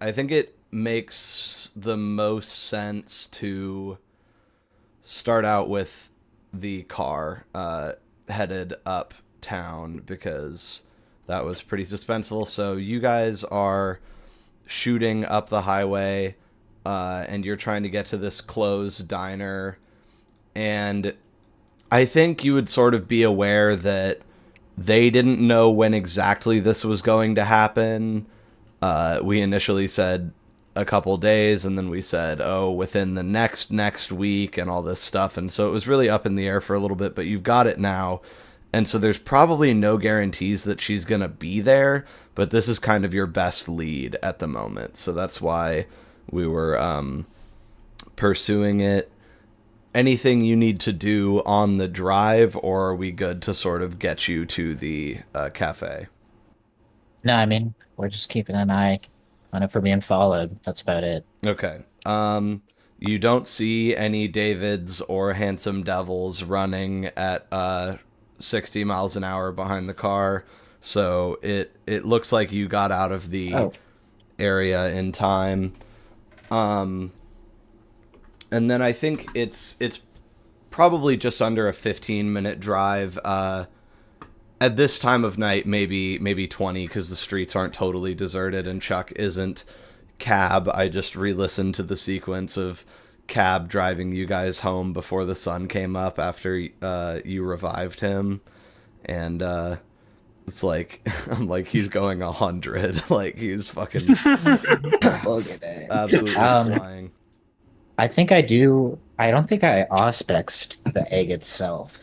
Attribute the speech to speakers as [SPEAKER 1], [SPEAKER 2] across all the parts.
[SPEAKER 1] I think it makes the most sense to start out with the car headed uptown because that was pretty suspenseful. So you guys are shooting up the highway, and you're trying to get to this closed diner. And I think you would sort of be aware that they didn't know when exactly this was going to happen. We initially said a couple days, and then we said, oh, within the next week, and all this stuff. And so it was really up in the air for a little bit, but you've got it now. And so there's probably no guarantees that she's going to be there, but this is kind of your best lead at the moment. So that's why we were pursuing it. Anything you need to do on the drive, or are we good to sort of get you to the cafe?
[SPEAKER 2] No, I mean, we're just keeping an eye on it for being followed. That's about it.
[SPEAKER 1] Okay. You don't see any Davids or Handsome Devils running at 60 miles an hour behind the car, so it looks like you got out of the
[SPEAKER 2] Oh,
[SPEAKER 1] area in time. Um, and then I think it's probably just under a 15-minute drive. At this time of night, maybe 20 because the streets aren't totally deserted and Chuck isn't Cab. I just re-listened to the sequence of Cab driving you guys home before the sun came up after you revived him, and it's like I'm like he's going 100, like he's fucking
[SPEAKER 2] look at that.
[SPEAKER 1] absolutely flying.
[SPEAKER 2] I think I do. I don't think I auspexed the egg itself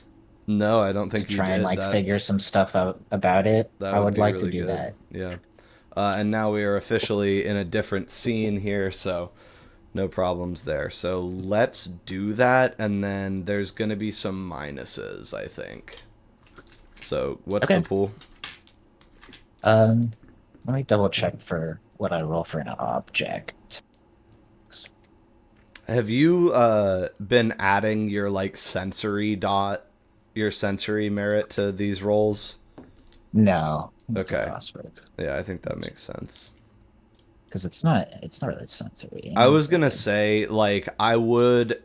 [SPEAKER 1] No, I don't
[SPEAKER 2] to
[SPEAKER 1] think you
[SPEAKER 2] try and
[SPEAKER 1] did
[SPEAKER 2] like
[SPEAKER 1] that.
[SPEAKER 2] figure some stuff out about it.
[SPEAKER 1] That
[SPEAKER 2] I
[SPEAKER 1] would
[SPEAKER 2] would
[SPEAKER 1] be
[SPEAKER 2] like to
[SPEAKER 1] really
[SPEAKER 2] do
[SPEAKER 1] good.
[SPEAKER 2] that.
[SPEAKER 1] Yeah. And now we are officially in a different scene here, so no problems there. So let's do that, and then there's going to be some minuses, I think. So what's the
[SPEAKER 2] Okay.
[SPEAKER 1] pool?
[SPEAKER 2] Um, Let me double check for what I roll for an object.
[SPEAKER 1] Have you been adding your like sensory dot, your sensory merit to these rolls?
[SPEAKER 2] No, it's a
[SPEAKER 1] Okay.
[SPEAKER 2] phosphorus
[SPEAKER 1] Yeah, I think that makes sense.
[SPEAKER 2] because it's not really sensory.
[SPEAKER 1] I was gonna
[SPEAKER 2] But
[SPEAKER 1] say, like, I would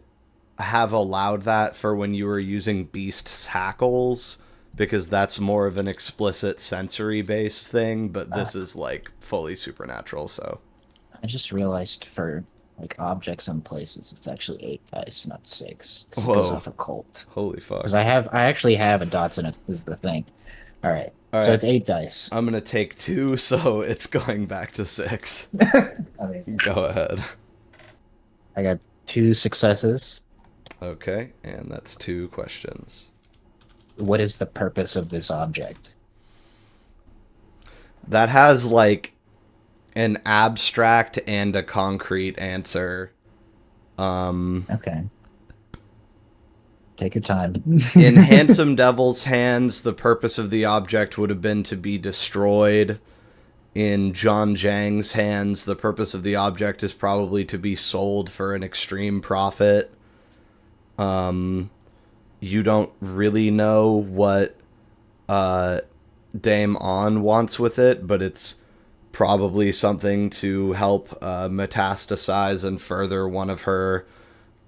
[SPEAKER 1] have allowed that for when you were using Beast's hackles, because that's more of an explicit sensory based thing, but
[SPEAKER 2] uh,
[SPEAKER 1] this is like fully supernatural, so.
[SPEAKER 2] I just realized for like objects and places, it's actually 8 dice, not 6, because it goes
[SPEAKER 1] Whoa.
[SPEAKER 2] off a cult.
[SPEAKER 1] Holy
[SPEAKER 2] Because
[SPEAKER 1] fuck.
[SPEAKER 2] I actually have a dots in it is the thing. All right, so
[SPEAKER 1] Alright,
[SPEAKER 2] it's 8 dice.
[SPEAKER 1] I'm gonna take two, so it's going back to six.
[SPEAKER 2] Amazing.
[SPEAKER 1] Go ahead.
[SPEAKER 2] I got 2 successes.
[SPEAKER 1] Okay, and that's two questions.
[SPEAKER 2] What is the purpose of this object?
[SPEAKER 1] That has like an abstract and a concrete answer. Um,
[SPEAKER 2] Okay, take your time.
[SPEAKER 1] In Handsome Devil's hands, the purpose of the object would have been to be destroyed. In John Jang's hands, the purpose of the object is probably to be sold for an extreme profit. Um, you don't really know what uh, Dame On wants with it, but it's probably something to help metastasize and further one of her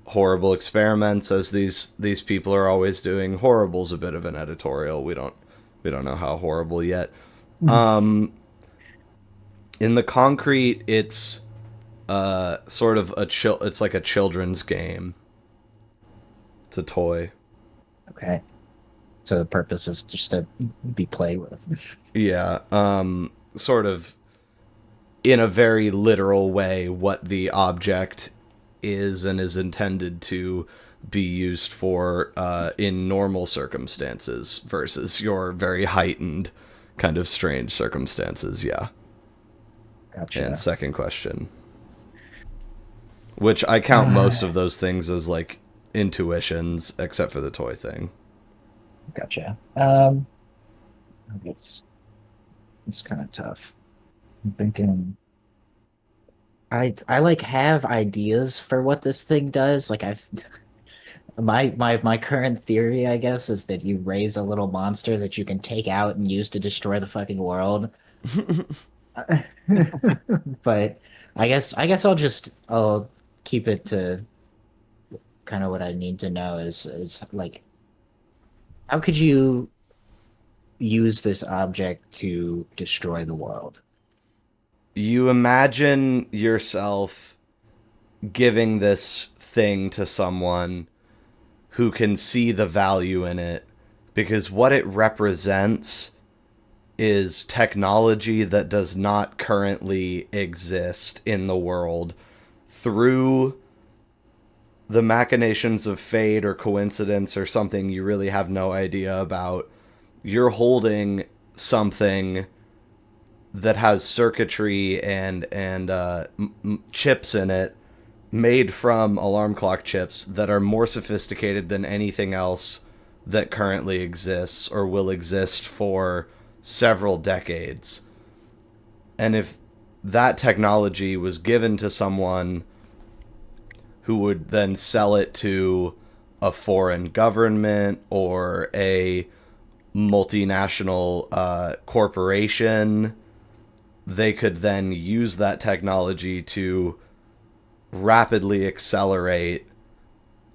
[SPEAKER 1] horrible experiments, as these people are always doing. Horrible's a bit of an editorial. We don't know how horrible yet. Um, in the concrete, it's sort of it's like a children's game. It's a toy.
[SPEAKER 2] Okay, so the purpose is just to be played with.
[SPEAKER 1] Yeah. Sort of in a very literal way what the object is and is intended to be used for in normal circumstances versus your very heightened kind of strange circumstances. Yeah. And
[SPEAKER 2] Gotcha.
[SPEAKER 1] second question, which I count most of those things as like intuitions, except for the toy thing.
[SPEAKER 2] Gotcha. It's it's kind of tough. I'm thinking I like have ideas for what this thing does. Like I've my current theory, I guess, is that you raise a little monster that you can take out and use to destroy the fucking world. But I guess I'll keep it to kind of what I need to know is like how could you use this object to destroy the world?
[SPEAKER 1] You imagine yourself giving this thing to someone who can see the value in it because what it represents is technology that does not currently exist in the world through the machinations of fate or coincidence or something you really have no idea about. You're holding something that has circuitry and chips in it made from alarm clock chips that are more sophisticated than anything else that currently exists or will exist for several decades. And if that technology was given to someone who would then sell it to a foreign government or a multinational corporation, they could then use that technology to rapidly accelerate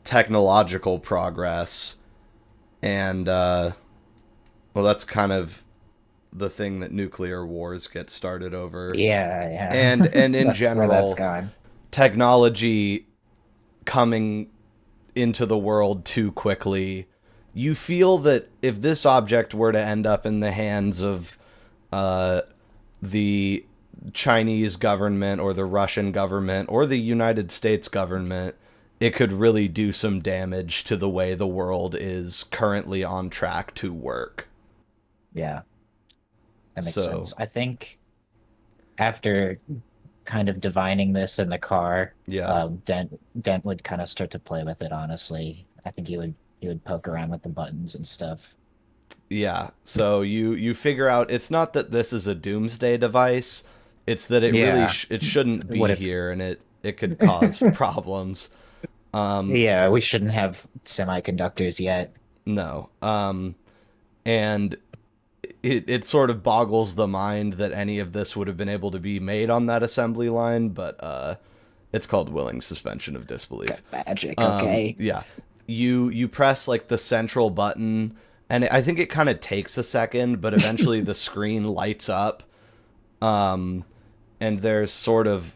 [SPEAKER 1] technological progress. And, well, that's kind of the thing that nuclear wars get started over.
[SPEAKER 2] Yeah,
[SPEAKER 1] And
[SPEAKER 2] yeah.
[SPEAKER 1] in
[SPEAKER 2] That's where that's
[SPEAKER 1] general,
[SPEAKER 2] gone.
[SPEAKER 1] technology coming into the world too quickly. You feel that if this object were to end up in the hands of uh, the Chinese government or the Russian government or the United States government, it could really do some damage to the way the world is currently on track to work.
[SPEAKER 2] Yeah, that makes
[SPEAKER 1] So,
[SPEAKER 2] sense. I think after kind of divining this in the car,
[SPEAKER 1] yeah.
[SPEAKER 2] Dent would kind of start to play with it, honestly. I think he would poke around with the buttons and stuff.
[SPEAKER 1] Yeah. So you figure out it's not that this is a doomsday device, it's that it really
[SPEAKER 2] Yeah.
[SPEAKER 1] it shouldn't
[SPEAKER 2] What
[SPEAKER 1] be
[SPEAKER 2] if
[SPEAKER 1] here and it could cause problems. Um
[SPEAKER 2] Yeah, we shouldn't have semiconductors yet.
[SPEAKER 1] no. And it sort of boggles the mind that any of this would have been able to be made on that assembly line, but it's called willing suspension of disbelief.
[SPEAKER 2] Got magic, okay.
[SPEAKER 1] Yeah. You press like the central button and I think it kind of takes a second, but eventually the screen lights up. And there's sort of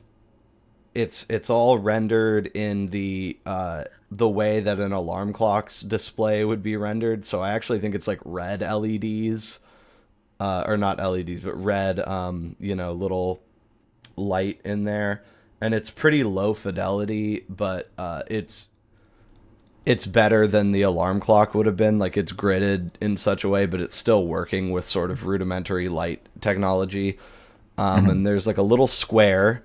[SPEAKER 1] it's all rendered in the way that an alarm clock's display would be rendered. So I actually think it's like red LEDs, or not LEDs, but red, little light in there, and it's pretty low fidelity, but it's better than the alarm clock would have been. Like it's gridded in such a way, but it's still working with sort of rudimentary light technology.
[SPEAKER 2] Mhm.
[SPEAKER 1] And there's like a little square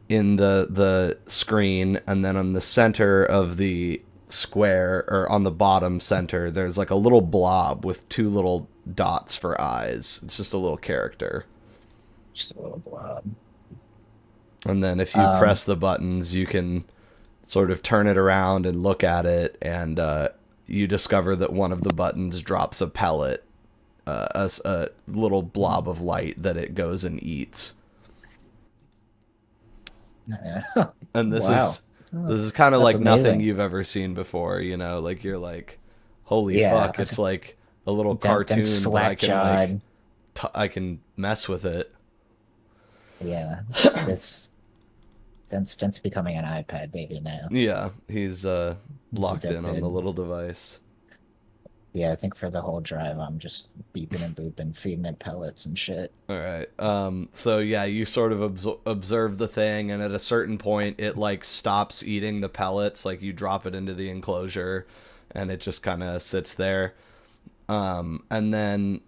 [SPEAKER 1] in the screen, and then on the center of the square, or on the bottom center, there's like a little blob with two little dots for eyes. It's just a little character.
[SPEAKER 2] Just a little blob.
[SPEAKER 1] And then if you
[SPEAKER 2] Um,
[SPEAKER 1] press the buttons, you can sort of turn it around and look at it, and you discover that one of the buttons drops a pellet, a little blob of light that it goes and eats. And this
[SPEAKER 2] wow.
[SPEAKER 1] is
[SPEAKER 2] Oh,
[SPEAKER 1] this is kind of
[SPEAKER 2] that's
[SPEAKER 1] like nothing
[SPEAKER 2] amazing.
[SPEAKER 1] you've ever seen before, like you're like, holy
[SPEAKER 2] Yeah,
[SPEAKER 1] fuck, it's like a little
[SPEAKER 2] Dent
[SPEAKER 1] cartoon, but I
[SPEAKER 2] slack
[SPEAKER 1] can like
[SPEAKER 2] jawed.
[SPEAKER 1] I can mess with it.
[SPEAKER 2] Yeah, this Dent's becoming an iPad baby now.
[SPEAKER 1] Yeah, he's
[SPEAKER 2] He's
[SPEAKER 1] locked in on the
[SPEAKER 2] addicted.
[SPEAKER 1] little device.
[SPEAKER 2] Yeah, I think for the whole drive, I'm just beeping and booping, feeding it pellets and shit.
[SPEAKER 1] All right. So yeah, you sort of observe the thing, and at a certain point, it like stops eating the pellets. Like you drop it into the enclosure, and it just kind of sits there. And then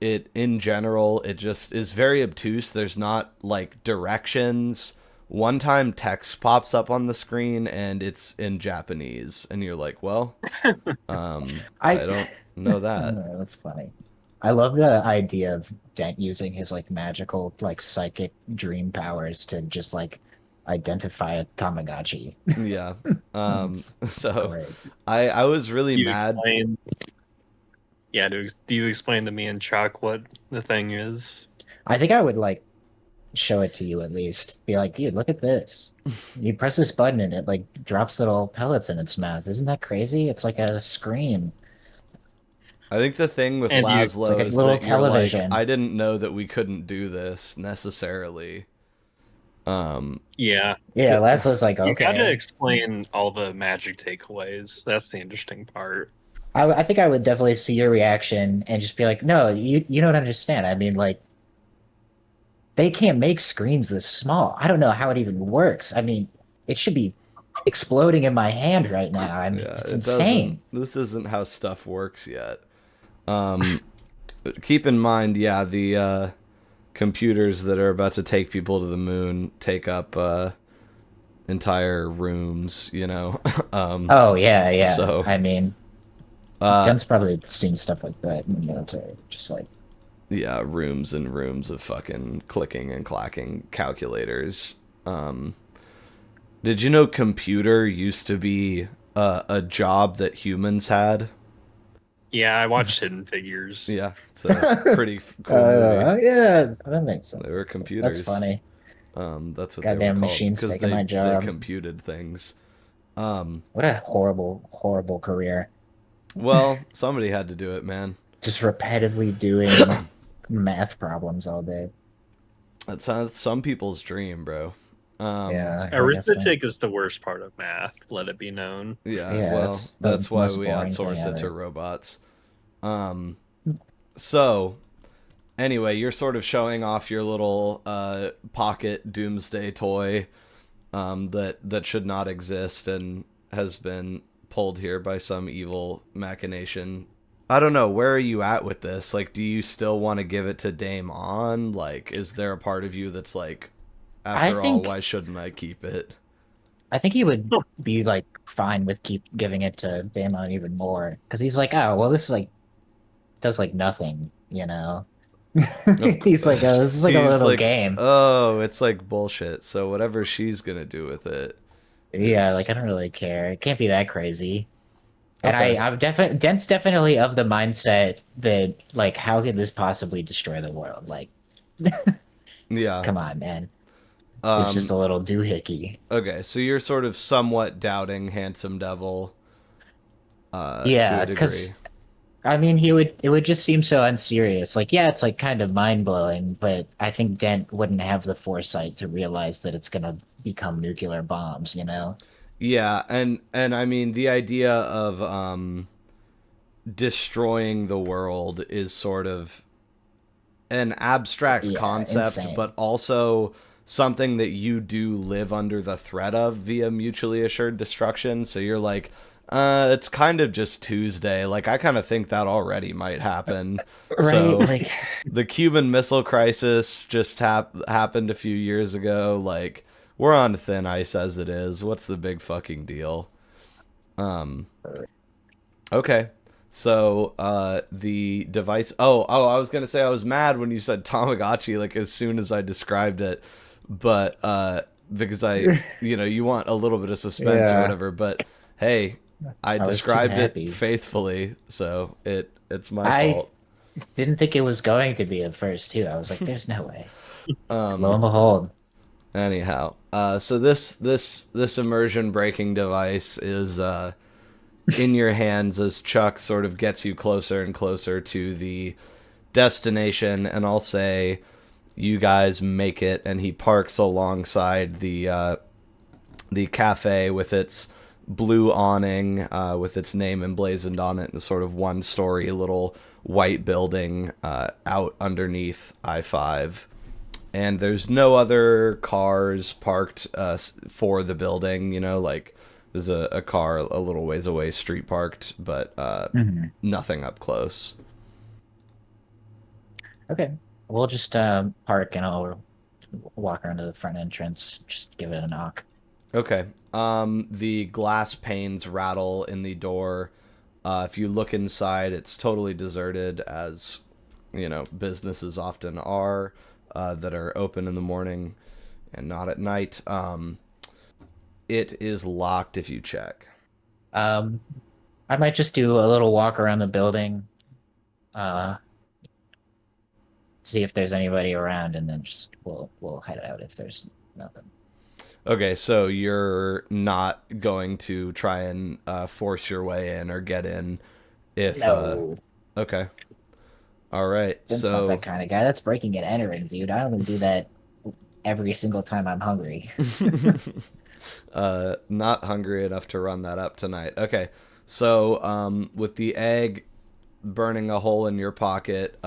[SPEAKER 1] in general, it just is very obtuse. There's not like directions. One time, text pops up on the screen, and it's in Japanese, and you're like, well,
[SPEAKER 2] I
[SPEAKER 1] I don't know that.
[SPEAKER 2] That's funny. I love the idea of Dent using his like magical like psychic dream powers to just like identify a Tamagotchi.
[SPEAKER 1] Yeah.
[SPEAKER 2] It's
[SPEAKER 1] So
[SPEAKER 2] great.
[SPEAKER 1] I was really
[SPEAKER 3] You
[SPEAKER 1] mad.
[SPEAKER 3] explain, yeah. Do you explain to me and Chuck what the thing is?
[SPEAKER 2] I think I would like show it to you at least. Be like, dude, look at this. You press this button and it like drops little pellets in its mouth. Isn't that crazy? It's like a screen.
[SPEAKER 1] I think the thing with
[SPEAKER 3] And you,
[SPEAKER 2] It's like
[SPEAKER 1] Laszlo
[SPEAKER 2] a
[SPEAKER 1] is
[SPEAKER 2] little
[SPEAKER 1] that you're like,
[SPEAKER 2] television.
[SPEAKER 1] I didn't know that we couldn't do this necessarily. Um,
[SPEAKER 3] yeah,
[SPEAKER 2] Yeah, Laszlo's like,
[SPEAKER 3] you got to
[SPEAKER 2] okay.
[SPEAKER 3] explain all the magic takeaways. That's the interesting part.
[SPEAKER 2] I think I would definitely see your reaction and just be like, no, you don't understand. I mean, like, they can't make screens this small. I don't know how it even works. I mean, it should be exploding in my hand right now. I mean,
[SPEAKER 1] yeah,
[SPEAKER 2] it's
[SPEAKER 1] it doesn't.
[SPEAKER 2] insane.
[SPEAKER 1] This isn't how stuff works yet. Um, keep in mind, yeah, the computers that are about to take people to the moon take up entire rooms.
[SPEAKER 2] Oh yeah, yeah.
[SPEAKER 1] So
[SPEAKER 2] I mean,
[SPEAKER 1] uh,
[SPEAKER 2] Dent's probably seen stuff like that in the military. Just like,
[SPEAKER 1] yeah, rooms and rooms of fucking clicking and clacking calculators. Did you know computer used to be a job that humans had?
[SPEAKER 3] Yeah, I watched Hidden Figures.
[SPEAKER 1] Yeah, it's a pretty cool movie.
[SPEAKER 2] yeah, that makes
[SPEAKER 1] They
[SPEAKER 2] sense.
[SPEAKER 1] were
[SPEAKER 2] That's
[SPEAKER 1] computers.
[SPEAKER 2] funny.
[SPEAKER 1] That's what they were
[SPEAKER 2] Goddamn
[SPEAKER 1] called
[SPEAKER 2] machines
[SPEAKER 1] because
[SPEAKER 2] taking
[SPEAKER 1] they
[SPEAKER 2] my
[SPEAKER 1] they
[SPEAKER 2] job.
[SPEAKER 1] computed things. Um,
[SPEAKER 2] What a horrible, horrible career.
[SPEAKER 1] well, somebody had to do it, man.
[SPEAKER 2] Just repetitively doing math problems all day.
[SPEAKER 1] That's some people's dream, bro. Um,
[SPEAKER 2] Yeah, I guess so.
[SPEAKER 3] Arithmetic is the worst part of math, let it be known.
[SPEAKER 1] yeah,
[SPEAKER 2] Yeah,
[SPEAKER 1] well,
[SPEAKER 2] that's the
[SPEAKER 1] that's why
[SPEAKER 2] most
[SPEAKER 1] we
[SPEAKER 2] boring thing
[SPEAKER 1] outsource it to
[SPEAKER 2] ever.
[SPEAKER 1] robots. Um, so anyway, you're sort of showing off your little pocket doomsday toy that should not exist and has been pulled here by some evil machination. I don't know. Where are you at with this? Like, do you still want to give it to Dame On? Like, is there a part of you that's like,
[SPEAKER 2] I
[SPEAKER 1] after all,
[SPEAKER 2] think
[SPEAKER 1] why shouldn't I keep it?
[SPEAKER 2] I think he would be like fine with keep giving it to Damon even more because he's like, oh well, this is like does like nothing, you know. He's like, oh, this is like a
[SPEAKER 1] He's
[SPEAKER 2] little
[SPEAKER 1] like,
[SPEAKER 2] game.
[SPEAKER 1] oh, it's like bullshit. So whatever she's gonna do with it
[SPEAKER 2] Yeah, like
[SPEAKER 1] is
[SPEAKER 2] I don't really care. It can't be that crazy. And
[SPEAKER 1] okay.
[SPEAKER 2] I'm definitely Dent's definitely of the mindset that like, how could this possibly destroy the world? Like,
[SPEAKER 1] Yeah.
[SPEAKER 2] come on, man. It's just
[SPEAKER 1] Um.
[SPEAKER 2] a little doohickey.
[SPEAKER 1] Okay. So you're sort of somewhat doubting Handsome Devil, to a
[SPEAKER 2] Yeah,
[SPEAKER 1] degree.
[SPEAKER 2] because I mean, it would just seem so unserious. Like, yeah, it's like kind of mind blowing, but I think Dent wouldn't have the foresight to realize that it's gonna become nuclear bombs, you know?
[SPEAKER 1] Yeah, and I mean the idea of destroying the world is sort of an abstract
[SPEAKER 2] Yeah,
[SPEAKER 1] concept, but
[SPEAKER 2] insane.
[SPEAKER 1] also something that you do live under the threat of via mutually assured destruction. So you're like, it's kind of just Tuesday. Like, I kind of think that already might happen.
[SPEAKER 2] Right?
[SPEAKER 1] So
[SPEAKER 2] Like,
[SPEAKER 1] the Cuban Missile Crisis just happened a few years ago. Like, we're on thin ice as it is. What's the big fucking deal? Um, Okay. So, the device. I was gonna say I was mad when you said Tamagotchi, like as soon as I described it, but because you want a little bit of suspense or
[SPEAKER 2] yeah,
[SPEAKER 1] whatever. But hey, I
[SPEAKER 2] I was too
[SPEAKER 1] described it
[SPEAKER 2] happy.
[SPEAKER 1] faithfully, so it's my
[SPEAKER 2] I
[SPEAKER 1] fault.
[SPEAKER 2] didn't think it was going to be at first, too. I was like, there's no way. Lo
[SPEAKER 1] Um.
[SPEAKER 2] and behold.
[SPEAKER 1] Anyhow, so this immersion breaking device is in your hands as Chuck sort of gets you closer and closer to the destination, and I'll say you guys make it, and he parks alongside the cafe with its blue awning, with its name emblazoned on it, and sort of one-story little white building out underneath I-5. And there's no other cars parked for the building, like there's a car a little ways away street parked, but
[SPEAKER 2] Mhm.
[SPEAKER 1] nothing up close.
[SPEAKER 2] Okay. We'll just park and I'll walk around to the front entrance, just give it a knock.
[SPEAKER 1] Okay. The glass panes rattle in the door. If you look inside, it's totally deserted, as businesses often are, that are open in the morning and not at night. It is locked if you check.
[SPEAKER 2] Um, I might just do a little walk around the building, uh, see if there's anybody around, and then just we'll head out if there's nothing.
[SPEAKER 1] Okay, so you're not going to try and force your way in or get in if
[SPEAKER 2] No,
[SPEAKER 1] okay. All right.
[SPEAKER 2] Dent's not
[SPEAKER 1] So
[SPEAKER 2] that kind of guy. That's breaking and entering, dude. I only do that every single time I'm hungry.
[SPEAKER 1] not hungry enough to run that up tonight. Okay. So with the egg burning a hole in your pocket,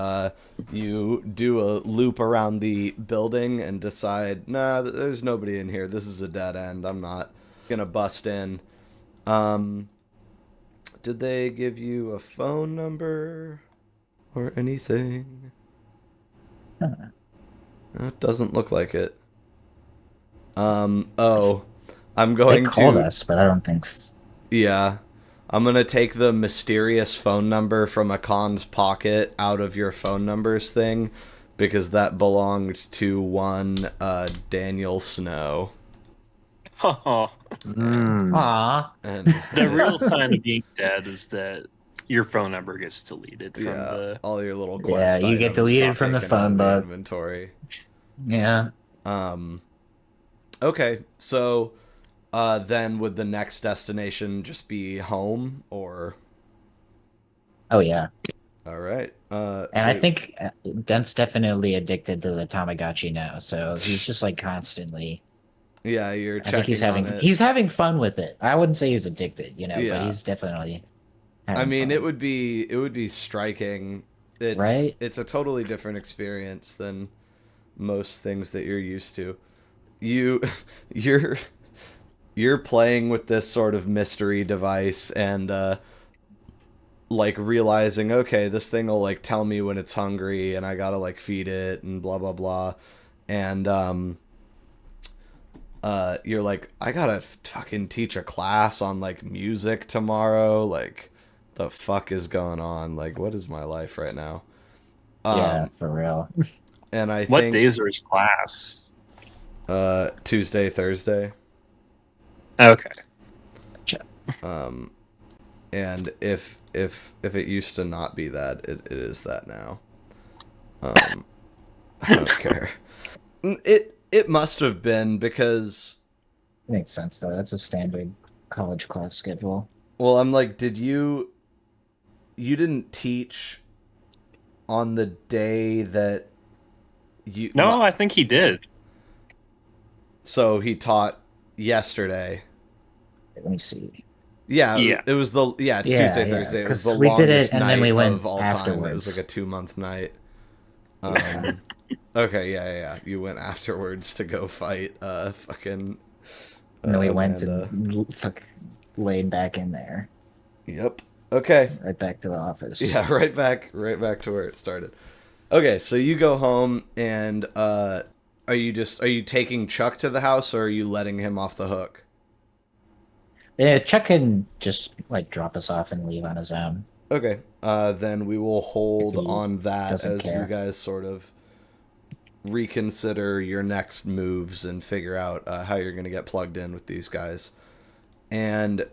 [SPEAKER 1] you do a loop around the building and decide, nah, there's nobody in here. This is a dead end. I'm not gonna bust in. Did they give you a phone number or anything? It doesn't look like it. Oh, I'm
[SPEAKER 2] They
[SPEAKER 1] going
[SPEAKER 2] called
[SPEAKER 1] to,
[SPEAKER 2] us, but I don't think.
[SPEAKER 1] yeah. I'm going to take the mysterious phone number from Akon's pocket out of your phone numbers thing because that belonged to one Daniel Snow.
[SPEAKER 3] Oh,
[SPEAKER 2] Aw,
[SPEAKER 1] And
[SPEAKER 3] the real sign of being dead is that your phone number gets deleted from
[SPEAKER 1] yeah,
[SPEAKER 3] the.
[SPEAKER 1] all your little
[SPEAKER 2] Yeah,
[SPEAKER 1] quest
[SPEAKER 2] you get
[SPEAKER 1] items
[SPEAKER 2] deleted
[SPEAKER 1] got
[SPEAKER 2] from the
[SPEAKER 1] taken out of
[SPEAKER 2] phone book.
[SPEAKER 1] inventory.
[SPEAKER 2] yeah.
[SPEAKER 1] Okay, so then would the next destination just be home or?
[SPEAKER 2] Oh yeah.
[SPEAKER 1] All right.
[SPEAKER 2] And I think Dent's definitely addicted to the Tamagotchi now, so he's just like constantly.
[SPEAKER 1] yeah, you're
[SPEAKER 2] I think
[SPEAKER 1] checking on it.
[SPEAKER 2] he's having fun with it. I wouldn't say he's addicted, but
[SPEAKER 1] Yeah.
[SPEAKER 2] he's definitely
[SPEAKER 1] I
[SPEAKER 2] having
[SPEAKER 1] mean,
[SPEAKER 2] fun.
[SPEAKER 1] it would be striking.
[SPEAKER 2] Right?
[SPEAKER 1] It's a totally different experience than most things that you're used to. You you're you're playing with this sort of mystery device and like realizing, okay, this thing will like tell me when it's hungry and I got to like feed it and blah blah blah. And you're like, I got to fucking teach a class on like music tomorrow, like the fuck is going on? Like, what is my life right now?
[SPEAKER 2] Yeah, for real.
[SPEAKER 1] And I
[SPEAKER 3] What
[SPEAKER 1] think
[SPEAKER 3] days are his class?
[SPEAKER 1] Tuesday, Thursday.
[SPEAKER 3] Okay.
[SPEAKER 1] And if it used to not be that, it is that now. I don't care. It must have been because,
[SPEAKER 2] Makes sense though. That's a standard college class schedule.
[SPEAKER 1] well, I'm like, you didn't teach on the day that you
[SPEAKER 3] No, I think he did.
[SPEAKER 1] so he taught yesterday.
[SPEAKER 2] Let me see.
[SPEAKER 1] Yeah,
[SPEAKER 3] Yeah.
[SPEAKER 1] it was it's
[SPEAKER 2] Yeah,
[SPEAKER 1] Tuesday,
[SPEAKER 2] yeah,
[SPEAKER 1] Thursday. It was
[SPEAKER 2] 'cause
[SPEAKER 1] the
[SPEAKER 2] we did it,
[SPEAKER 1] longest
[SPEAKER 2] and
[SPEAKER 1] night
[SPEAKER 2] then we went
[SPEAKER 1] of all time. It was
[SPEAKER 2] afterwards.
[SPEAKER 1] like a 2-month night.
[SPEAKER 2] Yeah.
[SPEAKER 1] Okay, yeah. You went afterwards to go fight fucking
[SPEAKER 2] And then we went
[SPEAKER 1] Amanda.
[SPEAKER 2] and laid back in there,
[SPEAKER 1] Yep. Okay.
[SPEAKER 2] right back to the office.
[SPEAKER 1] Yeah, right back to where it started. Okay, so you go home and are you taking Chuck to the house or are you letting him off the hook?
[SPEAKER 2] Yeah, Chuck can just like drop us off and leave on his own.
[SPEAKER 1] Okay. Then we will hold
[SPEAKER 2] If he
[SPEAKER 1] on that
[SPEAKER 2] doesn't
[SPEAKER 1] as you
[SPEAKER 2] care.
[SPEAKER 1] guys sort of reconsider your next moves and figure out how you're going to get plugged in with these guys. And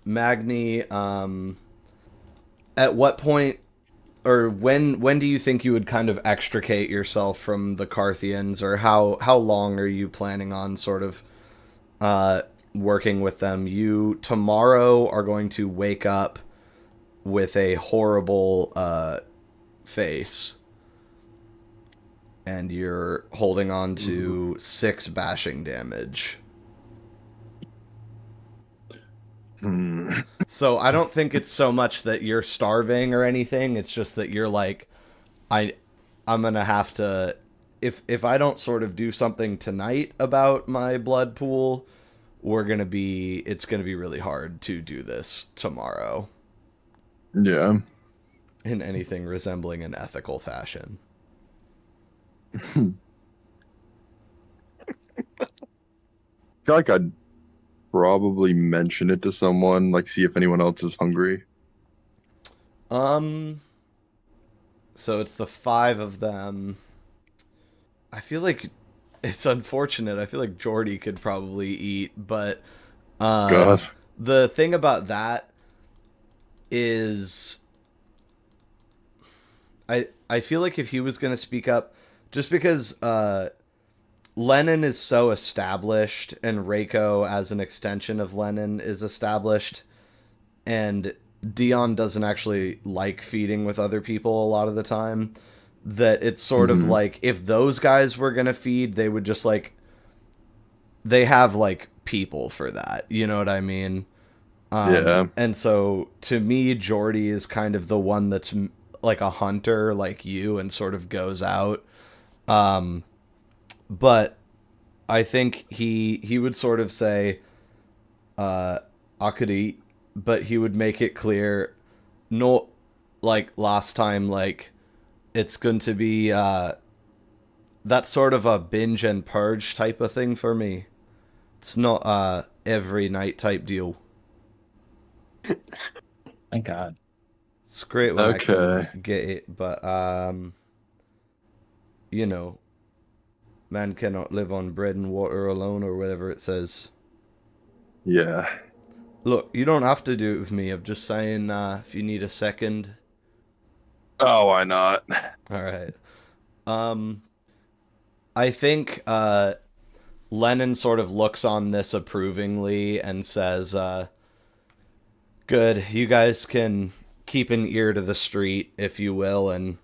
[SPEAKER 1] Magni, at what point or when do you think you would kind of extricate yourself from the Carthians, or how long are you planning on sort of working with them? You tomorrow are going to wake up with a horrible face, and you're holding on to 6 bashing damage. So I don't think it's so much that you're starving or anything. It's just that you're like, I'm gonna have to, if I don't sort of do something tonight about my blood pool, it's gonna be really hard to do this tomorrow
[SPEAKER 4] Yeah.
[SPEAKER 1] in anything resembling an ethical fashion.
[SPEAKER 4] I feel like I'd probably mention it to someone, like see if anyone else is hungry.
[SPEAKER 1] So it's the 5 of them. I feel like it's unfortunate. I feel like Jordy could probably eat, but
[SPEAKER 4] God.
[SPEAKER 1] the thing about that is I feel like if he was going to speak up, just because Lennon is so established and Reiko as an extension of Lennon is established, and Dion doesn't actually like feeding with other people a lot of the time, that it's sort of like if those guys were going to feed, they would just like, they have like people for that. You know what I mean?
[SPEAKER 4] Yeah.
[SPEAKER 1] And so to me, Jordy is kind of the one that's like a hunter like you and sort of goes out. But I think he would sort of say, I could eat, but he would make it clear, not like last time, like it's going to be that sort of a binge and purge type of thing for me. It's not every night type deal.
[SPEAKER 2] Thank God.
[SPEAKER 1] It's great when I
[SPEAKER 4] Okay.
[SPEAKER 1] can get it, but you know, man cannot live on bread and water alone, or whatever it says.
[SPEAKER 4] Yeah.
[SPEAKER 1] Look, you don't have to do it with me. I'm just saying, if you need a second.
[SPEAKER 4] Oh, why not?
[SPEAKER 1] All right. I think Lennon sort of looks on this approvingly and says, good, you guys can keep an ear to the street, if you will, and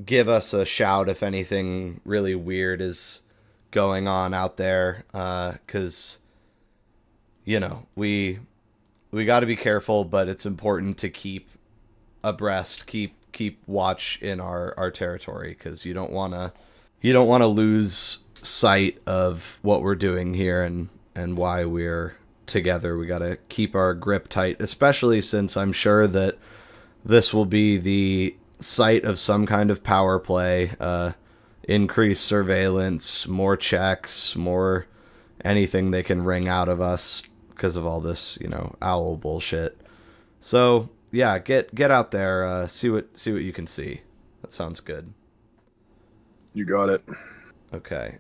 [SPEAKER 1] give us a shout if anything really weird is going on out there, because, you know, we got to be careful, but it's important to keep abreast, keep watch in our territory, because you don't want to lose sight of what we're doing here and why we're together. We got to keep our grip tight, especially since I'm sure that this will be the site of some kind of power play, increased surveillance, more checks, more anything they can wring out of us because of all this, you know, owl bullshit. So yeah, get out there, see what you can see. That sounds good.
[SPEAKER 4] You got it.
[SPEAKER 1] Okay.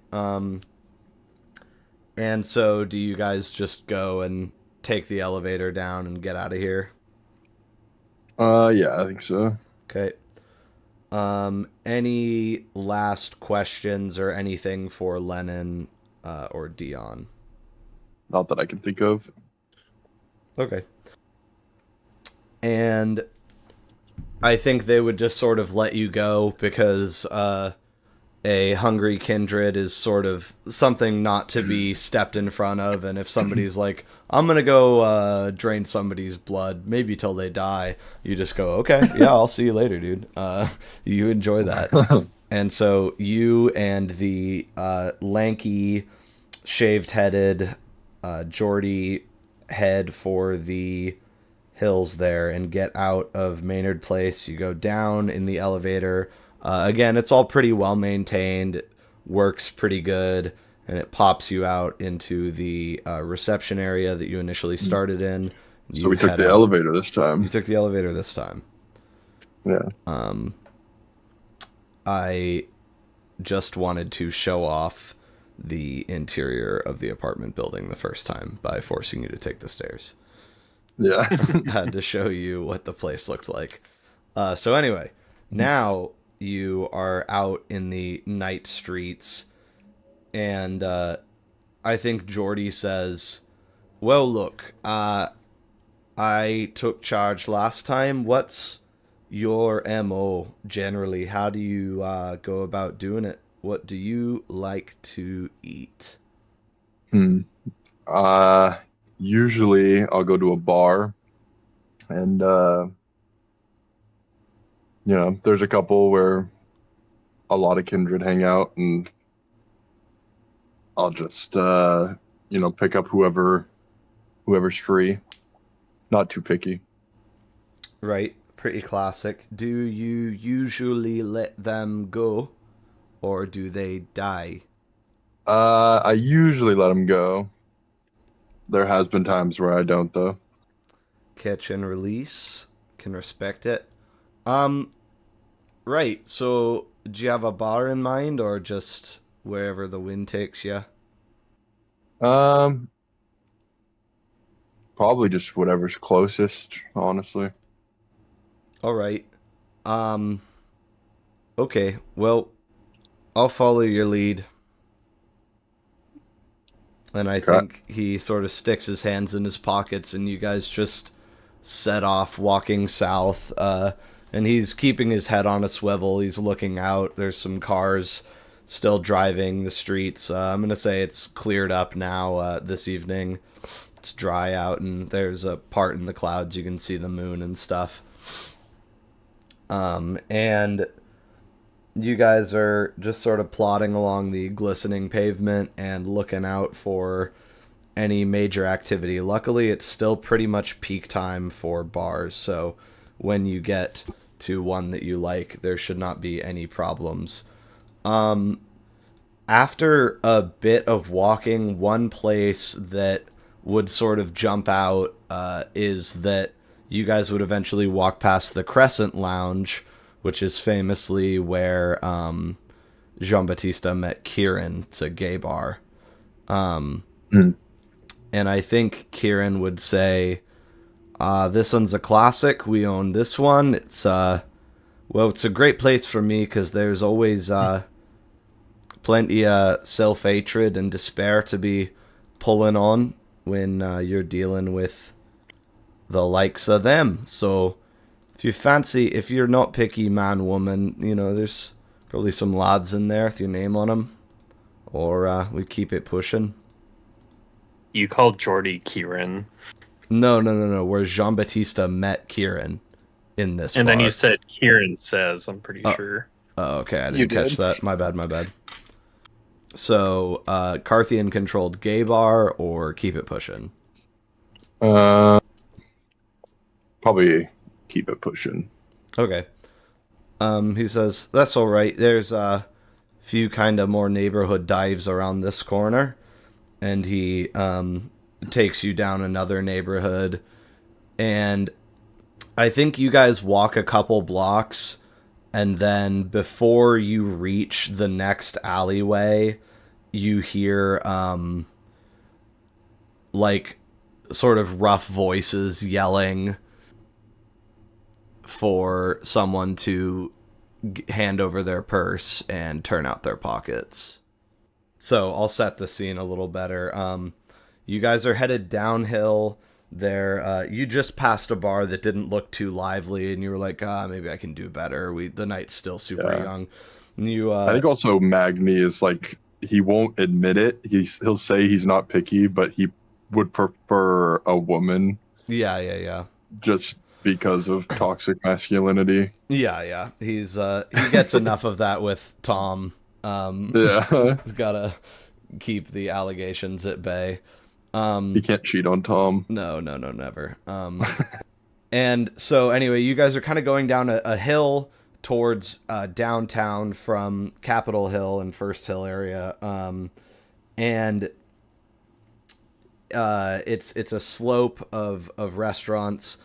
[SPEAKER 1] And so do you guys just go and take the elevator down and get out of here?
[SPEAKER 4] Yeah, I think so.
[SPEAKER 1] Okay. Any last questions or anything for Lennon or Dion?
[SPEAKER 4] Not that I can think of.
[SPEAKER 1] Okay. And I think they would just sort of let you go because a hungry kindred is sort of something not to be stepped in front of, and if somebody's like, I'm gonna go drain somebody's blood, maybe till they die, you just go, okay, yeah, I'll see you later, dude. You enjoy that. And so you and the lanky, shaved-headed Geordie head for the hills there and get out of Maynard Place. You go down in the elevator. Again, it's all pretty well maintained, works pretty good, and it pops you out into the reception area that you initially started in.
[SPEAKER 4] So we took the elevator this time.
[SPEAKER 1] You took the elevator this time.
[SPEAKER 4] Yeah.
[SPEAKER 1] I just wanted to show off the interior of the apartment building the first time by forcing you to take the stairs.
[SPEAKER 4] Yeah.
[SPEAKER 1] Had to show you what the place looked like. So anyway, now you are out in the night streets, and I think Geordie says, well, look, I took charge last time. What's your MO generally? How do you go about doing it? What do you like to eat?
[SPEAKER 4] Usually I'll go to a bar and you know, there's a couple where a lot of kindred hang out, and I'll just you know, pick up whoever's free. Not too picky.
[SPEAKER 1] Right, pretty classic. Do you usually let them go, or do they die?
[SPEAKER 4] I usually let them go. There has been times where I don't, though.
[SPEAKER 1] Catch and release. Can respect it. Right, so do you have a bar in mind, or just wherever the wind takes you?
[SPEAKER 4] Probably just whatever's closest, honestly.
[SPEAKER 1] All right. Okay, well, I'll follow your lead. And I think he sort of sticks his hands in his pockets, and you guys just set off walking south. And he's keeping his head on a swivel. He's looking out. There's some cars still driving the streets. I'm going to say it's cleared up now this evening. It's dry out, and there's a part in the clouds. You can see the moon and stuff. And you guys are just sort of plodding along the glistening pavement and looking out for any major activity. Luckily, it's still pretty much peak time for bars, so when you get to one that you like, there should not be any problems. After a bit of walking, one place that would sort of jump out is that you guys would eventually walk past the Crescent Lounge, which is famously where Jean-Baptiste met Kieran. It's a gay bar. And I think Kieran would say, this one's a classic. We own this one. It's it's a great place for me because there's always plenty of self-hatred and despair to be pulling on when you're dealing with the likes of them. So if you're not picky, man, woman, there's probably some lads in there with your name on them, or we keep it pushing.
[SPEAKER 3] You called Jordy Kieran.
[SPEAKER 1] No. Where Jean-Baptiste met Kieran in this
[SPEAKER 3] and
[SPEAKER 1] bar.
[SPEAKER 3] then you said Kieran says, I'm pretty sure.
[SPEAKER 1] Oh, okay, I didn't catch that. My bad. So, Carthian controlled gay bar or keep it pushing?
[SPEAKER 4] Probably keep it pushing.
[SPEAKER 1] Okay. He says, that's all right. There's a few kind of more neighborhood dives around this corner. And he takes you down another neighborhood. And I think you guys walk a couple blocks. And then before you reach the next alleyway, you hear sort of rough voices yelling for someone to hand over their purse and turn out their pockets. So I'll set the scene a little better. You guys are headed downhill. There, you just passed a bar that didn't look too lively, and you were like, maybe I can do better. The night's still super young. And
[SPEAKER 4] I think also Magni is like, he won't admit it. He'll say he's not picky, but he would prefer a woman.
[SPEAKER 1] Yeah.
[SPEAKER 4] Just because of toxic masculinity.
[SPEAKER 1] Yeah. He gets enough of that with Tom. He's gotta keep the allegations at bay.
[SPEAKER 4] He can't cheat on Tom.
[SPEAKER 1] No, never. And so anyway, you guys are kind of going down a hill towards downtown from Capitol Hill and First Hill area. And it's a slope of restaurants.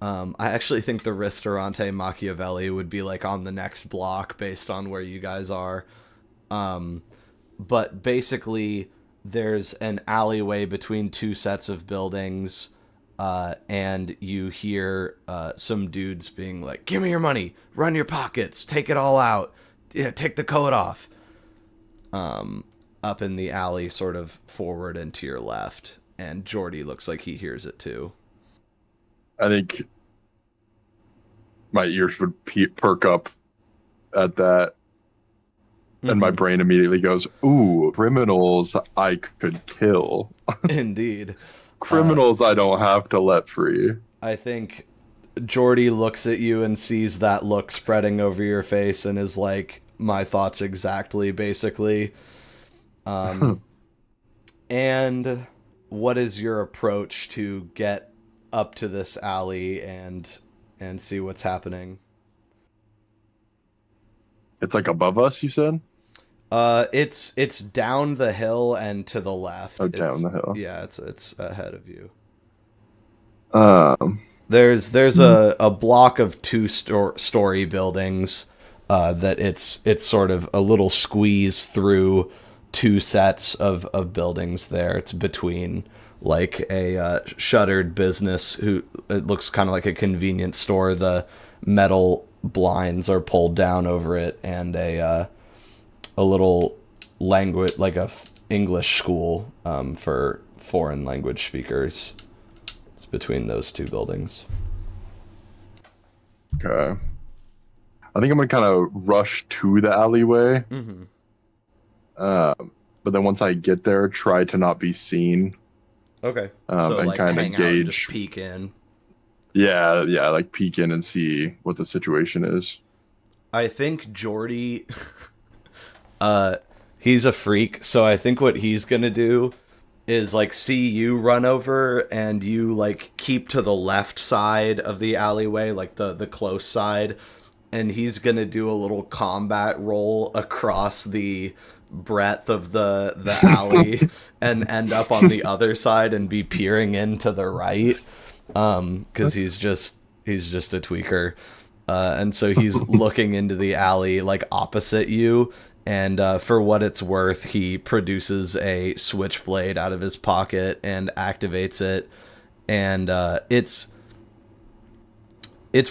[SPEAKER 1] I actually think the Ristorante Machiavelli would be like on the next block based on where you guys are. But basically there's an alleyway between two sets of buildings, and you hear some dudes being like, give me your money, run your pockets, take it all out, take the coat off, up in the alley sort of forward and to your left. And Jordy looks like he hears it too.
[SPEAKER 4] I think my ears would perk up at that. And my brain immediately goes, ooh, criminals I could kill.
[SPEAKER 1] Indeed.
[SPEAKER 4] Criminals I don't have to let free.
[SPEAKER 1] I think Jordy looks at you and sees that look spreading over your face and is like, my thoughts exactly, basically. And what is your approach to get up to this alley and see what's happening?
[SPEAKER 4] It's like above us, you said?
[SPEAKER 1] It's down the hill and to the left.
[SPEAKER 4] Oh, down the hill.
[SPEAKER 1] Yeah, it's ahead of you. There's a block of two-story buildings that it's sort of a little squeeze through two sets of buildings there. It's between like a shuttered business it looks kind of like a convenience store. The metal blinds are pulled down over it, and a little language, like English school for foreign language speakers. It's between those two buildings.
[SPEAKER 4] Okay. I think I'm gonna kind of rush to the alleyway.
[SPEAKER 1] Mm-hmm.
[SPEAKER 4] But then once I get there, try to not be seen.
[SPEAKER 1] Okay.
[SPEAKER 4] So and kind of gauge,
[SPEAKER 1] just peek in.
[SPEAKER 4] Yeah, like peek in and see what the situation is.
[SPEAKER 1] I think Jordy, he's a freak, so I think what he's gonna do is like see you run over, and you like keep to the left side of the alleyway, like the close side, and he's gonna do a little combat roll across the breadth of the alley and end up on the other side and be peering in to the right, because he's just a tweaker, and so he's looking into the alley like opposite you, and for what it's worth, he produces a switchblade out of his pocket and activates it, and it's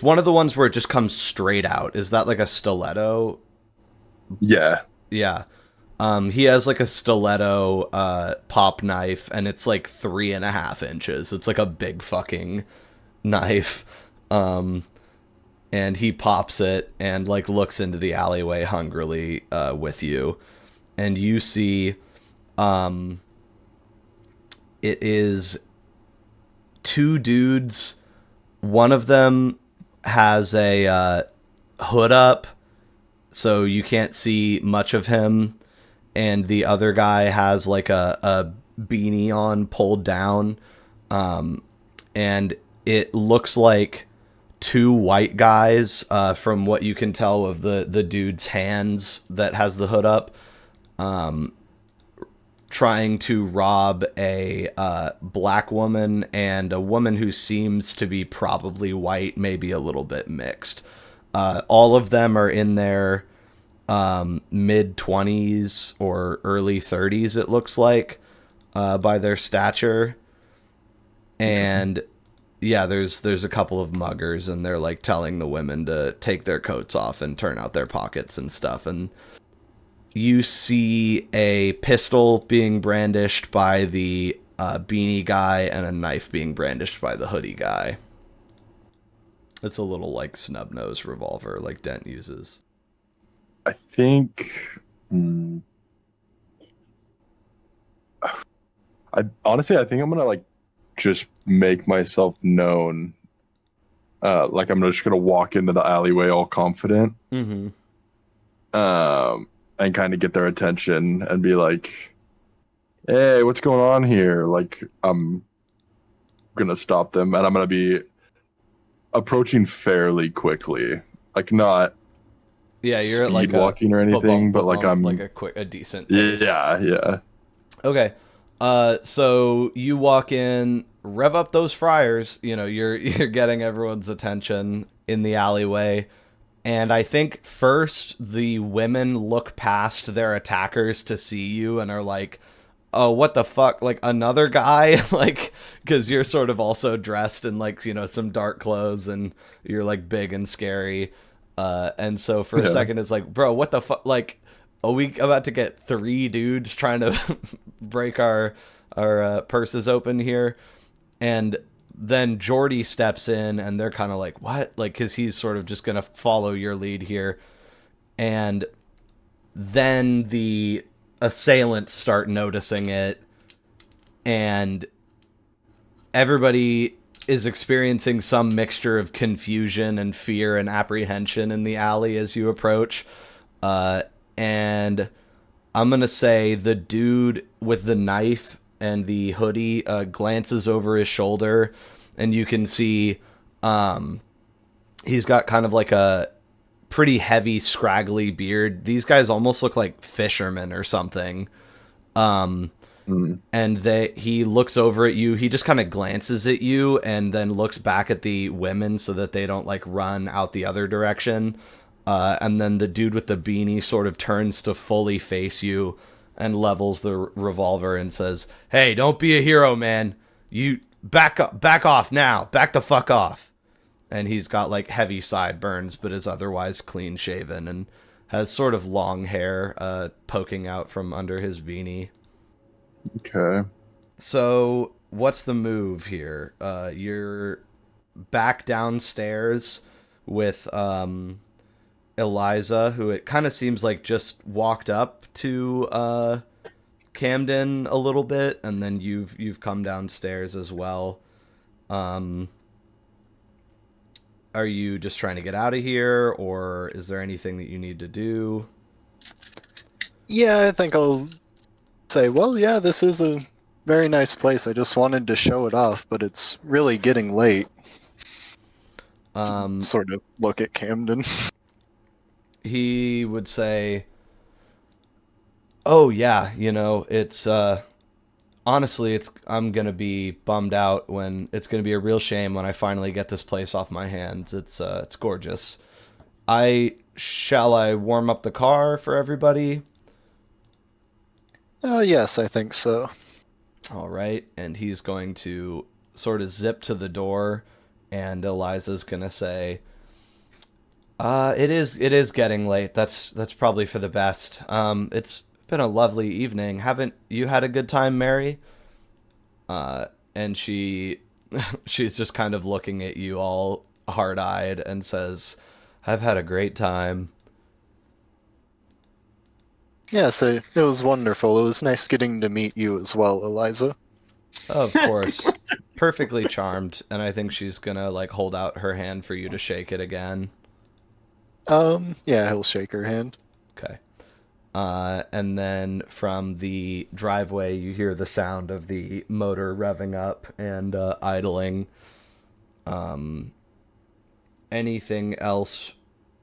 [SPEAKER 1] one of the ones where it just comes straight out. Is that like a stiletto?
[SPEAKER 4] Yeah.
[SPEAKER 1] He has like a stiletto pop knife, and it's like 3.5 inches. It's like a big fucking knife. And he pops it and like looks into the alleyway hungrily with you. And you see it is 2 dudes. One of them has a hood up, so you can't see much of him. And the other guy has like a beanie on pulled down. And it looks like 2 white guys, from what you can tell of the dude's hands that has the hood up, trying to rob a black woman and a woman who seems to be probably white, maybe a little bit mixed. All of them are in their mid-20s or early 30s, it looks like, by their stature. And yeah, there's a couple of muggers, and they're like telling the women to take their coats off and turn out their pockets and stuff. And you see a pistol being brandished by the beanie guy and a knife being brandished by the hoodie guy. It's a little like snub-nose revolver like Dent uses.
[SPEAKER 4] I think I think I'm gonna like just make myself known. Like I'm just gonna walk into the alleyway all confident.
[SPEAKER 1] Mm-hmm.
[SPEAKER 4] And kind of get their attention and be like, "Hey, what's going on here?" Like I'm gonna stop them, and I'm gonna be approaching fairly quickly, like not.
[SPEAKER 1] Yeah, you're at
[SPEAKER 4] speed
[SPEAKER 1] like
[SPEAKER 4] walking or anything, but like I'm
[SPEAKER 1] like a decent pace.
[SPEAKER 4] Yeah.
[SPEAKER 1] Okay. So you walk in, rev up those fryers, you're getting everyone's attention in the alleyway. And I think first the women look past their attackers to see you and are like, "Oh, what the fuck? Like another guy?" Like, cuz you're sort of also dressed in like, some dark clothes, and you're like big and scary. And so for a second it's like, "Bro, what the fuck? Like, are we about to get 3 dudes trying to break our purses open here?" And then Jordy steps in, and they're kind of like, "What?" Like, because he's sort of just gonna follow your lead here. And then the assailants start noticing it, and everybody is experiencing some mixture of confusion and fear and apprehension in the alley as you approach. And I'm going to say the dude with the knife and the hoodie glances over his shoulder, and you can see he's got kind of like a pretty heavy, scraggly beard. These guys almost look like fishermen or something. And he looks over at you. He just kind of glances at you and then looks back at the women so that they don't like run out the other direction. And then the dude with the beanie sort of turns to fully face you and levels the revolver and says, "Hey, don't be a hero, man. You back off now. Back the fuck off." and he's got like heavy sideburns, but is otherwise clean shaven and has sort of long hair poking out from under his beanie.
[SPEAKER 4] Okay.
[SPEAKER 1] So what's the move here? You're back downstairs with Eliza, who it kind of seems like just walked up to Camden a little bit, and then you've come downstairs as well. Are you just trying to get out of here, or is there anything that you need to do?
[SPEAKER 5] Yeah, I think I'll say, well, yeah, this is a very nice place. I just wanted to show it off, but it's really getting late. Sort of look at Camden.
[SPEAKER 1] He would say, "Oh yeah, it's honestly, I'm gonna be bummed out when it's gonna be a real shame when I finally get this place off my hands. It's gorgeous. Shall I warm up the car for everybody?"
[SPEAKER 5] Yes, I think so.
[SPEAKER 1] All right, and he's going to sort of zip to the door, and Eliza's gonna say, it is getting late. That's probably for the best. It's been a lovely evening. Haven't you had a good time, Mary?" And she's just kind of looking at you all hard-eyed and says, "I've had a great time."
[SPEAKER 5] Yes, it was wonderful. It was nice getting to meet you as well, Eliza.
[SPEAKER 1] Of course. Perfectly charmed, and I think she's gonna like hold out her hand for you to shake it again.
[SPEAKER 5] Yeah, he'll shake her hand.
[SPEAKER 1] Okay. And then from the driveway, you hear the sound of the motor revving up and idling. Anything else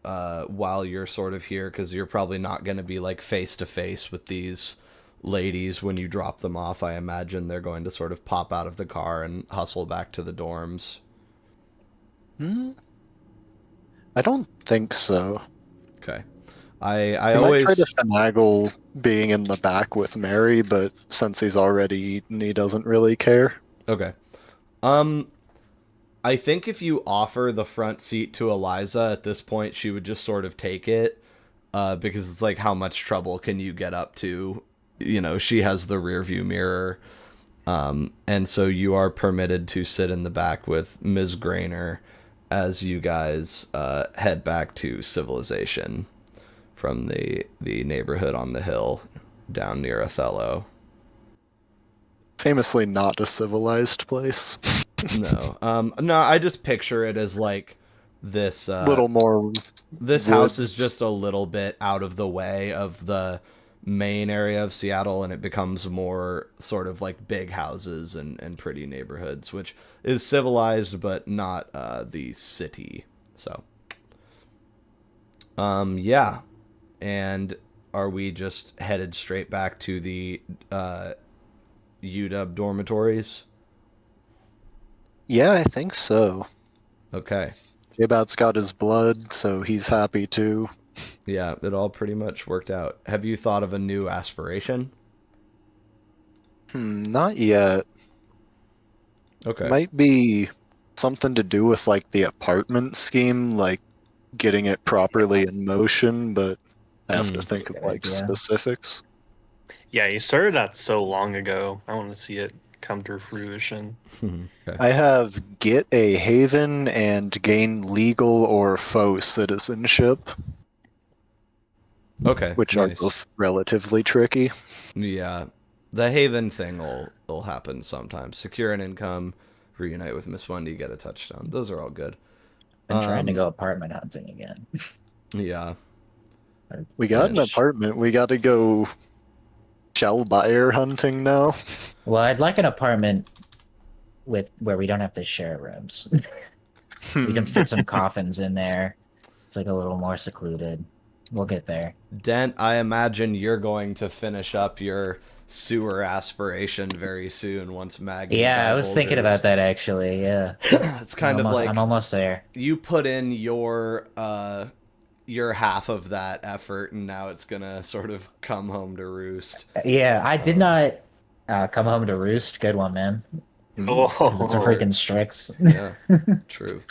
[SPEAKER 1] while you're sort of here? Because you're probably not going to be like face to face with these ladies when you drop them off. I imagine they're going to sort of pop out of the car and hustle back to the dorms.
[SPEAKER 5] I don't think so.
[SPEAKER 1] Okay. I
[SPEAKER 5] always
[SPEAKER 1] always
[SPEAKER 5] try to finagle being in the back with Mary, but since he's already eaten, he doesn't really care.
[SPEAKER 1] Okay. I think if you offer the front seat to Eliza at this point, she would just sort of take it, because it's like, how much trouble can you get up to? She has the rear view mirror, and so you are permitted to sit in the back with Ms. Grainer as you guys head back to civilization from the neighborhood on the hill down near Othello.
[SPEAKER 5] Famously not a civilized place.
[SPEAKER 1] No, I just picture it as like this.
[SPEAKER 5] Little more.
[SPEAKER 1] This house is just a little bit out of the way of the main area of Seattle, and it becomes more sort of like big houses and pretty neighborhoods, which is civilized but not the city. So, yeah. And are we just headed straight back to the UW dormitories?
[SPEAKER 5] Yeah, I think so.
[SPEAKER 1] Okay.
[SPEAKER 5] Gabe's got his blood, so he's happy too.
[SPEAKER 1] Yeah, it all pretty much worked out. Have you thought of a new aspiration?
[SPEAKER 5] Not yet.
[SPEAKER 1] Okay.
[SPEAKER 5] Might be something to do with like the apartment scheme, like getting it properly in motion, but I have to think of like specifics.
[SPEAKER 3] Yeah, you started that so long ago. I want to see it come to fruition.
[SPEAKER 1] Okay.
[SPEAKER 5] I have get a haven and gain legal or faux citizenship.
[SPEAKER 1] Okay.
[SPEAKER 5] Which
[SPEAKER 1] nice.
[SPEAKER 5] are both relatively tricky.
[SPEAKER 1] Yeah. The haven thing will happen sometimes. Secure an income, reunite with Miss Wendy, get a touchstone. Those are all good.
[SPEAKER 2] I'm trying to go apartment hunting again.
[SPEAKER 1] Yeah.
[SPEAKER 5] We got an apartment. We got to go shell buyer hunting now.
[SPEAKER 2] Well, I'd like an apartment where we don't have to share rooms. We can fit some coffins in there. It's like a little more secluded. We'll get there.
[SPEAKER 1] Dent, I imagine you're going to finish up your sewer aspiration very soon once Magni.
[SPEAKER 2] Yeah, I was thinking about that actually. Yeah.
[SPEAKER 1] It's kind of like
[SPEAKER 2] I'm almost there.
[SPEAKER 1] You put in your half of that effort, and now it's gonna sort of come home to roost.
[SPEAKER 2] Yeah, I did not come home to roost. Good one, man.
[SPEAKER 3] Oh,
[SPEAKER 2] It's a freaking Strix.
[SPEAKER 1] Yeah, true.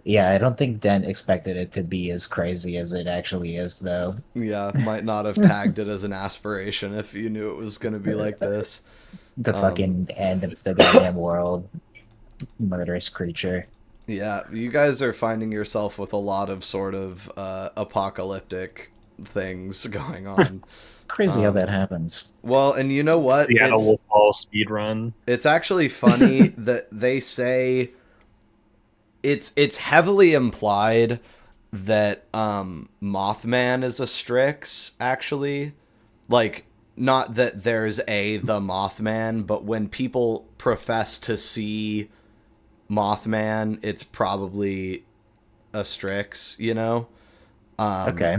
[SPEAKER 2] Yeah, I don't think Dent expected it to be as crazy as it actually is, though.
[SPEAKER 1] Yeah, might not have tagged it as an aspiration if you knew it was going to be like this.
[SPEAKER 2] The fucking end of the goddamn world. Murderous creature.
[SPEAKER 1] Yeah, you guys are finding yourself with a lot of sort of apocalyptic things going on.
[SPEAKER 2] Crazy how that happens.
[SPEAKER 1] Well, and you know what?
[SPEAKER 3] Seattle will fall speed run.
[SPEAKER 1] It's actually funny that they say it's heavily implied that Mothman is a Strix, actually. Like, not that there's the Mothman, but when people profess to see Mothman, it's probably a Strix, you know?
[SPEAKER 2] Okay.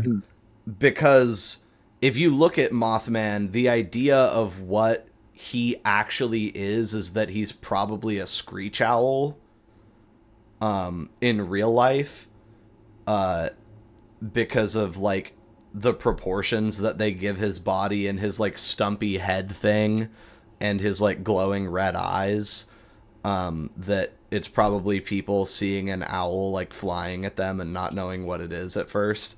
[SPEAKER 1] Because if you look at Mothman, the idea of what he actually is that he's probably a screech owl in real life, because of like the proportions that they give his body and his like stumpy head thing and his like glowing red eyes, that it's probably people seeing an owl like flying at them and not knowing what it is at first.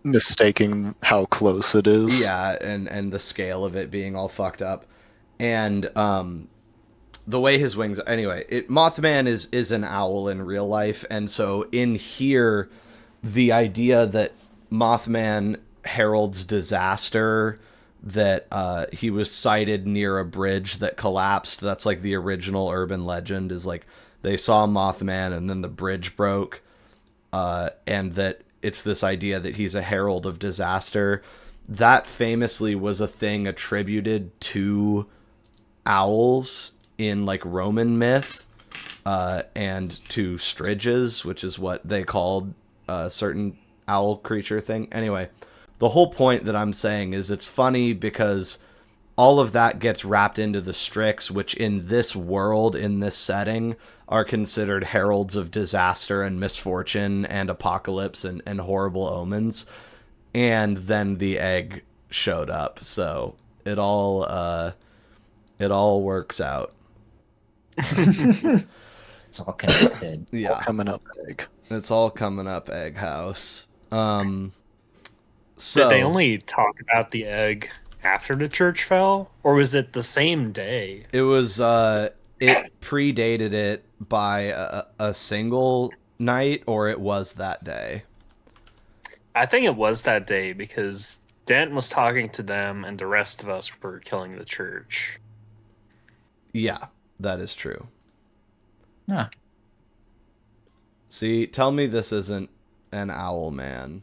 [SPEAKER 5] Mistaking how close it is.
[SPEAKER 1] Yeah, and the scale of it being all fucked up. And the way his wings, anyway, Mothman is an owl in real life, and so in here the idea that Mothman heralds disaster, that he was sighted near a bridge that collapsed. That's like the original urban legend, is like they saw Mothman and then the bridge broke, and that it's this idea that he's a herald of disaster. That famously was a thing attributed to owls in like Roman myth, and to striges, which is what they called a certain owl creature thing. Anyway, the whole point that I'm saying is it's funny because all of that gets wrapped into the Strix, which in this world, in this setting, are considered heralds of disaster and misfortune and apocalypse and horrible omens. And then the egg showed up, so it all works out.
[SPEAKER 2] It's all connected.
[SPEAKER 1] Yeah,
[SPEAKER 5] All coming up egg.
[SPEAKER 1] it's all coming up, Egg House. So
[SPEAKER 3] Did they only talk about the egg after the church fell, or was it the same day?
[SPEAKER 1] it was it predated it by a single night, or it was that day.
[SPEAKER 3] I think it was that day because Dent was talking to them and the rest of us were killing the church.
[SPEAKER 1] Yeah, that is true.
[SPEAKER 2] Huh.
[SPEAKER 1] See, tell me this isn't an owl man.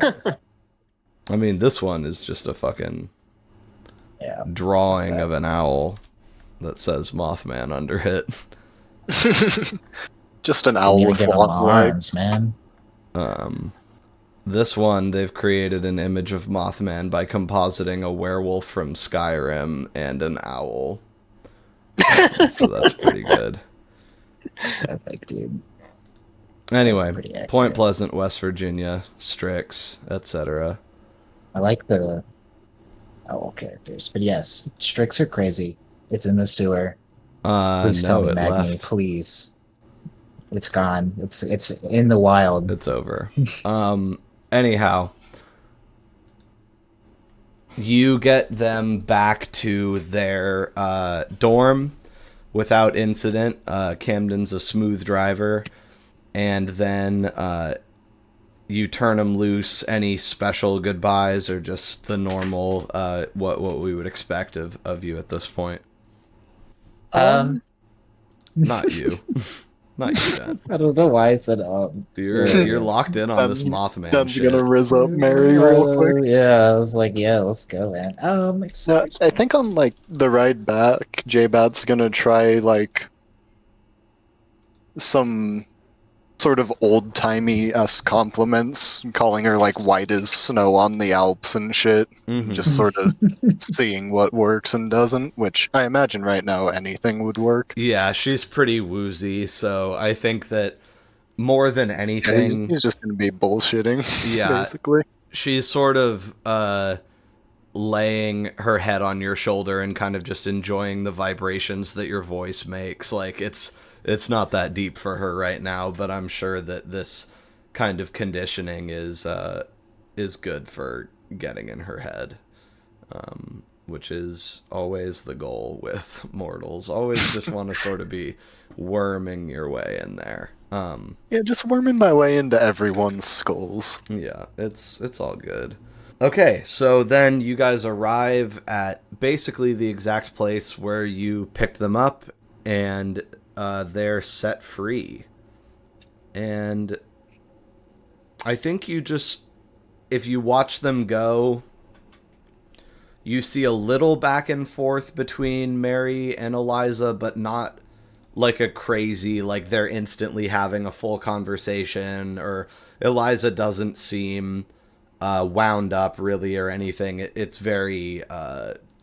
[SPEAKER 1] I mean, this one is just a fucking
[SPEAKER 2] Yeah.
[SPEAKER 1] drawing of an owl that says Mothman under it.
[SPEAKER 5] Just an
[SPEAKER 2] You
[SPEAKER 5] owl
[SPEAKER 2] need to
[SPEAKER 5] with
[SPEAKER 2] give 'em
[SPEAKER 5] long
[SPEAKER 2] arms,
[SPEAKER 5] legs.
[SPEAKER 2] man.
[SPEAKER 1] This one, they've created an image of Mothman by compositing a werewolf from Skyrim and an owl. So that's pretty good.
[SPEAKER 2] It's epic, dude.
[SPEAKER 1] Anyway,
[SPEAKER 2] Pretty accurate.
[SPEAKER 1] Point Pleasant, West Virginia, Strix, etc.
[SPEAKER 2] I like the owl characters, but yes, Strix are crazy. It's in the sewer. Please tell
[SPEAKER 1] No,
[SPEAKER 2] me,
[SPEAKER 1] it
[SPEAKER 2] Magni,
[SPEAKER 1] left.
[SPEAKER 2] please. It's gone. It's in the wild.
[SPEAKER 1] It's over. Anyhow, you get them back to their dorm without incident. Camden's a smooth driver, and then you turn them loose. Any special goodbyes or just the normal what we would expect of you at this point? Not you. Not you, Dan.
[SPEAKER 2] I don't know why I said
[SPEAKER 1] You're locked in on this Mothman
[SPEAKER 5] Dan's
[SPEAKER 1] shit.
[SPEAKER 5] gonna riz up Mary real quick.
[SPEAKER 2] Yeah, I was like, yeah, let's go, man.
[SPEAKER 5] No,
[SPEAKER 2] Excuse
[SPEAKER 5] I think on like the ride back, J-Bat's gonna try like some sort of old timey-esque compliments, calling her like white as snow on the Alps and shit.
[SPEAKER 1] Mhm.
[SPEAKER 5] Just sort of seeing what works and doesn't, which I imagine right now anything would work.
[SPEAKER 1] Yeah, she's pretty woozy, so I think that more than
[SPEAKER 5] He's,
[SPEAKER 1] anything,
[SPEAKER 5] he's just gonna be bullshitting,
[SPEAKER 1] Yeah.
[SPEAKER 5] basically.
[SPEAKER 1] she's sort of laying her head on your shoulder and kind of just enjoying the vibrations that your voice makes. Like, it's not that deep for her right now, but I'm sure that this kind of conditioning is good for getting in her head, which is always the goal with mortals. Always just want to sort of be worming your way in there.
[SPEAKER 5] Yeah, just worming my way into everyone's skulls.
[SPEAKER 1] Yeah, it's all good. Okay, so then you guys arrive at basically the exact place where you picked them up, and they're set free. And I think you just, if you watch them go, you see a little back and forth between Mary and Eliza, but not like a crazy, like they're instantly having a full conversation, or Eliza doesn't seem wound up really or anything. It's very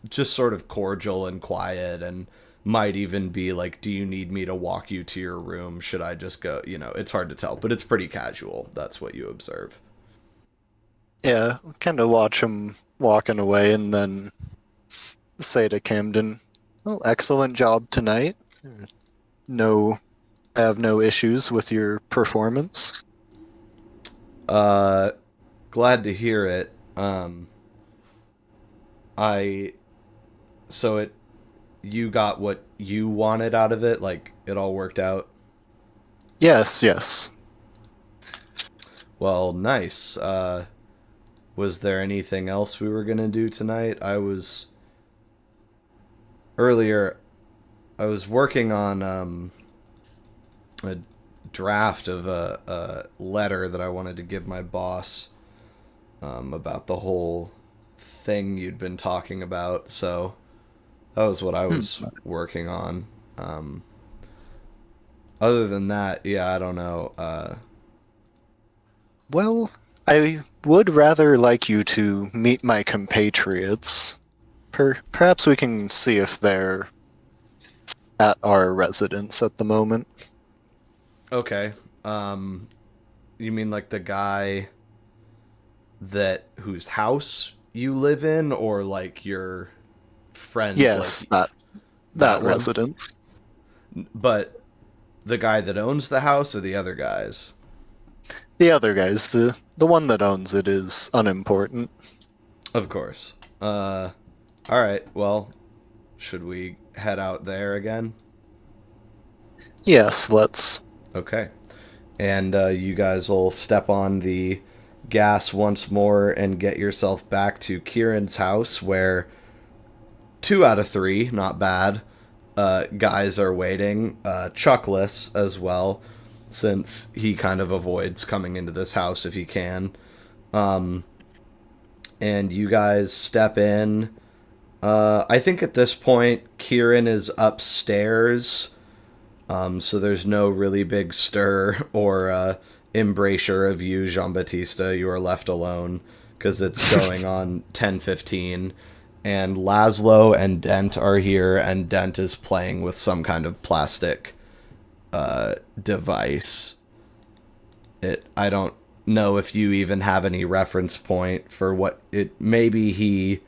[SPEAKER 1] just sort of cordial and quiet, and might even be like, do you need me to walk you to your room? Should I just go? You know, it's hard to tell, but it's pretty casual. That's what you observe.
[SPEAKER 5] Yeah, kind of watch him walking away and then say to Camden, well, excellent job tonight. I have no issues with your performance.
[SPEAKER 1] Glad to hear it. You got what you wanted out of it? Like, it all worked out?
[SPEAKER 5] Yes.
[SPEAKER 1] Well, nice. Was there anything else we were gonna do tonight? Earlier, I was working on a draft of a letter that I wanted to give my boss about the whole thing you'd been talking about, so that was what I was working on. Other than that, yeah, I don't know.
[SPEAKER 5] Well, I would rather like you to meet my compatriots. Perhaps we can see if they're at our residence at the moment.
[SPEAKER 1] Okay. You mean like the guy whose house you live in, or like your friends?
[SPEAKER 5] Yes,
[SPEAKER 1] like,
[SPEAKER 5] that
[SPEAKER 1] one?
[SPEAKER 5] residence.
[SPEAKER 1] But the guy that owns the house, or the other guys?
[SPEAKER 5] The other guys, the one that owns it is unimportant.
[SPEAKER 1] Of course. Alright, well, should we head out there again?
[SPEAKER 5] Yes, let's.
[SPEAKER 1] Okay. And you guys will step on the gas once more and get yourself back to Kieran's house, where 2 out of 3, not bad, guys are waiting. Chuckless as well, since he kind of avoids coming into this house if he can. And you guys step in. I think at this point, Kieran is upstairs, so there's no really big stir or embrasure of you, Jean-Baptiste. You are left alone, because it's going on 10:15, and Laszlo and Dent are here, and Dent is playing with some kind of plastic device. I don't know if you even have any reference point for what it. Maybe he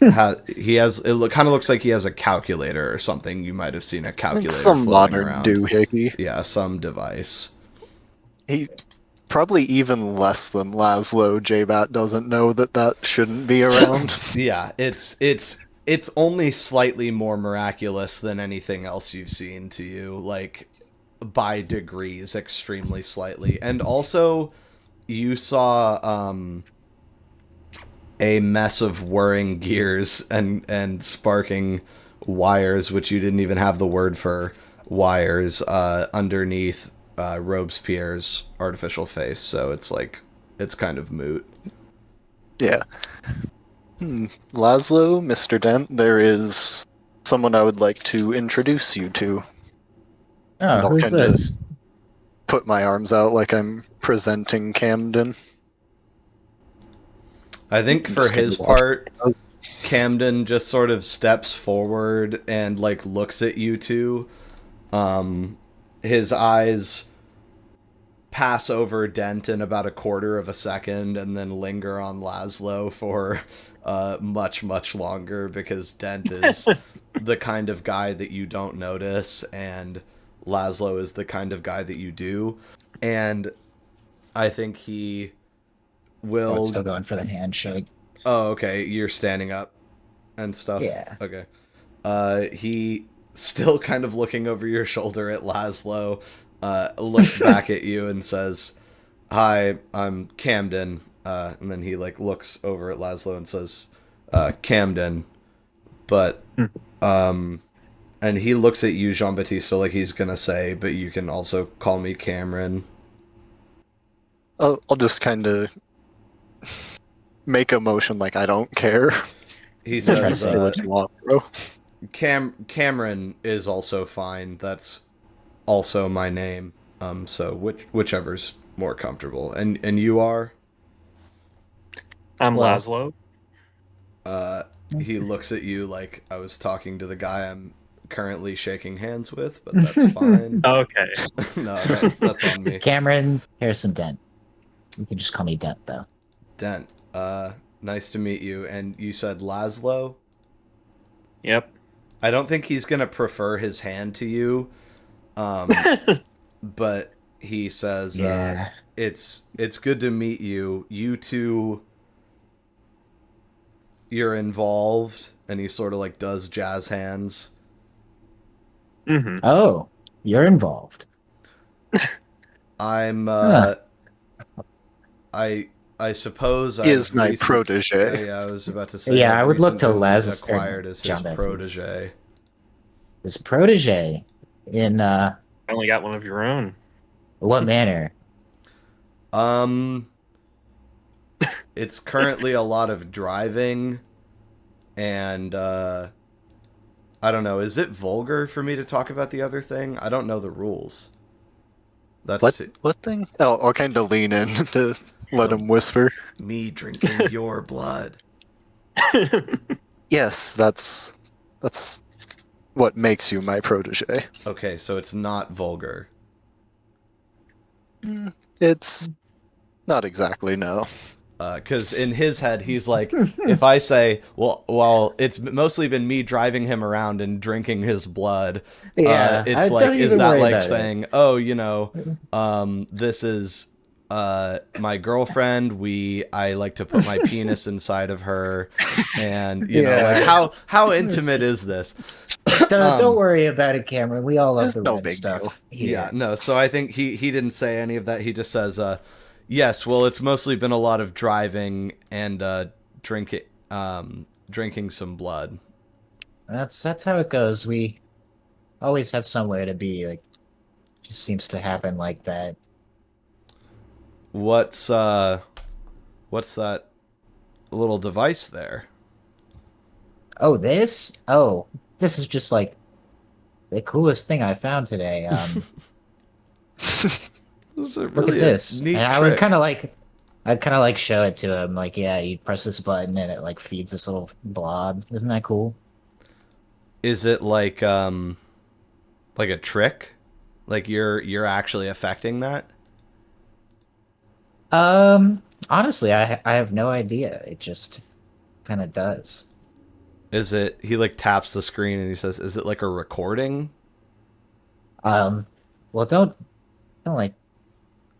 [SPEAKER 1] has. It kind of looks like he has a calculator or something. You might have seen a calculator.
[SPEAKER 5] Some modern
[SPEAKER 1] around.
[SPEAKER 5] doohickey.
[SPEAKER 1] Yeah, some device.
[SPEAKER 5] He probably even less than Laszlo. J-Bat doesn't know that shouldn't be around.
[SPEAKER 1] Yeah, it's only slightly more miraculous than anything else you've seen to you, like by degrees, extremely slightly. And also, you saw a mess of whirring gears and sparking wires, which you didn't even have the word for wires, underneath Robespierre's artificial face, so it's kind of moot.
[SPEAKER 5] Yeah. Laszlo, Mr. Dent, there is someone I would like to introduce you to.
[SPEAKER 2] Oh, who's this?
[SPEAKER 5] Put my arms out like I'm presenting Camden.
[SPEAKER 1] I think for his part, Camden just sort of steps forward and like looks at you two. His eyes pass over Dent in about a quarter of a second and then linger on Laszlo for much longer because Dent is the kind of guy that you don't notice, and Laszlo is the kind of guy that you do. And I think he will.
[SPEAKER 2] Still going for the handshake.
[SPEAKER 1] Oh, okay. You're standing up and stuff.
[SPEAKER 2] Yeah.
[SPEAKER 1] Okay. He still kind of looking over your shoulder at Laszlo, looks back at you and says, "Hi, I'm Camden." And then he like looks over at Laszlo and says, "Camden," but and he looks at you, Jean-Baptiste, so like he's gonna say, "But you can also call me Cameron."
[SPEAKER 5] I'll just kind of make a motion like I don't care.
[SPEAKER 1] He
[SPEAKER 2] Try to
[SPEAKER 1] says,
[SPEAKER 2] say
[SPEAKER 5] What you want, bro.
[SPEAKER 1] Cameron is also fine. That's also my name. So whichever's more comfortable. And you are?
[SPEAKER 3] I'm
[SPEAKER 2] Well-
[SPEAKER 3] Laszlo.
[SPEAKER 1] He looks at you like I was talking to the guy I'm currently shaking hands with, but that's fine.
[SPEAKER 3] Okay.
[SPEAKER 1] No, that's on me.
[SPEAKER 2] Cameron Harrison Dent. You can just call me Dent, though.
[SPEAKER 1] Dent, nice to meet you. And you said Laszlo?
[SPEAKER 3] Yep.
[SPEAKER 1] I don't think he's gonna prefer his hand to you. But he says,
[SPEAKER 2] Yeah.
[SPEAKER 1] it's good to meet you. You two, you're involved, and he sort of like does jazz hands.
[SPEAKER 3] Mm-hmm.
[SPEAKER 2] Oh, you're involved.
[SPEAKER 1] I'm I suppose
[SPEAKER 5] He is my protege.
[SPEAKER 1] Yeah, I was about to say.
[SPEAKER 2] Yeah,
[SPEAKER 1] I've
[SPEAKER 2] I would look to
[SPEAKER 1] recently
[SPEAKER 2] Les
[SPEAKER 1] acquired as his
[SPEAKER 2] Jean-Baptiste.
[SPEAKER 1] protege.
[SPEAKER 2] His protege. In
[SPEAKER 3] I only got one of your own.
[SPEAKER 2] what manner?
[SPEAKER 1] It's currently a lot of driving, and I don't know. Is it vulgar for me to talk about the other thing? I don't know the rules. That's
[SPEAKER 5] What thing? Oh, I'll kind of lean in to let him whisper.
[SPEAKER 1] me drinking your blood.
[SPEAKER 5] Yes, that's what makes you my protege.
[SPEAKER 1] Okay, so it's not vulgar.
[SPEAKER 5] It's not exactly, no.
[SPEAKER 1] Because in his head, he's like, if I say, well, it's mostly been me driving him around and drinking his blood.
[SPEAKER 2] Yeah,
[SPEAKER 1] It's
[SPEAKER 2] don't
[SPEAKER 1] like, is
[SPEAKER 2] even
[SPEAKER 1] that
[SPEAKER 2] worry
[SPEAKER 1] like
[SPEAKER 2] about it.
[SPEAKER 1] saying, oh, this is my girlfriend. I like to put my penis inside of her, and you know,
[SPEAKER 2] Yeah.
[SPEAKER 1] like how intimate is this?
[SPEAKER 2] Don't worry about it, Cameron. We all love
[SPEAKER 5] It's
[SPEAKER 2] the
[SPEAKER 5] no
[SPEAKER 2] red
[SPEAKER 5] big
[SPEAKER 2] stuff.
[SPEAKER 1] Yeah, no. So I think he didn't say any of that. He just says, yes. Well, it's mostly been a lot of driving and drinking some blood.
[SPEAKER 2] That's how it goes. We always have somewhere to be. Like, just seems to happen like that.
[SPEAKER 1] What's that little device there?
[SPEAKER 2] Oh, this? Oh, this is just like the coolest thing I found today.
[SPEAKER 1] This is
[SPEAKER 2] Look
[SPEAKER 1] really
[SPEAKER 2] at this.
[SPEAKER 1] neat
[SPEAKER 2] And I would
[SPEAKER 1] trick.
[SPEAKER 2] kind of like show it to him. Like, yeah, you press this button and it like feeds this little blob. Isn't that cool?
[SPEAKER 1] Is it like a trick? Like you're actually affecting that?
[SPEAKER 2] Honestly, I have no idea. It just kind of does.
[SPEAKER 1] Is it? He like taps the screen and he says, "Is it like a recording?"
[SPEAKER 2] Well, don't like tap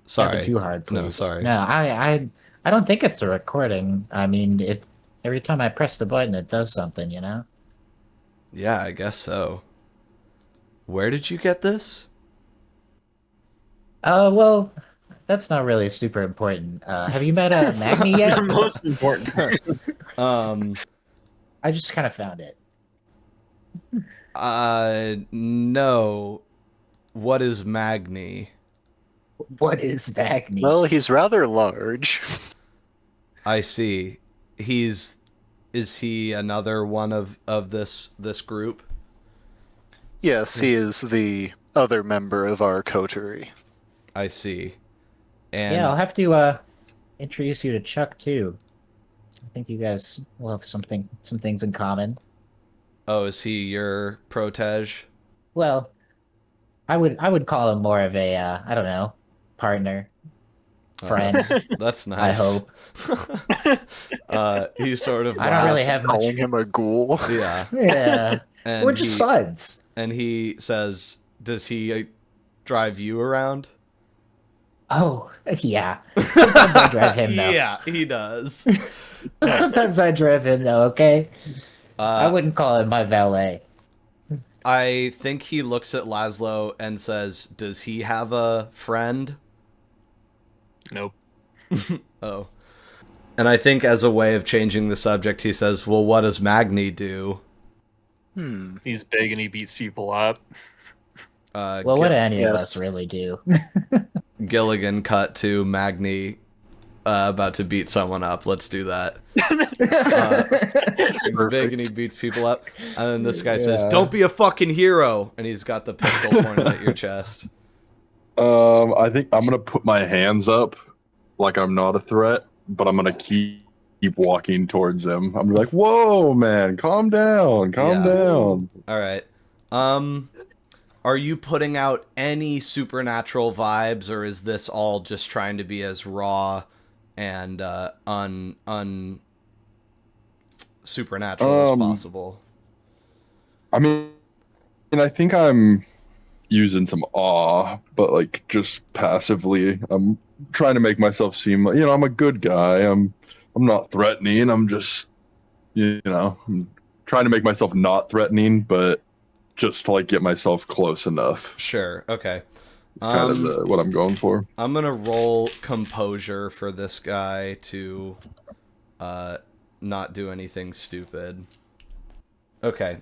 [SPEAKER 1] Sorry.
[SPEAKER 2] it too hard, please.
[SPEAKER 1] No, sorry.
[SPEAKER 2] No, I don't think it's a recording. I mean, every time I press the button, it does something, you know?
[SPEAKER 1] Yeah, I guess so. Where did you get this?
[SPEAKER 2] Well, that's not really super important. Have you met Magni yet?
[SPEAKER 3] The most important part.
[SPEAKER 2] I just kind of found it.
[SPEAKER 1] No. What is Magni?
[SPEAKER 2] What is Magni?
[SPEAKER 5] Well, he's rather large.
[SPEAKER 1] I see. Is he another one of this group?
[SPEAKER 5] Yes, he is the other member of our coterie.
[SPEAKER 1] I see. And
[SPEAKER 2] Yeah, I'll have to introduce you to Chuck too. I think you guys will have some things in common.
[SPEAKER 1] oh, is he your protege?
[SPEAKER 2] Well, I would call him more of a I don't know, partner. friend.
[SPEAKER 1] That's nice.
[SPEAKER 2] I hope.
[SPEAKER 1] He sort of
[SPEAKER 2] I don't really
[SPEAKER 1] laughs.
[SPEAKER 2] have much.
[SPEAKER 5] Calling him a ghoul.
[SPEAKER 1] Yeah.
[SPEAKER 2] Yeah,
[SPEAKER 1] And
[SPEAKER 2] we're just buds.
[SPEAKER 1] And he says, does he drive you around?
[SPEAKER 2] Oh, yeah. Sometimes I drive him though.
[SPEAKER 1] Yeah, he does.
[SPEAKER 2] Sometimes I drive him though. Okay, I
[SPEAKER 1] Uh,
[SPEAKER 2] wouldn't call him my valet.
[SPEAKER 1] I think he looks at Laszlo and says, does he have a friend?
[SPEAKER 3] Nope.
[SPEAKER 1] Oh. And I think as a way of changing the subject, he says, well, what does Magni do?
[SPEAKER 3] He's big and he beats people up.
[SPEAKER 2] Well, what do any of
[SPEAKER 5] yes.
[SPEAKER 2] us really do?
[SPEAKER 1] Gilligan cut to Magni about to beat someone up. Let's do that. He's big and he beats people up. And then this guy says, don't be a fucking hero. And he's got the pistol pointed at your chest.
[SPEAKER 4] I think I'm gonna put my hands up like I'm not a threat, but I'm gonna keep walking towards him. I'm like, whoa, man, calm down, calm down.
[SPEAKER 1] All right. Are you putting out any supernatural vibes, or is this all just trying to be as raw and supernatural as possible?
[SPEAKER 4] I mean, I think I'm using some awe, but like just passively. I'm trying to make myself seem like, I'm a good guy. I'm not threatening. I'm just, I'm trying to make myself not threatening, but just to like get myself close enough.
[SPEAKER 1] Sure. Okay.
[SPEAKER 4] It's kind of what I'm going for.
[SPEAKER 1] I'm gonna roll composure for this guy to not do anything stupid. Okay.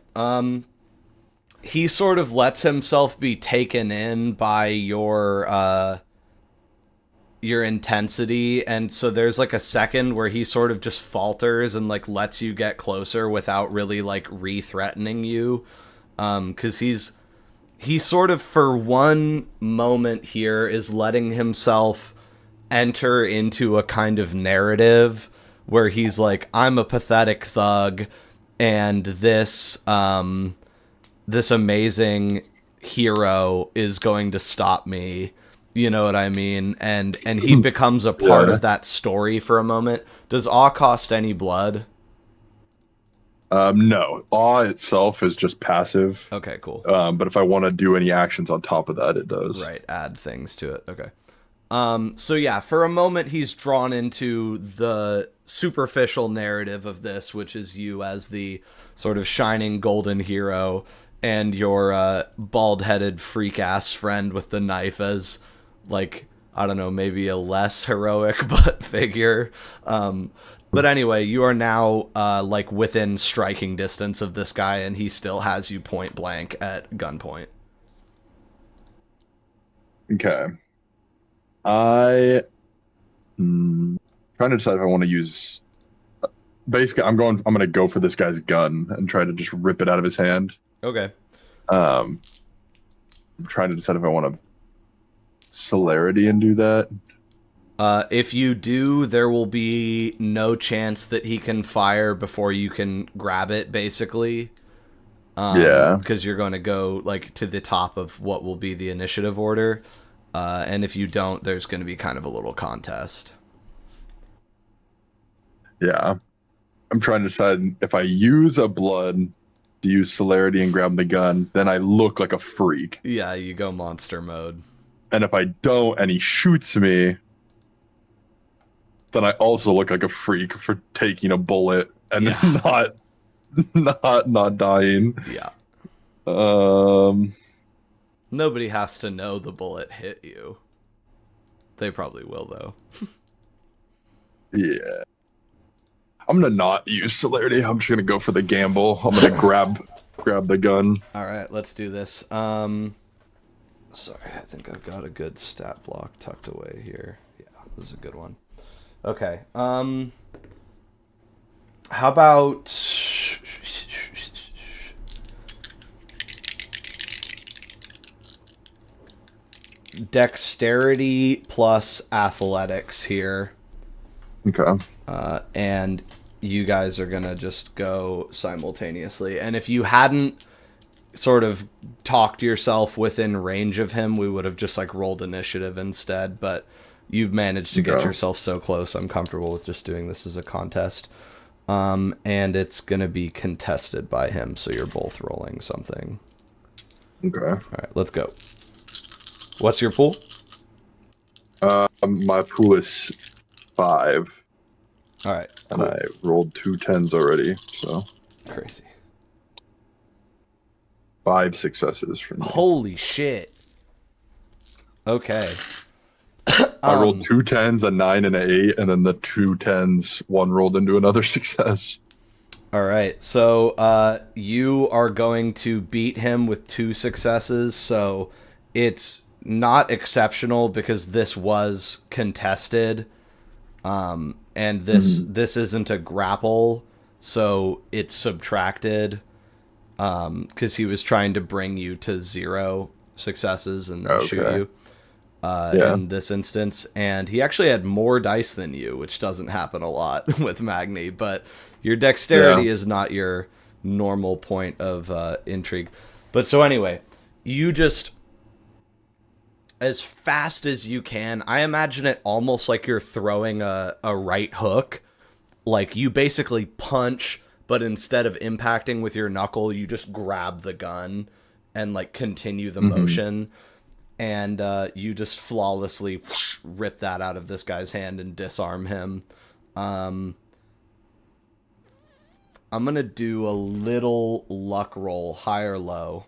[SPEAKER 1] He sort of lets himself be taken in by your intensity, and so there's like a second where he sort of just falters and like lets you get closer without really like re-threatening you. 'Cause he sort of for one moment here is letting himself enter into a kind of narrative where he's like, I'm a pathetic thug, and this amazing hero is going to stop me. You know what I mean? And he becomes a part of that story for a moment. Does awe cost any blood?
[SPEAKER 4] No. Awe itself is just passive.
[SPEAKER 1] Okay, cool.
[SPEAKER 4] But if I want to do any actions on top of that, it does.
[SPEAKER 1] Right, add things to it. Okay. So yeah, for a moment he's drawn into the superficial narrative of this, which is you as the sort of shining golden hero and your bald-headed freak-ass friend with the knife as, like, I don't know, maybe a less heroic but figure. But anyway, you are now like within striking distance of this guy, and he still has you point blank at gunpoint.
[SPEAKER 4] Okay. Trying to decide if I want to use. Basically, I'm going to go for this guy's gun and try to just rip it out of his hand.
[SPEAKER 1] Okay.
[SPEAKER 4] I'm trying to decide if I want to celerity and do that.
[SPEAKER 1] If you do, there will be no chance that he can fire before you can grab it, basically. Because you're going to go like to the top of what will be the initiative order. And if you don't, there's going to be kind of a little contest.
[SPEAKER 4] Yeah. I'm trying to decide if I use a blood to use celerity and grab the gun, then I look like a freak.
[SPEAKER 1] Yeah, you go monster mode.
[SPEAKER 4] And if I don't and he shoots me, then I also look like a freak for taking a bullet and not dying.
[SPEAKER 1] Yeah. Nobody has to know the bullet hit you. They probably will, though.
[SPEAKER 4] Yeah. I'm gonna not use celerity. I'm just gonna go for the gamble. I'm gonna grab the gun.
[SPEAKER 1] All right, let's do this. Sorry, I think I've got a good stat block tucked away here. Yeah, this is a good one. Okay. How about dexterity plus athletics here?
[SPEAKER 4] Okay.
[SPEAKER 1] And you guys are gonna just go simultaneously. And if you hadn't sort of talked yourself within range of him, we would have just like rolled initiative instead. But You've managed to get
[SPEAKER 4] Okay.
[SPEAKER 1] yourself so close. I'm comfortable with just doing this as a contest. And it's going to be contested by him, so you're both rolling something.
[SPEAKER 4] Okay.
[SPEAKER 1] All right, let's go. What's your pool?
[SPEAKER 4] My pool is 5,
[SPEAKER 1] All right,
[SPEAKER 4] and
[SPEAKER 1] cool.
[SPEAKER 4] I rolled 2 10s already, so
[SPEAKER 1] Crazy.
[SPEAKER 4] 5 successes from me.
[SPEAKER 1] Holy shit. Okay.
[SPEAKER 4] I rolled 2 10s, a 9, and an 8, and then the 2 10s, one rolled into another success.
[SPEAKER 1] All right, so you are going to beat him with 2 successes, so it's not exceptional because this was contested, and this isn't a grapple, so it's subtracted, because he was trying to bring you to 0 successes and then shoot you. In this instance, and he actually had more dice than you, which doesn't happen a lot with Magni, but your dexterity is not your normal point of intrigue. But so anyway, you just, as fast as you can, I imagine it almost like you're throwing a right hook. Like you basically punch, but instead of impacting with your knuckle, you just grab the gun and like continue the motion. And you just flawlessly rip that out of this guy's hand and disarm him. I'm going to do a little luck roll, high or low.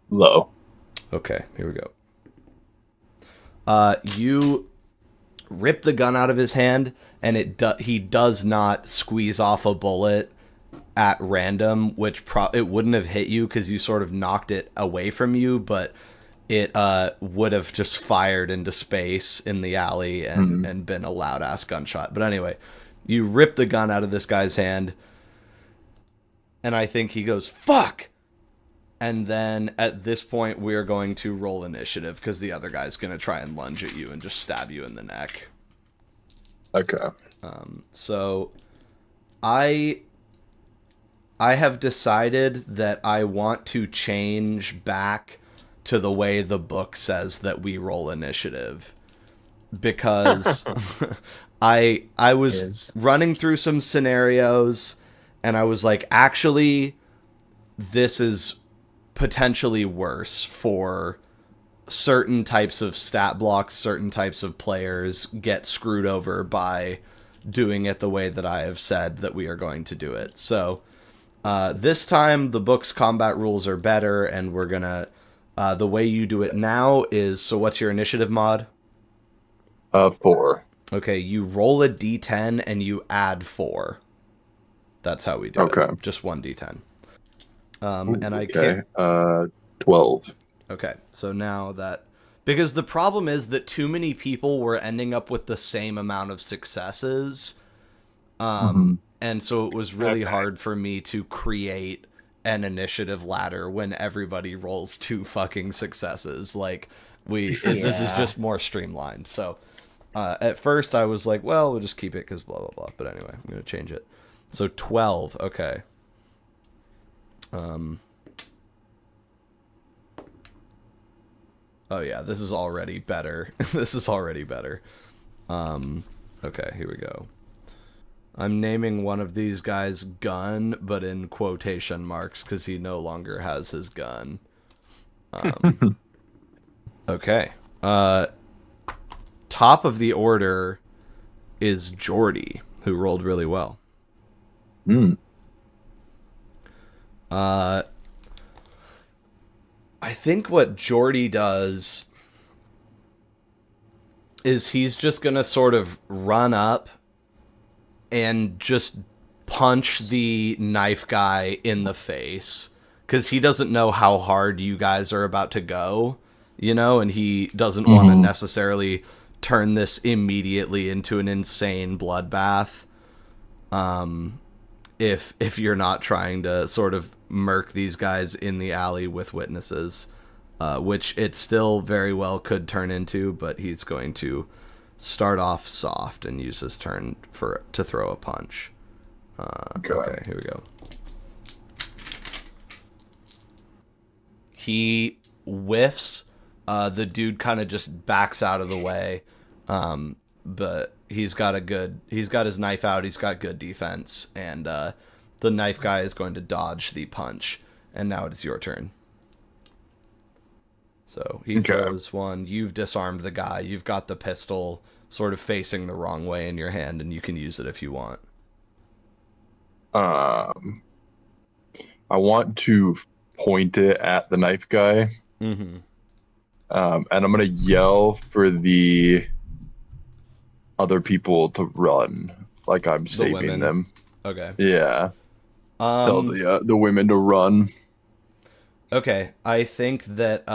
[SPEAKER 4] Low.
[SPEAKER 1] Okay, here we go. You rip the gun out of his hand, and he does not squeeze off a bullet at random, which it wouldn't have hit you because you sort of knocked it away from you, but it would have just fired into space in the alley and been a loud ass gunshot. But anyway, you rip the gun out of this guy's hand, and I think he goes, "Fuck!" And then at this point, we're going to roll initiative because the other guy's going to try and lunge at you and just stab you in the neck.
[SPEAKER 4] Okay.
[SPEAKER 1] So I have decided that I want to change back to the way the book says that we roll initiative, because I was running through some scenarios and I was like, actually, this is potentially worse for certain types of stat blocks. Certain types of players get screwed over by doing it the way that I have said that we are going to do it. So this time the book's combat rules are better, and we're gonna the way you do it now is, so what's your initiative mod?
[SPEAKER 4] 4.
[SPEAKER 1] Okay, you roll a d10 and you add 4. That's how we do it. Just 1 d10. And I can't
[SPEAKER 4] 12.
[SPEAKER 1] Okay, so now that, because the problem is that too many people were ending up with the same amount of successes, and so it was really hard for me to create an initiative ladder when everybody rolls 2 fucking successes. Like this is just more streamlined. So at first I was like, well, we'll just keep it because blah blah blah. But anyway, I'm gonna change it. So 12. Okay. Oh yeah, this is already better. This is already better. Okay, here we go. I'm naming one of these guys Gun, but in quotation marks because he no longer has his gun. Okay. Top of the order is Jordy, who rolled really well. I think what Jordy does is he's just gonna sort of run up and just punch the knife guy in the face, because he doesn't know how hard you guys are about to go, you know, and he doesn't want to necessarily turn this immediately into an insane bloodbath. If you're not trying to sort of murk these guys in the alley with witnesses, which it still very well could turn into, but he's going to start off soft and use his turn to throw a punch. Okay, here we go. He whiffs, The dude kind of just backs out of the way, but he's got his knife out. He's got good defense, and the knife guy is going to dodge the punch. And now it is your turn. So he throws one. You've disarmed the guy. You've got the pistol sort of facing the wrong way in your hand, and you can use it if you want.
[SPEAKER 4] I want to point it at the knife guy.
[SPEAKER 1] Mm-hmm.
[SPEAKER 4] And I'm gonna yell for the other people to run, like I'm saving them.
[SPEAKER 1] Okay.
[SPEAKER 4] Yeah. Tell the women to run.
[SPEAKER 1] Okay, I think that.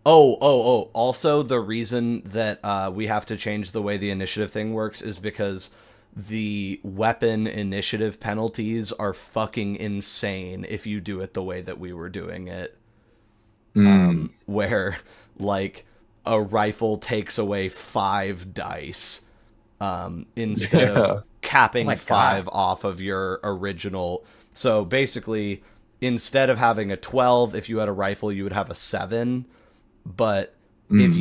[SPEAKER 1] Also, the reason that we have to change the way the initiative thing works is because the weapon initiative penalties are fucking insane if you do it the way that we were doing it. Where, like, a rifle takes away 5 dice instead of capping 5 off of your original. So basically, instead of having a 12, if you had a rifle, you would have a 7. But if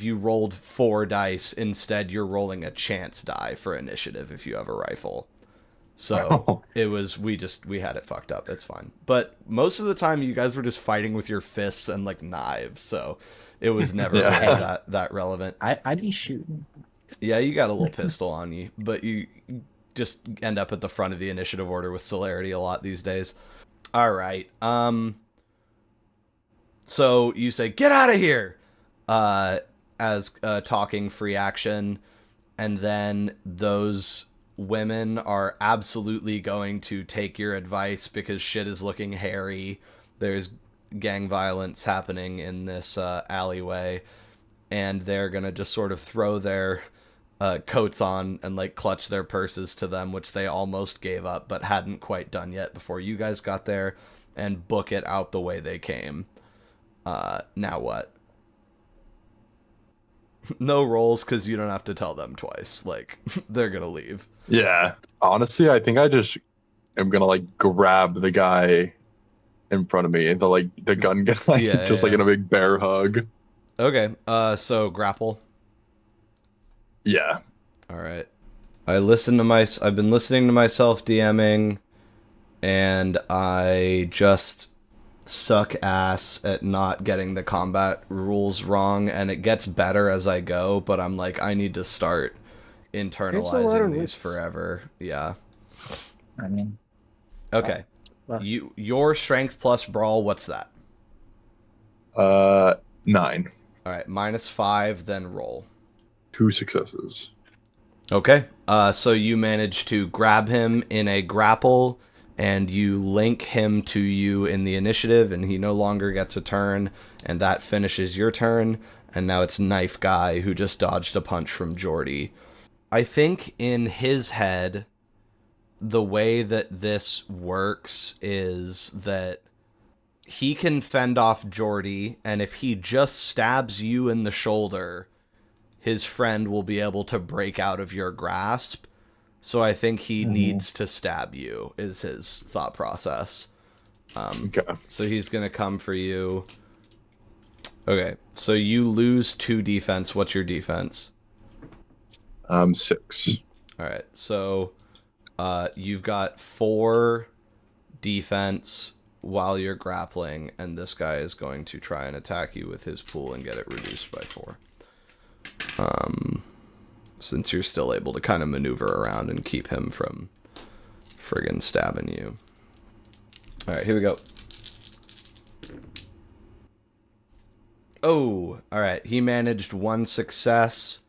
[SPEAKER 1] you rolled 4 dice, instead you're rolling a chance die for initiative if you have a rifle. So we had it fucked up. It's fine. But most of the time you guys were just fighting with your fists and like knives, so it was never really that relevant.
[SPEAKER 2] I'd be shooting.
[SPEAKER 1] Yeah, you got a little pistol on you, but you just end up at the front of the initiative order with celerity a lot these days. All right. So you say, "Get out of here," as talking free action, and then those women are absolutely going to take your advice because shit is looking hairy. There's gang violence happening in this alleyway, and they're gonna just sort of throw their coats on and like clutch their purses to them, which they almost gave up but hadn't quite done yet before you guys got there, and book it out the way they came. Now what? No rolls, because you don't have to tell them twice. Like, they're gonna leave.
[SPEAKER 4] Yeah. Honestly, I think I just am gonna like grab the guy in front of me, the gun guy, like in a big bear hug.
[SPEAKER 1] Okay. So grapple.
[SPEAKER 4] Yeah.
[SPEAKER 1] All right. I've been listening to myself DMing, and I just suck ass at not getting the combat rules wrong, and it gets better as I go, but I'm like, I need to start internalizing these forever. Yeah.
[SPEAKER 2] I mean,
[SPEAKER 1] okay. Your strength plus brawl, what's that?
[SPEAKER 4] 9.
[SPEAKER 1] All right, -5, then roll.
[SPEAKER 4] 2 successes.
[SPEAKER 1] Okay. So you manage to grab him in a grapple, and you link him to you in the initiative, and he no longer gets a turn, and that finishes your turn, and now it's Knife Guy, who just dodged a punch from Jordy. I think in his head, the way that this works is that he can fend off Jordy, and if he just stabs you in the shoulder, his friend will be able to break out of your grasp. So I think he needs to stab you, is his thought process.
[SPEAKER 4] Okay.
[SPEAKER 1] So he's going to come for you. Okay, so you lose 2 defense. What's your defense?
[SPEAKER 4] 6.
[SPEAKER 1] All right, so you've got 4 defense while you're grappling, and this guy is going to try and attack you with his pool and get it reduced by 4. Since you're still able to kind of maneuver around and keep him from friggin' stabbing you. All right, here we go. Oh, all right. He managed 1 success,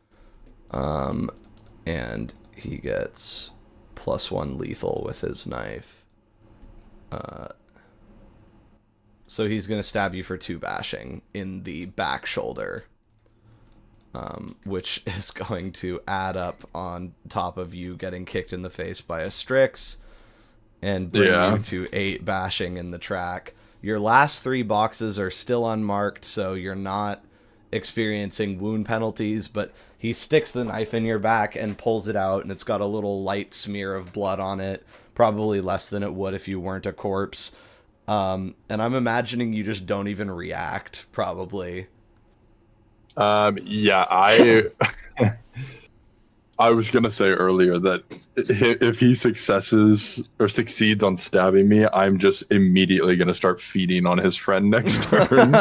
[SPEAKER 1] and he gets +1 lethal with his knife. So he's gonna stab you for 2 bashing in the back shoulder. Which is going to add up on top of you getting kicked in the face by a Strix and bring you to 8 bashing in the track. Your last 3 boxes are still unmarked, so you're not experiencing wound penalties, but he sticks the knife in your back and pulls it out, and it's got a little light smear of blood on it, probably less than it would if you weren't a corpse. And I'm imagining you just don't even react, probably.
[SPEAKER 4] Yeah, I was gonna say earlier that if he succeeds on stabbing me, I'm just immediately gonna start feeding on his friend next turn.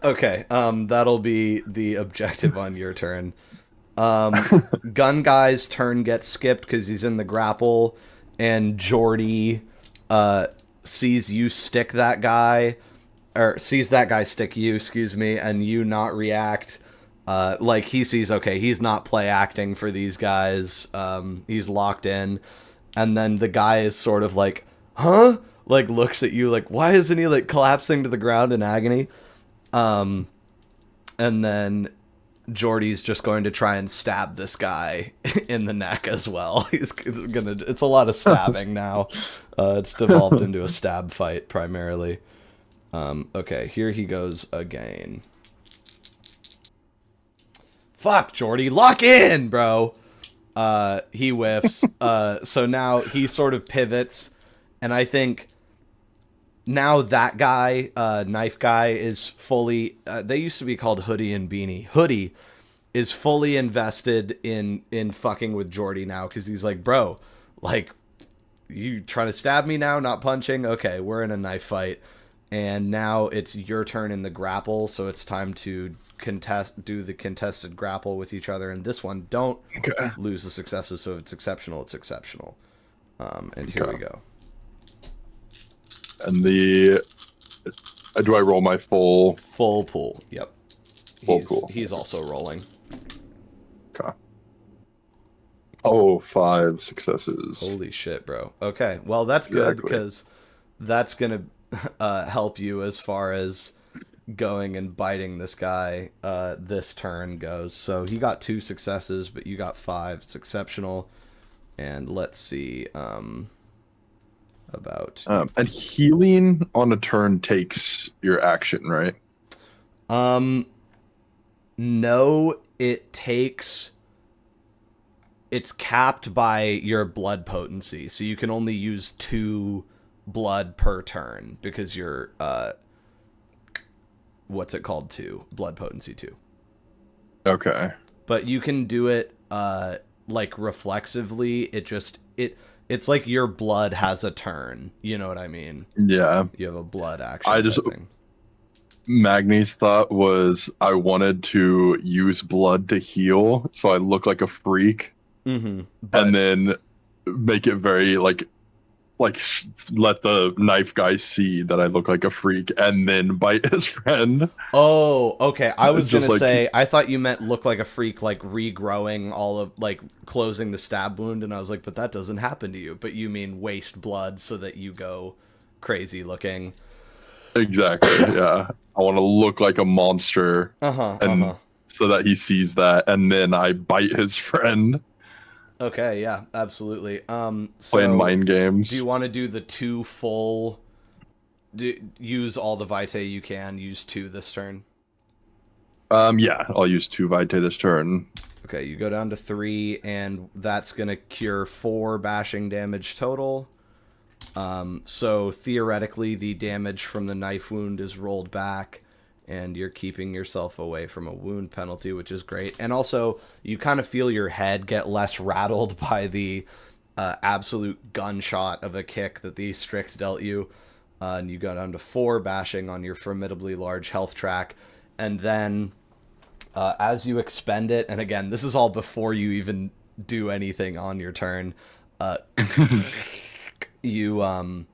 [SPEAKER 1] Okay, that'll be the objective on your turn. Gun guy's turn gets skipped because he's in the grapple, and Jordy sees you stick that guy, or sees that guy stick you, excuse me, and you not react. Like, he sees, okay, he's not play acting for these guys. He's locked in. And then the guy is sort of like, huh? Like, looks at you like, why isn't he, like, collapsing to the ground in agony? And then Jordy's just going to try and stab this guy in the neck as well. It's a lot of stabbing now. It's devolved into a stab fight, primarily. Okay, here he goes again. Fuck, Jordy, lock in, bro. He whiffs. So now he sort of pivots, and I think now that guy, knife guy, is fully. They used to be called Hoodie and Beanie. Hoodie is fully invested in fucking with Jordy now, because he's like, bro, like, you trying to stab me now, not punching? Okay, we're in a knife fight, and now it's your turn in the grapple, so it's time to do the contested grapple with each other. And this one, don't lose the successes, so if it's exceptional, it's exceptional. And here we go.
[SPEAKER 4] And do I roll my full
[SPEAKER 1] pool? Yep.
[SPEAKER 4] Full pool.
[SPEAKER 1] He's also rolling.
[SPEAKER 4] Okay. Oh, 5 successes.
[SPEAKER 1] Holy shit, bro. Okay, well, that's good, because that's gonna help you as far as going and biting this guy this turn goes. So he got 2 successes, but you got 5. It's exceptional. And let's see about
[SPEAKER 4] and healing on a turn takes your action, right?
[SPEAKER 1] No, it's capped by your blood potency, so you can only use 2 blood per turn, because you're what's it called, 2 blood potency 2.
[SPEAKER 4] Okay,
[SPEAKER 1] but you can do it like reflexively. It's like your blood has a turn, you know what I mean?
[SPEAKER 4] Yeah,
[SPEAKER 1] you have a blood action.
[SPEAKER 4] Magni's thought was I wanted to use blood to heal, so I look like a freak, and then make it very like let the knife guy see that I look like a freak, and then bite his friend.
[SPEAKER 1] Oh, okay. I was gonna
[SPEAKER 4] like,
[SPEAKER 1] say, I thought you meant look like a freak, like regrowing all of, like, closing the stab wound, and I was like, but that doesn't happen to you. But you mean waste blood so that you go crazy looking.
[SPEAKER 4] Exactly. Yeah, I want to look like a monster, so that he sees that, and then I bite his friend.
[SPEAKER 1] Okay, yeah, absolutely. So
[SPEAKER 4] playing mind games.
[SPEAKER 1] Do you want to do the 2 full? Use all the vitae you can. Use 2 this turn.
[SPEAKER 4] Yeah, I'll use 2 vitae this turn.
[SPEAKER 1] Okay, you go down to 3, and that's gonna cure 4 bashing damage total. So theoretically, the damage from the knife wound is rolled back, and you're keeping yourself away from a wound penalty, which is great. And also, you kind of feel your head get less rattled by the absolute gunshot of a kick that the Strix dealt you. And you go down to 4 bashing on your formidably large health track. And then, as you expend it, and again, this is all before you even do anything on your turn, you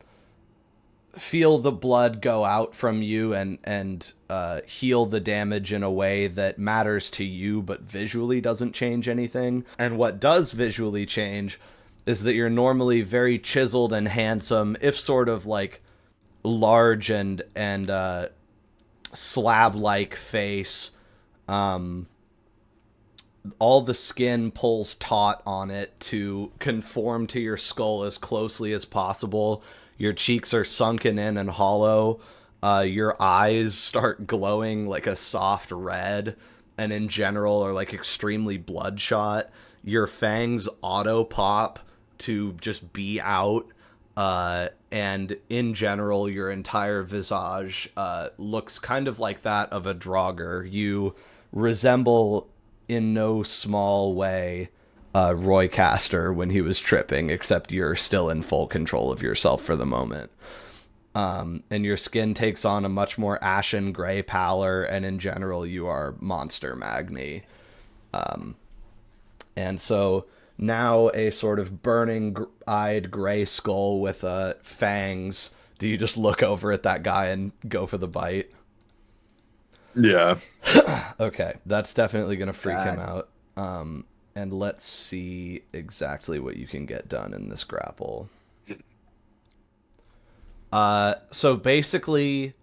[SPEAKER 1] feel the blood go out from you and heal the damage in a way that matters to you but visually doesn't change anything. And what does visually change is that you're normally very chiseled and handsome, if sort of like large and slab-like face. All the skin pulls taut on it to conform to your skull as closely as possible. Your cheeks are sunken in and hollow. Your eyes start glowing like a soft red, and in general are like extremely bloodshot. Your fangs auto pop to just be out. And in general, your entire visage looks kind of like that of a Draugr. You resemble, in no small way, Roy Castor when he was tripping, except you're still in full control of yourself for the moment. And your skin takes on a much more ashen gray pallor, and in general, you are Monster Magni. And so now a sort of burning-eyed gray skull with fangs. Do you just look over at that guy and go for the bite?
[SPEAKER 4] Yeah.
[SPEAKER 1] Okay, that's definitely going to freak
[SPEAKER 2] God.
[SPEAKER 1] him out. And let's see exactly what you can get done in this grapple. So basically,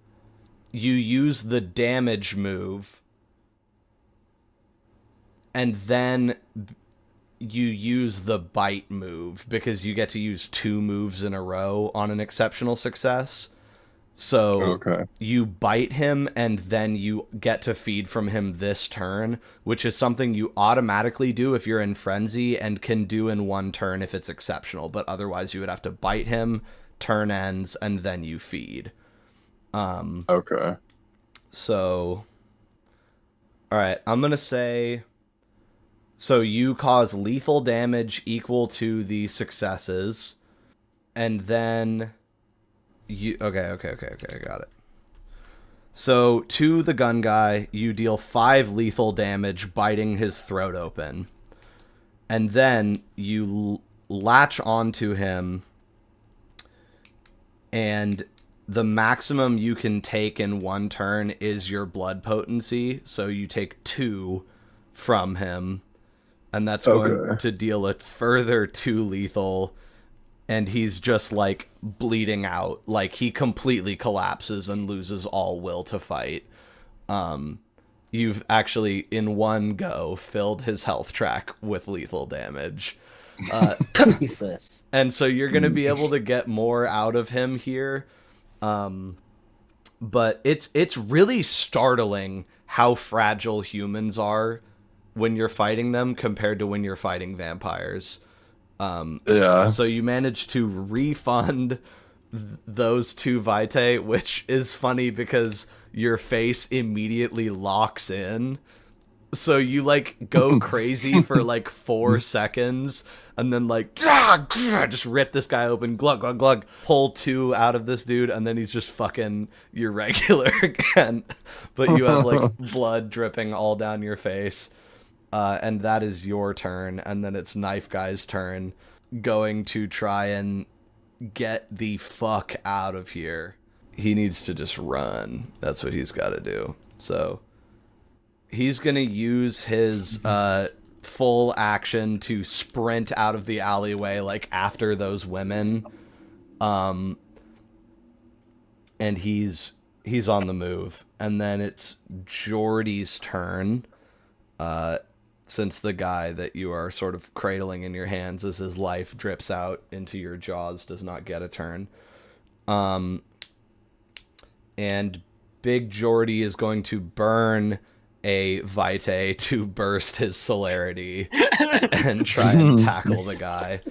[SPEAKER 1] you use the damage move, and then you use the bite move, because you get to use 2 moves in a row on an exceptional success. So
[SPEAKER 4] Okay.
[SPEAKER 1] you bite him, and then you get to feed from him this turn, which is something you automatically do if you're in Frenzy, and can do in 1 turn if it's exceptional. But otherwise, you would have to bite him, turn ends, and then you feed.
[SPEAKER 4] Okay.
[SPEAKER 1] So, all right, I'm going to say... So you cause lethal damage equal to the successes, and then... Okay, I got it. So, to the gun guy, you deal 5 lethal damage, biting his throat open. And then you latch onto him, and the maximum you can take in 1 turn is your blood potency, so you take 2 from him, and that's going to deal a further 2 lethal, and he's just, like, bleeding out. Like, he completely collapses and loses all will to fight. You've actually, in 1 go, filled his health track with lethal damage.
[SPEAKER 2] Jesus.
[SPEAKER 1] And so you're going to be able to get more out of him here. But it's really startling how fragile humans are when you're fighting them compared to when you're fighting vampires.
[SPEAKER 4] Yeah.
[SPEAKER 1] So you manage to refund those 2 vitae, which is funny because your face immediately locks in. So you, like, go crazy for, like, 4 seconds, and then, like, just rip this guy open, glug, glug, glug, pull 2 out of this dude, and then he's just fucking your regular again. But you have, like, blood dripping all down your face. And that is your turn, and then it's Knife Guy's turn, going to try and get the fuck out of here. He needs to just run. That's what he's got to do. So he's going to use his full action to sprint out of the alleyway, like, after those women. And he's on the move. And then it's Jordy's turn. Since the guy that you are sort of cradling in your hands as his life drips out into your jaws does not get a turn. And Big Jordy is going to burn a vitae to burst his celerity and try and tackle the guy.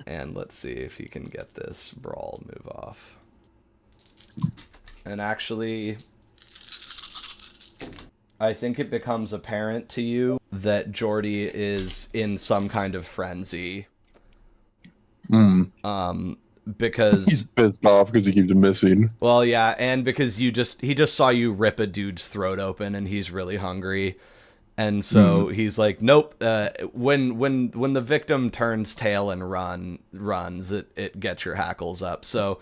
[SPEAKER 1] And let's see if he can get this brawl move off. And actually, I think it becomes apparent to you that Jordy is in some kind of frenzy. Because
[SPEAKER 4] he's pissed off because he keeps missing.
[SPEAKER 1] Well, yeah, and because he just saw you rip a dude's throat open, and he's really hungry, and so he's like, nope. When the victim turns tail and runs, it gets your hackles up. So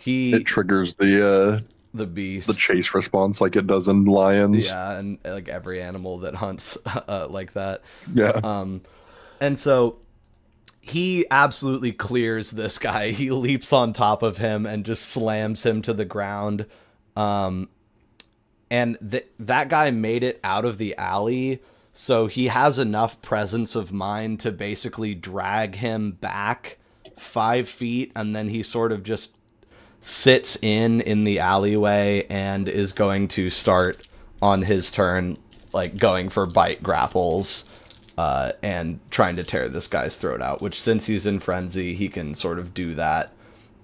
[SPEAKER 4] it triggers the
[SPEAKER 1] beast,
[SPEAKER 4] the chase response like it does in lions.
[SPEAKER 1] Yeah, and like every animal that hunts like that.
[SPEAKER 4] Yeah.
[SPEAKER 1] And so he absolutely clears this guy. He leaps on top of him and just slams him to the ground. And that guy made it out of the alley, so he has enough presence of mind to basically drag him back 5 feet, and then he sort of just sits in the alleyway and is going to start on his turn, like, going for bite grapples and trying to tear this guy's throat out, which since he's in frenzy, he can sort of do that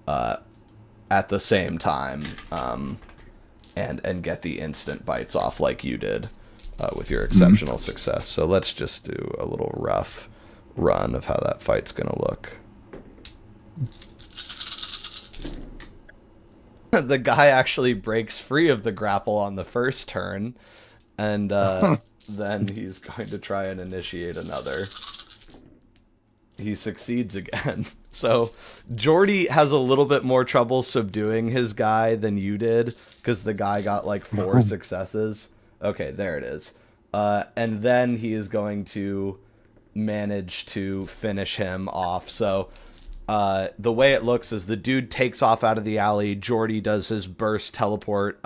[SPEAKER 1] at the same time and get the instant bites off like you did with your exceptional success. So let's just do a little rough run of how that fight's going to look. The guy actually breaks free of the grapple on the first turn, and then he's going to try and initiate another. He succeeds again. So Jordy has a little bit more trouble subduing his guy than you did, because the guy got like 4 successes. Okay, there it is. And then he is going to manage to finish him off. So the way it looks is the dude takes off out of the alley. Jordy does his burst teleport.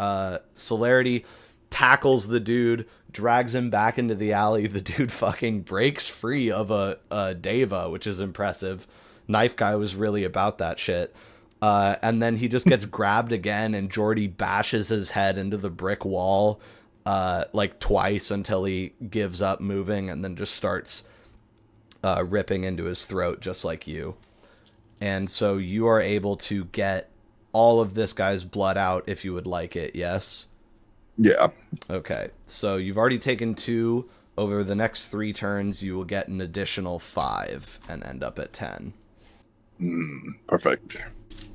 [SPEAKER 1] Celerity tackles the dude, drags him back into the alley. The dude fucking breaks free of a Deva, which is impressive. Knife guy was really about that shit. And then he just gets grabbed again, and Jordy bashes his head into the brick wall like twice until he gives up moving, and then just starts ripping into his throat just like you. And so you are able to get all of this guy's blood out if you would like it, yes?
[SPEAKER 4] Yeah.
[SPEAKER 1] Okay, so you've already taken 2. Over the next 3 turns, you will get an additional 5 and end up at 10.
[SPEAKER 4] Perfect.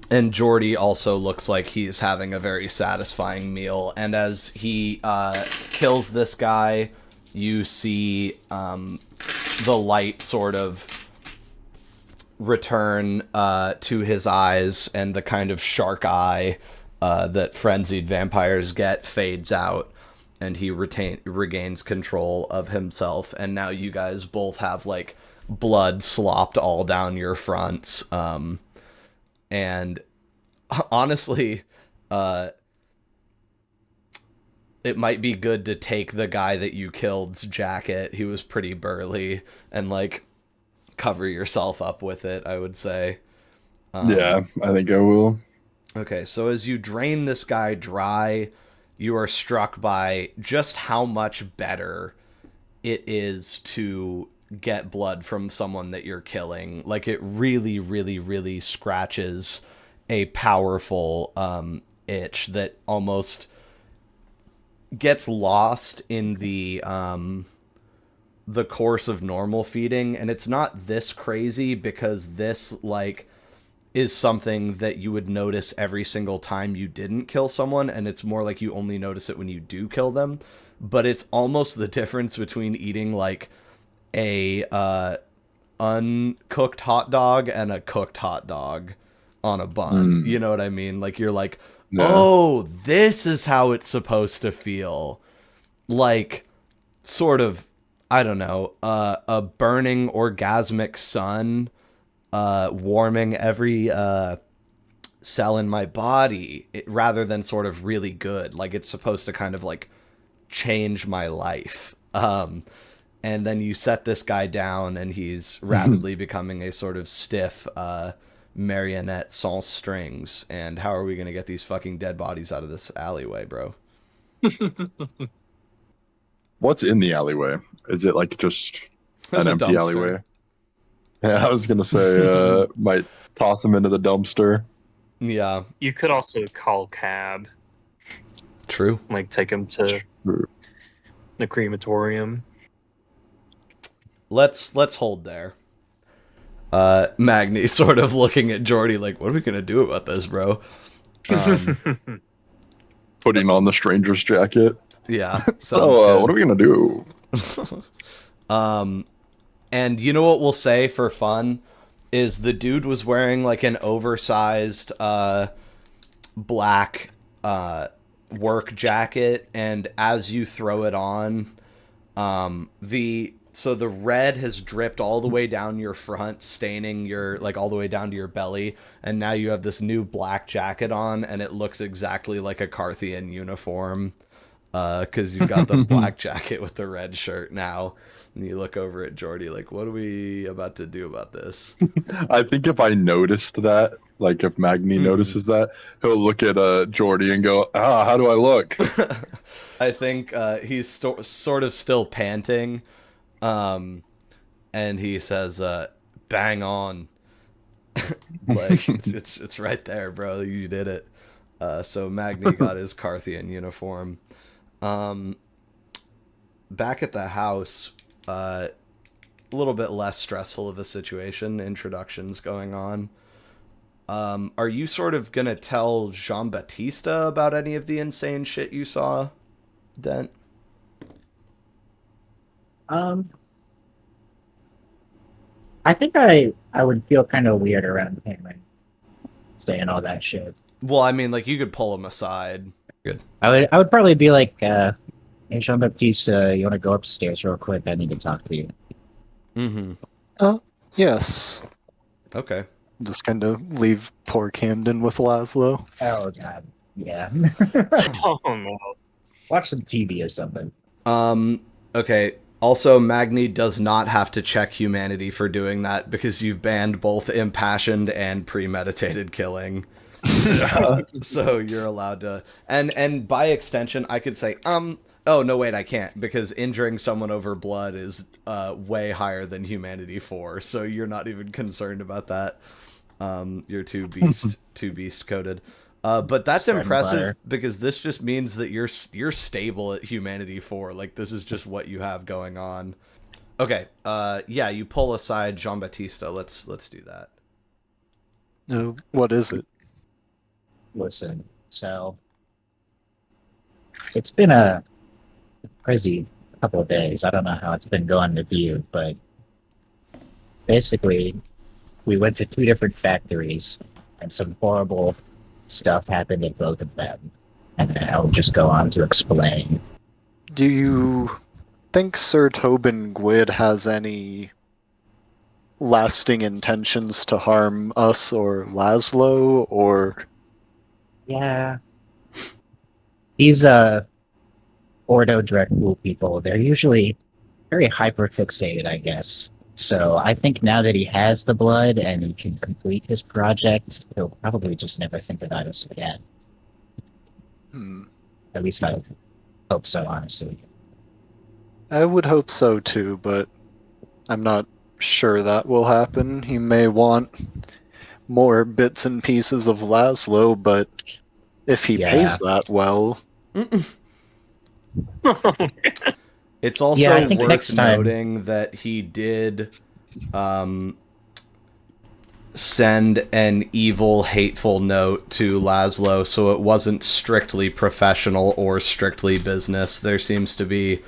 [SPEAKER 1] And Jordy also looks like he's having a very satisfying meal. And as he kills this guy, you see the light sort of return to his eyes, and the kind of shark eye that frenzied vampires get fades out, and he regains control of himself. And now you guys both have like blood slopped all down your fronts. And honestly, it might be good to take the guy that you killed's jacket. He was pretty burly, and like cover yourself up with it, I would say.
[SPEAKER 4] Yeah, I think I will.
[SPEAKER 1] Okay, so as you drain this guy dry, you are struck by just how much better it is to get blood from someone that you're killing. Like, it really, really, really scratches a powerful itch that almost gets lost in the course of normal feeding. And it's not this crazy, because this, like, is something that you would notice every single time you didn't kill someone, and it's more like you only notice it when you do kill them. But it's almost the difference between eating like a uncooked hot dog and a cooked hot dog on a bun. You know what I mean? Like, you're like, oh, this is how it's supposed to feel. Like, sort of, I don't know, a burning orgasmic sun warming every cell in my body, rather than sort of really good. Like, it's supposed to kind of like change my life. And then you set this guy down, and he's rapidly becoming a sort of stiff marionette sans strings. And how are we going to get these fucking dead bodies out of this alleyway, bro?
[SPEAKER 4] What's in the alleyway? Is it like just
[SPEAKER 1] There's
[SPEAKER 4] an
[SPEAKER 1] a
[SPEAKER 4] empty
[SPEAKER 1] dumpster.
[SPEAKER 4] alleyway? Yeah, I was gonna say might toss him into the dumpster.
[SPEAKER 1] Yeah,
[SPEAKER 3] You could also call cab,
[SPEAKER 1] true.
[SPEAKER 3] like take him to the crematorium.
[SPEAKER 1] Let's hold there. Magni sort of looking at Jordy like, what are we going to do about this, bro?
[SPEAKER 4] Putting on the stranger's jacket.
[SPEAKER 1] Yeah.
[SPEAKER 4] So, what are we gonna do?
[SPEAKER 1] And you know what we'll say for fun is the dude was wearing like an oversized black work jacket, and as you throw it on, the red has dripped all the way down your front, staining your, like, all the way down to your belly, and now you have this new black jacket on, and it looks exactly like a Carthian uniform, because you've got the black jacket with the red shirt now. And you look over at Jordy like, what are we about to do about this?
[SPEAKER 4] I think if I noticed that, like if Magni notices that, he'll look at Jordy and go, how do I look?
[SPEAKER 1] I think he's sort of still panting. And he says, "Bang on." Like it's right there, bro. You did it. So Magni got his Carthian uniform. Back at the house, a little bit less stressful of a situation. Introductions going on. Are you sort of gonna tell Jean-Baptiste about any of the insane shit you saw, Dent?
[SPEAKER 2] I think I would feel kind of weird around him and saying all that shit.
[SPEAKER 1] Well, I mean, like, you could pull him aside. Good.
[SPEAKER 2] I would probably be like, "Hey, Jean-Baptiste, you want to go upstairs real quick? I need to talk to you."
[SPEAKER 1] Mm-hmm.
[SPEAKER 5] Yes.
[SPEAKER 1] Okay.
[SPEAKER 5] Just kind of leave poor Camden with Laszlo.
[SPEAKER 2] Oh god, yeah.
[SPEAKER 3] Oh no.
[SPEAKER 2] Watch some TV or something.
[SPEAKER 1] Okay. Also, Magni does not have to check humanity for doing that because you've banned both impassioned and premeditated killing. So you're allowed to, and by extension, I could say, oh no, wait, I can't, because injuring someone over blood is way higher than humanity 4, so you're not even concerned about that. You're too beast coded. But that's
[SPEAKER 2] Spread and
[SPEAKER 1] impressive
[SPEAKER 2] butter.
[SPEAKER 1] because this just means that you're stable at humanity 4. Like, this is just what you have going on. Okay. Yeah, you pull aside Jean-Baptiste. Let's do that.
[SPEAKER 5] What is it?
[SPEAKER 2] Listen, so it's been a crazy couple of days. I don't know how it's been going with you, but basically, we went to 2 different factories, and some horrible stuff happened at both of them. And I'll just go on to explain.
[SPEAKER 5] Do you think Sir Tobin Gwyd has any lasting intentions to harm us or Laszlo, or...
[SPEAKER 2] Yeah. These Ordo Dreadful people, they're usually very hyperfixated, I guess. So I think now that he has the blood and he can complete his project, he'll probably just never think about us again. At least I hope so, honestly.
[SPEAKER 5] I would hope so too, but I'm not sure that will happen. He may want more bits and pieces of Laszlo, but if he pays that well...
[SPEAKER 1] It's also
[SPEAKER 2] Yeah, I think
[SPEAKER 1] worth
[SPEAKER 2] next time-
[SPEAKER 1] noting that he did send an evil, hateful note to Laszlo, so it wasn't strictly professional or strictly business. There seems to be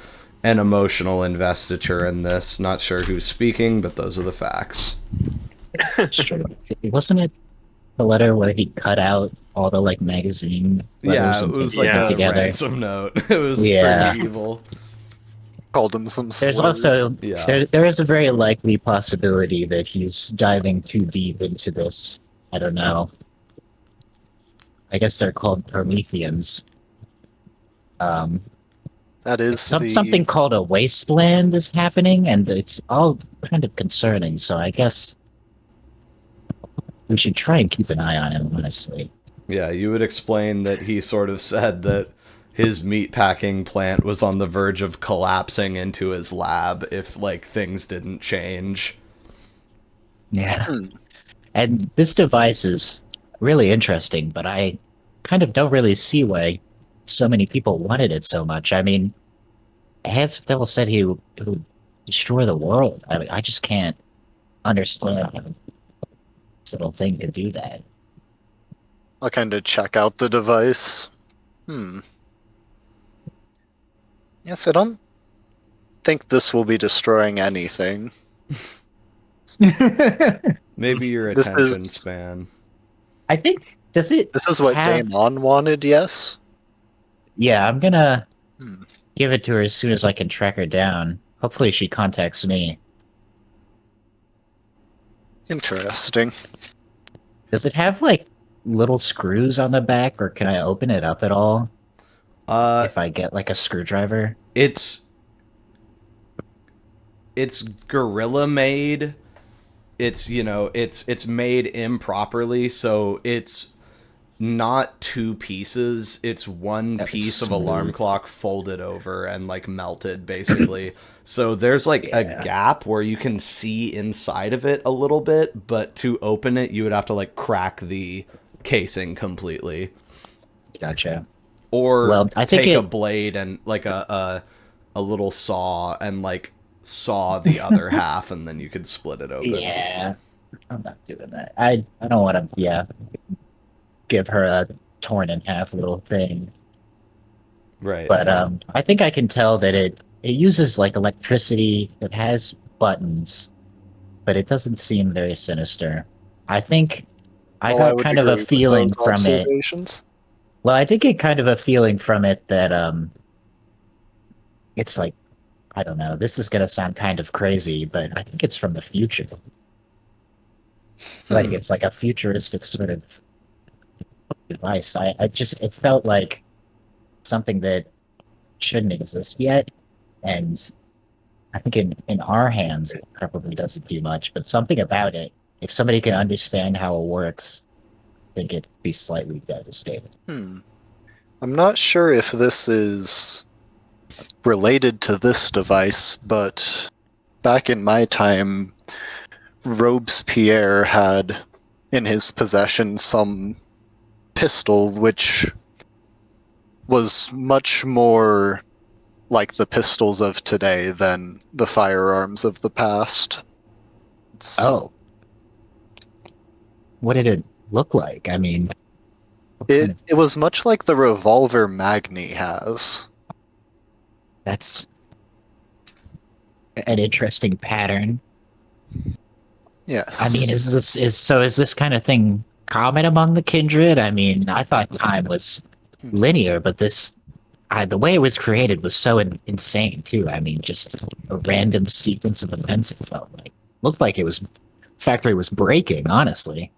[SPEAKER 1] an emotional investiture in this. Not sure who's speaking, but those are the facts.
[SPEAKER 2] Sure. Wasn't it the letter where he cut out all the like magazine letters
[SPEAKER 1] Yeah, it
[SPEAKER 2] and
[SPEAKER 1] was
[SPEAKER 2] pasted
[SPEAKER 1] like
[SPEAKER 2] them
[SPEAKER 1] a
[SPEAKER 2] together?
[SPEAKER 1] ransom note. It was
[SPEAKER 2] Yeah.
[SPEAKER 1] pretty evil.
[SPEAKER 5] Called him some
[SPEAKER 2] There's
[SPEAKER 5] slurs.
[SPEAKER 2] also
[SPEAKER 1] Yeah.
[SPEAKER 2] there is a very likely possibility that he's diving too deep into this. I don't know. I guess they're called Prometheans.
[SPEAKER 5] That is
[SPEAKER 2] Something called a wasteland is happening, and it's all kind of concerning. So I guess we should try and keep an eye on him, honestly.
[SPEAKER 1] Yeah, you would explain that he sort of said that his meatpacking plant was on the verge of collapsing into his lab if, like, things didn't change.
[SPEAKER 2] Yeah. And this device is really interesting, but I kind of don't really see why so many people wanted it so much. I mean, Hans Devil said it would destroy the world. I mean, I just can't understand how this little thing could do that.
[SPEAKER 5] I'll kind of check out the device. Yes, I don't think this will be destroying anything.
[SPEAKER 1] Maybe your
[SPEAKER 5] This
[SPEAKER 1] attention
[SPEAKER 5] is-
[SPEAKER 1] span.
[SPEAKER 2] I think, does it?
[SPEAKER 5] This is what
[SPEAKER 2] have-
[SPEAKER 5] Daemon wanted, yes?
[SPEAKER 2] Yeah, I'm gonna
[SPEAKER 5] Hmm.
[SPEAKER 2] give it to her as soon as I can track her down. Hopefully she contacts me.
[SPEAKER 5] Interesting.
[SPEAKER 2] Does it have, like, little screws on the back, or can I open it up at all if I get, like, a screwdriver?
[SPEAKER 1] It's gorilla made. It's, you know, it's made improperly, so it's not two pieces. It's one
[SPEAKER 2] That's
[SPEAKER 1] piece of alarm
[SPEAKER 2] smooth.
[SPEAKER 1] clock folded over and like melted basically. So there's like a
[SPEAKER 2] Yeah.
[SPEAKER 1] gap where you can see inside of it a little bit, but to open it you would have to like crack the casing completely.
[SPEAKER 2] Gotcha.
[SPEAKER 1] Or
[SPEAKER 2] Well, I think
[SPEAKER 1] take a
[SPEAKER 2] it-
[SPEAKER 1] blade and like a little saw and like saw the other half and then you could split it open.
[SPEAKER 2] Yeah, I'm not doing that. I don't want to. Yeah, give her a torn in half little thing.
[SPEAKER 1] Right.
[SPEAKER 2] But I think I can tell that it uses like electricity. It has buttons, but it doesn't seem very sinister. I think I
[SPEAKER 5] Well,
[SPEAKER 2] got
[SPEAKER 5] would
[SPEAKER 2] kind of a
[SPEAKER 5] agree with
[SPEAKER 2] feeling
[SPEAKER 5] those
[SPEAKER 2] from it.
[SPEAKER 5] observations.
[SPEAKER 2] Well, I did get kind of a feeling from it that it's like, I don't know. This is gonna sound kind of crazy, but I think it's from the future. Like it's like a futuristic sort of device. I just it felt like something that shouldn't exist yet, and I think in our hands it probably doesn't do much. But something about it, if somebody can understand how it works, I think it'd be slightly devastating.
[SPEAKER 5] I'm not sure if this is related to this device, but back in my time, Robespierre had in his possession some pistol which was much more like the pistols of today than the firearms of the past.
[SPEAKER 2] Oh, what did it look like? I mean, what kind of-
[SPEAKER 5] It was much like the revolver Magni has.
[SPEAKER 2] that's an interesting pattern.
[SPEAKER 5] Yes.
[SPEAKER 2] I mean, is this kind of thing common among the kindred? I mean, I thought time was linear, but the way it was created was so insane too. I mean, just a random sequence of events. It felt like looked like it was factory was breaking. Honestly,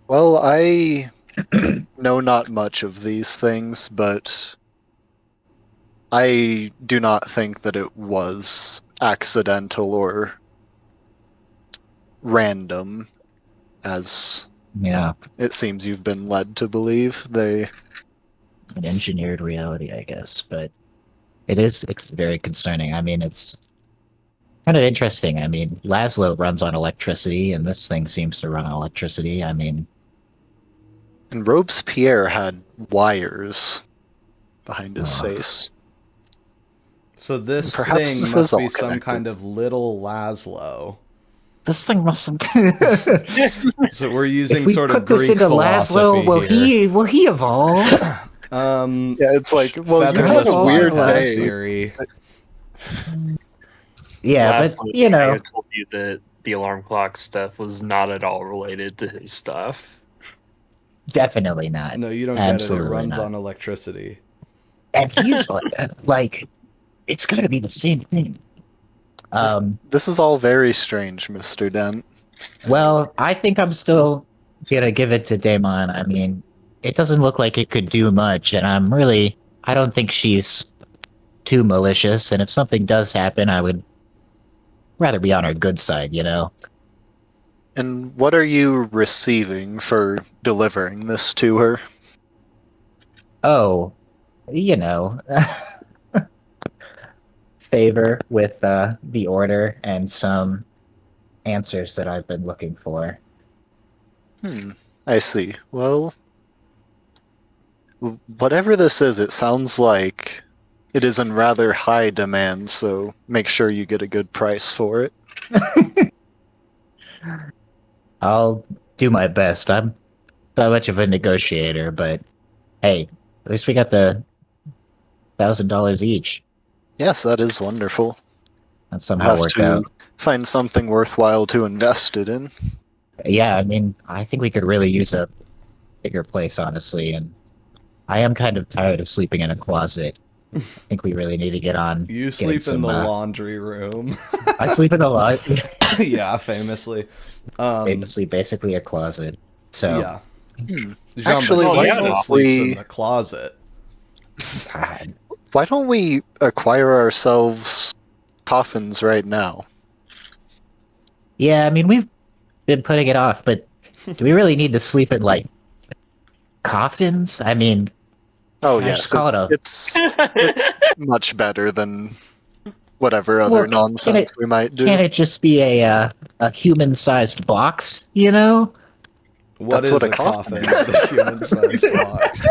[SPEAKER 5] Well, I know not much of these things, but I do not think that it was accidental or random, as
[SPEAKER 2] yeah,
[SPEAKER 5] it seems you've been led to believe.
[SPEAKER 2] an engineered reality, I guess. But it's very concerning. I mean, it's kind of interesting. I mean, Laszlo runs on electricity, and this thing seems to run on electricity. I mean,
[SPEAKER 5] And Robespierre had wires behind his
[SPEAKER 2] Oh.
[SPEAKER 5] face.
[SPEAKER 1] So this
[SPEAKER 5] Perhaps
[SPEAKER 1] thing
[SPEAKER 5] this
[SPEAKER 1] must
[SPEAKER 5] is all
[SPEAKER 1] be some
[SPEAKER 5] connected.
[SPEAKER 1] kind of little Laszlo.
[SPEAKER 2] this thing must have.
[SPEAKER 1] So we're using
[SPEAKER 2] If we
[SPEAKER 1] sort
[SPEAKER 2] put
[SPEAKER 1] of
[SPEAKER 2] this
[SPEAKER 1] Greek
[SPEAKER 2] into Laszlo,
[SPEAKER 1] philosophy
[SPEAKER 2] will he evolve?
[SPEAKER 1] here.
[SPEAKER 5] Yeah, it's like, well, you had
[SPEAKER 1] Featherless
[SPEAKER 5] a weird
[SPEAKER 1] bypass
[SPEAKER 5] day.
[SPEAKER 1] theory.
[SPEAKER 2] Yeah, but
[SPEAKER 3] Lastly,
[SPEAKER 2] you
[SPEAKER 3] I
[SPEAKER 2] know,
[SPEAKER 3] had told you that the alarm clock stuff was not at all related to his stuff.
[SPEAKER 2] definitely not.
[SPEAKER 1] No, you don't
[SPEAKER 2] Absolutely
[SPEAKER 1] get it. It runs
[SPEAKER 2] not.
[SPEAKER 1] on electricity.
[SPEAKER 2] And he's like, it's got to be the same thing.
[SPEAKER 5] This is all very strange, Mr. Dent.
[SPEAKER 2] Well, I think I'm still gonna give it to Damon. I mean, it doesn't look like it could do much, and I don't think she's too malicious. And if something does happen, I would rather be on her good side, you know?
[SPEAKER 5] And what are you receiving for delivering this to her?
[SPEAKER 2] Oh, you know, favor with the order and some answers that I've been looking for.
[SPEAKER 5] I see. Well, whatever this is, it sounds like it is in rather high demand, so make sure you get a good price for it.
[SPEAKER 2] I'll do my best. I'm not much of a negotiator, but hey, at least we got the $1,000 each.
[SPEAKER 5] Yes, that is wonderful.
[SPEAKER 2] That
[SPEAKER 5] We'll
[SPEAKER 2] somehow
[SPEAKER 5] have
[SPEAKER 2] worked
[SPEAKER 5] to
[SPEAKER 2] out.
[SPEAKER 5] find something worthwhile to invest it in.
[SPEAKER 2] Yeah, I mean, I think we could really use a bigger place, honestly, and I am kind of tired of sleeping in a closet. I think we really need to get on.
[SPEAKER 1] You
[SPEAKER 2] getting
[SPEAKER 1] sleep in the
[SPEAKER 2] some,
[SPEAKER 1] laundry room.
[SPEAKER 2] I sleep in a lot.
[SPEAKER 1] Yeah, famously.
[SPEAKER 2] Famously, basically a closet. So,
[SPEAKER 1] Yeah.
[SPEAKER 5] Actually,
[SPEAKER 1] Jean-Baptiste
[SPEAKER 3] why
[SPEAKER 1] still
[SPEAKER 3] don't
[SPEAKER 1] sleeps
[SPEAKER 5] we-
[SPEAKER 1] in the closet.
[SPEAKER 2] God.
[SPEAKER 5] Why don't we acquire ourselves coffins right now?
[SPEAKER 2] Yeah, I mean, we've been putting it off, but do we really need to sleep in like coffins? I mean,
[SPEAKER 5] Oh
[SPEAKER 2] I
[SPEAKER 5] yes,
[SPEAKER 2] just call it a.
[SPEAKER 5] it's much better than whatever other
[SPEAKER 2] Well, can
[SPEAKER 5] nonsense
[SPEAKER 2] it
[SPEAKER 5] we might do.
[SPEAKER 2] can't it just be a human-sized box? You know?
[SPEAKER 1] What
[SPEAKER 5] That's
[SPEAKER 1] is
[SPEAKER 5] what
[SPEAKER 1] a
[SPEAKER 5] a coffin
[SPEAKER 1] coffin?
[SPEAKER 5] is.
[SPEAKER 1] A human-sized box.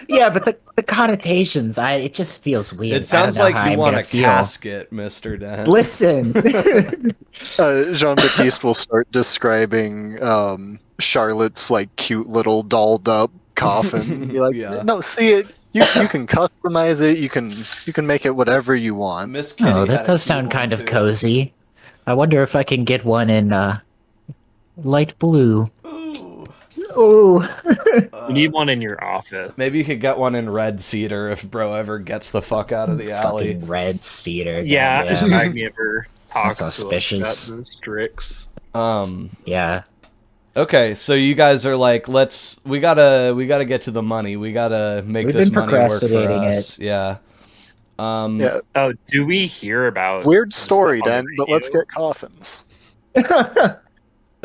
[SPEAKER 2] Yeah, but the connotations, it just feels weird.
[SPEAKER 1] It sounds
[SPEAKER 2] I don't know
[SPEAKER 1] like
[SPEAKER 2] how
[SPEAKER 1] you
[SPEAKER 2] I'm
[SPEAKER 1] want
[SPEAKER 2] gonna
[SPEAKER 1] a
[SPEAKER 2] feel.
[SPEAKER 1] casket, Mr. Dent.
[SPEAKER 2] Listen.
[SPEAKER 5] Jean-Baptiste will start describing Charlotte's like cute little dolled up coffin. Be like,
[SPEAKER 1] Yeah.
[SPEAKER 5] no, see it. You can customize it. You can make it whatever you want.
[SPEAKER 1] Miss Kitty
[SPEAKER 2] Oh,
[SPEAKER 1] had
[SPEAKER 2] that
[SPEAKER 1] a
[SPEAKER 2] does
[SPEAKER 1] cute
[SPEAKER 2] sound
[SPEAKER 1] one,
[SPEAKER 2] kind of
[SPEAKER 1] too.
[SPEAKER 2] cozy. I wonder if I can get one in light blue.
[SPEAKER 1] Ooh.
[SPEAKER 2] Oh,
[SPEAKER 3] You need one in your office.
[SPEAKER 1] Maybe you could get one in red cedar if bro ever gets the fuck out of the alley.
[SPEAKER 2] fucking red cedar.
[SPEAKER 3] Yeah, if
[SPEAKER 2] goddamn.
[SPEAKER 3] Magni ever talks
[SPEAKER 2] That's
[SPEAKER 3] to us about
[SPEAKER 2] auspicious.
[SPEAKER 3] the Strix.
[SPEAKER 2] Yeah.
[SPEAKER 1] Okay, so you guys are like, we gotta get to the money. We gotta make
[SPEAKER 2] We've
[SPEAKER 1] this
[SPEAKER 2] been
[SPEAKER 1] money work for
[SPEAKER 2] procrastinating
[SPEAKER 1] us. Yeah.
[SPEAKER 5] Yeah,
[SPEAKER 3] Oh, do we hear about
[SPEAKER 5] weird
[SPEAKER 3] the
[SPEAKER 5] story,
[SPEAKER 3] stuff on the
[SPEAKER 5] Dan. But let's
[SPEAKER 3] radio?
[SPEAKER 5] get coffins.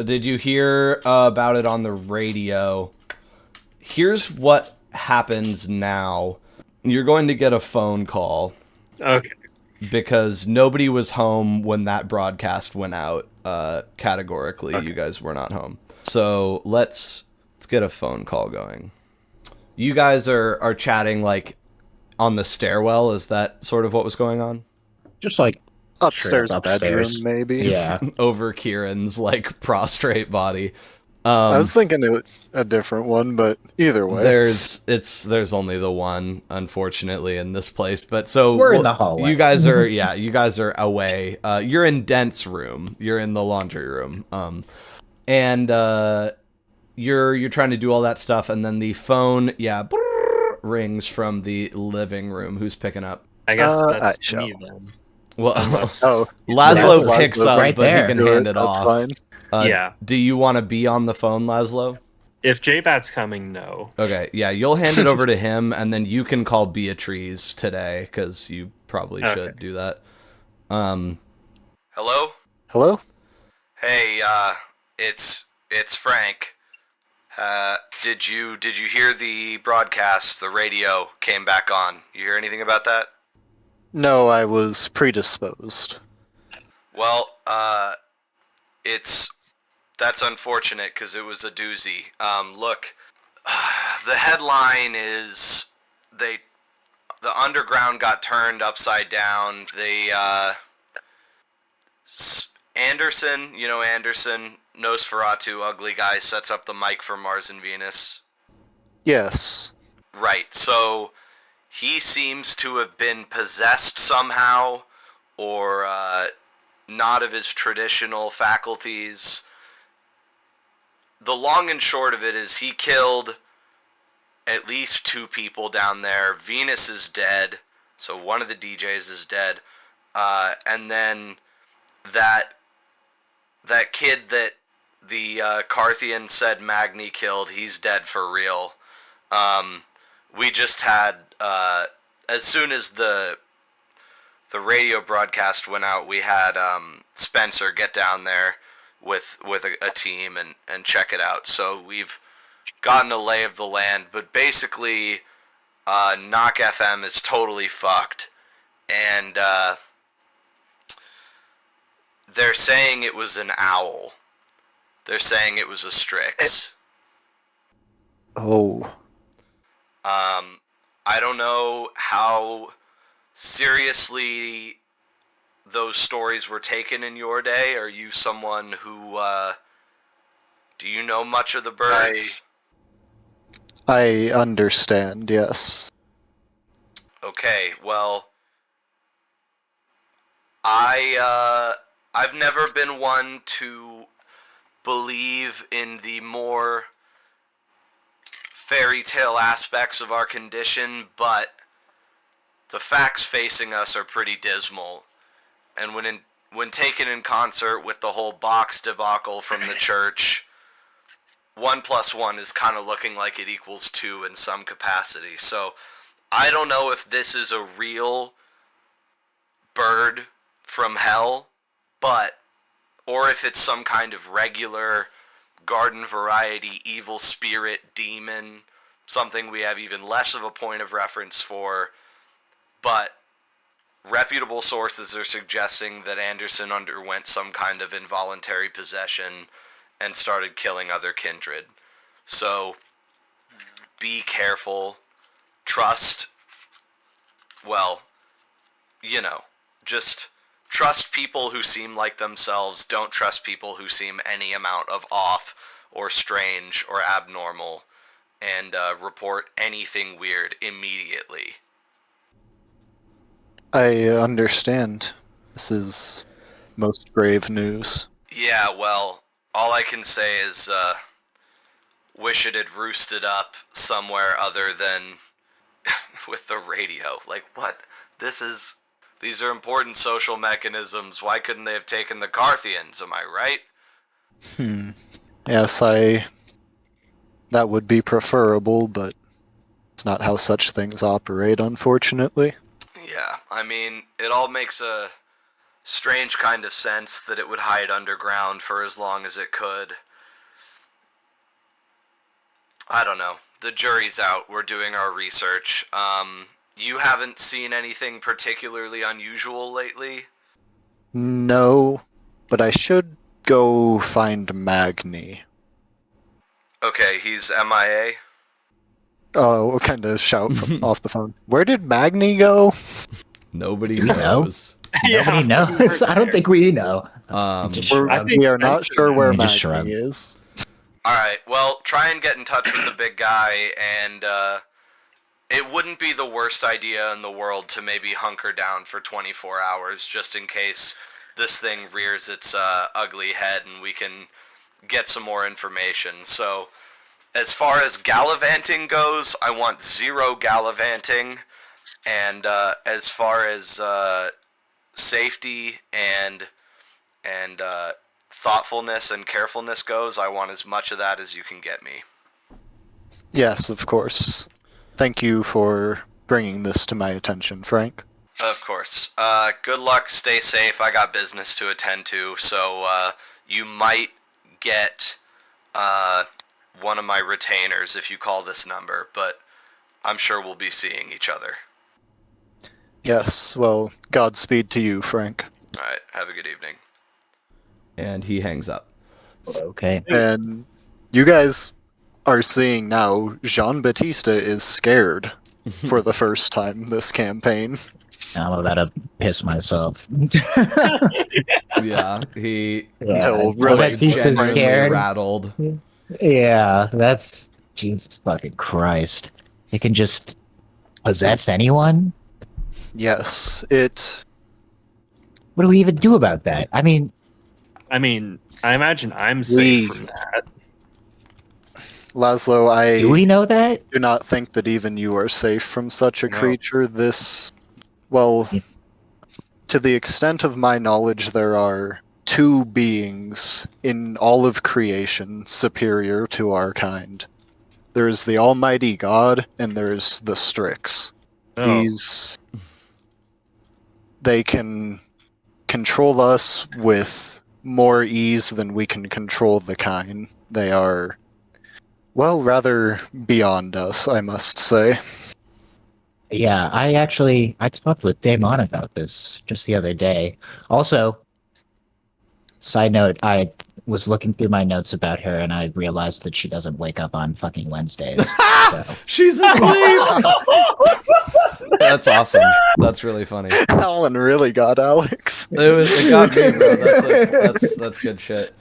[SPEAKER 1] Did you hear about it on the radio? Here's what happens now. You're going to get a phone call
[SPEAKER 3] Okay.
[SPEAKER 1] because nobody was home when that broadcast went out. Categorically,
[SPEAKER 3] Okay.
[SPEAKER 1] you guys were not home. So let's get a phone call going. You guys are chatting like on the stairwell. Is that sort of what was going on?
[SPEAKER 2] Just like
[SPEAKER 5] Upstairs,
[SPEAKER 2] Straight up upstairs.
[SPEAKER 5] bedroom, maybe.
[SPEAKER 2] yeah.
[SPEAKER 1] Over Kieran's like prostrate body.
[SPEAKER 5] I was thinking it was a different one, but either way.
[SPEAKER 1] There's only the one, unfortunately, in this place. But so
[SPEAKER 2] We're in the hallway.
[SPEAKER 1] You guys are away. You're in Dent's room. You're in the laundry room. And you're trying to do all that stuff, and then the phone, rings from the living room. Who's picking up?
[SPEAKER 3] I guess
[SPEAKER 5] I
[SPEAKER 3] that's
[SPEAKER 5] shall.
[SPEAKER 3] me then.
[SPEAKER 1] Well,
[SPEAKER 3] Unless-
[SPEAKER 5] Oh,
[SPEAKER 1] Laszlo
[SPEAKER 5] Laszlo
[SPEAKER 1] picks up,
[SPEAKER 2] right
[SPEAKER 1] but
[SPEAKER 2] there.
[SPEAKER 1] he can
[SPEAKER 5] do
[SPEAKER 1] hand
[SPEAKER 5] it.
[SPEAKER 1] it
[SPEAKER 5] That's
[SPEAKER 1] off.
[SPEAKER 5] fine.
[SPEAKER 3] Yeah.
[SPEAKER 1] Do you want to be on the phone, Laszlo?
[SPEAKER 3] If J-Bat's coming, no.
[SPEAKER 1] Okay, yeah, you'll hand it over to him, and then you can call Beatrice today, because you probably should do that. Hello?
[SPEAKER 5] Hello?
[SPEAKER 1] Hey, it's Frank. Did you hear the broadcast? The radio came back on. You hear anything about that?
[SPEAKER 5] No, I was predisposed.
[SPEAKER 1] Well, that's unfortunate because it was a doozy. Look, the headline is the underground got turned upside down. Anderson, you know Anderson, Nosferatu, ugly guy, sets up the mic for Mars and Venus.
[SPEAKER 5] Yes.
[SPEAKER 1] Right, so he seems to have been possessed somehow, or not of his traditional faculties. The long and short of it is he killed at least 2 people down there. Venus is dead, so one of the DJs is dead. And then that kid that the Carthian said Magni killed, he's dead for real. We just had, as soon as the radio broadcast went out, we had Spencer get down there with a team and check it out. So we've gotten a lay of the land, but basically Knock FM is totally fucked, and they're saying it was an owl. They're saying it was a Strix.
[SPEAKER 5] Oh.
[SPEAKER 1] I don't know how seriously those stories were taken in your day. Are you someone who, do you know much of the birds?
[SPEAKER 5] I understand, yes.
[SPEAKER 1] Okay, well, I've never been one to believe in the more fairy tale aspects of our condition, but the facts facing us are pretty dismal. And when taken in concert with the whole box debacle from the church, 1 + 1 is kind of looking like it equals 2 in some capacity. So I don't know if this is a real bird from hell, or if it's some kind of regular garden variety evil spirit demon, something we have even less of a point of reference for, but reputable sources are suggesting that Anderson underwent some kind of involuntary possession and started killing other kindred. So, be careful. Trust, well, just trust people who seem like themselves. Don't trust people who seem any amount of off or strange or abnormal. And report anything weird immediately.
[SPEAKER 5] I understand. This is most grave news.
[SPEAKER 1] Yeah, well, all I can say is, wish it had roosted up somewhere other than with the radio. Like, what? These are important social mechanisms. Why couldn't they have taken the Carthians, am I right?
[SPEAKER 5] Yes, that would be preferable, but it's not how such things operate, unfortunately.
[SPEAKER 1] Yeah, I mean, it all makes a strange kind of sense that it would hide underground for as long as it could. I don't know. The jury's out. We're doing our research. You haven't seen anything particularly unusual lately?
[SPEAKER 5] No, but I should go find Magni.
[SPEAKER 1] Okay, he's MIA.
[SPEAKER 5] Oh, what kind of shout from off the phone? Where did Magni go?
[SPEAKER 1] Nobody
[SPEAKER 2] Do we know?
[SPEAKER 1] knows.
[SPEAKER 2] Nobody knows. I don't think we know. Just shrug.
[SPEAKER 5] We are not sure where
[SPEAKER 2] Just shrug.
[SPEAKER 5] Magni is.
[SPEAKER 1] Alright, well, try and get in touch with the big guy, and it wouldn't be the worst idea in the world to maybe hunker down for 24 hours, just in case this thing rears its ugly head and we can get some more information. So, as far as gallivanting goes, I want 0 gallivanting, and as far as safety and thoughtfulness and carefulness goes, I want as much of that as you can get me.
[SPEAKER 5] Yes, of course. Thank you for bringing this to my attention, Frank.
[SPEAKER 1] Of course. Good luck, stay safe, I got business to attend to, so you might get one of my retainers if you call this number, but I'm sure we'll be seeing each other.
[SPEAKER 5] Yes, well, Godspeed to you, Frank.
[SPEAKER 1] Alright, have a good evening. And he hangs up.
[SPEAKER 2] Okay.
[SPEAKER 5] And you guys are seeing now, Jean-Baptiste is scared for the first time this campaign.
[SPEAKER 2] I'm about to piss myself.
[SPEAKER 1] Yeah, he
[SPEAKER 5] Until really
[SPEAKER 2] Baptiste is
[SPEAKER 1] genuinely
[SPEAKER 2] scared.
[SPEAKER 1] rattled.
[SPEAKER 2] Yeah, that's Jesus fucking Christ. It can just possess anyone?
[SPEAKER 5] Yes, it...
[SPEAKER 2] What do we even do about that? I mean,
[SPEAKER 3] I imagine I'm safe from that.
[SPEAKER 5] Laszlo, I
[SPEAKER 2] do we know that?
[SPEAKER 5] do not think that even you are safe from such a
[SPEAKER 3] No.
[SPEAKER 5] creature. This... Well, to the extent of my knowledge, there are 2 beings in all of creation superior to our kind. There is the Almighty God, and there is the Strix.
[SPEAKER 3] Oh.
[SPEAKER 5] These... They can control us with more ease than we can control the kind. They are, well, rather beyond us, I must say.
[SPEAKER 2] Yeah, I talked with Damon about this just the other day. Also, side note, I was looking through my notes about her and I realized that she doesn't wake up on fucking Wednesdays. So.
[SPEAKER 1] She's asleep! That's awesome. That's really funny.
[SPEAKER 5] Alan really got Alex.
[SPEAKER 1] It got me, bro. That's good shit.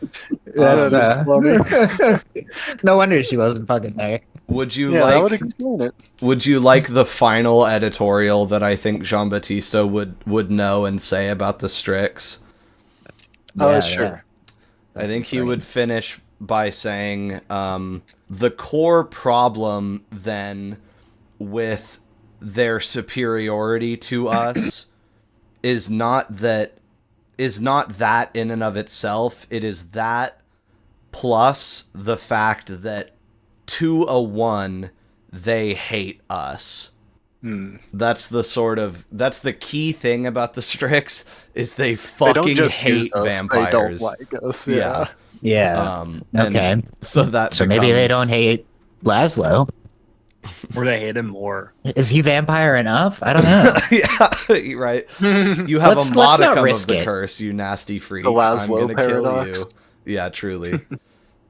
[SPEAKER 2] That's
[SPEAKER 5] funny.
[SPEAKER 2] No wonder she wasn't fucking there.
[SPEAKER 1] Would you
[SPEAKER 5] That would explain it.
[SPEAKER 1] Would you like the final editorial that I think Jean-Baptiste would know and say about the Strix?
[SPEAKER 5] Sure.
[SPEAKER 1] I think he would finish by saying the core problem then with their superiority to us is not that in and of itself. It is that plus the fact that 2-1 they hate us. That's the key thing about the Strix is they fucking
[SPEAKER 5] don't just
[SPEAKER 1] hate
[SPEAKER 5] use us,
[SPEAKER 1] vampires.
[SPEAKER 5] They don't like us. Yeah.
[SPEAKER 2] Yeah.
[SPEAKER 1] And
[SPEAKER 2] Okay.
[SPEAKER 1] so that
[SPEAKER 2] So maybe they
[SPEAKER 1] becomes-
[SPEAKER 2] don't hate Laszlo.
[SPEAKER 3] Or they hate him more.
[SPEAKER 2] Is he vampire enough? I don't know.
[SPEAKER 1] Yeah, right. You have
[SPEAKER 2] Let's
[SPEAKER 1] a
[SPEAKER 2] not
[SPEAKER 1] modicum of
[SPEAKER 2] risk
[SPEAKER 1] the
[SPEAKER 2] it.
[SPEAKER 1] curse, you nasty freak.
[SPEAKER 5] The
[SPEAKER 1] I'm
[SPEAKER 5] Laszlo
[SPEAKER 1] gonna
[SPEAKER 5] paradox.
[SPEAKER 1] kill you. Yeah, truly.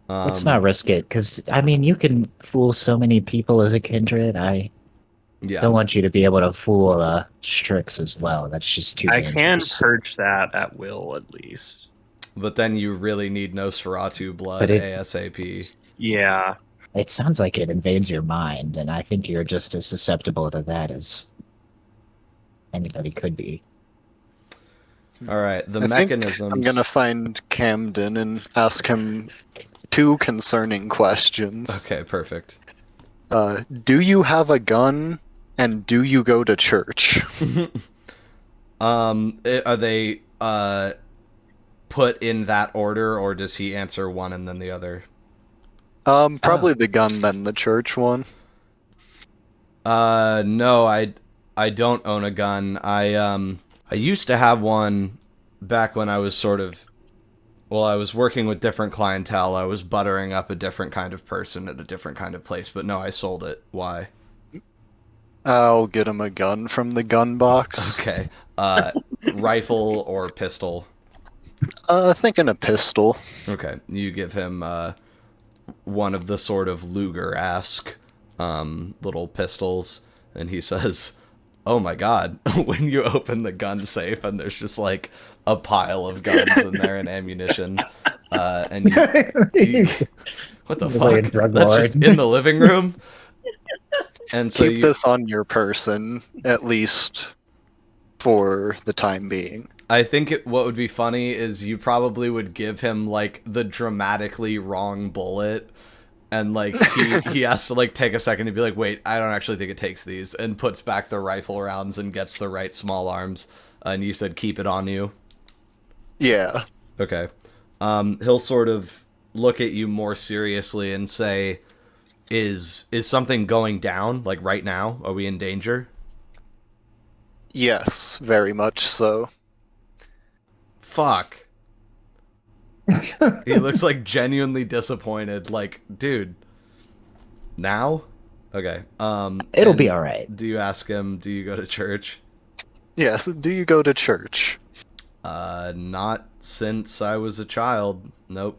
[SPEAKER 2] Let's not risk it, because I mean, you can fool so many people as a kindred. I
[SPEAKER 1] Yeah.
[SPEAKER 2] don't want you to be able to fool Strix as well. That's just too
[SPEAKER 3] I can
[SPEAKER 2] dangerous.
[SPEAKER 3] purge that at will, at least.
[SPEAKER 1] But then you really need Nosferatu blood
[SPEAKER 2] But it-
[SPEAKER 1] ASAP.
[SPEAKER 3] Yeah.
[SPEAKER 2] It sounds like it invades your mind, and I think you're just as susceptible to that as anybody could be.
[SPEAKER 1] All right, the
[SPEAKER 5] I think
[SPEAKER 1] mechanisms.
[SPEAKER 5] I'm gonna find Camden and ask him 2 concerning questions.
[SPEAKER 1] Okay, perfect.
[SPEAKER 5] Do you have a gun, and do you go to church?
[SPEAKER 1] Are they put in that order, or does he answer one and then the other?
[SPEAKER 5] Probably the gun, then the church one.
[SPEAKER 1] No, I don't own a gun. I used to have one back when I was I was working with different clientele. I was buttering up a different kind of person at a different kind of place, but no, I sold it. Why?
[SPEAKER 5] I'll get him a gun from the gun box.
[SPEAKER 1] Okay. Rifle or pistol?
[SPEAKER 5] Thinking a pistol.
[SPEAKER 1] Okay. You give him one of the sort of Luger-esque little pistols, and he says, "Oh my god," when you open the gun safe and there's just like a pile of guns in there and ammunition. And you what the
[SPEAKER 2] Like a
[SPEAKER 1] fuck?
[SPEAKER 2] drug
[SPEAKER 1] That's
[SPEAKER 2] lord.
[SPEAKER 1] just in the living room? And so
[SPEAKER 5] Keep this on your person, at least for the time being.
[SPEAKER 1] I think what would be funny is you probably would give him like the dramatically wrong bullet, and like he has to like take a second to be like, wait, I don't actually think it takes these, and puts back the rifle rounds and gets the right small arms. And you said keep it on you.
[SPEAKER 5] Yeah.
[SPEAKER 1] Okay. He'll sort of look at you more seriously and say, is something going down like right now? Are we in danger?
[SPEAKER 5] Yes, very much so.
[SPEAKER 1] Fuck. He looks like genuinely disappointed. Like, dude, now? Okay.
[SPEAKER 2] It'll
[SPEAKER 1] and
[SPEAKER 2] be all right.
[SPEAKER 1] Do you ask him, do you go to church?
[SPEAKER 5] Yes, do you go to church?
[SPEAKER 1] Not since I was a child. Nope.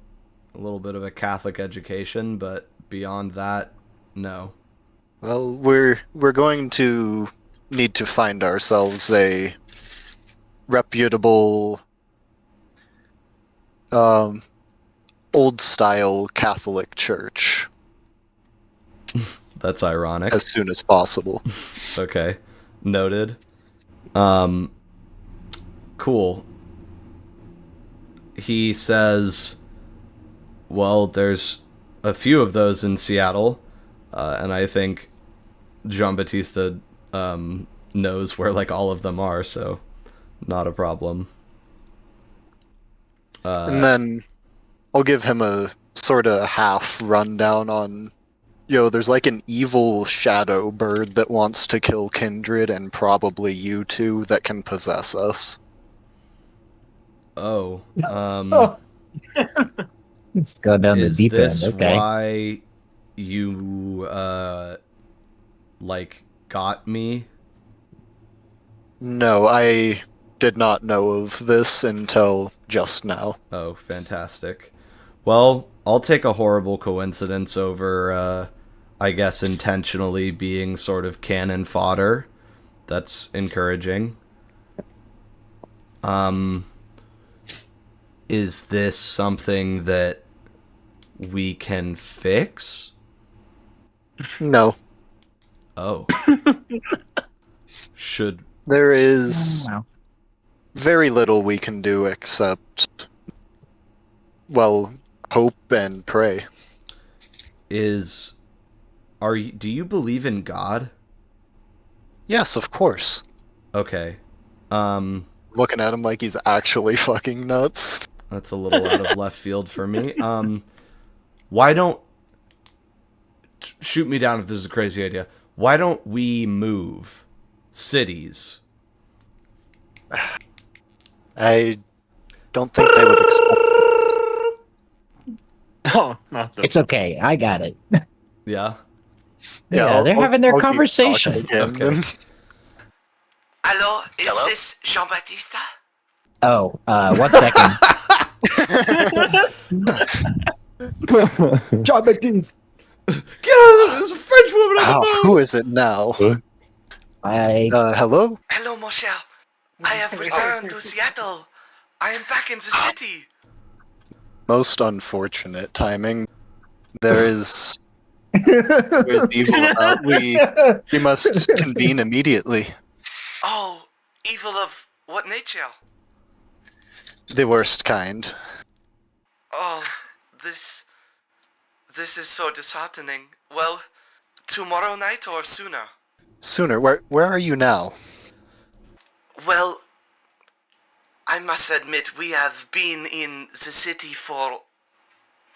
[SPEAKER 1] A little bit of a Catholic education, but beyond that, no.
[SPEAKER 5] Well, we're going to need to find ourselves a reputable old style Catholic church
[SPEAKER 1] That's ironic.
[SPEAKER 5] as soon as possible.
[SPEAKER 1] Okay. Noted. Cool. He says, well, there's a few of those in Seattle, and I think Jean-Baptiste knows where like all of them are, so not a problem.
[SPEAKER 5] And then I'll give him a sort of half rundown on, there's like an evil shadow bird that wants to kill Kindred and probably you two that can possess us.
[SPEAKER 1] Oh,
[SPEAKER 2] Let's go down the
[SPEAKER 1] is
[SPEAKER 2] deep
[SPEAKER 1] this
[SPEAKER 2] end. Okay.
[SPEAKER 1] why you like got me?
[SPEAKER 5] No, I did not know of this until just now.
[SPEAKER 1] Oh, fantastic. Well, I'll take a horrible coincidence over, I guess, intentionally being sort of cannon fodder. That's encouraging. Is this something that we can fix?
[SPEAKER 5] No.
[SPEAKER 1] Oh. Should...
[SPEAKER 5] There is
[SPEAKER 2] Wow.
[SPEAKER 5] very little we can do except, well, hope and pray.
[SPEAKER 1] Do you believe in God?
[SPEAKER 5] Yes, of course.
[SPEAKER 1] Okay.
[SPEAKER 5] Looking at him like he's actually fucking nuts.
[SPEAKER 1] That's a little out of left field for me. Why don't... Shoot me down if this is a crazy idea. Why don't we move cities?
[SPEAKER 5] I don't think they would accept it.
[SPEAKER 3] Oh, not the.
[SPEAKER 2] It's okay. I got it.
[SPEAKER 1] Yeah.
[SPEAKER 2] Yeah, they're having their
[SPEAKER 5] I'll keep
[SPEAKER 2] conversation.
[SPEAKER 5] talking to Camden.
[SPEAKER 1] Okay.
[SPEAKER 6] Hello, is
[SPEAKER 3] Hello?
[SPEAKER 6] this Jean-Baptiste?
[SPEAKER 2] Oh, 1 second.
[SPEAKER 4] Jean-Baptiste.
[SPEAKER 1] Get out! There's a French woman on the
[SPEAKER 5] Wow,
[SPEAKER 1] boat.
[SPEAKER 5] who is it now? Hello?
[SPEAKER 6] Hello, mon cher. I have returned to Seattle. I am back in the city.
[SPEAKER 5] Most unfortunate timing. There's evil about. We must convene immediately.
[SPEAKER 6] Oh, evil of what nature?
[SPEAKER 5] The worst kind.
[SPEAKER 6] Oh, this is so disheartening. Well, tomorrow night or sooner?
[SPEAKER 5] Sooner. Where are you now?
[SPEAKER 6] Well, I must admit we have been in the city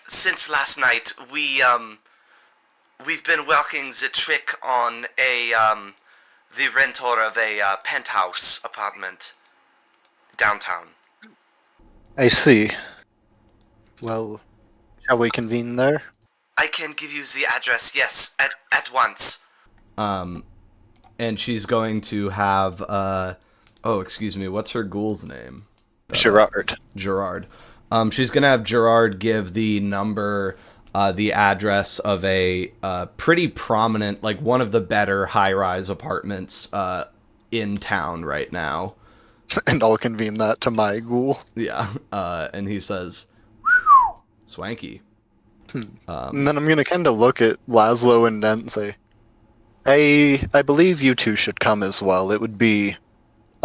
[SPEAKER 6] since last night. We've been working the trick on the renter of a penthouse apartment downtown.
[SPEAKER 5] I see. Well, shall we convene there?
[SPEAKER 6] I can give you the address, yes, at once.
[SPEAKER 1] And she's going to have excuse me, what's her ghoul's name?
[SPEAKER 5] Gerard.
[SPEAKER 1] Gerard. She's gonna have Gerard give the number, the address of a pretty prominent, like one of the better high-rise apartments in town right now.
[SPEAKER 5] And I'll convene that to my ghoul.
[SPEAKER 1] Yeah. And he says, swanky.
[SPEAKER 5] And then I'm gonna kind of look at Laszlo and Dent and say, I believe you two should come as well. It would be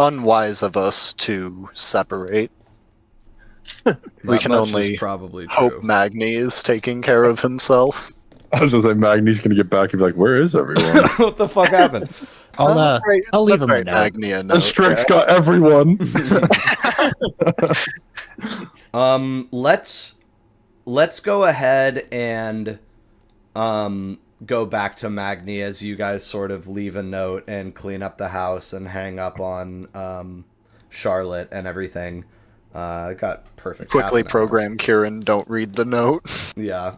[SPEAKER 5] unwise of us to separate. We can only
[SPEAKER 1] probably
[SPEAKER 5] hope
[SPEAKER 1] true.
[SPEAKER 5] Magni is taking care of himself.
[SPEAKER 4] I was gonna say Magni's gonna get back and be like, "Where is everyone?"
[SPEAKER 1] What the fuck happened?
[SPEAKER 2] I'll leave him a
[SPEAKER 5] Right,
[SPEAKER 2] note.
[SPEAKER 5] Magni a
[SPEAKER 4] The
[SPEAKER 5] note.
[SPEAKER 4] Strix got everyone.
[SPEAKER 1] Let's go ahead and go back to Magni as you guys sort of leave a note and clean up the house and hang up on Charlotte and everything. Got perfect.
[SPEAKER 5] Quickly
[SPEAKER 1] half an hour.
[SPEAKER 5] program Kieran, don't read the note.
[SPEAKER 1] Yeah.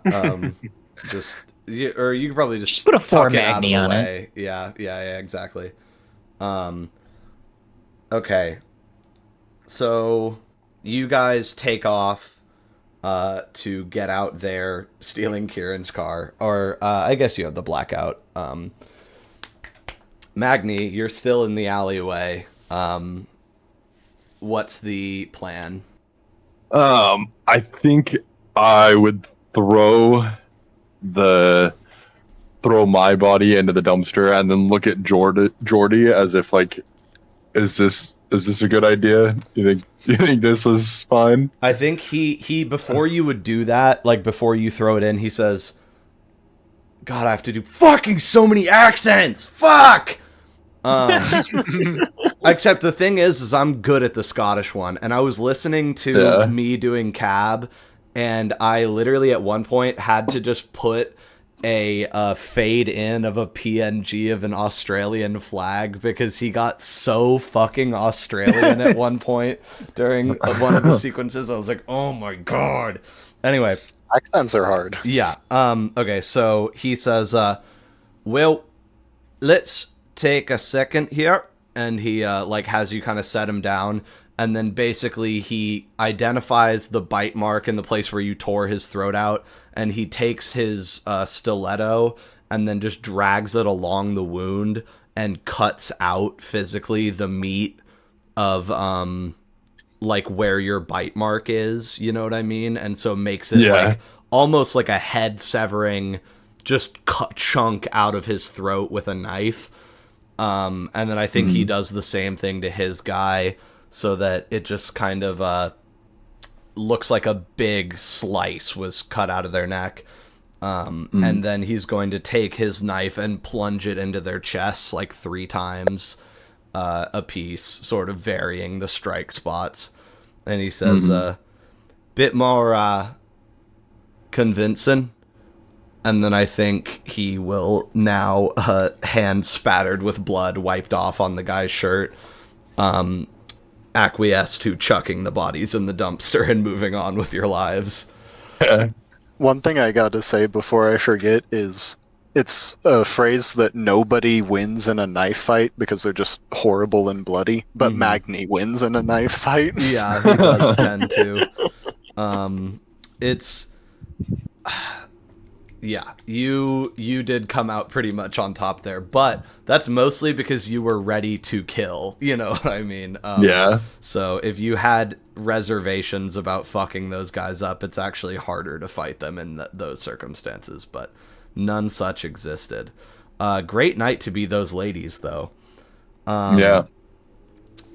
[SPEAKER 1] Or you could probably just
[SPEAKER 2] Put a 4
[SPEAKER 1] tuck it out of
[SPEAKER 2] Magni
[SPEAKER 1] the
[SPEAKER 2] on it.
[SPEAKER 1] way. Yeah, exactly. Okay. So you guys take off to get out there, stealing Kieran's car, or I guess you have the blackout. Magni, you're still in the alleyway. What's the plan?
[SPEAKER 4] I think I would throw my body into the dumpster and then look at Jordy as if like, is this a good idea? You think this is fine?
[SPEAKER 1] I think he before you would do that, like before you throw it in, he says, God, I have to do fucking so many accents. Fuck. Except the thing is I'm good at the Scottish one, and I was listening to me doing Cab, and I literally at one point had to just put a fade in of a PNG of an Australian flag because he got so fucking Australian at one point during one of the sequences. I was like, oh my god. Anyway.
[SPEAKER 5] Accents are hard.
[SPEAKER 1] Yeah. Okay, so he says, well, let's take a second here. And he, has you kind of set him down. And then basically he identifies the bite mark in the place where you tore his throat out. And he takes his stiletto and then just drags it along the wound and cuts out physically the meat of, where your bite mark is, you know what I mean? And so makes it almost like a head severing, just cut chunk out of his throat with a knife. And then I think he does the same thing to his guy so that it just kind of looks like a big slice was cut out of their neck. And then he's going to take his knife and plunge it into their chests like 3 times a piece, sort of varying the strike spots. And he says, bit more convincing. And then I think he will now, hand spattered with blood wiped off on the guy's shirt, acquiesce to chucking the bodies in the dumpster and moving on with your lives.
[SPEAKER 5] One thing I gotta say before I forget is it's a phrase that nobody wins in a knife fight because they're just horrible and bloody, but
[SPEAKER 1] Mhm.
[SPEAKER 5] Magni wins in a knife fight.
[SPEAKER 1] Yeah, he does tend to. It's yeah, you did come out pretty much on top there, but that's mostly because you were ready to kill. You know what I mean?
[SPEAKER 4] Yeah.
[SPEAKER 1] So if you had reservations about fucking those guys up, it's actually harder to fight them in those circumstances. But none such existed. Great night to be those ladies, though.
[SPEAKER 4] Yeah.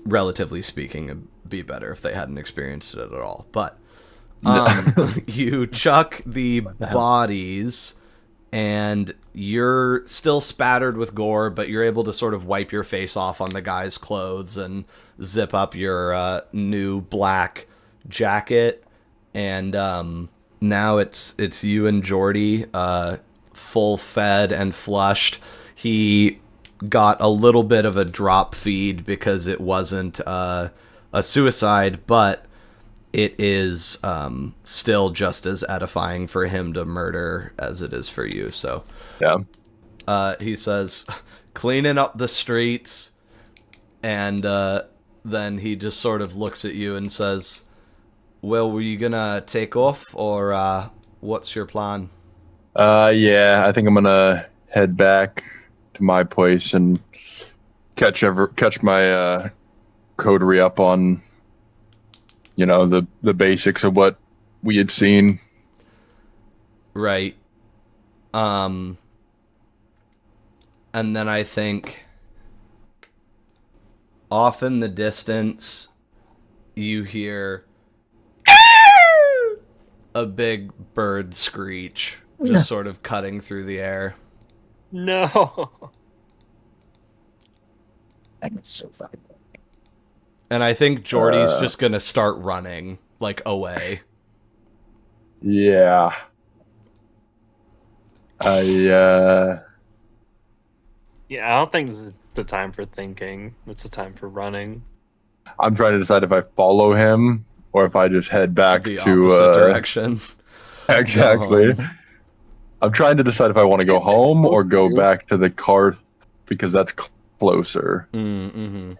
[SPEAKER 1] Relatively speaking, it'd be better if they hadn't experienced it at all. But you chuck the bodies, and you're still spattered with gore, but you're able to sort of wipe your face off on the guy's clothes and zip up your new black jacket. And now it's you and Jordy, full fed and flushed. He got a little bit of a drop feed because it wasn't a suicide, but it is still just as edifying for him to murder as it is for you. So
[SPEAKER 4] Yeah.
[SPEAKER 1] he says, cleaning up the streets, and then he just sort of looks at you and says, well, were you gonna take off, or what's your plan?
[SPEAKER 4] Yeah, I think I'm gonna head back to my place and catch my coterie up on, you know, the basics of what we had seen.
[SPEAKER 1] Right. And then I think off in the distance you hear a big bird screech just sort of cutting through the air.
[SPEAKER 3] No.
[SPEAKER 2] That's so fucking.
[SPEAKER 1] And I think Jordy's just gonna start running, like, away.
[SPEAKER 4] Yeah.
[SPEAKER 3] Yeah, I don't think this is the time for thinking. It's the time for running.
[SPEAKER 4] I'm trying to decide if I follow him or if I just head back
[SPEAKER 1] The
[SPEAKER 4] to
[SPEAKER 1] opposite direction.
[SPEAKER 4] Exactly.
[SPEAKER 1] Go home.
[SPEAKER 4] I'm trying to decide if I want to go home or go back to the Karth because that's closer.
[SPEAKER 1] Mm-hmm.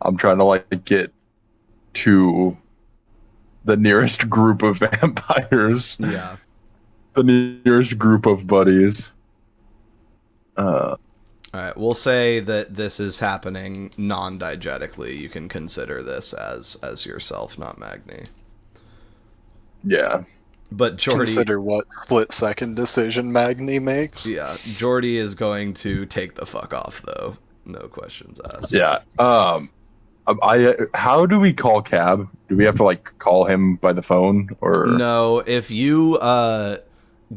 [SPEAKER 4] I'm trying to like get to the nearest group of vampires.
[SPEAKER 1] Yeah.
[SPEAKER 4] The nearest group of buddies.
[SPEAKER 1] All right, we'll say that this is happening non-diegetically. You can consider this as yourself, not Magni.
[SPEAKER 4] Yeah.
[SPEAKER 1] But Jordy,
[SPEAKER 5] Consider what split-second decision Magni makes.
[SPEAKER 1] yeah, Jordy is going to take the fuck off, though. No questions asked.
[SPEAKER 4] Yeah. How do we call cab? Do we have to like call him by the phone or
[SPEAKER 1] No, if you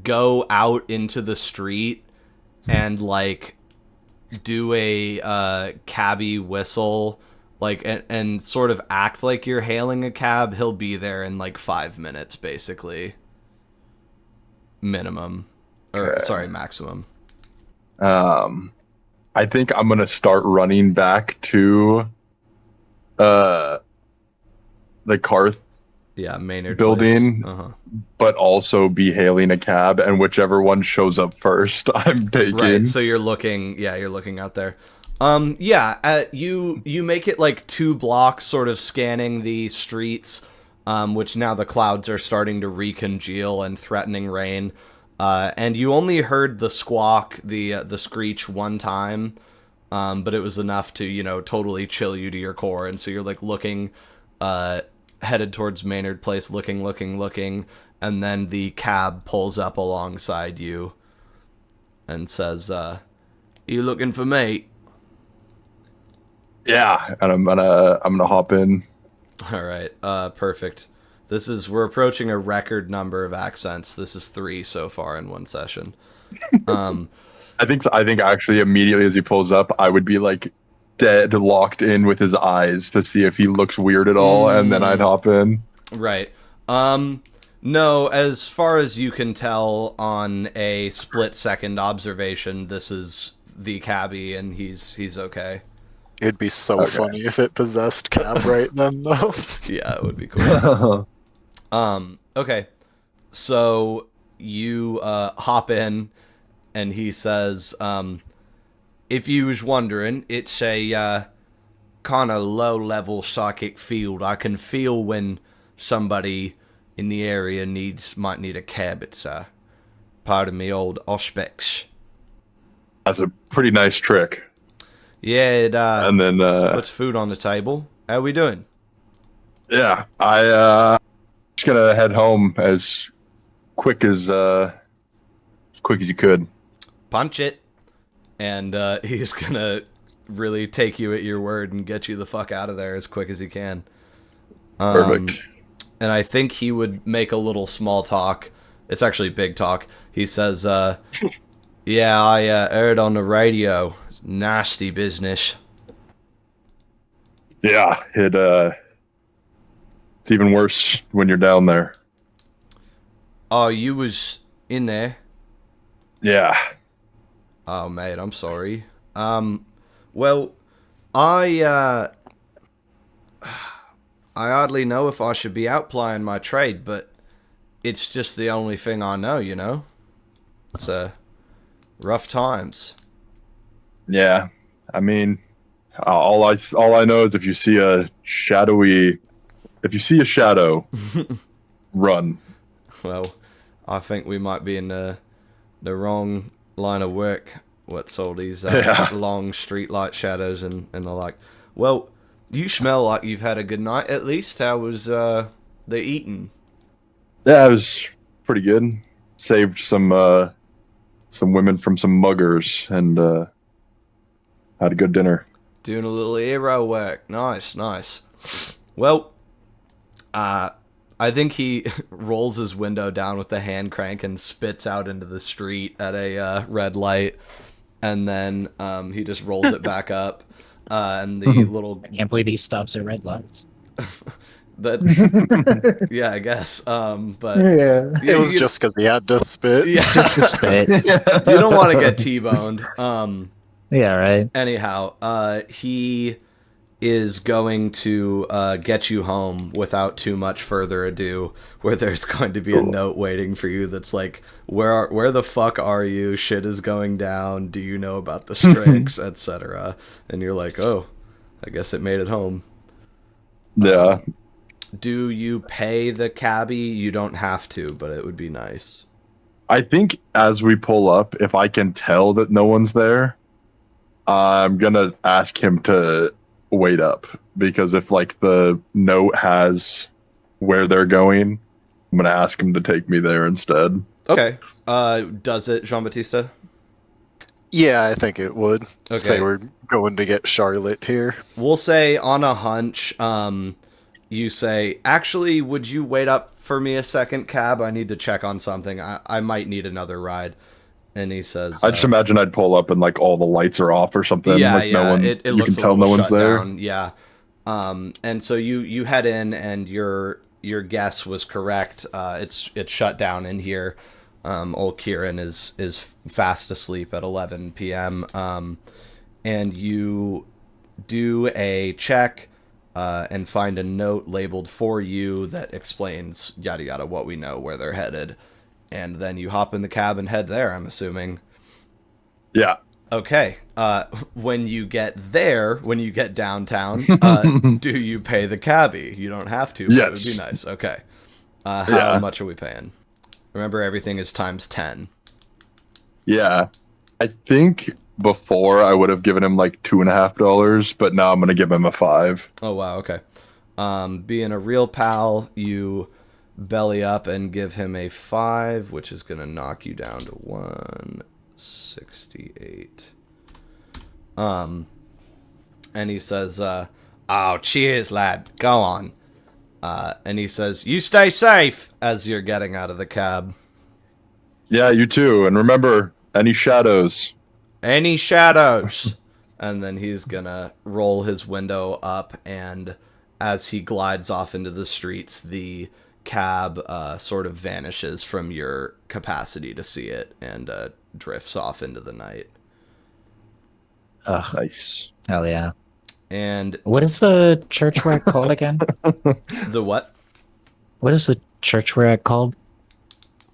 [SPEAKER 1] go out into the street and like do a cabby whistle, like and sort of act like you're hailing a cab, he'll be there in like 5 minutes, basically. Minimum. Or
[SPEAKER 4] Okay.
[SPEAKER 1] sorry, maximum.
[SPEAKER 4] I think I'm gonna start running back to the Karth
[SPEAKER 1] Yeah, Maynard
[SPEAKER 4] building.
[SPEAKER 1] Place. Uh-huh.
[SPEAKER 4] but also be hailing a cab, and whichever one shows up first, I'm taking.
[SPEAKER 1] Right, so you're looking out there. You make it like 2 blocks, sort of scanning the streets, which now the clouds are starting to recongeal and threatening rain. And you only heard the squawk, the screech one time, but it was enough to, you know, totally chill you to your core. And so you're like looking, headed towards Maynard Place, looking, and then the cab pulls up alongside you and says, "You looking for me?"
[SPEAKER 4] Yeah, and I'm gonna hop in.
[SPEAKER 1] All right, perfect. We're approaching a record number of accents. This is 3 so far in one session.
[SPEAKER 4] I think actually immediately as he pulls up, I would be like dead locked in with his eyes to see if he looks weird at all, and then I'd hop in.
[SPEAKER 1] Right. No, as far as you can tell on a split-second observation, this is the cabbie, and he's okay.
[SPEAKER 5] It'd be so
[SPEAKER 4] Okay.
[SPEAKER 5] funny if it possessed Cab right then, though.
[SPEAKER 1] Yeah, it would be cool. Okay. So you hop in, and he says, if you was wondering, it's a kind of low-level psychic field. I can feel when somebody in the area might need a cab. It's part of me old auspex.
[SPEAKER 4] That's a pretty nice trick.
[SPEAKER 1] Yeah, it
[SPEAKER 4] And then,
[SPEAKER 1] puts food on the table. How we doing?
[SPEAKER 4] yeah, I just gonna head home as quick as you could.
[SPEAKER 1] Punch it. And he's gonna really take you at your word and get you the fuck out of there as quick as he can.
[SPEAKER 4] Perfect.
[SPEAKER 1] And I think he would make a little small talk. It's actually big talk. He says, yeah, I heard on the radio. It's nasty business.
[SPEAKER 4] Yeah, it's even worse when you're down there.
[SPEAKER 1] Oh, you was in there?
[SPEAKER 4] Yeah.
[SPEAKER 1] Oh, mate, I'm sorry. Well, I hardly know if I should be out plying my trade, but it's just the only thing I know, you know? It's rough times.
[SPEAKER 4] Yeah. I mean, all I know is if you see a shadow, run.
[SPEAKER 1] Well, I think we might be in the wrong line of work. What's all these long streetlight shadows and the like. Well, you smell like you've had a good night at least. How was the eating?
[SPEAKER 4] Yeah, it was pretty good. Saved some women from some muggers and had a good dinner.
[SPEAKER 1] Doing a little hero work. Nice, nice. Well, I think he rolls his window down with the hand crank and spits out into the street at a red light, and then he just rolls it back up, and the little...
[SPEAKER 2] I can't believe he stops at red lights.
[SPEAKER 1] that yeah, I guess. But
[SPEAKER 2] Yeah.
[SPEAKER 5] It was just because he had to spit.
[SPEAKER 1] yeah,
[SPEAKER 2] Just a spit.
[SPEAKER 1] you don't want to get T-boned.
[SPEAKER 2] Yeah, right.
[SPEAKER 1] Anyhow, he is going to get you home without too much further ado, where there's going to be a note waiting for you that's like, where the fuck are you? Shit is going down. Do you know about the Strix, etc.? And you're like, oh, I guess it made it home.
[SPEAKER 4] Yeah.
[SPEAKER 1] Do you pay the cabbie? You don't have to, but it would be nice.
[SPEAKER 4] I think as we pull up, if I can tell that no one's there, I'm gonna ask him to wait up, because if like the note has where they're going, I'm gonna ask him to take me there instead.
[SPEAKER 1] Okay. Does it, Jean-Baptiste?
[SPEAKER 5] Yeah, I think it would.
[SPEAKER 1] Okay.
[SPEAKER 5] Say we're going to get Charlotte here.
[SPEAKER 1] We'll say on a hunch, you say, actually, would you wait up for me a second, cab? I need to check on something. I might need another ride. And he says,
[SPEAKER 4] I just imagine I'd pull up and like all the lights are off or something.
[SPEAKER 1] yeah,
[SPEAKER 4] like
[SPEAKER 1] yeah.
[SPEAKER 4] no one,
[SPEAKER 1] It
[SPEAKER 4] you
[SPEAKER 1] looks
[SPEAKER 4] can
[SPEAKER 1] a
[SPEAKER 4] tell no
[SPEAKER 1] little
[SPEAKER 4] one's
[SPEAKER 1] shut
[SPEAKER 4] there.
[SPEAKER 1] down. Yeah. And so you head in, and your guess was correct. It's shut down in here. Old Kieran is fast asleep at 11 p.m. And you do a check and find a note labeled for you that explains yada yada what we know, where they're headed. And then you hop in the cab and head there, I'm assuming.
[SPEAKER 4] Yeah.
[SPEAKER 1] Okay. When you get there, when you get downtown, do you pay the cabbie? You don't have to, but it would
[SPEAKER 4] Yes.
[SPEAKER 1] be nice. Okay. How
[SPEAKER 4] Yeah.
[SPEAKER 1] much are we paying? Remember, everything is times 10.
[SPEAKER 4] Yeah. I think before I would have given him like $2.50, but now I'm gonna give him a $5.
[SPEAKER 1] Oh, wow. Okay. Being a real pal, you belly up and give him a 5, which is going to knock you down to 168. And he says, oh, cheers, lad. Go on. And he says, you stay safe, as you're getting out of the cab.
[SPEAKER 4] Yeah, you too. And remember, any shadows.
[SPEAKER 1] Any shadows? And then he's gonna roll his window up, and as he glides off into the streets, the cab sort of vanishes from your capacity to see it, and drifts off into the night.
[SPEAKER 2] Ugh,
[SPEAKER 4] Nice.
[SPEAKER 2] hell yeah.
[SPEAKER 1] And
[SPEAKER 2] What is the church we're at called again?
[SPEAKER 1] the what?
[SPEAKER 2] What is the church we're at called?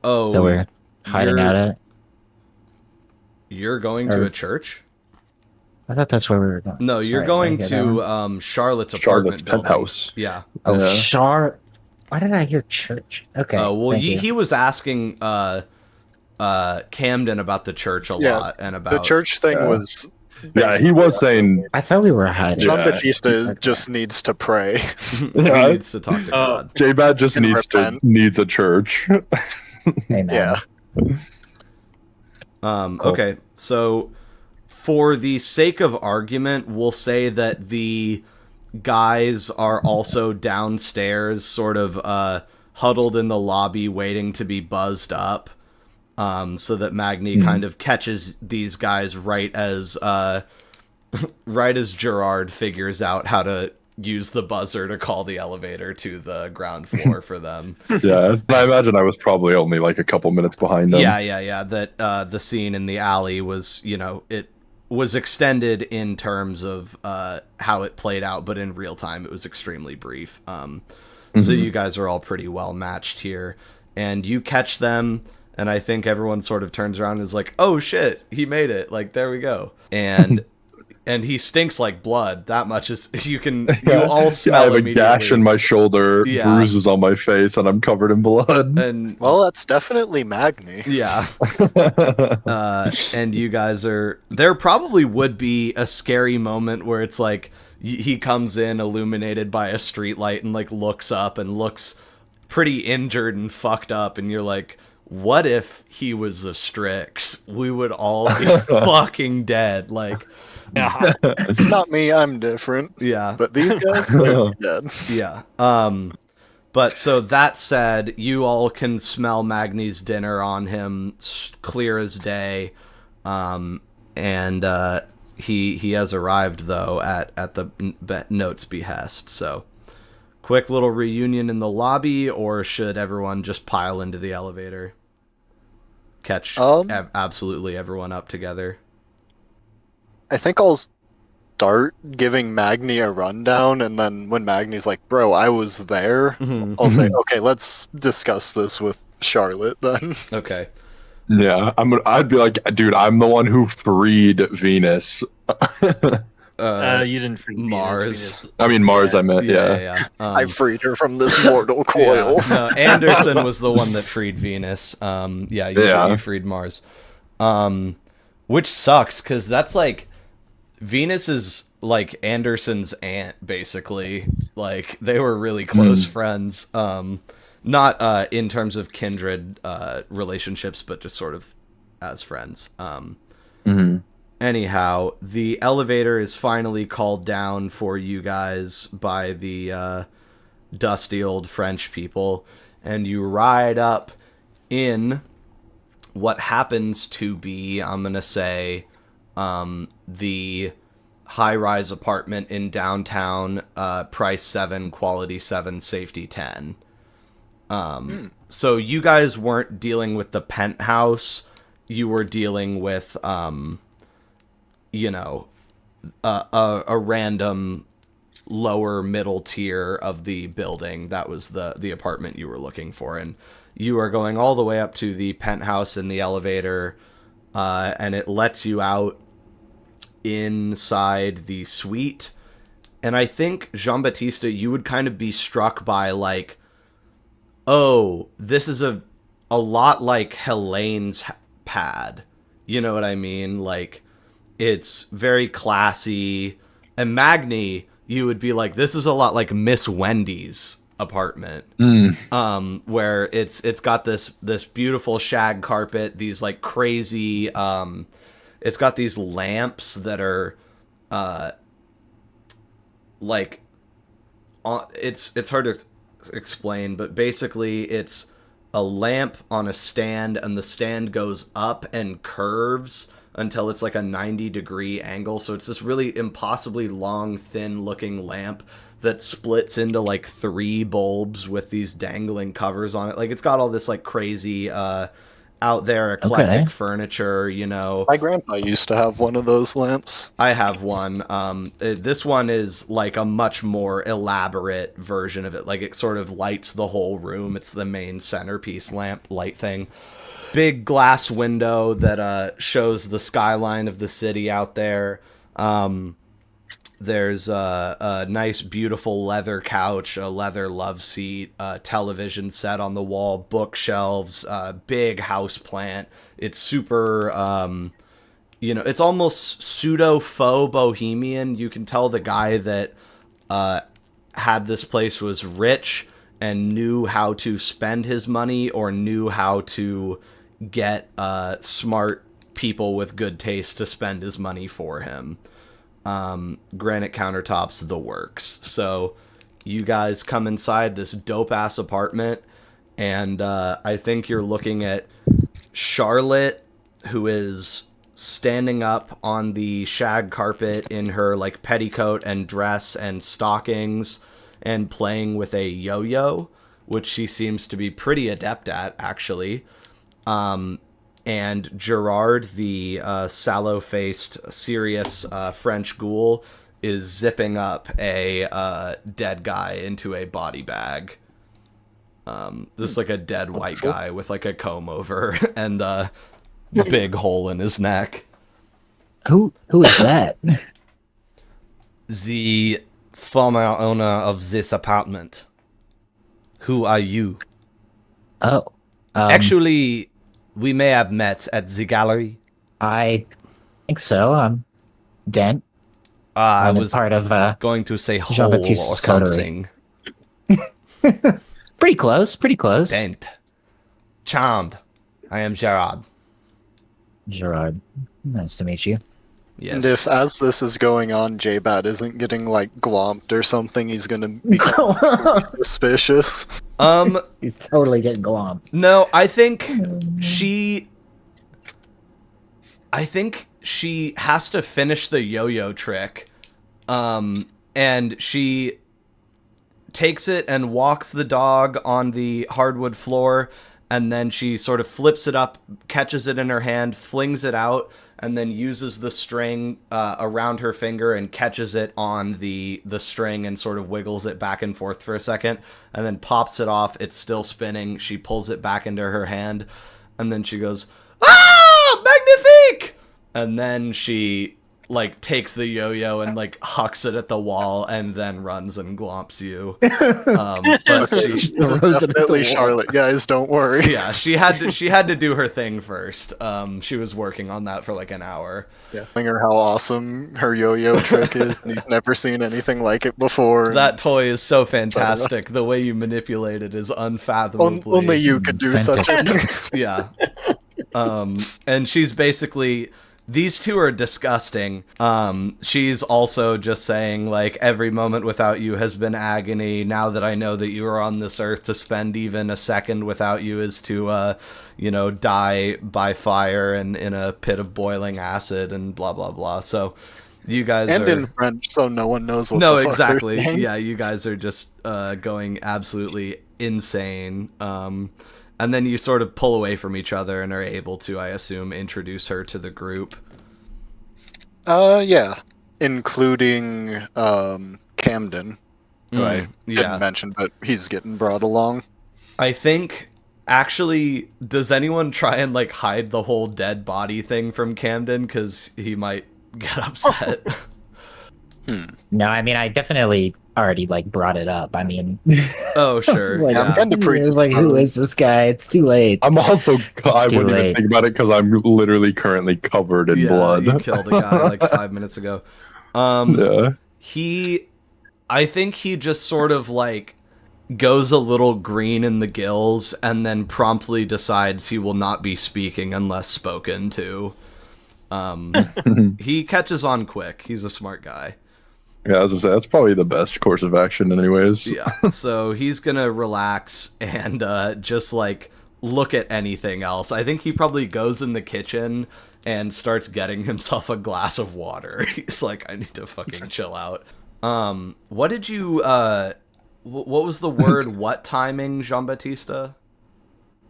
[SPEAKER 1] Oh,
[SPEAKER 2] That we're hiding out at?
[SPEAKER 1] You're going to a church?
[SPEAKER 2] I thought that's where we were going.
[SPEAKER 1] No, you're
[SPEAKER 2] Sorry,
[SPEAKER 1] going
[SPEAKER 2] did I get that wrong?
[SPEAKER 1] to Charlotte's apartment
[SPEAKER 4] Charlotte's
[SPEAKER 1] building.
[SPEAKER 4] penthouse.
[SPEAKER 1] Yeah.
[SPEAKER 2] Oh,
[SPEAKER 4] Yeah.
[SPEAKER 2] Why did I hear church? Okay.
[SPEAKER 1] Well,
[SPEAKER 2] thank you.
[SPEAKER 1] he was asking Camden about the church a lot and about
[SPEAKER 5] The church thing was.
[SPEAKER 4] Yeah, he was saying.
[SPEAKER 2] I thought we were hiding.
[SPEAKER 5] Jean-Baptiste just needs to pray.
[SPEAKER 1] he
[SPEAKER 4] Yeah,
[SPEAKER 1] needs to talk to God.
[SPEAKER 4] J-Bat just
[SPEAKER 5] Can
[SPEAKER 4] needs
[SPEAKER 5] repent.
[SPEAKER 4] needs a church.
[SPEAKER 2] Hey, man.
[SPEAKER 5] Yeah.
[SPEAKER 2] Cool.
[SPEAKER 1] Okay, so for the sake of argument, we'll say that the guys are also downstairs, sort of huddled in the lobby, waiting to be buzzed up. So that Magni kind of catches these guys right as Gerard figures out how to use the buzzer to call the elevator to the ground floor for them.
[SPEAKER 4] Yeah, I imagine I was probably only like a couple minutes behind them.
[SPEAKER 1] Yeah. That the scene in the alley was, it was extended in terms of how it played out, but in real time it was extremely brief. So you guys are all pretty well matched here, and you catch them. And I think everyone sort of turns around and is like, "Oh shit, he made it! Like, there we go." And he stinks like blood. That much is you all smell.
[SPEAKER 4] I have a
[SPEAKER 1] immediately.
[SPEAKER 4] gash in my shoulder, bruises on my face, and I'm covered in blood.
[SPEAKER 1] And
[SPEAKER 5] Well, that's definitely Magni.
[SPEAKER 1] yeah, and you guys are. There probably would be a scary moment where it's like he comes in illuminated by a streetlight and like looks up and looks pretty injured and fucked up, and you're like, what if he was a Strix? We would all be fucking dead. Like,
[SPEAKER 5] Not me, I'm different.
[SPEAKER 1] yeah,
[SPEAKER 5] But these guys, they're dead.
[SPEAKER 1] yeah. But so that said, you all can smell Magni's dinner on him, clear as day. And he has arrived though at the note's behest. So, quick little reunion in the lobby, or should everyone just pile into the elevator? Catch absolutely everyone up together.
[SPEAKER 5] I think I'll start giving Magni a rundown, and then when Magni's like, "Bro, I was there," I'll say, "Okay, let's discuss this with Charlotte then."
[SPEAKER 1] Okay.
[SPEAKER 4] Yeah, I'd be like, dude, I'm the one who freed Venus.
[SPEAKER 3] You didn't free
[SPEAKER 1] Mars.
[SPEAKER 4] I mean Mars. I meant
[SPEAKER 1] Yeah.
[SPEAKER 5] I freed her from this mortal coil.
[SPEAKER 1] No, Anderson was the one that freed Venus. You freed Mars. Which sucks, because that's like, Venus is like Anderson's aunt, basically. Like, they were really close friends. Not in terms of kindred relationships, but just sort of as friends. Anyhow, the elevator is finally called down for you guys by the dusty old French people, and you ride up in what happens to be, I'm going to say, the high-rise apartment in downtown, price 7, quality 7, safety 10. So you guys weren't dealing with the penthouse, you were dealing with... a random lower middle tier of the building. That was the apartment you were looking for, and you are going all the way up to the penthouse in the elevator, and it lets you out inside the suite. And I think, Jean-Baptiste, you would kind of be struck by, like, oh, this is a lot like Helene's pad. You know what I mean? Like, it's very classy. And Magni, you would be like, this is a lot like Miss Wendy's apartment. Where it's got this beautiful shag carpet, these like crazy it's got these lamps that are it's hard to explain, but basically it's a lamp on a stand, and the stand goes up and curves until it's like a 90-degree angle. So it's this really impossibly long, thin-looking lamp that splits into like 3 bulbs with these dangling covers on it. Like, it's got all this like crazy out there eclectic furniture,
[SPEAKER 5] My grandpa used to have one of those lamps.
[SPEAKER 1] I have one. This one is like a much more elaborate version of it. Like, it sort of lights the whole room. It's the main centerpiece lamp light thing. big glass window that shows the skyline of the city out there. There's a nice, beautiful leather couch, a leather love seat, a television set on the wall, bookshelves, big house plant. It's super, it's almost pseudo-faux bohemian. You can tell the guy that had this place was rich and knew how to spend his money or knew how to get smart people with good taste to spend his money for him. Granite countertops, the works. So you guys come inside this dope ass apartment, and I think you're looking at Charlotte, who is standing up on the shag carpet in her like petticoat and dress and stockings and playing with a yo-yo, which she seems to be pretty adept at, actually. And Gerard, the sallow-faced, serious French ghoul, is zipping up a dead guy into a body bag. Just like a dead white guy with like a comb over and a big hole in his neck.
[SPEAKER 2] Who is that?
[SPEAKER 1] The former owner of this apartment. Who are you?
[SPEAKER 2] Oh.
[SPEAKER 1] Actually, we may have met at the gallery.
[SPEAKER 2] I think so. I'm Dent.
[SPEAKER 1] I
[SPEAKER 2] I'm
[SPEAKER 1] was
[SPEAKER 2] part of
[SPEAKER 1] going to say hole or
[SPEAKER 2] Jean-Baptiste's
[SPEAKER 1] something.
[SPEAKER 2] pretty close.
[SPEAKER 1] Dent. Charmed. I am Gerard.
[SPEAKER 2] Gerard. Nice to meet you.
[SPEAKER 1] Yes.
[SPEAKER 5] And if, as this is going on, J-Bat isn't getting, like, glomped or something, he's gonna become suspicious.
[SPEAKER 2] He's totally getting glommed.
[SPEAKER 1] No, I think she has to finish the yo-yo trick. And she takes it and walks the dog on the hardwood floor, and then she sort of flips it up, catches it in her hand, flings it out, and then uses the string around her finger and catches it on the string and sort of wiggles it back and forth for a second, and then pops it off. It's still spinning. She pulls it back into her hand, and then she goes, "Ah, magnifique!" And then she like takes the yo-yo and like hucks it at the wall and then runs and glomps you. But
[SPEAKER 5] This is definitely Charlotte, guys, don't worry.
[SPEAKER 1] yeah, she had to do her thing first. She was working on that for like an hour.
[SPEAKER 5] Yeah, telling her how awesome her yo-yo trick is, and he's never seen anything like it before.
[SPEAKER 1] That toy is so fantastic. The way you manipulate it is unfathomably.
[SPEAKER 5] Only you could do such a thing.
[SPEAKER 1] Yeah. And she's basically, these two are disgusting. She's also just saying, like, every moment without you has been agony. Now that I know that you are on this earth, to spend even a second without you is to, die by fire and in a pit of boiling acid and blah, blah, blah. So you guys
[SPEAKER 5] and
[SPEAKER 1] are...
[SPEAKER 5] in French, so no one knows what
[SPEAKER 1] No,
[SPEAKER 5] the fuck
[SPEAKER 1] exactly.
[SPEAKER 5] they're saying.
[SPEAKER 1] Yeah, you guys are just going absolutely insane. And then you sort of pull away from each other and are able to, I assume, introduce her to the group.
[SPEAKER 5] Yeah. Including, Camden, who I didn't mention, but he's getting brought along.
[SPEAKER 1] I think, actually, does anyone try and, like, hide the whole dead body thing from Camden? Because he might get upset.
[SPEAKER 2] No, I mean, I definitely already, like, brought it up. I mean...
[SPEAKER 1] Oh, sure.
[SPEAKER 2] like,
[SPEAKER 1] yeah.
[SPEAKER 5] I'm kind of
[SPEAKER 2] It was like, who is this guy? It's too late.
[SPEAKER 4] I'm also, I
[SPEAKER 2] too
[SPEAKER 4] wouldn't even
[SPEAKER 2] late.
[SPEAKER 4] think about it because I'm literally currently covered in blood.
[SPEAKER 1] You killed a guy like 5 minutes ago.
[SPEAKER 4] Yeah.
[SPEAKER 1] I think he just sort of, like, goes a little green in the gills and then promptly decides he will not be speaking unless spoken to. He catches on quick. He's a smart guy.
[SPEAKER 4] Yeah, as I say, that's probably the best course of action anyways.
[SPEAKER 1] Yeah, so he's gonna relax and just, like, look at anything else. I think he probably goes in the kitchen and starts getting himself a glass of water. He's like, I need to fucking chill out. What did you, what was the word what timing, Jean-Baptiste?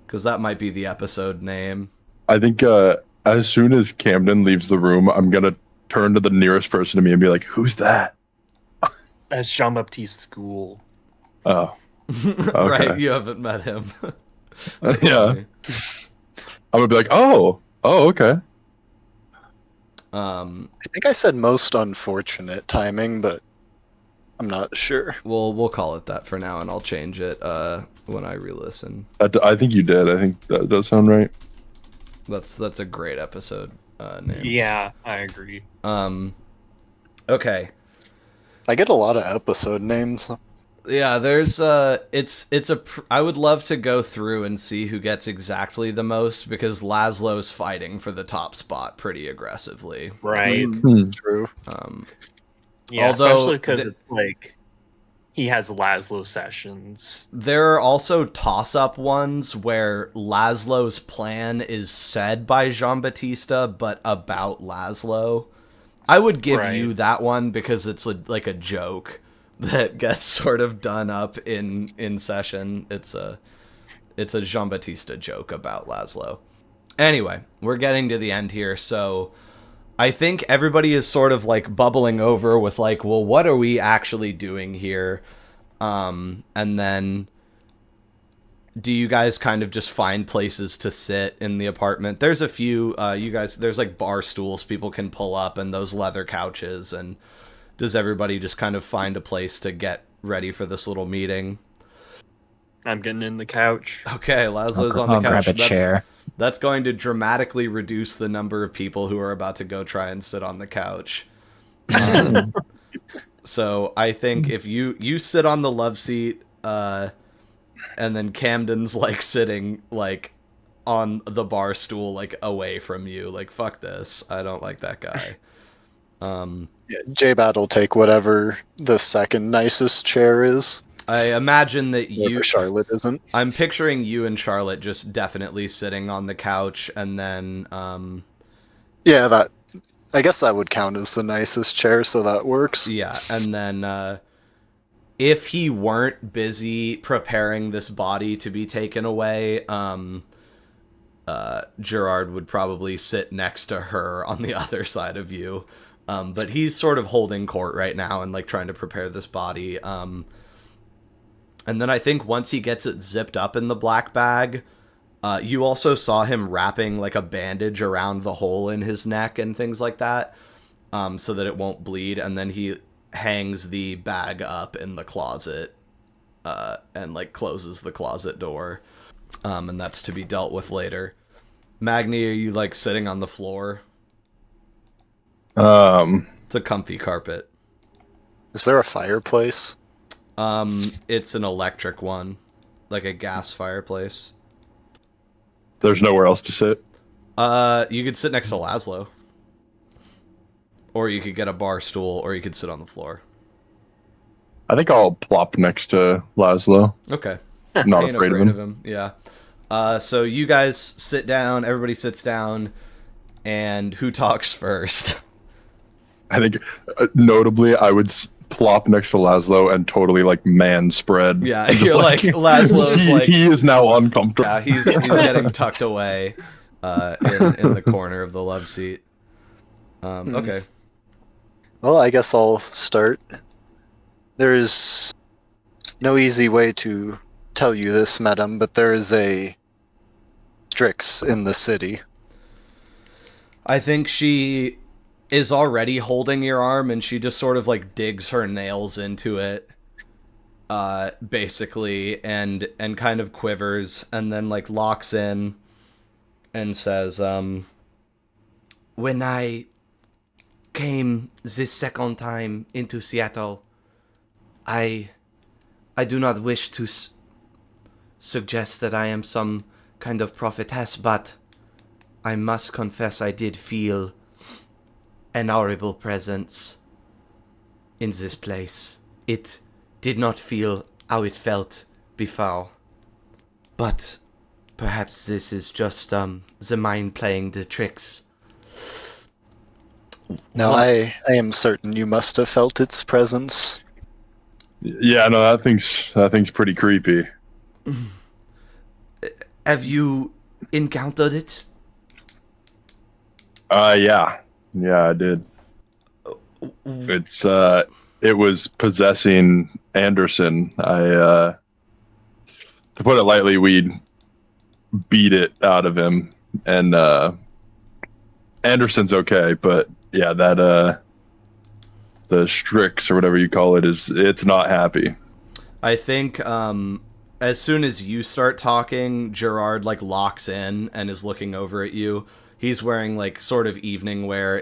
[SPEAKER 1] Because that might be the episode name.
[SPEAKER 4] I think as soon as Camden leaves the room, I'm going to turn to the nearest person to me and be like, who's that?
[SPEAKER 3] That's Jean-Baptiste School.
[SPEAKER 4] Oh. Okay.
[SPEAKER 1] Right, you haven't met him.
[SPEAKER 4] Yeah. I'm gonna be like, oh, okay.
[SPEAKER 5] I think I said most unfortunate timing, but I'm not sure.
[SPEAKER 1] We'll call it that for now, and I'll change it when I re-listen.
[SPEAKER 4] I think you did. I think that does sound right.
[SPEAKER 1] That's a great episode name.
[SPEAKER 3] Yeah, I agree.
[SPEAKER 1] Okay.
[SPEAKER 5] I get a lot of episode names.
[SPEAKER 1] Yeah, there's I would love to go through and see who gets exactly the most, because Laszlo's fighting for the top spot pretty aggressively.
[SPEAKER 3] Right.
[SPEAKER 5] True.
[SPEAKER 3] Yeah,
[SPEAKER 1] Although
[SPEAKER 3] especially because it's like he has Laszlo sessions.
[SPEAKER 1] There are also toss-up ones where Laszlo's plan is said by Jean-Baptiste, but about Laszlo. I would give you that one because it's like a joke that gets sort of done up in session. It's a Jean-Baptiste joke about Laszlo. Anyway, we're getting to the end here, so I think everybody is sort of like bubbling over with like, well, what are we actually doing here? And then do you guys kind of just find places to sit in the apartment? There's a few, there's like bar stools people can pull up and those leather couches, and does everybody just kind of find a place to get ready for this little meeting?
[SPEAKER 3] I'm getting in the couch.
[SPEAKER 1] Okay, Laszlo's on the
[SPEAKER 2] I'll
[SPEAKER 1] couch.
[SPEAKER 2] grab a chair.
[SPEAKER 1] That's going to dramatically reduce the number of people who are about to go try and sit on the couch. So I think if you sit on the love seat, and then Camden's like sitting like on the bar stool, like away from you, like fuck this, I don't like that guy.
[SPEAKER 5] Yeah, J-Bat will take whatever the second nicest chair is.
[SPEAKER 1] I imagine that
[SPEAKER 5] Whatever Charlotte isn't.
[SPEAKER 1] I'm picturing you and Charlotte just definitely sitting on the couch, and then
[SPEAKER 5] Yeah, I guess that would count as the nicest chair, so that works.
[SPEAKER 1] yeah, and then if he weren't busy preparing this body to be taken away, Gerard would probably sit next to her on the other side of you. But he's sort of holding court right now and like trying to prepare this body. And then I think once he gets it zipped up in the black bag, you also saw him wrapping like a bandage around the hole in his neck and things like that, so that it won't bleed. And then he hangs the bag up in the closet, and like closes the closet door. And that's to be dealt with later. Magni, are you like sitting on the floor? It's a comfy carpet.
[SPEAKER 5] Is there a fireplace?
[SPEAKER 1] It's an electric one, like a gas fireplace.
[SPEAKER 4] There's nowhere else to sit.
[SPEAKER 1] You could sit next to Laszlo, or you could get a bar stool, or you could sit on the floor.
[SPEAKER 4] I think I'll plop next to Laszlo.
[SPEAKER 1] Okay.
[SPEAKER 4] I'm not
[SPEAKER 1] Ain't
[SPEAKER 4] afraid of him.
[SPEAKER 1] Yeah. So you guys sit down. Everybody sits down, and who talks first?
[SPEAKER 4] I think, notably, I would plop next to Laszlo and totally like man spread.
[SPEAKER 1] Yeah, you're like Laszlo's like
[SPEAKER 4] he is now uncomfortable.
[SPEAKER 1] Yeah, he's getting tucked away in the corner of the love seat. Okay.
[SPEAKER 5] Well, I guess I'll start. There is no easy way to tell you this, madam, but there is a Strix in the city.
[SPEAKER 1] I think she is already holding your arm, and she just sort of like digs her nails into it, basically, and kind of quivers, and then like locks in and says, when I came this second time into Seattle, I do not wish to suggest that I am some kind of prophetess, but I must confess I did feel an horrible presence in this place. It did not feel how it felt before. But perhaps this is just the mind playing the tricks.
[SPEAKER 5] Now, I am certain you must have felt its presence.
[SPEAKER 4] Yeah, no, that thing's pretty creepy.
[SPEAKER 1] Have you encountered it?
[SPEAKER 4] Yeah, I did. It was possessing Anderson. To put it lightly, we beat it out of him and Anderson's okay, but yeah, that the Strix or whatever you call it it's not happy.
[SPEAKER 1] I think as soon as you start talking, Gerard like locks in and is looking over at you. He's wearing like sort of evening wear.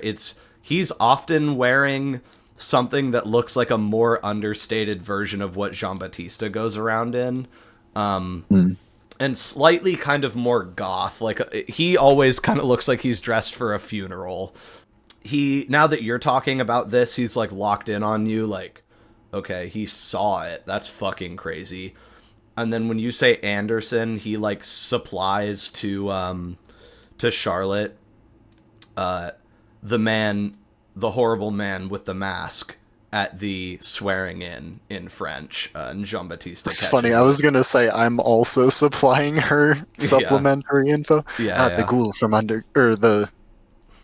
[SPEAKER 1] He's often wearing something that looks like a more understated version of what Jean-Baptiste goes around in. And slightly kind of more goth. Like he always kind of looks like he's dressed for a funeral. Now that you're talking about this, he's like locked in on you like, okay, he saw it. That's fucking crazy. And then when you say Anderson, he like supplies to Charlotte the horrible man with the mask at the swearing in French, and Jean-Baptiste.
[SPEAKER 5] It's funny. I was gonna say I'm also supplying her supplementary info.
[SPEAKER 1] Yeah,
[SPEAKER 5] the ghoul from the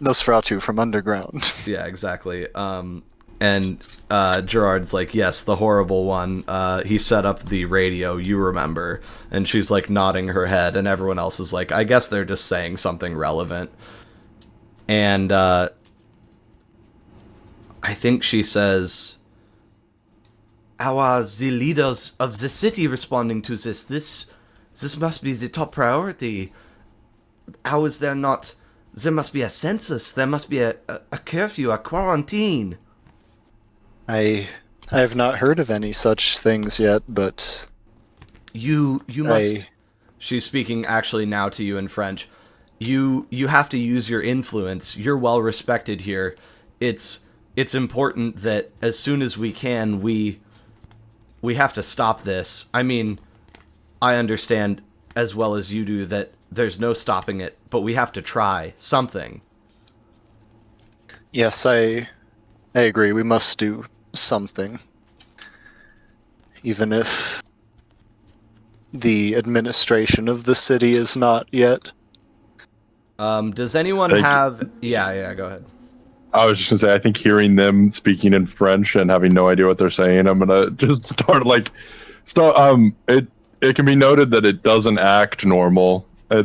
[SPEAKER 5] Nosferatu from underground.
[SPEAKER 1] Yeah, exactly. And Gerard's like, yes, the horrible one. He set up the radio, you remember. And she's like nodding her head, and everyone else is like, I guess they're just saying something relevant. And I think she says, how are the leaders of the city responding to this? This must be the top priority. How is there not... There must be a census. There must be a curfew, a quarantine.
[SPEAKER 5] I have not heard of any such things yet, but...
[SPEAKER 1] You must... She's speaking actually now to you in French. You have to use your influence. You're well respected here. It's important that as soon as we can, we have to stop this. I mean, I understand as well as you do that there's no stopping it, but we have to try something.
[SPEAKER 5] Yes, I agree. We must do something. Even if the administration of the city is not yet.
[SPEAKER 1] Does anyone have... Yeah, go ahead.
[SPEAKER 4] I was just gonna say, I think hearing them speaking in French and having no idea what they're saying, I'm gonna just start it can be noted that it doesn't act normal. I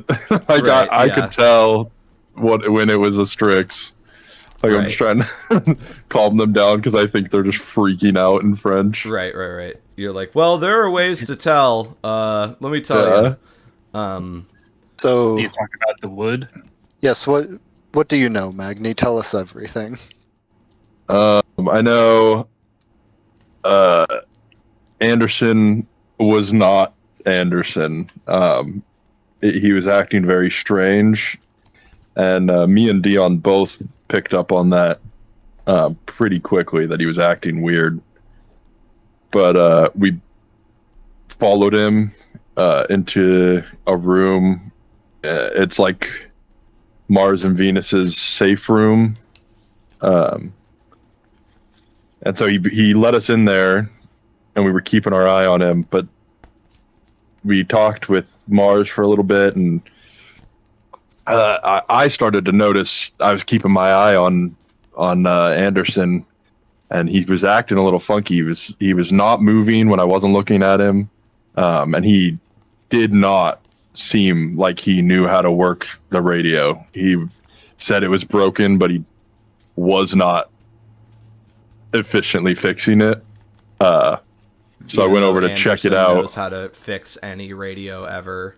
[SPEAKER 4] could tell when it was a Strix. Like I'm just trying to calm them down because I think they're just freaking out in French.
[SPEAKER 1] Right. You're like, well, there are ways to tell. Let me tell you.
[SPEAKER 5] So
[SPEAKER 3] you talk about the wood.
[SPEAKER 5] Yes. What do you know, Magni? Tell us everything.
[SPEAKER 4] I know. Anderson was not Anderson. He was acting very strange, and me and Dion both picked up on that pretty quickly, that he was acting weird. But we followed him into a room. It's like Mars and Venus's safe room. And so he let us in there, and we were keeping our eye on him, but we talked with Mars for a little bit, and I started to notice I was keeping my eye on Anderson, and he was acting a little funky. He was not moving when I wasn't looking at him, and he did not seem like he knew how to work the radio. He said it was broken, but he was not efficiently fixing it. So I went over to check it out.
[SPEAKER 1] Knows how to fix any radio ever.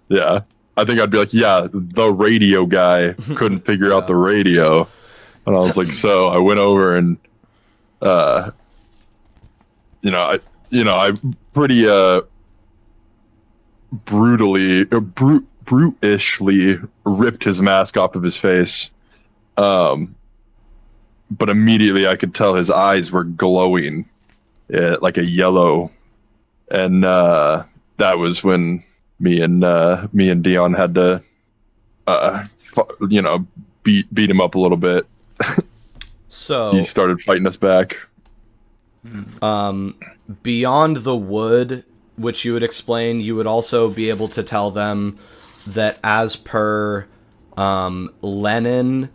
[SPEAKER 4] Yeah, I think I'd be like, yeah, the radio guy couldn't figure out the radio, and I was like, so I went over and, I pretty brutishly ripped his mask off of his face, but immediately I could tell his eyes were glowing. Like a yellow, and that was when me and Dion had to, beat him up a little bit.
[SPEAKER 1] So
[SPEAKER 4] he started fighting us back.
[SPEAKER 1] Beyond the wood, which you would explain, you would also be able to tell them that as per Lennon,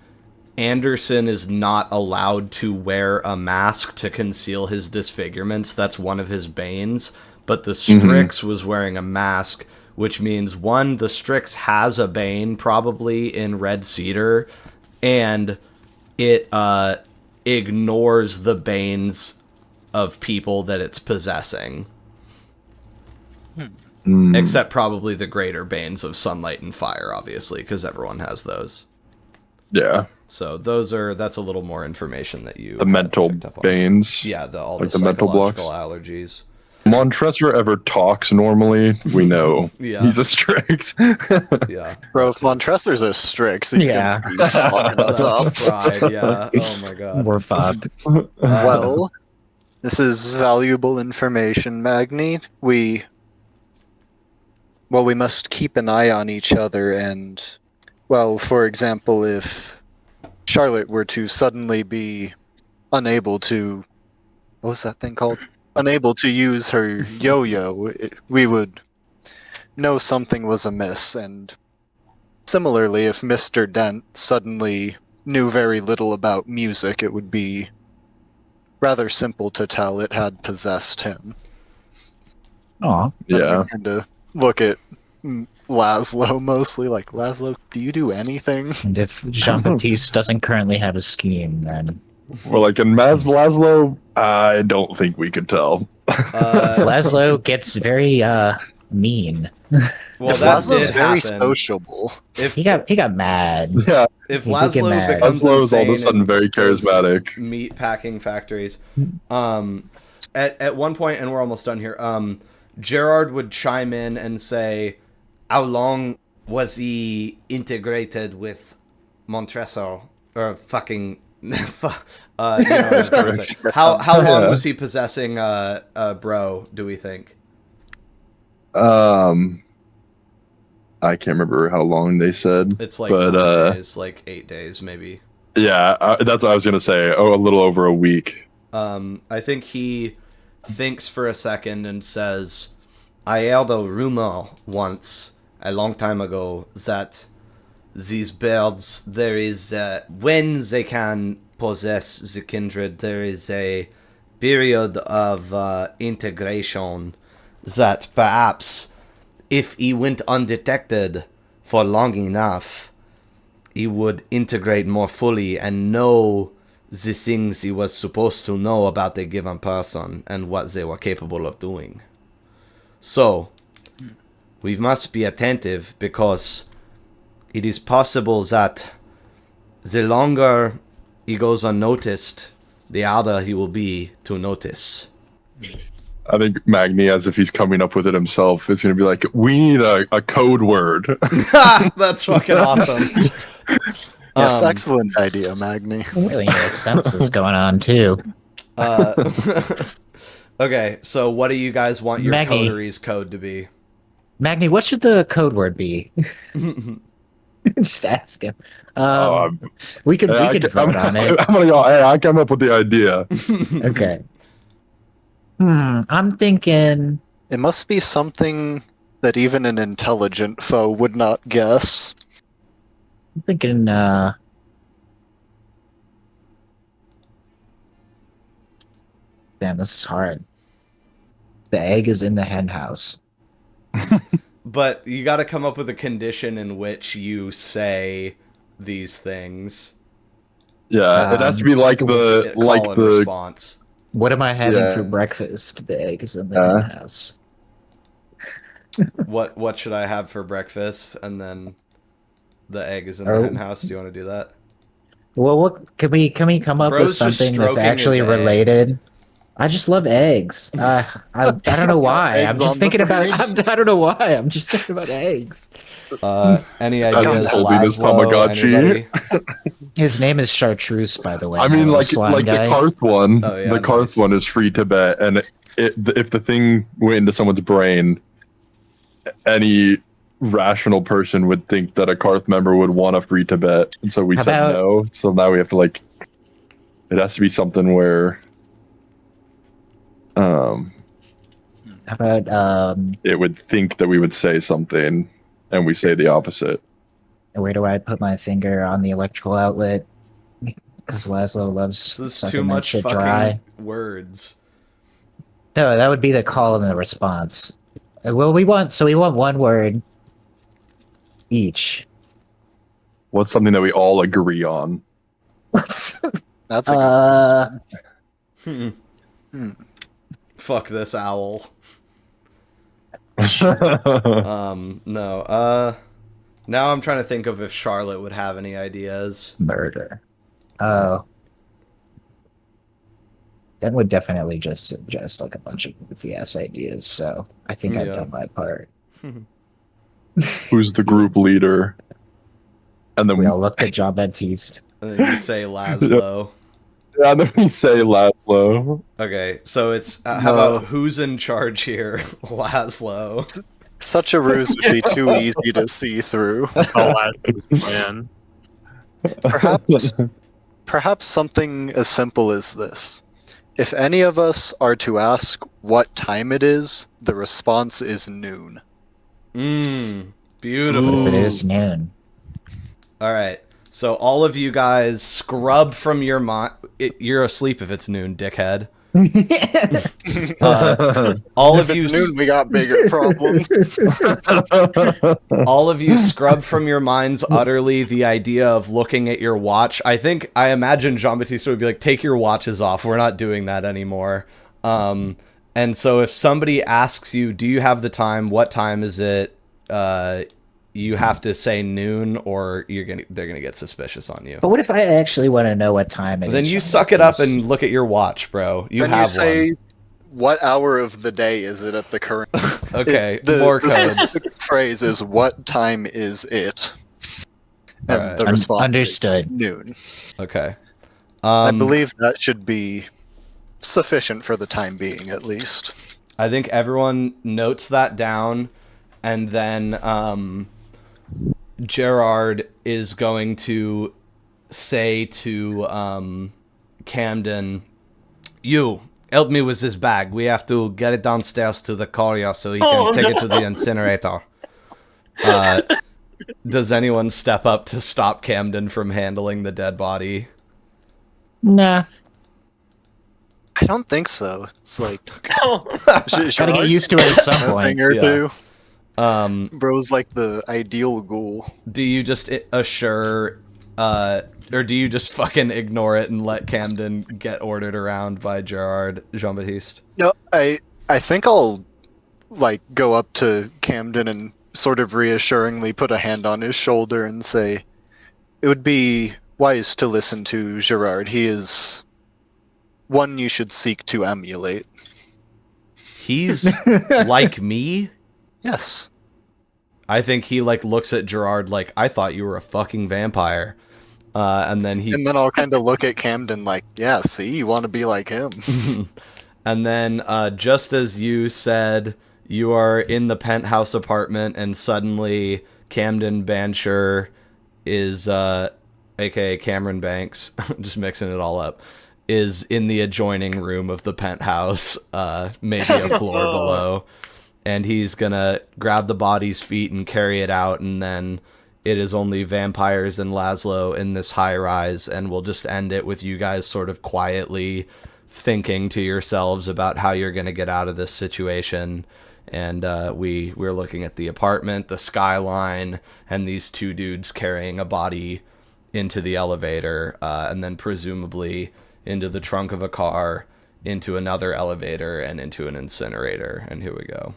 [SPEAKER 1] Anderson is not allowed to wear a mask to conceal his disfigurements. That's one of his banes. But the Strix was wearing a mask, which means one, the Strix has a bane probably in red cedar, and it ignores the banes of people that it's possessing. Except probably the greater banes of sunlight and fire, obviously, because everyone has those.
[SPEAKER 4] Yeah.
[SPEAKER 1] So that's a little more information that you
[SPEAKER 4] The mental
[SPEAKER 1] picked up on.
[SPEAKER 4] banes.
[SPEAKER 1] Yeah, all
[SPEAKER 4] like
[SPEAKER 1] the
[SPEAKER 4] the mental blocks.
[SPEAKER 1] psychological allergies.
[SPEAKER 4] Montressor ever talks normally, we know
[SPEAKER 1] Yeah.
[SPEAKER 4] he's a Strix.
[SPEAKER 1] Yeah.
[SPEAKER 5] Bro, if Montressor's a Strix, he's
[SPEAKER 2] Yeah.
[SPEAKER 5] gonna be fucking us up.
[SPEAKER 1] That's fried, yeah. Oh my god.
[SPEAKER 2] We're fucked.
[SPEAKER 5] Well, this is valuable information, Magni. We must keep an eye on each other and, well, for example, if Charlotte were to suddenly be unable to, what was that thing called? Unable to use her yo-yo, we would know something was amiss. And similarly, if Mr. Dent suddenly knew very little about music, it would be rather simple to tell it had possessed him.
[SPEAKER 2] Aw.
[SPEAKER 4] Yeah.
[SPEAKER 5] And look at Laszlo mostly, like, Laszlo, do you do anything?
[SPEAKER 2] And if Jean-Baptiste doesn't currently have a scheme, then
[SPEAKER 4] Well, like in Laszlo, I don't think we could tell.
[SPEAKER 2] Laszlo gets very mean.
[SPEAKER 1] Well,
[SPEAKER 5] If
[SPEAKER 1] that
[SPEAKER 5] Laszlo's
[SPEAKER 1] did
[SPEAKER 5] very
[SPEAKER 1] happen.
[SPEAKER 5] sociable.
[SPEAKER 1] If
[SPEAKER 2] He got mad.
[SPEAKER 4] Yeah,
[SPEAKER 1] if
[SPEAKER 2] he did get
[SPEAKER 1] Laszlo
[SPEAKER 2] mad.
[SPEAKER 1] becomes
[SPEAKER 4] Laszlo is all of a
[SPEAKER 1] insane
[SPEAKER 4] sudden
[SPEAKER 1] and
[SPEAKER 4] very
[SPEAKER 1] goes to
[SPEAKER 4] charismatic.
[SPEAKER 1] meat packing factories. At one point, and we're almost done here. Gerard would chime in and say, "How long was he integrated with Montresor or fucking?" How long
[SPEAKER 4] Yeah.
[SPEAKER 1] was he possessing bro? Do we think?
[SPEAKER 4] I can't remember how long they said.
[SPEAKER 1] It's like
[SPEAKER 4] but
[SPEAKER 1] 9 days, like 8 days, maybe.
[SPEAKER 4] yeah, that's what I was gonna say. Oh, a little over a week.
[SPEAKER 1] I think he thinks for a second and says, "I heard a rumor once, a long time ago, that these birds, there is, when they can possess the kindred, there is a period of integration that perhaps if he went undetected for long enough, he would integrate more fully and know the things he was supposed to know about a given person and what they were capable of doing. So, we must be attentive because it is possible that the longer he goes unnoticed, the harder he will be to notice."
[SPEAKER 4] I think Magni, as if he's coming up with it himself, is going to be like, "We need a code word."
[SPEAKER 1] That's fucking awesome.
[SPEAKER 5] Yes, excellent idea, Magni.
[SPEAKER 2] Really, a census going on too.
[SPEAKER 1] Okay, so what do you guys want your
[SPEAKER 2] Magni.
[SPEAKER 1] coteries code to be?
[SPEAKER 2] Magni, what should the code word be? Just ask him. We could vote on it.
[SPEAKER 4] I'm gonna go. Hey, I came up with the idea.
[SPEAKER 2] Okay. I'm thinking.
[SPEAKER 5] It must be something that even an intelligent foe would not guess.
[SPEAKER 2] I'm thinking. Damn, this is hard. The egg is in the hen house.
[SPEAKER 1] But you got to come up with a condition in which you say these things.
[SPEAKER 4] Yeah, it has to be like the
[SPEAKER 1] Call and response.
[SPEAKER 2] What am I having
[SPEAKER 4] Yeah.
[SPEAKER 2] for breakfast? The egg is in the hen house.
[SPEAKER 1] What should I have for breakfast? And then the egg is in the hen house. Do you want to do that?
[SPEAKER 2] Well, what can we come up with
[SPEAKER 1] Bro's just
[SPEAKER 2] something that's
[SPEAKER 1] stroking
[SPEAKER 2] actually
[SPEAKER 1] his egg.
[SPEAKER 2] related? I just love eggs. I don't know why. I'm
[SPEAKER 5] Eggs
[SPEAKER 2] just
[SPEAKER 5] on
[SPEAKER 2] thinking
[SPEAKER 5] the
[SPEAKER 2] about.
[SPEAKER 5] fridge.
[SPEAKER 2] I don't know why. I'm just thinking about eggs.
[SPEAKER 1] Any ideas?
[SPEAKER 4] just holding this
[SPEAKER 1] Laszlo,
[SPEAKER 4] Tamagotchi.
[SPEAKER 1] anybody?
[SPEAKER 2] His name is Chartreuse, by the way.
[SPEAKER 4] I
[SPEAKER 2] my
[SPEAKER 4] mean,
[SPEAKER 2] little
[SPEAKER 4] like
[SPEAKER 2] slime
[SPEAKER 4] the
[SPEAKER 2] guy.
[SPEAKER 4] Karth one.
[SPEAKER 1] Oh, yeah,
[SPEAKER 4] the Karth
[SPEAKER 1] nice.
[SPEAKER 4] one is free Tibet, and if the thing went into someone's brain, any rational person would think that a Karth member would want a free Tibet, and so we
[SPEAKER 2] How
[SPEAKER 4] said
[SPEAKER 2] about-
[SPEAKER 4] no. So now we have to like. It has to be something where.
[SPEAKER 2] How about
[SPEAKER 4] It would think that we would say something, and we say the opposite.
[SPEAKER 2] where do I put my finger on the electrical outlet? Because Laszlo loves
[SPEAKER 1] This is
[SPEAKER 2] sucking
[SPEAKER 1] too
[SPEAKER 2] that
[SPEAKER 1] much
[SPEAKER 2] shit
[SPEAKER 1] fucking
[SPEAKER 2] dry.
[SPEAKER 1] words.
[SPEAKER 2] No, that would be the call and the response. Well, we want 1 word each.
[SPEAKER 4] What's something that we all agree on?
[SPEAKER 5] That's a
[SPEAKER 1] Hmm.
[SPEAKER 5] Hmm.
[SPEAKER 1] Fuck this owl. No. Now I'm trying to think of if Charlotte would have any ideas.
[SPEAKER 2] Murder. Oh. That would definitely just suggest like a bunch of goofy ass ideas, so I think I've
[SPEAKER 1] Yeah.
[SPEAKER 2] done my part.
[SPEAKER 4] Who's the group leader? And then
[SPEAKER 2] We all looked at Jean-Baptiste.
[SPEAKER 1] And then you say Laszlo.
[SPEAKER 4] yeah, and then we say Laszlo.
[SPEAKER 1] Okay, so it's how about who's in charge here? Laszlo.
[SPEAKER 5] Such a ruse would be too easy to see through.
[SPEAKER 3] That's all Laszlo's plan.
[SPEAKER 5] Perhaps something as simple as this. If any of us are to ask what time it is, the response is noon.
[SPEAKER 1] Beautiful.
[SPEAKER 2] What if it is noon?
[SPEAKER 1] All right. So all of you guys scrub from your mind. You're asleep if it's noon, dickhead. All
[SPEAKER 5] If
[SPEAKER 1] of you,
[SPEAKER 5] it's noon, we got bigger problems.
[SPEAKER 1] all of you, scrub from your minds utterly the idea of looking at your watch. I imagine Jean-Baptiste would be like, "Take your watches off. We're not doing that anymore." And so if somebody asks you, "Do you have the time? What time is it?" You have to say noon, or they're gonna get suspicious on you.
[SPEAKER 2] But what if I actually want to know what time it is?
[SPEAKER 1] Then you suck it up and look at your watch, bro.
[SPEAKER 5] Then
[SPEAKER 1] have
[SPEAKER 5] you say,
[SPEAKER 1] one.
[SPEAKER 5] what hour of the day is it at the current?
[SPEAKER 1] Okay,
[SPEAKER 5] the
[SPEAKER 1] more codes.
[SPEAKER 5] specific phrase is, what time is it? And
[SPEAKER 1] Alright.
[SPEAKER 5] the response
[SPEAKER 2] Understood.
[SPEAKER 5] is noon.
[SPEAKER 1] Okay.
[SPEAKER 5] I believe that should be sufficient for the time being, at least.
[SPEAKER 1] I think everyone notes that down, and then Gerard is going to say to Camden, "You help me with this bag. We have to get it downstairs to the courier so he can take it to the incinerator." Does anyone step up to stop Camden from handling the dead body?
[SPEAKER 2] Nah.
[SPEAKER 5] I don't think so. It's like
[SPEAKER 2] Gotta get used to it at some point.
[SPEAKER 5] thing or
[SPEAKER 1] Yeah.
[SPEAKER 5] two.
[SPEAKER 1] Bro's
[SPEAKER 5] like the ideal ghoul.
[SPEAKER 1] Do you just assure, or do you just fucking ignore it and let Camden get ordered around by Jean-Baptiste?
[SPEAKER 5] No, I think I'll like go up to Camden and sort of reassuringly put a hand on his shoulder and say, it would be wise to listen to Gerard. He is one you should seek to emulate.
[SPEAKER 1] He's like me?
[SPEAKER 5] Yes.
[SPEAKER 1] I think he looks at Gerard like, "I thought you were a fucking vampire." And then
[SPEAKER 5] I'll kind of look at Camden like, yeah, see, you want to be like him.
[SPEAKER 1] And then just as you said, you are in the penthouse apartment, and suddenly Camden Bancher is, aka Cameron Banks, just mixing it all up, is in the adjoining room of the penthouse, maybe a floor below. And he's gonna grab the body's feet and carry it out, and then it is only vampires and Laszlo in this high rise, and we'll just end it with you guys sort of quietly thinking to yourselves about how you're gonna get out of this situation. And we're looking at the apartment, the skyline, and these two dudes carrying a body into the elevator, and then presumably into the trunk of a car, into another elevator, and into an incinerator. And here we go.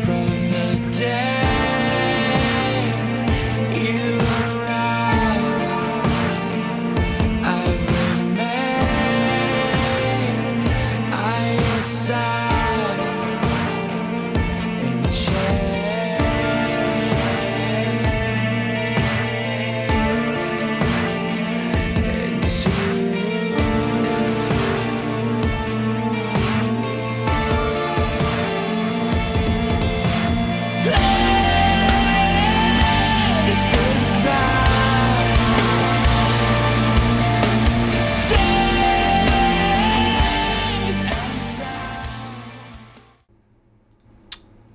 [SPEAKER 7] Cry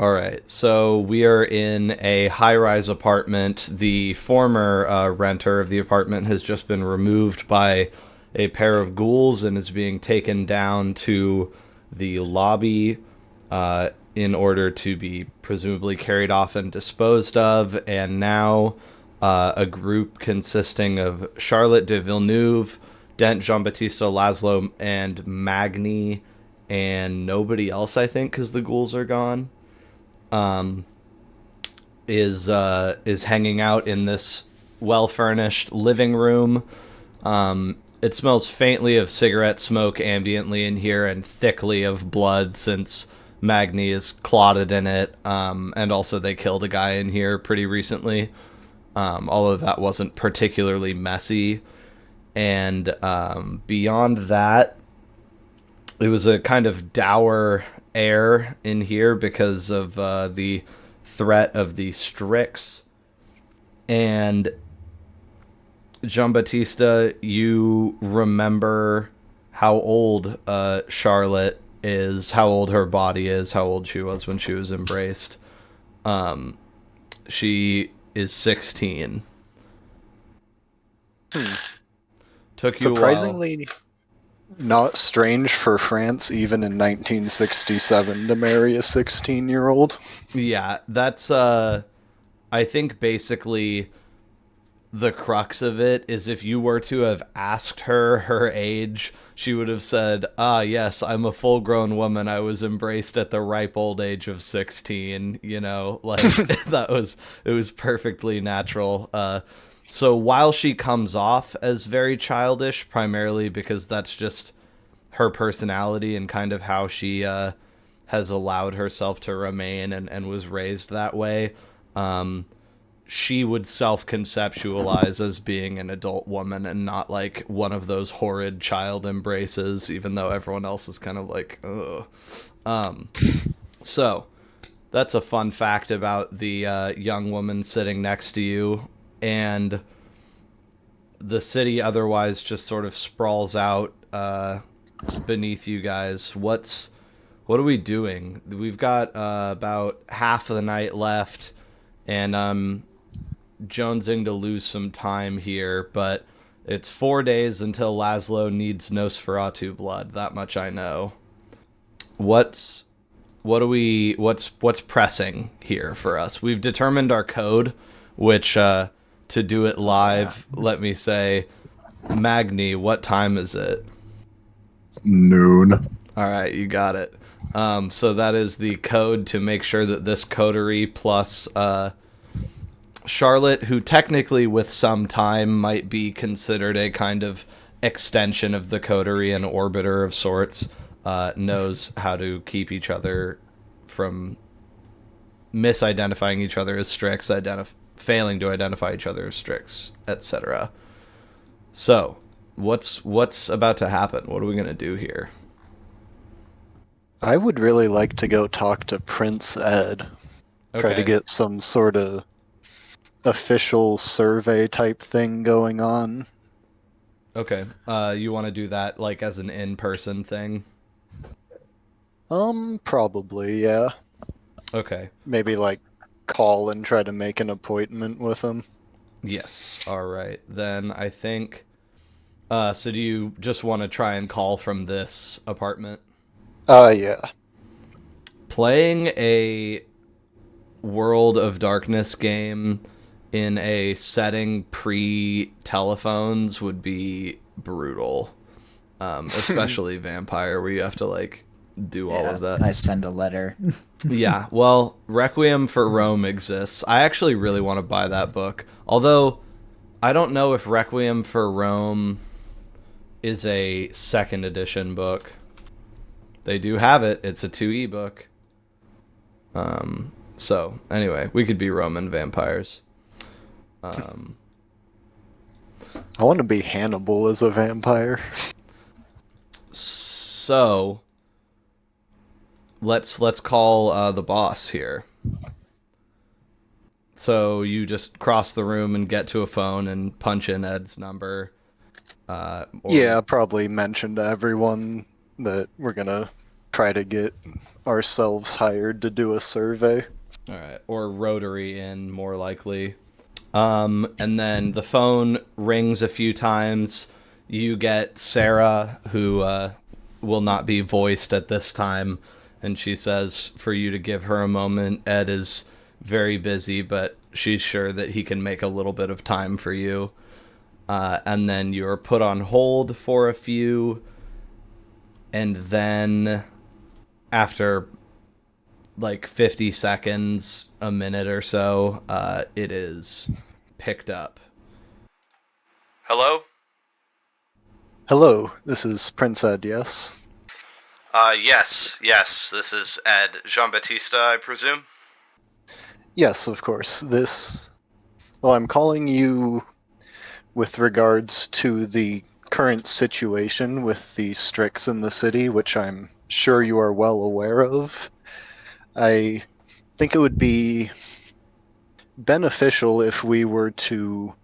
[SPEAKER 1] All right, so we are in a high-rise apartment. The former renter of the apartment has just been removed by a pair of ghouls and is being taken down to the lobby in order to be presumably carried off and disposed of. And now a group consisting of Charlotte de Villeneuve, Dent, Jean-Baptiste, Laszlo, and Magni, and nobody else, I think, because the ghouls are gone. Is hanging out in this well-furnished living room. It smells faintly of cigarette smoke ambiently in here and thickly of blood since Magni is clotted in it. And also they killed a guy in here pretty recently. Although that wasn't particularly messy. And beyond that, it was a kind of dour air in here because of the threat of the Strix. And Jean-Baptiste, you remember how old Charlotte is, how old her body is, how old she was when she was embraced. She is 16. Took you
[SPEAKER 5] surprisingly not strange for France, even in 1967, to marry a 16-year-old.
[SPEAKER 1] Yeah, that's I think basically the crux of it is if you were to have asked her age, she would have said, yes, I'm a full-grown woman. I was embraced at the ripe old age of 16, you know, like it was perfectly natural. So while she comes off as very childish, primarily because that's just her personality and kind of how she has allowed herself to remain and was raised that way, she would self-conceptualize as being an adult woman and not like one of those horrid child embraces, even though everyone else is kind of like, ugh. So that's a fun fact about the young woman sitting next to you. And the city otherwise just sort of sprawls out beneath you guys. What are we doing? We've got about half of the night left, and I'm jonesing to lose some time here, but it's 4 days until Laszlo needs Nosferatu blood. That much I know. What's pressing here for us? We've determined our code, which to do it live, let me say, Magni, what time is it?
[SPEAKER 4] Noon.
[SPEAKER 1] All right, you got it. So that is the code to make sure that this coterie plus Charlotte, who technically with some time might be considered a kind of extension of the coterie, an orbiter of sorts, knows how to keep each other from misidentifying each other as Strix, failing to identify each other as Strix, etc. So, what's about to happen? What are we going to do here?
[SPEAKER 5] I would really like to go talk to Prince Ed. Try to get some sort of official survey type thing going on.
[SPEAKER 1] Okay. You want to do that like as an in-person thing?
[SPEAKER 5] Probably, yeah.
[SPEAKER 1] Okay.
[SPEAKER 5] Maybe like call and try to make an appointment with him.
[SPEAKER 1] Yes. All right. Then I think so do you just want to try and call from this apartment?
[SPEAKER 5] Yeah.
[SPEAKER 1] Playing a World of Darkness game in a setting pre-telephones would be brutal. Especially Vampire, where you have to like do all of that.
[SPEAKER 2] I send a letter.
[SPEAKER 1] Yeah, well, Requiem for Rome exists. I actually really want to buy that book. Although, I don't know if Requiem for Rome is a second edition book. They do have it. It's a 2e book. So, anyway, we could be Roman vampires.
[SPEAKER 5] I want to be Hannibal as a vampire.
[SPEAKER 1] So, let's call the boss here. So you just cross the room and get to a phone and punch in Ed's number.
[SPEAKER 5] Yeah, probably mention to everyone that we're gonna try to get ourselves hired to do a survey.
[SPEAKER 1] All right, or Rotary Inn, more likely. And then the phone rings a few times. You get Sarah, who will not be voiced at this time, and she says for you to give her a moment. Ed is very busy, but she's sure that he can make a little bit of time for you. And then you're put on hold for a few, and then after like 50 seconds, a minute or so, it is picked up. Hello?
[SPEAKER 5] Hello, this is Prince Ed, yes?
[SPEAKER 1] Yes, this is Ed. Jean-Baptiste, I presume?
[SPEAKER 5] Yes, of course. Well, I'm calling you with regards to the current situation with the Strix in the city, which I'm sure you are well aware of. I think it would be beneficial if we were to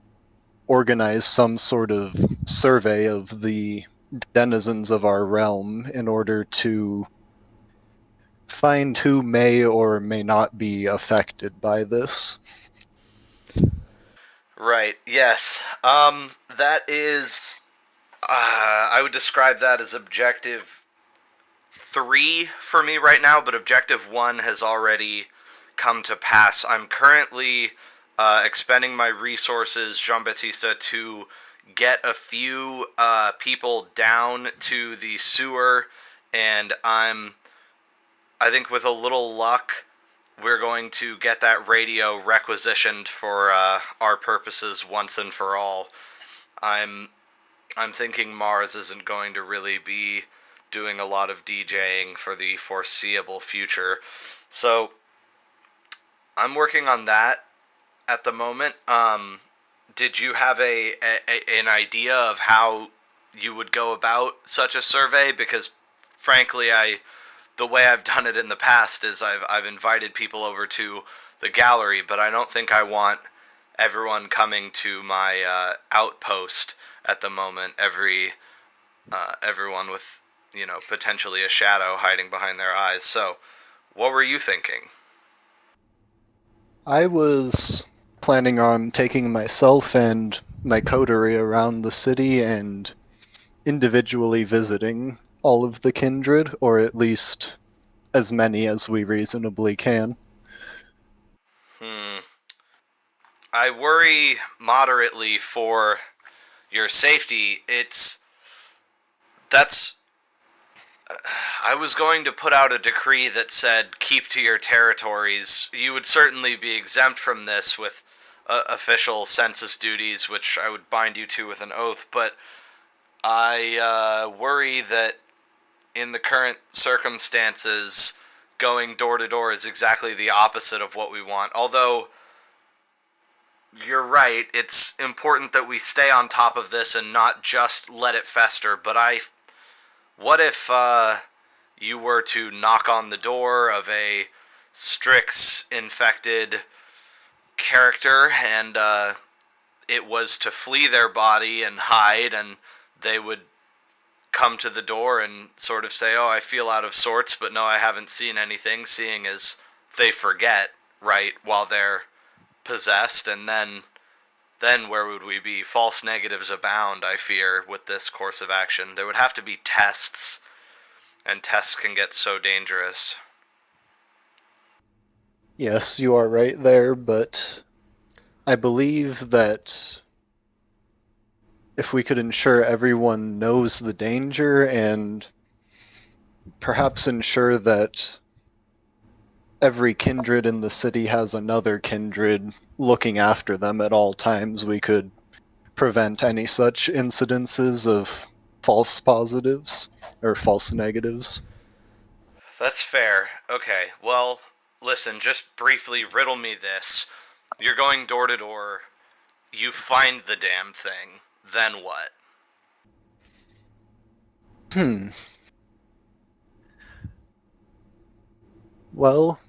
[SPEAKER 5] organize some sort of survey of the denizens of our realm in order to find who may or may not be affected by this.
[SPEAKER 1] Right, yes. That is... I would describe that as objective 3 for me right now, but objective 1 has already come to pass. I'm currently expending my resources, Jean-Baptiste, to get a few people down to the sewer, and I think with a little luck, we're going to get that radio requisitioned for our purposes once and for all. I'm thinking Mars isn't going to really be doing a lot of DJing for the foreseeable future. So I'm working on that at the moment. Did you have an idea of how you would go about such a survey? Because frankly, the way I've done it in the past is I've invited people over to the gallery, but I don't think I want everyone coming to my outpost at the moment. Everyone with, potentially a shadow hiding behind their eyes. So, what were you thinking?
[SPEAKER 5] I was planning on taking myself and my coterie around the city and individually visiting all of the kindred, or at least as many as we reasonably can.
[SPEAKER 1] I worry moderately for your safety. I was going to put out a decree that said, keep to your territories. You would certainly be exempt from this with official census duties, which I would bind you to with an oath, but I worry that in the current circumstances, going door to door is exactly the opposite of what we want. Although, you're right, it's important that we stay on top of this and not just let it fester, but what if you were to knock on the door of a Strix-infected character and it was to flee their body and hide, and they would come to the door and sort of say, oh, I feel out of sorts, but no, I haven't seen anything, seeing as they forget, right, while they're possessed, and then where would we be? False negatives abound, I fear, with this course of action. There would have to be tests, and tests can get so dangerous.
[SPEAKER 5] Yes, you are right there, but I believe that if we could ensure everyone knows the danger and perhaps ensure that every kindred in the city has another kindred looking after them at all times, we could prevent any such incidences of false positives or false negatives.
[SPEAKER 1] That's fair. Okay, well, listen, just briefly riddle me this. You're going door to door, you find the damn thing, then what?
[SPEAKER 5] Well,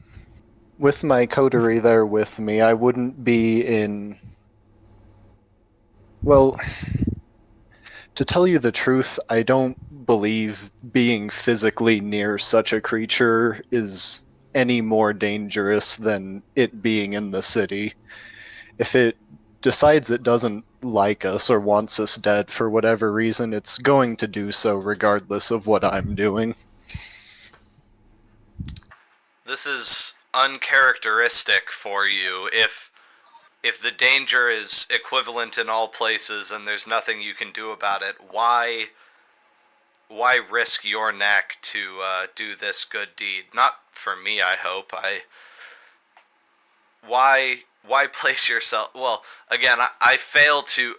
[SPEAKER 5] with my coterie there with me, I wouldn't be in... Well, to tell you the truth, I don't believe being physically near such a creature is any more dangerous than it being in the city. If it decides it doesn't like us or wants us dead for whatever reason, it's going to do so regardless of what I'm doing.
[SPEAKER 1] This is uncharacteristic for you. If the danger is equivalent in all places and there's nothing you can do about it, why risk your neck to do this good deed? Not for me, I hope. Why place yourself? Well, again, I fail to.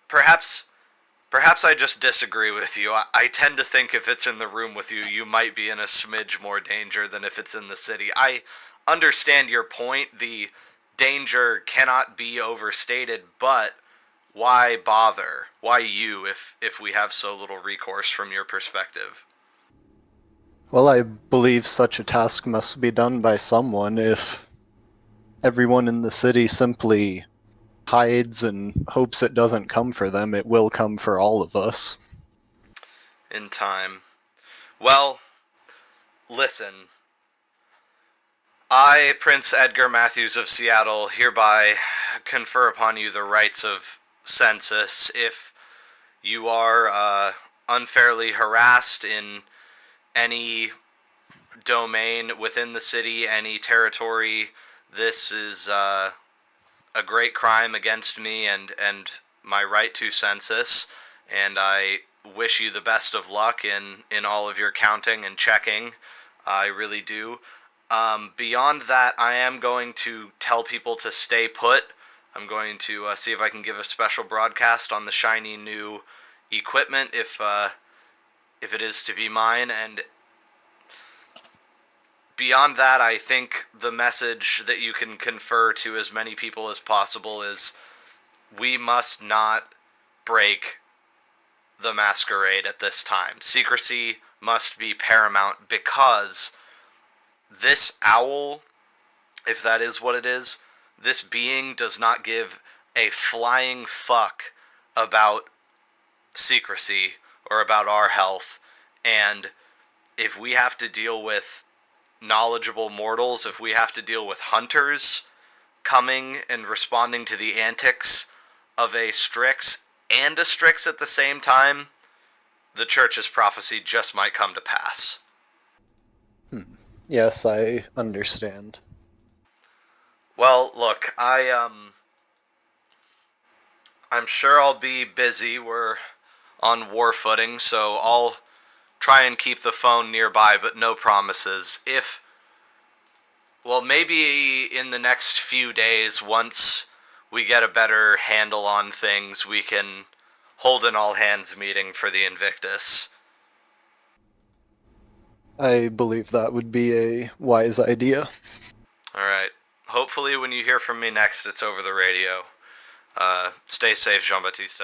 [SPEAKER 1] Perhaps I just disagree with you. I tend to think if it's in the room with you, you might be in a smidge more danger than if it's in the city. I understand your point. The danger cannot be overstated, but why bother? Why you if we have so little recourse from your perspective?
[SPEAKER 5] Well, I believe such a task must be done by someone. If everyone in the city simply hides and hopes it doesn't come for them, it will come for all of us.
[SPEAKER 1] In time. Well, listen. I, Prince Edgar Matthews of Seattle, hereby confer upon you the rights of census. If you are unfairly harassed in any domain within the city, any territory, this is a great crime against me and my right to census, and I wish you the best of luck in all of your counting and checking. I really do. Beyond that, I am going to tell people to stay put. I'm going to see if I can give a special broadcast on the shiny new equipment if it is to be mine, and beyond that, I think the message that you can confer to as many people as possible is we must not break the masquerade at this time. Secrecy must be paramount because this owl, if that is what it is, this being does not give a flying fuck about secrecy or about our health. And if we have to deal with knowledgeable mortals, if we have to deal with hunters coming and responding to the antics of a Strix and a Strix at the same time, the church's prophecy just might come to pass.
[SPEAKER 5] Yes, I understand.
[SPEAKER 1] Well, look, I'm sure I'll be busy. We're on war footing, so I'll try and keep the phone nearby, but no promises. Maybe in the next few days, once we get a better handle on things, we can hold an all-hands meeting for the Invictus.
[SPEAKER 5] I believe that would be a wise idea.
[SPEAKER 1] Alright. Hopefully when you hear from me next, it's over the radio. Stay safe, Jean-Baptiste.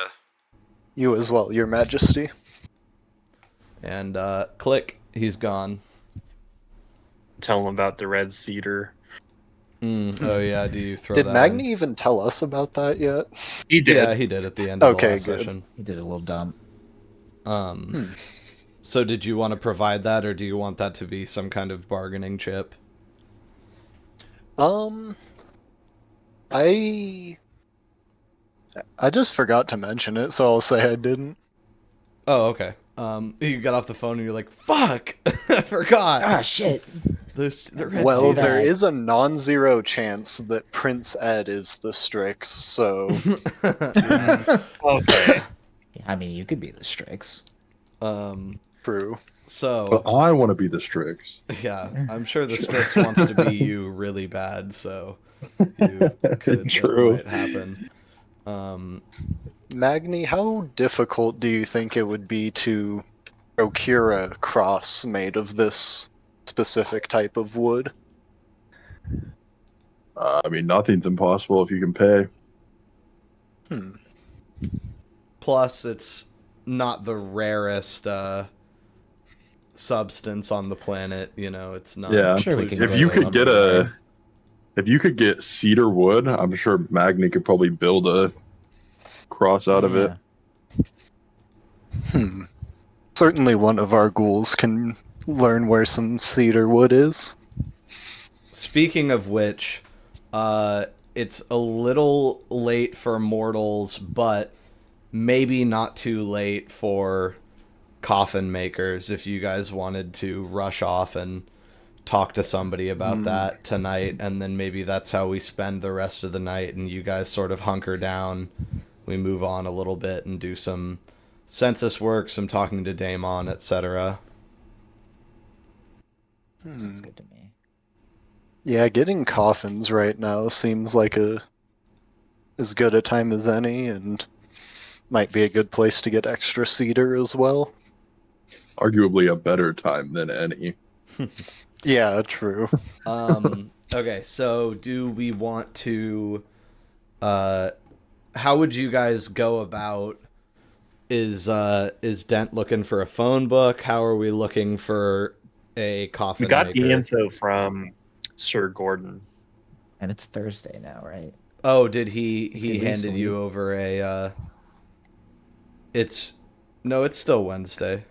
[SPEAKER 5] You as well, Your Majesty.
[SPEAKER 1] And, click, he's gone.
[SPEAKER 3] Tell him about the red cedar.
[SPEAKER 1] Oh yeah, do you throw
[SPEAKER 5] Did
[SPEAKER 1] that
[SPEAKER 5] Magni
[SPEAKER 1] in?
[SPEAKER 5] even tell us about that yet?
[SPEAKER 3] He did.
[SPEAKER 1] Yeah, he did at the end of the
[SPEAKER 5] Okay,
[SPEAKER 1] last
[SPEAKER 5] good.
[SPEAKER 1] session.
[SPEAKER 2] He did a little dump.
[SPEAKER 1] So did you want to provide that, or do you want that to be some kind of bargaining chip?
[SPEAKER 5] I just forgot to mention it, so I'll say I didn't.
[SPEAKER 1] Oh, okay. You got off the phone and you're like, fuck! I forgot!
[SPEAKER 2] Ah, shit.
[SPEAKER 1] The red
[SPEAKER 5] Well,
[SPEAKER 1] cedar.
[SPEAKER 5] there is a non-zero chance that Prince Ed is the Strix, so
[SPEAKER 3] Okay.
[SPEAKER 2] I mean, you could be the Strix.
[SPEAKER 5] true.
[SPEAKER 1] So,
[SPEAKER 4] But I want to be the Strix.
[SPEAKER 1] yeah, I'm sure the Strix wants to be you really bad, so you could
[SPEAKER 4] True.
[SPEAKER 1] that might happen.
[SPEAKER 5] Magni, how difficult do you think it would be to procure a cross made of this specific type of wood?
[SPEAKER 4] I mean, nothing's impossible if you can pay.
[SPEAKER 1] Plus, it's not the rarest substance on the planet. You know, it's not.
[SPEAKER 4] Yeah.
[SPEAKER 2] Sure, we can
[SPEAKER 4] If
[SPEAKER 2] go
[SPEAKER 4] you
[SPEAKER 2] like
[SPEAKER 4] could
[SPEAKER 2] on
[SPEAKER 4] get
[SPEAKER 2] the
[SPEAKER 4] if you could get cedar wood, I'm sure Magni could probably build a cross out of it.
[SPEAKER 2] Yeah.
[SPEAKER 5] Certainly one of our ghouls can learn where some cedar wood is.
[SPEAKER 1] Speaking of which, it's a little late for mortals, but maybe not too late for coffin makers if you guys wanted to rush off and talk to somebody about that tonight, and then maybe that's how we spend the rest of the night, and you guys sort of hunker down. We move on a little bit and do some census work, some talking to Daemon, etc.
[SPEAKER 2] Sounds good to me.
[SPEAKER 5] Yeah, getting coffins right now seems like as good a time as any, and might be a good place to get extra cedar as well.
[SPEAKER 4] Arguably a better time than any.
[SPEAKER 5] Yeah, true.
[SPEAKER 1] Okay, so do we want to how would you guys go about is Dent looking for a phone book? How are we looking for a coffin
[SPEAKER 3] We got
[SPEAKER 1] maker?
[SPEAKER 3] the info from Sir Gordon.
[SPEAKER 2] And it's Thursday now, right?
[SPEAKER 1] Oh, did he
[SPEAKER 2] Did we
[SPEAKER 1] handed you
[SPEAKER 2] sleep?
[SPEAKER 1] over a it's still Wednesday.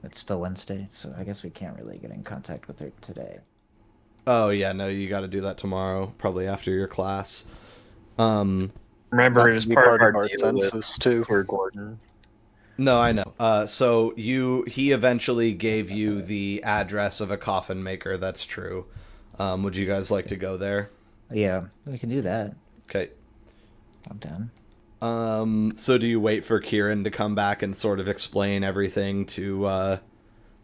[SPEAKER 2] It's still Wednesday, so I guess we can't really get in contact with her today.
[SPEAKER 1] Oh yeah, no, you got to do that tomorrow, probably after your class.
[SPEAKER 3] Remember,
[SPEAKER 5] That
[SPEAKER 3] it was
[SPEAKER 5] could be
[SPEAKER 3] part of our deal
[SPEAKER 5] census too.
[SPEAKER 3] with Sir Gordon.
[SPEAKER 1] No, I know. So he eventually gave you the address of a coffin maker. That's true. Would you guys like to go there?
[SPEAKER 2] Yeah, we can do that.
[SPEAKER 1] Okay.
[SPEAKER 2] I'm down.
[SPEAKER 1] So do you wait for Kieran to come back and sort of explain everything to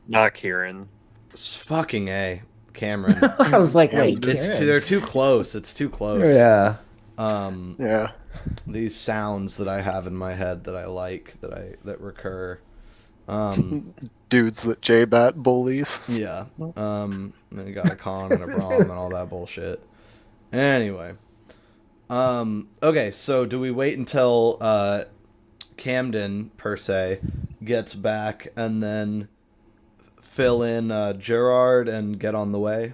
[SPEAKER 3] Not Kieran.
[SPEAKER 1] fucking A, Cameron?
[SPEAKER 2] I was like, wait,
[SPEAKER 1] They're too close. It's too close.
[SPEAKER 2] Yeah.
[SPEAKER 5] Yeah.
[SPEAKER 1] These sounds that I have in my head that I like, that recur.
[SPEAKER 5] Dudes that J-Bat bullies.
[SPEAKER 1] Yeah. And you got a con and a brom and all that bullshit. Anyway. Okay, so do we wait until Camden, per se, gets back and then fill in Gerard and get on the way?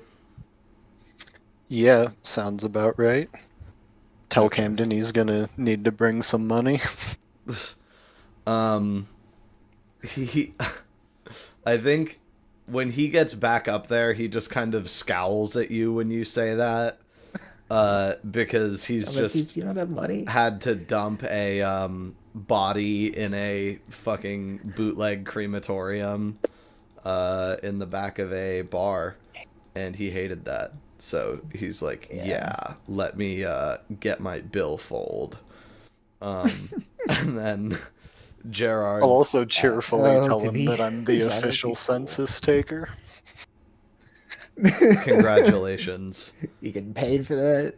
[SPEAKER 5] Yeah, sounds about right. Tell Camden he's gonna need to bring some money.
[SPEAKER 1] He I think when he gets back up there, he just kind of scowls at you when you say that. Because he's just
[SPEAKER 2] you don't have money.
[SPEAKER 1] had to dump a body in a fucking bootleg crematorium in the back of a bar, and he hated that. So he's like, yeah let me get my billfold. And then Gerard.
[SPEAKER 5] I'll also cheerfully tell
[SPEAKER 2] to
[SPEAKER 5] him
[SPEAKER 2] be-
[SPEAKER 5] that I'm the
[SPEAKER 2] that would
[SPEAKER 5] official
[SPEAKER 2] be cool.
[SPEAKER 5] census taker.
[SPEAKER 1] Congratulations.
[SPEAKER 2] You getting paid for that?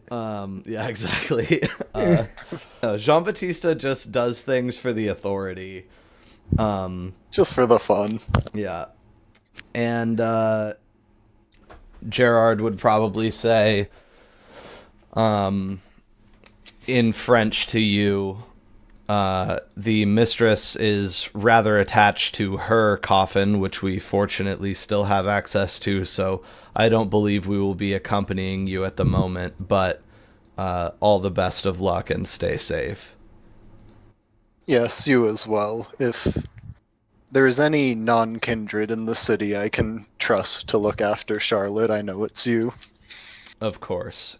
[SPEAKER 1] Yeah, exactly. Jean-Baptiste just does things for the authority.
[SPEAKER 5] Just for the fun.
[SPEAKER 1] Yeah. And Gerard would probably say, in French to you, the mistress is rather attached to her coffin, which we fortunately still have access to, so I don't believe we will be accompanying you at the moment, but all the best of luck and stay safe.
[SPEAKER 5] Yes, you as well. If there's any non-kindred in the city I can trust to look after Charlotte, I know it's you.
[SPEAKER 1] Of course.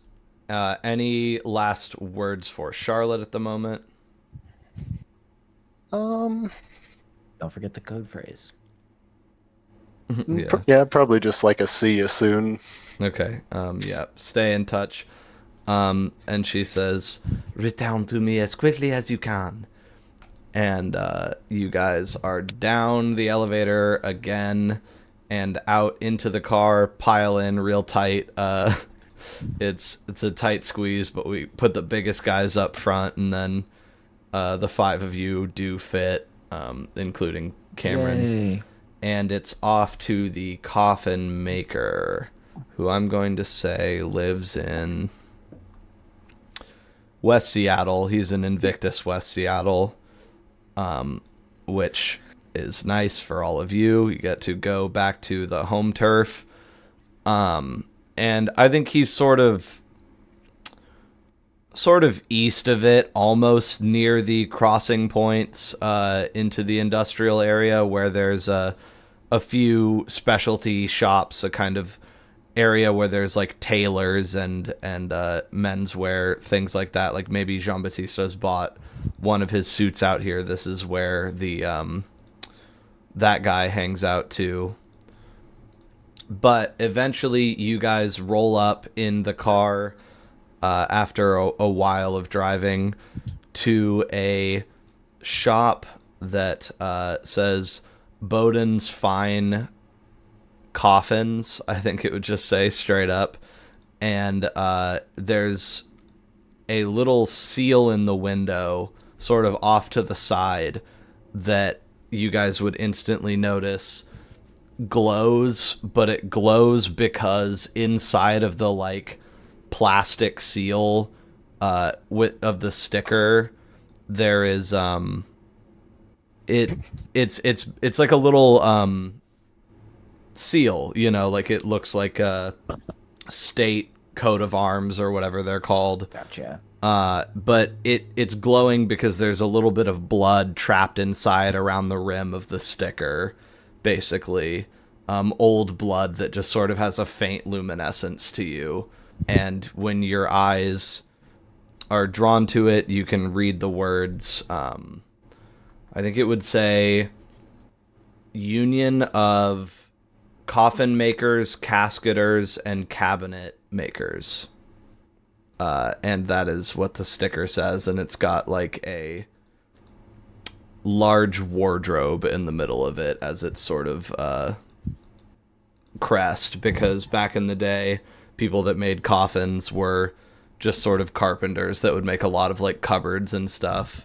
[SPEAKER 1] Any last words for Charlotte at the moment?
[SPEAKER 2] Don't forget the code phrase.
[SPEAKER 1] Yeah.
[SPEAKER 5] Yeah, probably just like a see you soon.
[SPEAKER 1] Okay. Yeah. Stay in touch. And she says, "Return to me as quickly as you can." And you guys are down the elevator again and out into the car, pile in real tight. It's a tight squeeze, but we put the biggest guys up front, and then the five of you do fit, including Cameron.
[SPEAKER 2] Yay.
[SPEAKER 1] And it's off to the coffin maker, who I'm going to say lives in West Seattle. He's in Invictus, West Seattle, which is nice for all of you. You get to go back to the home turf. And I think he's sort of sort of east of it, almost near the crossing points into the industrial area, where there's a few specialty shops, a kind of area where there's like tailors and menswear, things like that. Like maybe Jean-Baptiste has bought one of his suits out here. This is where the that guy hangs out too. But eventually you guys roll up in the car after a while of driving to a shop that says Bowden's Fine Coffins, I think it would just say straight up. And there's a little seal in the window sort of off to the side that you guys would instantly notice glows, but it glows because inside of the like plastic seal of the sticker there is it's like a little seal, you know, like it looks like a state coat of arms or whatever they're called.
[SPEAKER 2] Gotcha.
[SPEAKER 1] But it's glowing because there's a little bit of blood trapped inside around the rim of the sticker, basically. Old blood that just sort of has a faint luminescence to you. And when your eyes are drawn to it, you can read the words. I think it would say Union of Coffin Makers, Casketers, and Cabinet Makers. And that is what the sticker says, and it's got like a large wardrobe in the middle of it as its sort of crest, because back in the day, people that made coffins were just sort of carpenters that would make a lot of like cupboards and stuff.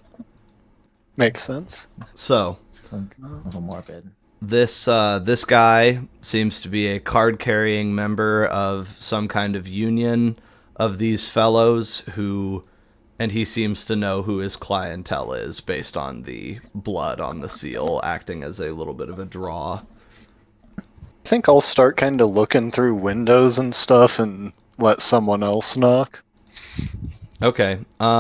[SPEAKER 5] Makes sense.
[SPEAKER 1] So,
[SPEAKER 2] It's like a little morbid.
[SPEAKER 1] this guy seems to be a card-carrying member of some kind of union of these fellows and he seems to know who his clientele is based on the blood on the seal acting as a little bit of a draw.
[SPEAKER 5] I think I'll start kind of looking through windows and stuff and let someone else knock.
[SPEAKER 1] Okay.
[SPEAKER 2] Yeah,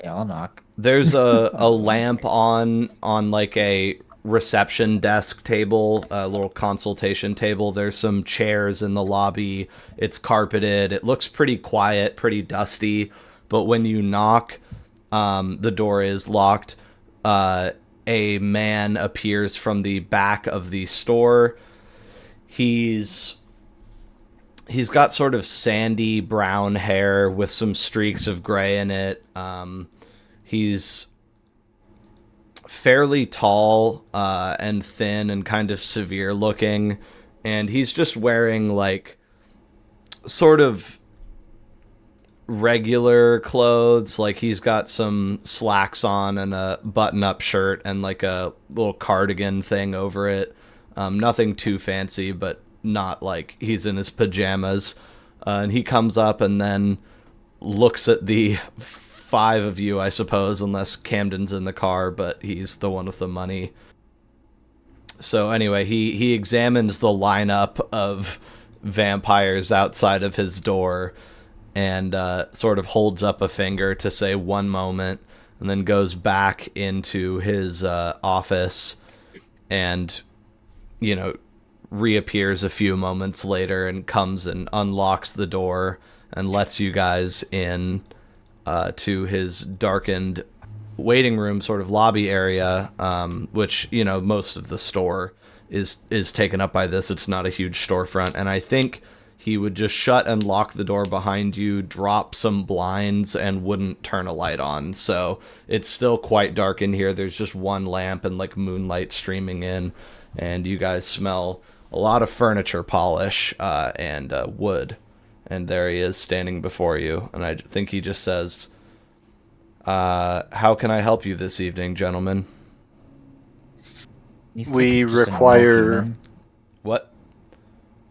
[SPEAKER 2] I'll knock.
[SPEAKER 1] There's a lamp on like a reception desk table, a little consultation table. There's some chairs in the lobby. It's carpeted. It looks pretty quiet, pretty dusty. But when you knock, the door is locked. A man appears from the back of the store. He's got sort of sandy brown hair with some streaks of gray in it. He's fairly tall and thin and kind of severe looking, and he's just wearing like sort of regular clothes. Like he's got some slacks on and a button-up shirt and like a little cardigan thing over it. Nothing too fancy, but not like he's in his pajamas. And he comes up and then looks at the five of you, I suppose, unless Camden's in the car, but he's the one with the money. So anyway, he examines the lineup of vampires outside of his door and sort of holds up a finger to say one moment, and then goes back into his office and, you know, reappears a few moments later and comes and unlocks the door and lets you guys in to his darkened waiting room sort of lobby area, which, you know, most of the store is taken up by this. It's not a huge storefront, and I think he would just shut and lock the door behind you, drop some blinds, and wouldn't turn a light on. So it's still quite dark in here. There's just one lamp and like moonlight streaming in, and you guys smell a lot of furniture polish and wood. And there he is standing before you, and I think he just says, how can I help you this evening, gentlemen?
[SPEAKER 2] He's
[SPEAKER 5] We
[SPEAKER 2] just a normal
[SPEAKER 5] require-
[SPEAKER 2] human.
[SPEAKER 1] What?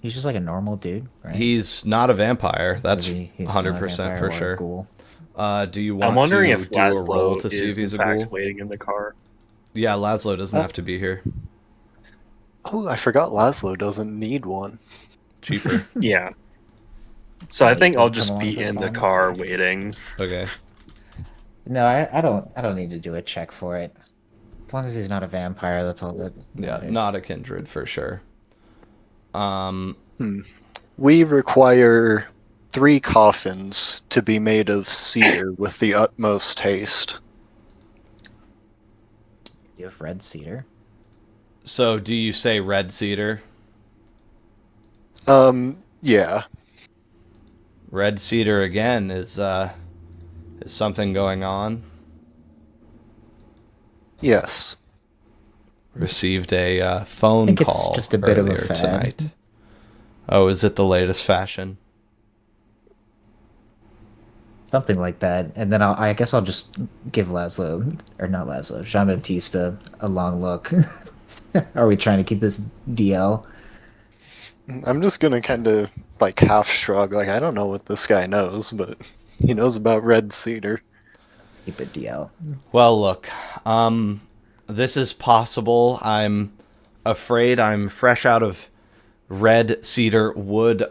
[SPEAKER 2] He's just like a normal dude, right?
[SPEAKER 1] He's not a vampire. That's
[SPEAKER 2] He's not a
[SPEAKER 1] 100%
[SPEAKER 2] vampire
[SPEAKER 1] for
[SPEAKER 2] or a
[SPEAKER 1] sure.
[SPEAKER 2] ghoul.
[SPEAKER 1] Do you want
[SPEAKER 3] I'm wondering
[SPEAKER 1] to
[SPEAKER 3] if
[SPEAKER 1] do a roll
[SPEAKER 3] Laszlo
[SPEAKER 1] to see
[SPEAKER 3] is
[SPEAKER 1] if he's
[SPEAKER 3] in
[SPEAKER 1] a
[SPEAKER 3] fact
[SPEAKER 1] ghoul?
[SPEAKER 3] waiting in the car.
[SPEAKER 1] Yeah, Laszlo doesn't have to be here.
[SPEAKER 5] Oh, I forgot Laszlo doesn't need one.
[SPEAKER 1] Cheaper.
[SPEAKER 3] Yeah. So I think
[SPEAKER 2] Does
[SPEAKER 3] I'll
[SPEAKER 2] it
[SPEAKER 3] just
[SPEAKER 2] come along
[SPEAKER 3] be
[SPEAKER 2] for the
[SPEAKER 3] in the
[SPEAKER 2] fun?
[SPEAKER 3] car waiting.
[SPEAKER 1] Okay.
[SPEAKER 2] No, I don't need to do a check for it. As long as he's not a vampire, that's all that
[SPEAKER 1] Yeah,
[SPEAKER 2] matters.
[SPEAKER 1] not a kindred for sure.
[SPEAKER 5] We require 3 coffins to be made of cedar with the utmost haste.
[SPEAKER 2] You have red cedar.
[SPEAKER 1] So do you say red cedar?
[SPEAKER 5] Yeah.
[SPEAKER 1] Red cedar again is something going on.
[SPEAKER 5] Yes.
[SPEAKER 1] Received a phone
[SPEAKER 2] think it's
[SPEAKER 1] call
[SPEAKER 2] just a bit of a
[SPEAKER 1] earlier
[SPEAKER 2] fad.
[SPEAKER 1] tonight. Oh, is it the latest fashion?
[SPEAKER 2] Something like that. And then I guess I'll just give Laszlo, or not Laszlo, Jean-Baptiste a long look. Are we trying to keep this DL?
[SPEAKER 5] I'm just gonna kind of like half shrug, like I don't know what this guy knows, but he knows about red cedar.
[SPEAKER 2] Keep it DL.
[SPEAKER 1] Well, look, this is possible. I'm afraid I'm fresh out of red cedar wood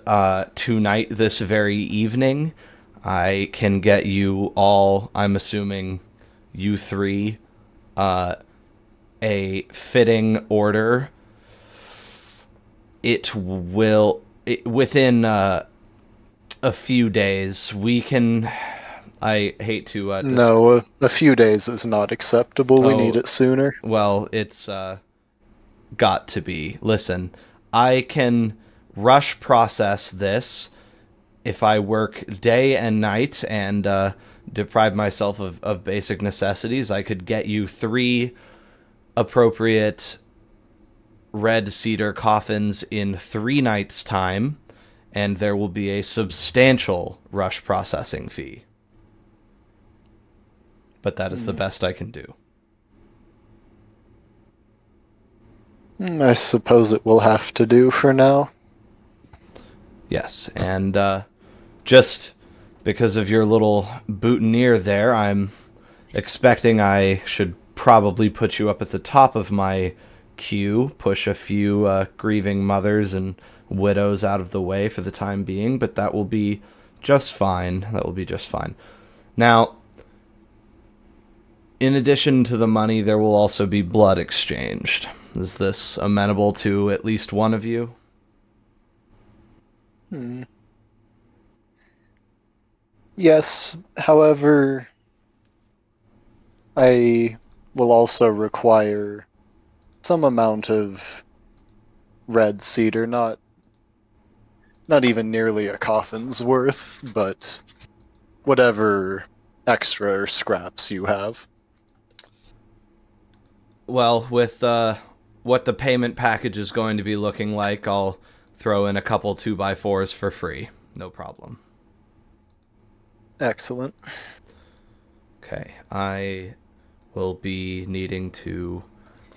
[SPEAKER 1] tonight, this very evening. I can get you all, I'm assuming you 3, a fitting order. Within a few days, we can, I hate to,
[SPEAKER 5] No, a few days is not acceptable. We need it sooner.
[SPEAKER 1] well, it's, got to be. Listen, I can rush process this if I work day and night and deprive myself of basic necessities. I could get you 3 appropriate red cedar coffins in 3 nights' time, and there will be a substantial rush processing fee. But that is the best I can do.
[SPEAKER 5] I suppose it will have to do for now.
[SPEAKER 1] Yes, and just because of your little boutonniere there, I'm expecting I should probably put you up at the top of my queue, push a few grieving mothers and widows out of the way for the time being, but that will be just fine. That will be just fine. Now, in addition to the money, there will also be blood exchanged. Is this amenable to at least one of you?
[SPEAKER 5] Yes, however, I will also require some amount of red cedar, not even nearly a coffin's worth, but whatever extra or scraps you have.
[SPEAKER 1] Well, with what the payment package is going to be looking like, I'll throw in a couple 2x4s for free. No problem.
[SPEAKER 5] Excellent.
[SPEAKER 1] Okay, I will be needing to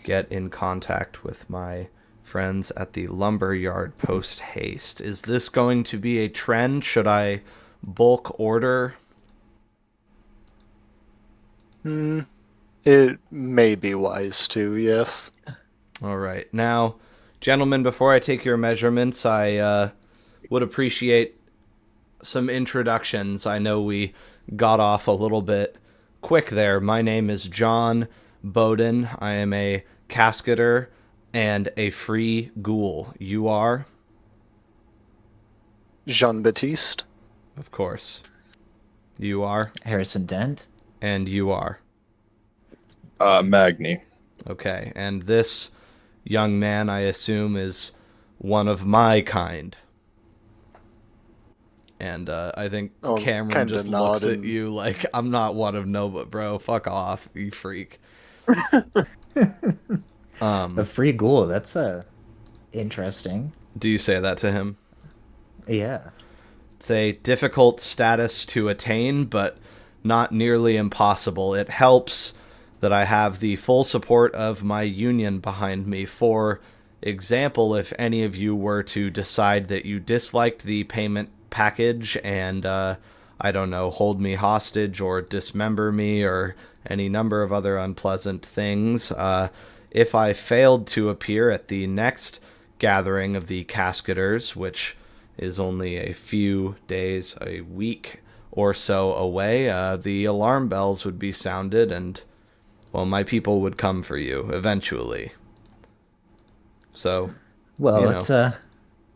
[SPEAKER 1] get in contact with my friends at the lumber yard post haste. Is this going to be a trend? Should I bulk order?
[SPEAKER 5] It may be wise to, yes.
[SPEAKER 1] All right. Now, gentlemen, before I take your measurements, I would appreciate some introductions. I know we got off a little bit quick there. My name is John Bowden. I am a casketer and a free ghoul. You are?
[SPEAKER 5] Jean-Baptiste.
[SPEAKER 1] Of course. You are?
[SPEAKER 2] Harrison Dent.
[SPEAKER 1] And you are?
[SPEAKER 4] Magni.
[SPEAKER 1] Okay. And this young man, I assume, is one of my kind. And I think Cameron
[SPEAKER 5] kinda
[SPEAKER 1] just looks at
[SPEAKER 5] nodding.
[SPEAKER 1] you like, I'm not one of no, but bro, fuck off, you freak.
[SPEAKER 2] A free ghoul. That's interesting.
[SPEAKER 1] Do you say that to him?
[SPEAKER 2] Yeah.
[SPEAKER 1] It's a difficult status to attain, but not nearly impossible. It helps that I have the full support of my union behind me. For example, if any of you were to decide that you disliked the payment package and, I don't know, hold me hostage or dismember me or any number of other unpleasant things, if I failed to appear at the next gathering of the Casketers, which is only a few days, a week or so away, the alarm bells would be sounded and, well, my people would come for you eventually. So,
[SPEAKER 2] Well,
[SPEAKER 1] you know.
[SPEAKER 2] it's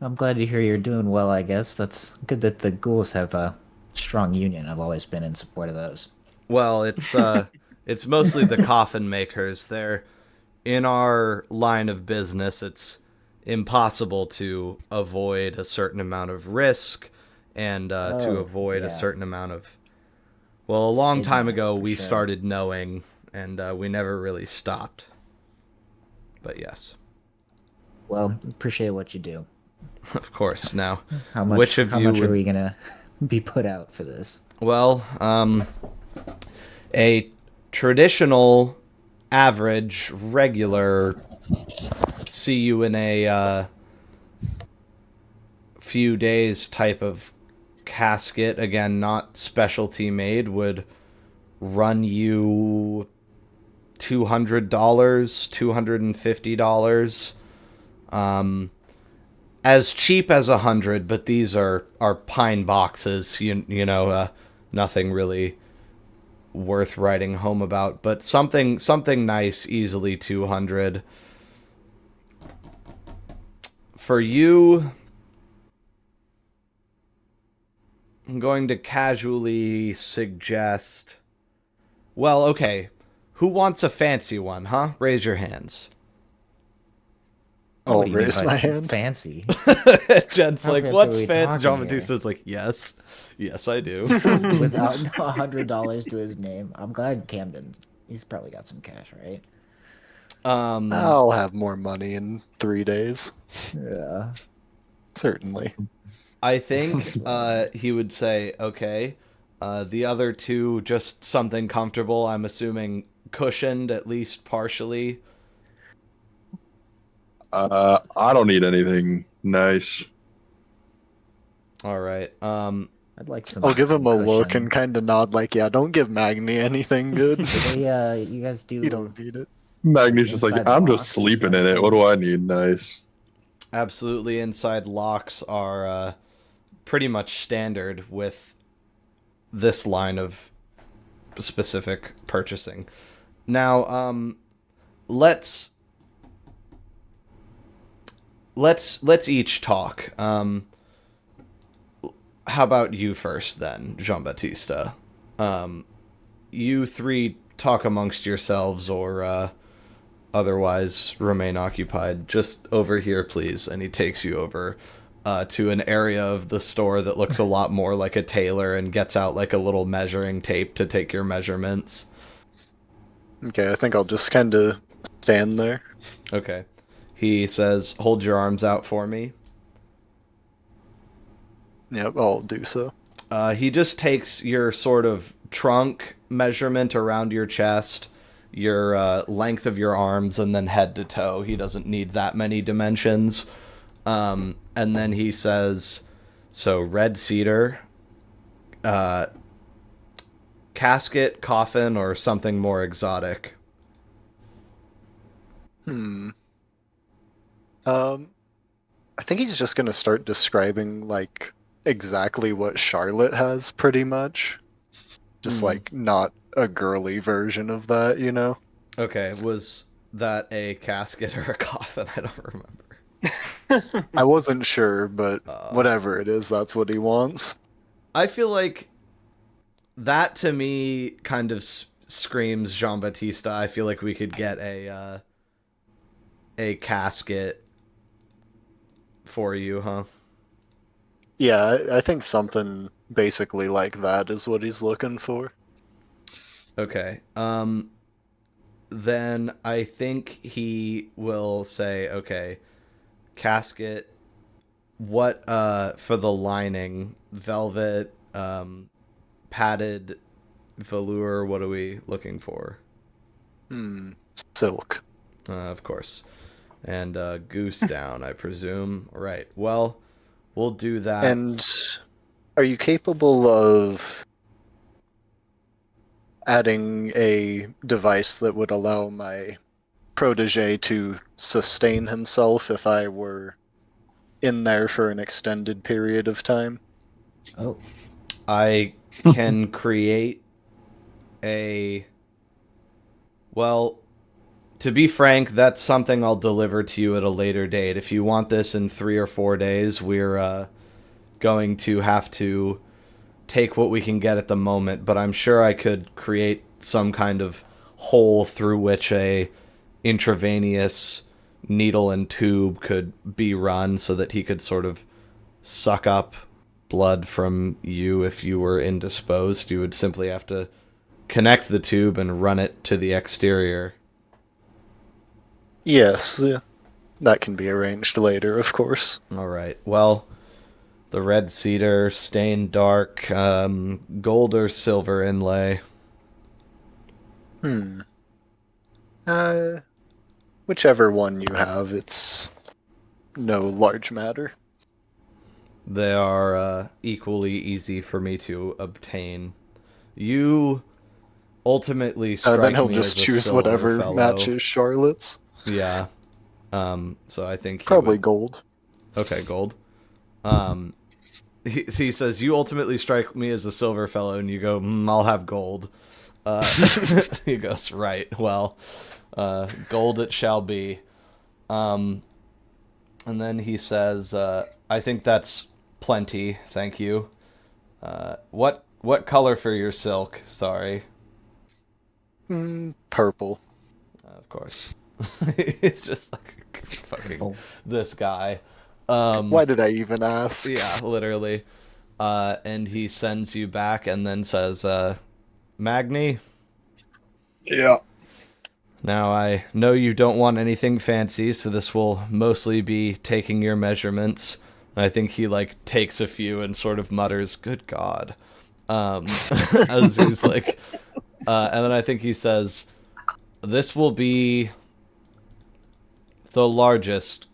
[SPEAKER 2] I'm glad to hear you're doing well, I guess. That's good that the ghouls have a strong union. I've always been in support of those.
[SPEAKER 1] Well, it's mostly the coffin makers. They're in our line of business. It's impossible to avoid a certain amount of risk and to avoid a
[SPEAKER 2] yeah.
[SPEAKER 1] certain amount of. Well, a long time
[SPEAKER 2] Stigma,
[SPEAKER 1] ago
[SPEAKER 2] for
[SPEAKER 1] we
[SPEAKER 2] sure.
[SPEAKER 1] started knowing, and we never really stopped. But yes,
[SPEAKER 2] Well, appreciate what you do.
[SPEAKER 1] of course. Now,
[SPEAKER 2] How much?
[SPEAKER 1] which of
[SPEAKER 2] how
[SPEAKER 1] you
[SPEAKER 2] much
[SPEAKER 1] would?
[SPEAKER 2] are we gonna be put out for this?
[SPEAKER 1] Well, a traditional, average, regular, see you in a few days type of casket, again, not specialty made, would run you $200, $250. As cheap as 100, but these are pine boxes. You know, nothing really worth writing home about, but something nice, easily 200. For you, I'm going to casually suggest. Well, okay. Who wants a fancy one, huh? Raise your hands.
[SPEAKER 5] I'll
[SPEAKER 2] What do you mean
[SPEAKER 5] raise
[SPEAKER 2] by
[SPEAKER 5] my hand.
[SPEAKER 2] Fancy.
[SPEAKER 1] Jen's
[SPEAKER 2] How
[SPEAKER 1] like,
[SPEAKER 2] fancy
[SPEAKER 1] what's
[SPEAKER 2] are we
[SPEAKER 1] fancy?
[SPEAKER 2] talking
[SPEAKER 1] Jean-Baptiste
[SPEAKER 2] here?
[SPEAKER 1] is like, yes. Yes, I do.
[SPEAKER 2] Without $100 to his name. I'm glad Camden. He's probably got some cash, right?
[SPEAKER 5] I'll have more money in 3 days.
[SPEAKER 2] Yeah.
[SPEAKER 5] Certainly.
[SPEAKER 1] I think he would say, okay. The other two, just something comfortable. I'm assuming cushioned, at least partially.
[SPEAKER 4] I don't need anything nice.
[SPEAKER 1] All right.
[SPEAKER 2] I'd like some.
[SPEAKER 5] I'll give him
[SPEAKER 2] some
[SPEAKER 5] a look
[SPEAKER 2] cushion.
[SPEAKER 5] and kind of nod like, yeah, don't give Magni anything good.
[SPEAKER 2] They, you guys do.
[SPEAKER 5] You don't need it.
[SPEAKER 4] Magni's just like,
[SPEAKER 2] Inside
[SPEAKER 4] I'm
[SPEAKER 2] locks,
[SPEAKER 4] just
[SPEAKER 2] is
[SPEAKER 4] sleeping
[SPEAKER 2] that
[SPEAKER 4] in it.
[SPEAKER 2] the-
[SPEAKER 4] What do I need nice?
[SPEAKER 1] Absolutely, inside locks are pretty much standard with this line of specific purchasing. Now, let's each talk. How about you first, then, Jean-Baptiste? You three talk amongst yourselves, or otherwise remain occupied. Just over here, please. And he takes you over to an area of the store that looks a lot more like a tailor and gets out like a little measuring tape to take your measurements.
[SPEAKER 5] Okay, I think I'll just kind of stand there.
[SPEAKER 1] Okay. He says, hold your arms out for me.
[SPEAKER 5] Yep, I'll do so.
[SPEAKER 1] He just takes your sort of trunk measurement around your chest, your length of your arms, and then head to toe. He doesn't need that many dimensions. And then he says, so red cedar, casket, coffin, or something more exotic.
[SPEAKER 5] I think he's just gonna start describing like exactly what Charlotte has, pretty much. Just like not a girly version of that, you know?
[SPEAKER 1] Okay, was that a casket or a coffin? I don't remember.
[SPEAKER 5] I wasn't sure, but whatever it is, that's what he wants.
[SPEAKER 1] I feel like that to me kind of screams Jean-Baptiste. I feel like we could get a casket for you, huh?
[SPEAKER 5] Yeah, I think something basically like that is what he's looking for.
[SPEAKER 1] Okay. Then I think he will say, okay, casket, what for the lining, velvet, padded velour, what are we looking for?
[SPEAKER 5] Silk.
[SPEAKER 1] Of course. And goose down, I presume. Right. Well, we'll do that.
[SPEAKER 5] And are you capable of adding a device that would allow my protege to sustain himself if I were in there for an extended period of time.
[SPEAKER 2] Oh,
[SPEAKER 1] I can create a... Well, to be frank, that's something I'll deliver to you at a later date. If you want this in 3 or 4 days, we're going to have to take what we can get at the moment, but I'm sure I could create some kind of hole through which a intravenous needle and tube could be run so that he could sort of suck up blood from you if you were indisposed. You would simply have to connect the tube and run it to the exterior.
[SPEAKER 5] Yes, that can be arranged later, of course.
[SPEAKER 1] All right. Well, the red cedar, stained dark, gold or silver inlay.
[SPEAKER 5] Whichever one you have, it's no large matter.
[SPEAKER 1] They are equally easy for me to obtain. You ultimately strike
[SPEAKER 5] Then he'll
[SPEAKER 1] me
[SPEAKER 5] just
[SPEAKER 1] as a
[SPEAKER 5] choose
[SPEAKER 1] silver
[SPEAKER 5] whatever
[SPEAKER 1] fellow.
[SPEAKER 5] matches Charlotte's.
[SPEAKER 1] Yeah. So I think he
[SPEAKER 5] Probably
[SPEAKER 1] would...
[SPEAKER 5] gold.
[SPEAKER 1] Okay, gold. He says, you ultimately strike me as a silver fellow, and you go, I'll have gold. He goes, right, well, gold it shall be. And then he says, I think that's plenty, thank you. What color for your silk? Sorry.
[SPEAKER 5] Purple.
[SPEAKER 1] Of course. It's just like fucking this guy.
[SPEAKER 5] Why did I even ask?
[SPEAKER 1] Yeah, literally. And he sends you back and then says, Magni?
[SPEAKER 4] Yeah.
[SPEAKER 1] Now, I know you don't want anything fancy, so this will mostly be taking your measurements. And I think he, like, takes a few and sort of mutters, good God. As he's like... and then I think he says, this will be the largest,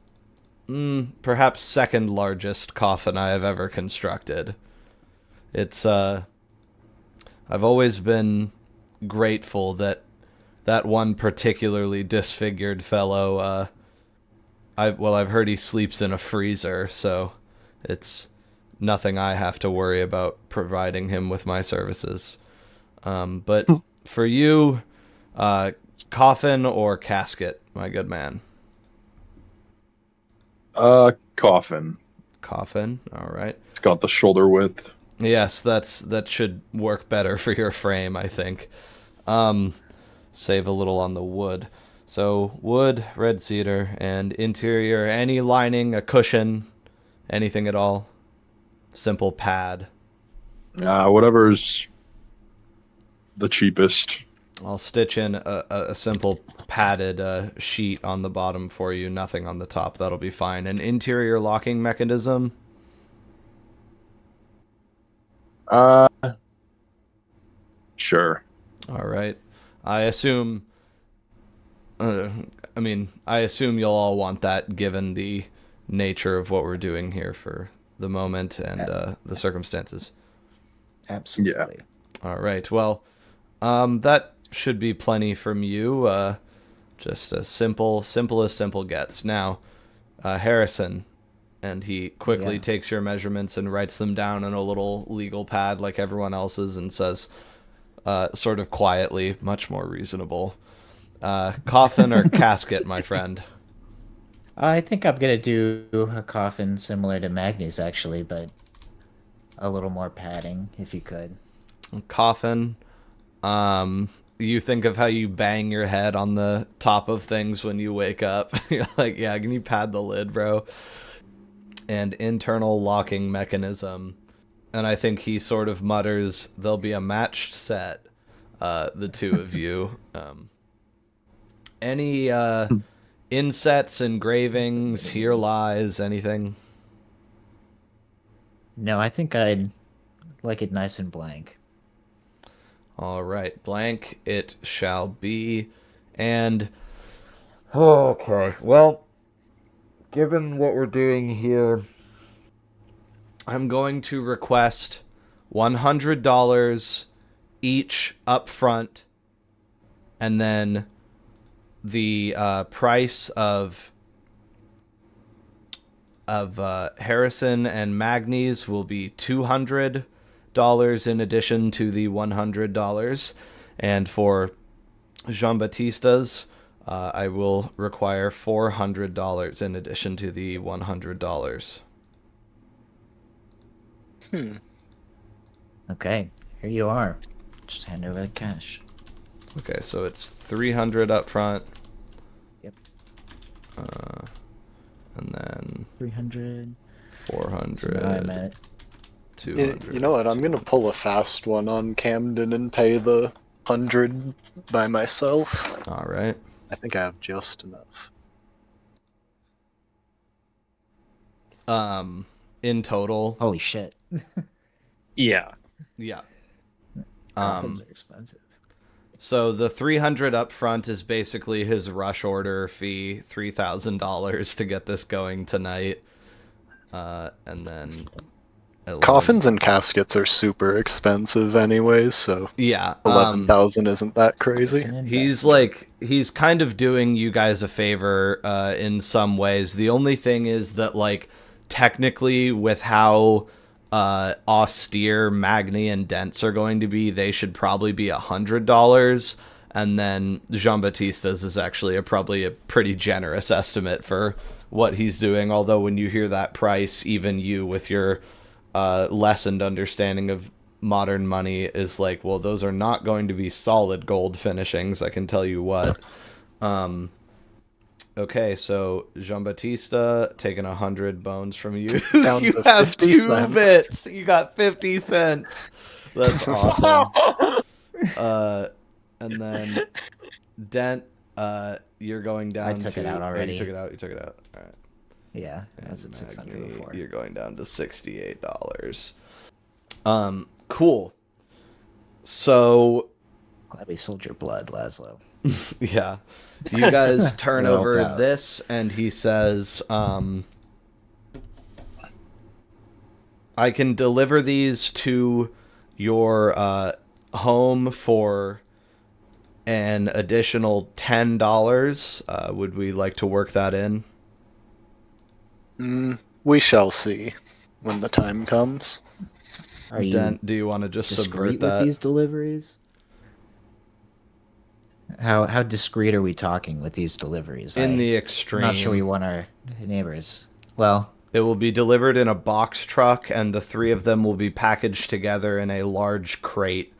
[SPEAKER 1] perhaps second largest coffin I have ever constructed. It's, I've always been grateful that one particularly disfigured fellow, I've heard he sleeps in a freezer, so it's nothing I have to worry about providing him with my services. But for you, coffin or casket, my good man?
[SPEAKER 4] Coffin.
[SPEAKER 1] Coffin, all right.
[SPEAKER 4] It's got the shoulder width.
[SPEAKER 1] Yes, that should work better for your frame, I think. Save a little on the wood. So, wood, red cedar, and interior, any lining, a cushion, anything at all? Simple pad.
[SPEAKER 4] Whatever's the cheapest.
[SPEAKER 1] I'll stitch in a simple padded sheet on the bottom for you, nothing on the top. That'll be fine. An interior locking mechanism?
[SPEAKER 4] Sure.
[SPEAKER 1] All right. I assume you'll all want that given the nature of what we're doing here for the moment and the circumstances.
[SPEAKER 2] absolutely.
[SPEAKER 1] All right. Well, that should be plenty from you. Just a simple as simple gets. Now, Harrison, and he quickly takes your measurements and writes them down in a little legal pad like everyone else's and says, sort of quietly, much more reasonable, coffin or casket, my friend?
[SPEAKER 2] I think I'm gonna do a coffin similar to Magni's actually, but a little more padding, if you could.
[SPEAKER 1] Coffin. You think of how you bang your head on the top of things when you wake up. You're like, yeah, can you pad the lid, bro? And internal locking mechanism. And I think he sort of mutters, there'll be a matched set, the two of you. Any insets, engravings, here lies, anything?
[SPEAKER 2] No, I think I'd like it nice and blank.
[SPEAKER 1] All right, blank it shall be. And okay, well, given what we're doing here, I'm going to request $100 each up front, and then the price of Harrison and Magni's will be $200 in addition to the $100, and for Jean-Baptiste's, I will require $400 in addition to the $100.
[SPEAKER 2] Okay, here you are. Just hand over the cash.
[SPEAKER 1] Okay, so it's 300 up front.
[SPEAKER 2] Yep.
[SPEAKER 1] And then
[SPEAKER 2] 300.
[SPEAKER 1] 400.
[SPEAKER 2] So now I'm at
[SPEAKER 1] 200.
[SPEAKER 5] You know what? I'm gonna pull a fast one on Camden and pay the 100 by myself.
[SPEAKER 1] All right.
[SPEAKER 5] I think I have just enough.
[SPEAKER 1] In total,
[SPEAKER 2] Holy shit.
[SPEAKER 3] Yeah.
[SPEAKER 1] yeah.
[SPEAKER 2] Coffins are expensive.
[SPEAKER 1] So the 300 up front is basically his rush order fee, $3,000 to get this going tonight. And then 11.
[SPEAKER 5] Coffins and caskets are super expensive anyways, so
[SPEAKER 1] Yeah.
[SPEAKER 5] 11,000 isn't that crazy.
[SPEAKER 1] He's kind of doing you guys a favor in some ways. The only thing is that, like, technically with how austere Magni and Dents are going to be, they should probably be $100, and then Jean-Baptiste's is actually probably a pretty generous estimate for what he's doing, although when you hear that price, even you with your lessened understanding of modern money is like, well, those are not going to be solid gold finishings, I can tell you what. Okay, so Jean-Baptiste taking 100 bones from you.
[SPEAKER 5] Down
[SPEAKER 1] You
[SPEAKER 5] to
[SPEAKER 1] have
[SPEAKER 5] 50
[SPEAKER 1] two
[SPEAKER 5] cents.
[SPEAKER 1] bits. You got 50 cents. That's awesome. And then Dent, you're going down
[SPEAKER 2] I took
[SPEAKER 1] to...
[SPEAKER 2] it out already.
[SPEAKER 1] Oh, you took it out? You took it out. All right.
[SPEAKER 2] Yeah, I was
[SPEAKER 1] And
[SPEAKER 2] at 600
[SPEAKER 1] Magni,
[SPEAKER 2] before.
[SPEAKER 1] you're going down to $68. Cool. So...
[SPEAKER 2] Glad we sold your blood, Laszlo.
[SPEAKER 1] Yeah. You guys turn
[SPEAKER 2] It helped
[SPEAKER 1] over
[SPEAKER 2] out.
[SPEAKER 1] this, and he says, I can deliver these to your home for an additional $10. Would we like to work that in?
[SPEAKER 5] We shall see when the time comes.
[SPEAKER 2] Are you
[SPEAKER 1] Dent, do you want to just subvert
[SPEAKER 2] discreet with
[SPEAKER 1] that?
[SPEAKER 2] these deliveries? How discreet are we talking with these deliveries?
[SPEAKER 1] In the
[SPEAKER 2] I'm
[SPEAKER 1] extreme.
[SPEAKER 2] not sure we want our neighbors. Well,
[SPEAKER 1] It will be delivered in a box truck, and the three of them will be packaged together in a large crate.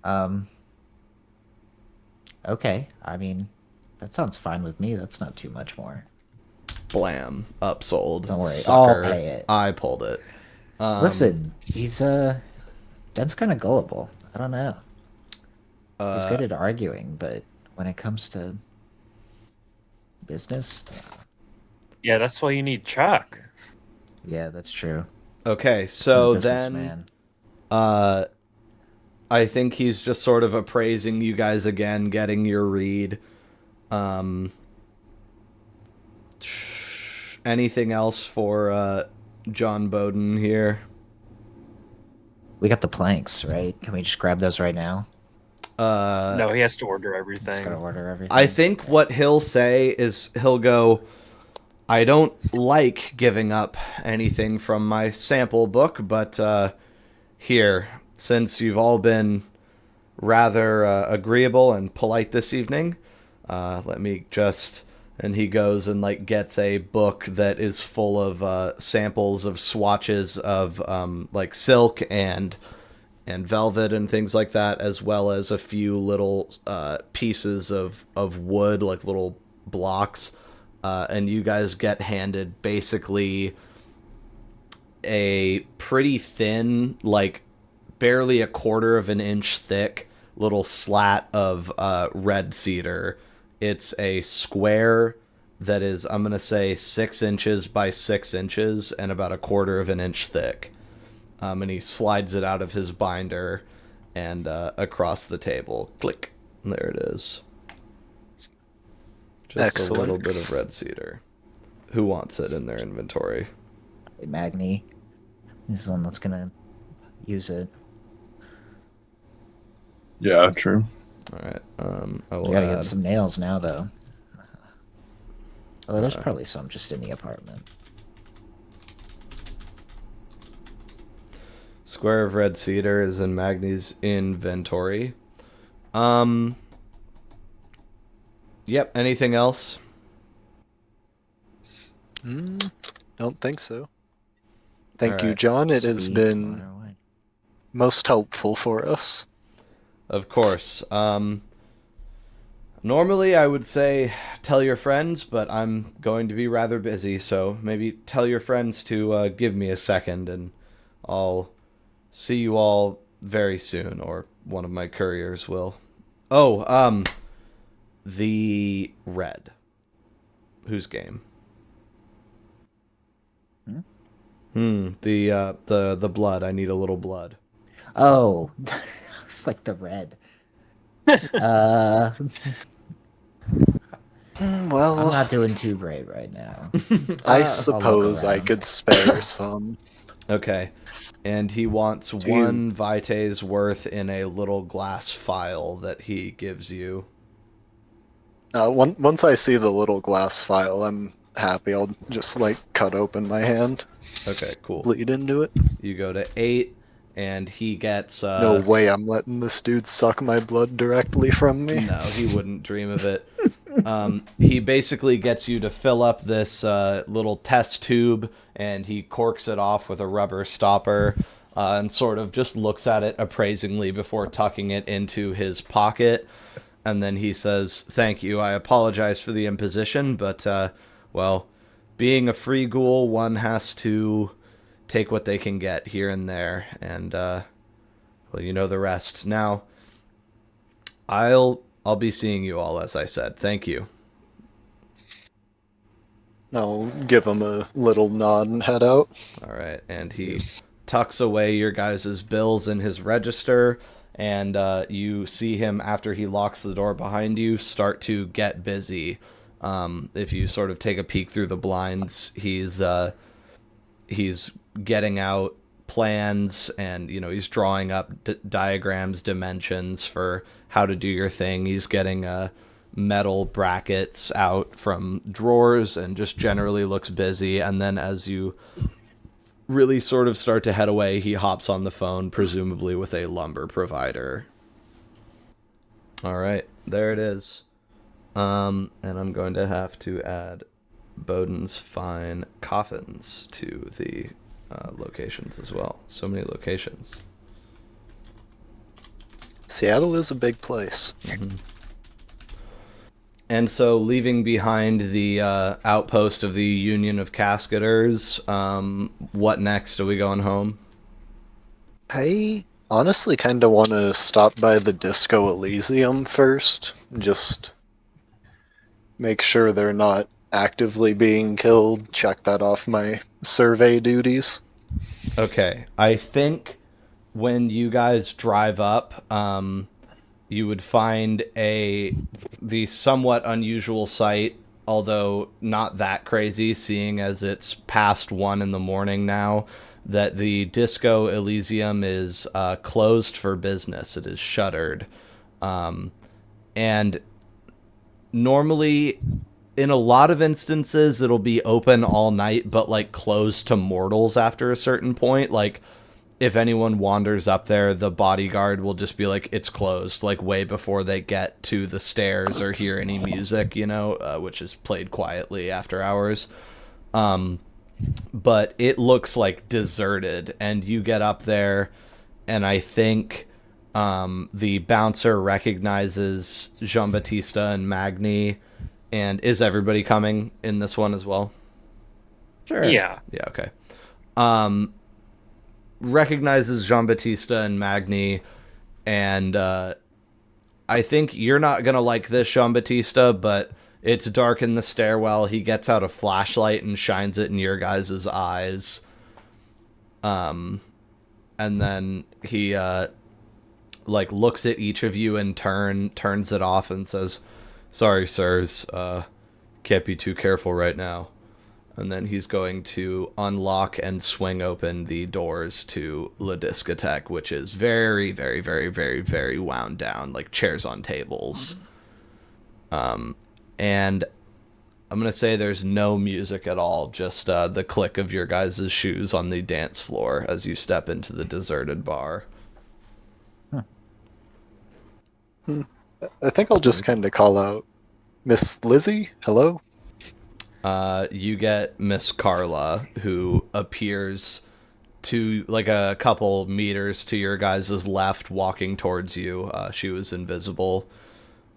[SPEAKER 2] okay. I mean, that sounds fine with me. That's not too much more.
[SPEAKER 1] Blam. Upsold.
[SPEAKER 2] Don't worry,
[SPEAKER 1] Sucker.
[SPEAKER 2] I'll pay it.
[SPEAKER 1] I pulled it.
[SPEAKER 2] Listen, he's Dent's kind of gullible. I don't know. He's good at arguing, but when it comes to business,
[SPEAKER 3] Yeah, that's why you need Chuck.
[SPEAKER 2] yeah, that's true.
[SPEAKER 1] Okay, so
[SPEAKER 2] Businessman.
[SPEAKER 1] then I think he's just sort of appraising you guys again, getting your read. Anything else for John Bowden here?
[SPEAKER 2] We got the planks, right? Can we just grab those right now?
[SPEAKER 3] No, he has to order
[SPEAKER 2] Just
[SPEAKER 3] everything.
[SPEAKER 2] gotta order everything.
[SPEAKER 1] I think what he'll say is he'll go, I don't like giving up anything from my sample book, but here, since you've all been rather agreeable and polite this evening, let me just... And he goes and like gets a book that is full of samples of swatches of like silk and velvet and things like that, as well as a few little pieces of wood, like little blocks. And you guys get handed basically a pretty thin, like barely a quarter of an inch thick little slat of red cedar. It's a square that is, I'm going to say, 6 inches by 6 inches and about a quarter of an inch thick. And he slides it out of his binder and across the table. Click. There it is. Just
[SPEAKER 5] Excellent.
[SPEAKER 1] a little bit of red cedar. Who wants it in their inventory?
[SPEAKER 2] Hey, Magni. He's the one that's gonna use it.
[SPEAKER 4] Yeah, true.
[SPEAKER 1] All right. I will
[SPEAKER 2] You gotta
[SPEAKER 1] add.
[SPEAKER 2] get some nails now, though. Although there's probably some just in the apartment.
[SPEAKER 1] Square of red cedar is in Magni's inventory. Yep, anything else?
[SPEAKER 5] Don't think so. Thank you,
[SPEAKER 1] Alright.
[SPEAKER 5] John. It has
[SPEAKER 2] Sweet,
[SPEAKER 5] been
[SPEAKER 2] on our way.
[SPEAKER 5] most helpful for us.
[SPEAKER 1] Of course. Normally I would say tell your friends, but I'm going to be rather busy, so maybe tell your friends to give me a second, and I'll see you all very soon, or one of my couriers will. Oh, the red. Whose game? The blood. I need a little blood.
[SPEAKER 2] Oh, it's like the red.
[SPEAKER 5] Well,
[SPEAKER 2] I'm not doing too great right now.
[SPEAKER 5] I
[SPEAKER 2] I'll
[SPEAKER 5] suppose
[SPEAKER 2] look
[SPEAKER 5] I
[SPEAKER 2] around.
[SPEAKER 5] could spare some.
[SPEAKER 1] Okay. And he wants
[SPEAKER 5] Do
[SPEAKER 1] one vitae's worth in a little glass phial that he gives you.
[SPEAKER 5] Once I see the little glass vial, I'm happy. I'll just like cut open my hand,
[SPEAKER 1] Okay, cool.
[SPEAKER 5] bleed into it.
[SPEAKER 1] You go to 8, and he gets...
[SPEAKER 5] No way I'm letting this dude suck my blood directly from me.
[SPEAKER 1] No, he wouldn't dream of it. He basically gets you to fill up this little test tube, and he corks it off with a rubber stopper, and sort of just looks at it appraisingly before tucking it into his pocket. And then he says, "Thank you. I apologize for the imposition, but, well, being a free ghoul, one has to take what they can get here and there. And, well, you know the rest. Now, I'll be seeing you all, as I said. Thank you."
[SPEAKER 5] I'll give him a little nod and head out.
[SPEAKER 1] All right, and he tucks away your guys' bills in his register, and you see him, after he locks the door behind you, start to get busy. If you sort of take a peek through the blinds, he's getting out plans, and he's drawing up diagrams, dimensions for how to do your thing. He's getting metal brackets out from drawers, and just generally looks busy. And then as you really sort of start to head away, he hops on the phone, presumably with a lumber provider. All right, there it is. And I'm going to have to add Bowden's Fine Coffins to the locations as well. So many locations.
[SPEAKER 5] Seattle is a big place.
[SPEAKER 1] And so, leaving behind the outpost of the Union of Cascaders, what next? Are we going home?
[SPEAKER 5] I honestly kind of want to stop by the Disco Elysium first. Just make sure they're not actively being killed. Check that off my survey duties.
[SPEAKER 1] Okay, I think when you guys drive up, you would find the somewhat unusual sight, although not that crazy, seeing as it's past 1 a.m. now, that the Disco Elysium is closed for business. It is shuttered. And normally, in a lot of instances, it'll be open all night, but like closed to mortals after a certain point. Like, if anyone wanders up there, the bodyguard will just be like, it's closed, like way before they get to the stairs or hear any music, which is played quietly after hours. But it looks like deserted, and you get up there, and I think the bouncer recognizes Jean-Baptiste and Magni. And is everybody coming in this one as well?
[SPEAKER 2] Sure.
[SPEAKER 3] Yeah.
[SPEAKER 1] Yeah, okay. Recognizes Jean-Baptiste and Magni, and I think you're not going to like this, Jean-Baptiste, but it's dark in the stairwell. He gets out a flashlight and shines it in your guys' eyes. And then he looks at each of you in turn, turns it off, and says, "Sorry, sirs, can't be too careful right now." And then he's going to unlock and swing open the doors to La Discotheque, which is very, very, very, very, very wound down, like chairs on tables. And I'm going to say there's no music at all, just the click of your guys' shoes on the dance floor as you step into the deserted bar.
[SPEAKER 5] I think I'll just kind of call out, Miss Lizzie, hello?
[SPEAKER 1] You get Miss Carla, who appears to like a couple meters to your guys' left, walking towards you. She was invisible,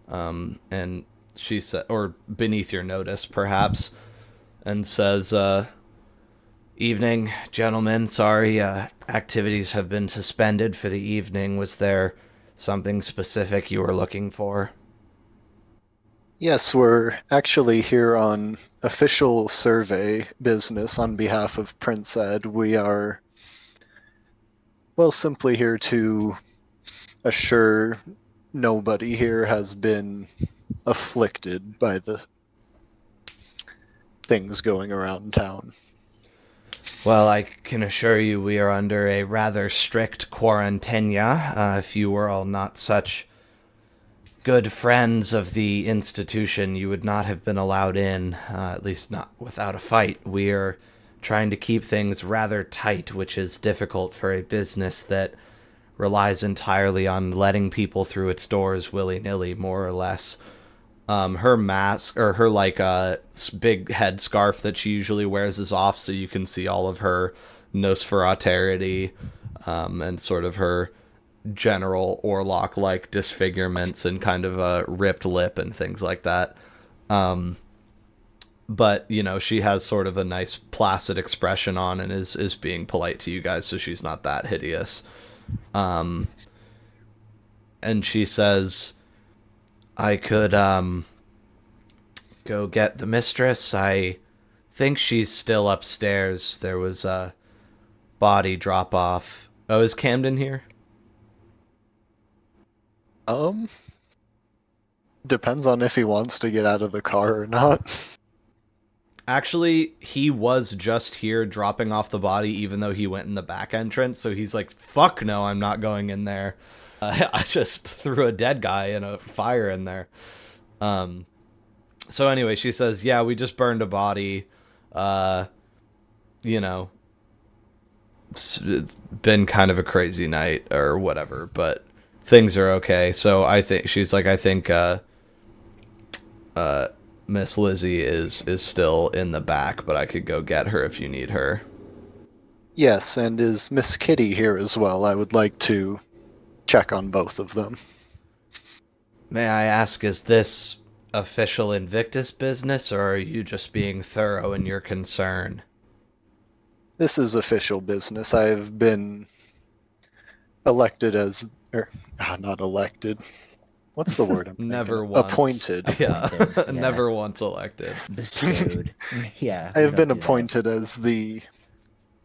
[SPEAKER 1] and she said, or beneath your notice, perhaps, and says, "Evening, gentlemen. Sorry, activities have been suspended for the evening. Was there something specific you were looking for?"
[SPEAKER 5] Yes, we're actually here on official survey business on behalf of Prince Ed. We are, well, simply here to assure nobody here has been afflicted by the things going around town.
[SPEAKER 1] Well, I can assure you we are under a rather strict quarantena. If you were all not such good friends of the institution, you would not have been allowed in, at least not without a fight. We are trying to keep things rather tight, which is difficult for a business that relies entirely on letting people through its doors willy-nilly, more or less. Her mask, or her big head scarf that she usually wears, is off, so you can see all of her Nosferatarity, and sort of her general Orlok-like disfigurements and kind of a ripped lip and things like that. But, you know, she has sort of a nice placid expression on and is being polite to you guys, so she's not that hideous. And she says, I could go get the mistress. I think she's still upstairs. There was a body drop off. Oh, is Camden here?
[SPEAKER 5] Depends on if he wants to get out of the car or not.
[SPEAKER 1] Actually, he was just here dropping off the body, even though he went in the back entrance. So he's like, fuck no, I'm not going in there. I just threw a dead guy in a fire in there. So anyway, she says, yeah, we just burned a body. You know, it's been kind of a crazy night or whatever, but things are okay. So I think she's like, I think Miss Lizzie is still in the back, but I could go get her if you need her.
[SPEAKER 5] Yes, and is Miss Kitty here as well? I would like to check on both of them.
[SPEAKER 1] May I ask, is this official Invictus business, or are you just being thorough in your concern?
[SPEAKER 5] This is official business. I've been elected as, not elected. What's the word I'm thinking?
[SPEAKER 1] Never once.
[SPEAKER 5] Appointed.
[SPEAKER 1] Yeah.
[SPEAKER 2] Yeah.
[SPEAKER 1] Never once elected.
[SPEAKER 2] Bestowed. Yeah.
[SPEAKER 5] I have been
[SPEAKER 2] don't do that.
[SPEAKER 5] appointed as the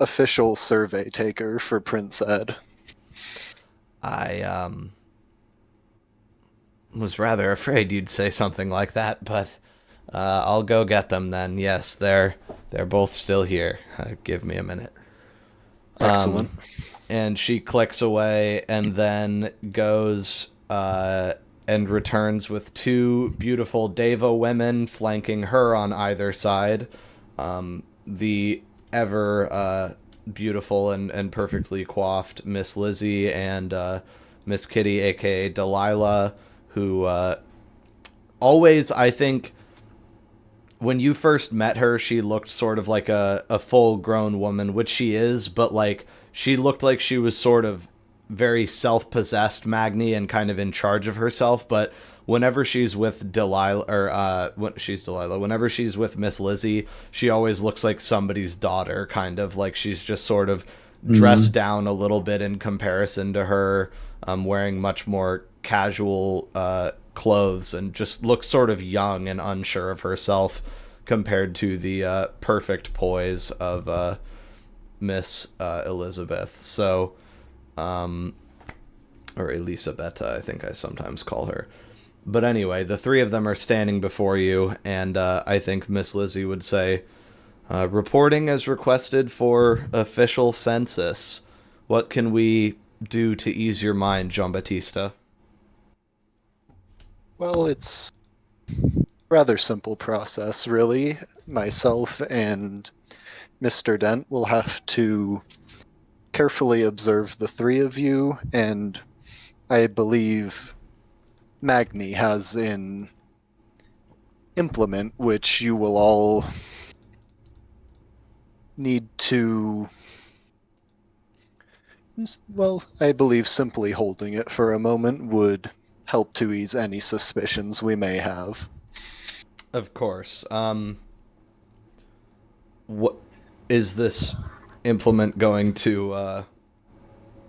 [SPEAKER 5] official survey taker for Prince Ed.
[SPEAKER 1] I was rather afraid you'd say something like that, but I'll go get them then. Yes, they're both still here. Give me a minute.
[SPEAKER 5] Excellent.
[SPEAKER 1] And she clicks away and then goes and returns with two beautiful Deva women flanking her on either side. The ever beautiful and perfectly coiffed Miss Lizzie and Miss Kitty, aka Delilah, who always, I think, when you first met her, she looked sort of like a full-grown woman, which she is, but like she looked like she was sort of very self-possessed Magni and kind of in charge of herself. But whenever she's with Delilah, or whenever she's with Miss Lizzie, she always looks like somebody's daughter, kind of like she's just sort of dressed down a little bit in comparison to her, wearing much more casual clothes and just looks sort of young and unsure of herself compared to the perfect poise of Miss Elizabeth. So, or Elisabetta, I think I sometimes call her. But anyway, the three of them are standing before you, and I think Miss Lizzie would say, reporting as requested for official census. What can we do to ease your mind, Jean-Baptiste?
[SPEAKER 5] Well, it's rather simple process, really. Myself and Mr. Dent will have to carefully observe the three of you, and I believe Magni has an implement which you will all need to. Well, I believe simply holding it for a moment would help to ease any suspicions we may have.
[SPEAKER 1] Of course. What is this implement going to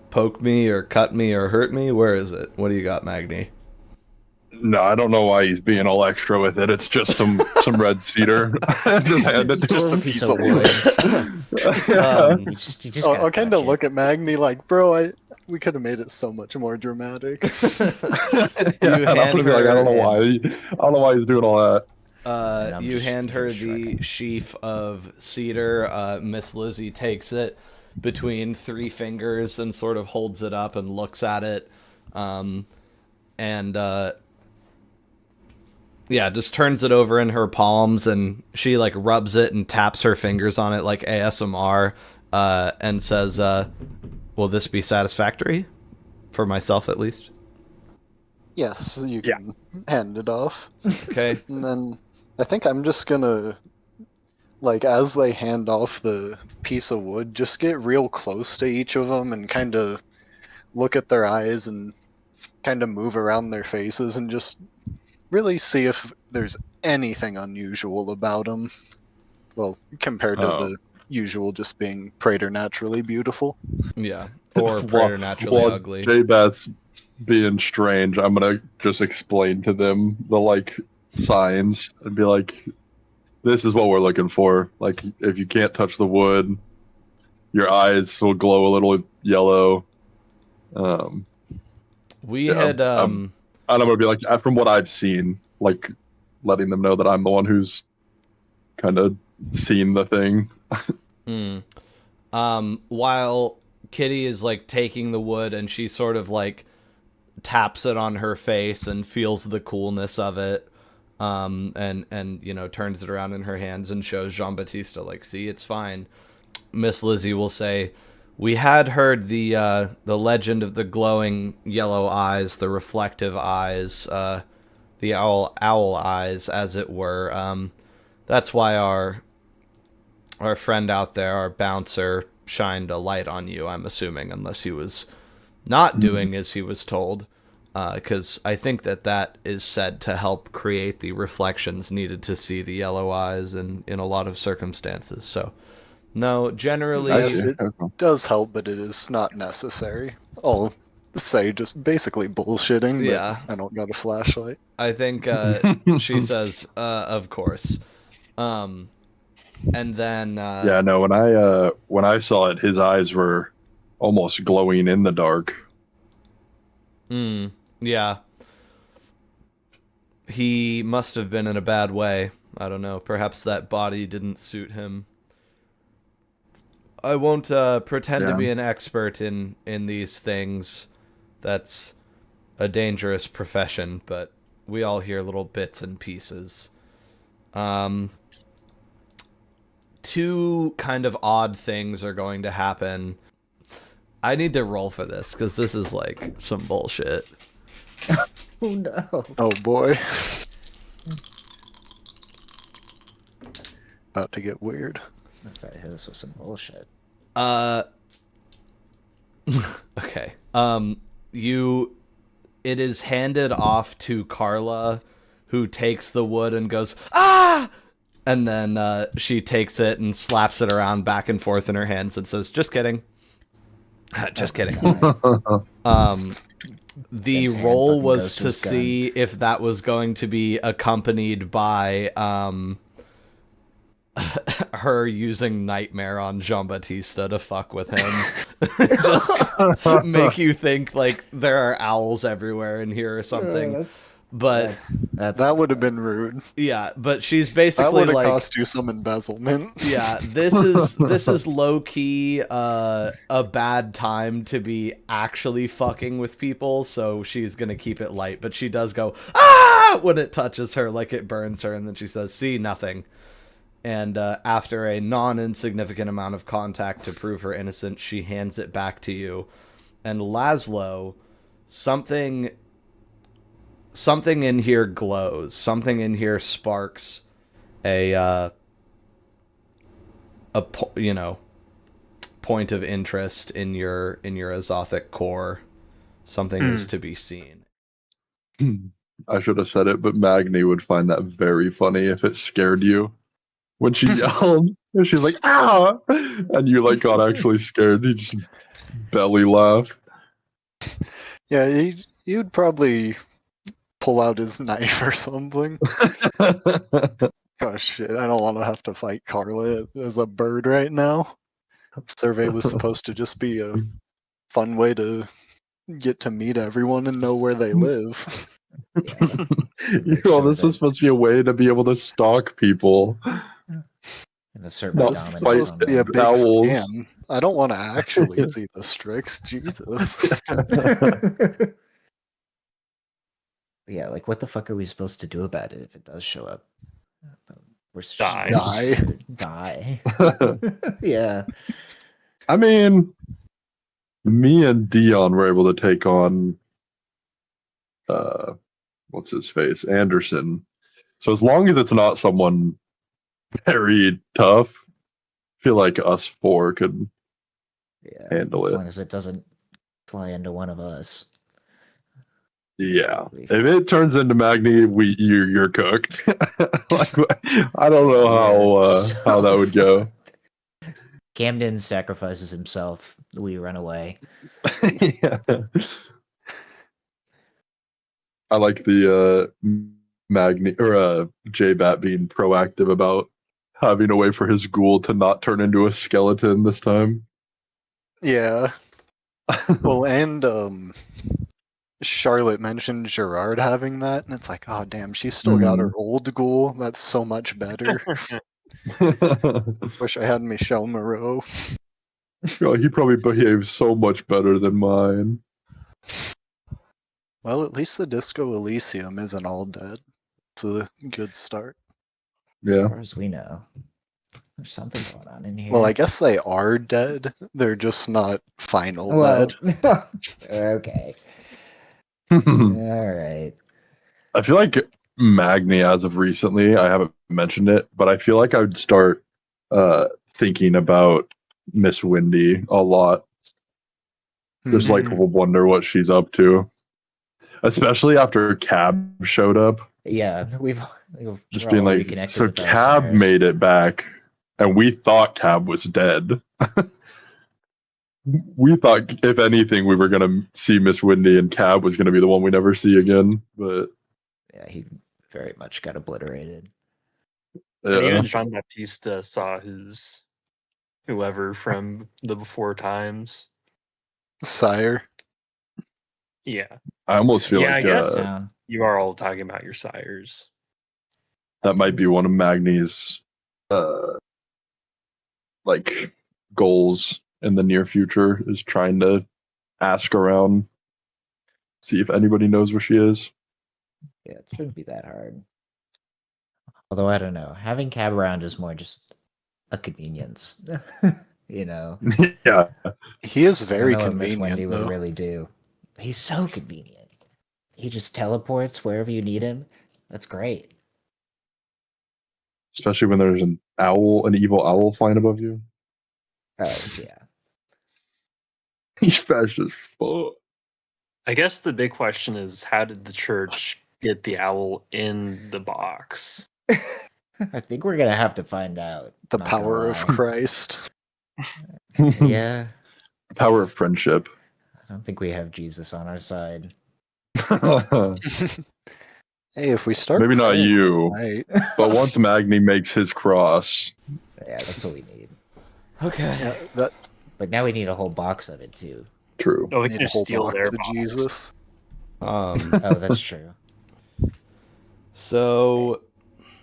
[SPEAKER 1] poke me or cut me or hurt me? Where is it? What do you got, Magni?
[SPEAKER 4] No, I don't know why he's being all extra with it. It's just some red cedar. Just hand it
[SPEAKER 2] It's
[SPEAKER 4] to
[SPEAKER 2] just a
[SPEAKER 4] him.
[SPEAKER 2] piece of wood. You just gotta
[SPEAKER 5] I'll kind of
[SPEAKER 2] touch
[SPEAKER 5] look at Magni like, bro, we could have made it so much more dramatic.
[SPEAKER 4] Yeah,
[SPEAKER 1] You
[SPEAKER 4] and I'm
[SPEAKER 1] hand
[SPEAKER 4] gonna be like,
[SPEAKER 1] her
[SPEAKER 4] I don't know why he's doing all that.
[SPEAKER 2] And I'm
[SPEAKER 1] You
[SPEAKER 2] just
[SPEAKER 1] hand her
[SPEAKER 2] shrugging.
[SPEAKER 1] the sheaf of cedar. Miss Lizzie takes it between three fingers and sort of holds it up and looks at it. Yeah, just turns it over in her palms, and she like rubs it and taps her fingers on it like ASMR, and says, "Will this be satisfactory for myself at least?"
[SPEAKER 5] Yes, you can hand it off.
[SPEAKER 1] Okay.
[SPEAKER 5] And then I think I'm just gonna, like, as they hand off the piece of wood, just get real close to each of them and kind of look at their eyes and kind of move around their faces and just really see if there's anything unusual about them. Well, compared to the usual just being preternaturally beautiful.
[SPEAKER 1] Yeah. Or preternaturally
[SPEAKER 4] While
[SPEAKER 1] ugly.
[SPEAKER 4] J-Bat's being strange, I'm gonna just explain to them the like signs and be like, this is what we're looking for. Like, if you can't touch the wood, your eyes will glow a little yellow.
[SPEAKER 1] We
[SPEAKER 4] Yeah,
[SPEAKER 1] had
[SPEAKER 4] and I'm gonna be like, from what I've seen, like letting them know that I'm the one who's kind of seen the thing.
[SPEAKER 1] While Kitty is like taking the wood and she sort of like taps it on her face and feels the coolness of it, and you know, turns it around in her hands and shows Jean-Baptiste like, see, it's fine. Miss Lizzie will say, we had heard the legend of the glowing yellow eyes, the reflective eyes, the owl eyes, as it were. That's why our friend out there, our bouncer, shined a light on you, I'm assuming, unless he was not doing as he was told, because I think that is said to help create the reflections needed to see the yellow eyes in a lot of circumstances. So, no, generally...
[SPEAKER 5] Yes, it does help, but it is not necessary. I'll say just basically bullshitting, but
[SPEAKER 1] Yeah.
[SPEAKER 5] I don't got a flashlight.
[SPEAKER 1] I think she says, of course. And then...
[SPEAKER 4] yeah, no, when I saw it, his eyes were almost glowing in the dark.
[SPEAKER 1] Yeah. He must have been in a bad way. I don't know. Perhaps that body didn't suit him. I won't pretend to be an expert in these things. That's a dangerous profession, but we all hear little bits and pieces. Two kind of odd things are going to happen. I need to roll for this, because this is like some bullshit.
[SPEAKER 2] Oh no.
[SPEAKER 5] Oh boy. About to get weird.
[SPEAKER 2] I thought this was some bullshit.
[SPEAKER 1] Okay. It is handed off to Carla, who takes the wood and goes, ah! And then she takes it and slaps it around back and forth in her hands and says, just kidding. Just kidding. The
[SPEAKER 2] Ben's hand
[SPEAKER 1] roll
[SPEAKER 2] fucking
[SPEAKER 1] was
[SPEAKER 2] goes to
[SPEAKER 1] to
[SPEAKER 2] his gun.
[SPEAKER 1] see if that was going to be accompanied by her using Nightmare on Jean-Baptiste to fuck with him. Just make you think like there are owls everywhere in here or something. But
[SPEAKER 5] That would have been rude.
[SPEAKER 1] yeah, but she's
[SPEAKER 5] That
[SPEAKER 1] basically
[SPEAKER 5] would have
[SPEAKER 1] like,
[SPEAKER 5] cost you some embezzlement.
[SPEAKER 1] yeah, this is low key a bad time to be actually fucking with people, so she's gonna keep it light. But she does go ah when it touches her, like it burns her, and then she says, "See, nothing." And after a non-insignificant amount of contact to prove her innocence, she hands it back to you. And Laszlo, something in here glows. Something in here sparks a point of interest in your Azothic core. Something is to be seen.
[SPEAKER 4] I should have said it, but Magni would find that very funny if it scared you. When she yelled, and she's like, "Ah!" and you like got actually scared. You just belly laughed.
[SPEAKER 5] Yeah, you'd probably pull out his knife or something. Gosh, shit, I don't want to have to fight Carla as a bird right now. Survey was supposed to just be a fun way to get to meet everyone and know where they live.
[SPEAKER 4] Well, this was supposed to be a way to be able to stalk people.
[SPEAKER 2] And assert
[SPEAKER 4] Not
[SPEAKER 2] my dominance
[SPEAKER 4] fight
[SPEAKER 2] on
[SPEAKER 5] Be a
[SPEAKER 2] them.
[SPEAKER 5] big
[SPEAKER 4] owls.
[SPEAKER 5] scam. I don't want to actually see the Strix. Jesus.
[SPEAKER 2] Yeah, like what the fuck are we supposed to do about it if it does show up? We're
[SPEAKER 3] Die.
[SPEAKER 5] Die.
[SPEAKER 2] Yeah.
[SPEAKER 4] I mean, me and Dion were able to take on what's his face? Anderson. So as long as it's not someone very tough, I feel like us four could
[SPEAKER 2] Yeah.
[SPEAKER 4] handle
[SPEAKER 2] as
[SPEAKER 4] it.
[SPEAKER 2] long as it doesn't fly into one of us.
[SPEAKER 4] Yeah. If it turns into Magni, you're cooked. Like, I don't know how that would go.
[SPEAKER 2] Camden sacrifices himself. We run away.
[SPEAKER 4] Yeah. I like the Magni or J-Bat being proactive about having a way for his ghoul to not turn into a skeleton this time.
[SPEAKER 5] Yeah. Well, and Charlotte mentioned Gerard having that, and it's like, oh damn, she's still got her old ghoul. That's so much better. Wish I had Michelle Moreau.
[SPEAKER 4] Oh, he probably behaves so much better than mine.
[SPEAKER 5] Well, at least the Disco Elysium isn't all dead. It's a good start.
[SPEAKER 2] As
[SPEAKER 4] Yeah.
[SPEAKER 2] far as we know. There's something going on in here.
[SPEAKER 5] Well, I guess they are dead. They're just not final dead.
[SPEAKER 2] Okay. Alright.
[SPEAKER 4] I feel like Magni, as of recently, I haven't mentioned it, but I feel like I would start thinking about Miss Windy a lot. Just like wonder what she's up to. Especially after Cab showed up.
[SPEAKER 2] Yeah, we've
[SPEAKER 4] Just
[SPEAKER 2] we're
[SPEAKER 4] being
[SPEAKER 2] all
[SPEAKER 4] like,
[SPEAKER 2] reconnected
[SPEAKER 4] so
[SPEAKER 2] with our
[SPEAKER 4] Cab
[SPEAKER 2] sires.
[SPEAKER 4] made it back, and we thought Cab was dead. We thought, if anything, we were going to see Miss Windy and Cab was going to be the one we never see again. But
[SPEAKER 2] Yeah, he very much got obliterated.
[SPEAKER 3] And
[SPEAKER 4] yeah.
[SPEAKER 3] even Jean-Baptiste saw his whoever from the before times.
[SPEAKER 5] Sire.
[SPEAKER 3] Yeah.
[SPEAKER 4] I almost feel
[SPEAKER 3] Yeah,
[SPEAKER 4] like
[SPEAKER 3] I guess
[SPEAKER 2] Down.
[SPEAKER 3] you are all talking about your sires.
[SPEAKER 4] that might be one of Magni's like goals in the near future, is trying to ask around, see if anybody knows where she is.
[SPEAKER 2] Yeah, it shouldn't be that hard. Although I don't know, having Cab around is more just a convenience. You know,
[SPEAKER 4] Yeah.
[SPEAKER 5] He is
[SPEAKER 2] I don't
[SPEAKER 5] very
[SPEAKER 2] know what Miss Wendy
[SPEAKER 5] convenient,
[SPEAKER 2] would
[SPEAKER 5] though.
[SPEAKER 2] really do. He's so convenient. He just teleports wherever you need him. That's great.
[SPEAKER 4] Especially when there's an evil owl flying above you.
[SPEAKER 2] Oh yeah.
[SPEAKER 4] He's fast as fuck.
[SPEAKER 3] I guess the big question is, how did the church get the owl in the box?
[SPEAKER 2] I think we're gonna have to find out.
[SPEAKER 5] The
[SPEAKER 2] not gonna
[SPEAKER 5] power of
[SPEAKER 2] lie.
[SPEAKER 5] Christ.
[SPEAKER 2] Yeah.
[SPEAKER 4] Power of friendship.
[SPEAKER 2] I don't think we have Jesus on our side.
[SPEAKER 5] Hey, if we start
[SPEAKER 4] Maybe not
[SPEAKER 5] praying
[SPEAKER 4] you,
[SPEAKER 5] tonight,
[SPEAKER 4] but once Magni makes his cross,
[SPEAKER 2] Yeah, that's what we need.
[SPEAKER 1] Okay.
[SPEAKER 5] yeah, that
[SPEAKER 2] But now we need a whole box of it too.
[SPEAKER 4] true.
[SPEAKER 3] Oh, we
[SPEAKER 5] need
[SPEAKER 3] can
[SPEAKER 5] a
[SPEAKER 3] just
[SPEAKER 5] whole
[SPEAKER 3] steal
[SPEAKER 5] box
[SPEAKER 3] their
[SPEAKER 5] of
[SPEAKER 3] box.
[SPEAKER 5] Jesus.
[SPEAKER 2] Oh, that's true.
[SPEAKER 1] So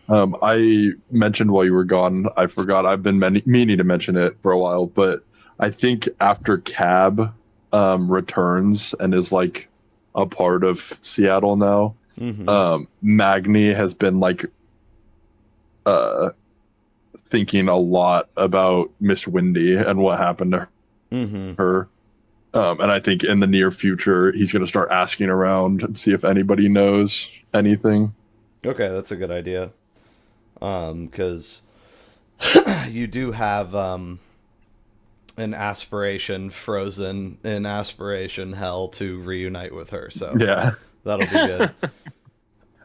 [SPEAKER 4] I mentioned while you were gone, I forgot. I've been meaning to mention it for a while, but I think after Cab returns and is like a part of Seattle now, Magni has been like thinking a lot about Miss Windy and what happened to her. And I think in the near future, he's going to start asking around and see if anybody knows anything.
[SPEAKER 1] Okay, that's a good idea. Because you do have an aspiration frozen in aspiration hell to reunite with her, so
[SPEAKER 4] Yeah.
[SPEAKER 1] that'll be good.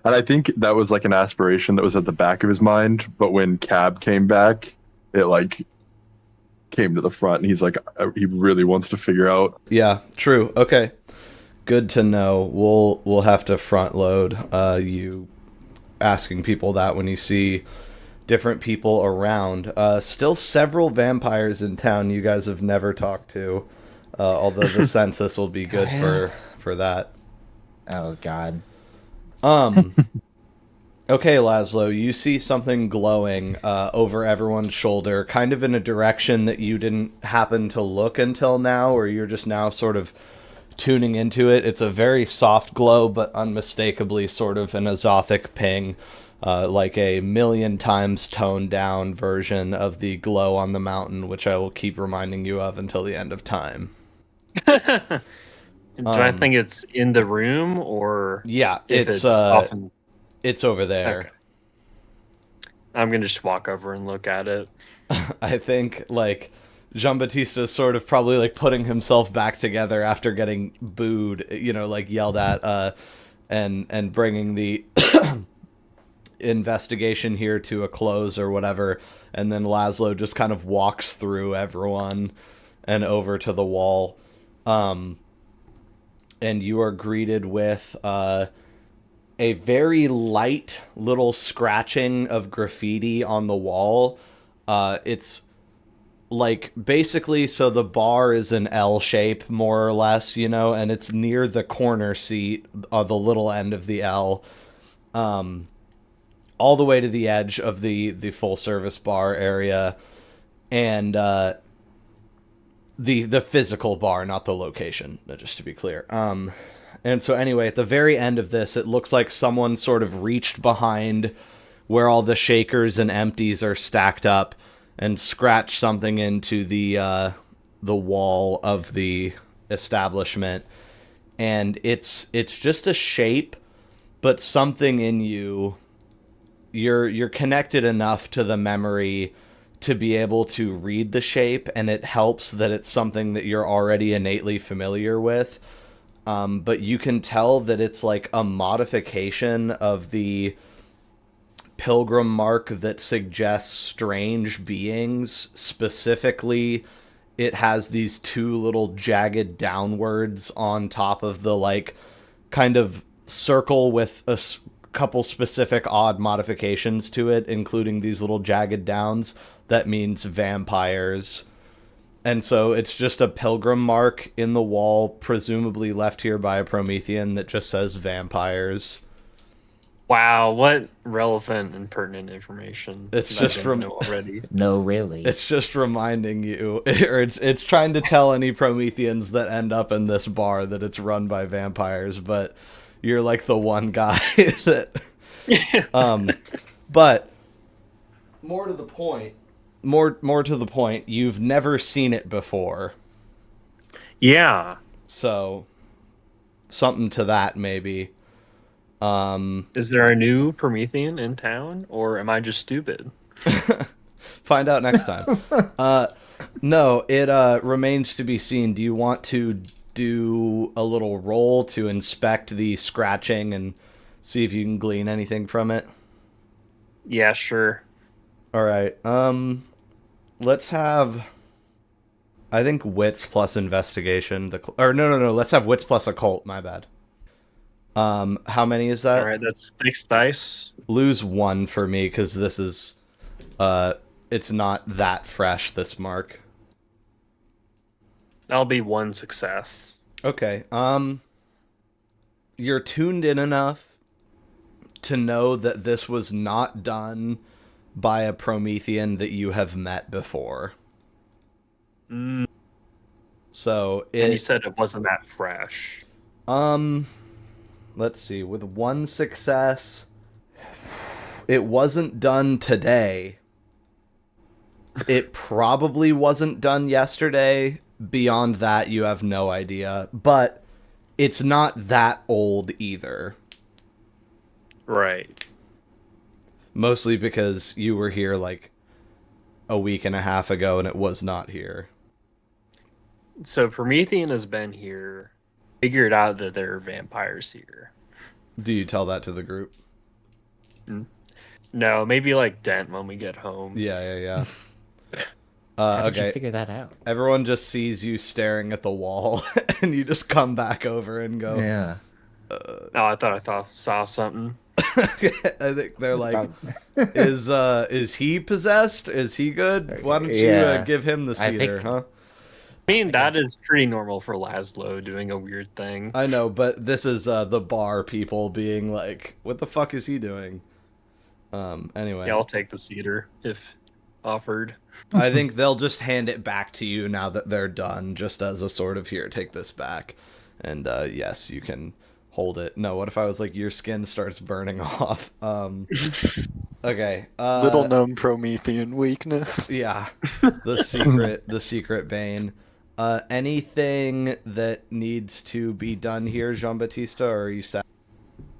[SPEAKER 4] And I think that was like an aspiration that was at the back of his mind, but when Cab came back, it like came to the front, and he's like, he really wants to figure out.
[SPEAKER 1] Yeah, true. Okay, good to know. We'll have to front load you asking people that when you see different people around. Still several vampires in town you guys have never talked to, although the census will be good for that.
[SPEAKER 2] Oh God.
[SPEAKER 1] Okay, Laszlo, you see something glowing over everyone's shoulder, kind of in a direction that you didn't happen to look until now, or you're just now sort of tuning into it. It's a very soft glow, but unmistakably sort of an azothic ping, like a million times toned down version of the glow on the mountain, which I will keep reminding you of until the end of time.
[SPEAKER 3] Do I think it's in the room or
[SPEAKER 1] Yeah,
[SPEAKER 3] if
[SPEAKER 1] it's
[SPEAKER 3] often?
[SPEAKER 1] it's over there.
[SPEAKER 3] Okay. I'm gonna just walk over and look at it.
[SPEAKER 1] I think like Jean-Baptiste is sort of probably like putting himself back together after getting booed, like yelled at, and bringing the investigation here to a close or whatever. And then Laszlo just kind of walks through everyone and over to the wall. And you are greeted with a very light little scratching of graffiti on the wall. It's like basically, so the bar is an L shape more or less, and it's near the corner seat, the little end of the L, all the way to the edge of the full service bar area, and the physical bar, not the location, just to be clear. And so anyway, at the very end of this, it looks like someone sort of reached behind where all the shakers and empties are stacked up and scratched something into the wall of the establishment. And it's just a shape, but something in you're connected enough to the memory to be able to read the shape, and it helps that it's something that you're already innately familiar with. But you can tell that it's like a modification of the pilgrim mark that suggests strange beings. Specifically, it has these two little jagged downwards on top of the like kind of circle with a couple specific odd modifications to it, including these little jagged downs. That means vampires. And so it's just a pilgrim mark in the wall, presumably left here by a Promethean, that just says vampires.
[SPEAKER 3] Wow, what relevant and pertinent information!
[SPEAKER 1] It's
[SPEAKER 3] that
[SPEAKER 1] just
[SPEAKER 3] I didn't know already.
[SPEAKER 2] No, really.
[SPEAKER 1] It's just reminding you, or it's trying to tell any Prometheans that end up in this bar that it's run by vampires, but you're like the one guy that... But more to the point, you've never seen it before.
[SPEAKER 3] Yeah.
[SPEAKER 1] So, something to that, maybe.
[SPEAKER 3] Is there a new Promethean in town, or am I just stupid?
[SPEAKER 1] Find out next time. No, it remains to be seen. Do you want to do a little roll to inspect the scratching and see if you can glean anything from it?
[SPEAKER 3] Yeah, sure.
[SPEAKER 1] All right. Let's have, I think, wits plus investigation. No. Let's have wits plus occult. My bad. How many is that?
[SPEAKER 3] All right, that's 6 dice.
[SPEAKER 1] Lose 1 for me because this is, it's not that fresh. This mark.
[SPEAKER 3] That'll be 1 success.
[SPEAKER 1] Okay. You're tuned in enough to know that this was not done by a Promethean that you have met before.
[SPEAKER 3] Mm.
[SPEAKER 1] So
[SPEAKER 3] And you said it wasn't that fresh.
[SPEAKER 1] Let's see. With one success, it wasn't done today. It probably wasn't done yesterday. Beyond that, you have no idea. But it's not that old either.
[SPEAKER 3] Right.
[SPEAKER 1] Mostly because you were here like a week and a half ago and it was not here.
[SPEAKER 3] So Promethean has been here, figured out that there are vampires here.
[SPEAKER 1] Do you tell that to the group?
[SPEAKER 3] No, maybe like Dent when we get home.
[SPEAKER 1] Yeah.
[SPEAKER 2] How did
[SPEAKER 1] Okay.
[SPEAKER 2] you figure that out?
[SPEAKER 1] Everyone just sees you staring at the wall and you just come back over and go,
[SPEAKER 2] Yeah.
[SPEAKER 3] Oh, I thought I saw something.
[SPEAKER 1] I think they're like, is he possessed? Is he good? Why don't you give him the cedar, huh?
[SPEAKER 3] I mean, that is pretty normal for Laszlo doing a weird thing.
[SPEAKER 1] I know, but this is the bar people being like, what the fuck is he doing? Anyway.
[SPEAKER 3] Yeah, I'll take the cedar if offered.
[SPEAKER 1] I think they'll just hand it back to you now that they're done, just as a sort of, here, take this back. And yes, you can hold it. No, what if I was like, your skin starts burning off? Okay.
[SPEAKER 5] Little known Promethean weakness.
[SPEAKER 1] Yeah. The secret bane. Anything that needs to be done here, Jean-Baptiste, or are you set?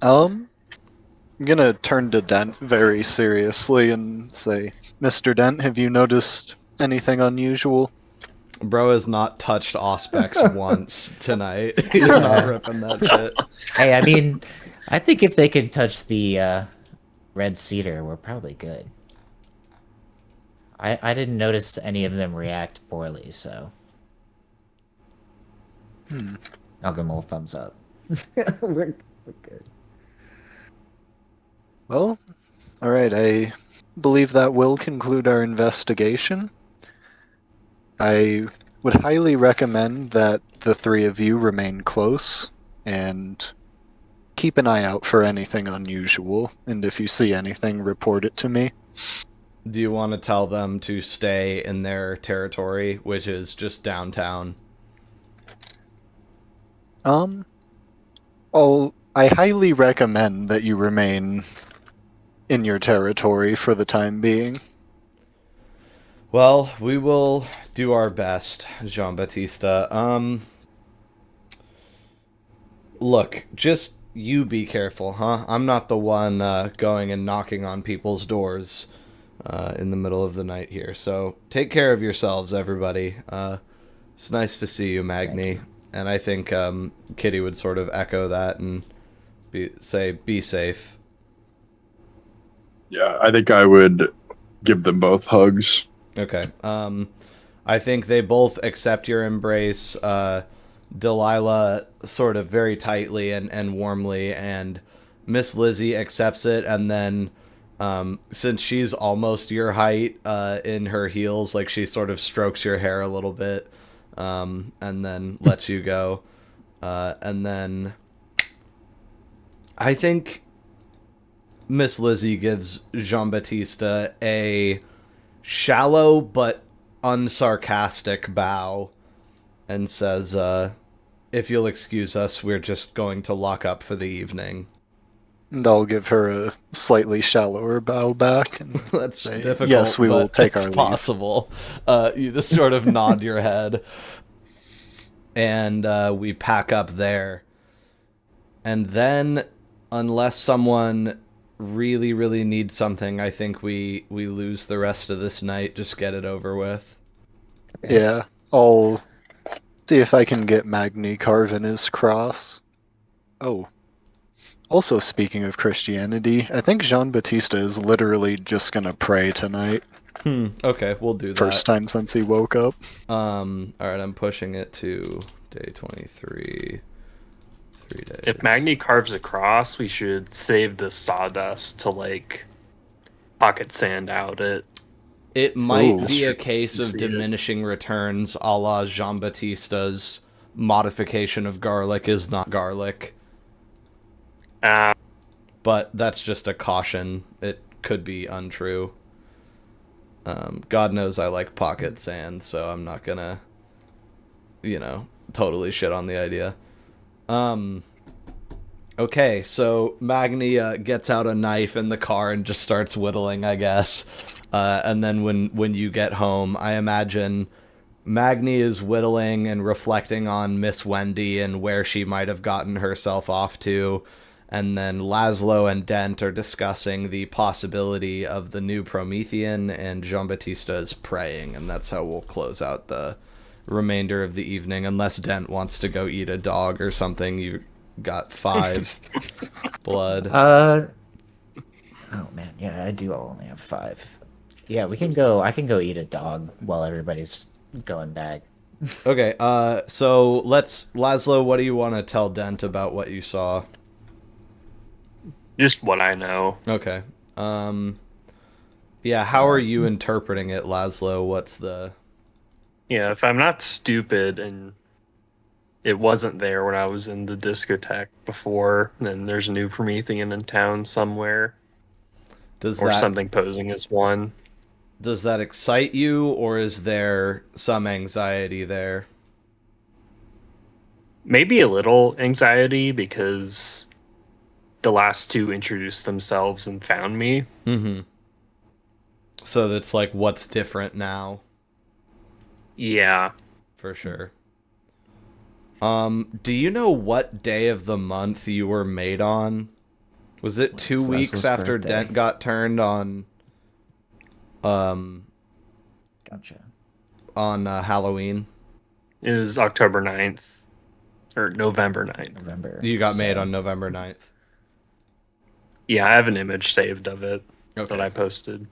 [SPEAKER 5] I'm gonna turn to Dent very seriously and say, Mr. Dent, have you noticed anything unusual?
[SPEAKER 1] Bro has not touched Auspex once tonight. He's not ripping that shit.
[SPEAKER 2] Hey, I mean, I think if they can touch the red cedar, we're probably good. I didn't notice any of them react poorly, so I'll give them a thumbs up. we're good.
[SPEAKER 5] Well, alright, I believe that will conclude our investigation. I would highly recommend that the three of you remain close and keep an eye out for anything unusual, and if you see anything, report it to me.
[SPEAKER 1] Do you want to tell them to stay in their territory, which is just downtown?
[SPEAKER 5] I highly recommend that you remain in your territory for the time being.
[SPEAKER 1] Well, we will do our best, Jean-Baptiste. Look, just you be careful, huh? I'm not the one going and knocking on people's doors in the middle of the night here. So take care of yourselves, everybody. It's nice to see you, Magni. And I think Kitty would sort of echo that and say, be safe.
[SPEAKER 4] Yeah, I think I would give them both hugs.
[SPEAKER 1] Okay. I think they both accept your embrace. Delilah sort of very tightly and warmly, and Miss Lizzie accepts it, and then since she's almost your height in her heels, like she sort of strokes your hair a little bit, and then lets you go. And then I think Miss Lizzie gives Jean-Baptiste a shallow but unsarcastic bow and says, if you'll excuse us, we're just going to lock up for the evening.
[SPEAKER 5] And I'll give her a slightly shallower bow back. And
[SPEAKER 1] That's
[SPEAKER 5] say,
[SPEAKER 1] difficult.
[SPEAKER 5] Yes, we will take
[SPEAKER 1] it's
[SPEAKER 5] our leave.
[SPEAKER 1] possible. You just sort of nod your head. And we pack up there. And then, unless someone really, really needs something, I think we lose the rest of this night. Just get it over with.
[SPEAKER 5] Yeah, I'll see if I can get Magni carving his cross. Oh. Also, speaking of Christianity, I think Jean-Baptiste is literally just gonna pray tonight.
[SPEAKER 1] Okay, we'll do that.
[SPEAKER 5] First time since he woke up.
[SPEAKER 1] Alright, I'm pushing it to day 23. 3 days.
[SPEAKER 3] If Magni carves a cross, we should save the sawdust to like pocket sand out it.
[SPEAKER 1] It might
[SPEAKER 5] Ooh.
[SPEAKER 1] be a case of
[SPEAKER 3] See it.
[SPEAKER 1] diminishing returns, a la Jean-Baptiste's modification of garlic is not garlic. but that's just a caution. It could be untrue. God knows I like pocket sand, so I'm not gonna, totally shit on the idea. Okay, so Magni gets out a knife in the car and just starts whittling, I guess. And then when you get home, I imagine Magni is whittling and reflecting on Miss Wendy and where she might have gotten herself off to. And then Laszlo and Dent are discussing the possibility of the new Promethean, and Jean-Baptiste is praying, and that's how we'll close out the remainder of the evening, unless Dent wants to go eat a dog or something. You got 5 blood.
[SPEAKER 2] Oh man, yeah, I do only have 5. Yeah, we can go. I can go eat a dog while everybody's going back.
[SPEAKER 1] Okay, so Laszlo, what do you want to tell Dent about what you saw?
[SPEAKER 3] Just what I know.
[SPEAKER 1] Okay. Yeah, how are you interpreting it, Laszlo? What's the...
[SPEAKER 3] Yeah, if I'm not stupid and it wasn't there when I was in the discotheque before, then there's a new Promethean in town somewhere. Or something posing as one.
[SPEAKER 1] Does that excite you, or is there some anxiety there?
[SPEAKER 3] Maybe a little anxiety, because the last 2 introduced themselves and found me.
[SPEAKER 1] Mm-hmm. So that's like, what's different now?
[SPEAKER 3] Yeah.
[SPEAKER 1] For sure. Do you know what day of the month you were made on? Was it 2 weeks after
[SPEAKER 2] birthday?
[SPEAKER 1] Dent got turned on?
[SPEAKER 2] Gotcha.
[SPEAKER 1] On Halloween?
[SPEAKER 3] It was October 9th. Or November 9th.
[SPEAKER 2] November.
[SPEAKER 1] You got made on November 9th.
[SPEAKER 3] Yeah, I have an image saved of it
[SPEAKER 1] Okay.
[SPEAKER 3] that I posted.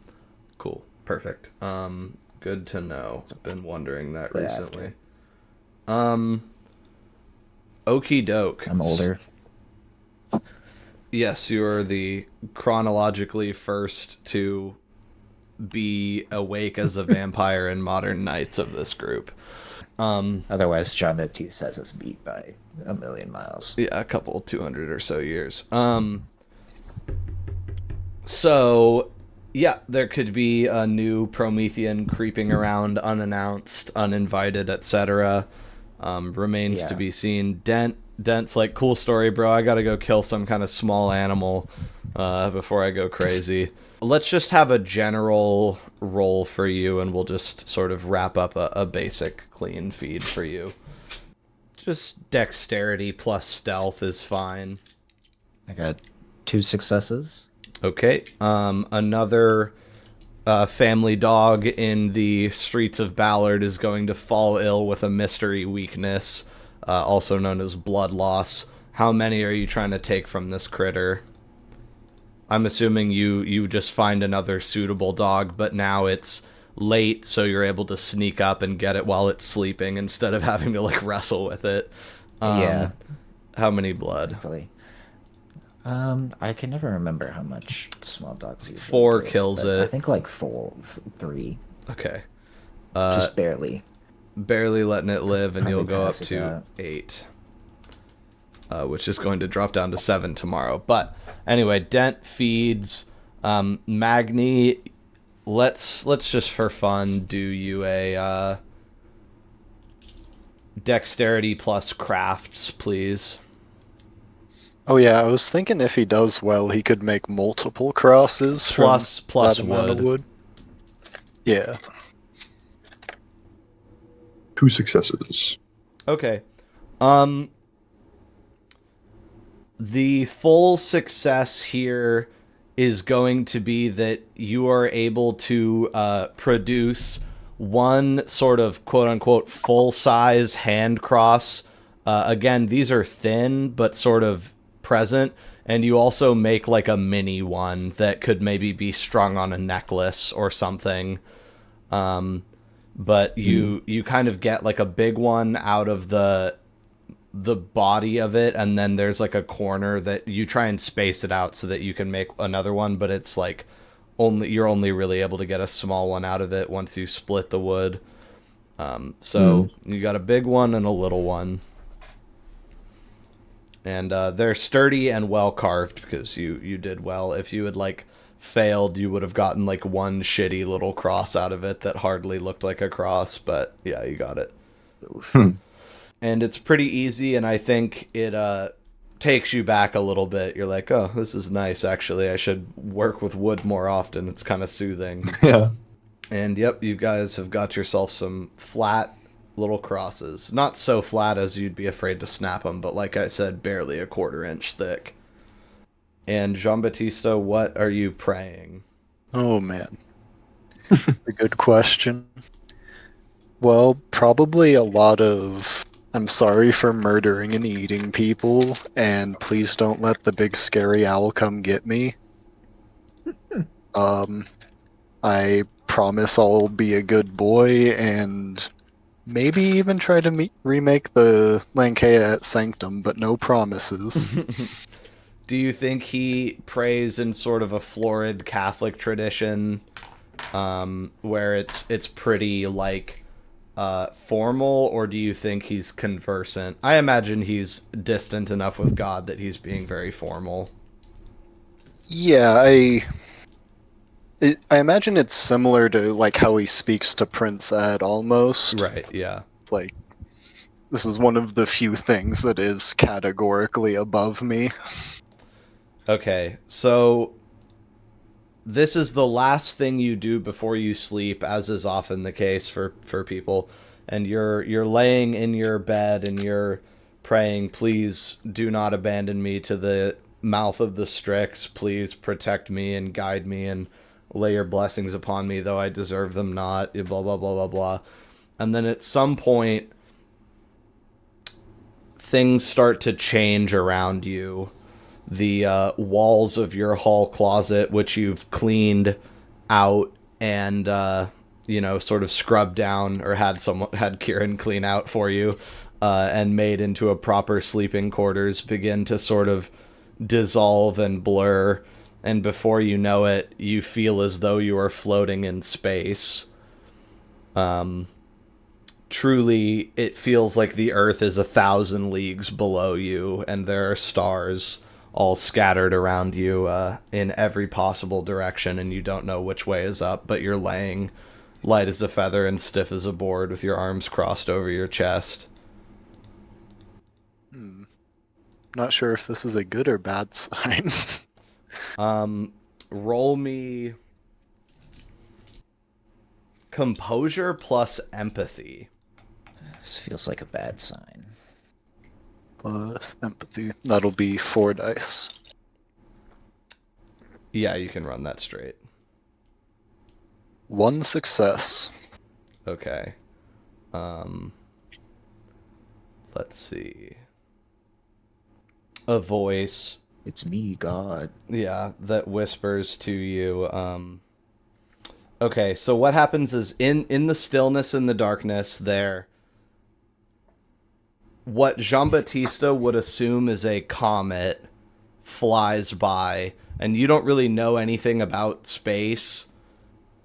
[SPEAKER 1] Cool. Perfect. Good to know. I've been wondering that
[SPEAKER 2] Right
[SPEAKER 1] recently. Okie doke.
[SPEAKER 2] I'm older.
[SPEAKER 1] Yes, you are the chronologically first to be awake as a vampire in modern nights of this group.
[SPEAKER 2] Otherwise, Jean-Baptiste has us beat by a million miles.
[SPEAKER 1] Yeah, a couple 200 or so years. So yeah, there could be a new Promethean creeping around unannounced, uninvited, etc. Remains to be seen. Dent's like, cool story, bro. I gotta go kill some kind of small animal before I go crazy. Let's just have a general roll for you, and we'll just sort of wrap up a basic clean feed for you. Just dexterity plus stealth is fine.
[SPEAKER 2] I got 2 successes.
[SPEAKER 1] Okay. Another family dog in the streets of Ballard is going to fall ill with a mystery weakness, also known as blood loss. How many are you trying to take from this critter? I'm assuming you just find another suitable dog, but now it's late, so you're able to sneak up and get it while it's sleeping instead of having to like wrestle with it.
[SPEAKER 2] Yeah.
[SPEAKER 1] How many blood?
[SPEAKER 2] Hopefully. I can never remember how much small dogs usually
[SPEAKER 1] 4
[SPEAKER 2] give,
[SPEAKER 1] kills
[SPEAKER 2] but
[SPEAKER 1] it.
[SPEAKER 2] I think like 3.
[SPEAKER 1] Okay.
[SPEAKER 2] Just barely.
[SPEAKER 1] Barely letting it live, and
[SPEAKER 2] Probably
[SPEAKER 1] you'll go up
[SPEAKER 2] passes
[SPEAKER 1] to
[SPEAKER 2] out.
[SPEAKER 1] 8. Which is going to drop down to 7 tomorrow. But anyway, Dent feeds. Magni, let's just for fun do you a dexterity plus crafts, please.
[SPEAKER 5] Oh yeah, I was thinking if he does well, he could make multiple crosses
[SPEAKER 1] Plus
[SPEAKER 5] from that amount of
[SPEAKER 1] wood.
[SPEAKER 5] wood. Yeah.
[SPEAKER 4] 2 successes.
[SPEAKER 1] Okay. The full success here is going to be that you are able to produce one sort of quote-unquote full-size hand cross. Again, these are thin, but sort of present. And you also make like a mini one that could maybe be strung on a necklace or something. But you kind of get like a big one out of the body of it, and then there's like a corner that you try and space it out so that you can make another one, but it's like you're only really able to get a small one out of it once you split the wood. So you got a big one and a little one. And they're sturdy and well carved because you did well. If you had like failed, you would have gotten like one shitty little cross out of it that hardly looked like a cross, but yeah, you got it. And it's pretty easy, and I think it takes you back a little bit. You're like, oh, this is nice, actually. I should work with wood more often. It's kind of soothing.
[SPEAKER 4] Yeah.
[SPEAKER 1] And yep, you guys have got yourself some flat little crosses. Not so flat as you'd be afraid to snap them, but like I said, barely a 1/4 inch thick. And Jean-Baptiste, what are you praying?
[SPEAKER 5] Oh man, that's a good question. Well, probably a lot of I'm sorry for murdering and eating people, and please don't let the big scary owl come get me. I promise I'll be a good boy and maybe even try to remake the Lankea at Sanctum, but no promises.
[SPEAKER 1] Do you think he prays in sort of a florid Catholic tradition, where it's pretty like formal, or do you think he's conversant? I imagine he's distant enough with God that he's being very formal.
[SPEAKER 5] Yeah, I imagine it's similar to like how he speaks to Prince Ed almost.
[SPEAKER 1] Right, yeah.
[SPEAKER 5] Like, this is one of the few things that is categorically above me.
[SPEAKER 1] Okay, so this is the last thing you do before you sleep, as is often the case for people. And you're laying in your bed and you're praying, please do not abandon me to the mouth of the Strix. Please protect me and guide me and lay your blessings upon me, though I deserve them not, blah, blah, blah, blah, blah. And then at some point, things start to change around you. The walls of your hall closet, which you've cleaned out and, sort of scrubbed down, or had Kieran clean out for you, and made into a proper sleeping quarters, begin to sort of dissolve and blur. And before you know it, you feel as though you are floating in space. Truly, it feels like the Earth is 1,000 leagues below you, and there are stars all scattered around you in every possible direction, and you don't know which way is up, but you're laying light as a feather and stiff as a board with your arms crossed over your chest.
[SPEAKER 5] Not sure if this is a good or bad sign.
[SPEAKER 1] Roll me composure plus empathy.
[SPEAKER 2] This feels like a bad sign.
[SPEAKER 5] Plus empathy. That'll be 4 dice.
[SPEAKER 1] Yeah, you can run that straight.
[SPEAKER 5] 1 success.
[SPEAKER 1] Okay. Let's see. A voice.
[SPEAKER 2] It's me, God.
[SPEAKER 1] Yeah, that whispers to you. Okay, so what happens is in the stillness and the darkness there, what Jean-Baptiste would assume is a comet flies by, and you don't really know anything about space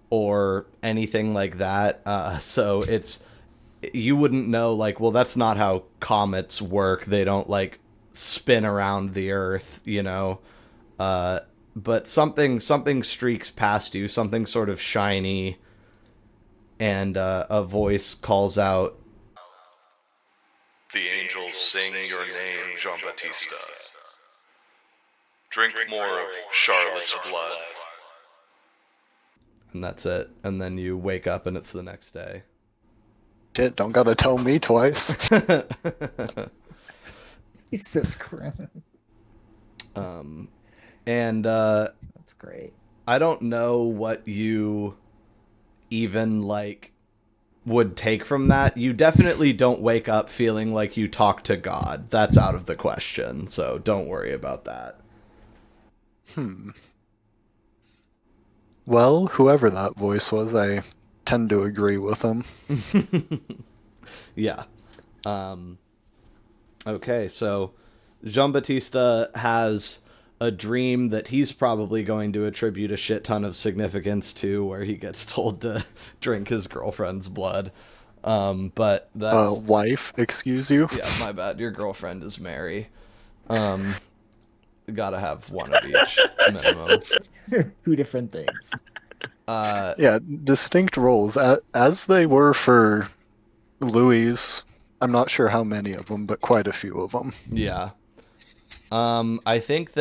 [SPEAKER 1] or anything like that. So you wouldn't know, like, well, that's not how comets work. They don't, like, spin around the Earth, but something streaks past you, something sort of shiny, and a voice calls out,
[SPEAKER 7] "The angels sing your name, Jean-Baptiste. Drink more of Charlotte's blood."
[SPEAKER 1] and that's it. And then you wake up and it's the next day.
[SPEAKER 5] Shit, don't gotta tell me twice.
[SPEAKER 2] Jesus Christ.
[SPEAKER 1] And
[SPEAKER 2] That's great.
[SPEAKER 1] I don't know what you even, like, would take from that. You definitely don't wake up feeling like you talk to God. That's out of the question, so don't worry about that.
[SPEAKER 5] Well, whoever that voice was, I tend to agree with him.
[SPEAKER 1] Yeah. Okay, so Jean-Baptiste has a dream that he's probably going to attribute a shit ton of significance to, where he gets told to drink his girlfriend's blood. But that's...
[SPEAKER 5] Wife, excuse you?
[SPEAKER 1] Yeah, my bad. Your girlfriend is Mary. Gotta have one of each minimum.
[SPEAKER 2] 2 different things.
[SPEAKER 5] Yeah, distinct roles as they were for Louis. I'm not sure how many of them, but quite a few of them.
[SPEAKER 1] Yeah. I think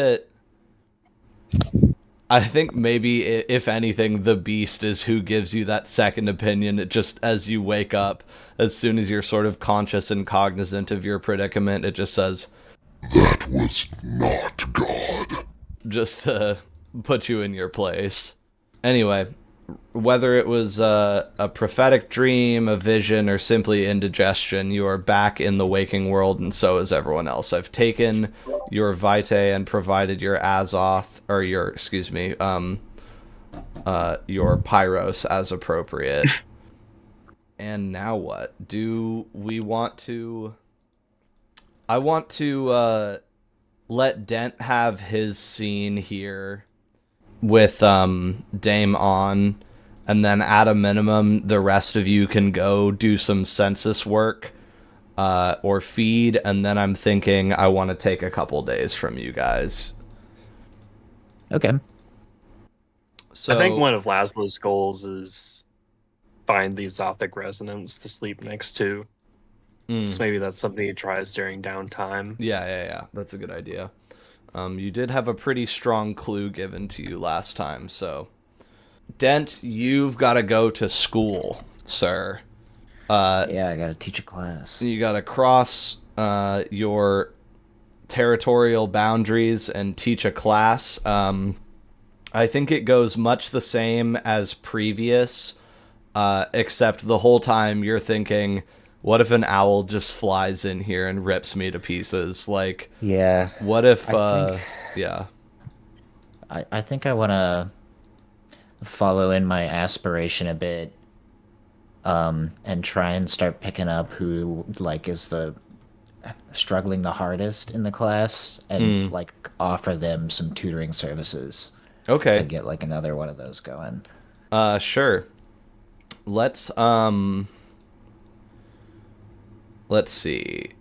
[SPEAKER 1] maybe, if anything, the beast is who gives you that second opinion. It just, as you wake up, as soon as you're sort of conscious and cognizant of your predicament, it just says,
[SPEAKER 7] That was not God.
[SPEAKER 1] just to put you in your place. Anyway, whether it was a prophetic dream, a vision, or simply indigestion, you are back in the waking world, and so is everyone else. I've taken your vitae and provided your azoth, or your pyros as appropriate. And now what? Do we want to... I want to let Dent have his scene here with Dame on, and then at a minimum, the rest of you can go do some census work or feed, and then I'm thinking I want to take a couple days from you guys.
[SPEAKER 2] Okay.
[SPEAKER 1] So
[SPEAKER 3] I think one of Laszlo's goals is find the Zothic resonance to sleep next to. So maybe that's something he tries during downtime.
[SPEAKER 1] Yeah. That's a good idea. You did have a pretty strong clue given to you last time, so... Dent, you've got to go to school, sir.
[SPEAKER 2] Yeah, I gotta teach a class.
[SPEAKER 1] You got to cross your territorial boundaries and teach a class. I think it goes much the same as previous, except the whole time you're thinking... What if an owl just flies in here and rips me to pieces? Like,
[SPEAKER 2] Yeah.
[SPEAKER 1] what if,
[SPEAKER 2] I think I want to follow in my aspiration a bit, and try and start picking up who, like, is struggling the hardest in the class, and, like, offer them some tutoring services.
[SPEAKER 1] Okay.
[SPEAKER 2] To get, like, another one of those going.
[SPEAKER 1] Sure. Let's see.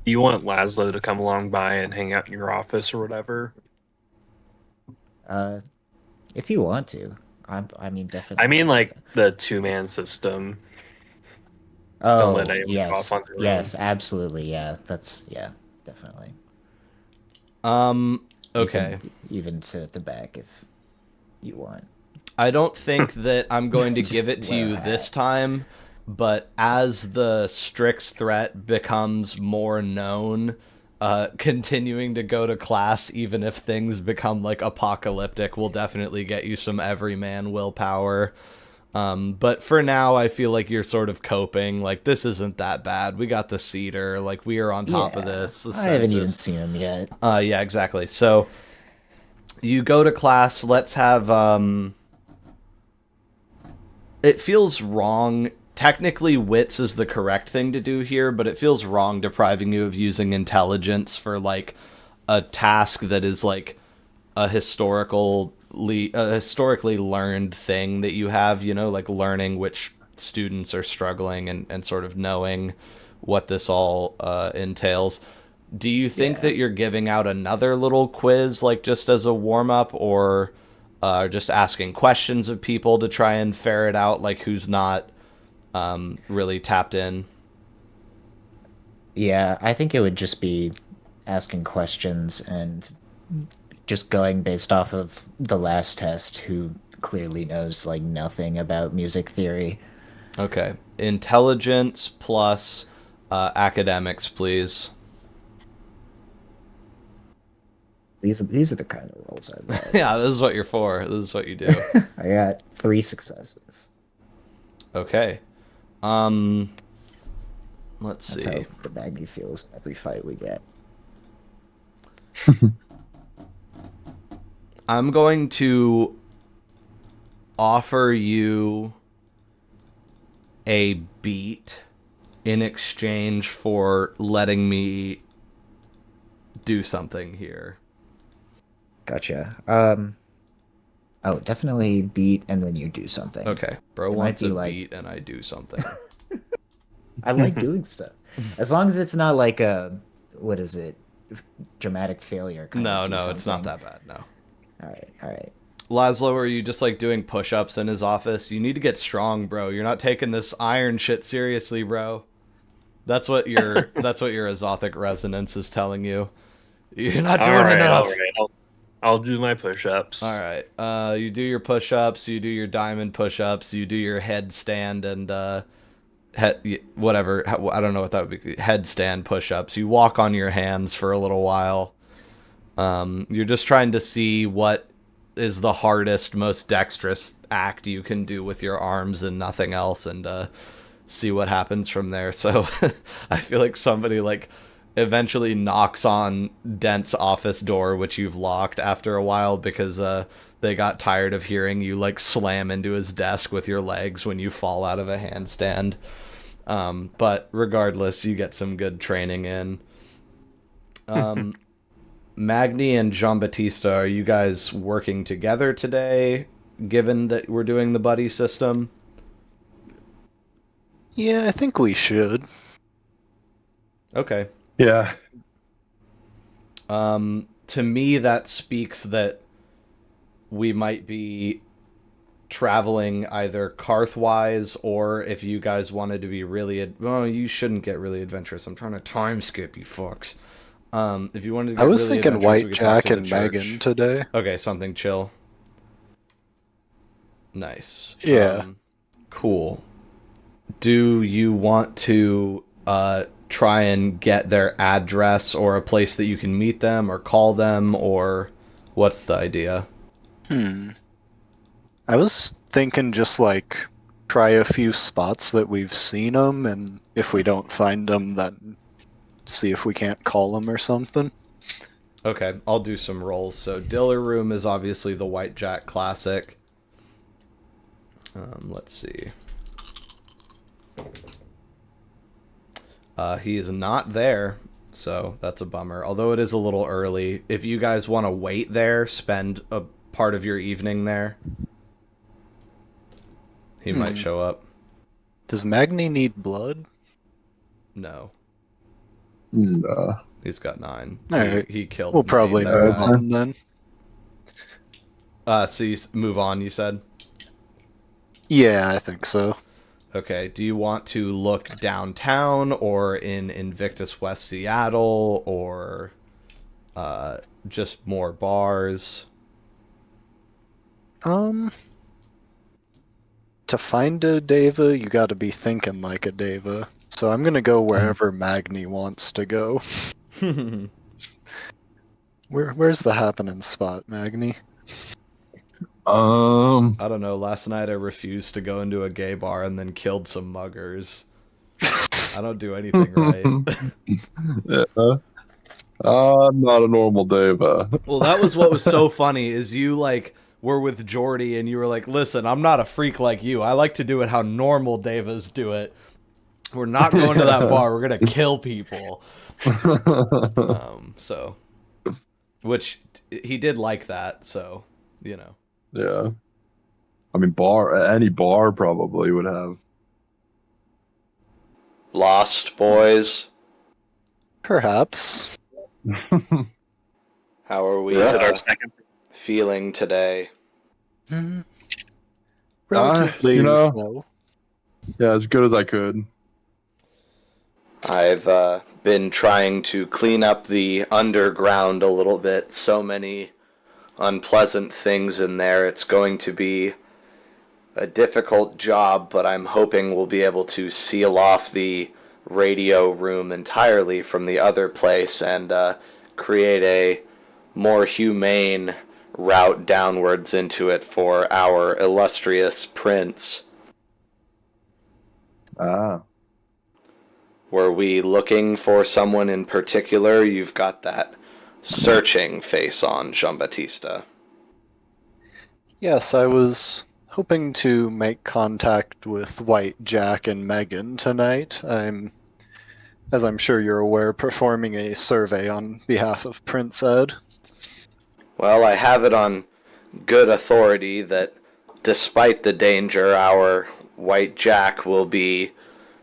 [SPEAKER 3] Do you want Laszlo to come along by and hang out in your office or whatever?
[SPEAKER 2] If you want to. I mean, definitely.
[SPEAKER 3] I mean, like, the two-man system.
[SPEAKER 2] Oh,
[SPEAKER 3] Don't let anyone
[SPEAKER 2] yes.
[SPEAKER 3] off on their
[SPEAKER 2] Yes,
[SPEAKER 3] own.
[SPEAKER 2] absolutely. Yeah, definitely.
[SPEAKER 1] Okay.
[SPEAKER 2] You can even sit at the back if you want.
[SPEAKER 1] I don't think that I'm going to give it to
[SPEAKER 2] wear a
[SPEAKER 1] you
[SPEAKER 2] hat.
[SPEAKER 1] this time, but as the Strix threat becomes more known, continuing to go to class, even if things become, like, apocalyptic, will definitely get you some everyman willpower. But for now, I feel like you're sort of coping. Like, this isn't that bad. We got the cedar. Like, we are on top of this. The
[SPEAKER 2] I haven't even
[SPEAKER 1] census.
[SPEAKER 2] seen him yet.
[SPEAKER 1] Yeah, exactly. So, you go to class. Let's have, it feels wrong. Technically, wits is the correct thing to do here, but it feels wrong depriving you of using intelligence for, like, a task that is, like, a historically learned thing that you have, you know, like learning which students are struggling and sort of knowing what this all entails. Do you think that you're giving out another little quiz, like, just as a warm-up, or just asking questions of people to try and ferret out, like, who's not really tapped in?
[SPEAKER 2] Yeah, I think it would just be asking questions and just going based off of the last test, who clearly knows, like, nothing about music theory.
[SPEAKER 1] Okay. Intelligence plus academics, please.
[SPEAKER 2] These are the kind of roles I love.
[SPEAKER 1] Yeah, this is what you're for. This is what you do.
[SPEAKER 2] I got 3 successes.
[SPEAKER 1] Okay. Let's
[SPEAKER 2] That's
[SPEAKER 1] see.
[SPEAKER 2] how the Magni feels every fight we get.
[SPEAKER 1] I'm going to offer you a beat in exchange for letting me do something here.
[SPEAKER 2] Gotcha. Oh, definitely beat and then you do something.
[SPEAKER 1] Okay. Bro
[SPEAKER 2] It might
[SPEAKER 1] wants
[SPEAKER 2] be
[SPEAKER 1] a
[SPEAKER 2] like-
[SPEAKER 1] beat and I do something.
[SPEAKER 2] I like doing stuff. As long as it's not like a, what is it? dramatic failure.
[SPEAKER 1] No, it's not that bad. No.
[SPEAKER 2] All right.
[SPEAKER 1] Laszlo, are you just like doing push-ups in his office? You need to get strong, bro. You're not taking this iron shit seriously, bro. That's what your azothic resonance is telling you. You're not doing enough.
[SPEAKER 3] All right. I'll do my push-ups.
[SPEAKER 1] All right. You do your push-ups. You do your diamond push-ups. You do your headstand and whatever. I don't know what that would be. Headstand push-ups. You walk on your hands for a little while. You're just trying to see what is the hardest, most dexterous act you can do with your arms and nothing else, and see what happens from there. So I feel like somebody like eventually knocks on Dent's office door, which you've locked after a while because they got tired of hearing you like slam into his desk with your legs when you fall out of a handstand. But regardless, you get some good training in. Magni and Jean-Baptiste, are you guys working together today, given that we're doing the buddy system?
[SPEAKER 5] Yeah, I think we should.
[SPEAKER 1] Okay.
[SPEAKER 4] Yeah.
[SPEAKER 1] To me, that speaks that we might be traveling either Karthwise, or if you guys wanted to be really... well, you shouldn't get really adventurous. I'm trying to time skip, you fucks. If you wanted to get
[SPEAKER 5] I was
[SPEAKER 1] really
[SPEAKER 5] thinking
[SPEAKER 1] adventurous, we
[SPEAKER 5] White
[SPEAKER 1] could talk
[SPEAKER 5] Jack
[SPEAKER 1] to the
[SPEAKER 5] and
[SPEAKER 1] church.
[SPEAKER 5] Megan today.
[SPEAKER 1] Okay, something chill. Nice.
[SPEAKER 5] Yeah.
[SPEAKER 1] Cool. Do you want to try and get their address or a place that you can meet them or call them, or what's the idea?
[SPEAKER 5] I was thinking just like try a few spots that we've seen them, and if we don't find them, then see if we can't call them or something.
[SPEAKER 1] Okay, I'll do some rolls. So Diller Room is obviously the White Jack classic. Let's see. He is not there, so that's a bummer. Although it is a little early. If you guys want to wait there, spend a part of your evening there, he might show up.
[SPEAKER 5] Does Magni need blood?
[SPEAKER 1] No.
[SPEAKER 4] Nah.
[SPEAKER 1] He's got 9.
[SPEAKER 5] Alright.
[SPEAKER 1] He killed
[SPEAKER 5] We'll probably
[SPEAKER 1] that
[SPEAKER 5] move
[SPEAKER 1] guy.
[SPEAKER 5] on then.
[SPEAKER 1] So you move on, you said?
[SPEAKER 5] Yeah, I think so.
[SPEAKER 1] Okay, do you want to look downtown or in Invictus West Seattle, or just more bars?
[SPEAKER 5] To find a Deva, you gotta be thinking like a Deva. So I'm gonna go wherever Magni wants to go. Where's the happening spot, Magni?
[SPEAKER 1] I don't know. Last night I refused to go into a gay bar and then killed some muggers. I don't do anything right.
[SPEAKER 4] Yeah. I'm not a normal Deva.
[SPEAKER 1] Well, that was what was so funny, is you like were with Jordy and you were like, listen, I'm not a freak like you. I like to do it how normal Devas do it. We're not going to that bar. We're going to kill people. So, which he did like that. So, you know.
[SPEAKER 4] Yeah. I mean, any bar probably would have.
[SPEAKER 1] Lost Boys.
[SPEAKER 5] Perhaps.
[SPEAKER 1] How are we
[SPEAKER 3] Is it our second?
[SPEAKER 1] feeling today?
[SPEAKER 5] Relatively low.
[SPEAKER 4] Yeah, as good as I could.
[SPEAKER 1] I've been trying to clean up the underground a little bit. So many unpleasant things in there. It's going to be a difficult job, but I'm hoping we'll be able to seal off the radio room entirely from the other place and create a more humane route downwards into it for our illustrious prince.
[SPEAKER 4] Ah.
[SPEAKER 1] Were we looking for someone in particular? You've got that searching face on, Jean-Baptiste.
[SPEAKER 5] Yes, I was hoping to make contact with White Jack and Megan tonight. As I'm sure you're aware, performing a survey on behalf of Prince Ed.
[SPEAKER 1] Well, I have it on good authority that despite the danger, our White Jack will be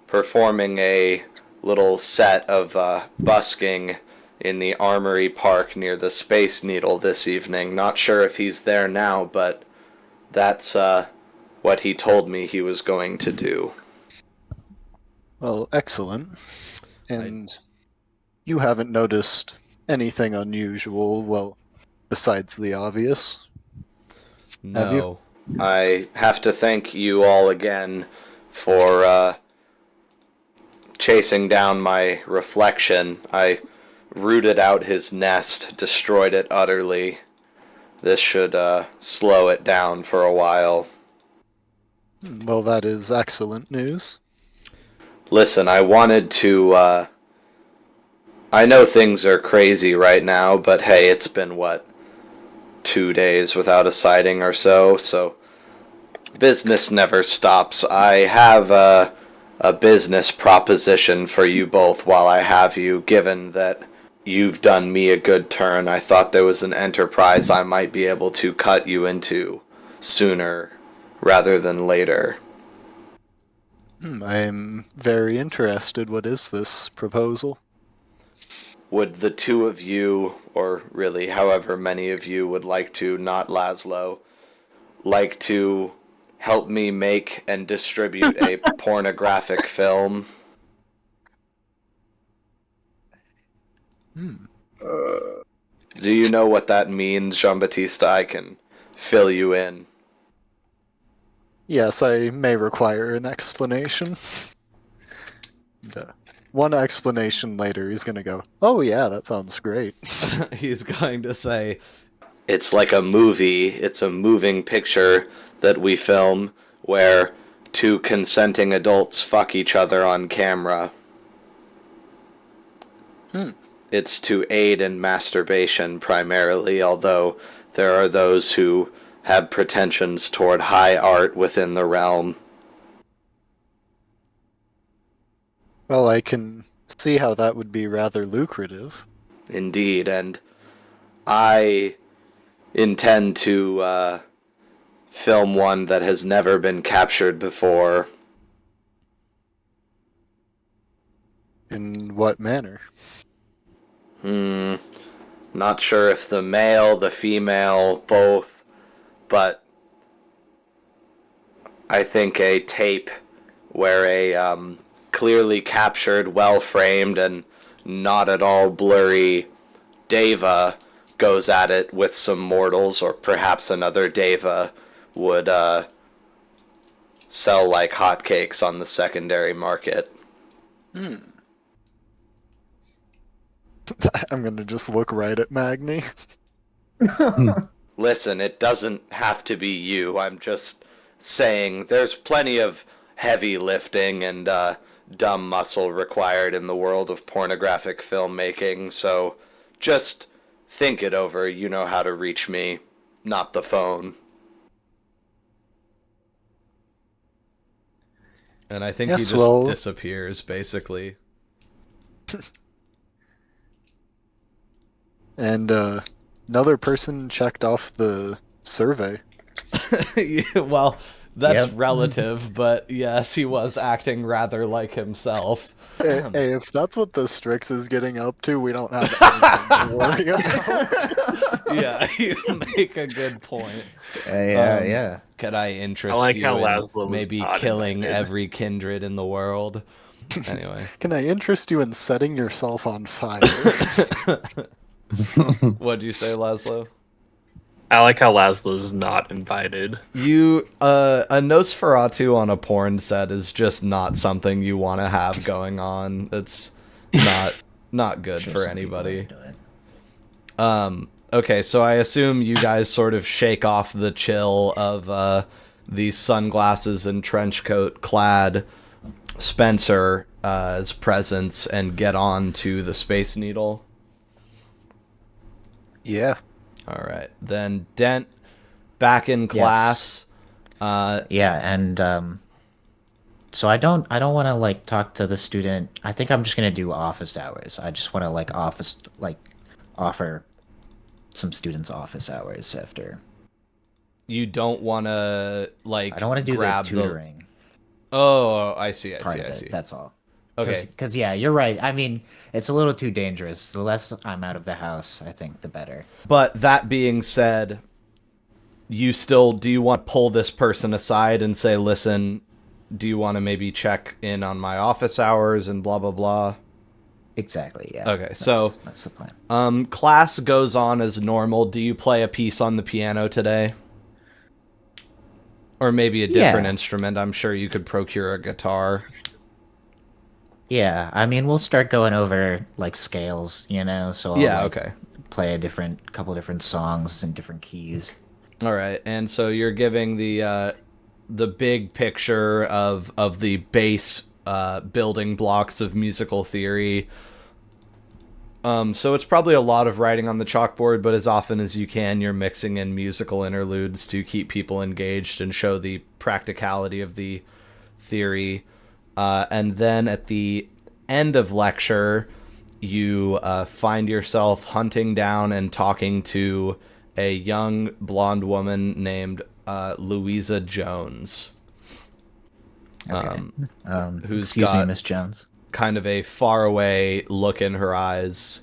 [SPEAKER 1] performing a little set of busking in the Armory Park near the Space Needle this evening. Not sure if he's there now, but that's what he told me he was going to do.
[SPEAKER 5] Well, excellent. And you haven't noticed anything unusual, well, besides the obvious? Have you?
[SPEAKER 1] No. I have to thank you all again for chasing down my reflection. I rooted out his nest, destroyed it utterly. This should slow it down for a while.
[SPEAKER 5] Well, that is excellent news.
[SPEAKER 1] Listen, I wanted to, I know things are crazy right now, but hey, it's been, 2 days without a sighting or so business never stops. I have a business proposition for you both while I have you, given that you've done me a good turn. I thought there was an enterprise I might be able to cut you into sooner rather than later.
[SPEAKER 5] I'm very interested. What is this proposal?
[SPEAKER 1] Would the two of you, or really however many of you would like to, not Laszlo, like to help me make and distribute a pornographic film? Do you know what that means, Jean-Baptiste? I can fill you in.
[SPEAKER 5] Yes, I may require an explanation. One explanation later, he's gonna go, "Oh yeah, that sounds great."
[SPEAKER 1] He's going to say, it's like a movie. It's a moving picture that we film where two consenting adults fuck each other on camera. It's to aid in masturbation primarily, although there are those who have pretensions toward high art within the realm.
[SPEAKER 5] Well, I can see how that would be rather lucrative.
[SPEAKER 1] Indeed, and I intend to film one that has never been captured before.
[SPEAKER 5] In what manner?
[SPEAKER 1] Not sure if the male, the female, both, but I think a tape where a clearly captured, well-framed, and not at all blurry Deva goes at it with some mortals, or perhaps another Deva, would sell like hotcakes on the secondary market.
[SPEAKER 5] I'm gonna just look right at Magni.
[SPEAKER 1] Listen, it doesn't have to be you. I'm just saying there's plenty of heavy lifting and dumb muscle required in the world of pornographic filmmaking, so just think it over. You know how to reach me, not the phone. And I think he just disappears, basically.
[SPEAKER 5] And another person checked off the survey.
[SPEAKER 1] Yeah, well, that's relative, but yes, he was acting rather like himself.
[SPEAKER 5] Hey, if that's what the Strix is getting up to, we don't have anything to worry about.
[SPEAKER 1] Yeah, you make a good point.
[SPEAKER 2] Yeah.
[SPEAKER 1] Could I interest
[SPEAKER 3] like
[SPEAKER 1] you
[SPEAKER 3] how
[SPEAKER 1] in
[SPEAKER 3] Laszlo was
[SPEAKER 1] maybe
[SPEAKER 3] not
[SPEAKER 1] killing
[SPEAKER 3] invited.
[SPEAKER 1] every kindred in the world? Anyway.
[SPEAKER 5] Can I interest you in setting yourself on fire?
[SPEAKER 1] What'd you say, Laszlo?
[SPEAKER 3] I like how Laszlo's not invited.
[SPEAKER 1] You, a Nosferatu on a porn set is just not something you want to have going on. It's not good for anybody. Okay, so I assume you guys sort of shake off the chill of the sunglasses and trench coat clad Spencer's presence and get on to the Space Needle.
[SPEAKER 5] Yeah.
[SPEAKER 1] All right, then Dent back in class.
[SPEAKER 2] So I don't want to like talk to the student. I think I'm just gonna do office hours. I just want to offer some students office hours after.
[SPEAKER 1] You don't want to
[SPEAKER 2] I don't want to do the tutoring.
[SPEAKER 1] Oh, I see.
[SPEAKER 2] That's all.
[SPEAKER 1] Okay.
[SPEAKER 2] Because yeah, you're right. I mean, it's a little too dangerous. The less I'm out of the house, I think, the better.
[SPEAKER 1] But that being said, do you want to pull this person aside and say, listen, do you want to maybe check in on my office hours and blah, blah, blah?
[SPEAKER 2] Exactly, yeah.
[SPEAKER 1] Okay, so
[SPEAKER 2] that's the plan.
[SPEAKER 1] Class goes on as normal. Do you play a piece on the piano today? Or maybe a different instrument. I'm sure you could procure a guitar.
[SPEAKER 2] Yeah, I mean, we'll start going over like scales, you know. So I'll,
[SPEAKER 1] Okay.
[SPEAKER 2] play a couple different songs in different keys.
[SPEAKER 1] All right, and so you're giving the big picture of the base building blocks of musical theory. So it's probably a lot of writing on the chalkboard, but as often as you can, you're mixing in musical interludes to keep people engaged and show the practicality of the theory. And then at the end of lecture, you find yourself hunting down and talking to a young blonde woman named Louisa Jones.
[SPEAKER 2] Okay.
[SPEAKER 1] Who's
[SPEAKER 2] Excuse
[SPEAKER 1] got
[SPEAKER 2] me, Miss Jones.
[SPEAKER 1] kind of a faraway look in her eyes,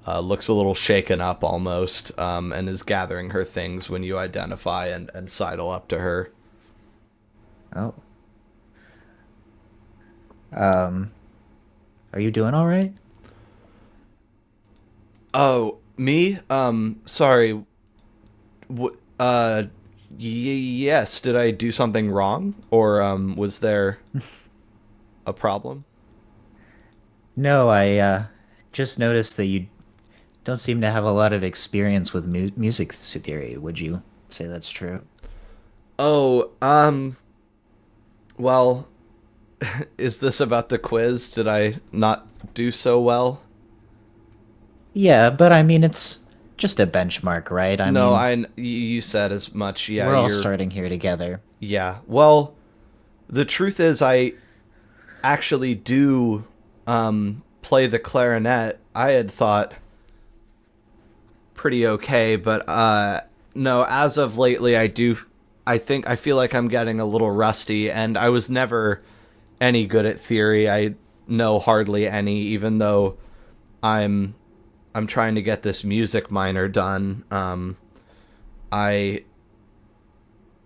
[SPEAKER 1] looks a little shaken up almost, and is gathering her things when you identify and sidle up to her.
[SPEAKER 2] Oh. Are you doing all right?
[SPEAKER 1] Oh, me? Sorry. Yes, did I do something wrong? Or, was there a problem?
[SPEAKER 2] No, I just noticed that you don't seem to have a lot of experience with music theory. Would you say that's true?
[SPEAKER 1] Oh, well, is this about the quiz? Did I not do so well?
[SPEAKER 2] Yeah, but I mean, it's just a benchmark, right? I mean,
[SPEAKER 1] you said as much. Yeah,
[SPEAKER 2] we're all starting here together.
[SPEAKER 1] Yeah. Well, the truth is, I actually do play the clarinet. I had thought pretty okay, but no, as of lately, I feel like I'm getting a little rusty, and I was never any good at theory. I know hardly any, even though I'm trying to get this music minor done. I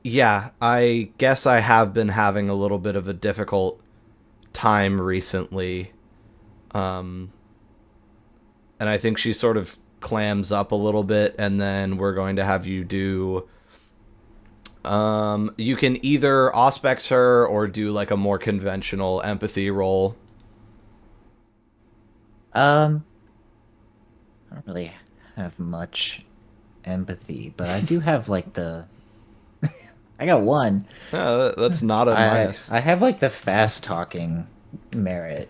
[SPEAKER 1] guess I have been having a little bit of a difficult time recently. And I think she sort of clams up a little bit, and then we're going to have you do... you can either auspex her or do like a more conventional empathy roll.
[SPEAKER 2] I don't really have much empathy, but I do have like the... I got one.
[SPEAKER 1] That's not a minus.
[SPEAKER 2] I have like the fast talking merit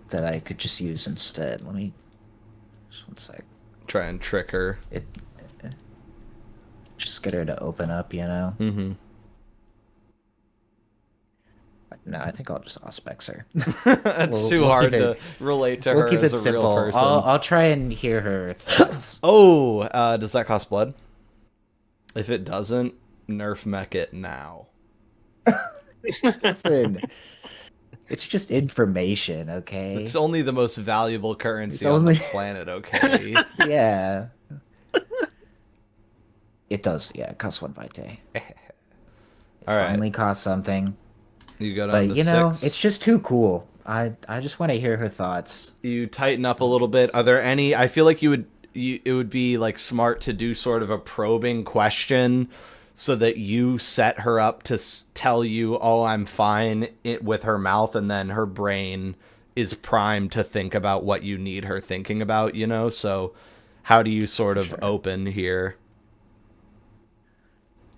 [SPEAKER 2] that I could just use instead. Let me... Just one sec.
[SPEAKER 1] Try and trick her.
[SPEAKER 2] Just get her to open up, you know?
[SPEAKER 1] Mm-hmm.
[SPEAKER 2] No, I think I'll just auspex her.
[SPEAKER 1] It's too hard to relate to her
[SPEAKER 2] keep
[SPEAKER 1] as
[SPEAKER 2] it
[SPEAKER 1] a
[SPEAKER 2] simple.
[SPEAKER 1] real person.
[SPEAKER 2] I'll try and hear her thoughts.
[SPEAKER 1] Oh, does that cost blood? If it doesn't, nerf mech it now.
[SPEAKER 2] Listen, it's just information, okay?
[SPEAKER 1] It's only the most valuable currency on the planet, okay?
[SPEAKER 2] Yeah. It does, yeah. It costs 1 vitae. It finally costs something.
[SPEAKER 1] You go down to 6.
[SPEAKER 2] You know, it's just too cool. I just want to hear her thoughts.
[SPEAKER 1] You tighten up a little bit. Are there any... I feel like it would be like smart to do sort of a probing question so that you set her up to tell you, oh, I'm fine with her mouth, and then her brain is primed to think about what you need her thinking about, you know? So how do you sort of open here?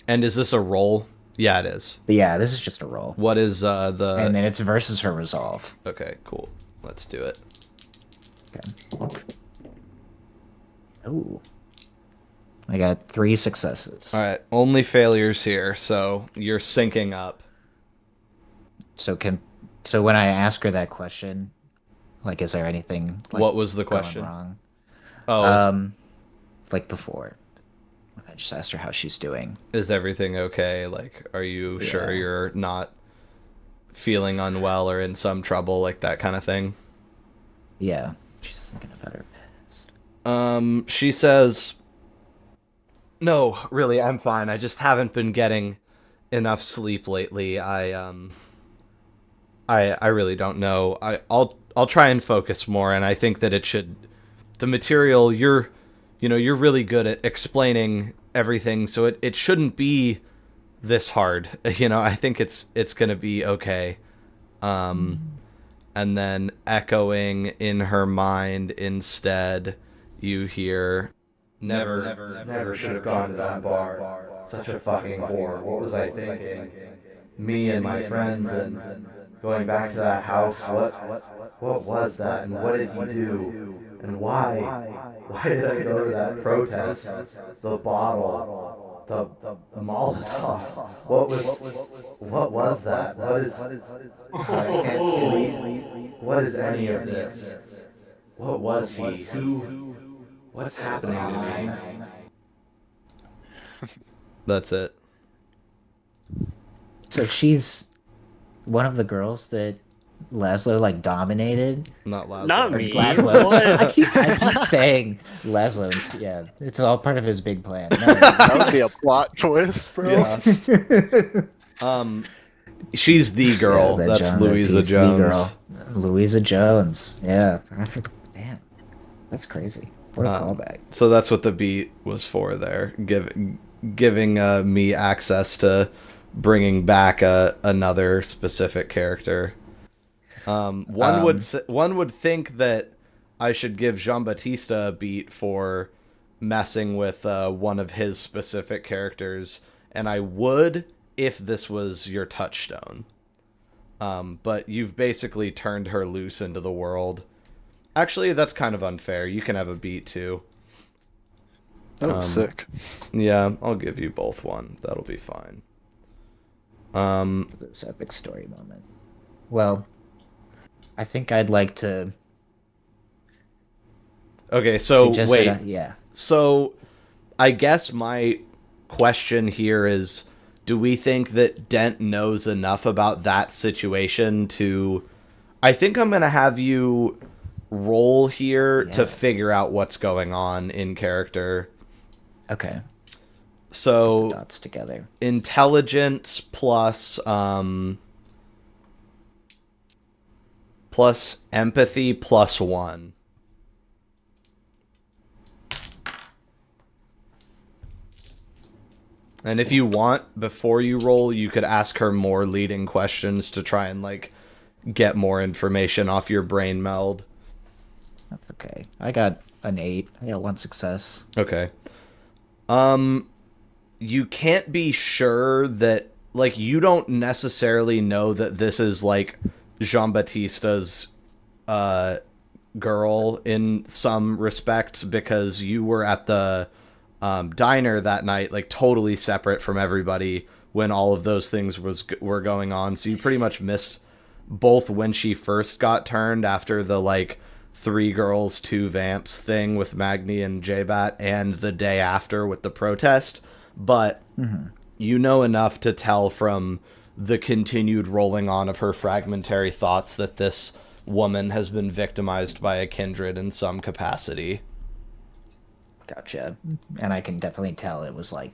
[SPEAKER 1] And is this a roll? Yeah, it is.
[SPEAKER 2] But yeah, this is just a roll.
[SPEAKER 1] What is the...
[SPEAKER 2] And then it's versus her resolve.
[SPEAKER 1] Okay, cool. Let's do it.
[SPEAKER 2] Okay. Ooh. I got 3 successes.
[SPEAKER 1] All right, only failures here, so you're syncing up.
[SPEAKER 2] So when I ask her that question, like, is there anything like,
[SPEAKER 1] what was the question?
[SPEAKER 2] Wrong?
[SPEAKER 1] Oh,
[SPEAKER 2] like before. I just asked her how she's doing.
[SPEAKER 1] Is everything okay? Like, are you sure you're not feeling unwell or in some trouble, like that kind of thing?
[SPEAKER 2] Yeah, she's thinking about her past.
[SPEAKER 1] She says, "No, really, I'm fine. I just haven't been getting enough sleep lately. I really don't know. I'll try and focus more, and I think that the material you're really good at explaining everything, so it shouldn't be this hard. I think it's gonna be okay." And then echoing in her mind instead, you hear, Never should have gone to that bar. Such a fucking whore. What was I thinking? Me and my friends and going back to that house. What was that? And what did he do? And why? Why did I go to that protest? The bottle. The Molotov. What was that? I can't sleep. What is any of this? What was he? What's happening to me? That's it.
[SPEAKER 2] So she's one of the girls that Laszlo like dominated.
[SPEAKER 1] Not Laszlo.
[SPEAKER 3] Not
[SPEAKER 2] Or
[SPEAKER 3] me.
[SPEAKER 2] Laszlo.
[SPEAKER 3] What?
[SPEAKER 2] I keep saying Laszlo. Yeah, it's all part of his big plan. No,
[SPEAKER 5] That would be a plot twist, bro.
[SPEAKER 1] Yeah. She's the girl.
[SPEAKER 2] Yeah,
[SPEAKER 1] That's Louisa
[SPEAKER 2] Jean-Baptiste,
[SPEAKER 1] Jones.
[SPEAKER 2] the girl. Louisa Jones. Yeah. Damn. That's crazy. What a callback.
[SPEAKER 1] So that's what the beat was for there, giving me access to bringing back another specific character. One would think that I should give Jean-Baptiste a beat for messing with one of his specific characters, and I would if this was your touchstone. But you've basically turned her loose into the world. Actually, that's kind of unfair. You can have a beat too.
[SPEAKER 5] Oh, sick.
[SPEAKER 1] Yeah, I'll give you both one. That'll be fine.
[SPEAKER 2] This epic story moment. Well, I think I'd like to.
[SPEAKER 1] Okay, so wait.
[SPEAKER 2] Yeah.
[SPEAKER 1] So, I guess my question here is, do we think that Dent knows enough about that situation to... I think I'm going to have you roll here to figure out what's going on in character.
[SPEAKER 2] Okay.
[SPEAKER 1] So,
[SPEAKER 2] Dots together.
[SPEAKER 1] Intelligence plus empathy +1. And if you want, before you roll, you could ask her more leading questions to try and, like, get more information off your brain meld.
[SPEAKER 2] That's okay. I got an 8. I got 1 success.
[SPEAKER 1] Okay. You can't be sure that, like, you don't necessarily know that this is, like, Jean-Baptiste's girl in some respects, because you were at the diner that night, like, totally separate from everybody when all of those things were going on. So you pretty much missed both when she first got turned after the, like, 3 girls, 2 vamps thing with Magni and J-Bat, and the day after with the protest. But you know enough to tell from the continued rolling on of her fragmentary thoughts that this woman has been victimized by a kindred in some capacity.
[SPEAKER 2] Gotcha. And I can definitely tell it was like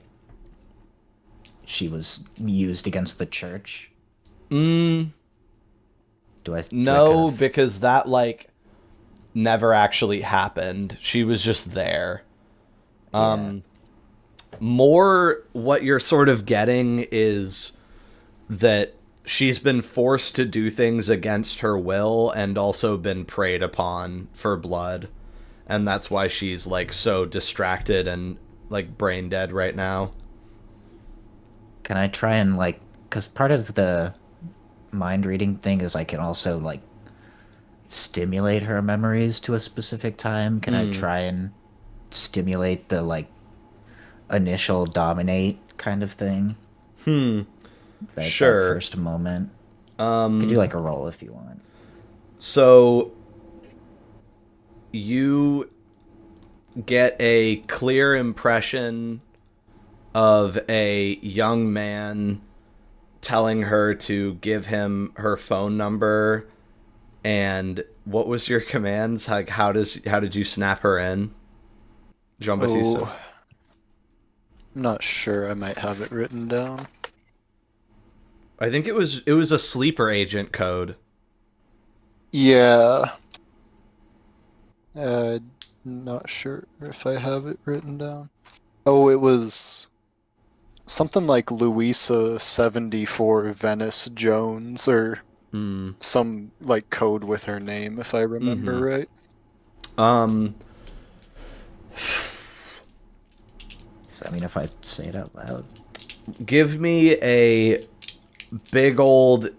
[SPEAKER 2] she was used against the church.
[SPEAKER 1] No,
[SPEAKER 2] kind of...
[SPEAKER 1] because that, like, never actually happened. She was just there. More what you're sort of getting is that she's been forced to do things against her will and also been preyed upon for blood. And that's why she's, like, so distracted and, like, brain dead right now.
[SPEAKER 2] Can I try and, like, because part of the mind reading thing is I can also, like, stimulate her memories to a specific time. Can I try and stimulate the, like, initial dominate kind of thing?
[SPEAKER 1] Sure.
[SPEAKER 2] That first moment. You could do, like, a roll if you want.
[SPEAKER 1] So you get a clear impression of a young man telling her to give him her phone number And what was your commands? Like, how did you snap her in, Jean-Baptiste?
[SPEAKER 5] Oh, I'm not sure. I might have it written down.
[SPEAKER 1] I think it was a sleeper agent code.
[SPEAKER 5] Yeah. Not sure if I have it written down. Oh, it was something like Louisa 74 Venice Jones, or some like code with her name, if I remember right.
[SPEAKER 2] So, I mean, if I say it out loud.
[SPEAKER 1] Give me a big old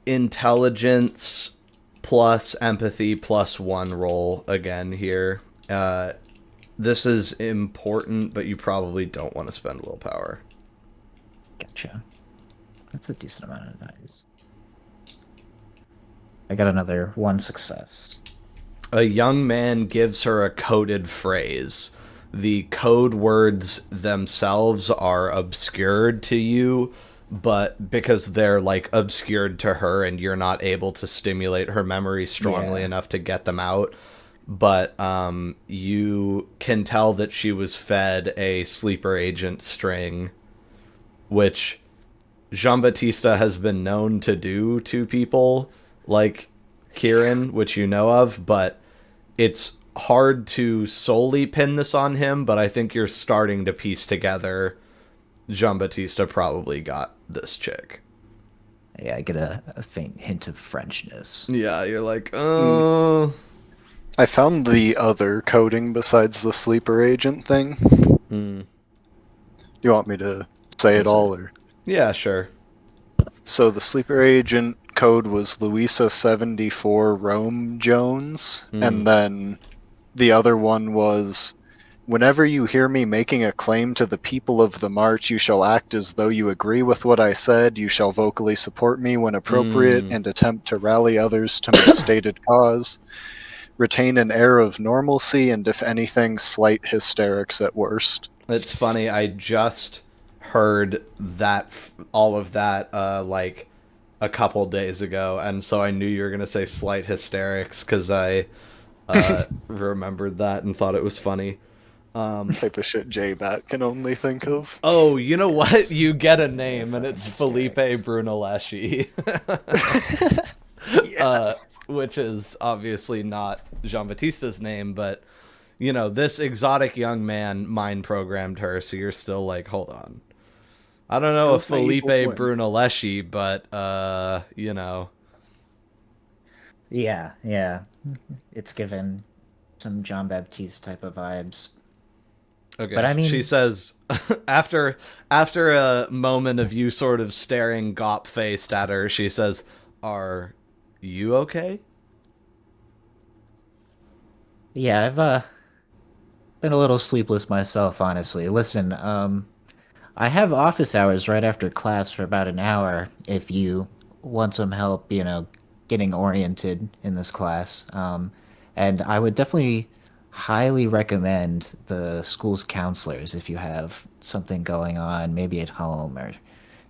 [SPEAKER 1] intelligence plus empathy plus 1 roll again here. This is important, but you probably don't want to spend willpower.
[SPEAKER 2] Gotcha. That's a decent amount of dice. I got another 1 success.
[SPEAKER 1] A young man gives her a coded phrase. The code words themselves are obscured to you, but because they're like obscured to her and you're not able to stimulate her memory strongly enough to get them out, but you can tell that she was fed a sleeper agent string, which Jean-Baptiste has been known to do to people like Kieran, which you know of, but it's hard to solely pin this on him, but I think you're starting to piece together Jean-Baptiste probably got this chick.
[SPEAKER 2] Yeah, I get a faint hint of Frenchness.
[SPEAKER 1] Yeah, you're like, oh.
[SPEAKER 5] I found the other coding besides the sleeper agent thing. You want me to say it all, or?
[SPEAKER 1] Yeah, sure.
[SPEAKER 5] So the sleeper agent code was Louisa 74 Rome Jones, and then the other one was, whenever you hear me making a claim to the people of the march, you shall act as though you agree with what I said, you shall vocally support me when appropriate, and attempt to rally others to my stated cause. Retain an air of normalcy, and if anything, slight hysterics at worst.
[SPEAKER 1] It's funny, I just heard that, all of that, like, a couple days ago, and so I knew you were going to say slight hysterics, because I remembered that and thought it was funny.
[SPEAKER 5] Type of shit J-Bat can only think of.
[SPEAKER 1] Oh, you know what? You get a name, and it's Felipe Brunelleschi.
[SPEAKER 5] Yes.
[SPEAKER 1] Which is obviously not Jean-Baptiste's name, but, you know, this exotic young man mind programmed her, so you're still like, hold on. I don't know if Felipe Brunelleschi, but, you know.
[SPEAKER 2] Yeah. It's given some Jean-Baptiste type of vibes.
[SPEAKER 1] Okay,
[SPEAKER 2] but I mean,
[SPEAKER 1] she says, after a moment of you sort of staring gawp-faced at her, she says, "Are you okay?"
[SPEAKER 2] Yeah, I've been a little sleepless myself, honestly. Listen, I have office hours right after class for about an hour if you want some help, getting oriented in this class. And I would definitely highly recommend the school's counselors if you have something going on, maybe at home or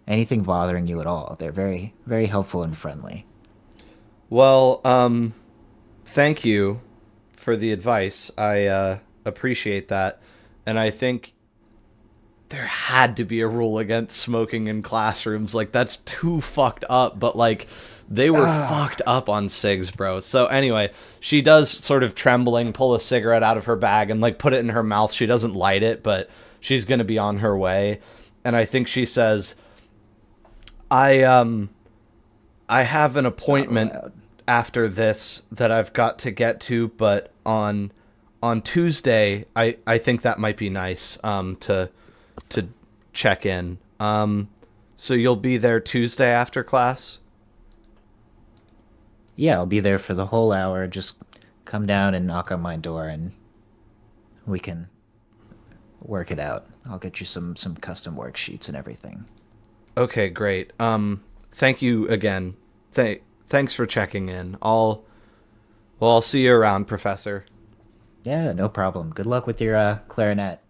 [SPEAKER 2] anything bothering you at all. They're very, very helpful and friendly.
[SPEAKER 1] Well, thank you for the advice. I appreciate that. And I think there had to be a rule against smoking in classrooms. Like, that's too fucked up, but like, they were fucked up on cigs, bro. So anyway, she does, sort of trembling, pull a cigarette out of her bag and like put it in her mouth. She doesn't light it, but she's gonna be on her way. And I think she says, I have an appointment after this that I've got to get to, but on Tuesday, I think that might be nice to check in. So you'll be there Tuesday after class?
[SPEAKER 2] Yeah, I'll be there for the whole hour. Just come down and knock on my door and we can work it out. I'll get you some custom worksheets and everything.
[SPEAKER 1] Okay, great. Thank you again. Thanks for checking in. I'll see you around, Professor.
[SPEAKER 2] Yeah, no problem. Good luck with your clarinet.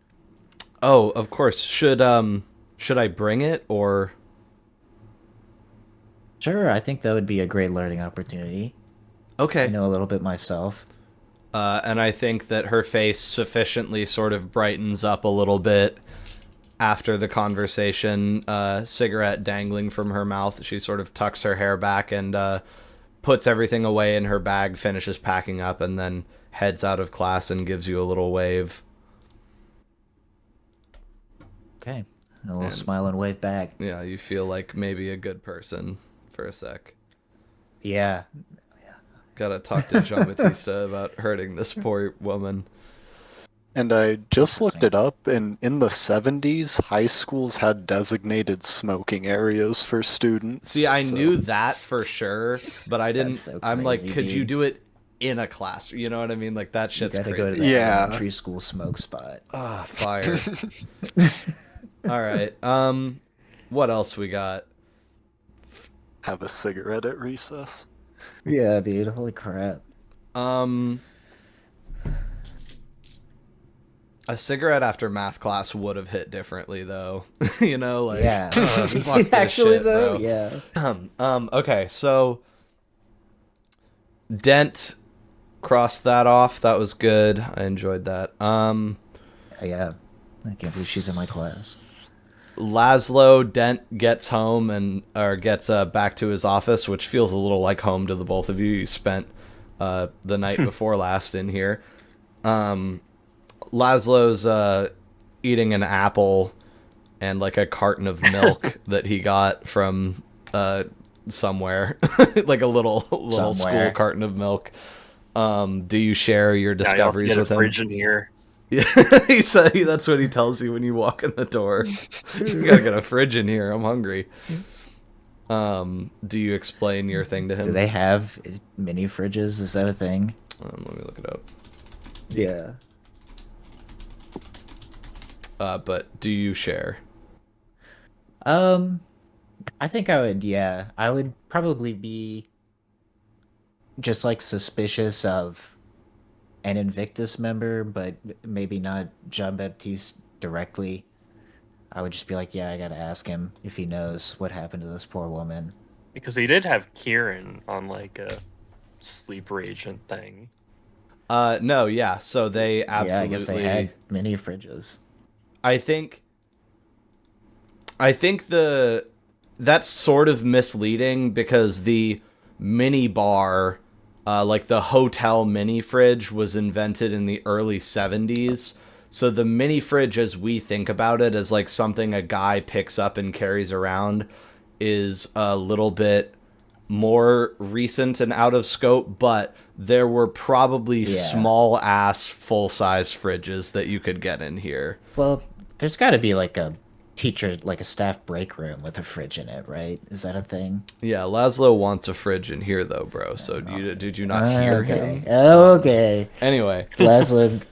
[SPEAKER 1] Oh, of course. Should I bring it or?
[SPEAKER 2] Sure, I think that would be a great learning opportunity. I
[SPEAKER 1] Okay.
[SPEAKER 2] know a little bit myself.
[SPEAKER 1] And I think that her face sufficiently sort of brightens up a little bit after the conversation. Cigarette dangling from her mouth. She sort of tucks her hair back and puts everything away in her bag, finishes packing up, and then heads out of class and gives you a little wave.
[SPEAKER 2] Okay. A little
[SPEAKER 1] And-
[SPEAKER 2] smile and wave back.
[SPEAKER 1] Yeah, you feel like maybe a good person for a sec.
[SPEAKER 2] Yeah.
[SPEAKER 1] Gotta talk to Jean-Baptiste about hurting this poor woman.
[SPEAKER 5] And I just looked it up, and in the 70s, high schools had designated smoking areas for students.
[SPEAKER 1] See, I
[SPEAKER 5] so-
[SPEAKER 1] knew that for sure, but I didn't.
[SPEAKER 2] That's so
[SPEAKER 1] I'm like,
[SPEAKER 2] crazy,
[SPEAKER 1] could you
[SPEAKER 2] dude.
[SPEAKER 1] do it in a class? You know what I mean? Like that
[SPEAKER 2] You
[SPEAKER 1] shit's
[SPEAKER 2] gotta
[SPEAKER 1] crazy.
[SPEAKER 2] go to the
[SPEAKER 5] Yeah.
[SPEAKER 2] elementary school smoke spot.
[SPEAKER 1] Ah, fire. All right. What else we got?
[SPEAKER 5] Have a cigarette at recess.
[SPEAKER 2] Yeah, dude. Holy crap.
[SPEAKER 1] A cigarette after math class would have hit differently, though. You know, like
[SPEAKER 2] Yeah.
[SPEAKER 1] fuck this
[SPEAKER 2] Actually,
[SPEAKER 1] shit,
[SPEAKER 2] though,
[SPEAKER 1] bro.
[SPEAKER 2] yeah.
[SPEAKER 1] Okay, so Dent crossed that off. That was good. I enjoyed that.
[SPEAKER 2] Yeah. I can't believe she's in my class.
[SPEAKER 1] Laszlo Dent gets home or gets back to his office, which feels a little like home to the both of you. You spent the night before last in here. Laszlo's eating an apple and like a carton of milk that he got from somewhere, like a little school
[SPEAKER 2] Somewhere.
[SPEAKER 1] carton of milk. Do you share your
[SPEAKER 3] Yeah, you have to
[SPEAKER 1] discoveries
[SPEAKER 3] get a
[SPEAKER 1] with him?
[SPEAKER 3] fridge in here.
[SPEAKER 1] Yeah, he said that's what he tells you when you walk in the door. You gotta get a fridge in here. I'm hungry. Do you explain your thing to him?
[SPEAKER 2] Do they have mini fridges? Is that a thing?
[SPEAKER 1] Let me look it up.
[SPEAKER 2] Yeah.
[SPEAKER 1] But do you share?
[SPEAKER 2] I think I would, yeah. I would probably be just like suspicious of an Invictus member, but maybe not Jean-Baptiste directly. I would just be like, yeah, I gotta ask him if he knows what happened to this poor woman.
[SPEAKER 3] Because he did have Kieran on like a sleeper agent thing.
[SPEAKER 1] No, yeah. So they absolutely.
[SPEAKER 2] Yeah, I guess they had mini fridges.
[SPEAKER 1] I think that's sort of misleading because the mini bar, like the hotel mini fridge, was invented in the early 70s. So the mini fridge, as we think about it, as like something a guy picks up and carries around, is a little bit more recent and out of scope, but there were probably small ass full size fridges that you could get in here.
[SPEAKER 2] Well, there's got to be like a teacher, like a staff break room with a fridge in it, right? Is that a thing?
[SPEAKER 1] Yeah, Laszlo wants a fridge in here though, bro. So did you not hear him?
[SPEAKER 2] Okay.
[SPEAKER 1] Anyway,
[SPEAKER 2] Laszlo,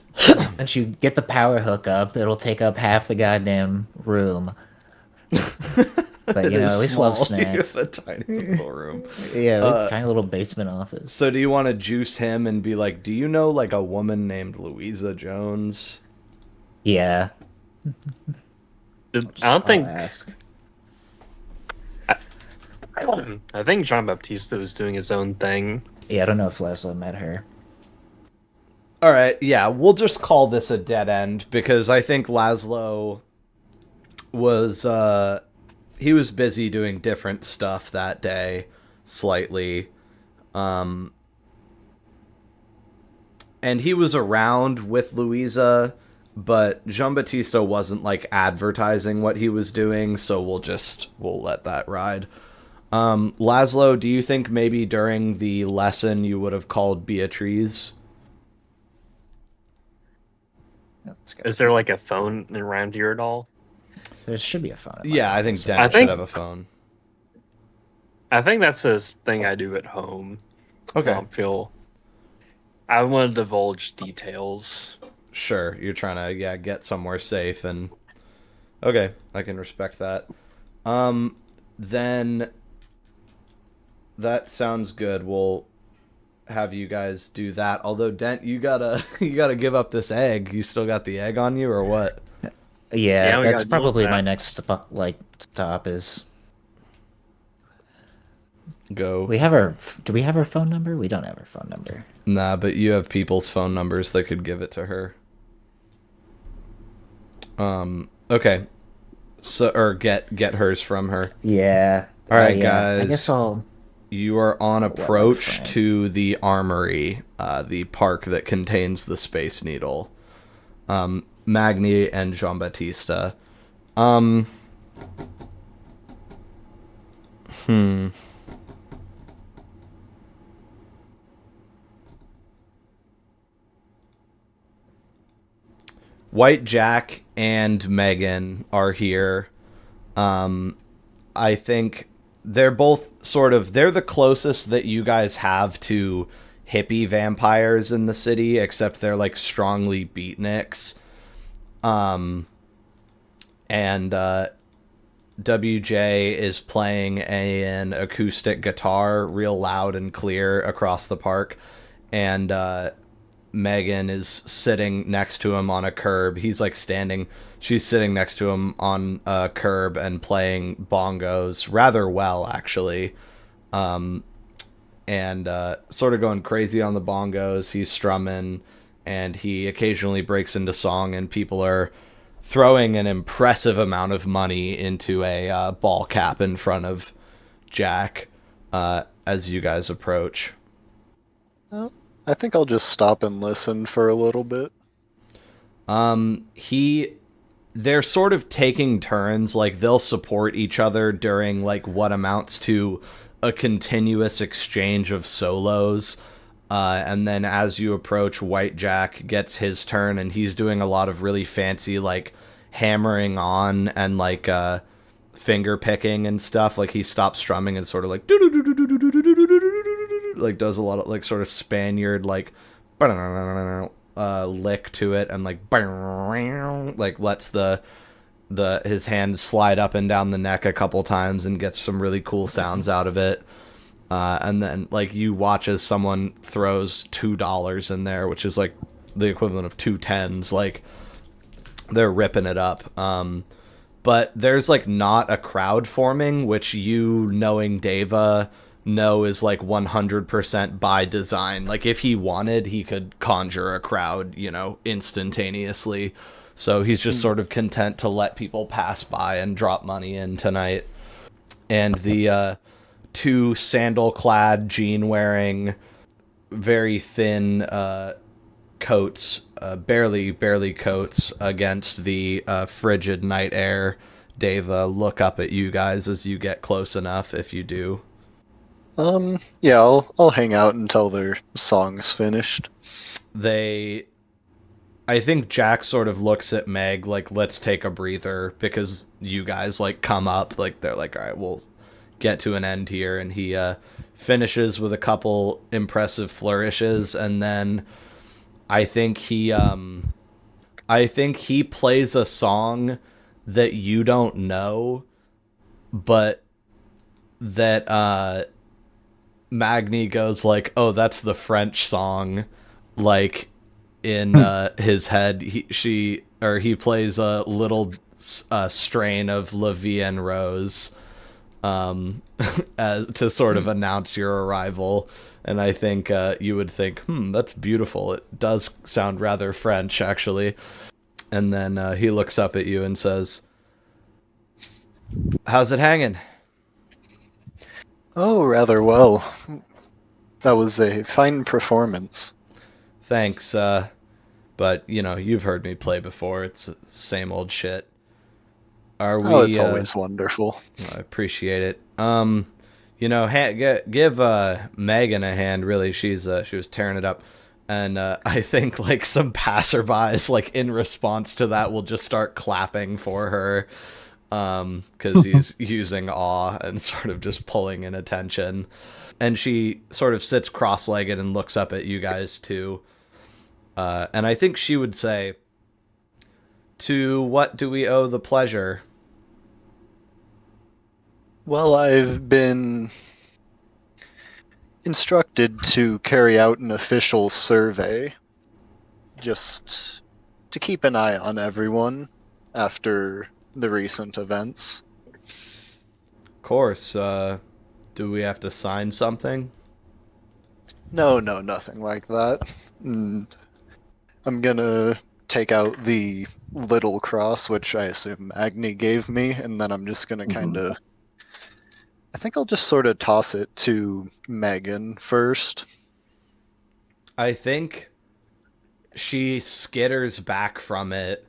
[SPEAKER 2] once you get the power hook up, it'll take up half the goddamn room. But
[SPEAKER 1] it
[SPEAKER 2] you know,
[SPEAKER 1] is
[SPEAKER 2] at least we'll have
[SPEAKER 1] small.
[SPEAKER 2] snacks.
[SPEAKER 1] It's a tiny little room.
[SPEAKER 2] Yeah, tiny little basement office.
[SPEAKER 1] So do you want to juice him and be like, do you know like a woman named Louisa Jones?
[SPEAKER 2] Yeah.
[SPEAKER 3] I don't think.
[SPEAKER 2] I'll ask.
[SPEAKER 3] I think Jean-Baptiste was doing his own thing.
[SPEAKER 2] Yeah, I don't know if Laszlo met her.
[SPEAKER 1] All right, yeah, we'll just call this a dead end because I think Laszlo was he was busy doing different stuff that day slightly. And he was around with Louisa, but Jean-Baptiste wasn't like advertising what he was doing, so we'll let that ride. Laszlo, do you think maybe during the lesson you would have called Beatrice?
[SPEAKER 2] Let's go.
[SPEAKER 3] Is there like a phone around here at all?
[SPEAKER 2] There should be a phone.
[SPEAKER 1] Yeah, I think Dent
[SPEAKER 3] I
[SPEAKER 1] should
[SPEAKER 3] think-
[SPEAKER 1] have a phone.
[SPEAKER 3] I think that's a thing I do at home.
[SPEAKER 1] Okay.
[SPEAKER 3] I want to divulge details.
[SPEAKER 1] Sure, you're trying to get somewhere safe and okay, I can respect that. Then that sounds good. We'll have you guys do that. Although Dent, you gotta give up this egg. You still got the egg on you or what?
[SPEAKER 2] Yeah,
[SPEAKER 3] we
[SPEAKER 2] that's
[SPEAKER 3] gotta deal with
[SPEAKER 2] probably my
[SPEAKER 3] that.
[SPEAKER 2] next stop is
[SPEAKER 1] go.
[SPEAKER 2] Do we have her phone number? We don't have her phone number.
[SPEAKER 1] Nah, but you have people's phone numbers that could give it to her. Okay. So, or get hers from her.
[SPEAKER 2] Yeah.
[SPEAKER 1] All right,
[SPEAKER 2] yeah.
[SPEAKER 1] guys.
[SPEAKER 2] I guess I'll.
[SPEAKER 1] You are on approach to the armory, the park that contains the Space Needle. Magni and Jean-Baptiste. White Jack and Megan are here. I think they're both they're the closest that you guys have to hippie vampires in the city, except they're like strongly beatniks. And WJ is playing an acoustic guitar real loud and clear across the park. And Megan is sitting next to him on a curb. He's like standing. She's sitting next to him on a curb and playing bongos rather well, actually. And sort of going crazy on the bongos. He's strumming, and he occasionally breaks into song, and people are throwing an impressive amount of money into a ball cap in front of Jack as you guys approach.
[SPEAKER 5] Well, I think I'll just stop and listen for a little bit.
[SPEAKER 1] They're sort of taking turns, like they'll support each other during like what amounts to a continuous exchange of solos. And then as you approach, White Jack gets his turn, and he's doing a lot of really fancy like hammering on and like finger picking and stuff. Like he stops strumming and sort of like does a lot of like sort of Spaniard like lick to it, and like lets the his hands slide up and down the neck a couple times and gets some really cool sounds out of it. And then like you watch as someone throws $2 in there, which is like the equivalent of 2 tens. Like they're ripping it up. But there's like not a crowd forming, which you, knowing Deva, know is like 100% by design. Like if he wanted, he could conjure a crowd, instantaneously. So he's just sort of content to let people pass by and drop money in tonight. And the two sandal-clad, jean-wearing, very thin coats, barely coats against the frigid night air, Deva, look up at you guys as you get close enough, if you do.
[SPEAKER 5] Yeah, I'll hang out until their song's finished.
[SPEAKER 1] I think Jack sort of looks at Meg like, let's take a breather, because you guys like come up, like they're like, all right, we'll get to an end here. And he finishes with a couple impressive flourishes, and then I think he plays a song that you don't know, but that Magni goes like, oh, that's the French song, like in his head. He plays a little strain of La Vie en Rose to sort of announce your arrival. And I think you would think, that's beautiful. It does sound rather French, actually. And then he looks up at you and says, how's it hanging?
[SPEAKER 5] Oh, rather well. That was a fine performance.
[SPEAKER 1] Thanks, but, you've heard me play before. It's the same old shit.
[SPEAKER 5] It's always wonderful.
[SPEAKER 1] I appreciate it. Give Megan a hand, really. She was tearing it up. And I think, like, some passerbys, like, in response to that will just start clapping for her. Because he's using awe and sort of just pulling in attention. And she sort of sits cross-legged and looks up at you guys, too. And I think she would say, to what do we owe the pleasure?
[SPEAKER 5] Well, I've been instructed to carry out an official survey, just to keep an eye on everyone after the recent events.
[SPEAKER 1] Of course. Do Do we have to sign something?
[SPEAKER 5] No, nothing like that. And I'm gonna take out the little cross, which I assume Magni gave me, and then I'm just gonna kind of. I think I'll just sort of toss it to Megan first.
[SPEAKER 1] I think she skitters back from it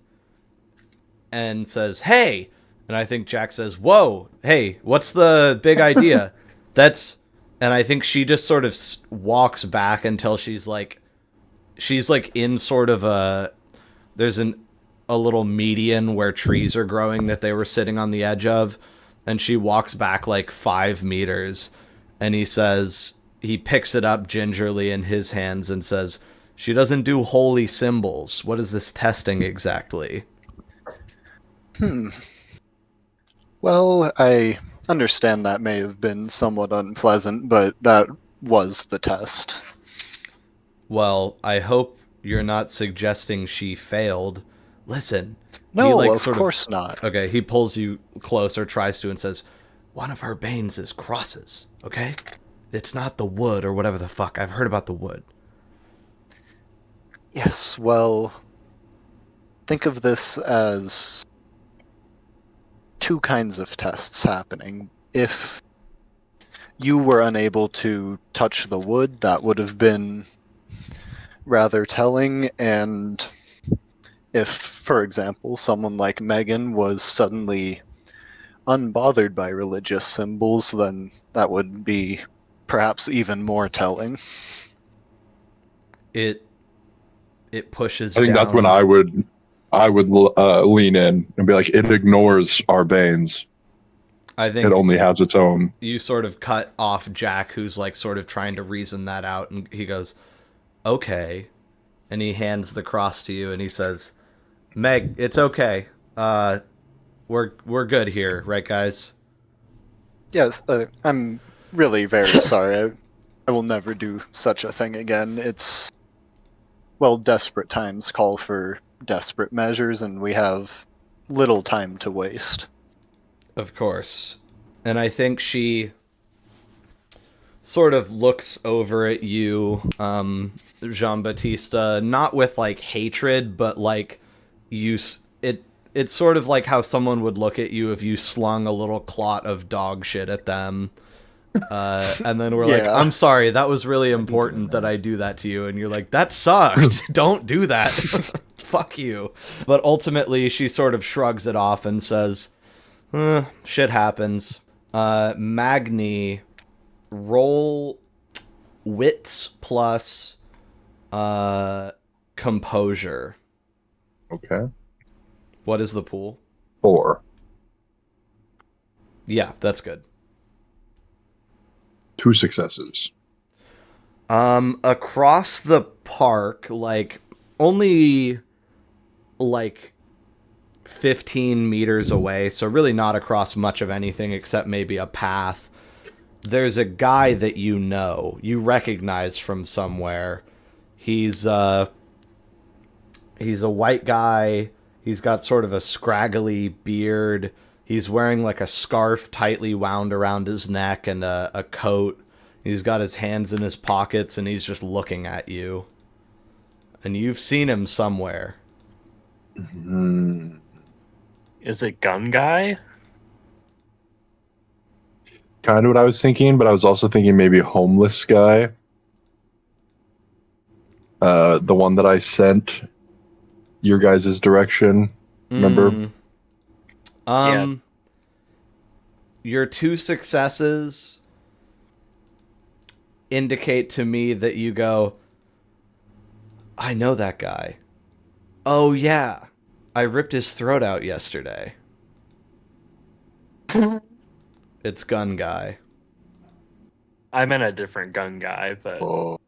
[SPEAKER 1] and says, "Hey!" And I think Jack says, "Whoa, hey, what's the big idea?" And I think she just sort of walks back until she's like in sort of there's a little median where trees are growing that they were sitting on the edge of, and she walks back like 5 meters, and he picks it up gingerly in his hands and says, "She doesn't do holy symbols. What is this testing exactly?"
[SPEAKER 5] Well, I understand that may have been somewhat unpleasant, but that was the test.
[SPEAKER 1] Well, I hope you're not suggesting she failed. Listen.
[SPEAKER 5] No,
[SPEAKER 1] he,
[SPEAKER 5] of course not.
[SPEAKER 1] Okay, he pulls you close, or tries to, and says, "One of her banes is crosses, okay? It's not the wood or whatever the fuck. I've heard about the wood."
[SPEAKER 5] Yes, well, think of this as two kinds of tests happening. If you were unable to touch the wood, that would have been rather telling, and if, for example, someone like Megan was suddenly unbothered by religious symbols, then that would be perhaps even more telling.
[SPEAKER 1] It pushes
[SPEAKER 4] I think
[SPEAKER 1] down.
[SPEAKER 4] that's when I would lean in and be like, it ignores our banes.
[SPEAKER 1] I think
[SPEAKER 4] It only has its own.
[SPEAKER 1] you sort of cut off Jack, who's like sort of trying to reason that out, and he goes, "Okay," and he hands the cross to you, and he says, "Meg, it's okay. We're good here, right, guys?"
[SPEAKER 5] Yes, I'm really very sorry. I will never do such a thing again. Well, desperate times call for desperate measures, and we have little time to waste.
[SPEAKER 1] Of course. And I think she sort of looks over at you, Jean-Baptiste, not with like hatred, but like it's sort of like how someone would look at you if you slung a little clot of dog shit at them. And then we're like, "I'm sorry, that was really important that I do that to you." And you're like, "That sucked. Don't do that." Fuck you. But ultimately, she sort of shrugs it off and says, "Shit happens." Magni, roll wits plus composure.
[SPEAKER 4] Okay.
[SPEAKER 1] What is the pool?
[SPEAKER 4] 4.
[SPEAKER 1] Yeah, that's good.
[SPEAKER 4] 2 successes.
[SPEAKER 1] Across the park, like only like 15 meters away, so really not across much of anything except maybe a path, there's a guy that you recognize from somewhere. He's a white guy. He's got sort of a scraggly beard. He's wearing like a scarf tightly wound around his neck and a coat. He's got his hands in his pockets and he's just looking at you. And you've seen him somewhere.
[SPEAKER 3] Is it gun guy?
[SPEAKER 4] Kind of what I was thinking, but I was also thinking maybe homeless guy. The one that I sent your guys' direction. Remember?
[SPEAKER 3] Yeah.
[SPEAKER 1] Your 2 successes indicate to me that you go, "I know that guy. Oh yeah, I ripped his throat out yesterday." It's gun guy.
[SPEAKER 3] I meant a different gun guy, but
[SPEAKER 4] Oh.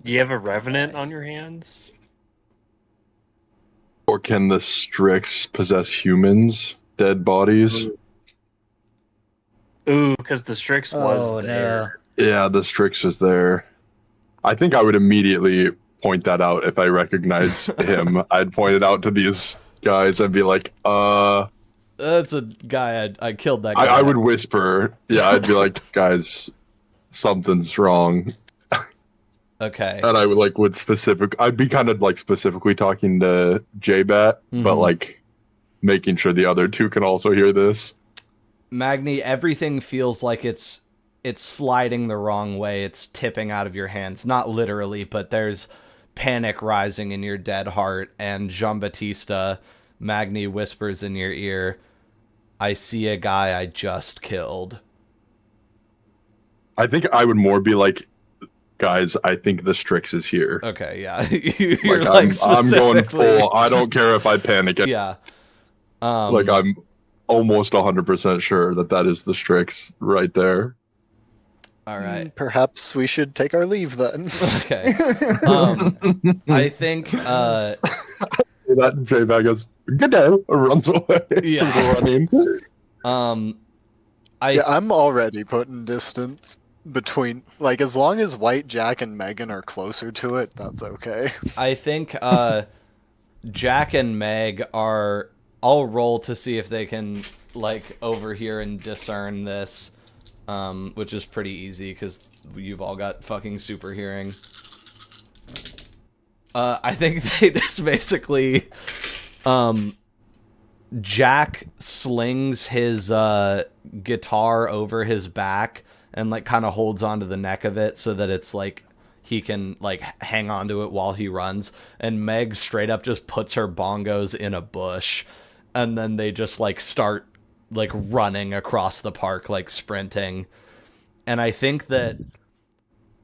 [SPEAKER 3] do you have a revenant on your hands?
[SPEAKER 4] Or can the Strix possess humans, dead bodies?
[SPEAKER 3] Ooh, because the Strix was
[SPEAKER 2] Oh,
[SPEAKER 3] there.
[SPEAKER 4] Yeah, the Strix is there. I think I would immediately point that out if I recognized him. I'd point it out to these guys and be like,
[SPEAKER 1] That's a guy I killed that guy.
[SPEAKER 4] I would whisper. Yeah, I'd be like, guys, something's wrong.
[SPEAKER 1] Okay.
[SPEAKER 4] And I would like I'd be kind of like specifically talking to J-Bat, but like making sure the other two can also hear this.
[SPEAKER 1] Magni, everything feels like it's sliding the wrong way. It's tipping out of your hands. Not literally, but there's panic rising in your dead heart. And Jean-Baptiste, Magni whispers in your ear, I see a guy I just killed.
[SPEAKER 4] I think I would more be like, guys, I think the Strix is here.
[SPEAKER 1] Okay, yeah. You're
[SPEAKER 4] like I'm going full. I don't care if I panic.
[SPEAKER 1] Yeah.
[SPEAKER 4] Like I'm almost 100% sure that is the Strix right there.
[SPEAKER 1] All right.
[SPEAKER 5] Perhaps we should take our leave then.
[SPEAKER 1] Okay. I think
[SPEAKER 4] that J-Bag goes, good day, runs away.
[SPEAKER 1] Yeah.
[SPEAKER 4] Running.
[SPEAKER 5] I'm already putting distance between, like, as long as White, Jack, and Megan are closer to it, that's okay.
[SPEAKER 1] I think Jack and Meg are... I'll roll to see if they can, like, overhear and discern this, which is pretty easy, because you've all got fucking super hearing. I think they just basically... Jack slings his guitar over his back and like kind of holds onto the neck of it so that it's like he can like hang onto it while he runs, and Meg straight up just puts her bongos in a bush, and then they just like start like running across the park, like sprinting. And I think that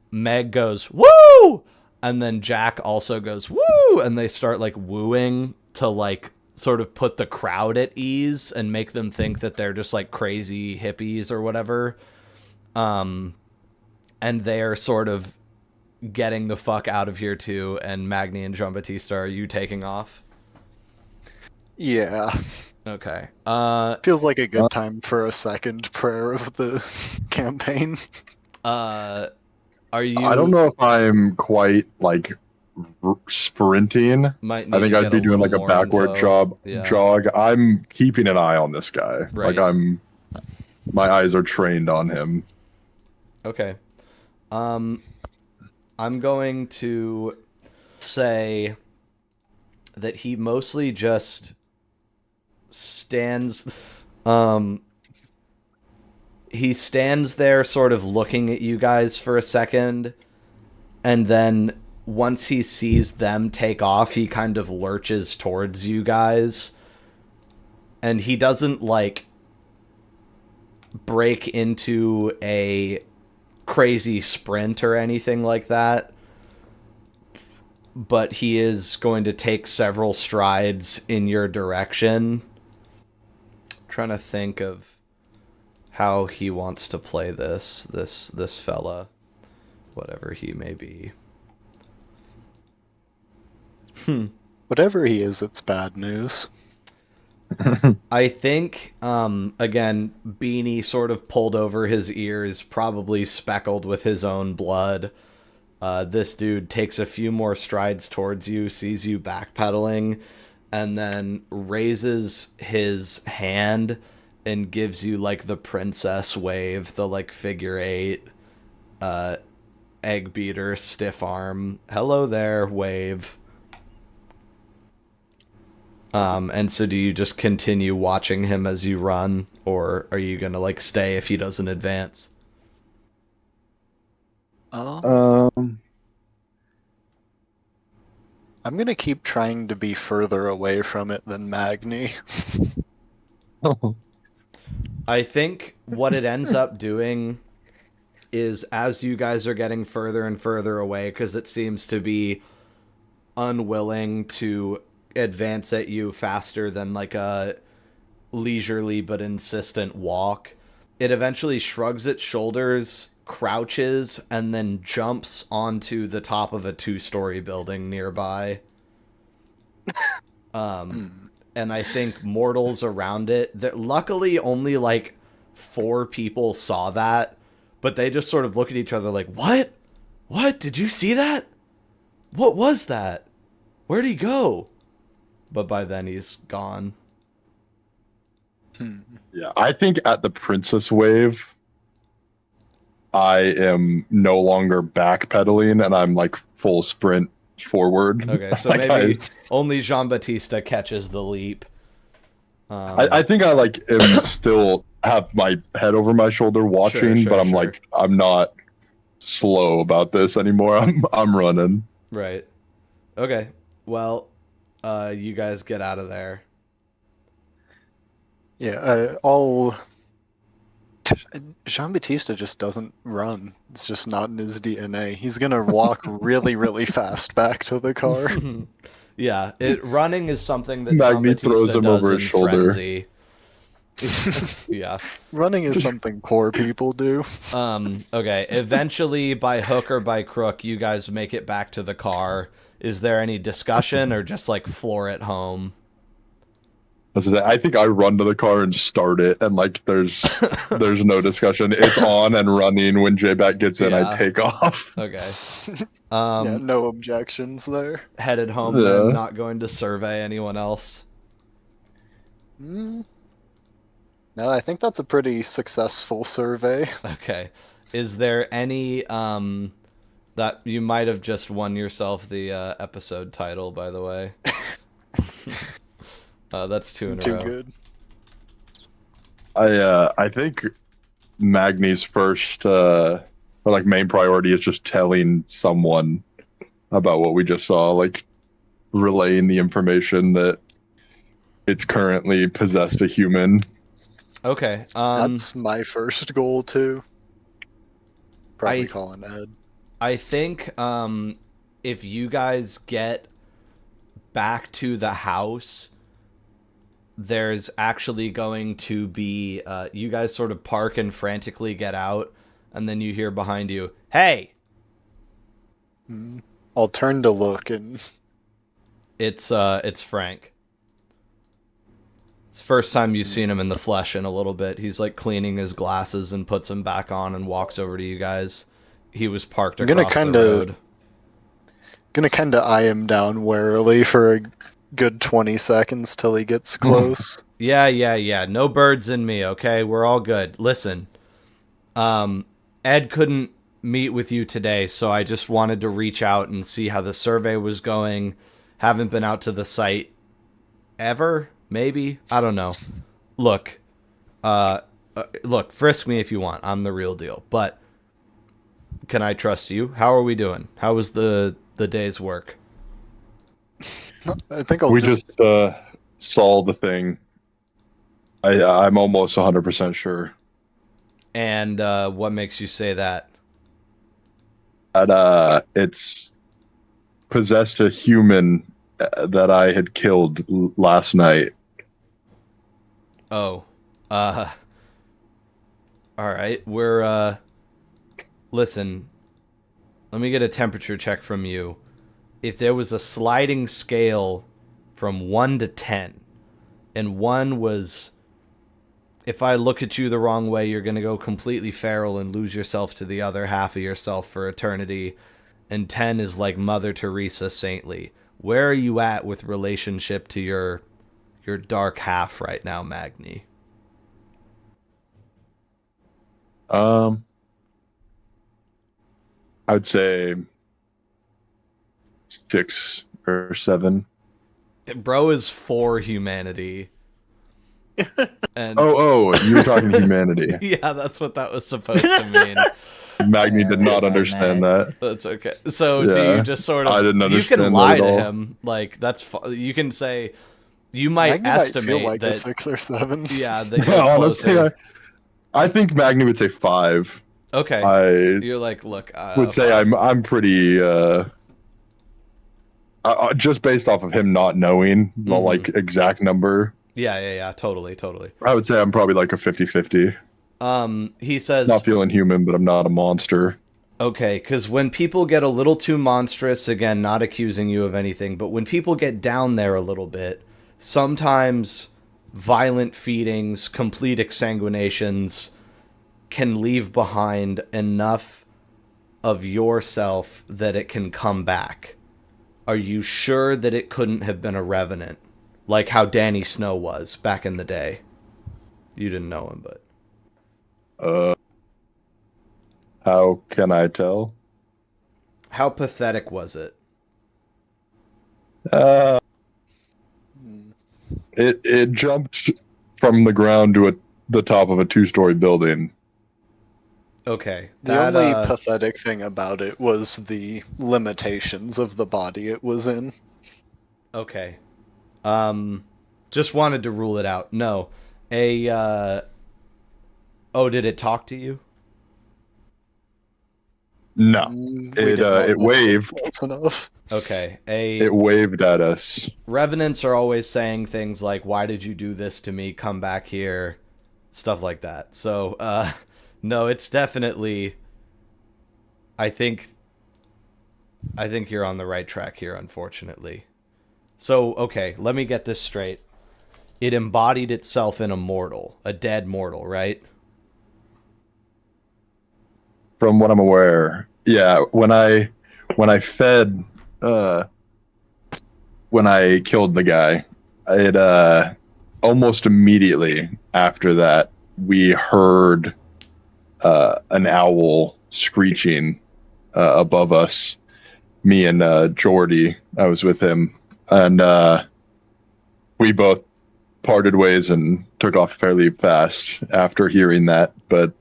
[SPEAKER 1] Meg goes woo, and then Jack also goes woo, and they start like wooing to like sort of put the crowd at ease and make them think that they're just like crazy hippies or whatever. And they're sort of getting the fuck out of here too. And Magni and Jean-Baptiste, are you taking off?
[SPEAKER 5] Yeah.
[SPEAKER 1] Okay.
[SPEAKER 5] Feels like a good time for a second prayer of the campaign.
[SPEAKER 1] Are you...
[SPEAKER 4] I don't know if I'm quite like sprinting. I think I'd be doing like a backward jog. I'm keeping an eye on this guy.
[SPEAKER 1] Right.
[SPEAKER 4] Like my eyes are trained on him.
[SPEAKER 1] Okay. I'm going to say that he mostly just stands... he stands there sort of looking at you guys for a second, and then once he sees them take off, he kind of lurches towards you guys. And he doesn't, like, break into a crazy sprint or anything like that, but he is going to take several strides in your direction. I'm trying to think of how he wants to play this fella, whatever he may be.
[SPEAKER 5] Whatever he is, it's bad news.
[SPEAKER 1] I think, again, Beanie sort of pulled over his ears, probably speckled with his own blood. This dude takes a few more strides towards you, sees you backpedaling, and then raises his hand and gives you, like, the princess wave, the, like, figure 8, egg beater, stiff arm, hello there, wave. And so do you just continue watching him as you run, or are you gonna, like, stay if he doesn't advance?
[SPEAKER 5] I'm gonna keep trying to be further away from it than Magni.
[SPEAKER 1] I think what it ends up doing is, as you guys are getting further and further away, because it seems to be unwilling to advance at you faster than like a leisurely but insistent walk, it eventually shrugs its shoulders, crouches, and then jumps onto the top of a 2-story building nearby. And I think mortals around it, that luckily only like 4 people saw that, but they just sort of look at each other like, what? What? Did you see that? What was that? Where'd he go? But by then he's gone.
[SPEAKER 4] Yeah, I think at the Princess Wave, I am no longer backpedaling and I'm like full sprint forward.
[SPEAKER 1] Okay, so
[SPEAKER 4] Like,
[SPEAKER 1] maybe only Jean-Baptiste catches the leap.
[SPEAKER 4] I think I like am still have my head over my shoulder watching, but I'm like I'm not slow about this anymore. I'm running.
[SPEAKER 1] Right. Okay. Well, you guys get out of there.
[SPEAKER 5] Yeah, Jean-Baptiste just doesn't run. It's just not in his DNA. He's gonna walk really, really fast back to the car.
[SPEAKER 1] Yeah, running is something that
[SPEAKER 4] Magni
[SPEAKER 1] Jean-Baptiste
[SPEAKER 4] throws him
[SPEAKER 1] does
[SPEAKER 4] over
[SPEAKER 1] in
[SPEAKER 4] his shoulder.
[SPEAKER 1] frenzy. Yeah.
[SPEAKER 5] Running is something poor people do.
[SPEAKER 1] Okay. Eventually, by hook or by crook, you guys make it back to the car. Is there any discussion or just like floor it home?
[SPEAKER 4] I think I run to the car and start it, and like there's no discussion. It's on and running. When J-Back gets in, I take off.
[SPEAKER 1] Okay.
[SPEAKER 5] Yeah, no objections there.
[SPEAKER 1] Headed home then, not going to survey anyone else.
[SPEAKER 5] No, I think that's a pretty successful survey.
[SPEAKER 1] Okay. Is there any that you might have just won yourself the episode title, by the way? That's 2 in a row.
[SPEAKER 5] Too good.
[SPEAKER 4] I think Magni's first or like main priority is just telling someone about what we just saw, like relaying the information that it's currently possessed a human.
[SPEAKER 1] Okay.
[SPEAKER 5] That's my first goal too. Probably calling Ed.
[SPEAKER 1] I think if you guys get back to the house, there's actually going to be you guys sort of park and frantically get out, and then you hear behind you, "Hey!"
[SPEAKER 5] I'll turn to look, and
[SPEAKER 1] it's Frank. It's the first time you've seen him in the flesh in a little bit. He's like cleaning his glasses and puts them back on and walks over to you guys. He was parked across the road.
[SPEAKER 5] Gonna kind of eye him down warily for a good 20 seconds till he gets close.
[SPEAKER 1] Yeah. No birds in me, okay? We're all good. Listen, Ed couldn't meet with you today, so I just wanted to reach out and see how the survey was going. Haven't been out to the site ever, maybe? I don't know. Look, frisk me if you want. I'm the real deal. But can I trust you? How are we doing? How was the day's work?
[SPEAKER 5] I think
[SPEAKER 4] we just saw the thing. I'm almost 100% sure.
[SPEAKER 1] And what makes you say that?
[SPEAKER 4] It's possessed a human that I had killed last night.
[SPEAKER 1] Oh. All right. We're listen. Let me get a temperature check from you. If there was a sliding scale from 1 to 10, and 1 was, if I look at you the wrong way, you're going to go completely feral and lose yourself to the other half of yourself for eternity, and 10 is like Mother Teresa saintly. Where are you at with relationship to your dark half right now, Magni?
[SPEAKER 4] I would say 6 or 7.
[SPEAKER 1] Bro is for humanity. And
[SPEAKER 4] oh, you were talking humanity.
[SPEAKER 1] Yeah, that's what that was supposed to mean.
[SPEAKER 4] Magni did not understand that.
[SPEAKER 1] That's okay. So do you just sort of?
[SPEAKER 4] I didn't understand
[SPEAKER 1] you can lie
[SPEAKER 4] that at
[SPEAKER 1] to
[SPEAKER 4] all.
[SPEAKER 1] him. Like that's. You can say. You might
[SPEAKER 5] Magni
[SPEAKER 1] estimate
[SPEAKER 5] might feel like
[SPEAKER 1] that
[SPEAKER 5] a 6 or 7.
[SPEAKER 1] Yeah, that you're
[SPEAKER 4] honestly,
[SPEAKER 1] closer.
[SPEAKER 4] I think Magni would say 5.
[SPEAKER 1] Okay.
[SPEAKER 4] I
[SPEAKER 1] You're like, look.
[SPEAKER 4] would say I'm pretty. Just based off of him not knowing the like exact number.
[SPEAKER 1] Yeah. Totally.
[SPEAKER 4] I would say I'm probably like a 50-50.
[SPEAKER 1] He says,
[SPEAKER 4] Not feeling human, but I'm not a monster.
[SPEAKER 1] okay, because when people get a little too monstrous, again, not accusing you of anything, but when people get down there a little bit, sometimes violent feedings, complete exsanguinations can leave behind enough of yourself that it can come back. Are you sure that it couldn't have been a revenant? Like how Danny Snow was back in the day? You didn't know him, but
[SPEAKER 4] how can I tell?
[SPEAKER 1] how pathetic was it?
[SPEAKER 4] It jumped from the ground to the top of a 2-story building.
[SPEAKER 1] Okay.
[SPEAKER 5] The only pathetic thing about it was the limitations of the body it was in.
[SPEAKER 1] Okay. Just wanted to rule it out. No. Oh, did it talk to you?
[SPEAKER 4] No.
[SPEAKER 5] We did not
[SPEAKER 4] It waved.
[SPEAKER 5] close enough.
[SPEAKER 1] Okay.
[SPEAKER 4] It waved at us.
[SPEAKER 1] Revenants are always saying things like, "Why did you do this to me? Come back here." Stuff like that. So, no, it's definitely... I think you're on the right track here, unfortunately. So, okay, let me get this straight. It embodied itself in a mortal, a dead mortal, right?
[SPEAKER 4] From what I'm aware, yeah. When I fed, when I killed the guy, it almost immediately after that we heard an owl screeching above us. Me and Jordy, I was with him, and we both parted ways and took off fairly fast after hearing that. But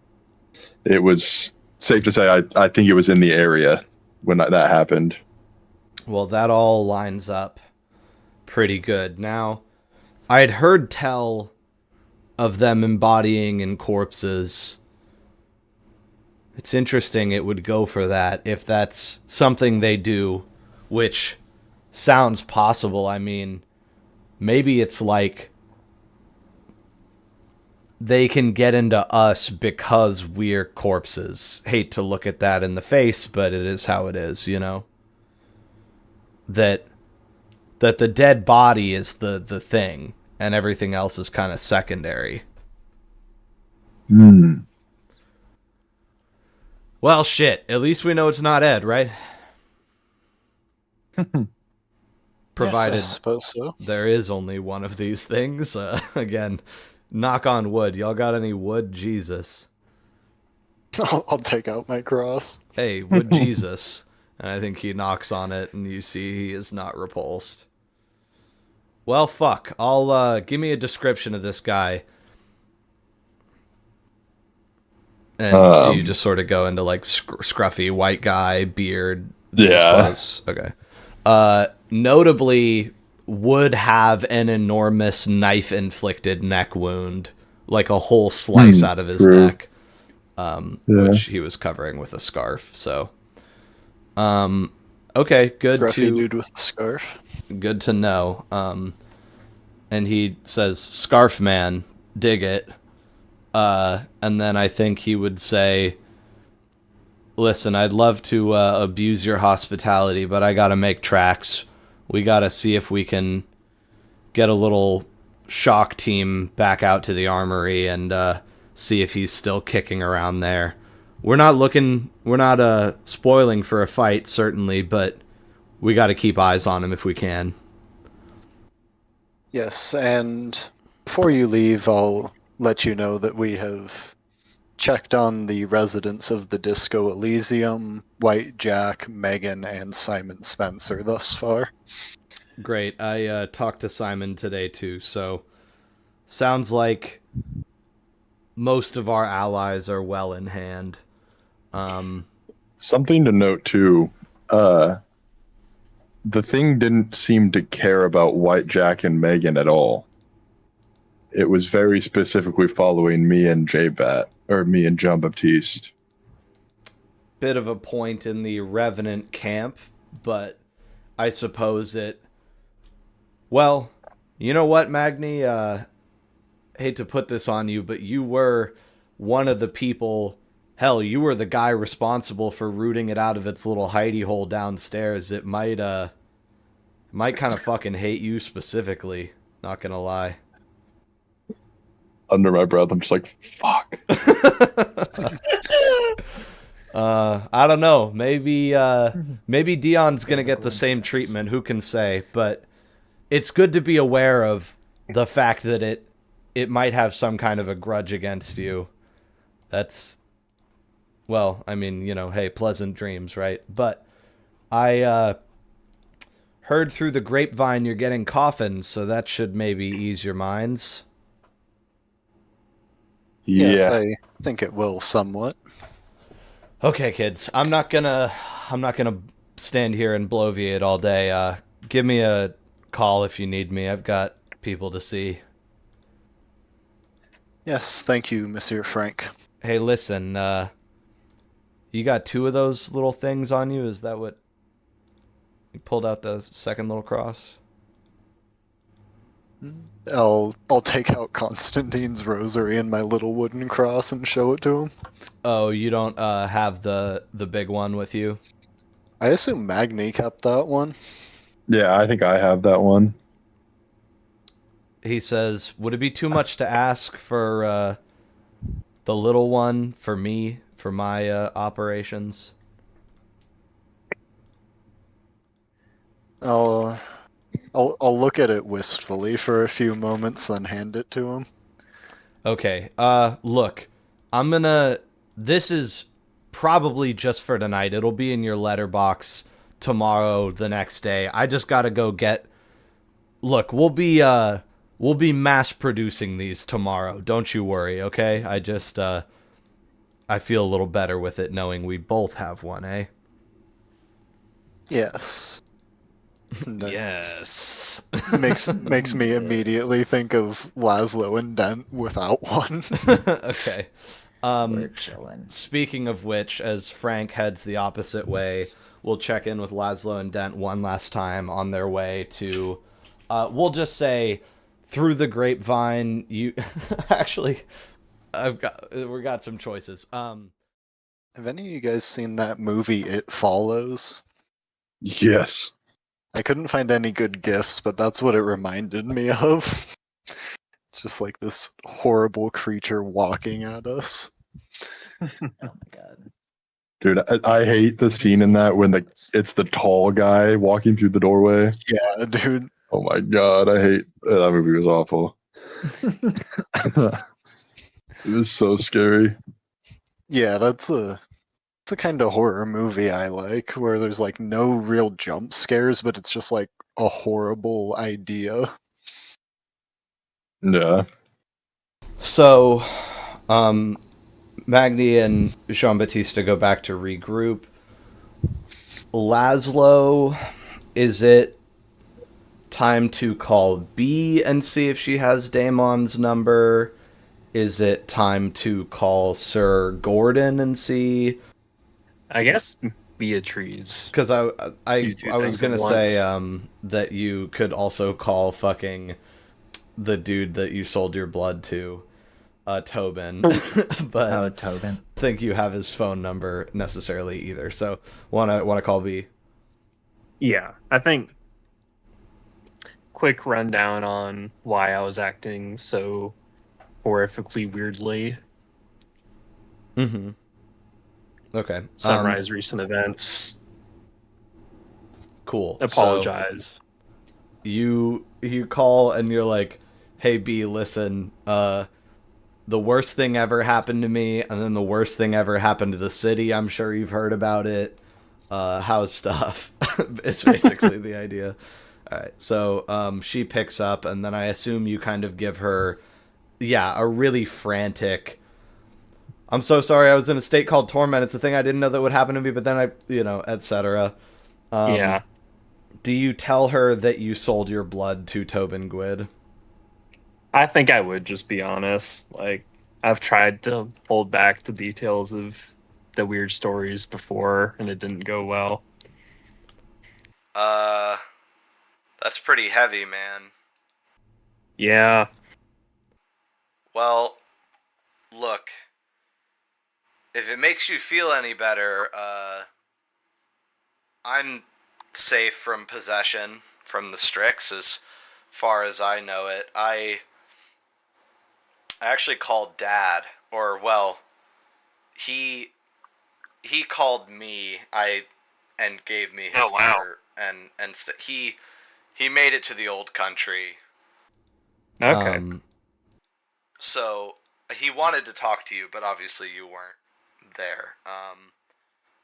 [SPEAKER 4] it was safe to say I think it was in the area when that happened.
[SPEAKER 1] Well, that all lines up pretty good. Now, I'd heard tell of them embodying in corpses. It's interesting it would go for that if that's something they do, which sounds possible. I mean, maybe it's like they can get into us because we're corpses. Hate to look at that in the face, but it is how it is, you know? That the dead body is the thing, and everything else is kind of secondary. Well, shit. At least we know it's not Ed, right? Provided
[SPEAKER 5] Yes, I suppose so.
[SPEAKER 1] there is only one of these things. Again, knock on wood. Y'all got any wood? Jesus.
[SPEAKER 5] I'll take out my cross.
[SPEAKER 1] Hey, wood Jesus. And I think he knocks on it, and you see he is not repulsed. Well, fuck. I'll, give me a description of this guy. And do you just sort of go into, like, scruffy white guy, beard?
[SPEAKER 4] Yeah.
[SPEAKER 1] Okay. Notably, would have an enormous knife-inflicted neck wound. Like a whole slice out of his neck. Which he was covering with a scarf, so... okay, good
[SPEAKER 5] Scruffy dude with a scarf.
[SPEAKER 1] Good to know. And he says, "Scarf man, dig it." And then I think he would say, "Listen, I'd love to abuse your hospitality, but I gotta make tracks. We gotta see if we can get a little shock team back out to the armory and see if he's still kicking around there. We're not spoiling for a fight, certainly, but we gotta keep eyes on him if we can."
[SPEAKER 5] Yes, and before you leave, I'll let you know that we have checked on the residents of the Disco Elysium, White Jack, Megan, and Simon Spencer thus far.
[SPEAKER 1] Great. I talked to Simon today, too, so sounds like most of our allies are well in hand.
[SPEAKER 4] Something to note, too. The thing didn't seem to care about White Jack and Megan at all. It was very specifically following me and J-Bat, or me and Jean-Baptiste.
[SPEAKER 1] Bit of a point in the Revenant camp, but I suppose it... Well, you know what, Magni? Hate to put this on you, but you were one of the people... Hell, you were the guy responsible for rooting it out of its little hidey hole downstairs. It might kind of fucking hate you specifically. Not gonna lie.
[SPEAKER 4] Under my breath, I'm just like, fuck.
[SPEAKER 1] I don't know. Maybe Dion's gonna get the same treatment. Who can say? But it's good to be aware of the fact that it it might have some kind of a grudge against you. That's, well, I mean, hey, pleasant dreams, right? But I heard through the grapevine you're getting coffins, so that should maybe ease your minds.
[SPEAKER 5] Yes,
[SPEAKER 4] Yeah.
[SPEAKER 5] I think it will somewhat.
[SPEAKER 1] Okay, kids, I'm not gonna stand here and bloviate all day. Give me a call if you need me. I've got people to see.
[SPEAKER 5] Yes, thank you, Monsieur Frank.
[SPEAKER 1] Hey, listen, you got 2 of those little things on you? Is that what you pulled out, the second little cross?
[SPEAKER 5] I'll take out Constantine's rosary and my little wooden cross and show it to him.
[SPEAKER 1] Oh, you don't have the big one with you?
[SPEAKER 5] I assume Magni kept that one.
[SPEAKER 4] Yeah, I think I have that one.
[SPEAKER 1] He says, would it be too much to ask for the little one for me, for my operations?
[SPEAKER 5] I'll look at it wistfully for a few moments, then hand it to him.
[SPEAKER 1] Okay, look, this is probably just for tonight. It'll be in your letterbox tomorrow, the next day. I just gotta go look, we'll be mass producing these tomorrow. Don't you worry, okay? I just, I feel a little better with it knowing we both have one, eh?
[SPEAKER 5] Yes. That
[SPEAKER 1] Yes.
[SPEAKER 5] makes me immediately think of Laszlo and Dent without one.
[SPEAKER 1] Okay.
[SPEAKER 2] We're chilling.
[SPEAKER 1] Speaking of which, as Frank heads the opposite way, we'll check in with Laszlo and Dent one last time on their way to, we'll just say, through the grapevine. You actually, we got some choices.
[SPEAKER 5] Have any of you guys seen that movie It Follows?
[SPEAKER 4] Yes.
[SPEAKER 5] I couldn't find any good gifs, but that's what it reminded me of. Just like this horrible creature walking at us.
[SPEAKER 2] Oh my god.
[SPEAKER 4] Dude, I hate the scene in that when it's the tall guy walking through the doorway.
[SPEAKER 5] Yeah, dude.
[SPEAKER 4] Oh my god, I hate that movie. Was awful. It was so scary.
[SPEAKER 5] Yeah, that's the kind of horror movie I like, where there's like no real jump scares, but it's just like a horrible idea.
[SPEAKER 4] Yeah.
[SPEAKER 1] So, Magni and Jean-Baptiste go back to regroup. Laszlo, is it time to call B and see if she has Damon's number? Is it time to call Sir Gordon and see?
[SPEAKER 3] I guess Beatrice.
[SPEAKER 1] Because I
[SPEAKER 3] Do two
[SPEAKER 1] was
[SPEAKER 3] things
[SPEAKER 1] gonna
[SPEAKER 3] at
[SPEAKER 1] say
[SPEAKER 3] once.
[SPEAKER 1] that you could also call fucking the dude that you sold your blood to, Tobin, but
[SPEAKER 2] Oh, Tobin.
[SPEAKER 1] think you have his phone number necessarily either. So wanna call B.
[SPEAKER 3] Yeah, I think quick rundown on why I was acting so horrifically weirdly.
[SPEAKER 1] Mm-hmm. Okay.
[SPEAKER 3] Summarize recent events.
[SPEAKER 1] Cool.
[SPEAKER 3] Apologize.
[SPEAKER 1] So you call and you're like, "Hey B, listen. The worst thing ever happened to me, and then the worst thing ever happened to the city. I'm sure you've heard about it. How's stuff?" It's basically the idea. All right. So she picks up, and then I assume you kind of give her, a really frantic, "I'm so sorry, I was in a state called torment. It's a thing I didn't know that would happen to me, but then I, etc."
[SPEAKER 3] Yeah.
[SPEAKER 1] Do you tell her that you sold your blood to Tobin Gwyd?
[SPEAKER 3] I think I would just be honest. Like, I've tried to hold back the details of the weird stories before, and it didn't go well.
[SPEAKER 1] That's pretty heavy, man.
[SPEAKER 3] Yeah.
[SPEAKER 1] Well, look, if it makes you feel any better, I'm safe from possession from the Strix as far as I know it. I actually called Dad, or well, he called me. And gave me his
[SPEAKER 3] Oh, wow.
[SPEAKER 1] number, and he made it to the old country.
[SPEAKER 3] Okay.
[SPEAKER 1] So he wanted to talk to you, but obviously you weren't there.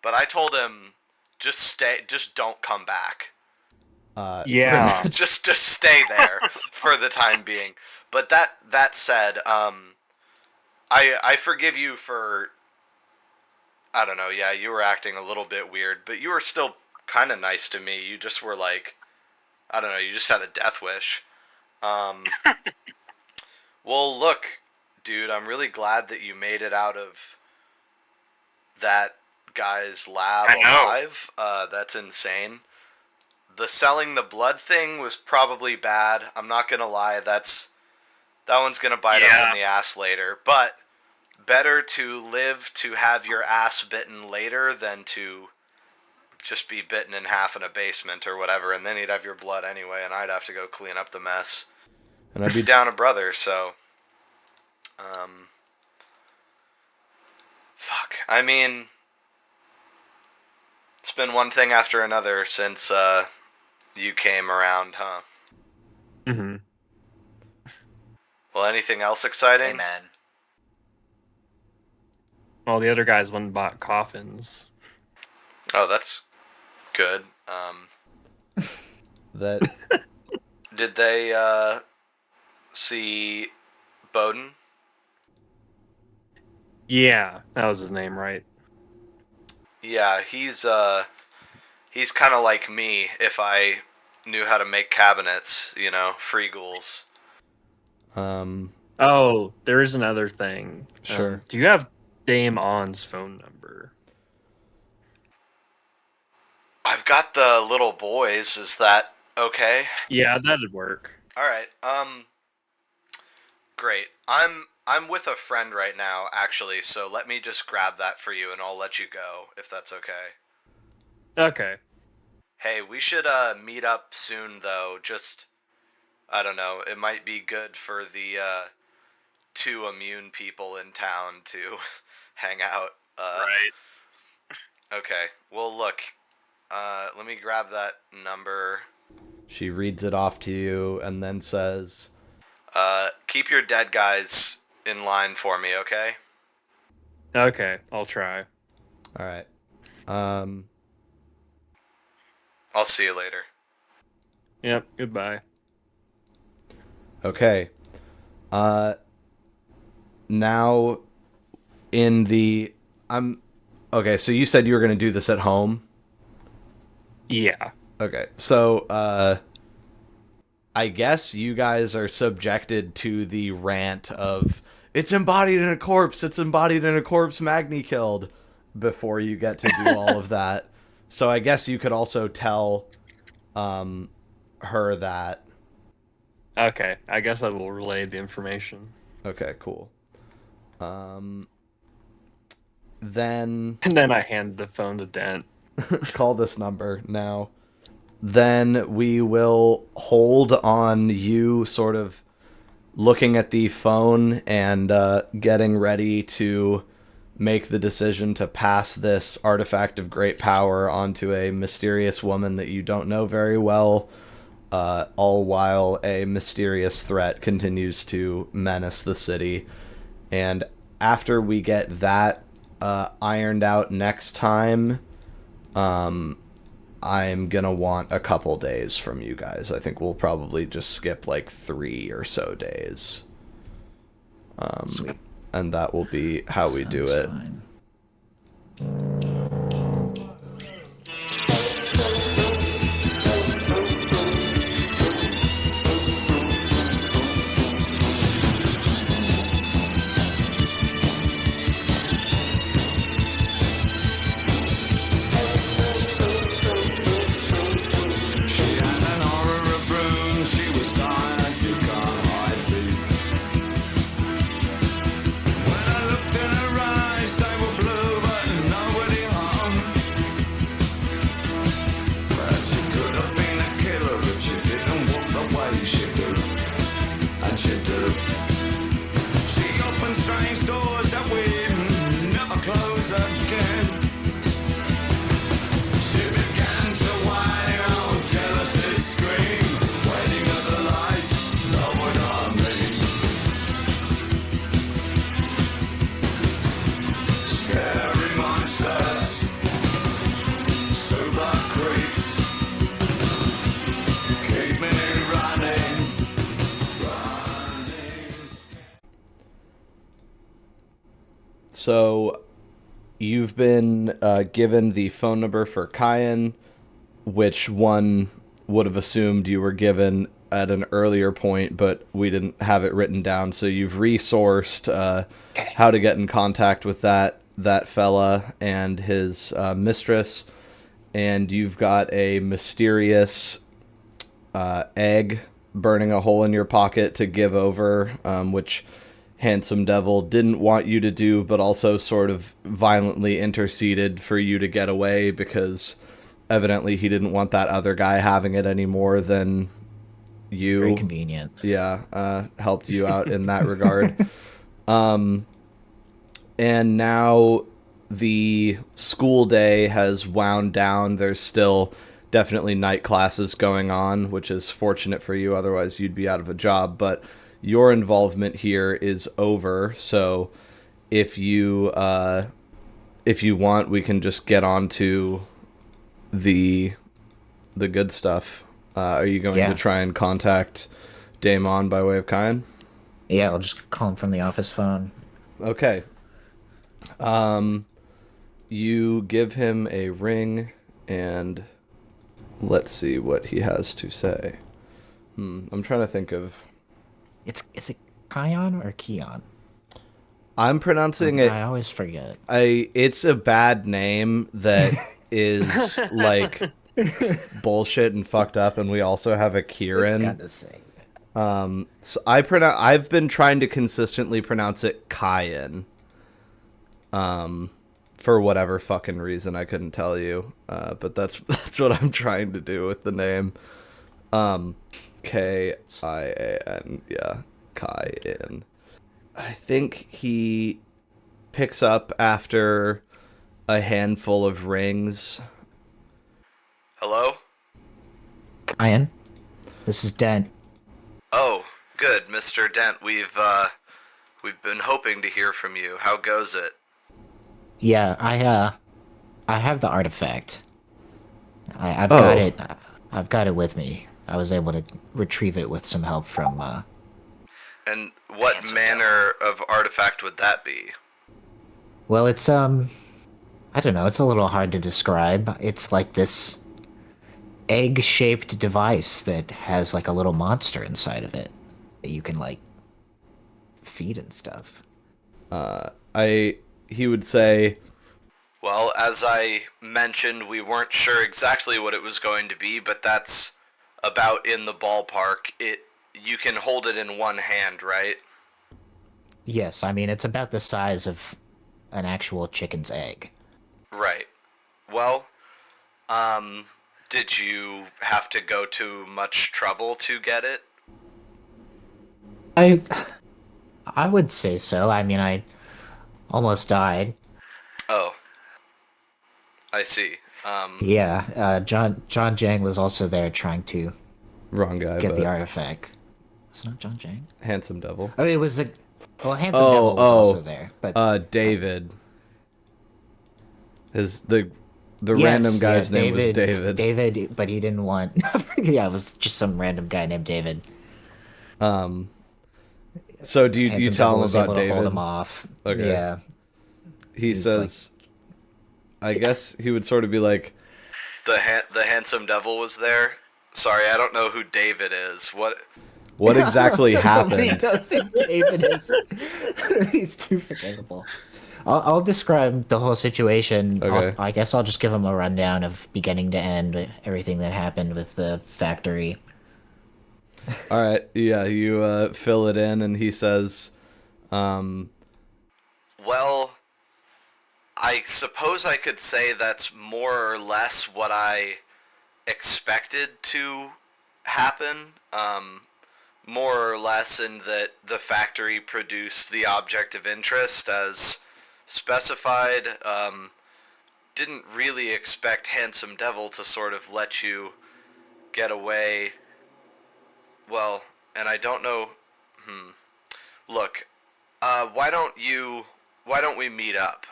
[SPEAKER 1] But I told him, just stay, just don't come back.
[SPEAKER 3] Yeah.
[SPEAKER 1] just stay there for the time being. But that said, I forgive you for, I don't know, yeah, you were acting a little bit weird, but you were still kind of nice to me. You just were like, I don't know, you just had a death wish. Well, look, dude, I'm really glad that you made it out of that guy's lab alive. That's insane. The selling the blood thing was probably bad. I'm not gonna lie, that one's gonna bite us in the ass later. But better to live to have your ass bitten later than to just be bitten in half in a basement or whatever, and then you'd have your blood anyway, and I'd have to go clean up the mess. And I'd be down a brother, so... Fuck. I mean... It's been one thing after another since, you came around, huh?
[SPEAKER 3] Mm-hmm.
[SPEAKER 1] Well, anything else exciting?
[SPEAKER 2] Hey, man.
[SPEAKER 3] Well, the other guys went and bought coffins.
[SPEAKER 1] Oh, that's good.
[SPEAKER 8] That
[SPEAKER 1] Did they, see Bowden?
[SPEAKER 3] Yeah, that was his name, right?
[SPEAKER 1] Yeah, he's kind of like me if I knew how to make cabinets, you know, free ghouls.
[SPEAKER 3] Oh, there is another thing.
[SPEAKER 8] Sure.
[SPEAKER 3] Do you have Dame On's phone number?
[SPEAKER 1] I've got the little boys. Is that okay?
[SPEAKER 3] Yeah, that'd work.
[SPEAKER 1] All right. Great. I'm with a friend right now, actually, so let me just grab that for you, and I'll let you go, if that's okay.
[SPEAKER 3] Okay.
[SPEAKER 1] Hey, we should meet up soon, though. Just, I don't know, it might be good for the two immune people in town to hang out.
[SPEAKER 3] Right.
[SPEAKER 1] Okay. Well, look, let me grab that number.
[SPEAKER 8] she reads it off to you and then says,
[SPEAKER 1] Keep your dead guys in line for me, okay?
[SPEAKER 3] Okay, I'll try.
[SPEAKER 8] all right.
[SPEAKER 1] I'll see you later.
[SPEAKER 3] Yep, goodbye.
[SPEAKER 8] Okay. Now in the okay, so you said you were going to do this at home?
[SPEAKER 3] Yeah.
[SPEAKER 8] Okay. So I guess you guys are subjected to the rant of it's embodied in a corpse, Magni killed, before you get to do all of that. So I guess you could also tell her that.
[SPEAKER 3] Okay, I guess I will relay the information.
[SPEAKER 8] Okay, cool. Then
[SPEAKER 3] And then I hand the phone to Dent.
[SPEAKER 8] call this number now. Then we will hold on you sort of looking at the phone and getting ready to make the decision to pass this artifact of great power onto a mysterious woman that you don't know very well, all while a mysterious threat continues to menace the city. And after we get that ironed out next time, I'm gonna want a couple days from you guys. I think we'll probably just skip like 3 or so days. And that will be how we do it.
[SPEAKER 2] Fine.
[SPEAKER 9] She had an aura of runes, she was tired, you can't hide me. When I looked in her eyes, they were blue, but nobody
[SPEAKER 1] So you've been given the phone number for Kyan, which one would have assumed you were given at an earlier point, but we didn't have it written down. So you've resourced how to get in contact with that fella and his mistress, and you've got a mysterious egg burning a hole in your pocket to give over, which Handsome Devil didn't want you to do, but also sort of violently interceded for you to get away because evidently he didn't want that other guy having it any more than you.
[SPEAKER 2] Very convenient.
[SPEAKER 1] Yeah, helped you out in that regard. And now the school day has wound down. There's still definitely night classes going on, which is fortunate for you. Otherwise, you'd be out of a job. But your involvement here is over. So if you want, we can just get on to the good stuff. Are you going to try and contact Daemon by way of Kyan?
[SPEAKER 2] Yeah, I'll just call him from the office phone.
[SPEAKER 1] Okay. You give him a ring, and let's see what he has to say. I'm trying to think of...
[SPEAKER 2] Is it Kion or Keon?
[SPEAKER 1] I'm pronouncing it...
[SPEAKER 2] I always forget.
[SPEAKER 1] It's a bad name that is, like, bullshit and fucked up, and we also have a Kieran.
[SPEAKER 2] It's got to say.
[SPEAKER 1] So I've been trying to consistently pronounce it Kyan. For whatever fucking reason, I couldn't tell you. But that's what I'm trying to do with the name. Kian, yeah, Kyan. I think he picks up after a handful of rings. Hello?
[SPEAKER 2] Kion, this is Dent.
[SPEAKER 1] Oh, good, Mr. Dent. We've been hoping to hear from you. How goes it?
[SPEAKER 2] Yeah, I have the artifact. I've got it. I've got it with me. I was able to retrieve it with some help from.
[SPEAKER 1] And what manner of artifact would that be?
[SPEAKER 2] Well, it's I don't know. It's a little hard to describe. It's like this egg-shaped device that has like a little monster inside of it that you can like feed and stuff.
[SPEAKER 1] He would say, well, as I mentioned, we weren't sure exactly what it was going to be, but that's about in the ballpark. You can hold it in one hand, right?
[SPEAKER 2] Yes, I mean, it's about the size of an actual chicken's egg.
[SPEAKER 1] Right. Well, did you have to go to much trouble to get it?
[SPEAKER 2] I would say so. I mean, I almost died.
[SPEAKER 1] Oh. I see.
[SPEAKER 2] Yeah, John Jang was also there trying to
[SPEAKER 1] wrong guy,
[SPEAKER 2] get the artifact. It's not John Jang.
[SPEAKER 1] Handsome Devil.
[SPEAKER 2] Oh, it was Handsome Devil was also there, but
[SPEAKER 1] David. The random guy's name was David.
[SPEAKER 2] David, but he didn't want. Yeah, it was just some random guy named David.
[SPEAKER 1] So do you tell him about David?
[SPEAKER 2] Hold him off.
[SPEAKER 1] Okay.
[SPEAKER 2] Yeah.
[SPEAKER 1] He says, I guess he would sort of be like, the Handsome Devil was there. Sorry, I don't know who David is. What exactly happened?
[SPEAKER 2] He knows who David is. He's too forgettable. I'll describe the whole situation.
[SPEAKER 1] Okay.
[SPEAKER 2] I guess I'll just give him a rundown of beginning to end, everything that happened with the factory.
[SPEAKER 1] All right. Yeah, you fill it in, and he says, well, I suppose I could say that's more or less what I expected to happen. More or less in that the factory produced the object of interest as specified. Didn't really expect Handsome Devil to sort of let you get away. Well, and I don't know. Look, why don't we meet up?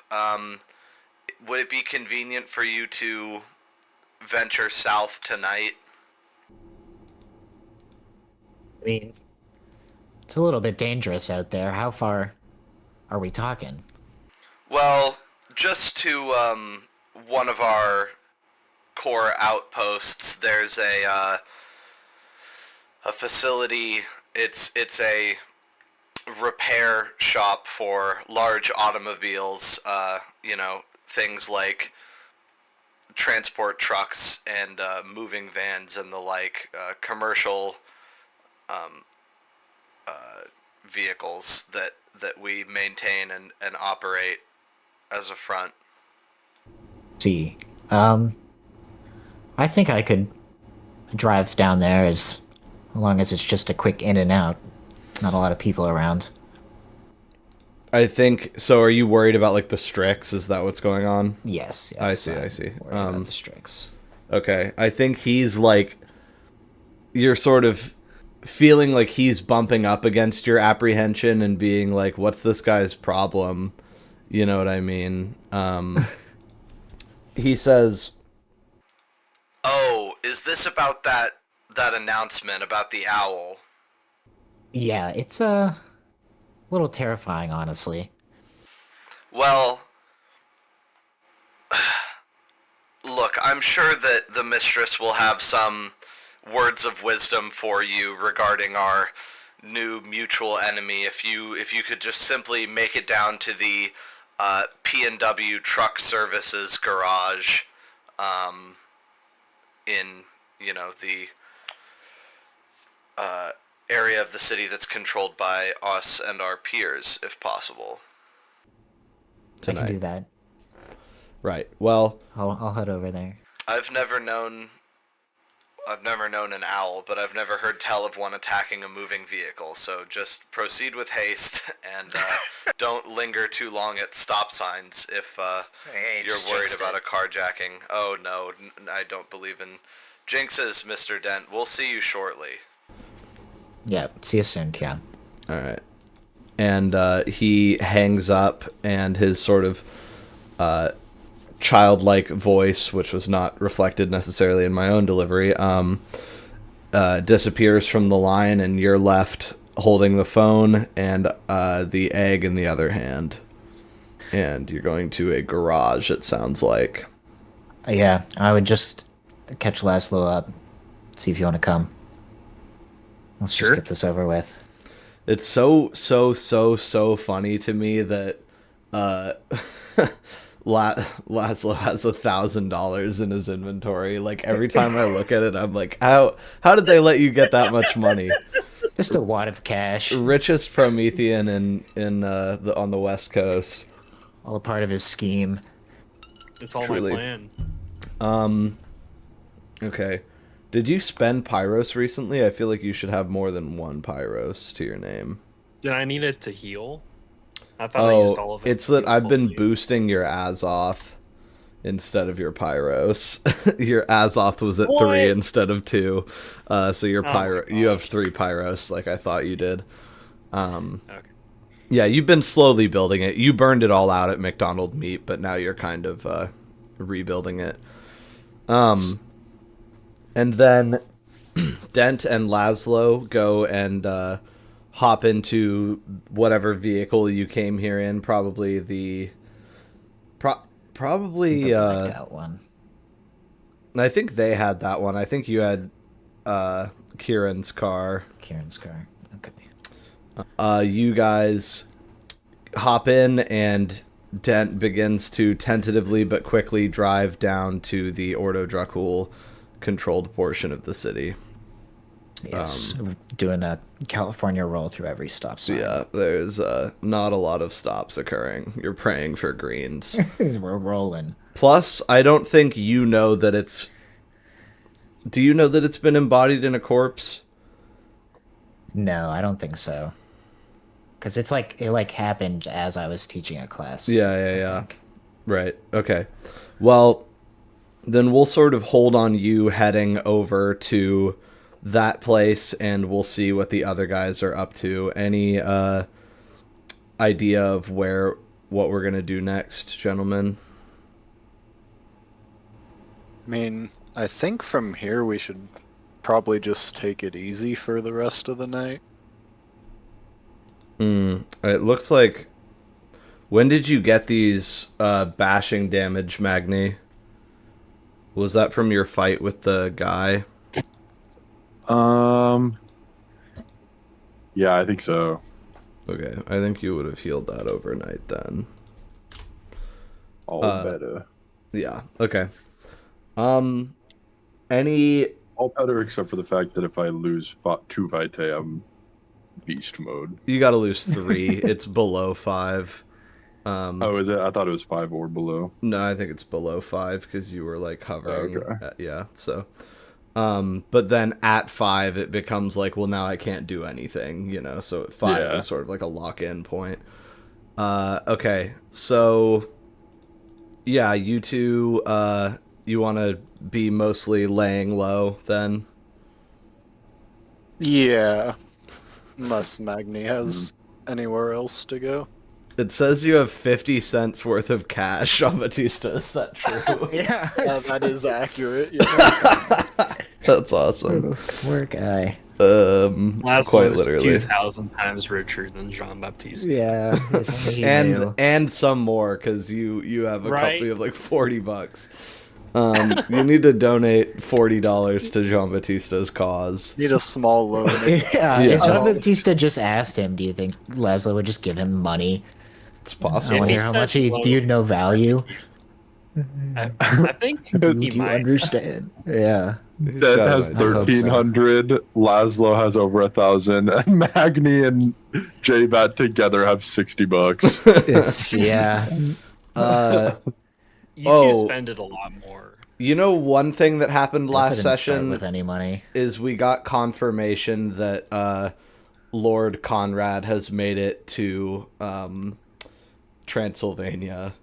[SPEAKER 1] Would it be convenient for you to venture south tonight?
[SPEAKER 2] I mean, it's a little bit dangerous out there. How far are we talking?
[SPEAKER 1] Well, just to one of our core outposts, there's a facility. It's a repair shop for large automobiles. Things like transport trucks and moving vans and the like, commercial vehicles that we maintain and operate as a front.
[SPEAKER 2] See, I think I could drive down there as long as it's just a quick in and out. Not a lot of people around.
[SPEAKER 1] I think so. Are you worried about like the Strix? Is that what's going on?
[SPEAKER 2] Yes.
[SPEAKER 1] I see.
[SPEAKER 2] Worried about the Strix.
[SPEAKER 1] Okay. I think he's like, you're sort of feeling like he's bumping up against your apprehension and being like, what's this guy's problem? You know what I mean? He says, "Oh, is this about that announcement about the owl?"
[SPEAKER 2] Yeah, it's a little terrifying, honestly.
[SPEAKER 1] Well, look, I'm sure that the mistress will have some words of wisdom for you regarding our new mutual enemy. If you could just simply make it down to the P&W Truck Services garage, in the area of the city that's controlled by us and our peers, if possible.
[SPEAKER 2] Tonight. I can do that.
[SPEAKER 1] Right. Well,
[SPEAKER 2] I'll head over there.
[SPEAKER 1] I've never known an owl, but I've never heard tell of one attacking a moving vehicle. So just proceed with haste and don't linger too long at stop signs if you're worried about a carjacking. Oh no, I don't believe in jinxes, Mr. Dent. We'll see you shortly.
[SPEAKER 2] Yeah, see you soon, Keon.
[SPEAKER 1] All right. And he hangs up, and his sort of childlike voice, which was not reflected necessarily in my own delivery, disappears from the line, and you're left holding the phone and the egg in the other hand. And you're going to a garage, it sounds like.
[SPEAKER 2] Yeah, I would just catch Laszlo up, see if you want to come. Let's just get this over with.
[SPEAKER 1] It's so funny to me that Laszlo has $1,000 in his inventory. Like every time I look at it, I'm like, how did they let you get that much money?
[SPEAKER 2] Just a wad of cash.
[SPEAKER 1] Richest Promethean on the West Coast.
[SPEAKER 2] All a part of his scheme.
[SPEAKER 3] It's all
[SPEAKER 1] Truly.
[SPEAKER 3] my plan.
[SPEAKER 1] Okay. Did you spend Pyros recently? I feel like you should have more than one Pyros to your name.
[SPEAKER 3] Did I need it to heal? I thought I used all of it.
[SPEAKER 1] It's that I've been boosting your Azoth instead of your Pyros. Your Azoth was at 3 instead of 2. So your you have 3 Pyros like I thought you did.
[SPEAKER 3] Okay.
[SPEAKER 1] Yeah, you've been slowly building it. You burned it all out at McDonald Meat, but now you're kind of rebuilding it. And then Dent and Laszlo go and hop into whatever vehicle you came here in. Probably the
[SPEAKER 2] that one.
[SPEAKER 1] I think they had that one. I think you had Kieran's car.
[SPEAKER 2] Okay.
[SPEAKER 1] You guys hop in, and Dent begins to tentatively but quickly drive down to the Ordo Dracul controlled portion of the city.
[SPEAKER 2] Yes, doing a California roll through every stop sign.
[SPEAKER 1] Yeah, there's not a lot of stops occurring. You're praying for greens.
[SPEAKER 2] We're rolling.
[SPEAKER 1] Plus, I don't think you know that it's... Do you know that it's been embodied in a corpse?
[SPEAKER 2] No, I don't think so. Because it happened as I was teaching a class.
[SPEAKER 1] Yeah. Right, okay. Well, then we'll sort of hold on you heading over to that place, and we'll see what the other guys are up to. Any idea of what we're going to do next, gentlemen?
[SPEAKER 5] I mean, I think from here we should probably just take it easy for the rest of the night.
[SPEAKER 1] It looks like When did you get these bashing damage, Magni? Was that from your fight with the guy?
[SPEAKER 4] Yeah, I think so.
[SPEAKER 1] Okay, I think you would have healed that overnight then.
[SPEAKER 4] All better.
[SPEAKER 1] Yeah, okay. Any...
[SPEAKER 4] All better except for the fact that if I lose 2 vitae, I'm beast mode.
[SPEAKER 1] You gotta lose 3. It's below 5.
[SPEAKER 4] Oh, is it? I thought it was 5 or below.
[SPEAKER 1] No, I think it's below 5 because you were like hovering.
[SPEAKER 4] Okay.
[SPEAKER 1] Yeah, so... but then at 5 it becomes like, well, now I can't do anything, you know, so at 5 is sort of like a lock-in point. Okay, so yeah, you two, you want to be mostly laying low then?
[SPEAKER 5] Yeah. Unless Magni has anywhere else to go.
[SPEAKER 1] It says you have 50 cents worth of cash, Jean-Baptiste. Is that true?
[SPEAKER 2] Yeah,
[SPEAKER 5] That is accurate. Yeah.
[SPEAKER 1] That's awesome.
[SPEAKER 2] Poor guy.
[SPEAKER 3] Laszlo
[SPEAKER 1] Quite
[SPEAKER 3] is
[SPEAKER 1] literally.
[SPEAKER 3] 2,000 times richer than Jean-Baptiste.
[SPEAKER 2] Yeah. if only he knew.
[SPEAKER 1] And some more, because you have a
[SPEAKER 3] Right.
[SPEAKER 1] couple of like $40. You need to donate $40 to Jean-Baptiste's cause.
[SPEAKER 5] Need a small loan.
[SPEAKER 2] Yeah,
[SPEAKER 1] Yeah.
[SPEAKER 2] if Jean-Baptiste just asked him, do you think Laszlo would just give him money?
[SPEAKER 1] It's
[SPEAKER 2] I
[SPEAKER 1] possible.
[SPEAKER 3] If he
[SPEAKER 2] wonder how
[SPEAKER 3] said
[SPEAKER 2] much do you know value?
[SPEAKER 3] I think
[SPEAKER 2] Do
[SPEAKER 3] he
[SPEAKER 2] you
[SPEAKER 3] might.
[SPEAKER 2] understand? Yeah.
[SPEAKER 1] He's
[SPEAKER 4] Dent
[SPEAKER 1] got
[SPEAKER 4] has
[SPEAKER 1] an idea.
[SPEAKER 2] I hope so.
[SPEAKER 4] 1,300, Laszlo has over 1,000, and Magni and J-Bat together have $60.
[SPEAKER 2] It's yeah.
[SPEAKER 3] You two spend it a lot more.
[SPEAKER 1] You know, one thing that happened
[SPEAKER 2] Guess I
[SPEAKER 1] last
[SPEAKER 2] didn't start
[SPEAKER 1] session
[SPEAKER 2] with any money.
[SPEAKER 1] is we got confirmation that Lord Conrad has made it to Transylvania,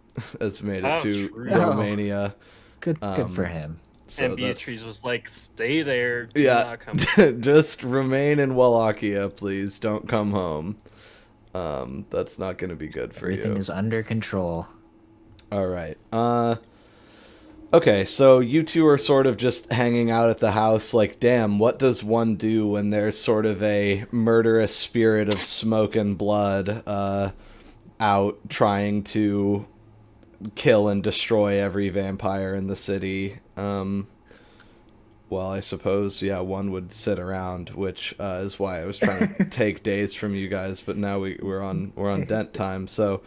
[SPEAKER 1] has made it
[SPEAKER 3] Oh,
[SPEAKER 1] to
[SPEAKER 3] true.
[SPEAKER 1] Romania.
[SPEAKER 2] Good for him.
[SPEAKER 1] So
[SPEAKER 3] And
[SPEAKER 1] that's-
[SPEAKER 3] Beatrice was like, "Stay there. Do
[SPEAKER 1] Yeah,
[SPEAKER 3] not come."
[SPEAKER 1] just remain in Wallachia, please. Don't come home. That's not going to be good for
[SPEAKER 2] Everything
[SPEAKER 1] you.
[SPEAKER 2] is under control.
[SPEAKER 1] All right. Okay, so you two are sort of just hanging out at the house like, damn, what does one do when there's sort of a murderous spirit of smoke and blood out trying to kill and destroy every vampire in the city? Well, I suppose, yeah, one would sit around, which is why I was trying to take days from you guys, but now we're on Dent time, so...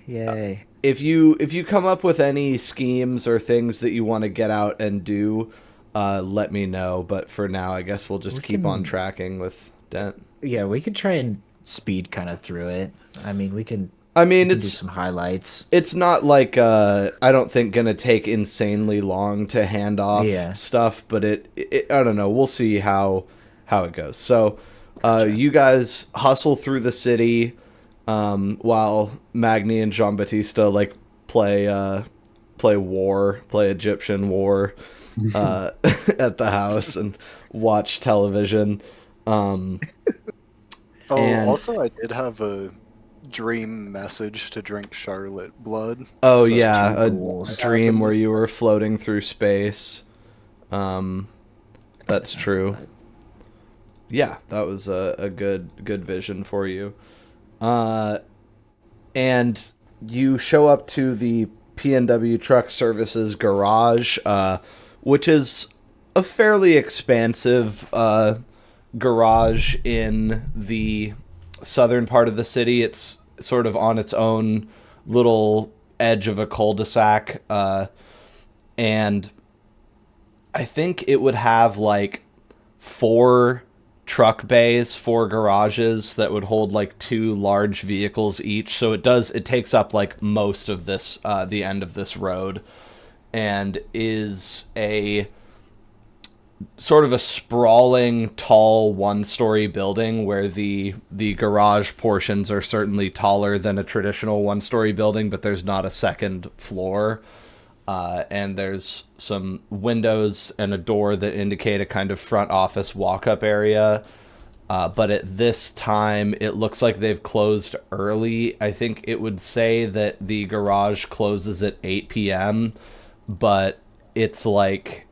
[SPEAKER 2] Yay.
[SPEAKER 1] If you come up with any schemes or things that you want to get out and do, let me know. But for now, I guess we'll just keep on tracking with Dent.
[SPEAKER 2] Yeah, we could try and speed kind of through it. I mean, we can do
[SPEAKER 1] It's
[SPEAKER 2] some highlights.
[SPEAKER 1] it's not like I don't think gonna take insanely long to hand off stuff, but it I don't know. We'll see how it goes. So, you guys hustle through the city. While Magni and Jean-Baptiste like play Egyptian war at the house and watch television. And-
[SPEAKER 5] Also, I did have a dream message to drink Charlotte blood.
[SPEAKER 1] Oh
[SPEAKER 5] So-
[SPEAKER 1] yeah, a
[SPEAKER 2] Goals.
[SPEAKER 1] dream where you were floating through space. That's true. Yeah, that was a good vision for you. And you show up to the P&W Truck Services garage, which is a fairly expansive garage in the southern part of the city. It's sort of on its own little edge of a cul-de-sac, and I think it would have like 4 truck bays, 4 garages that would hold like 2 large vehicles each. So it takes up like most of this, the end of this road, and is a sort of a sprawling, tall, 1-story building where the garage portions are certainly taller than a traditional 1-story building, but there's not a second floor. And there's some windows and a door that indicate a kind of front office walk-up area. But at this time, it looks like they've closed early. I think it would say that the garage closes at 8 p.m., but it's like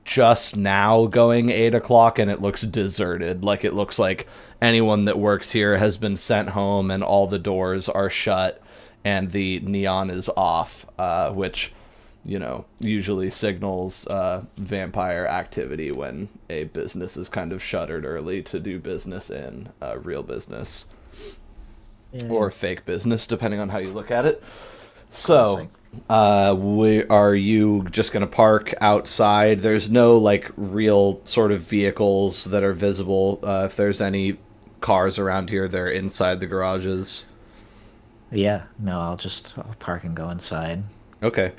[SPEAKER 8] just now going 8 o'clock, and it looks deserted. Like, it looks like anyone that works here has been sent home and all the doors are shut and the neon is off, which, usually signals vampire activity when a business is kind of shuttered early to do business in real business. Yeah. Or fake business, depending on how you look at it. So, are you just going to park outside? There's no, like, real sort of vehicles that are visible. If there's any cars around here, they're inside the garages.
[SPEAKER 2] Yeah, no, I'll park and go inside.
[SPEAKER 8] Okay.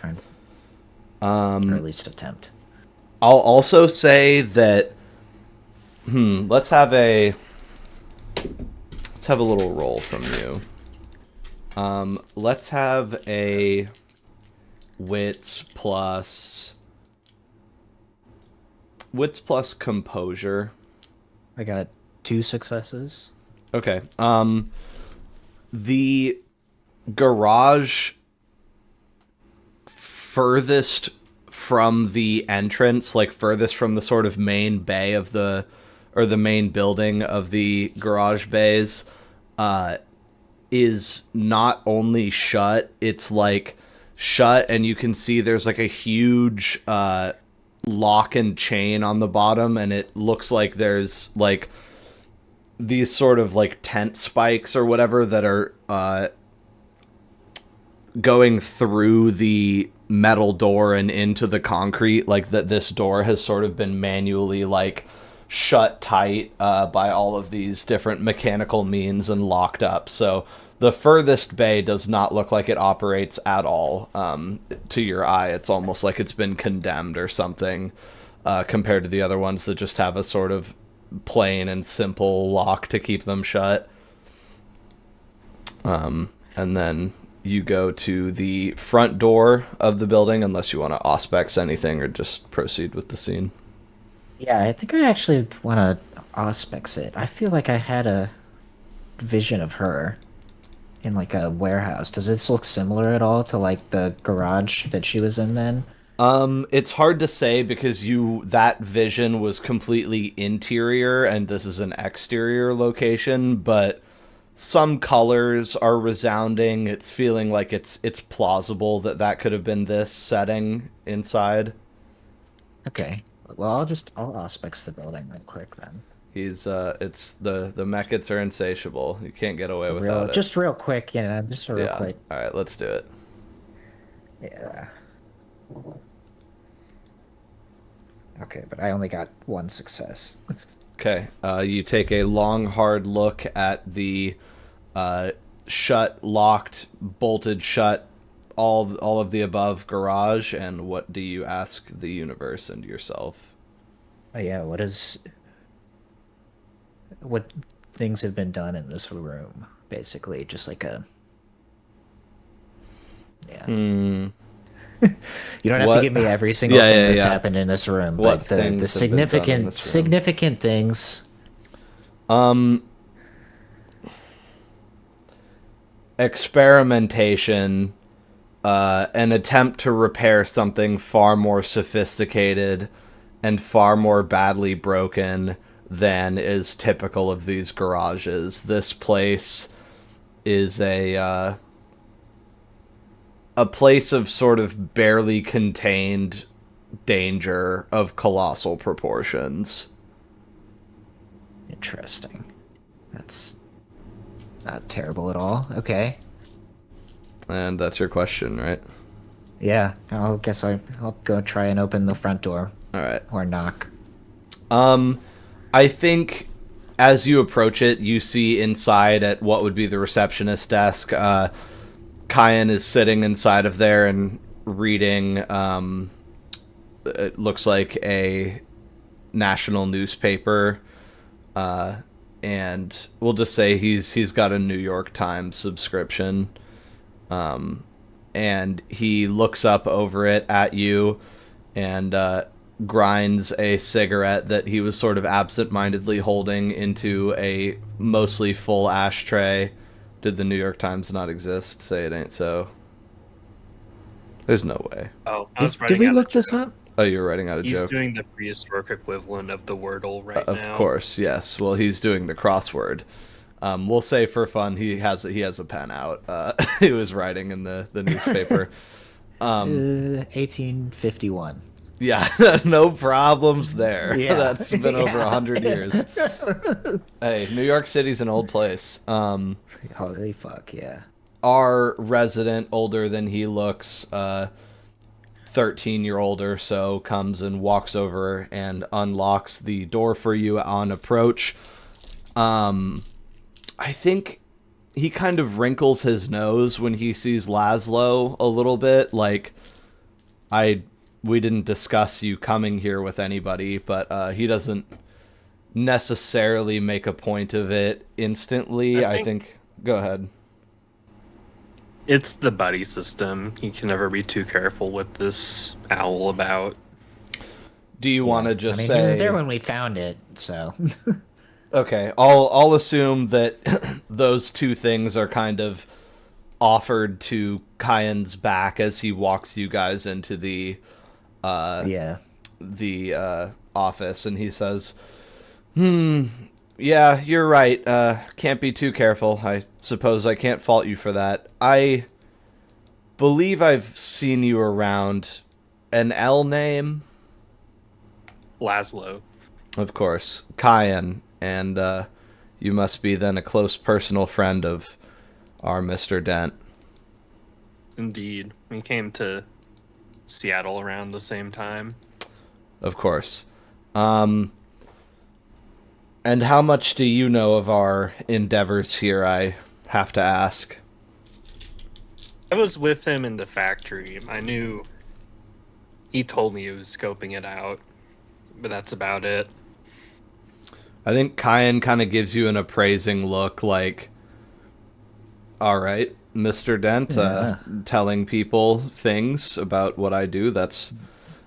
[SPEAKER 2] Or at least attempt.
[SPEAKER 8] I'll also say that, let's have a little roll from you. Let's have a wits plus composure.
[SPEAKER 2] I got 2 successes.
[SPEAKER 8] Okay. The garage furthest from the entrance, like furthest from the sort of main bay of the main building of the garage bays, is not only shut, it's like shut, and you can see there's like a huge lock and chain on the bottom, and it looks like there's like these sort of like tent spikes or whatever that are going through the metal door and into the concrete, like that this door has sort of been manually like shut tight by all of these different mechanical means and locked up. So the furthest bay does not look like it operates at all. To your eye, it's almost like it's been condemned or something, compared to the other ones that just have a sort of plain and simple lock to keep them shut. And then you go to the front door of the building, unless you want to auspex anything or just proceed with the scene.
[SPEAKER 2] Yeah, I think I actually want to auspex it. I feel like I had a vision of her in like a warehouse. Does this look similar at all to like the garage that she was in then?
[SPEAKER 8] It's hard to say because that vision was completely interior and this is an exterior location, but some colors are resounding. It's feeling like it's plausible that could have been this setting inside.
[SPEAKER 2] Okay. Well, I'll auspex the building real quick then.
[SPEAKER 8] It's the Meckets are insatiable. You can't get away without it.
[SPEAKER 2] Just real quick, real quick.
[SPEAKER 8] All right, let's do it.
[SPEAKER 2] Yeah. Okay, but I only got 1 success.
[SPEAKER 8] Okay, you take a long, hard look at the shut, locked, bolted shut, all of the above garage, and what do you ask the universe and yourself?
[SPEAKER 2] Yeah, what things have been done in this room? Basically, just like a... Yeah. You don't have to give me every single thing that's happened in this room, but the significant things.
[SPEAKER 8] Experimentation, an attempt to repair something far more sophisticated and far more badly broken than is typical of these garages. This place is a place of sort of barely contained danger of colossal proportions.
[SPEAKER 2] Interesting. That's not terrible at all. Okay.
[SPEAKER 8] And that's your question, right?
[SPEAKER 2] Yeah, I'll go try and open the front door.
[SPEAKER 8] All right.
[SPEAKER 2] Or knock.
[SPEAKER 8] I think as you approach it, you see inside at what would be the receptionist desk, Kyan is sitting inside of there and reading, it looks like a national newspaper, and we'll just say he's got a New York Times subscription, and he looks up over it at you and grinds a cigarette that he was sort of absent-mindedly holding into a mostly full ashtray. Did the New York Times not exist? Say it ain't so. There's no way.
[SPEAKER 3] Oh,
[SPEAKER 2] Did we look this up?
[SPEAKER 1] Oh, you're writing out a
[SPEAKER 3] He's
[SPEAKER 1] joke.
[SPEAKER 3] doing the prehistoric equivalent of the Wordle right now.
[SPEAKER 1] Of course, yes. Well, he's doing the crossword. We'll say for fun he has a pen out. He was writing in the newspaper.
[SPEAKER 2] 1851.
[SPEAKER 1] Yeah, no problems there.
[SPEAKER 2] Yeah.
[SPEAKER 1] That's been over 100 years. Hey, New York City's an old place.
[SPEAKER 2] Holy fuck, yeah.
[SPEAKER 1] Our resident, older than he looks, 13-year-old or so, comes and walks over and unlocks the door for you on approach. I think he kind of wrinkles his nose when he sees Laszlo a little bit, like, we didn't discuss you coming here with anybody, but he doesn't necessarily make a point of it instantly. I think go ahead.
[SPEAKER 3] It's the buddy system. You can never be too careful with this owl about.
[SPEAKER 1] Do you want to just say...
[SPEAKER 2] he was there when we found it, so...
[SPEAKER 1] Okay, I'll assume that those two things are kind of offered to Kyan's back as he walks you guys into the office, and he says, yeah, you're right. Can't be too careful. I suppose I can't fault you for that. I believe I've seen you around. An L name?
[SPEAKER 3] Laszlo.
[SPEAKER 1] Of course. Kyan. And you must be then a close personal friend of our Mr. Dent.
[SPEAKER 3] Indeed. We came to Seattle around the same time.
[SPEAKER 1] Of course. And how much do you know of our endeavors here, I have to ask?
[SPEAKER 3] I was with him in the factory. I knew he told me he was scoping it out, but that's about it.
[SPEAKER 1] I think Kyan kind of gives you an appraising look like, all right, Mr. Dent, telling people things about what I do, that's...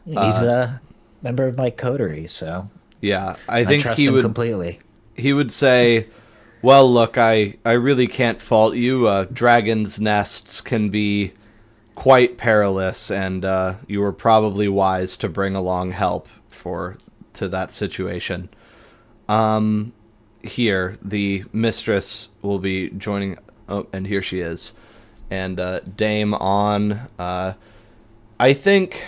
[SPEAKER 2] He's a member of my coterie, so...
[SPEAKER 1] Yeah, I think
[SPEAKER 2] trust
[SPEAKER 1] he
[SPEAKER 2] him
[SPEAKER 1] would
[SPEAKER 2] completely.
[SPEAKER 1] He would say, well, look, I really can't fault you. Dragon's nests can be quite perilous, and you were probably wise to bring along help to that situation. Here, the mistress will be joining. Oh, and here she is. And Dame On, I think,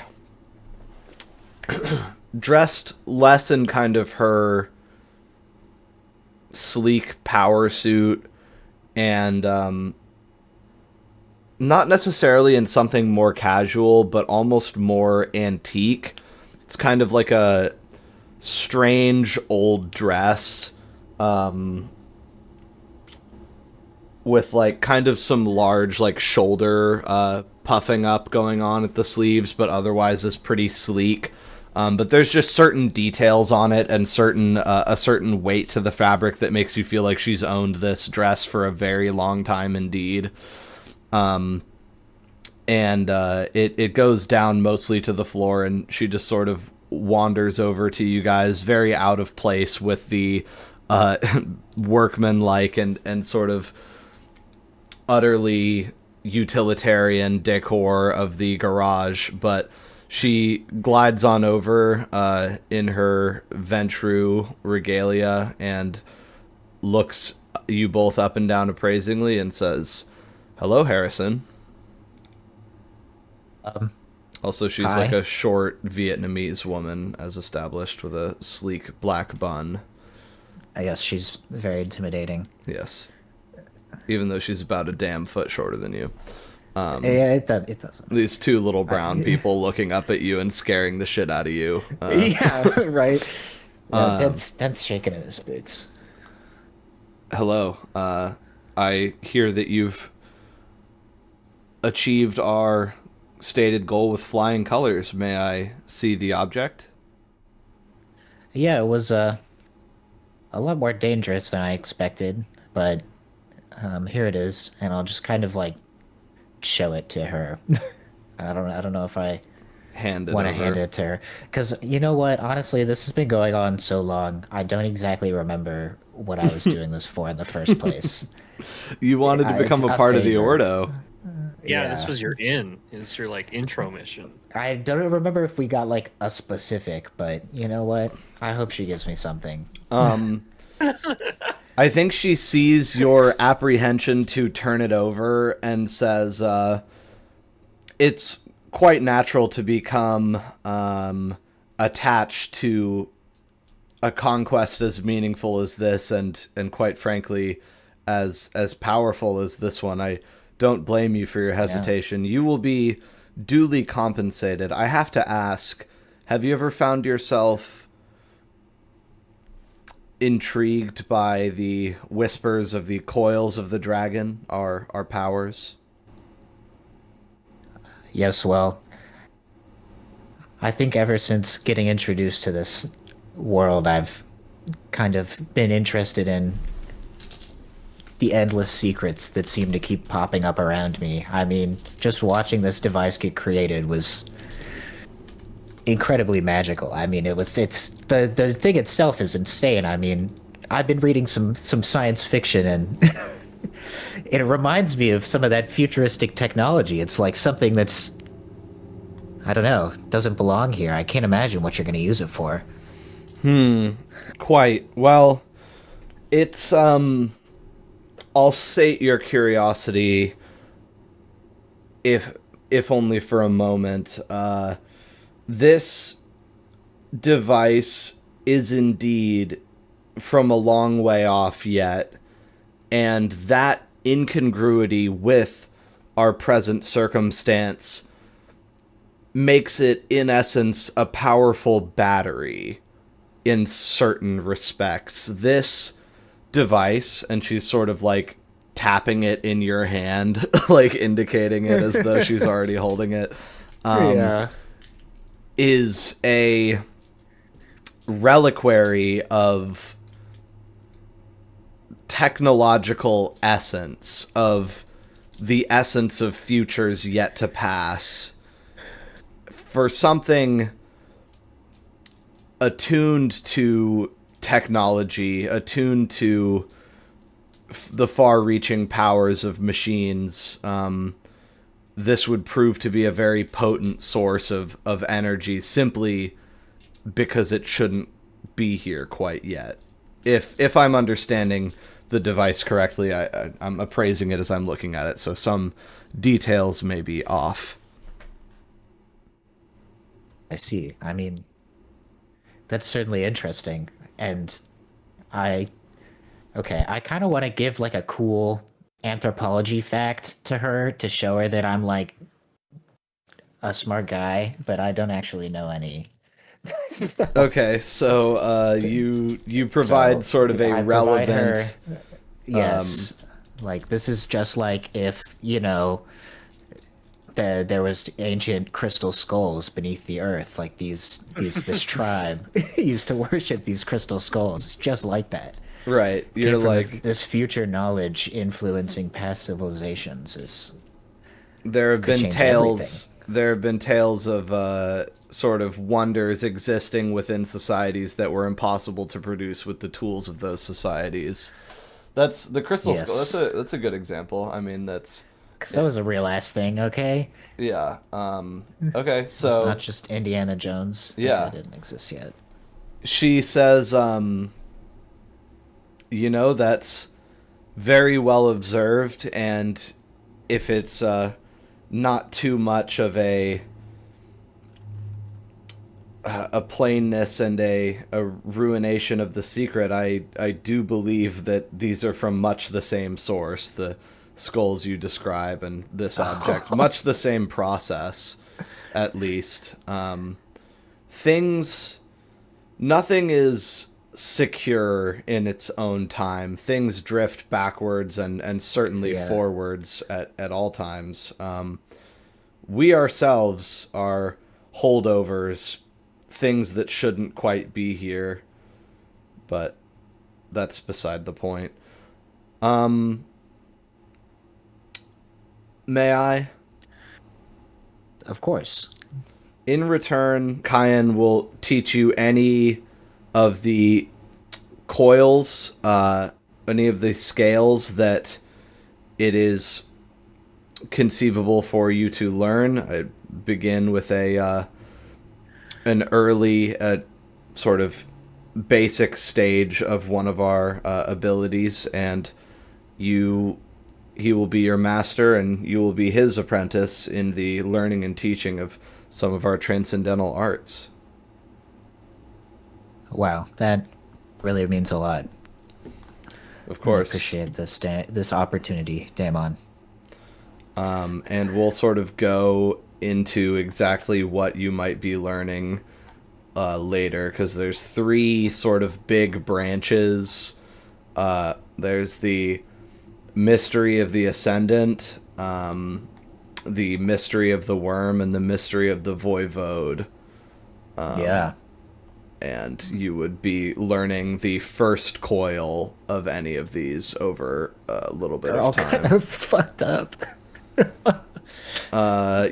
[SPEAKER 1] dressed less in kind of her sleek power suit and not necessarily in something more casual, but almost more antique. It's kind of like a strange old dress with like kind of some large like shoulder puffing up going on at the sleeves, but otherwise is pretty sleek. But there's just certain details on it and a certain weight to the fabric that makes you feel like she's owned this dress for a very long time indeed. And it goes down mostly to the floor, and she just sort of wanders over to you guys, very out of place with the workmanlike and sort of utterly utilitarian decor of the garage, but she glides on over in her Ventru regalia and looks you both up and down appraisingly and says, "Hello, Harrison." Also, she's
[SPEAKER 2] hi.
[SPEAKER 1] like a short Vietnamese woman, as established, with a sleek black bun.
[SPEAKER 2] I guess she's very intimidating.
[SPEAKER 1] Yes. Even though she's about a damn foot shorter than you.
[SPEAKER 2] Yeah, it doesn't.
[SPEAKER 1] These two little brown people looking up at you and scaring the shit out of you.
[SPEAKER 2] Yeah, right. Yeah, Dent's shaking in his boots.
[SPEAKER 1] Hello. I hear that you've achieved our stated goal with flying colors. May I see the object?
[SPEAKER 2] Yeah, it was a lot more dangerous than I expected, but here it is, and I'll just kind of like show it to her. I don't know if I want to hand it to her, because you know what? Honestly, this has been going on so long. I don't exactly remember what I was doing this for in the first place.
[SPEAKER 1] You wanted to become a part of the Ordo.
[SPEAKER 3] Yeah, this was your It's your like intro mission.
[SPEAKER 2] I don't remember if we got like a specific, but you know what? I hope she gives me something.
[SPEAKER 1] I think she sees your apprehension to turn it over and says, it's quite natural to become attached to a conquest as meaningful as this, and quite frankly, as powerful as this one. I don't blame you for your hesitation. Yeah. You will be duly compensated. I have to ask, have you ever found yourself intrigued by the whispers of the coils of the dragon, our powers?
[SPEAKER 2] Yes, well, I think ever since getting introduced to this world, I've kind of been interested in the endless secrets that seem to keep popping up around me. I mean, just watching this device get created was incredibly magical. I mean, it's the thing itself is insane. I mean, I've been reading some science fiction, and it reminds me of some of that futuristic technology. It's like something that's, I don't know, doesn't belong here. I can't imagine what you're going to use it for.
[SPEAKER 1] Quite. Well, it's I'll sate your curiosity, if only for a moment. This device is indeed from a long way off yet, and that incongruity with our present circumstance makes it, in essence, a powerful battery in certain respects. This device, and she's sort of like tapping it in your hand, like indicating it as though she's already holding it, is a reliquary of technological essence, of the essence of futures yet to pass, for something attuned to technology, attuned to the far-reaching powers of machines. This would prove to be a very potent source of energy, simply because it shouldn't be here quite yet. If I'm understanding the device correctly, I'm appraising it as I'm looking at it, so some details may be off.
[SPEAKER 2] I see. I mean, that's certainly interesting. And I kind of want to give like a cool anthropology fact to her to show her that I'm like a smart guy, but I don't actually know any.
[SPEAKER 1] Okay, so you provide sort of a relevant...
[SPEAKER 2] Yes. Like, this is just like if, you know, there was ancient crystal skulls beneath the earth, like this tribe used to worship these crystal skulls. It's just like that.
[SPEAKER 1] Right. You're like,
[SPEAKER 2] this future knowledge influencing past civilizations is.
[SPEAKER 1] There have been tales. Everything. There have been tales of sort of wonders existing within societies that were impossible to produce with the tools of those societies. That's the crystal skull. That's a good example. I mean, that's.
[SPEAKER 2] Because that was a real ass thing, okay?
[SPEAKER 1] Yeah. Okay, so...
[SPEAKER 2] It's not just Indiana Jones.
[SPEAKER 1] Yeah.
[SPEAKER 2] That didn't exist yet.
[SPEAKER 1] She says, you know, that's very well observed, and if it's not too much of a plainness and a ruination of the secret, I do believe that these are from much the same source, the skulls you describe and this object, much the same process, at least. Nothing is secure in its own time. Things drift backwards and certainly forwards at all times. We ourselves are holdovers, things that shouldn't quite be here, but that's beside the point. May I?
[SPEAKER 2] Of course.
[SPEAKER 1] In return, Kyan will teach you any of the coils, any of the scales that it is conceivable for you to learn. I begin with an early sort of basic stage of one of our abilities, and he will be your master, and you will be his apprentice in the learning and teaching of some of our transcendental arts.
[SPEAKER 2] Wow, that really means a lot.
[SPEAKER 1] Of course.
[SPEAKER 2] I appreciate this opportunity, Damon.
[SPEAKER 1] And we'll sort of go into exactly what you might be learning later, because there's 3 sort of big branches. There's the mystery of the Ascendant, the mystery of the Worm, and the mystery of the Voivode.
[SPEAKER 2] Yeah.
[SPEAKER 1] And you would be learning the first coil of any of these over a little bit
[SPEAKER 2] They're
[SPEAKER 1] of
[SPEAKER 2] all
[SPEAKER 1] time.
[SPEAKER 2] kind of fucked up.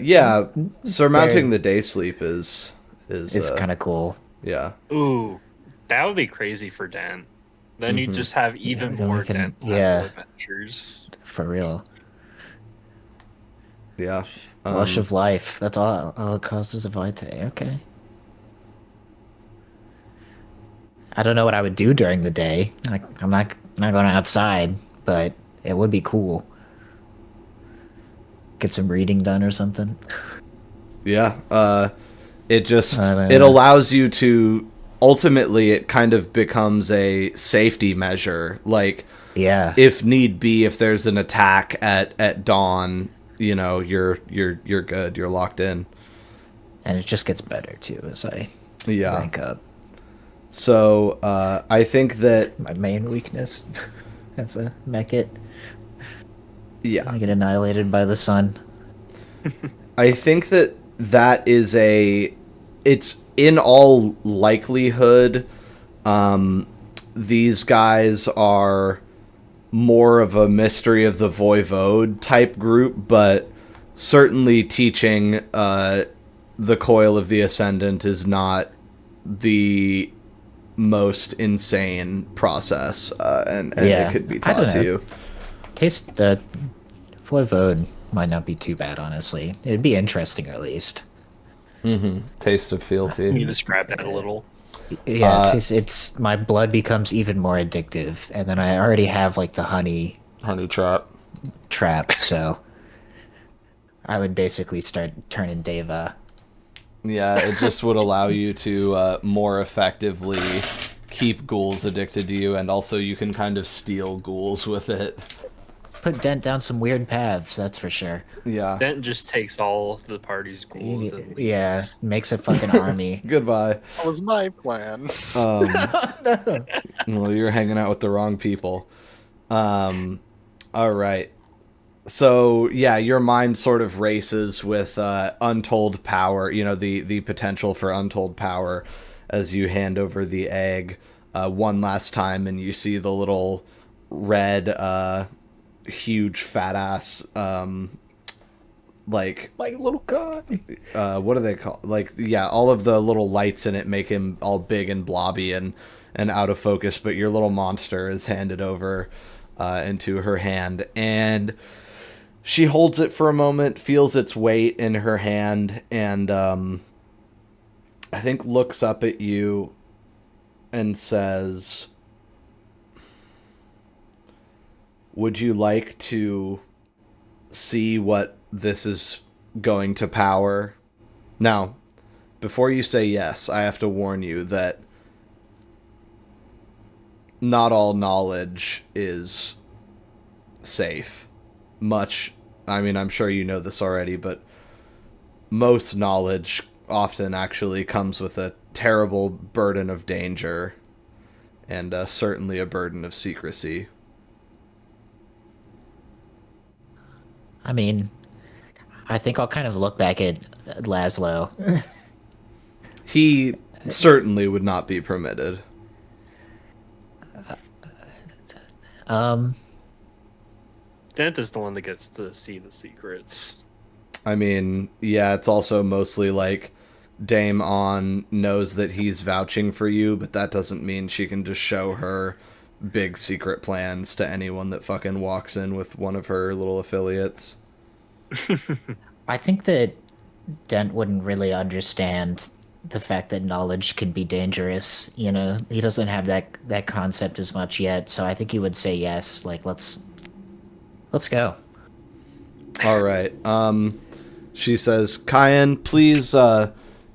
[SPEAKER 1] Yeah, surmounting the day sleep is
[SPEAKER 2] kind of cool.
[SPEAKER 1] Yeah.
[SPEAKER 3] Ooh, that would be crazy for Dent. Then you just have even
[SPEAKER 2] then we
[SPEAKER 3] more
[SPEAKER 2] can-
[SPEAKER 3] Dent
[SPEAKER 2] yeah.
[SPEAKER 3] adventures.
[SPEAKER 2] For real.
[SPEAKER 1] Yeah.
[SPEAKER 2] Lush of life. That's all it causes of vitae. Okay. I don't know what I would do during the day. I'm not going outside, but it would be cool. Get some reading done or something.
[SPEAKER 1] Yeah. It
[SPEAKER 2] know.
[SPEAKER 1] allows you to ultimately, it kind of becomes a safety measure. Like,
[SPEAKER 2] Yeah.
[SPEAKER 1] if need be, if there's an attack at dawn, you know, you're good. You're locked in.
[SPEAKER 2] And it just gets better too as I
[SPEAKER 1] Yeah.
[SPEAKER 2] rank up.
[SPEAKER 1] So I think that
[SPEAKER 2] My main weakness as a mech-it.
[SPEAKER 1] yeah.
[SPEAKER 2] I get annihilated by the sun.
[SPEAKER 1] I think that is it's in all likelihood, these guys are more of a mystery of the Voivode type group, but certainly teaching the coil of the Ascendant is not the most insane process, and
[SPEAKER 2] Yeah,
[SPEAKER 1] it could be
[SPEAKER 2] I don't
[SPEAKER 1] taught to
[SPEAKER 2] know.
[SPEAKER 1] you.
[SPEAKER 2] Taste the Voivode might not be too bad, honestly. It'd be interesting at least.
[SPEAKER 1] Taste of fealty.
[SPEAKER 3] You describe that a little.
[SPEAKER 2] Yeah, it's my blood becomes even more addictive, and then I already have like the honey
[SPEAKER 1] Honey trap.
[SPEAKER 2] trap, so I would basically start turning Deva.
[SPEAKER 1] Yeah, it just would allow you to more effectively keep ghouls addicted to you, and also you can kind of steal ghouls with it.
[SPEAKER 2] Put Dent down some weird paths, that's for sure.
[SPEAKER 1] Yeah.
[SPEAKER 3] Dent just takes all of the party's ghouls and
[SPEAKER 2] Yeah,
[SPEAKER 3] leaves.
[SPEAKER 2] makes a fucking army.
[SPEAKER 1] Goodbye.
[SPEAKER 5] That was my plan.
[SPEAKER 1] Well, you're hanging out with the wrong people. All right. So, yeah, your mind sort of races with untold power, you know, the potential for untold power as you hand over the egg one last time, and you see the little red, huge fat ass, like,
[SPEAKER 2] My little guy.
[SPEAKER 1] what do they call, like, yeah, all of the little lights in it make him all big and blobby and out of focus, but your little monster is handed over into her hand, and she holds it for a moment, feels its weight in her hand, and I think looks up at you and says, "Would you like to see what this is going to power?" Now, before you say yes, I have to warn you that not all knowledge is safe. I mean, I'm sure you know this already, but most knowledge often actually comes with a terrible burden of danger, and certainly a burden of secrecy.
[SPEAKER 2] I mean, I think I'll kind of look back at Laszlo.
[SPEAKER 1] He certainly would not be permitted.
[SPEAKER 3] Dent is the one that gets to see the secrets.
[SPEAKER 1] I mean, yeah, it's also mostly like Dame On knows that he's vouching for you, but that doesn't mean she can just show her big secret plans to anyone that fucking walks in with one of her little affiliates.
[SPEAKER 2] I think that Dent wouldn't really understand the fact that knowledge can be dangerous. You know, he doesn't have that concept as much yet. So I think he would say yes. Like, let's go.
[SPEAKER 8] All right. She says, Kyan, please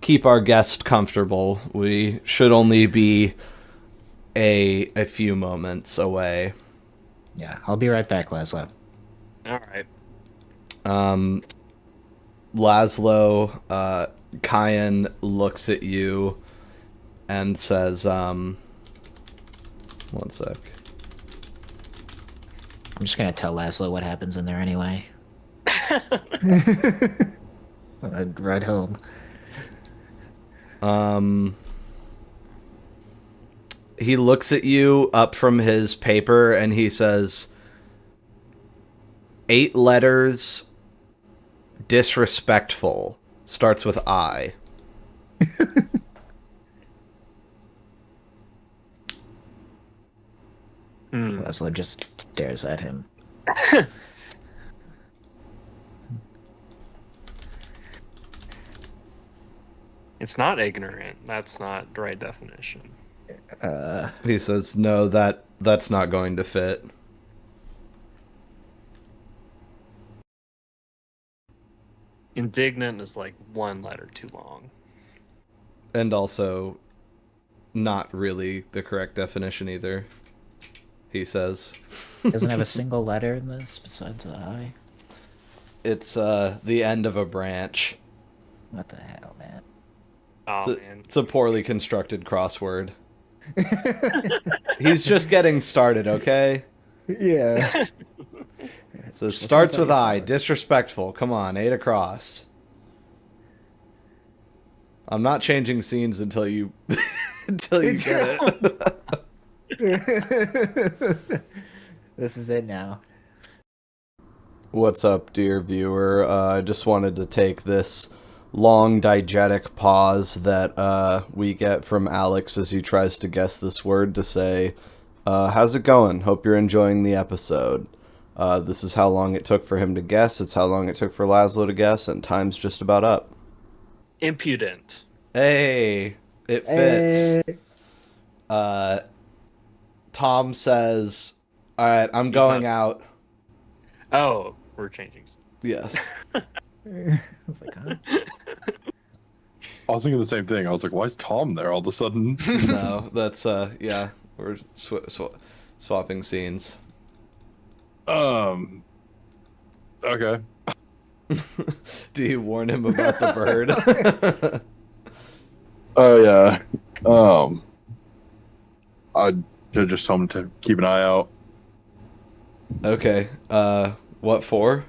[SPEAKER 8] keep our guest comfortable. We should only be a few moments away.
[SPEAKER 2] Yeah, I'll be right back, Laszlo.
[SPEAKER 3] All right.
[SPEAKER 8] Laszlo, Kyan looks at you and says, one sec.
[SPEAKER 2] I'm just gonna tell Laszlo what happens in there anyway. I'd ride home.
[SPEAKER 8] He looks at you up from his paper and he says, 8 letters, disrespectful, starts with I.
[SPEAKER 2] Laszlo just stares at him.
[SPEAKER 3] It's not ignorant. That's not the right definition.
[SPEAKER 8] He says, no, that's not going to fit.
[SPEAKER 3] Indignant is like 1 letter too long.
[SPEAKER 8] And also not really the correct definition either, he says.
[SPEAKER 2] Doesn't have a single letter in this besides the I.
[SPEAKER 8] It's the end of a branch.
[SPEAKER 2] What the hell, man?
[SPEAKER 3] Oh, man.
[SPEAKER 8] It's a poorly constructed crossword. He's just getting started, okay?
[SPEAKER 2] Yeah.
[SPEAKER 8] So it starts with I, disrespectful. Come on, 8 across. I'm not changing scenes until you until you get it.
[SPEAKER 2] This is it now.
[SPEAKER 8] What's up, dear viewer? I just wanted to take this long diegetic pause that we get from Alex as he tries to guess this word to say, how's it going? Hope you're enjoying the episode. This is how long it took for him to guess, it's how long it took for Laszlo to guess, and time's just about up.
[SPEAKER 3] Impudent.
[SPEAKER 8] Hey, it fits. Hey. Tom says, alright, I'm going out.
[SPEAKER 3] Oh, we're changing.
[SPEAKER 8] Yes.
[SPEAKER 2] I was like, huh?
[SPEAKER 4] I was thinking the same thing. I was like, why is Tom there all of a sudden?
[SPEAKER 8] No, that's, yeah, we're swapping scenes.
[SPEAKER 4] Okay.
[SPEAKER 8] Do you warn him about the bird?
[SPEAKER 4] Oh, yeah. I just told him to keep an eye out.
[SPEAKER 8] Okay, what for?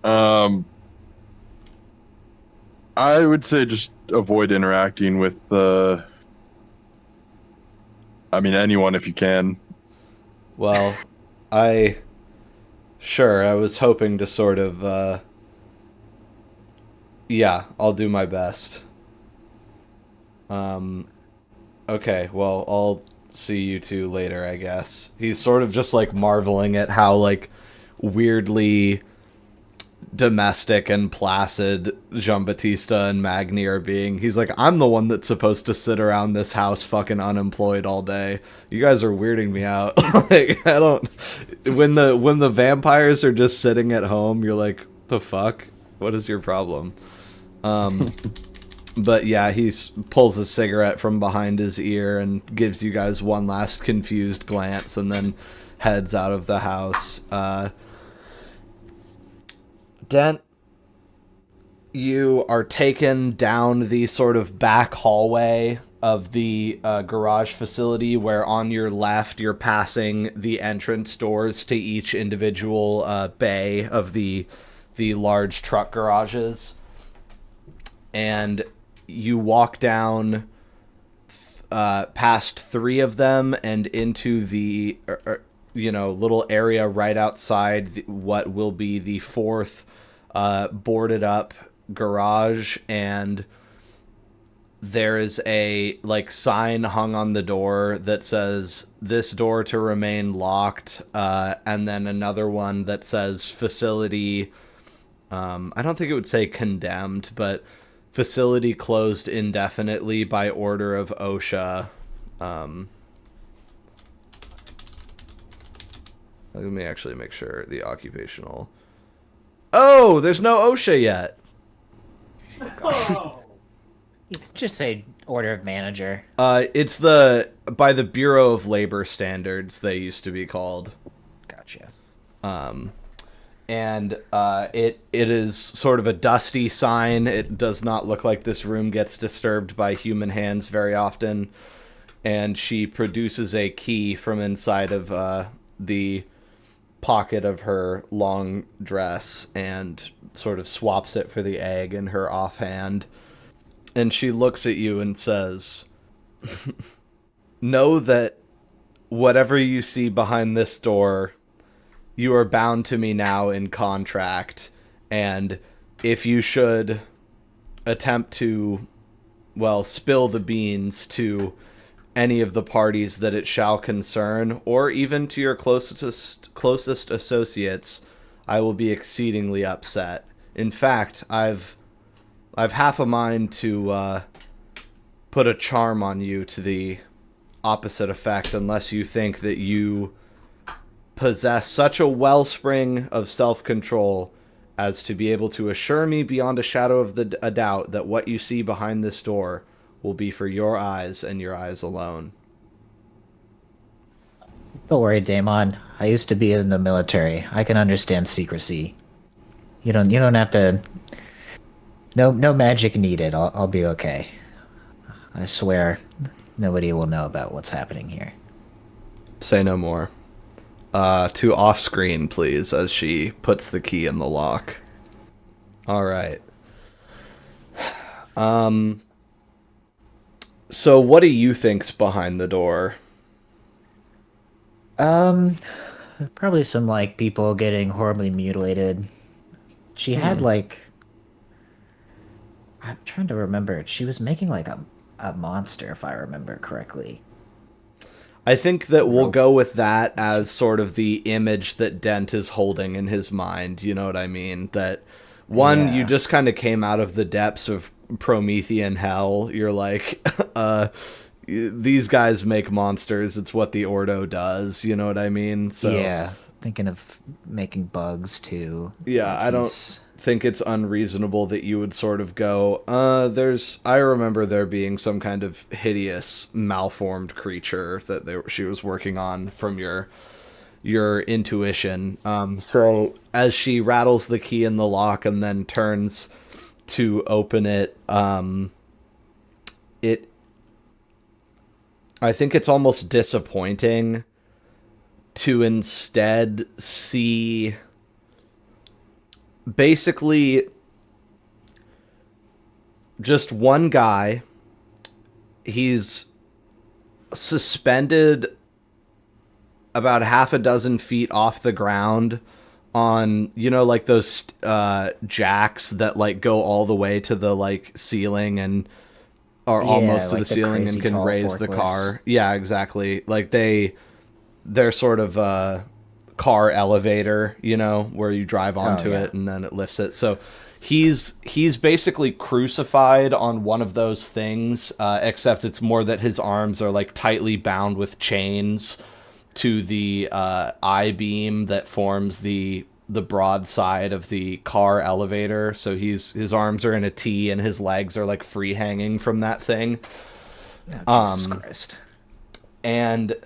[SPEAKER 4] I would say just avoid interacting with anyone if you can.
[SPEAKER 8] Well, I was hoping to sort of, yeah, I'll do my best. Okay, well, I'll see you two later, I guess. He's sort of just, like, marveling at how, like, weirdly domestic and placid Jean-Baptiste and Magni are being. He's like, I'm the one that's supposed to sit around this house fucking unemployed all day. You guys are weirding me out. Like, I don't... When the vampires are just sitting at home, you're like, the fuck? What is your problem? But yeah, he pulls a cigarette from behind his ear and gives you guys one last confused glance and then heads out of the house. Dent, you are taken down the sort of back hallway of the garage facility, where on your left you're passing the entrance doors to each individual bay of the large truck garages. And you walk down past 3 of them and into the little area right outside what will be the 4th boarded up garage, and
[SPEAKER 1] there is a sign hung on the door that says "This door to remain locked," and then another one that says "Facility." I don't think it would say condemned, but facility closed indefinitely by order of OSHA. Let me actually make sure the occupational. Oh, there's no OSHA yet.
[SPEAKER 2] Just say order of manager.
[SPEAKER 1] It's by the Bureau of Labor Standards, they used to be called.
[SPEAKER 2] Gotcha.
[SPEAKER 1] And it is sort of a dusty sign. It does not look like this room gets disturbed by human hands very often. And she produces a key from inside of the pocket of her long dress and sort of swaps it for the egg in her offhand. And she looks at you and says, "Know that whatever you see behind this door, you are bound to me now in contract, and if you should attempt to, spill the beans to any of the parties that it shall concern, or even to your closest associates, I will be exceedingly upset. In fact, I've half a mind to put a charm on you to the opposite effect, unless you think that you possess such a wellspring of self-control as to be able to assure me beyond a shadow of a doubt that what you see behind this door will be for your eyes and your eyes alone."
[SPEAKER 2] Don't worry, Daemon. I used to be in the military. I can understand secrecy. You don't have to. No magic needed. I'll be okay. I swear, nobody will know about what's happening here.
[SPEAKER 1] Say no more. To off-screen, please, as she puts the key in the lock. All right. So what do you think's behind the door?
[SPEAKER 2] Probably some people getting horribly mutilated. She had I'm trying to remember. She was making a monster, if I remember correctly.
[SPEAKER 1] I think that we'll go with that as sort of the image that Dent is holding in his mind. You know what I mean? That one, you just kind of came out of the depths of Promethean hell. You're like, these guys make monsters. It's what the Ordo does. You know what I mean? So
[SPEAKER 2] yeah, thinking of making bugs too.
[SPEAKER 1] Yeah, I don't think it's unreasonable that you would sort of go, I remember there being some kind of hideous malformed creature that she was working on from your intuition. So as she rattles the key in the lock and then turns to open it, I think it's almost disappointing to instead see basically just one guy. He's suspended about half a dozen feet off the ground on, those jacks that go all the way to the ceiling and are almost to the ceiling and can raise the car. Yeah, exactly. They're sort of a car elevator, where you drive onto it and then it lifts it. So he's basically crucified on one of those things, except it's more that his arms are tightly bound with chains to the I-beam that forms the broad side of the car elevator. So his arms are in a T and his legs are free hanging from that thing.
[SPEAKER 2] Oh, Jesus Christ.
[SPEAKER 1] And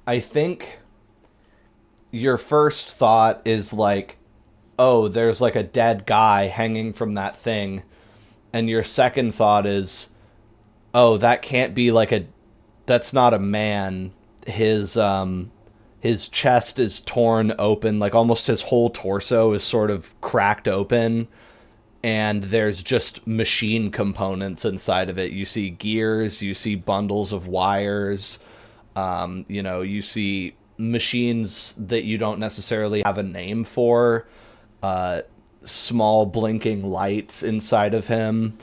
[SPEAKER 1] I think your first thought is oh, there's a dead guy hanging from that thing. And your second thought is, oh, that can't be that's not a man. His chest is torn open, almost his whole torso is sort of cracked open, and there's just machine components inside of it. You see gears, you see bundles of wires, you see machines that you don't necessarily have a name for, small blinking lights inside of him.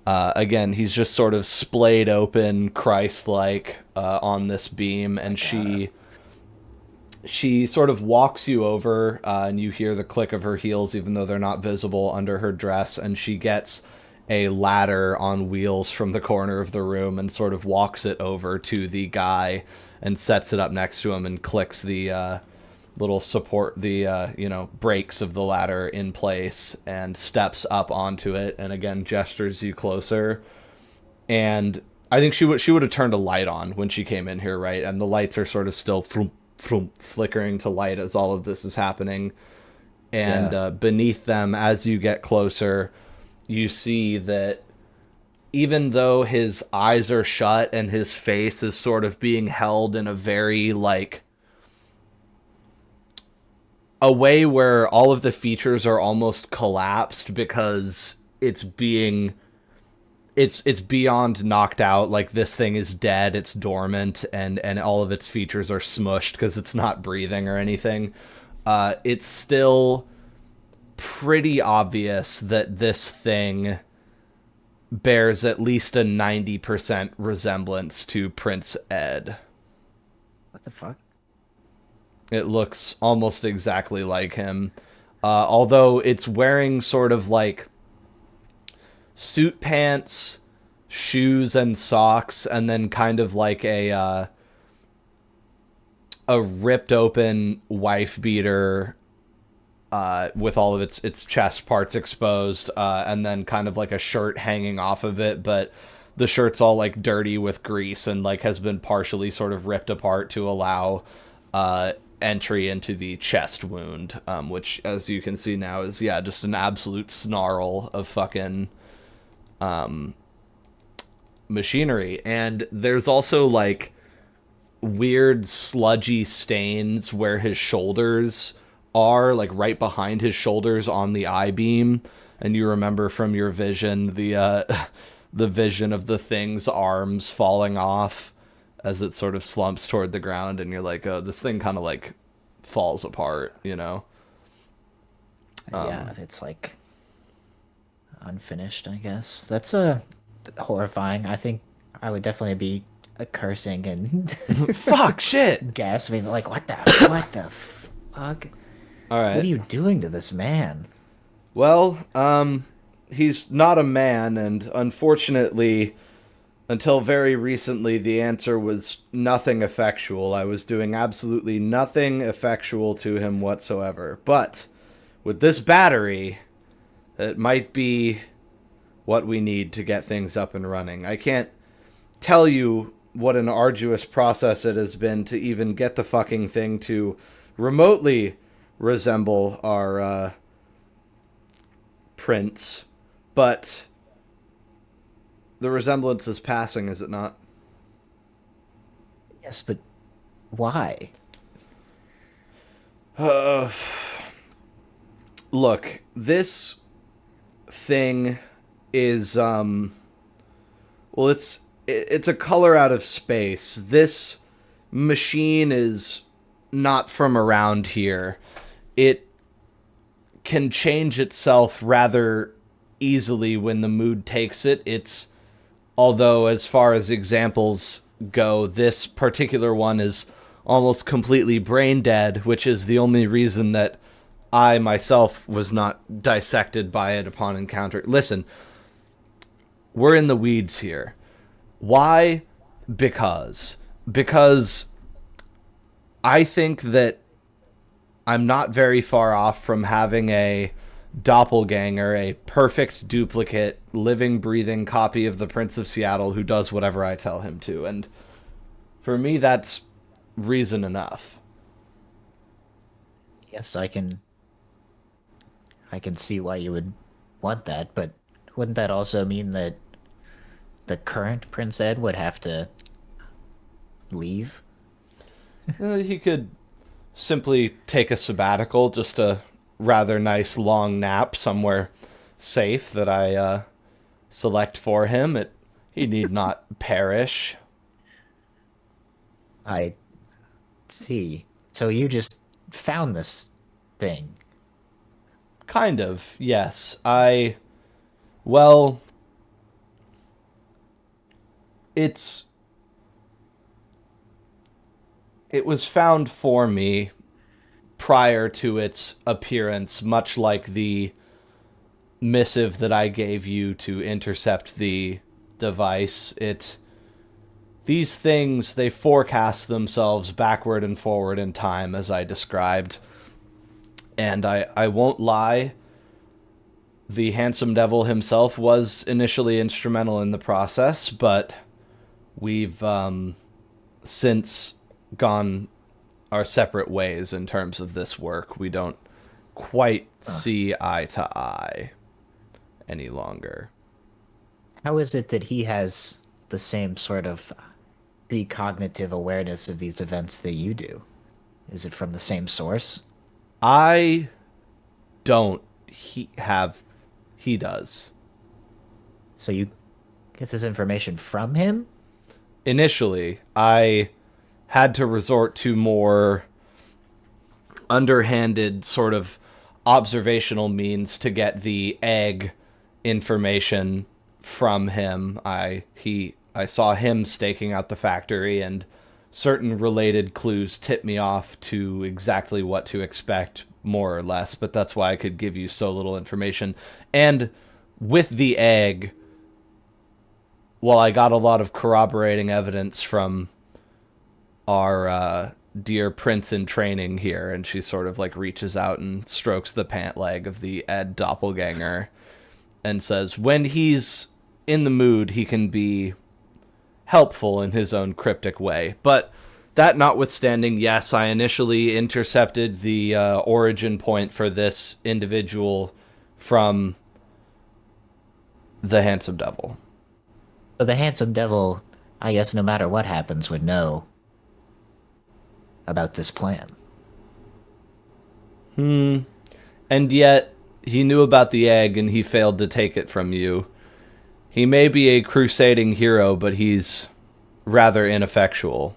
[SPEAKER 8] Again, he's just sort of splayed open, Christ-like, on this beam, and she sort of walks you over, and you hear the click of her heels, even though they're not visible under her dress, and she gets a ladder on wheels from the corner of the room and sort of walks it over to the guy and sets it up next to him and clicks the little support, the brakes of the ladder in place and steps up onto it and again gestures you closer. And I think she would have turned a light on when she came in here, right? And the lights are sort of still flickering to light as all of this is happening. And beneath them, as you get closer, you see that even though his eyes are shut and his face is sort of being held in a very, like, a way where all of the features are almost collapsed because it's beyond knocked out. Like, this thing is dead, it's dormant, and all of its features are smushed because it's not breathing or anything. It's still pretty obvious that this thing bears at least a 90% resemblance to Prince Ed.
[SPEAKER 2] What the fuck?
[SPEAKER 8] It looks almost exactly like him. Although it's wearing sort of like suit pants, shoes, and socks, and then kind of like a ripped open wife beater with all of its chest parts exposed, and then kind of like a shirt hanging off of it, but the shirt's all like dirty with grease and like has been partially sort of ripped apart to allow entry into the chest wound, which, as you can see now, is just an absolute snarl of fucking machinery. And there's also like weird sludgy stains where his shoulders are, like right behind his shoulders on the I-beam, and you remember from your vision the vision of the thing's arms falling off as it sort of slumps toward the ground, and you're like, oh, this thing kind of like falls apart, you know?
[SPEAKER 2] Yeah, it's like unfinished, I guess. That's horrifying. I think I would definitely be cursing and
[SPEAKER 8] fuck shit
[SPEAKER 2] gasping like, what the fuck?
[SPEAKER 8] All right.
[SPEAKER 2] What are you doing to this man?
[SPEAKER 8] Well, he's not a man, and unfortunately, until very recently, the answer was nothing effectual. I was doing absolutely nothing effectual to him whatsoever. But with this battery, it might be what we need to get things up and running. I can't tell you what an arduous process it has been to even get the fucking thing to remotely resemble our prints, but the resemblance is passing, is it not?
[SPEAKER 2] Yes, but why?
[SPEAKER 8] Look, this thing is well, it's a color out of space. This machine is not from around here. It can change itself rather easily when the mood takes it. Although as far as examples go, this particular one is almost completely brain dead, which is the only reason that I myself was not dissected by it upon encounter. Listen, we're in the weeds here. Why? Because I think that I'm not very far off from having a doppelganger, a perfect duplicate, living, breathing copy of the Prince of Seattle who does whatever I tell him to. And for me, that's reason enough.
[SPEAKER 2] Yes, I can see why you would want that, but wouldn't that also mean that the current Prince Ed would have to leave?
[SPEAKER 8] He could simply take a sabbatical, just a rather nice long nap somewhere safe that I select for him. He need not perish.
[SPEAKER 2] I see. So you just found this thing?
[SPEAKER 8] Kind of, yes. it was found for me prior to its appearance, much like the missive that I gave you to intercept the device. These things, they forecast themselves backward and forward in time, as I described. And I won't lie, the handsome devil himself was initially instrumental in the process, but we've since gone our separate ways in terms of this work. We don't quite see eye to eye any longer.
[SPEAKER 2] How is it that he has the same sort of precognitive awareness of these events that you do? Is it from the same source?
[SPEAKER 8] I don't. He does.
[SPEAKER 2] So you get this information from him?
[SPEAKER 8] Initially, I had to resort to more underhanded sort of observational means to get the egg information from him. I saw him staking out the factory, and certain related clues tipped me off to exactly what to expect, more or less, but that's why I could give you so little information. And with the egg, while I got a lot of corroborating evidence from our dear prince in training here, and she sort of like reaches out and strokes the pant leg of the Ed doppelganger and says, when he's in the mood, he can be helpful in his own cryptic way. But that notwithstanding, yes, I initially intercepted the origin point for this individual from the handsome devil.
[SPEAKER 2] So the handsome devil, I guess no matter what happens, would know about this plan.
[SPEAKER 8] And yet, he knew about the egg and he failed to take it from you. He may be a crusading hero, but he's rather ineffectual.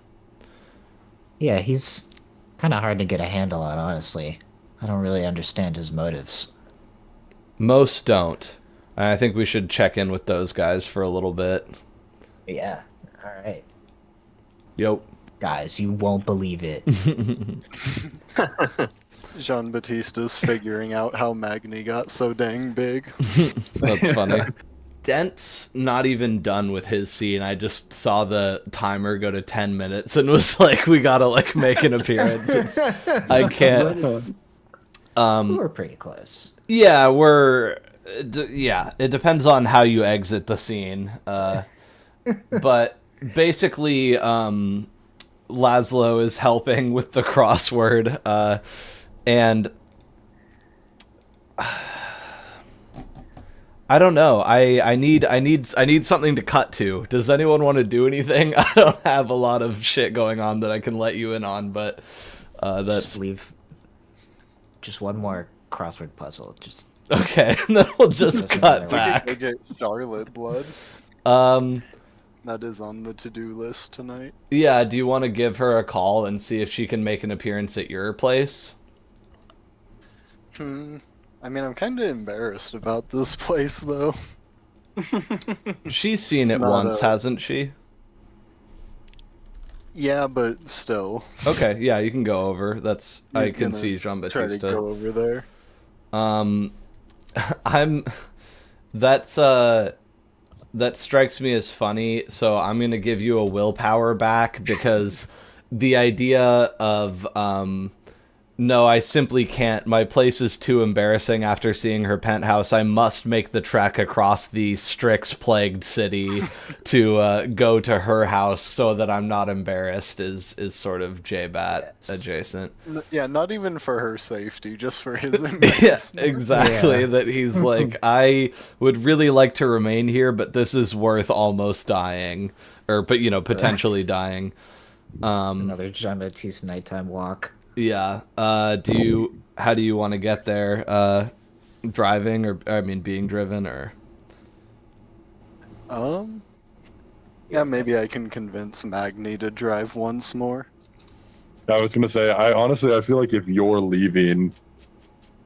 [SPEAKER 2] Yeah, he's kind of hard to get a handle on, honestly. I don't really understand his motives.
[SPEAKER 8] Most don't. I think we should check in with those guys for a little bit.
[SPEAKER 2] Yeah, all right.
[SPEAKER 8] Yep.
[SPEAKER 2] Guys, you won't believe it.
[SPEAKER 5] Jean-Baptiste is figuring out how Magni got so dang big.
[SPEAKER 8] That's funny. Dent's not even done with his scene. I just saw the timer go to 10 minutes and was like, we gotta like make an appearance. I can't.
[SPEAKER 2] We're pretty close.
[SPEAKER 8] Yeah, it depends on how you exit the scene. But basically, Laszlo is helping with the crossword, and I don't know. I need something to cut to. Does anyone want to do anything? I don't have a lot of shit going on that I can let you in on, but that's
[SPEAKER 2] Just leave just one more crossword puzzle. Just
[SPEAKER 8] okay. And then we'll just
[SPEAKER 2] Doesn't
[SPEAKER 8] cut
[SPEAKER 2] matter.
[SPEAKER 8] back.
[SPEAKER 5] We get Charlotte blood. That is on the to-do list tonight.
[SPEAKER 8] Yeah. Do you want to give her a call and see if she can make an appearance at your place?
[SPEAKER 5] I mean, I'm kind of embarrassed about this place, though.
[SPEAKER 8] She's seen
[SPEAKER 5] It's
[SPEAKER 8] it
[SPEAKER 5] not
[SPEAKER 8] once,
[SPEAKER 5] a-
[SPEAKER 8] hasn't she?
[SPEAKER 5] Yeah, but still.
[SPEAKER 8] Okay, yeah, you can go over. I
[SPEAKER 5] He's
[SPEAKER 8] can
[SPEAKER 5] gonna
[SPEAKER 8] see
[SPEAKER 5] Try to
[SPEAKER 8] Jean-Baptiste.
[SPEAKER 5] go over there.
[SPEAKER 8] That strikes me as funny, so I'm gonna give you a willpower back because the idea of no, I simply can't. My place is too embarrassing after seeing her penthouse. I must make the trek across the Strix-plagued city to go to her house so that I'm not embarrassed is sort of J-Bat adjacent.
[SPEAKER 5] Yeah, not even for her safety, just for his
[SPEAKER 8] Yeah,
[SPEAKER 5] embarrassment.
[SPEAKER 8] exactly.
[SPEAKER 2] Yeah.
[SPEAKER 8] That he's like, I would really like to remain here, but this is worth almost dying. But potentially dying.
[SPEAKER 2] another Jean-Baptiste nighttime walk.
[SPEAKER 8] Yeah. How do you want to get there? Driving being driven or?
[SPEAKER 5] Yeah, maybe I can convince Magni to drive once more.
[SPEAKER 4] I was gonna say, I feel like if you're leaving,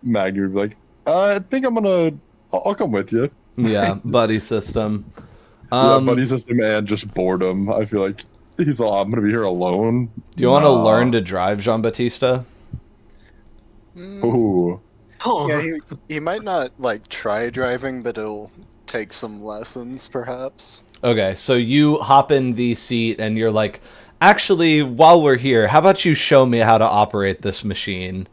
[SPEAKER 4] Maggie would be like, I think I'll come with you.
[SPEAKER 8] Yeah, buddy system.
[SPEAKER 4] Yeah, but he's just a man, just boredom. I feel like he's all, I'm gonna be here alone.
[SPEAKER 1] Do you want to learn to drive, Jean-Baptiste?
[SPEAKER 4] Ooh.
[SPEAKER 3] Oh,
[SPEAKER 5] Yeah, he might not like try driving, but he'll take some lessons, perhaps.
[SPEAKER 1] Okay, so you hop in the seat and you're like, actually, while we're here, how about you show me how to operate this machine?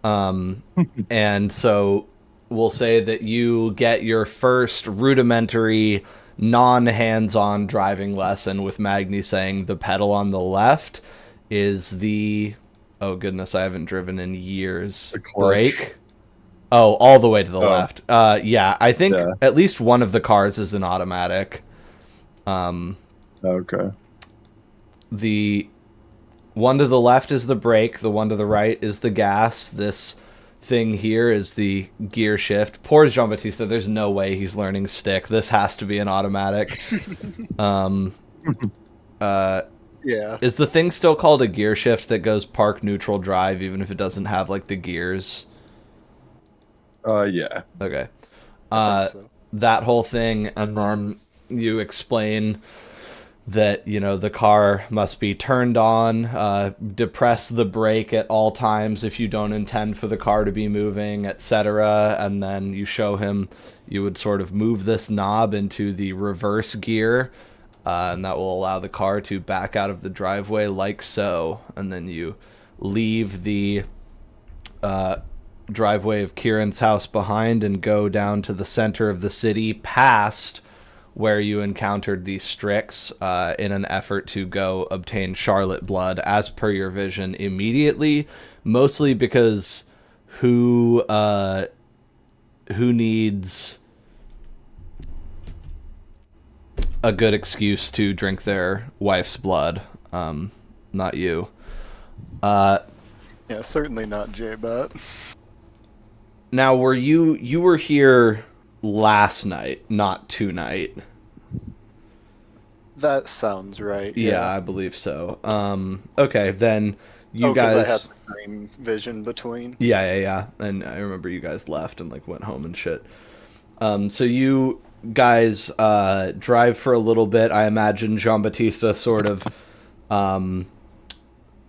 [SPEAKER 1] And so we'll say that you get your first rudimentary, non-hands-on driving lesson with Magni saying the pedal on the left is the... Oh, goodness, I haven't driven in years.
[SPEAKER 4] The clutch.
[SPEAKER 1] Brake? Oh, all the way to the
[SPEAKER 4] Oh.
[SPEAKER 1] left. Yeah, I think
[SPEAKER 4] Yeah.
[SPEAKER 1] at least one of the cars is an automatic.
[SPEAKER 4] Okay.
[SPEAKER 1] The one to the left is the brake, the one to the right is the gas. This thing here is the gear shift. Poor Jean-Baptiste, there's no way he's learning stick. This has to be an automatic.
[SPEAKER 5] Yeah.
[SPEAKER 1] Is the thing still called a gear shift that goes park, neutral, drive, even if it doesn't have, like, the gears?
[SPEAKER 4] Yeah.
[SPEAKER 1] Okay.
[SPEAKER 5] I think so.
[SPEAKER 1] That whole thing, and then you explain that, you know, the car must be turned on, depress the brake at all times if you don't intend for the car to be moving, etc. And then you show him you would sort of move this knob into the reverse gear, and that will allow the car to back out of the driveway like so. And then you leave the driveway of Kieran's house behind and go down to the center of the city past where you encountered the Strix in an effort to go obtain Charlotte blood as per your vision immediately, mostly because who needs a good excuse to drink their wife's blood? Not you.
[SPEAKER 5] Yeah, certainly not J-Bot.
[SPEAKER 1] Now, were you were here last night, not tonight?
[SPEAKER 5] That sounds right.
[SPEAKER 1] Yeah, I believe so. Okay, then you
[SPEAKER 5] 'cause I
[SPEAKER 1] guys.
[SPEAKER 5] had the dream vision between.
[SPEAKER 1] Yeah. And I remember you guys left and like went home and shit. So you guys drive for a little bit. I imagine Jean-Baptiste sort of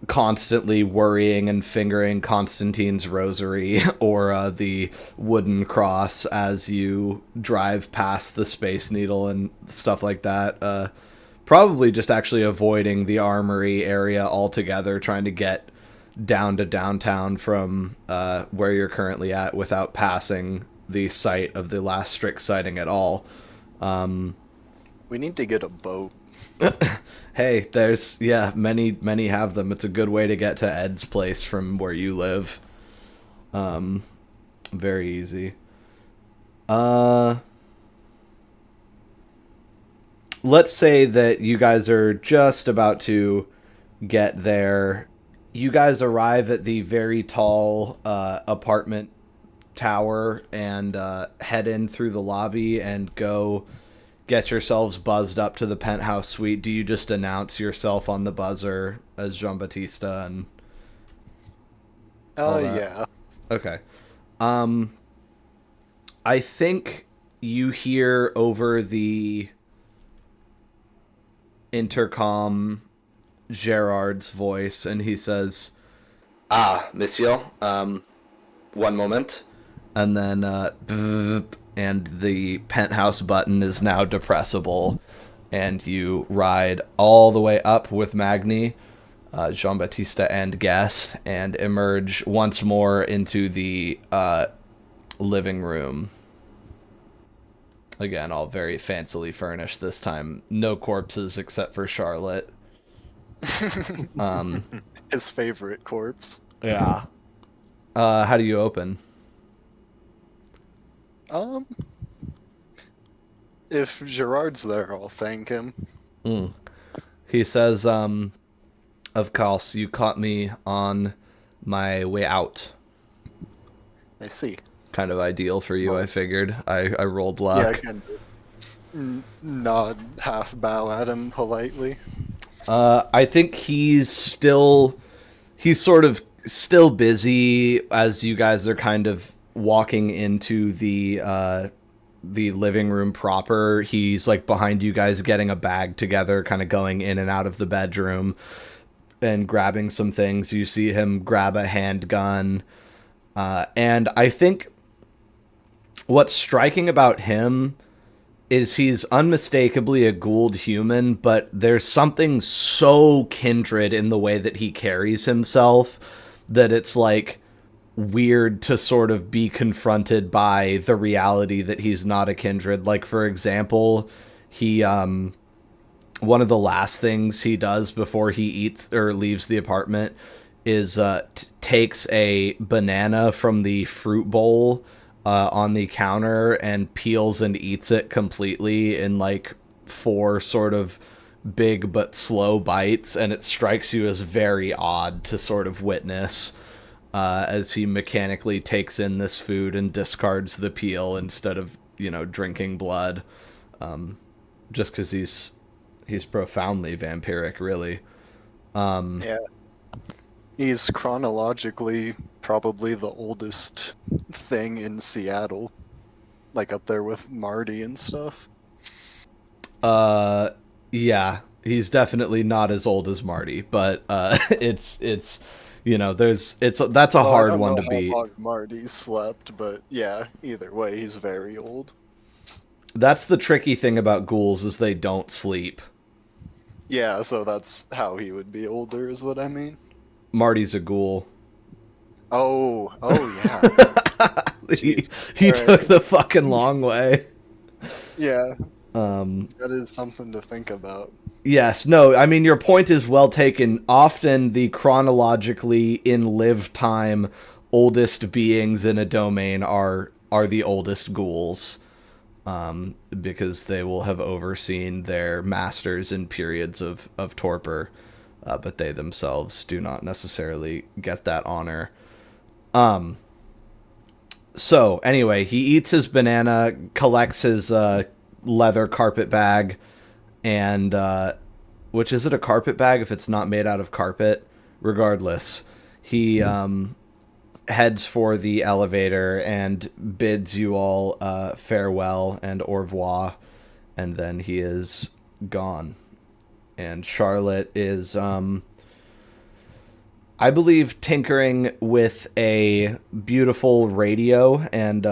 [SPEAKER 1] constantly worrying and fingering Constantine's rosary or the wooden cross as you drive past the Space Needle and stuff like that. Probably just actually avoiding the armory area altogether, trying to get down to downtown from where you're currently at without passing the site of the last Strix sighting at all.
[SPEAKER 5] We need to get a boat.
[SPEAKER 1] Hey, there's, many have them. It's a good way to get to Ed's place from where you live. Very easy. Let's say that you guys are just about to get there. You guys arrive at the very tall apartment tower and head in through the lobby and go get yourselves buzzed up to the penthouse suite. Do you just announce yourself on the buzzer as Jean-Baptiste and all that?
[SPEAKER 5] Yeah.
[SPEAKER 1] Okay. I think you hear over the intercom Gerard's voice, and he says, "Ah, monsieur, one moment." And then, and the penthouse button is now depressible, and you ride all the way up with Magni, Jean-Baptiste, and guest, and emerge once more into the living room. Again, all very fancily furnished this time. No corpses except for Charlotte.
[SPEAKER 5] His favorite corpse.
[SPEAKER 1] Yeah. How do you open?
[SPEAKER 5] If Gerard's there, I'll thank him.
[SPEAKER 1] He says, of course, you caught me on my way out.
[SPEAKER 5] I see.
[SPEAKER 1] Kind of ideal for you, I figured. I rolled luck.
[SPEAKER 5] Yeah, I can nod, half bow at him politely.
[SPEAKER 1] I think he's sort of still busy as you guys are kind of walking into the
[SPEAKER 8] the living room proper. He's like behind you guys getting a bag together, kind of going in and out of the bedroom and grabbing some things. You see him grab a handgun. And I think what's striking about him is he's unmistakably a Gould human, but there's something so kindred in the way that he carries himself that it's like weird to sort of be confronted by the reality that he's not a kindred. Like, for example, he one of the last things he does before he eats or leaves the apartment is takes a banana from the fruit bowl on the counter and peels and eats it completely in like 4 sort of big but slow bites, and it strikes you as very odd to sort of witness as he mechanically takes in this food and discards the peel instead of, you know, drinking blood, just because he's profoundly vampiric, really.
[SPEAKER 5] Yeah. He's chronologically probably the oldest thing in Seattle. Like up there with Marty and stuff.
[SPEAKER 8] Yeah, he's definitely not as old as Marty, but it's you know, that's a hard one to beat.
[SPEAKER 5] How long Marty slept, but yeah, either way, he's very old.
[SPEAKER 8] That's the tricky thing about ghouls, is they don't sleep.
[SPEAKER 5] Yeah, so that's how he would be older, is what I mean.
[SPEAKER 8] Marty's a ghoul.
[SPEAKER 5] Oh yeah.
[SPEAKER 8] he took the fucking long way.
[SPEAKER 5] Yeah. That is something to think about.
[SPEAKER 8] Yes, no, I mean, your point is well taken. Often the chronologically in live time oldest beings in a domain are the oldest ghouls, because they will have overseen their masters in periods of torpor, but they themselves do not necessarily get that honor. So anyway, he eats his banana, collects his leather carpet bag, and which, is it a carpet bag if it's not made out of carpet? Regardless, he heads for the elevator and bids you all farewell and au revoir, and then he is gone. And Charlotte is I believe tinkering with a beautiful radio and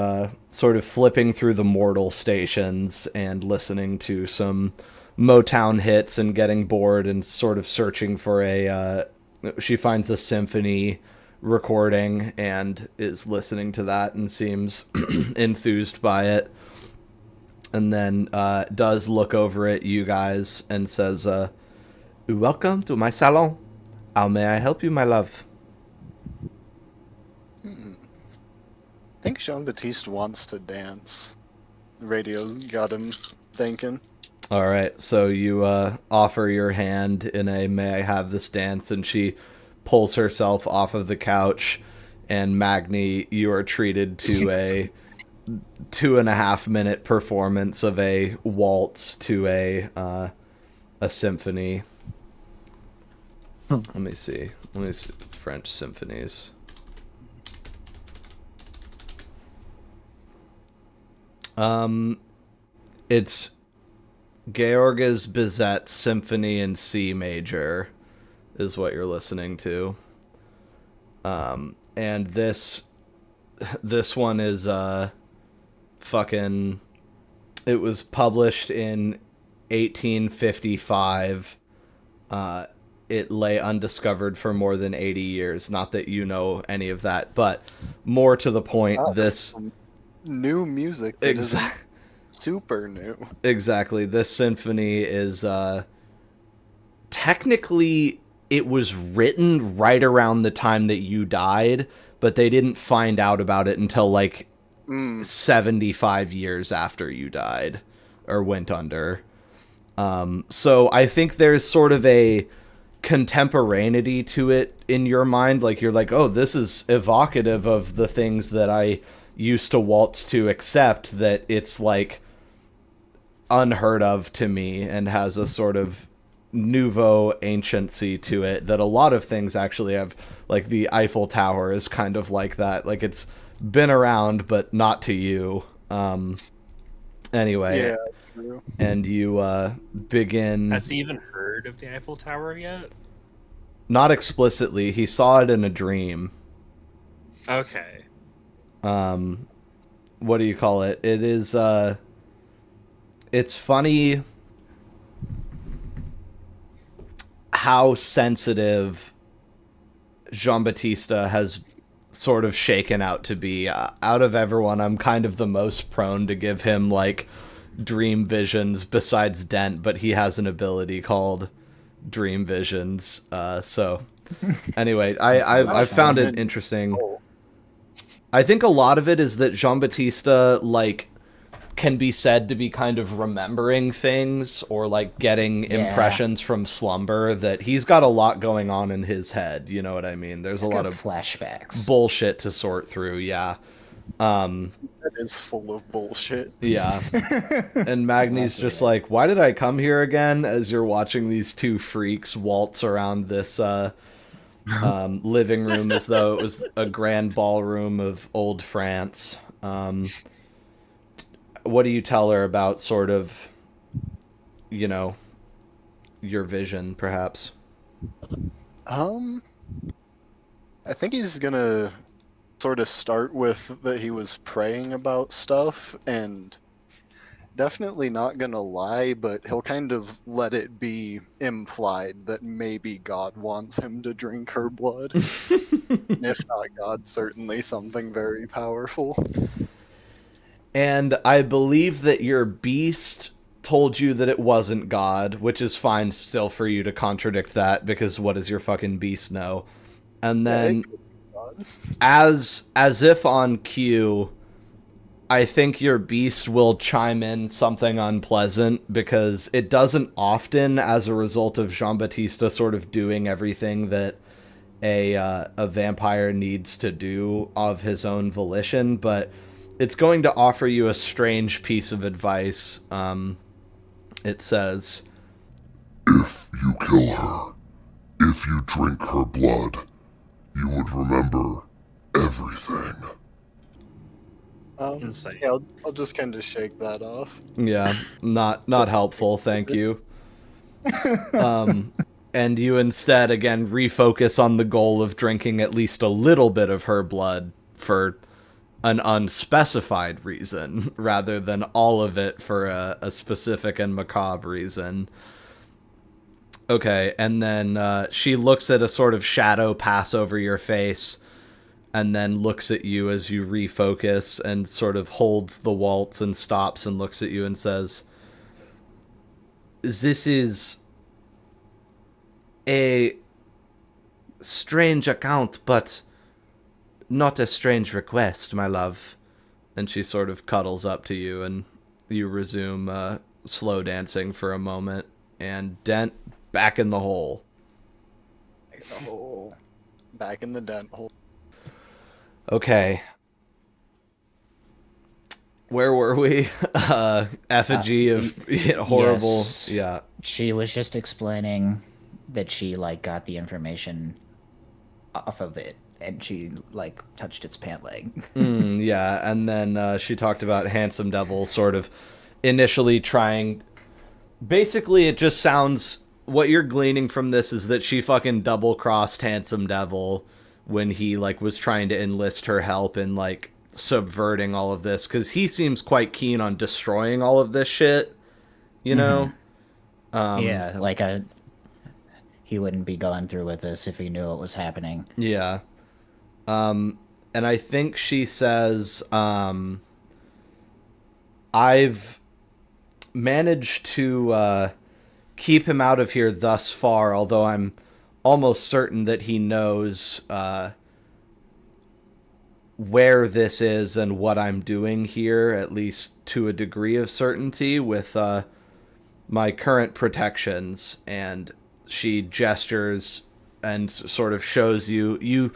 [SPEAKER 8] sort of flipping through the mortal stations and listening to some Motown hits and getting bored and sort of searching for she finds a symphony recording and is listening to that and seems enthused by it. And then does look over at you guys and says, "Welcome to my salon. How may I help you, my love?"
[SPEAKER 5] I think Jean-Baptiste wants to dance. The radio's got him thinking.
[SPEAKER 8] All right, so you offer your hand in a "may I have this dance," and she pulls herself off of the couch, and Magni, you are treated to a 2.5-minute performance of a waltz to a symphony. Let me see French symphonies. It's Georges Bizet Symphony in C major is what you're listening to. And this one is fucking, it was published in 1855. It lay undiscovered for more than 80 years. Not that you know any of that, but more to the point, this
[SPEAKER 5] new music. Exactly. Super new.
[SPEAKER 8] Exactly. This symphony is technically, it was written right around the time that you died, but they didn't find out about it until like 75 years after you died or went under. So I think there's sort of a contemporaneity to it in your mind. Like, you're like, oh, this is evocative of the things that I used to waltz to, except that it's like unheard of to me and has a sort of nouveau anciency to it that a lot of things actually have. Like the Eiffel Tower is kind of like that. Like, it's been around, but not to you.
[SPEAKER 1] Anyway,
[SPEAKER 5] Yeah, true.
[SPEAKER 1] and you begin.
[SPEAKER 3] Has he even heard of the Eiffel Tower yet?
[SPEAKER 1] Not explicitly. He saw it in a dream.
[SPEAKER 3] Okay.
[SPEAKER 1] What do you call it? It is, it's funny how sensitive Jean-Baptiste has sort of shaken out to be. Out of everyone, I'm kind of the most prone to give him, like, dream visions besides Dent, but he has an ability called dream visions. So, anyway, I found it interesting. I think a lot of it is that Jean-Baptiste, like, can be said to be kind of remembering things or, like, getting impressions from slumber, that he's got a lot going on in his head, you know what I mean? There's a lot of
[SPEAKER 2] flashbacks.
[SPEAKER 1] Bullshit to sort through, yeah.
[SPEAKER 5] That is full of bullshit.
[SPEAKER 1] Yeah. And Magni's just like, why did I come here again? As you're watching these two freaks waltz around this living room as though it was a grand ballroom of old France. What do you tell her about sort of, you know, your vision, perhaps?
[SPEAKER 5] I think he's gonna sort of start with that he was praying about stuff, and definitely not gonna lie, but he'll kind of let it be implied that maybe God wants him to drink her blood. And if not God, certainly something very powerful.
[SPEAKER 1] And I believe that your beast told you that it wasn't God, which is fine still for you to contradict that, because what does your fucking beast know? And then, as if on cue, I think your beast will chime in something unpleasant, because it doesn't often, as a result of Jean-Baptiste sort of doing everything that a vampire needs to do of his own volition, but it's going to offer you a strange piece of advice. It says,
[SPEAKER 7] If you kill her, if you drink her blood, you would remember everything.
[SPEAKER 3] Insight.
[SPEAKER 5] Yeah, I'll just kind of shake that off.
[SPEAKER 1] yeah, not helpful, thank you. And you instead, again, refocus on the goal of drinking at least a little bit of her blood for an unspecified reason, rather than all of it for a specific and macabre reason. Okay, and then she looks at a sort of shadow pass over your face, and then looks at you as you refocus, and sort of holds the waltz and stops and looks at you and says, "This is a strange account, but not a strange request, my love." And she sort of cuddles up to you, and you resume slow dancing for a moment, and Dent back in the hole.
[SPEAKER 5] Back in the Dent hole.
[SPEAKER 1] Okay. Where were we? Effigy of horrible.
[SPEAKER 2] Yes.
[SPEAKER 1] Yeah.
[SPEAKER 2] She was just explaining that she like got the information off of it, and she like touched its pant leg.
[SPEAKER 1] Yeah, and then she talked about Handsome Devil sort of initially trying. Basically, it just sounds. What you're gleaning from this is that she fucking double-crossed Handsome Devil when he like was trying to enlist her help in like subverting all of this, because he seems quite keen on destroying all of this shit, you know?
[SPEAKER 2] Yeah, like he wouldn't be going through with this if he knew it was happening.
[SPEAKER 1] Yeah. And I think she says, I've managed to keep him out of here thus far, although I'm almost certain that he knows where this is and what I'm doing here, at least to a degree of certainty, with my current protections. And she gestures and sort of shows you.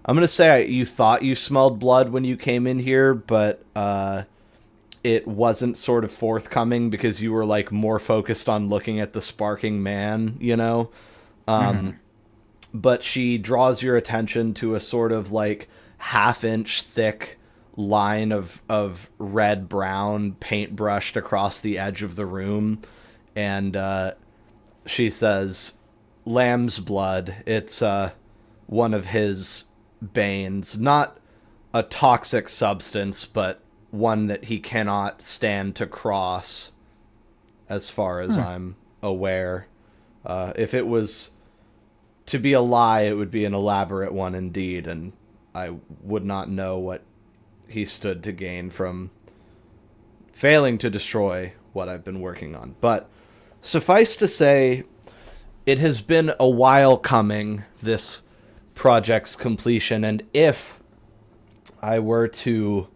[SPEAKER 1] I'm going to say you thought you smelled blood when you came in here, but it wasn't sort of forthcoming because you were like more focused on looking at the sparking man, you know? But she draws your attention to a sort of like half-inch thick line of red brown paint brushed across the edge of the room, and she says, "Lamb's blood. It's one of his banes. Not a toxic substance, but one that he cannot stand to cross, as far as I'm aware. If it was to be a lie, it would be an elaborate one indeed, and I would not know what he stood to gain from failing to destroy what I've been working on. But suffice to say, it has been a while coming, this project's completion, and if I were to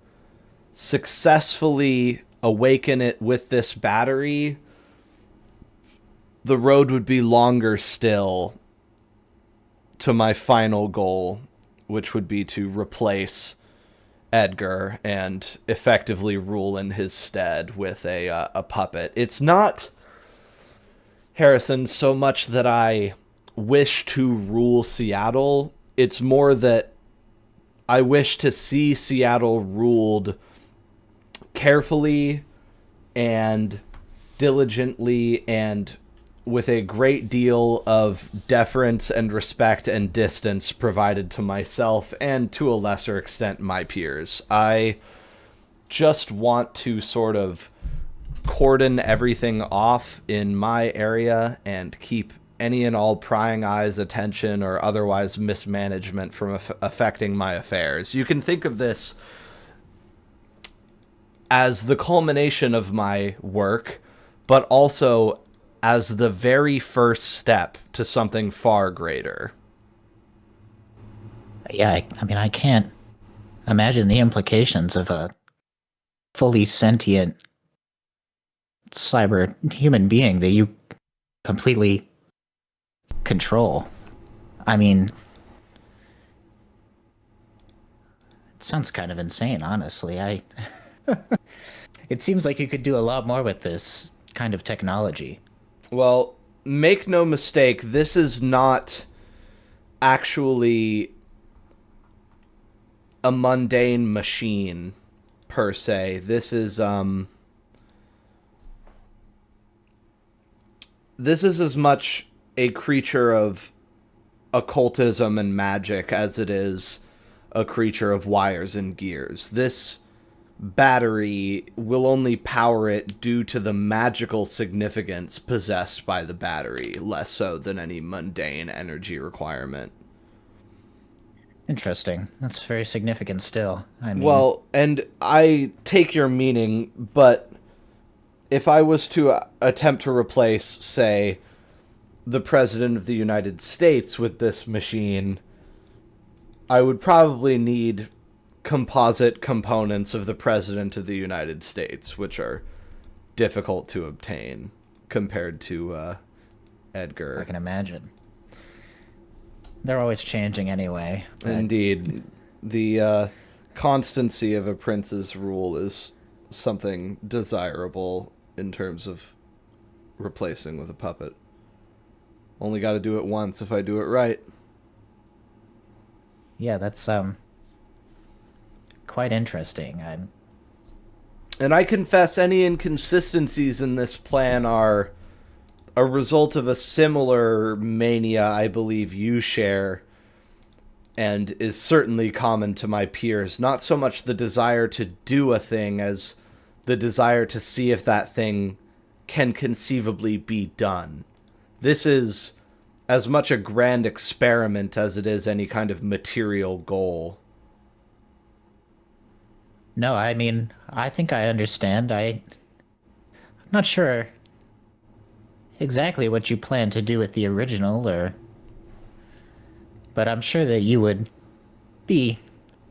[SPEAKER 1] successfully awaken it with this battery, the road would be longer still to my final goal, which would be to replace Edgar and effectively rule in his stead with a puppet. It's not, Harrison, so much that I wish to rule Seattle. It's more that I wish to see Seattle ruled carefully and diligently and with a great deal of deference and respect and distance provided to myself and, to a lesser extent, my peers. I just want to sort of cordon everything off in my area and keep any and all prying eyes, attention, or otherwise mismanagement from affecting my affairs. You can think of this as the culmination of my work, but also as the very first step to something far greater.
[SPEAKER 2] Yeah, I mean, I can't imagine the implications of a fully sentient cyber human being that you completely control. I mean, it sounds kind of insane, honestly. It seems like you could do a lot more with this kind of technology.
[SPEAKER 1] Well, make no mistake, this is not actually a mundane machine, per se. This is as much a creature of occultism and magic as it is a creature of wires and gears. This battery will only power it due to the magical significance possessed by the battery, less so than any mundane energy requirement.
[SPEAKER 2] Interesting. That's very significant still. I mean,
[SPEAKER 1] well, and I take your meaning, but if I was to attempt to replace, say, the President of the United States with this machine, I would probably need composite components of the President of the United States, which are difficult to obtain compared to Edgar.
[SPEAKER 2] I can imagine. They're always changing anyway. But...
[SPEAKER 1] Indeed. The constancy of a prince's rule is something desirable in terms of replacing with a puppet. Only got to do it once if I do it right.
[SPEAKER 2] Yeah, that's quite interesting.
[SPEAKER 1] And I confess any inconsistencies in this plan are a result of a similar mania I believe you share, and is certainly common to my peers. Not so much the desire to do a thing as the desire to see if that thing can conceivably be done. This is as much a grand experiment as it is any kind of material goal.
[SPEAKER 2] No, I mean, I think I understand. I'm not sure exactly what you plan to do with the original, but I'm sure that you would be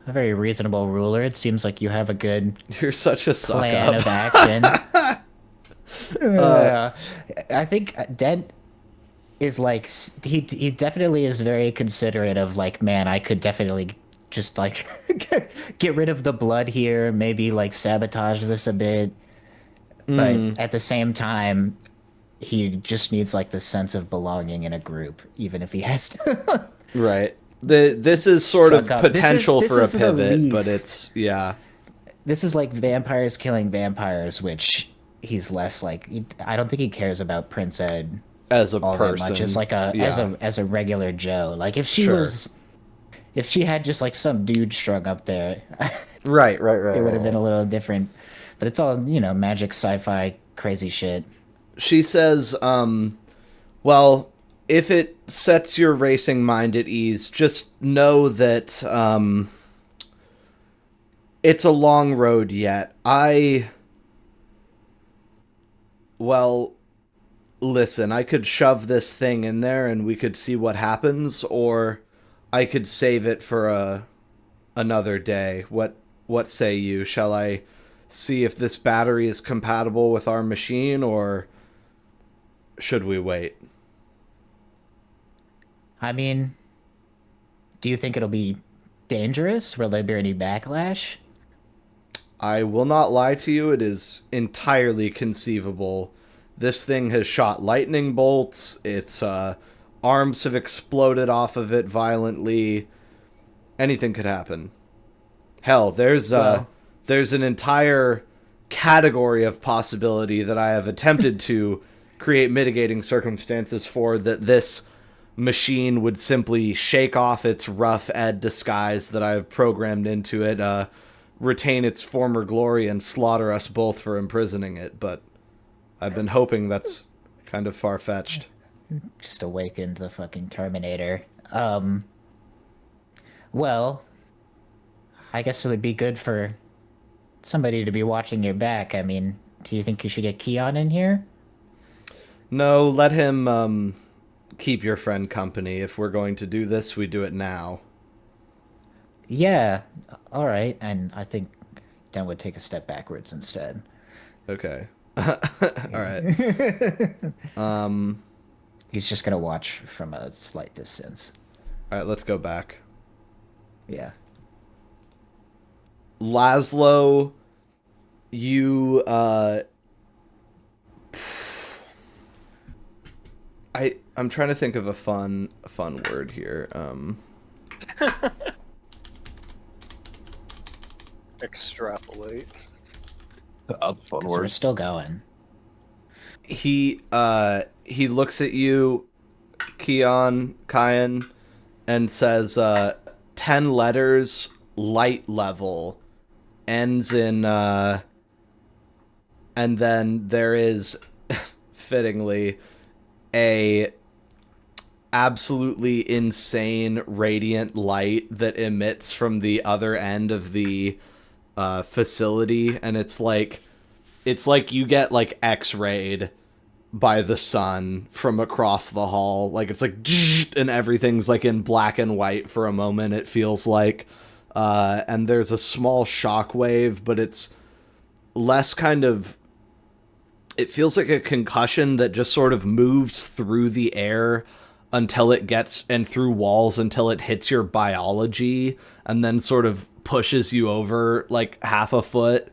[SPEAKER 2] a very reasonable ruler. It seems like you have a good
[SPEAKER 1] You're such a suck
[SPEAKER 2] plan
[SPEAKER 1] up.
[SPEAKER 2] of action. I think Dent is like, he definitely is very considerate of like, man, I could definitely just like get rid of the blood here, maybe like sabotage this a bit, but at the same time he just needs like the sense of belonging in a group, even if he has to
[SPEAKER 1] Right. This is sort of
[SPEAKER 2] Suck up.
[SPEAKER 1] potential
[SPEAKER 2] This
[SPEAKER 1] for a
[SPEAKER 2] is the
[SPEAKER 1] pivot,
[SPEAKER 2] least.
[SPEAKER 1] but it's, yeah.
[SPEAKER 2] this is like vampires killing vampires, which he's less like. I don't think he cares about Prince Ed
[SPEAKER 1] as a
[SPEAKER 2] all
[SPEAKER 1] person.
[SPEAKER 2] that much. As like as a regular Joe. Like if she had just like some dude strung up there,
[SPEAKER 1] right,
[SPEAKER 2] it would have been a little different. But it's all magic, sci-fi, crazy shit.
[SPEAKER 1] She says, well, if it sets your racing mind at ease, just know that it's a long road yet. Well, listen, I could shove this thing in there and we could see what happens, or I could save it for another day. What say you? Shall I see if this battery is compatible with our machine, or should we wait?
[SPEAKER 2] I mean, do you think it'll be dangerous? Will there be any backlash?
[SPEAKER 1] I will not lie to you, it is entirely conceivable. This thing has shot lightning bolts, its arms have exploded off of it violently. Anything could happen. Hell, there's an entire category of possibility that I have attempted to create mitigating circumstances for, that this machine would simply shake off its rough Ed disguise that I have programmed into it, retain its former glory, and slaughter us both for imprisoning it, but I've been hoping that's kind of far-fetched.
[SPEAKER 2] Just awakened the fucking Terminator. Well, I guess it would be good for somebody to be watching your back. I mean, do you think you should get Keon in here?
[SPEAKER 1] No, let him keep your friend company. If we're going to do this, we do it now.
[SPEAKER 2] Yeah, all right. And I think Dan would take a step backwards instead.
[SPEAKER 1] Okay. All right.
[SPEAKER 2] He's just gonna watch from a slight distance.
[SPEAKER 1] All right, let's go back.
[SPEAKER 2] Yeah.
[SPEAKER 1] Laszlo, you I'm trying to think of a fun word here.
[SPEAKER 5] Extrapolate.
[SPEAKER 4] That's a fun
[SPEAKER 2] 'Cause we're
[SPEAKER 4] word.
[SPEAKER 2] still going.
[SPEAKER 1] He looks at you, Kian, and says 10 letters, light level, ends in and then there is fittingly a absolutely insane radiant light that emits from the other end of the facility, and it's like you get like X-rayed by the sun from across the hall. Like it's like and everything's like in black and white for a moment, it feels like, and there's a small shockwave, but it's less kind of, it feels like a concussion that just sort of moves through the air until it gets, and through walls until it hits your biology, and then sort of pushes you over like half a foot,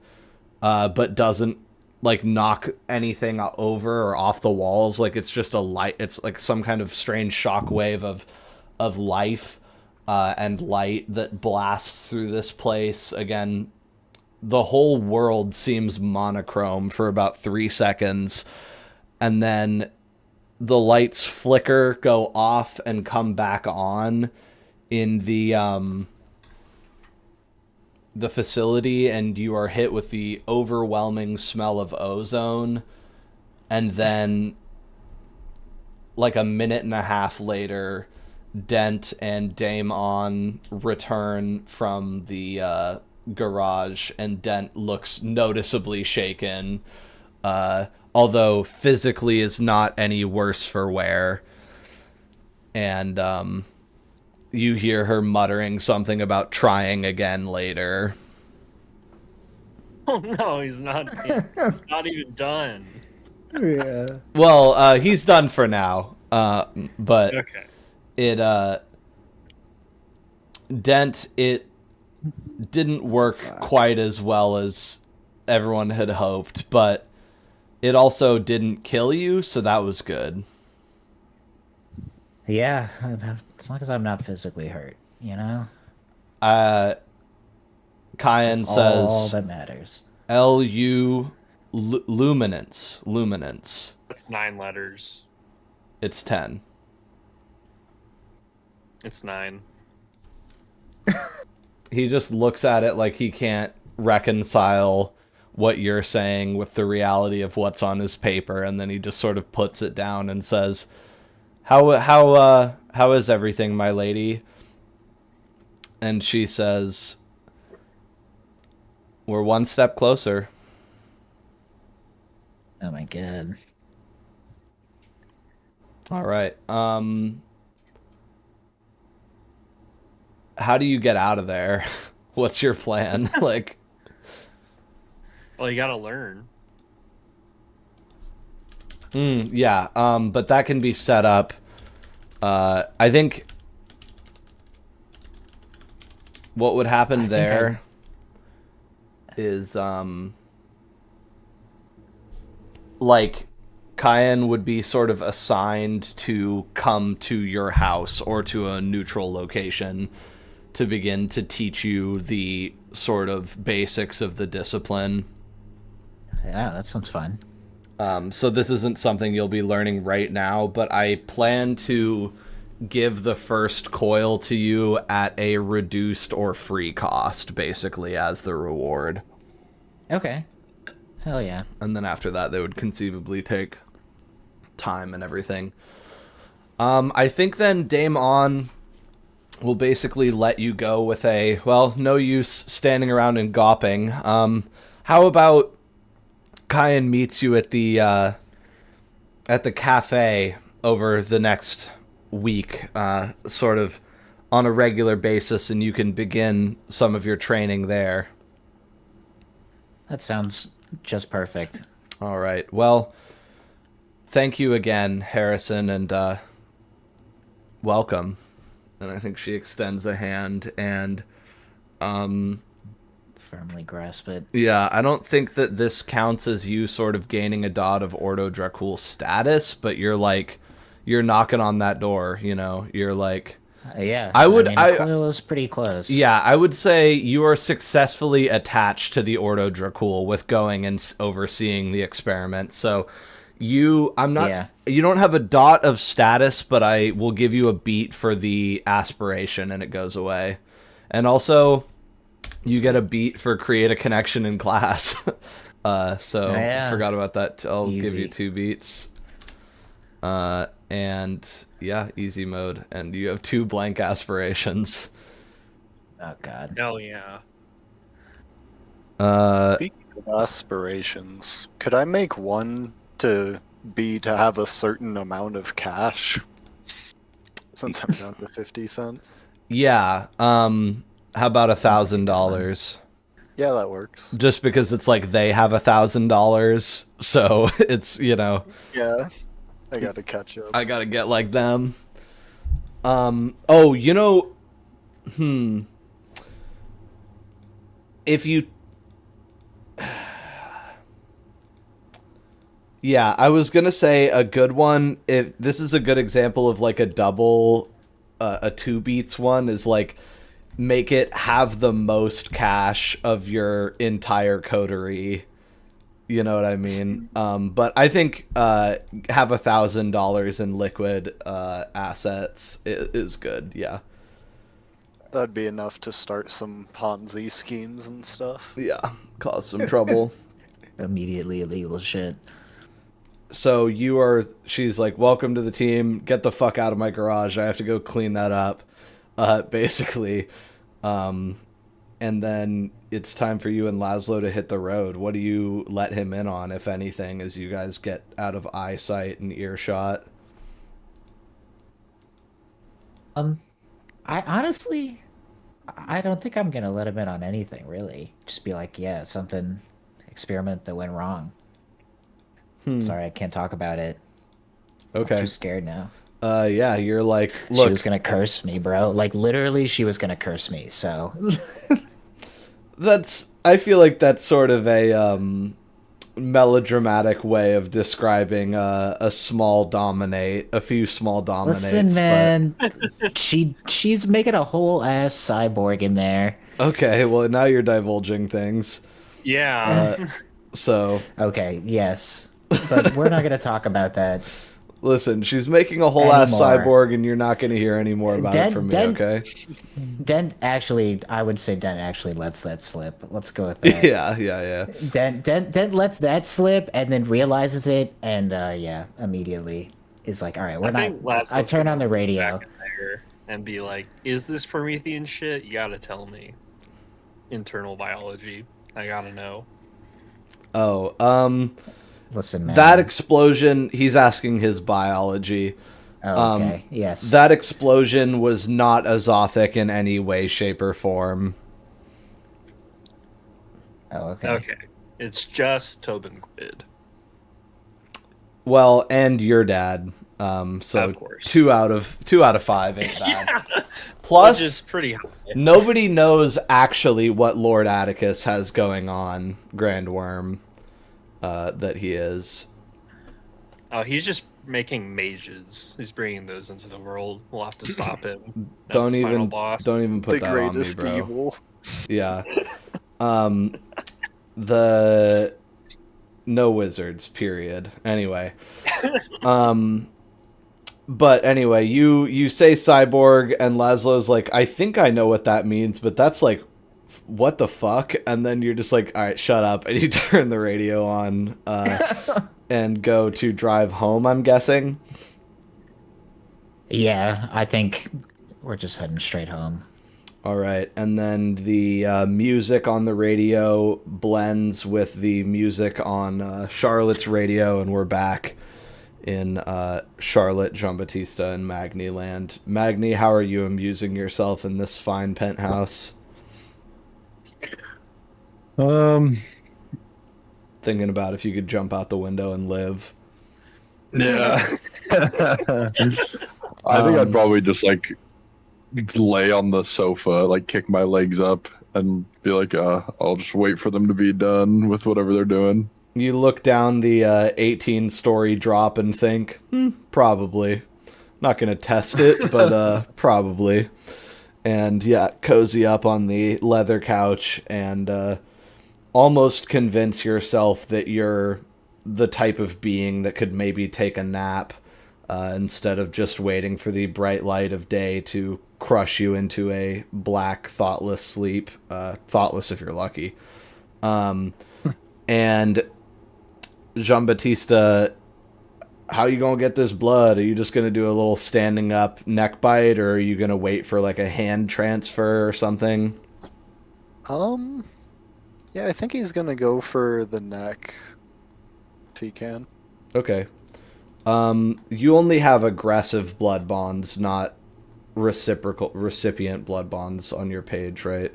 [SPEAKER 1] but doesn't like knock anything over or off the walls. Like it's just a light, it's like some kind of strange shockwave of life and light that blasts through this place. Again, the whole world seems monochrome for about 3 seconds, and then the lights flicker, go off, and come back on in the facility, and you are hit with the overwhelming smell of ozone. And then, like a minute and a half later, Dent and Dame On return from the garage, and Dent looks noticeably shaken, although physically is not any worse for wear. And you hear her muttering something about trying again later.
[SPEAKER 3] Oh no, he's not. He's not even done.
[SPEAKER 2] Yeah.
[SPEAKER 1] Well, he's done for now. But
[SPEAKER 3] Okay.
[SPEAKER 1] Dent, it didn't work quite as well as everyone had hoped, but it also didn't kill you, so that was good.
[SPEAKER 2] Yeah, as long as I'm not physically hurt, you know?
[SPEAKER 1] Kyan
[SPEAKER 2] That's all
[SPEAKER 1] says
[SPEAKER 2] that matters.
[SPEAKER 1] Lu luminance. Luminance.
[SPEAKER 3] It's 9 letters.
[SPEAKER 1] It's 10.
[SPEAKER 3] It's 9.
[SPEAKER 1] He just looks at it like he can't reconcile what you're saying with the reality of what's on his paper, and then he just sort of puts it down and says, how is everything, my lady? And she says, we're one step closer.
[SPEAKER 2] Oh my god.
[SPEAKER 1] All right. How do you get out of there? What's your plan? Like,
[SPEAKER 3] Well, you gotta learn.
[SPEAKER 1] yeah. But that can be set up. I think what would happen there is, like, Kyan would be sort of assigned to come to your house or to a neutral location to begin to teach you the sort of basics of the discipline.
[SPEAKER 2] Yeah, that sounds fun.
[SPEAKER 1] So this isn't something you'll be learning right now, but I plan to give the first coil to you at a reduced or free cost, basically, as the reward.
[SPEAKER 2] Okay. Hell yeah.
[SPEAKER 1] And then after that, they would conceivably take time and everything. I think then Dame On will basically let you go with a, well, no use standing around and gawping. How about Kyan meets you at the cafe over the next week, sort of on a regular basis, and you can begin some of your training there.
[SPEAKER 2] That sounds just perfect.
[SPEAKER 1] All right. Well, thank you again, Harrison, and welcome. And I think she extends a hand, and
[SPEAKER 2] Firmly grasp it.
[SPEAKER 1] yeah, I don't think that this counts as you sort of gaining a dot of Ordo Dracul status, but you're knocking on that door, you know. You're like,
[SPEAKER 2] Yeah.
[SPEAKER 1] I would-
[SPEAKER 2] mean,
[SPEAKER 1] I-
[SPEAKER 2] Coil is pretty close.
[SPEAKER 1] yeah, I would say you are successfully attached to the Ordo Dracul with going and overseeing the experiment. So you don't have a dot of status, but I will give you a beat for the aspiration, and it goes away. And also, you get a beat for create a connection in class. So
[SPEAKER 2] Yeah.
[SPEAKER 1] forgot about that. I'll give
[SPEAKER 2] Easy.
[SPEAKER 1] you 2 beats. And yeah, easy mode, and you have 2 blank aspirations.
[SPEAKER 2] Oh god.
[SPEAKER 3] Hell yeah.
[SPEAKER 5] Speaking of aspirations, could I make one to have a certain amount of cash? Since I'm down to 50 cents.
[SPEAKER 1] Yeah. How about $1,000?
[SPEAKER 5] Yeah, that works.
[SPEAKER 1] Just because it's like they have $1,000, so it's, you know,
[SPEAKER 5] Yeah, I gotta catch up.
[SPEAKER 1] I gotta get like them. Oh, you know, if you, yeah, I was gonna say a good one. If this is a good example of like a double, a 2 beats one is like, make it have the most cash of your entire coterie. You know what I mean? But I think have $1,000 in liquid assets is good. Yeah.
[SPEAKER 5] That'd be enough to start some Ponzi schemes and stuff.
[SPEAKER 1] Yeah. Cause some trouble.
[SPEAKER 2] Immediately illegal shit.
[SPEAKER 1] So she's like, welcome to the team. Get the fuck out of my garage. I have to go clean that up. Basically. And then it's time for you and Laszlo to hit the road. What do you let him in on, if anything, as you guys get out of eyesight and earshot?
[SPEAKER 2] I honestly, I don't think I'm gonna let him in on anything, really. Just be like, yeah, something, experiment that went wrong. Sorry, I can't talk about it. I'm
[SPEAKER 1] Okay.
[SPEAKER 2] too scared now.
[SPEAKER 1] Yeah, you're like,
[SPEAKER 2] She
[SPEAKER 1] look,
[SPEAKER 2] was gonna curse me, bro. Like, literally, she was gonna curse me, so...
[SPEAKER 1] I feel like that's sort of a melodramatic way of describing a few small dominates.
[SPEAKER 2] Listen, man, she's making a whole ass cyborg in there.
[SPEAKER 1] Okay, well now you're divulging things.
[SPEAKER 3] Yeah.
[SPEAKER 1] So
[SPEAKER 2] Okay, yes, but we're not gonna talk about that.
[SPEAKER 1] listen, she's making a whole ass
[SPEAKER 2] Anymore.
[SPEAKER 1] cyborg, and you're not going to hear any more about it from me. Okay?
[SPEAKER 2] Dent actually, I would say Dent actually lets that slip. Let's go with that.
[SPEAKER 1] Yeah.
[SPEAKER 2] Dent lets that slip and then realizes it, and yeah, immediately is like, all right, we're
[SPEAKER 3] I think
[SPEAKER 2] not.
[SPEAKER 3] Laszlo's
[SPEAKER 2] I turn
[SPEAKER 3] gonna
[SPEAKER 2] on the
[SPEAKER 3] look
[SPEAKER 2] radio.
[SPEAKER 3] back in there and be like, "Is this Promethean shit? You gotta tell me." Internal biology. I gotta know.
[SPEAKER 1] Oh,
[SPEAKER 2] Listen, man.
[SPEAKER 1] that explosion. He's asking his biology.
[SPEAKER 2] Oh, okay. Yes.
[SPEAKER 1] That explosion was not azothic in any way, shape, or form.
[SPEAKER 2] Oh, okay.
[SPEAKER 3] Okay. It's just Tobin Quid.
[SPEAKER 1] Well, and your dad. So
[SPEAKER 3] Of course.
[SPEAKER 1] 2 out of 5 ain't bad.
[SPEAKER 3] Yeah.
[SPEAKER 1] Plus,
[SPEAKER 3] Which is pretty high.
[SPEAKER 1] nobody knows actually what Lord Atticus has going on, Grand Worm, that he is.
[SPEAKER 3] Oh, he's just making mages. He's bringing those into the world. We'll have to stop him. That's
[SPEAKER 1] Don't
[SPEAKER 3] the final
[SPEAKER 1] even
[SPEAKER 3] boss.
[SPEAKER 1] don't even put
[SPEAKER 5] The
[SPEAKER 1] that on me,
[SPEAKER 5] greatest
[SPEAKER 1] bro.
[SPEAKER 5] evil.
[SPEAKER 1] Yeah. The no wizards, period. Anyway. But anyway, you say cyborg, and Laszlo's like, I think I know what that means, but that's like, what the fuck? And then you're just like, all right, shut up, and you turn the radio on and go to drive home, I'm guessing.
[SPEAKER 2] Yeah, I think we're just heading straight home.
[SPEAKER 1] All right, and then the music on the radio blends with the music on Charlotte's radio, and we're back in Charlotte, Jean-Baptiste, and Magni land. Magni, how are you amusing yourself in this fine penthouse? Thinking about if you could jump out the window and live.
[SPEAKER 4] Yeah. I think I'd probably just like lay on the sofa, like kick my legs up and be like, I'll just wait for them to be done with whatever they're doing.
[SPEAKER 1] You look down the 18-story drop and think, probably. Not going to test it, but probably. And yeah, cozy up on the leather couch and almost convince yourself that you're the type of being that could maybe take a nap instead of just waiting for the bright light of day to crush you into a black, thoughtless sleep. Thoughtless if you're lucky. And Jean-Baptiste, how you gonna get this blood? Are you just gonna do a little standing up neck bite, or are you gonna wait for like a hand transfer or something?
[SPEAKER 5] Yeah, I think he's gonna go for the neck. If he can.
[SPEAKER 1] Okay. You only have aggressive blood bonds, not recipient blood bonds on your page, right?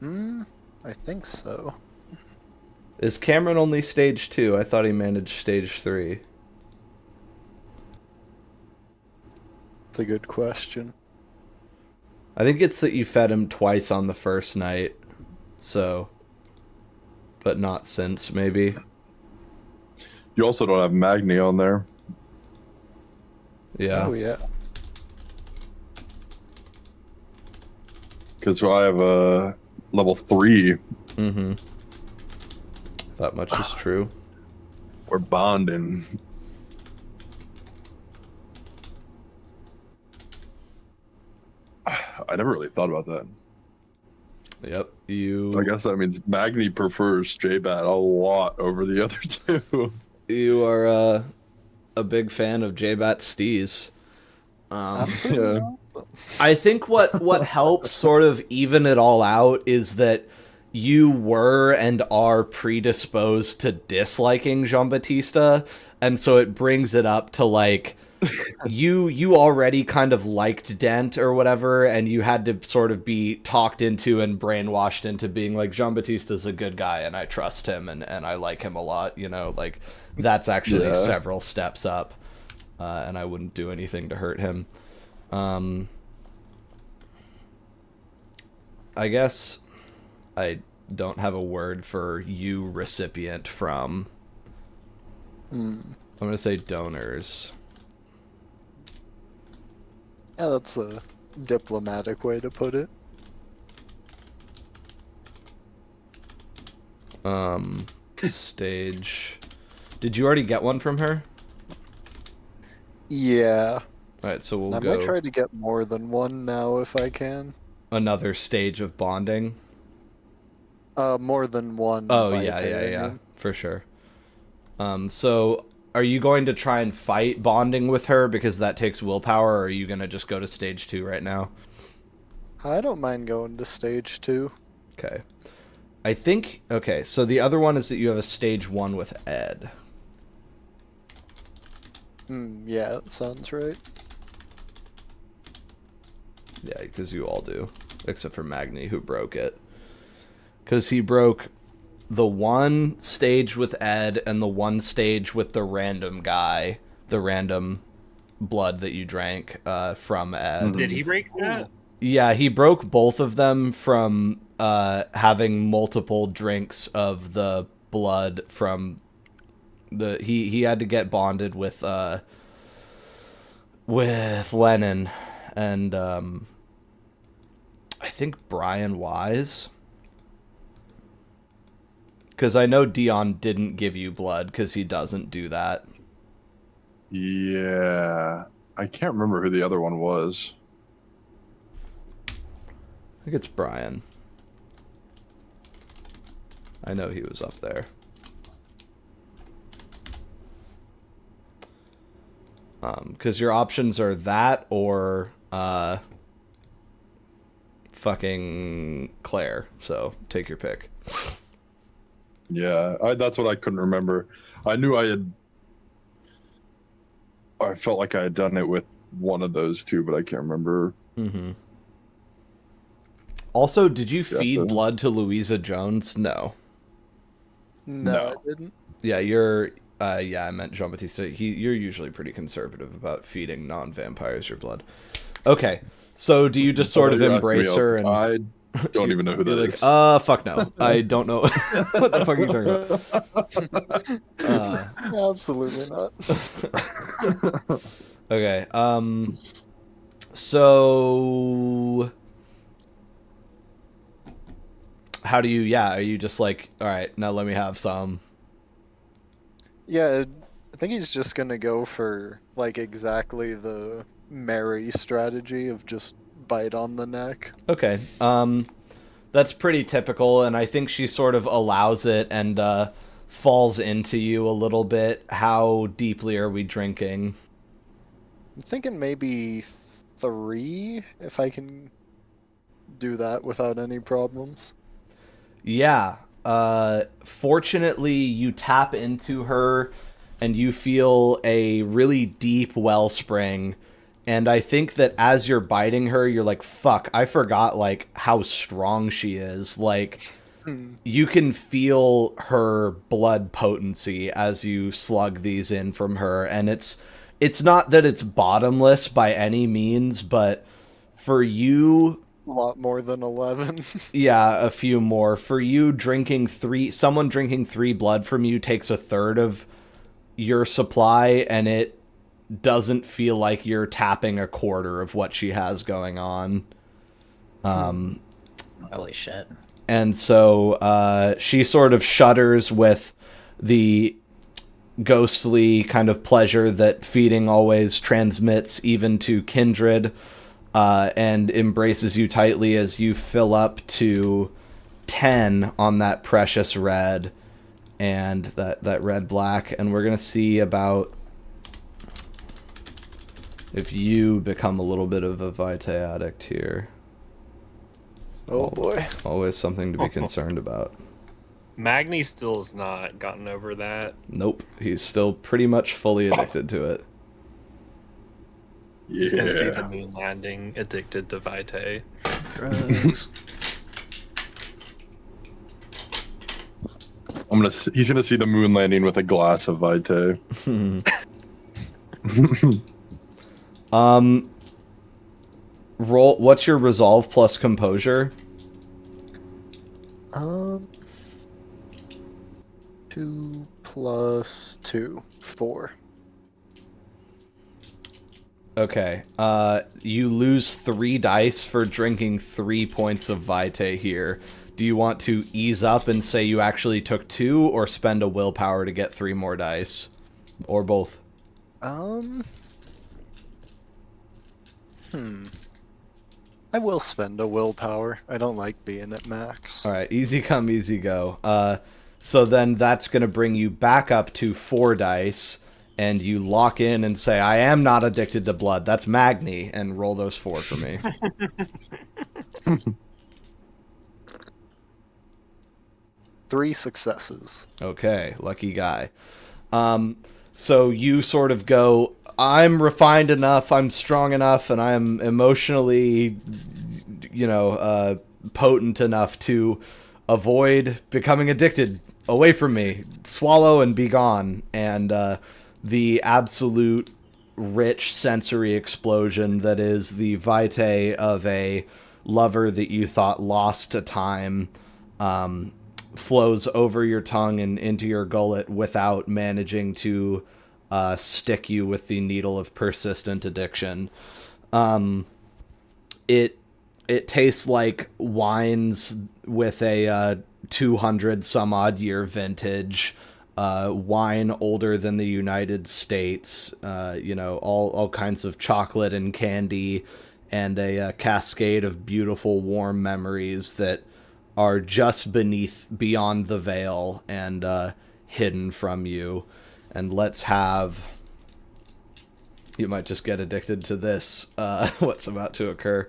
[SPEAKER 5] I think so.
[SPEAKER 1] Is Cameron only stage 2? I thought he managed stage 3.
[SPEAKER 5] That's a good question.
[SPEAKER 1] I think it's that you fed him twice on the first night, so, but not since, maybe.
[SPEAKER 4] You also don't have Magni on there.
[SPEAKER 1] Yeah.
[SPEAKER 5] Oh yeah.
[SPEAKER 4] Because I have a level 3.
[SPEAKER 1] Mm-hmm. That much is true.
[SPEAKER 4] We're bonding. I never really thought about that.
[SPEAKER 1] Yep. You.
[SPEAKER 4] I guess that means Magni prefers J-Bat a lot over the other two.
[SPEAKER 1] You are a big fan of Jean-Baptiste.
[SPEAKER 5] Pretty
[SPEAKER 4] Yeah.
[SPEAKER 5] awesome.
[SPEAKER 1] I think what helps sort of even it all out is that you were and are predisposed to disliking Jean-Baptiste, and so it brings it up to like you already kind of liked Dent or whatever, and you had to sort of be talked into and brainwashed into being like, Jean-Baptiste is a good guy and I trust him and I like him a lot, you know, like that's actually
[SPEAKER 4] Yeah.
[SPEAKER 1] several steps up, and I wouldn't do anything to hurt him. I guess I don't have a word for you recipient from. I'm gonna say donors.
[SPEAKER 5] Yeah, that's a diplomatic way to put it.
[SPEAKER 1] Stage. Did you already get one from her?
[SPEAKER 5] Yeah.
[SPEAKER 1] Alright, so we'll
[SPEAKER 5] I
[SPEAKER 1] go
[SPEAKER 5] might try to get more than one now if I can.
[SPEAKER 1] another stage of bonding.
[SPEAKER 5] More than one.
[SPEAKER 1] Oh,
[SPEAKER 5] vitae, I
[SPEAKER 1] yeah,
[SPEAKER 5] mean.
[SPEAKER 1] for sure. So are you going to try and fight bonding with her because that takes willpower, or are you gonna just go to stage 2 right now?
[SPEAKER 5] I don't mind going to stage 2.
[SPEAKER 1] Okay. I think, okay, so the other one is that you have a stage 1 with Ed.
[SPEAKER 5] Yeah, that sounds right.
[SPEAKER 1] Yeah, because you all do, except for Magni, who broke it. Because he broke the one stage with Ed and the one stage with the random guy, the random blood that you drank from Ed.
[SPEAKER 3] Did he break that?
[SPEAKER 1] Yeah, he broke both of them from having multiple drinks of the blood from the... He had to get bonded with Lennon and I think Brian Wise. Because I know Dion didn't give you blood because he doesn't do that.
[SPEAKER 4] Yeah. I can't remember who the other one was.
[SPEAKER 1] I think it's Brian. I know he was up there. Because your options are that or fucking Claire. So take your pick.
[SPEAKER 4] Yeah, that's what I couldn't remember. I knew I felt like I had done it with one of those two, but I can't remember.
[SPEAKER 1] Mm-hmm. Also, did you feed blood to Louisa Jones? No.
[SPEAKER 5] No, I didn't.
[SPEAKER 1] Yeah, you're... yeah, I meant Jean-Baptiste. You're usually pretty conservative about feeding non-vampires your blood. Okay, so do you just sort of embrace her and...
[SPEAKER 4] I don't even know who that is.
[SPEAKER 1] Fuck no. I don't know what the fuck are you talking about.
[SPEAKER 5] Absolutely not.
[SPEAKER 1] Okay, so... How do you... Yeah, are you just like, alright, now let me have some...
[SPEAKER 5] Yeah, I think he's just gonna go for, like, exactly the Mary strategy of just bite on the neck.
[SPEAKER 1] Okay, that's pretty typical, and I think she sort of allows it and, falls into you a little bit. How deeply are we drinking?
[SPEAKER 5] I'm thinking maybe 3, if I can do that without any problems.
[SPEAKER 1] Yeah, fortunately, you tap into her, and you feel a really deep wellspring. And I think that as you're biting her, you're like, fuck, I forgot, like, how strong she is. Like, you can feel her blood potency as you slug these in from her. And it's not that it's bottomless by any means, but for you...
[SPEAKER 5] A lot more than 11.
[SPEAKER 1] Yeah, a few more. For you, someone drinking 3 blood from you takes a third of your supply, and it doesn't feel like you're tapping a quarter of what she has going on.
[SPEAKER 2] Holy shit.
[SPEAKER 1] And so she sort of shudders with the ghostly kind of pleasure that feeding always transmits even to kindred, and embraces you tightly as you fill up to 10 on that precious red and that red black. And we're going to see about if you become a little bit of a vitae addict here.
[SPEAKER 5] Oh boy.
[SPEAKER 1] Always something to be concerned about.
[SPEAKER 3] Magni still has not gotten over that.
[SPEAKER 1] Nope. He's still pretty much fully addicted to it.
[SPEAKER 3] He's gonna see the moon landing, addicted to vitae.
[SPEAKER 2] Drugs.
[SPEAKER 4] He's gonna see the moon landing with a glass of vitae.
[SPEAKER 1] Roll. What's your resolve plus composure?
[SPEAKER 5] Um, 2 plus 2, 4.
[SPEAKER 1] Okay. You lose 3 dice for drinking 3 points of Vitae here. Do you want to ease up and say you actually took 2, or spend a willpower to get 3 more dice? Or both?
[SPEAKER 5] I will spend a willpower. I don't like being at max.
[SPEAKER 1] Alright, easy come, easy go. So then that's going to bring you back up to 4 dice, and you lock in and say, I am not addicted to blood. That's Magni, and roll those 4 for me.
[SPEAKER 5] 3 successes.
[SPEAKER 1] Okay, lucky guy. So you sort of go, I'm refined enough, I'm strong enough, and I'm emotionally, potent enough to avoid becoming addicted. Away from me. Swallow and be gone. And the absolute rich sensory explosion that is the vitae of a lover that you thought lost to time flows over your tongue and into your gullet without managing to stick you with the needle of persistent addiction. It tastes like wines with a 200 some odd year vintage, wine older than the United States, all kinds of chocolate and candy, and a cascade of beautiful warm memories that are just beyond the veil and hidden from you. And let's have... You might just get addicted to this, what's about to occur.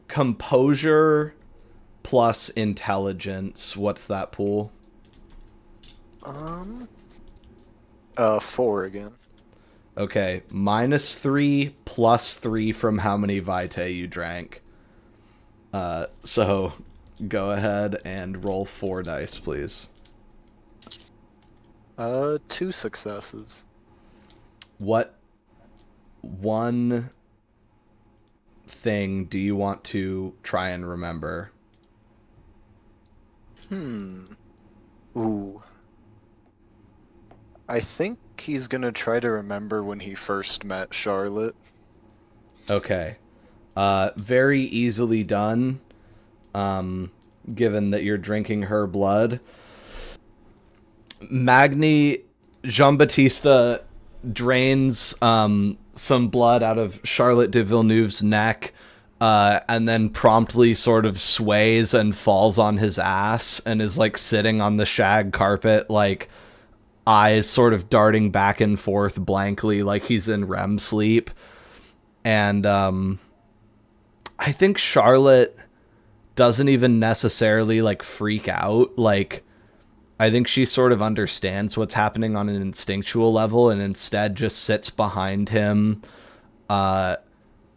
[SPEAKER 1] Composure plus intelligence. What's that pool?
[SPEAKER 5] 4 again.
[SPEAKER 1] Okay, -3 plus 3 from how many vitae you drank. So go ahead and roll 4 dice, please.
[SPEAKER 5] 2 successes.
[SPEAKER 1] What one thing do you want to try and remember?
[SPEAKER 5] Ooh. I think he's gonna try to remember when he first met Charlotte.
[SPEAKER 1] Okay. Very easily done, given that you're drinking her blood. Magni Jean-Baptiste drains some blood out of Charlotte de Villeneuve's neck, and then promptly sort of sways and falls on his ass and is like sitting on the shag carpet, like eyes sort of darting back and forth blankly like he's in REM sleep. And I think Charlotte doesn't even necessarily like freak out. Like, I think she sort of understands what's happening on an instinctual level and instead just sits behind him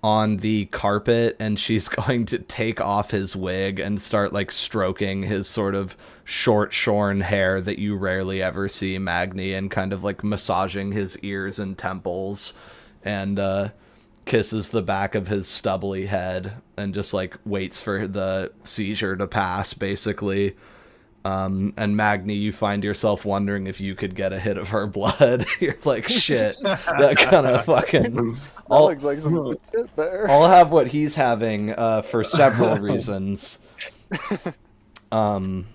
[SPEAKER 1] on the carpet, and she's going to take off his wig and start like stroking his sort of short shorn hair that you rarely ever see Magni, and kind of like massaging his ears and temples, and kisses the back of his stubbly head and just like waits for the seizure to pass, basically. And Magni, you find yourself wondering if you could get a hit of her blood. You're like, shit, that kind of fucking...
[SPEAKER 5] That looks like some good shit there.
[SPEAKER 1] I'll have what he's having for several reasons. And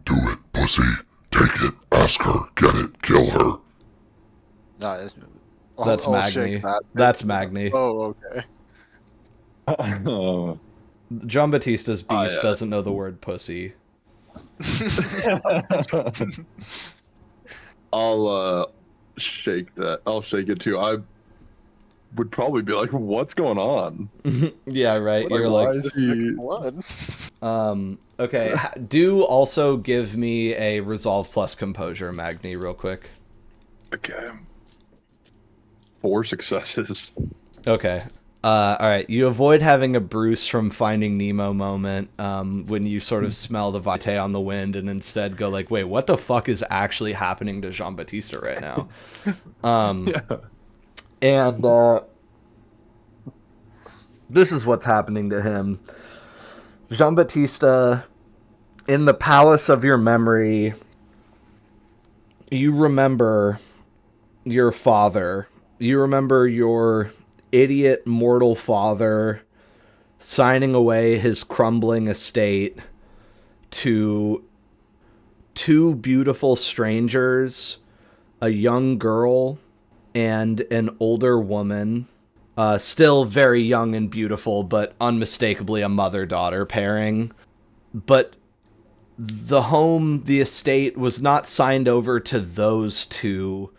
[SPEAKER 7] Do it, pussy. Take it. Ask her. Get it. Kill her.
[SPEAKER 5] Nah,
[SPEAKER 1] that's
[SPEAKER 5] I'll
[SPEAKER 1] Magni.
[SPEAKER 5] shake that.
[SPEAKER 1] That's Magni.
[SPEAKER 5] Oh, okay.
[SPEAKER 1] Jean-Baptiste's beast doesn't know the word pussy.
[SPEAKER 4] I'll shake that. I'll shake it too. I would probably be like, "What's going on?"
[SPEAKER 1] Yeah, right. You're
[SPEAKER 4] why
[SPEAKER 1] like,
[SPEAKER 4] is he...
[SPEAKER 5] blood.
[SPEAKER 1] Okay. Do also give me a resolve plus composure, Magni, real quick.
[SPEAKER 4] Okay. 4 successes.
[SPEAKER 1] Okay. All right. You avoid having a Bruce from Finding Nemo moment when you sort of smell the vitae on the wind, and instead go like, wait, what the fuck is actually happening to Jean-Baptiste right now?
[SPEAKER 4] Yeah.
[SPEAKER 1] And
[SPEAKER 8] this is what's happening to him. Jean-Baptiste, in the palace of your memory, you remember your father. You remember your idiot mortal father signing away his crumbling estate to two beautiful strangers, a young girl and an older woman, still very young and beautiful, but unmistakably a mother-daughter pairing. But the estate was not signed over to those two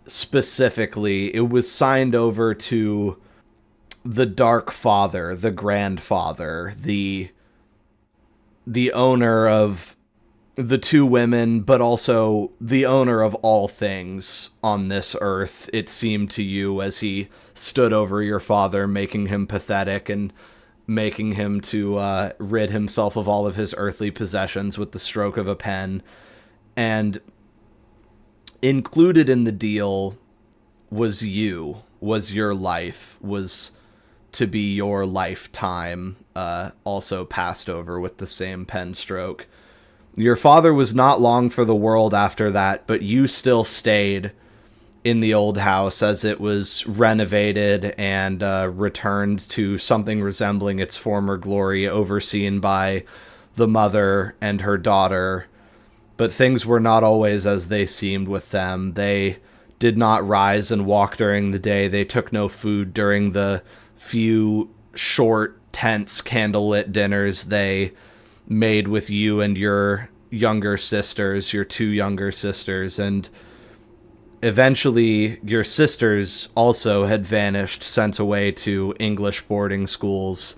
[SPEAKER 8] specifically. It was signed over to the Dark Father, the Grandfather, the owner of the two women, but also the owner of all things on this earth, it seemed to you, as he stood over your father, making him pathetic and making him to rid himself of all of his earthly possessions with the stroke of a pen. And included in the deal was you, was your life, was to be your lifetime, also passed over with the same pen stroke. Your father was not long for the world after that, but you still stayed in the old house as it was renovated and returned to something resembling its former glory, overseen by the mother and her daughter. But things were not always as they seemed with them. They did not rise and walk during the day. They took no food during the few short, tense, candlelit dinners they made with you and your younger sisters, your two younger sisters, and eventually your sisters also had vanished, sent away to English boarding schools,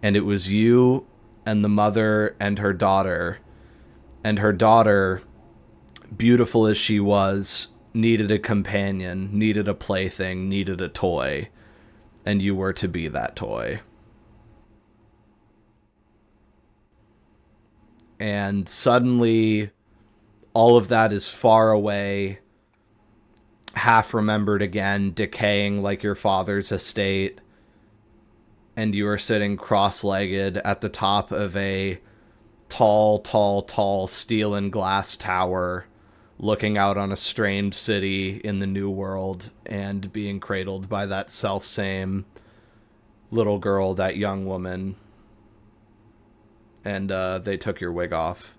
[SPEAKER 8] and it was you and the mother and her daughter. And her daughter, beautiful as she was, needed a companion, needed a plaything, needed a toy, and you were to be that toy. And suddenly, all of that is far away, half remembered again, decaying like your father's estate, and you are sitting cross-legged at the top of a tall steel and glass tower, looking out on a strange city in the New World, and being cradled by that self-same little girl, that young woman. And they took your wig off.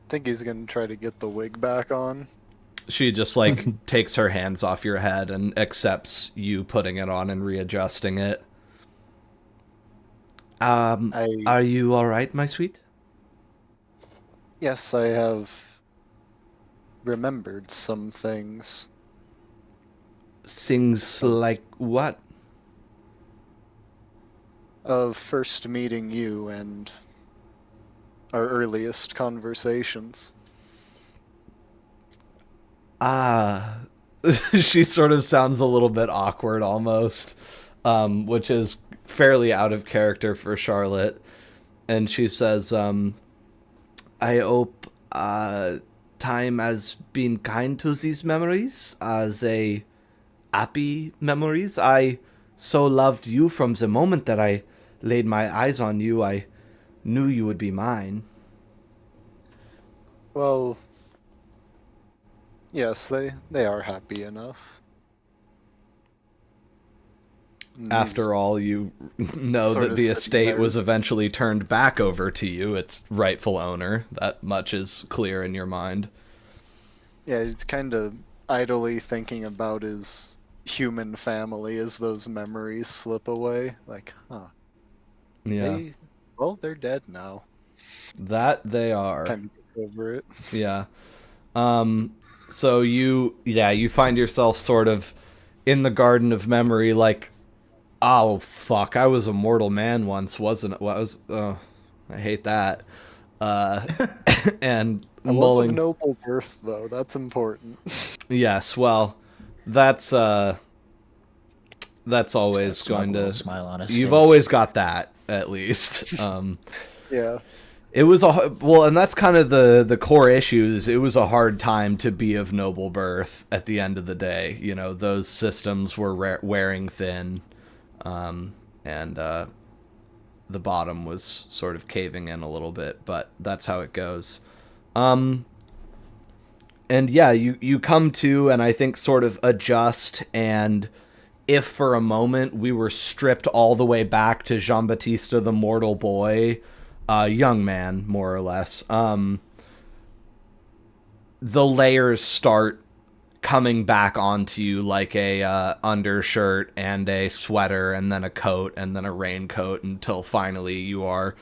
[SPEAKER 5] Think he's gonna try to get the wig back on.
[SPEAKER 8] She just, like, takes her hands off your head and accepts you putting it on and readjusting it. Are you alright, my sweet?
[SPEAKER 5] Yes, I have remembered some things.
[SPEAKER 8] Things like what?
[SPEAKER 5] Of first meeting you and our earliest conversations.
[SPEAKER 8] She sort of sounds a little bit awkward almost, which is fairly out of character for Charlotte. And she says, I hope time has been kind to these memories. They happy memories. I so loved you from the moment that I laid my eyes on you. I knew you would be mine.
[SPEAKER 5] Well, yes, they are happy enough.
[SPEAKER 8] After all, you know that the estate was eventually turned back over to you, its rightful owner. That much is clear in your mind.
[SPEAKER 5] Yeah, he's kind of idly thinking about his human family as those memories slip away. Like, huh.
[SPEAKER 8] Yeah.
[SPEAKER 5] They're dead now.
[SPEAKER 8] That they are.
[SPEAKER 5] Kind of gets over it.
[SPEAKER 8] Yeah. So you find yourself sort of in the garden of memory, like, oh fuck, I was a mortal man once, wasn't it? I hate that. And
[SPEAKER 5] I was of noble birth, though. That's important.
[SPEAKER 8] Yes, well, that's always going to
[SPEAKER 2] smile on his
[SPEAKER 8] You've
[SPEAKER 2] face.
[SPEAKER 8] always got that, at least.
[SPEAKER 5] Yeah.
[SPEAKER 1] It was and that's kind of the core issues. It was a hard time to be of noble birth at the end of the day. You know, those systems were wearing thin, and the bottom was sort of caving in a little bit, but that's how it goes. And yeah, you come to, and I think sort of adjust, and if for a moment we were stripped all the way back to Jean-Baptiste the mortal boy, young man, more or less, the layers start coming back onto you like a undershirt and a sweater and then a coat and then a raincoat until finally you are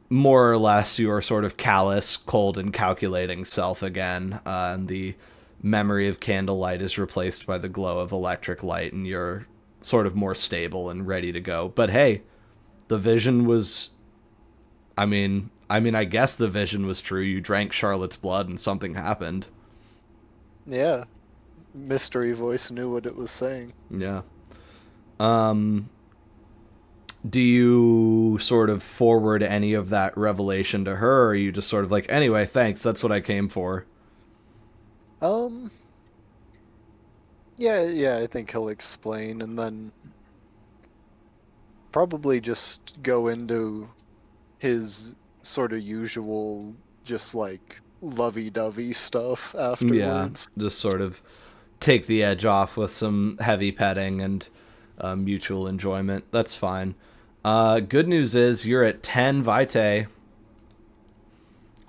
[SPEAKER 1] more or less your sort of callous, cold, and calculating self again, and the memory of candlelight is replaced by the glow of electric light, and you're sort of more stable and ready to go. But hey, the vision was... I mean, I guess the vision was true. You drank Charlotte's blood and something happened.
[SPEAKER 5] Yeah. Mystery voice knew what it was saying.
[SPEAKER 1] Yeah. Do you sort of forward any of that revelation to her, or are you just sort of like, anyway, thanks, that's what I came for?
[SPEAKER 5] Yeah, I think he'll explain, and then probably just go into his sort of usual, just like lovey-dovey stuff afterwards.
[SPEAKER 1] Yeah, just sort of take the edge off with some heavy petting and mutual enjoyment. That's fine. Good news is you're at 10 vitae.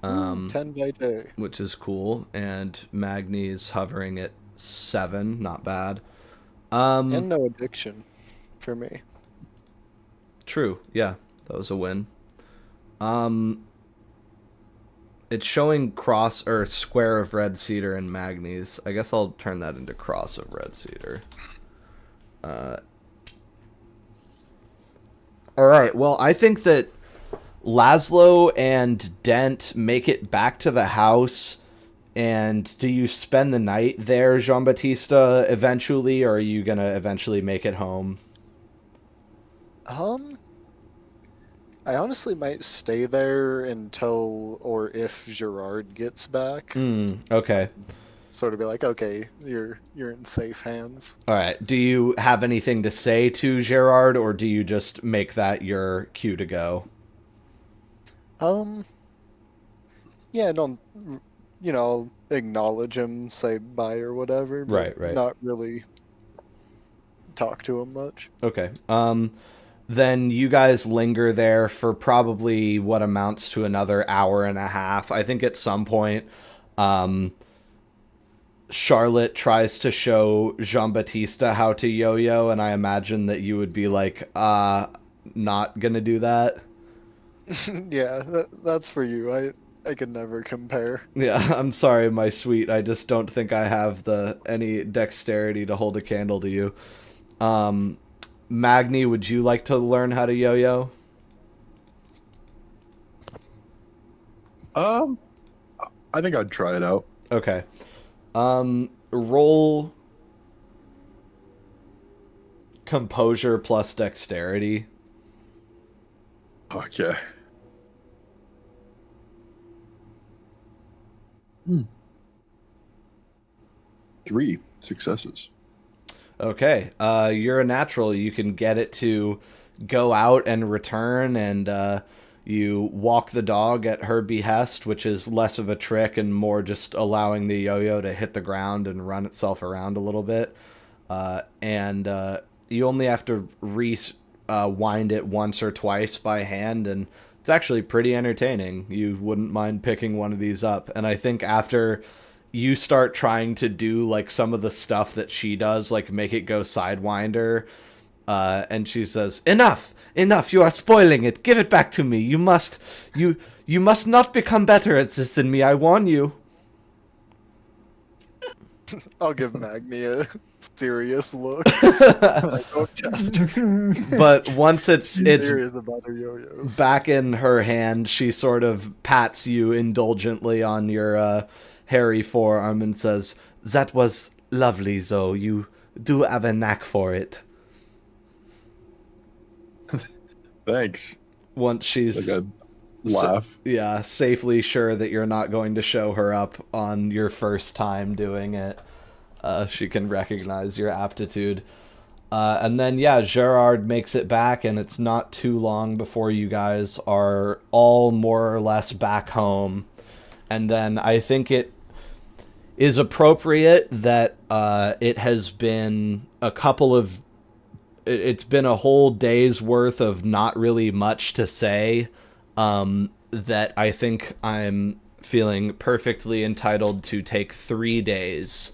[SPEAKER 5] 10 vitae.
[SPEAKER 1] Which is cool, and Magni is hovering at 7, not bad.
[SPEAKER 5] And no addiction for me.
[SPEAKER 1] True, yeah, that was a win. It's showing cross or square of red cedar and Magni's. I guess I'll turn that into cross of red cedar. Alright, well, I think that Laszlo and Dent make it back to the house. And do you spend the night there, Jean-Baptiste, eventually, or are you gonna eventually make it home?
[SPEAKER 5] I honestly might stay there until or if Gerard gets back.
[SPEAKER 1] Okay.
[SPEAKER 5] Sort of be like, okay, you're in safe hands.
[SPEAKER 1] All right. Do you have anything to say to Gerard, or do you just make that your cue to go?
[SPEAKER 5] Yeah, don't, acknowledge him, say bye or whatever. But
[SPEAKER 1] Right.
[SPEAKER 5] Not really talk to him much.
[SPEAKER 1] Okay. Then you guys linger there for probably what amounts to another hour and a half. I think at some point, Charlotte tries to show Jean-Baptiste how to yo-yo, and I imagine that you would be like, not gonna do that.
[SPEAKER 5] Yeah, that's for you. I can never compare.
[SPEAKER 1] Yeah, I'm sorry, my sweet. I just don't think I have any dexterity to hold a candle to you. Magni, would you like to learn how to yo-yo?
[SPEAKER 4] I think I'd try it out.
[SPEAKER 1] Okay. Roll composure plus dexterity.
[SPEAKER 4] Okay. 3 successes.
[SPEAKER 1] Okay. You're a natural. You can get it to go out and return, and you walk the dog at her behest, which is less of a trick and more just allowing the yo-yo to hit the ground and run itself around a little bit. And you only have to wind it once or twice by hand, and it's actually pretty entertaining. You wouldn't mind picking one of these up. And I think after you start trying to do like some of the stuff that she does, like make it go sidewinder, and she says, enough, you are spoiling it, give it back to me, you must not become better at this than me, I warn you.
[SPEAKER 5] I'll give Magni a serious look. Like, don't test her.
[SPEAKER 1] But once it's
[SPEAKER 5] serious about her yo-yos.
[SPEAKER 1] Back in her hand, she sort of pats you indulgently on your hairy forearm and says, that was lovely, Zoe. You do have a knack for it.
[SPEAKER 4] Thanks.
[SPEAKER 1] Once she's...
[SPEAKER 4] Like laugh.
[SPEAKER 8] Yeah, safely sure that you're not going to show her up on your first time doing it. She can recognize your aptitude. And then, yeah, Gerard makes it back, and it's not too long before you guys are all more or less back home. And then I think it is appropriate that it has been it's been a whole day's worth of not really much to say, that I think I'm feeling perfectly entitled to take 3 days.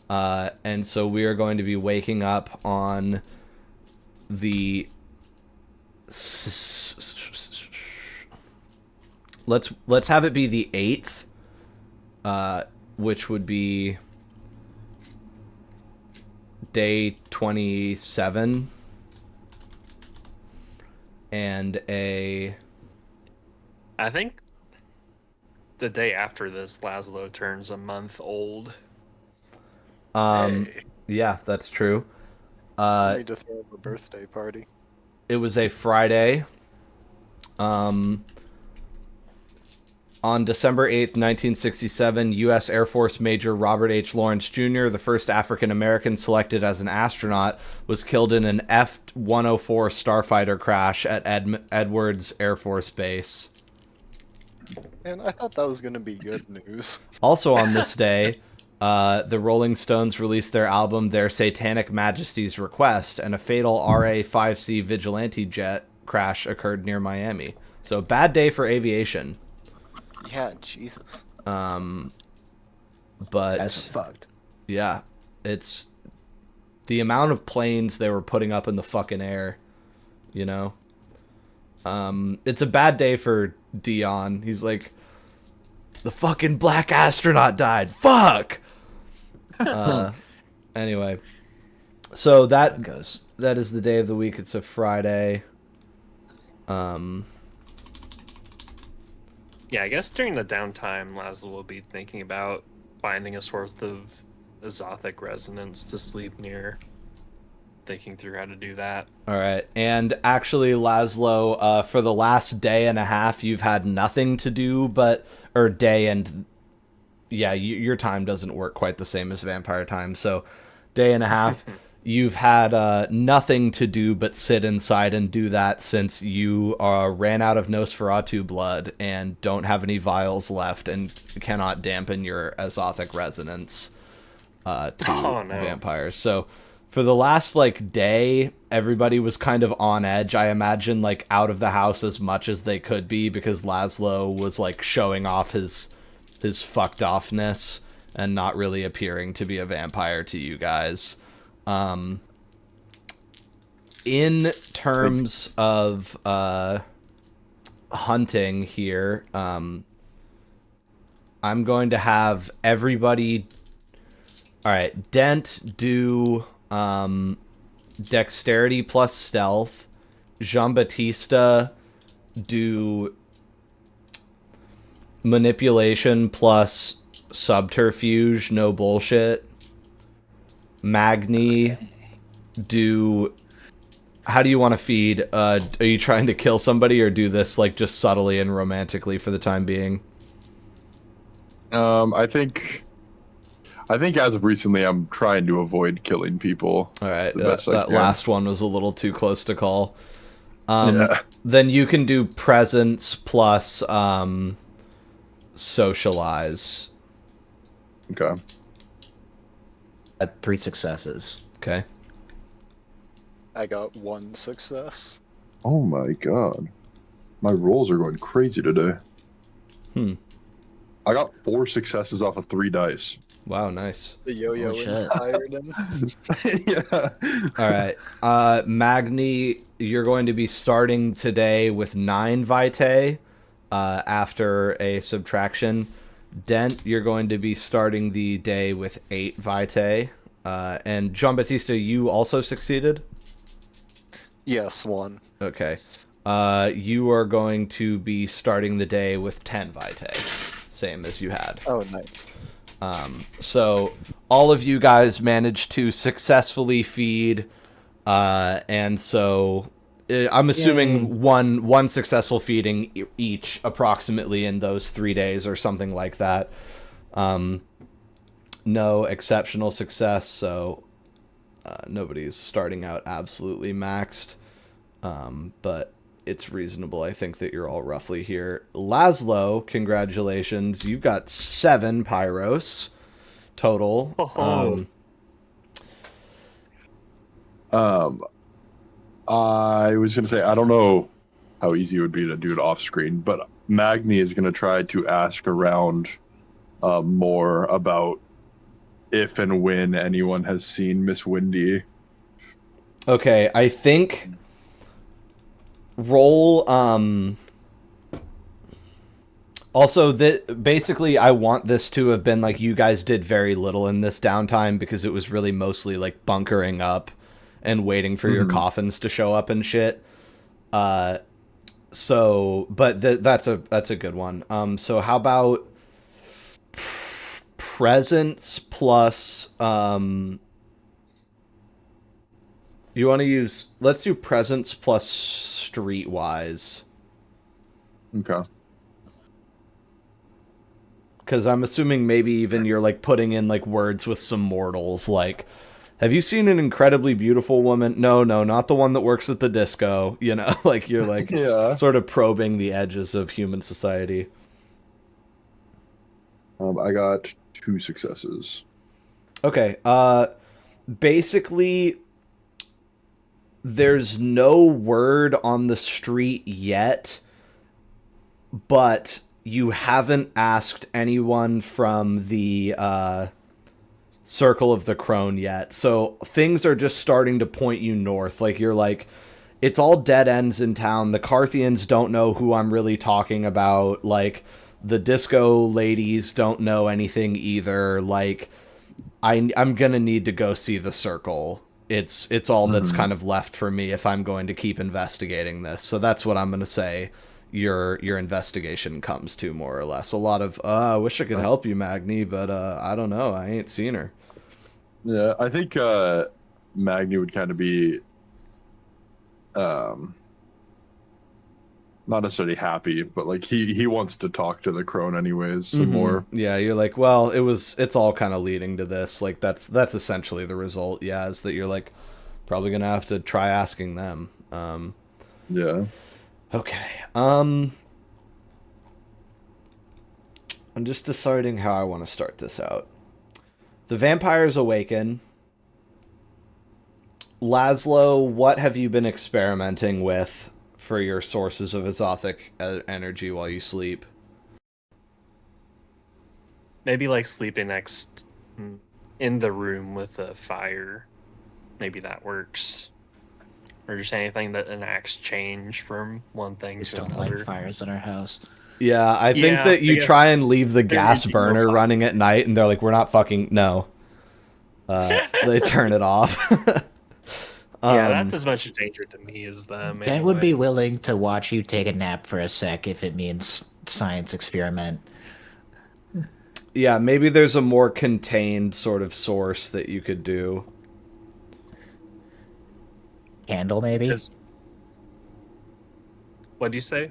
[SPEAKER 8] And so we are going to be waking up on the... Let's have it be the 8th, which would be day 27, and
[SPEAKER 3] I think the day after this, Laszlo turns a month old.
[SPEAKER 8] Yeah, that's true.
[SPEAKER 5] I need to throw up a birthday party.
[SPEAKER 8] It was a Friday. On December 8th, 1967, U.S. Air Force Major Robert H. Lawrence Jr., the first African-American selected as an astronaut, was killed in an F-104 starfighter crash at Edwards Air Force Base.
[SPEAKER 5] And I thought that was going to be good news.
[SPEAKER 8] Also on this day, the Rolling Stones released their album Their Satanic Majesty's Request, and a fatal RA-5C Vigilante jet crash occurred near Miami. So, bad day for aviation.
[SPEAKER 5] Yeah, Jesus.
[SPEAKER 8] But
[SPEAKER 2] That's fucked.
[SPEAKER 8] yeah, it's the amount of planes they were putting up in the fucking air, you know? It's a bad day for Dion. He's like, the fucking black astronaut died. Fuck! Anyway. So that is the day of the week. It's a Friday.
[SPEAKER 3] Yeah, I guess during the downtime, Laszlo will be thinking about finding a source of azothic resonance to sleep near. Thinking through how to do that.
[SPEAKER 8] All right. And actually, Laszlo, for the last day and a half, you've had nothing to do your time doesn't work quite the same as vampire time. So day and a half, you've had nothing to do but sit inside and do that, since you ran out of Nosferatu blood and don't have any vials left and cannot dampen your azothic resonance to vampires. So for the last day, everybody was kind of on edge. I imagine out of the house as much as they could be, because Laszlo was showing off his fucked offness and not really appearing to be a vampire to you guys. In terms of hunting here, I'm going to have everybody... Alright, Dent do dexterity plus stealth. Jean-Baptiste do manipulation plus subterfuge, no bullshit. Magni do... How do you want to feed? Are you trying to kill somebody, or do this just subtly and romantically for the time being?
[SPEAKER 4] I think as of recently, I'm trying to avoid killing people.
[SPEAKER 8] All right, that last one was a little too close to call.
[SPEAKER 4] Yeah.
[SPEAKER 8] Then you can do presence plus socialize.
[SPEAKER 4] Okay.
[SPEAKER 2] At 3 successes.
[SPEAKER 8] Okay.
[SPEAKER 5] I got 1 success.
[SPEAKER 4] Oh my god. My rolls are going crazy today. I got 4 successes off of 3 dice.
[SPEAKER 8] Wow, nice.
[SPEAKER 5] The yo-yo
[SPEAKER 2] Holy shit.
[SPEAKER 5] inspired him.
[SPEAKER 4] Yeah.
[SPEAKER 8] All right. Magni, you're going to be starting today with 9 vitae after a subtraction. Dent, you're going to be starting the day with 8 vitae. And Jean-Baptiste, you also succeeded?
[SPEAKER 5] Yes, 1.
[SPEAKER 8] Okay. You are going to be starting the day with 10 vitae. Same as you had.
[SPEAKER 5] Oh, nice.
[SPEAKER 8] So all of you guys managed to successfully feed, and so
[SPEAKER 1] I'm assuming
[SPEAKER 2] Yay.
[SPEAKER 1] one successful feeding each approximately in those 3 days or something like that. No exceptional success, so nobody's starting out absolutely maxed. But it's reasonable, I think, that you're all roughly here. Laszlo, congratulations. You got 7 pyros total.
[SPEAKER 4] I was going to say, I don't know how easy it would be to do it off screen, but Magni is going to try to ask around more about if and when anyone has seen Miss Windy.
[SPEAKER 1] Okay, I think roll also basically I want this to have been like you guys did very little in this downtime because it was really mostly like bunkering up and waiting for your coffins to show up and shit. So but that's a good one. So how about presence plus you want to use, let's do presence plus streetwise.
[SPEAKER 4] Okay.
[SPEAKER 1] Because I'm assuming maybe even you're like putting in like words with some mortals. Like, have you seen an incredibly beautiful woman? No, not the one that works at the disco. You know, like you're like sort of probing the edges of human society.
[SPEAKER 4] I got 2 successes.
[SPEAKER 1] Okay. Basically, there's no word on the street yet, but you haven't asked anyone from the Circle of the Crone yet. So things are just starting to point you north. Like, you're like, it's all dead ends in town. The Carthians don't know who I'm really talking about. Like, the disco ladies don't know anything either. Like, I'm gonna need to go see the Circle. It's all that's kind of left for me if I'm going to keep investigating this. So that's what I'm gonna say your investigation comes to, more or less. A lot of I wish I could help you, Magni, but I don't know. I ain't seen her.
[SPEAKER 4] Yeah, I think Magni would kind of be not necessarily happy, but like he wants to talk to the crone anyways some more.
[SPEAKER 1] Yeah, you're like, well, it's all kind of leading to this. Like that's essentially the result. Yeah, is that you're like probably gonna have to try asking them.
[SPEAKER 4] Yeah.
[SPEAKER 1] Okay. I'm just deciding how I want to start this out. The vampires awaken. Laszlo, what have you been experimenting with for your sources of exothic energy while you sleep?
[SPEAKER 3] Maybe like sleeping next in the room with a fire. Maybe that works. Or just anything that enacts change from one thing
[SPEAKER 2] We
[SPEAKER 3] to
[SPEAKER 2] don't
[SPEAKER 3] another.
[SPEAKER 2] light fires in our house.
[SPEAKER 1] Yeah, I think that you try and leave the gas burner running at night, and they're like, we're not fucking... No. They turn it off.
[SPEAKER 3] Yeah, that's as much a danger to me as them.
[SPEAKER 2] Dent would be willing to watch you take a nap for a sec if it means science experiment.
[SPEAKER 1] Yeah, maybe there's a more contained sort of source that you could do.
[SPEAKER 2] Candle, maybe?
[SPEAKER 3] What do you say?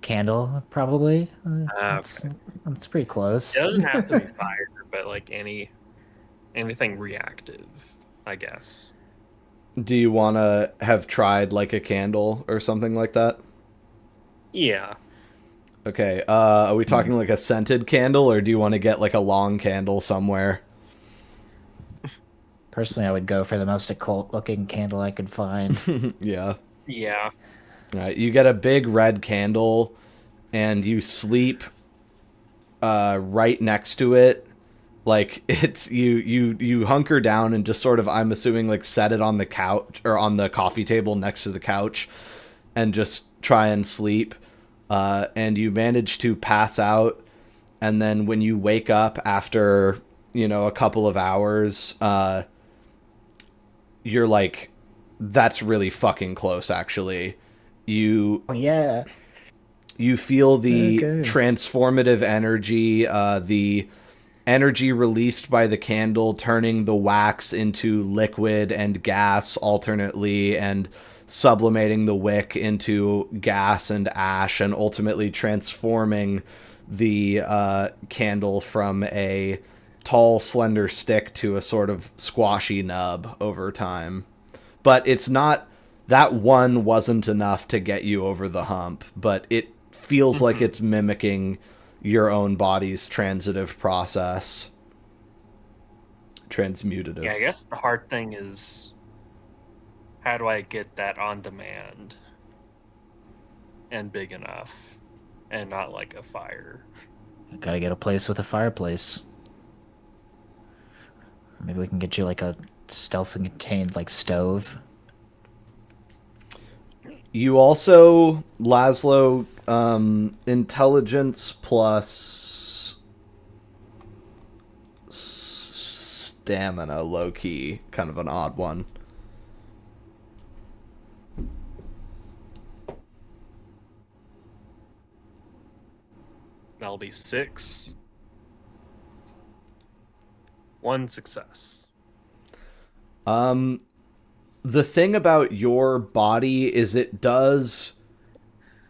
[SPEAKER 2] Candle, probably.
[SPEAKER 3] Okay.
[SPEAKER 2] That's pretty close.
[SPEAKER 3] It doesn't have to be fire, but like anything reactive, I guess.
[SPEAKER 1] Do you want to have tried like a candle or something like that?
[SPEAKER 3] Yeah.
[SPEAKER 1] Okay, are we talking like a scented candle, or do you want to get like a long candle somewhere?
[SPEAKER 2] Personally, I would go for the most occult-looking candle I could find.
[SPEAKER 1] Yeah.
[SPEAKER 3] Yeah.
[SPEAKER 1] All right, you get a big red candle, and you sleep right next to it. Like, it's you hunker down and just sort of, I'm assuming, like, set it on the couch or on the coffee table next to the couch and just try and sleep. And you manage to pass out. And then when you wake up after, a couple of hours, you're like, that's really fucking close, actually. You feel the transformative energy, the energy released by the candle turning the wax into liquid and gas alternately, and
[SPEAKER 8] sublimating the wick into gas and ash and ultimately transforming the candle from a tall, slender stick to a sort of squashy nub over time. But it's not... That one wasn't enough to get you over the hump, but it feels like it's mimicking your own body's transitive process. Transmutative.
[SPEAKER 3] Yeah, I guess the hard thing is, how do I get that on demand and big enough and not like a fire?
[SPEAKER 2] Gotta get a place with a fireplace. Maybe we can get you like a self-contained like stove.
[SPEAKER 8] You also, Laszlo, intelligence plus stamina, low-key, kind of an odd one.
[SPEAKER 3] That'll be 6. 1 success.
[SPEAKER 8] The thing about your body is it does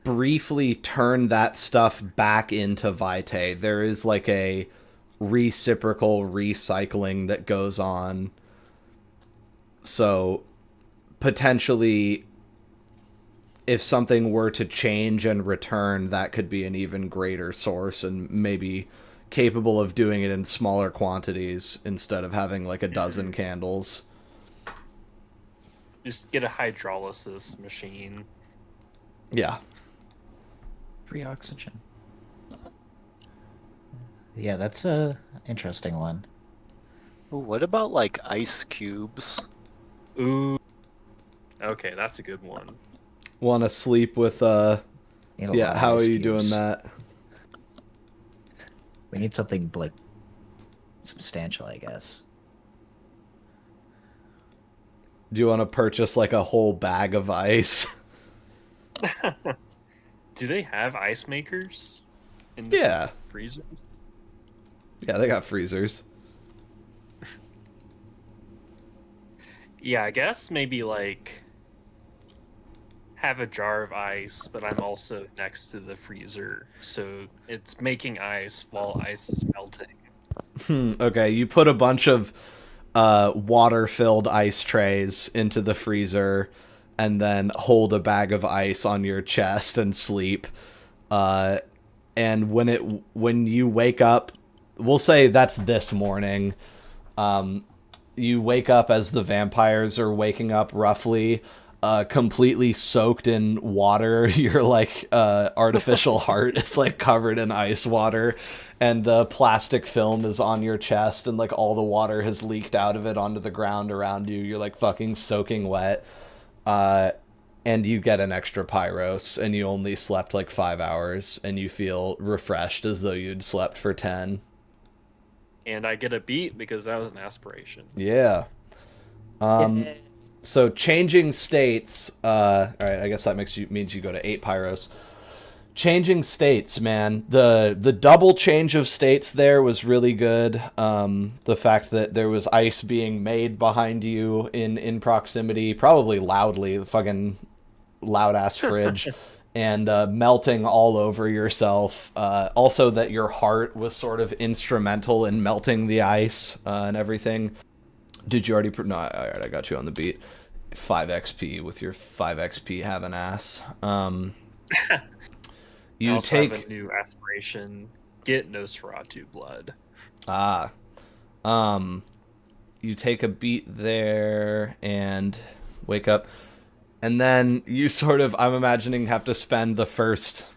[SPEAKER 8] briefly turn that stuff back into vitae. There is like a reciprocal recycling that goes on. So potentially, if something were to change and return, that could be an even greater source and maybe capable of doing it in smaller quantities instead of having like a dozen candles.
[SPEAKER 3] Just get a hydrolysis machine.
[SPEAKER 8] Yeah.
[SPEAKER 2] Free oxygen. Yeah, that's a interesting one.
[SPEAKER 5] Ooh, what about like ice cubes?
[SPEAKER 3] Ooh. Okay, that's a good one.
[SPEAKER 8] Want to sleep with
[SPEAKER 2] Need a lot
[SPEAKER 8] yeah,
[SPEAKER 2] of
[SPEAKER 8] how are
[SPEAKER 2] ice
[SPEAKER 8] you
[SPEAKER 2] cubes.
[SPEAKER 8] doing that?
[SPEAKER 2] We need something like substantial, I guess.
[SPEAKER 8] Do you want to purchase like a whole bag of ice?
[SPEAKER 3] Do they have ice makers in the
[SPEAKER 8] Yeah.
[SPEAKER 3] freezer?
[SPEAKER 8] Yeah, they got freezers.
[SPEAKER 3] Yeah, I guess maybe like have a jar of ice, but I'm also next to the freezer, so it's making ice while ice is melting.
[SPEAKER 8] Okay, you put a bunch of water-filled ice trays into the freezer and then hold a bag of ice on your chest and sleep. And when you wake up, we'll say that's this morning, you wake up as the vampires are waking up roughly, completely soaked in water. Your like artificial heart is like covered in ice water, and the plastic film is on your chest, and like all the water has leaked out of it onto the ground around you. You're like fucking soaking wet, and you get an extra pyros, and you only slept like 5 hours, and you feel refreshed as though you'd slept for 10.
[SPEAKER 3] And I get a beat because that was an aspiration.
[SPEAKER 8] Yeah. So changing states, all right, I guess that means you go to 8 pyros. Changing states, man. The double change of states there was really good. The fact that there was ice being made behind you in proximity, probably loudly, the fucking loud ass fridge, and melting all over yourself. Also that your heart was sort of instrumental in melting the ice and everything. Did you already... No, alright, I got you on the beat. 5 XP with your 5 XP having ass. You
[SPEAKER 3] I also
[SPEAKER 8] take...
[SPEAKER 3] have a new aspiration. Get Nosferatu blood.
[SPEAKER 8] You take a beat there and wake up. And then you sort of, I'm imagining, have to spend the first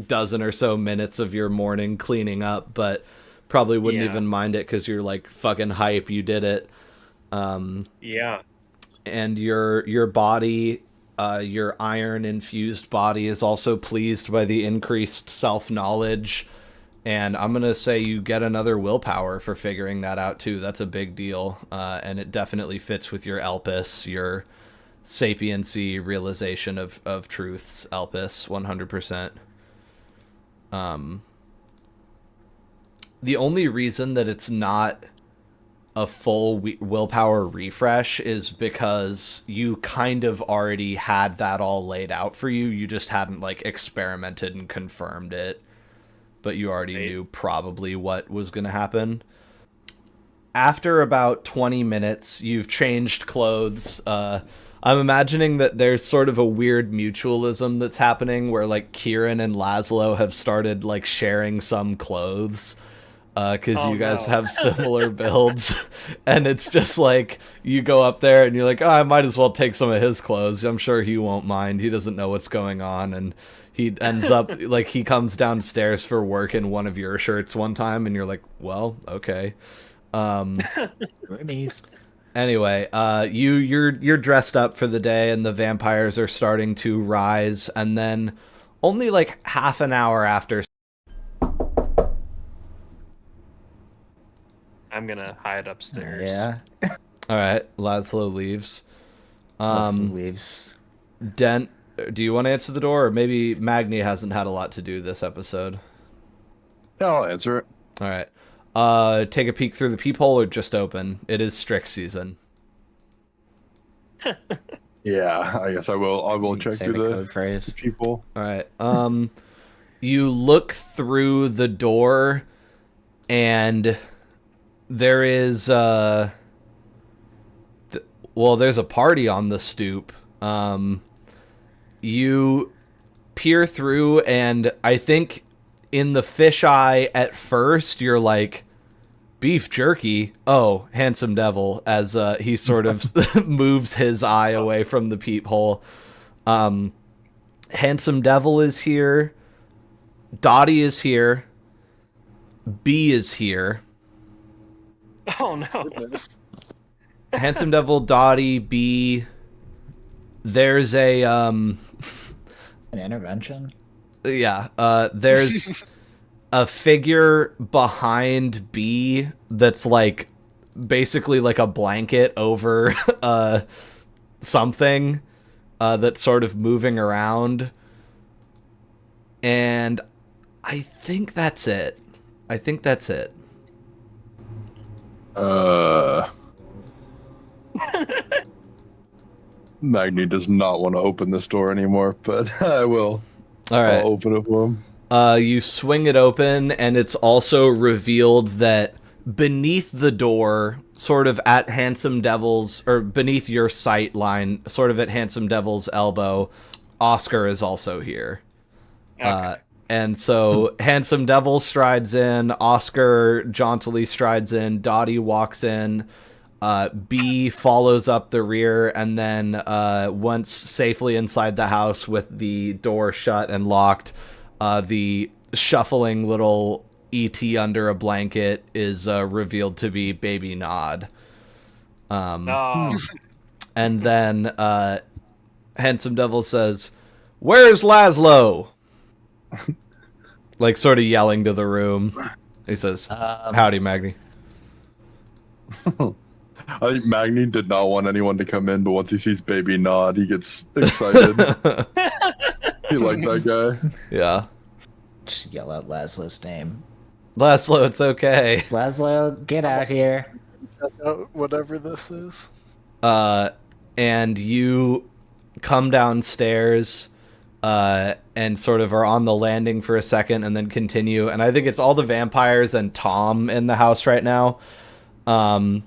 [SPEAKER 8] dozen or so minutes of your morning cleaning up, but probably wouldn't even mind it because you're like fucking hype, you did it.
[SPEAKER 3] Yeah.
[SPEAKER 8] And your body, your iron-infused body is also pleased by the increased self-knowledge. And I'm going to say you get another willpower for figuring that out, too. That's a big deal. And it definitely fits with your Elpis, your sapiency realization of truths, Elpis, 100%. The only reason that it's not a full willpower refresh is because you kind of already had that all laid out for you. You just hadn't like experimented and confirmed it, but you already knew probably what was going to happen. After about 20 minutes, you've changed clothes. I'm imagining that there's sort of a weird mutualism that's happening where like Kieran and Laszlo have started like sharing some clothes because you guys have similar builds. And it's just like you go up there and you're like, oh, I might as well take some of his clothes. I'm sure he won't mind. He doesn't know what's going on. And he ends up like he comes downstairs for work in one of your shirts one time and you're like, well, okay. Anyway, you're dressed up for the day and the vampires are starting to rise, and then only like half an hour after,
[SPEAKER 3] I'm gonna hide upstairs.
[SPEAKER 2] Yeah.
[SPEAKER 8] all right, Laszlo leaves.
[SPEAKER 2] Leaves.
[SPEAKER 8] Dent, do you want to answer the door, or maybe Magni hasn't had a lot to do this episode?
[SPEAKER 4] Yeah, I'll answer it.
[SPEAKER 8] All right. Take a peek through the peephole or just open. It is Strix season.
[SPEAKER 4] Yeah, I guess I will. I will check through the
[SPEAKER 2] code phrase.
[SPEAKER 4] people.
[SPEAKER 8] All right. You look through the door, and there is there's a party on the stoop. You peer through, and I think in the fisheye at first you're like, beef jerky. Oh, handsome devil, as he sort of moves his eye away from the peephole. Handsome devil is here. Dottie is here. B is here.
[SPEAKER 3] Oh no.
[SPEAKER 8] Handsome devil, Dottie, B. There's a
[SPEAKER 2] an intervention.
[SPEAKER 8] Yeah, there's a figure behind B that's like basically like a blanket over something that's sort of moving around. And I think that's it.
[SPEAKER 4] Magni does not want to open this door anymore, but I will.
[SPEAKER 8] All right.
[SPEAKER 4] I'll open it for him.
[SPEAKER 8] You swing it open, and it's also revealed that beneath the door, sort of at Handsome Devil's, or beneath your sight line, sort of at Handsome Devil's elbow, Oscar is also here.
[SPEAKER 3] Okay.
[SPEAKER 8] And so Handsome Devil strides in, Oscar jauntily strides in, Dottie walks in, B follows up the rear, and then once safely inside the house with the door shut and locked, the shuffling little ET under a blanket is revealed to be Baby Nod. And then Handsome Devil says, "Where's Laszlo?" Like sort of yelling to the room. He says, "Howdy, Magni."
[SPEAKER 4] I think Magni did not want anyone to come in, but once he sees Baby Nod, he gets excited. He liked that guy.
[SPEAKER 8] Yeah.
[SPEAKER 2] Just yell out Laszlo's name.
[SPEAKER 8] Laszlo, it's okay.
[SPEAKER 2] Laszlo, get out here.
[SPEAKER 5] Whatever this is.
[SPEAKER 8] And you come downstairs and sort of are on the landing for a second and then continue. And I think it's all the vampires and Tom in the house right now. And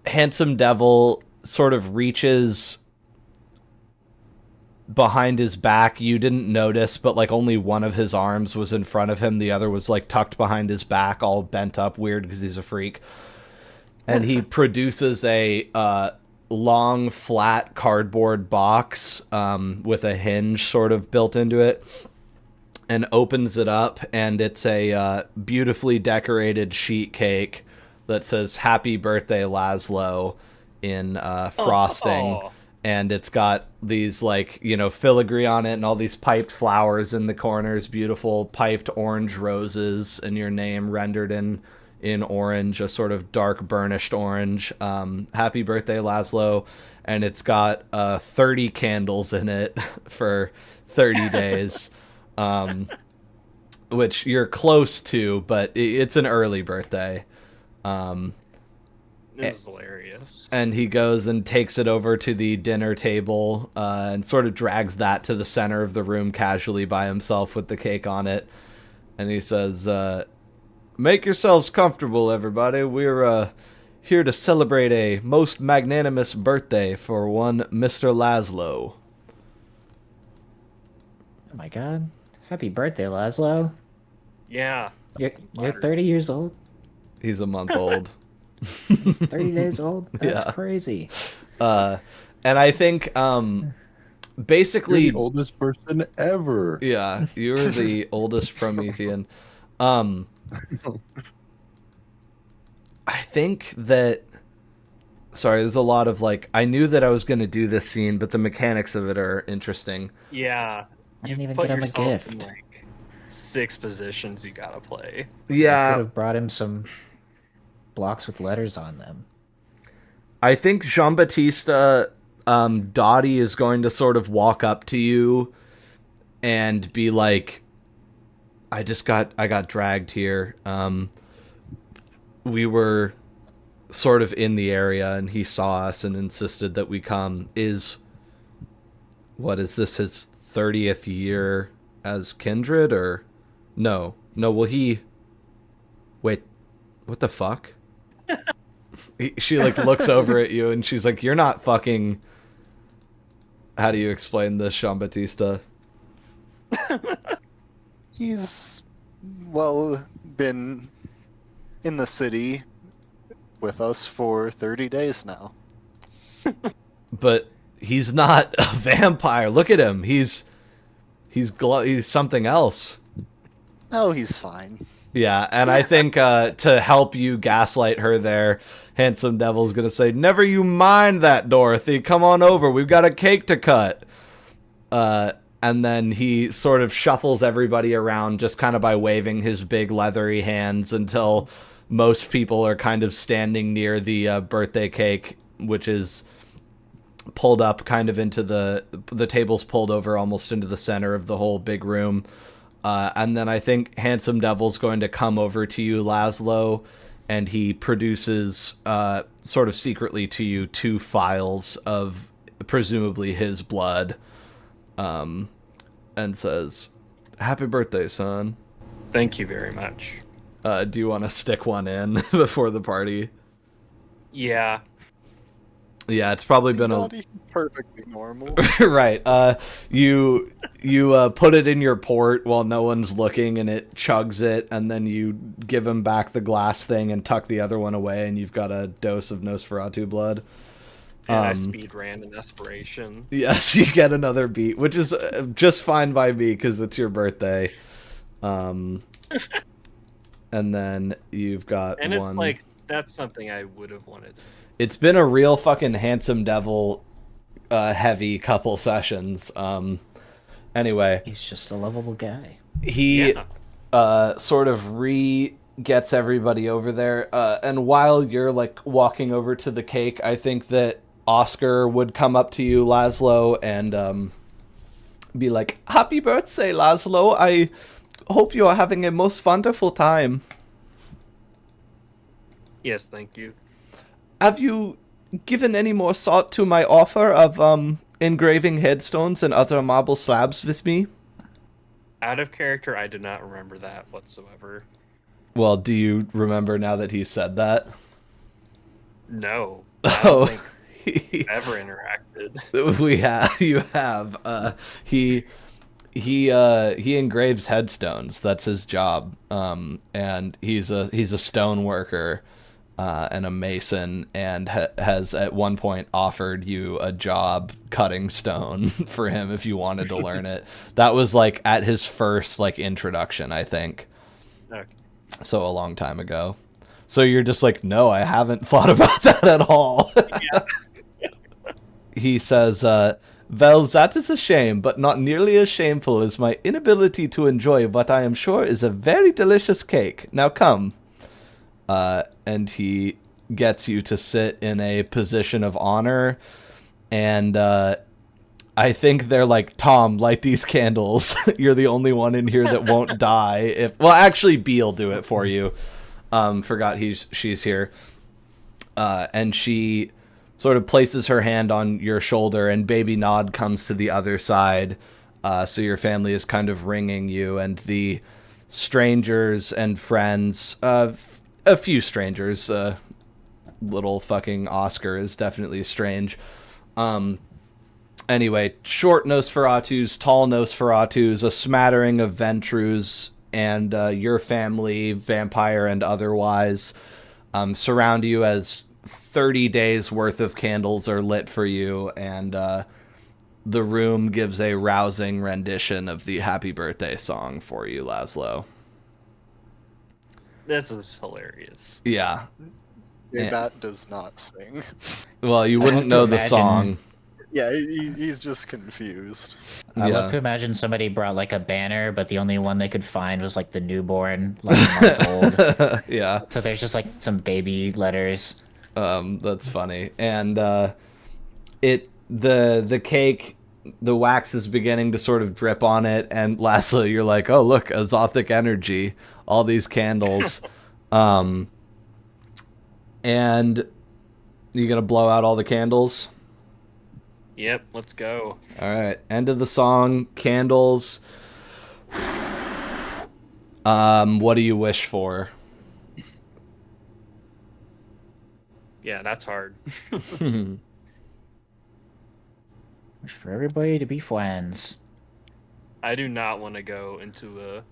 [SPEAKER 8] Handsome Devil sort of reaches behind his back. You didn't notice, but like only one of his arms was in front of him. The other was like tucked behind his back, all bent up weird because he's a freak. And he produces a long, flat cardboard box with a hinge sort of built into it, and opens it up, and it's a beautifully decorated sheet cake that says "Happy Birthday, Laszlo" in frosting.
[SPEAKER 3] Oh.
[SPEAKER 8] And it's got these, like, you know, filigree on it and all these piped flowers in the corners, beautiful piped orange roses, and your name rendered in orange, a sort of dark burnished orange. Happy birthday, Laszlo. And it's got 30 candles in it for 30 days.
[SPEAKER 1] which you're close to, but it's an early birthday.
[SPEAKER 3] This is hilarious.
[SPEAKER 1] And he goes and takes it over to the dinner table and sort of drags that to the center of the room casually by himself with the cake on it. And he says, make yourselves comfortable, everybody. We're here to celebrate a most magnanimous birthday for one Mr. Laszlo.
[SPEAKER 2] Oh my god. Happy birthday, Laszlo.
[SPEAKER 3] Yeah.
[SPEAKER 2] You're 30 years old?
[SPEAKER 1] He's a month old.
[SPEAKER 2] He's 30 days old? That's
[SPEAKER 1] Yeah.
[SPEAKER 2] crazy.
[SPEAKER 1] And I think basically
[SPEAKER 4] You're the oldest person ever.
[SPEAKER 1] Yeah, you're the oldest Promethean. I think that sorry, there's a lot of like I knew that I was going to do this scene, but the mechanics of it are interesting.
[SPEAKER 3] Yeah.
[SPEAKER 2] I didn't even
[SPEAKER 3] put
[SPEAKER 2] get him a
[SPEAKER 3] yourself in,
[SPEAKER 2] gift.
[SPEAKER 3] like, 6 positions you gotta play.
[SPEAKER 2] I
[SPEAKER 1] Yeah,
[SPEAKER 2] could have brought him some blocks with letters on them.
[SPEAKER 1] I think Jean-Baptiste Dottie is going to sort of walk up to you and be like, I got dragged here. We were sort of in the area and he saw us and insisted that we come. Is this his 30th year as kindred or no, will he wait, what the fuck? She like looks over at you and she's like, you're not fucking, how do you explain this, Jean-Baptiste?
[SPEAKER 5] He's, well, been in the city with us for 30 days now.
[SPEAKER 1] But he's not a vampire. Look at him. He's something else.
[SPEAKER 5] Oh, he's fine.
[SPEAKER 1] Yeah, and I think to help you gaslight her there, Handsome Devil's gonna say, never you mind that, Dorothy. Come on over. We've got a cake to cut. And then he sort of shuffles everybody around just kind of by waving his big leathery hands until most people are kind of standing near the birthday cake, which is pulled up kind of into the table's pulled over almost into the center of the whole big room. And then I think Handsome Devil's going to come over to you, Laszlo, and he produces sort of secretly to you 2 files of presumably his blood, and says, happy birthday, son.
[SPEAKER 3] Thank you very much.
[SPEAKER 1] Do you want to stick one in before the party?
[SPEAKER 3] Yeah.
[SPEAKER 1] Yeah, it's probably been
[SPEAKER 5] He's perfectly normal.
[SPEAKER 1] right. You put it in your port while no one's looking, and it chugs it, and then you give him back the glass thing and tuck the other one away, and you've got a dose of Nosferatu blood.
[SPEAKER 3] And I speed ran an Desperation.
[SPEAKER 1] Yes, you get another beat, which is just fine by me because it's your birthday. And then you've got
[SPEAKER 3] and
[SPEAKER 1] one.
[SPEAKER 3] It's like that's something I would have wanted.
[SPEAKER 1] It's been a real fucking Handsome Devil heavy couple sessions. Anyway,
[SPEAKER 2] He's just a lovable guy.
[SPEAKER 1] he sort of gets everybody over there. And while you're like walking over to the cake, I think that Oscar would come up to you, Laszlo, and be like, happy birthday, Laszlo. I hope you are having a most wonderful time.
[SPEAKER 3] Yes, thank you.
[SPEAKER 1] Have you given any more thought to my offer of engraving headstones and other marble slabs with me?
[SPEAKER 3] Out of character, I did not remember that whatsoever.
[SPEAKER 1] Well, do you remember now that he said that?
[SPEAKER 3] No. I don't think
[SPEAKER 1] He-
[SPEAKER 3] we ever interacted.
[SPEAKER 1] We have. You have. He engraves headstones. That's his job. And he's a stone worker, and a mason, and has at one point offered you a job cutting stone for him if you wanted to learn it. That was like at his first like introduction, I think.
[SPEAKER 3] Okay.
[SPEAKER 1] So a long time ago. So you're just like, no, I haven't thought about that at all.
[SPEAKER 3] Yeah.
[SPEAKER 1] He says, well, that is a shame, but not nearly as shameful as my inability to enjoy what I am sure is a very delicious cake. Now come. And he gets you to sit in a position of honor, and
[SPEAKER 8] I think they're like, Tom, light these candles. You're the only one in here that won't die. Well, actually, Bee'll do it for you. Forgot she's here. And she sort of places her hand on your shoulder, and Baby Nod comes to the other side. So your family is kind of ringing you, and the strangers and friends, a few strangers, little fucking Oscar is definitely strange. Anyway, short Nosferatus, tall Nosferatus, a smattering of Ventrus, and your family, vampire and otherwise, surround you as 30 days worth of candles are lit for you, and the room gives a rousing rendition of the Happy Birthday song for you, Laszlo.
[SPEAKER 3] This is hilarious.
[SPEAKER 8] Yeah.
[SPEAKER 5] That does not sing.
[SPEAKER 8] Well, you wouldn't know the song.
[SPEAKER 5] Yeah, he's just confused.
[SPEAKER 2] I love to imagine somebody brought like a banner, but the only one they could find was like the newborn, like a month old.
[SPEAKER 8] Yeah.
[SPEAKER 2] So there's just like some baby letters.
[SPEAKER 8] That's funny. And the cake, the wax is beginning to sort of drip on it, and Laszlo, you're like, oh look, azothic energy, all these candles. And you gonna blow out all the candles?
[SPEAKER 3] Yep, let's go.
[SPEAKER 8] All right, end of the song, candles. What do you wish for?
[SPEAKER 3] Yeah, that's hard.
[SPEAKER 2] Wish for everybody to be friends.
[SPEAKER 3] I do not want to go into a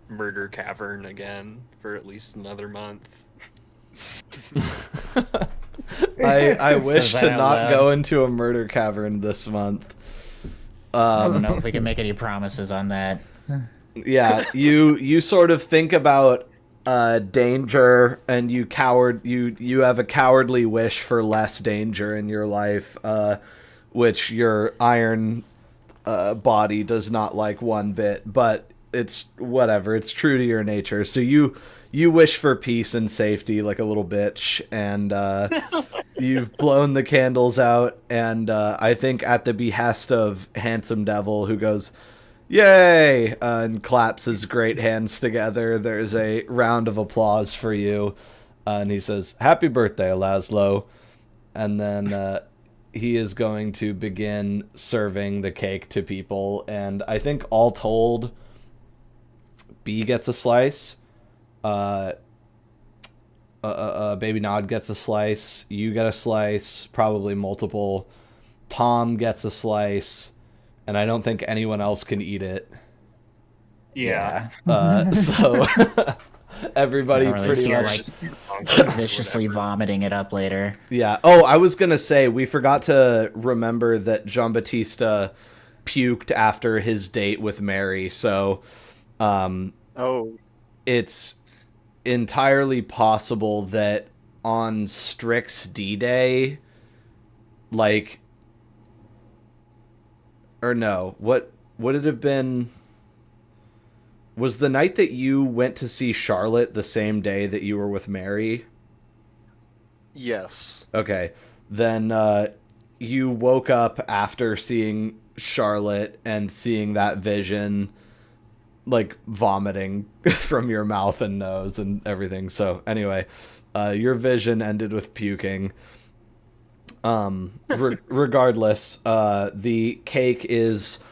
[SPEAKER 3] murder cavern again for at least another month.
[SPEAKER 8] I wish to not go into a murder cavern this month.
[SPEAKER 2] I don't know if we can make any promises on that.
[SPEAKER 8] Yeah, you sort of think about danger, and you have a cowardly wish for less danger in your life, which your iron body does not like one bit, but it's whatever, it's true to your nature. So you wish for peace and safety like a little bitch, and you've blown the candles out, and I think at the behest of Handsome Devil, who goes, yay, and claps his great hands together, there's a round of applause for you, and he says, happy birthday, Laszlo, and then he is going to begin serving the cake to people, and I think all told, B gets a slice, Baby Nod gets a slice, you get a slice, probably multiple, Tom gets a slice, and I don't think anyone else can eat it.
[SPEAKER 3] Yeah.
[SPEAKER 8] So everybody
[SPEAKER 2] I don't really
[SPEAKER 8] pretty
[SPEAKER 2] feel
[SPEAKER 8] much
[SPEAKER 2] like viciously vomiting it up later.
[SPEAKER 8] Yeah. Oh, I was gonna say we forgot to remember that Jean-Baptiste puked after his date with Mary, so it's entirely possible that on Strix D-Day, like, or no, what would it have been? Was the night that you went to see Charlotte the same day that you were with Mary?
[SPEAKER 5] Yes.
[SPEAKER 8] Okay. Then you woke up after seeing Charlotte and seeing that vision, like vomiting from your mouth and nose and everything. So anyway, your vision ended with puking. Regardless, the cake is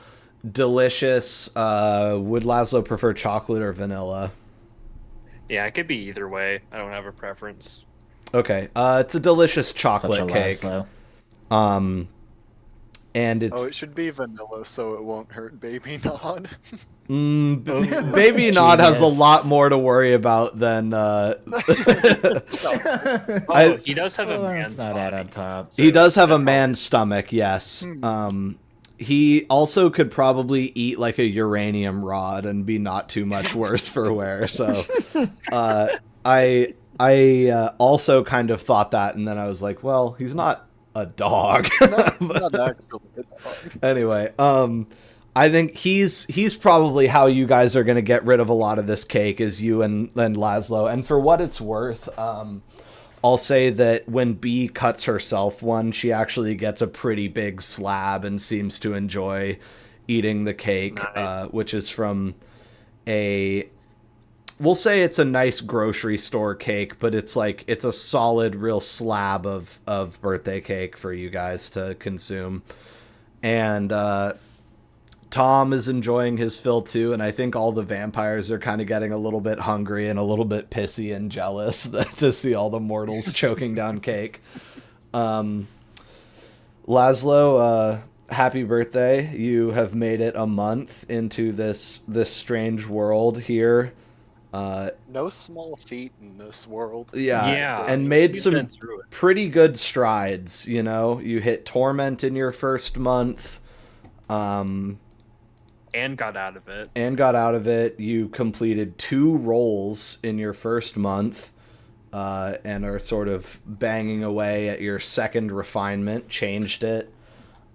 [SPEAKER 8] delicious. Would Laszlo prefer chocolate or vanilla?
[SPEAKER 3] Yeah, it could be either way. I don't have a preference.
[SPEAKER 8] Okay. It's a delicious chocolate
[SPEAKER 2] Such a
[SPEAKER 8] cake.
[SPEAKER 2] Laszlo.
[SPEAKER 8] And it's
[SPEAKER 5] it should be vanilla so it won't hurt Baby Nod.
[SPEAKER 8] Baby Nod has a lot more to worry about than
[SPEAKER 3] He does have a man's
[SPEAKER 2] It's not that
[SPEAKER 3] body.
[SPEAKER 2] on top.
[SPEAKER 8] he does have a man's stomach, yes. He also could probably eat like a uranium rod and be not too much worse for wear. So I also kind of thought that, and then I was like, well, he's not a dog.
[SPEAKER 5] Not actually a dog.
[SPEAKER 8] Anyway, I think he's probably how you guys are going to get rid of a lot of this cake, is you and Laszlo. And for what it's worth,
[SPEAKER 1] I'll say that when B cuts herself one, she actually gets a pretty big slab and seems to enjoy eating the cake,
[SPEAKER 3] Nice.
[SPEAKER 1] which is from we'll say it's a nice grocery store cake, but it's a solid, real slab of birthday cake for you guys to consume. And Tom is enjoying his fill too, and I think all the vampires are kind of getting a little bit hungry and a little bit pissy and jealous to see all the mortals choking down cake. Laszlo, happy birthday. You have made it a month into this strange world here.
[SPEAKER 5] No small feat in this world.
[SPEAKER 1] Yeah. And made
[SPEAKER 3] We've
[SPEAKER 1] some
[SPEAKER 3] been through it.
[SPEAKER 1] pretty good strides, you know? You hit Torment in your first month.
[SPEAKER 3] And got out of it.
[SPEAKER 1] You completed 2 rolls in your first month, and are sort of banging away at your second refinement, changed it.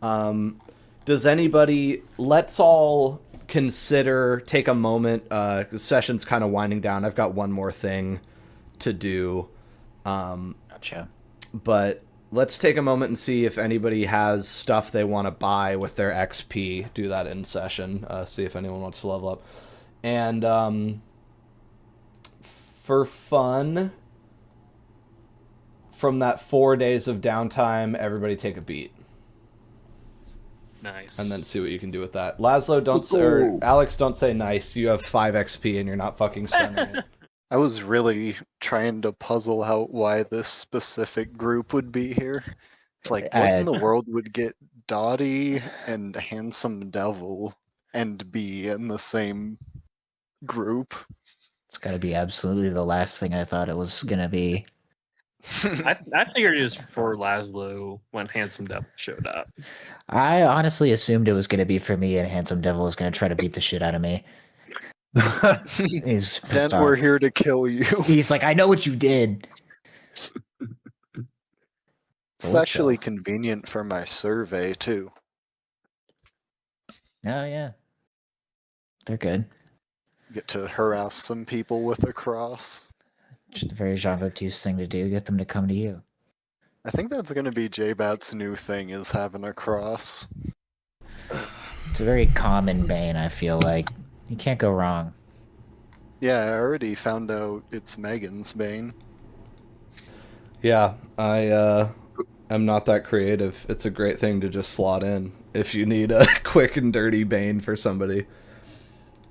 [SPEAKER 1] Does anybody, let's all take a moment, the session's kind of winding down. I've got one more thing to do.
[SPEAKER 2] Gotcha.
[SPEAKER 1] But let's take a moment and see if anybody has stuff they want to buy with their XP. Do that in session. See if anyone wants to level up. And for fun, from that 4 days of downtime, everybody take a beat.
[SPEAKER 3] Nice.
[SPEAKER 1] And then see what you can do with that. Laszlo, don't say, or Alex, don't say nice. You have 5 XP and you're not fucking spending it.
[SPEAKER 5] I was really trying to puzzle out why this specific group would be here. It's like, what in the world would get Dottie and Handsome Devil and be in the same group?
[SPEAKER 2] It's got to be absolutely the last thing I thought it was gonna be.
[SPEAKER 3] I figured it was for Laszlo when Handsome Devil showed up.
[SPEAKER 2] I honestly assumed it was gonna be for me, and Handsome Devil was gonna try to beat the shit out of me. He's pissed
[SPEAKER 5] Dent,
[SPEAKER 2] off.
[SPEAKER 5] we're here to kill you.
[SPEAKER 2] He's like, I know what you did.
[SPEAKER 5] It's
[SPEAKER 2] Bullshit.
[SPEAKER 5] actually convenient for my survey, too.
[SPEAKER 2] Oh yeah, they're good.
[SPEAKER 5] Get to harass some people with a cross.
[SPEAKER 2] Just a very Jean-Baptiste thing to do. Get them to come to you.
[SPEAKER 5] I think that's going to be J-Bat's new thing, is having a cross.
[SPEAKER 2] It's a very common bane. I feel like you can't go wrong.
[SPEAKER 5] Yeah, I already found out it's Megan's bane.
[SPEAKER 1] Yeah, I am not that creative. It's a great thing to just slot in if you need a quick and dirty bane for somebody.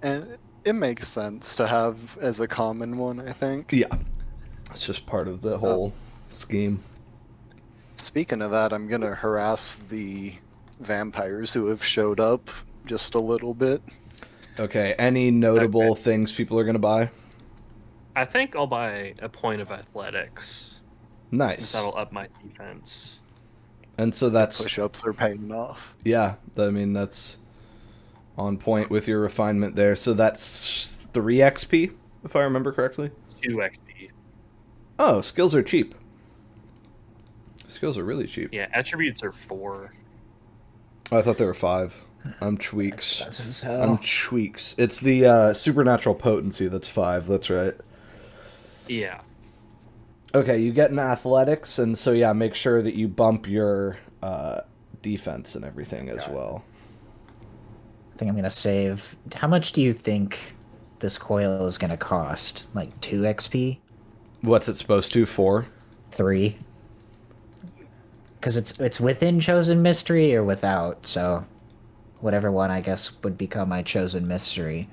[SPEAKER 5] And it makes sense to have as a common one, I think.
[SPEAKER 1] Yeah, it's just part of the whole scheme.
[SPEAKER 5] Speaking of that, I'm going to harass the vampires who have showed up just a little bit.
[SPEAKER 1] Okay, any notable things people are going to buy?
[SPEAKER 3] I think I'll buy a point of athletics.
[SPEAKER 1] Nice.
[SPEAKER 3] That'll up my defense.
[SPEAKER 1] And so that's...
[SPEAKER 5] Push-ups are paying off.
[SPEAKER 1] Yeah, I mean, that's on point with your refinement there. So that's 3 XP, if I remember correctly?
[SPEAKER 3] 2 XP.
[SPEAKER 1] Oh, skills are cheap. Skills are really cheap.
[SPEAKER 3] Yeah, attributes are 4.
[SPEAKER 1] Oh, I thought there were 5. I'm tweaks.
[SPEAKER 2] Expensive as hell.
[SPEAKER 1] I'm tweaks. It's the supernatural potency that's 5. That's right.
[SPEAKER 3] Yeah.
[SPEAKER 1] Okay, you get an athletics, and so yeah, make sure that you bump your defense and everything as well.
[SPEAKER 2] I think I'm gonna save. How much do you think this coil is gonna cost? Like 2 XP?
[SPEAKER 1] What's it supposed to? 4?
[SPEAKER 2] 3? Because it's within Chosen Mystery or without, so whatever one I guess would become my Chosen Mystery.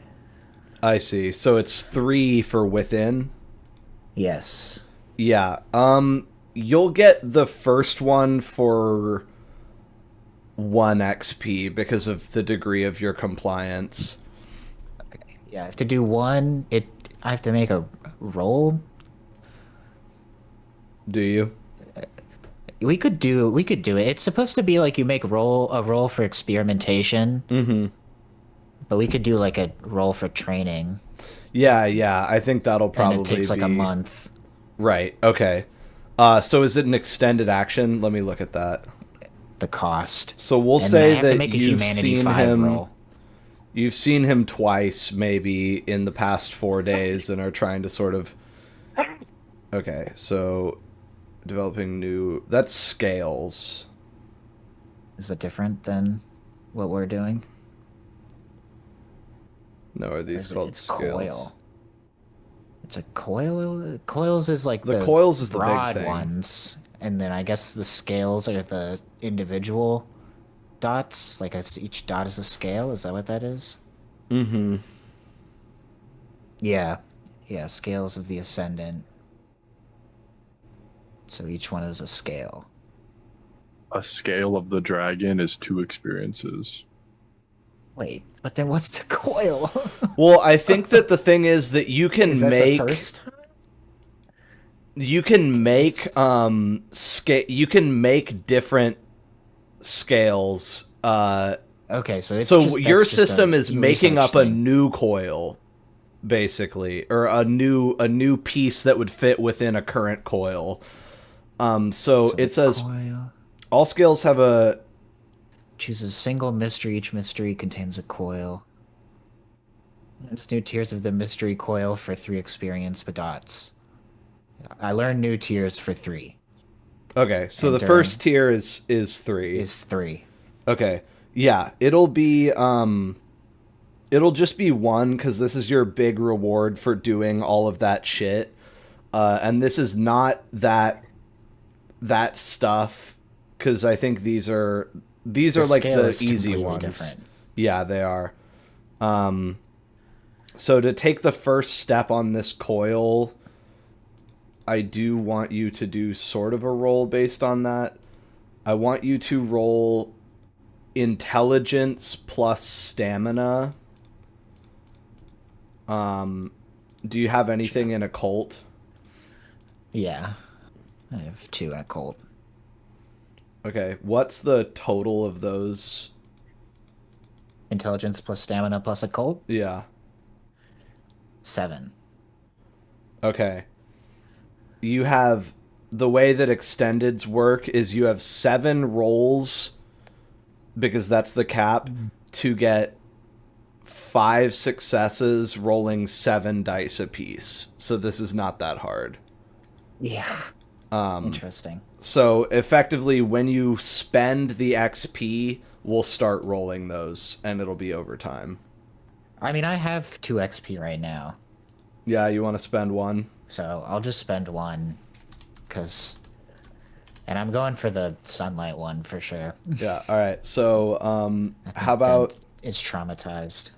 [SPEAKER 1] I see. So it's 3 for within?
[SPEAKER 2] Yes.
[SPEAKER 1] Yeah. You'll get the first one for 1 XP because of the degree of your compliance.
[SPEAKER 2] Okay. Yeah, I have to do 1. I have to make a roll.
[SPEAKER 1] Do you?
[SPEAKER 2] We could do it. It's supposed to be like you make a roll for experimentation.
[SPEAKER 1] Mm-hmm.
[SPEAKER 2] But we could do like a roll for training.
[SPEAKER 1] Yeah. I think that'll probably
[SPEAKER 2] and it takes like a month.
[SPEAKER 1] Right. Okay. So is it an extended action? Let me look at that.
[SPEAKER 2] The cost.
[SPEAKER 1] So we'll
[SPEAKER 2] and
[SPEAKER 1] say that you've seen him.
[SPEAKER 2] Roll.
[SPEAKER 1] You've seen him twice, maybe in the past 4 days, and are trying to sort of. Okay, so Developing new... That's scales.
[SPEAKER 2] Is it different than what we're doing?
[SPEAKER 1] No, are these called
[SPEAKER 2] it's
[SPEAKER 1] scales?
[SPEAKER 2] Coil. It's a coil? Coils is like
[SPEAKER 1] the coils is the
[SPEAKER 2] broad
[SPEAKER 1] big thing.
[SPEAKER 2] ones. And then I guess the scales are the individual dots. Like each dot is a scale. Is that what that is?
[SPEAKER 1] Mm-hmm.
[SPEAKER 2] Yeah. Yeah, scales of the ascendant. So each one is a scale.
[SPEAKER 4] A scale of the dragon is 2 experiences.
[SPEAKER 2] Wait, but then what's the coil?
[SPEAKER 1] Well, I think that the thing is that you can
[SPEAKER 2] is that
[SPEAKER 1] make...
[SPEAKER 2] the first time?
[SPEAKER 1] You can make you can make different scales.
[SPEAKER 2] Okay, so it's
[SPEAKER 1] so
[SPEAKER 2] just,
[SPEAKER 1] your
[SPEAKER 2] that's just
[SPEAKER 1] system
[SPEAKER 2] a
[SPEAKER 1] is making
[SPEAKER 2] research
[SPEAKER 1] up a
[SPEAKER 2] thing.
[SPEAKER 1] new coil, basically, or a new piece that would fit within a current coil. So it says
[SPEAKER 2] coil.
[SPEAKER 1] all scales have a...
[SPEAKER 2] Choose a single mystery. Each mystery contains a coil. There's new tiers of the mystery coil for 3 experience dots. I learned new tiers for 3.
[SPEAKER 1] Okay, so
[SPEAKER 2] And
[SPEAKER 1] the first tier is 3.
[SPEAKER 2] Is 3.
[SPEAKER 1] Okay, yeah, it'll be it'll just be 1 because this is your big reward for doing all of that shit, and this is not that stuff because I think these are like the easy ones.
[SPEAKER 2] Different.
[SPEAKER 1] Yeah, they are. So to take the first step on this coil, I do want you to do sort of a roll based on that. I want you to roll intelligence plus stamina. Do you have anything in occult?
[SPEAKER 2] Yeah. I have 2 in occult.
[SPEAKER 1] Okay, what's the total of those?
[SPEAKER 2] Intelligence plus stamina plus occult?
[SPEAKER 1] Yeah.
[SPEAKER 2] 7.
[SPEAKER 1] Okay. You have... The way that extendeds work is you have 7 rolls, because that's the cap, to get 5 successes rolling 7 dice apiece. So this is not that hard.
[SPEAKER 2] Yeah. Interesting.
[SPEAKER 1] So effectively, when you spend the XP, we'll start rolling those, and it'll be over time.
[SPEAKER 2] I mean, I have 2 XP right now.
[SPEAKER 1] Yeah, you want to spend 1?
[SPEAKER 2] So I'll just spend 1. And I'm going for the sunlight one for sure.
[SPEAKER 1] Yeah, alright. So, how about...
[SPEAKER 2] Dent is traumatized.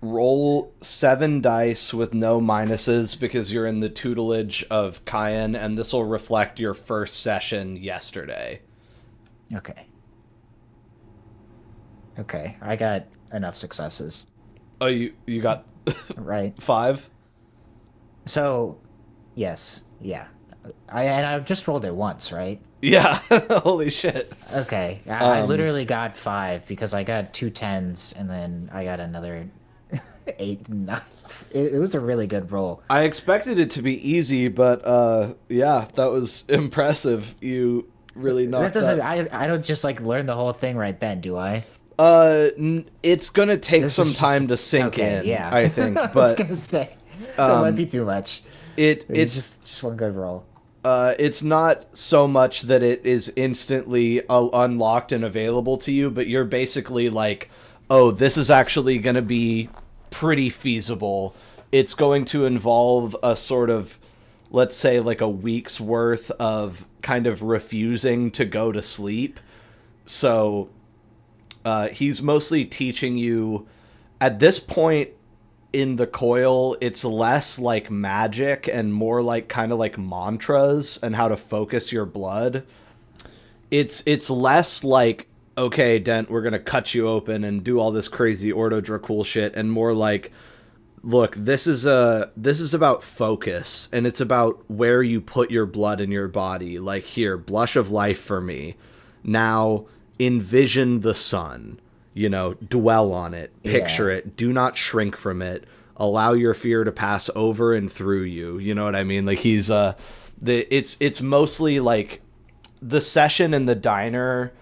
[SPEAKER 1] Roll 7 dice with no minuses because you're in the tutelage of Cayenne, and this will reflect your first session yesterday.
[SPEAKER 2] Okay. Okay, I got enough successes.
[SPEAKER 1] Oh, you got
[SPEAKER 2] right
[SPEAKER 1] 5?
[SPEAKER 2] So, yes, yeah. I just rolled it once, right?
[SPEAKER 1] Yeah. Holy shit.
[SPEAKER 2] Okay, I literally got 5 because I got 2 10s and then I got another 8 9s. It was a really good roll.
[SPEAKER 1] I expected it to be easy, but yeah, that was impressive. You really knocked that.
[SPEAKER 2] I don't just like learn the whole thing right then, do I?
[SPEAKER 1] It's gonna take some time to sink in.
[SPEAKER 2] Yeah,
[SPEAKER 1] I think.
[SPEAKER 2] I
[SPEAKER 1] But
[SPEAKER 2] was gonna say that might be too much.
[SPEAKER 1] It's
[SPEAKER 2] just one good roll.
[SPEAKER 1] It's not so much that it is instantly unlocked and available to you, but you're basically like, oh, this is actually going to be pretty feasible. It's going to involve a sort of, let's say, like a week's worth of kind of refusing to go to sleep. So he's mostly teaching you, at this point, in the coil, it's less like magic and more like kind of like mantras and how to focus your blood. It's less like, okay, Dent, we're gonna cut you open and do all this crazy Ordo Dracul shit, and more like, look, this is about focus, and it's about where you put your blood in your body. Like, here, blush of life for me. Now envision the sun. You know, dwell on it, picture it, do not shrink from it, allow your fear to pass over and through you. You know what I mean? Like, he's it's mostly like the session in the diner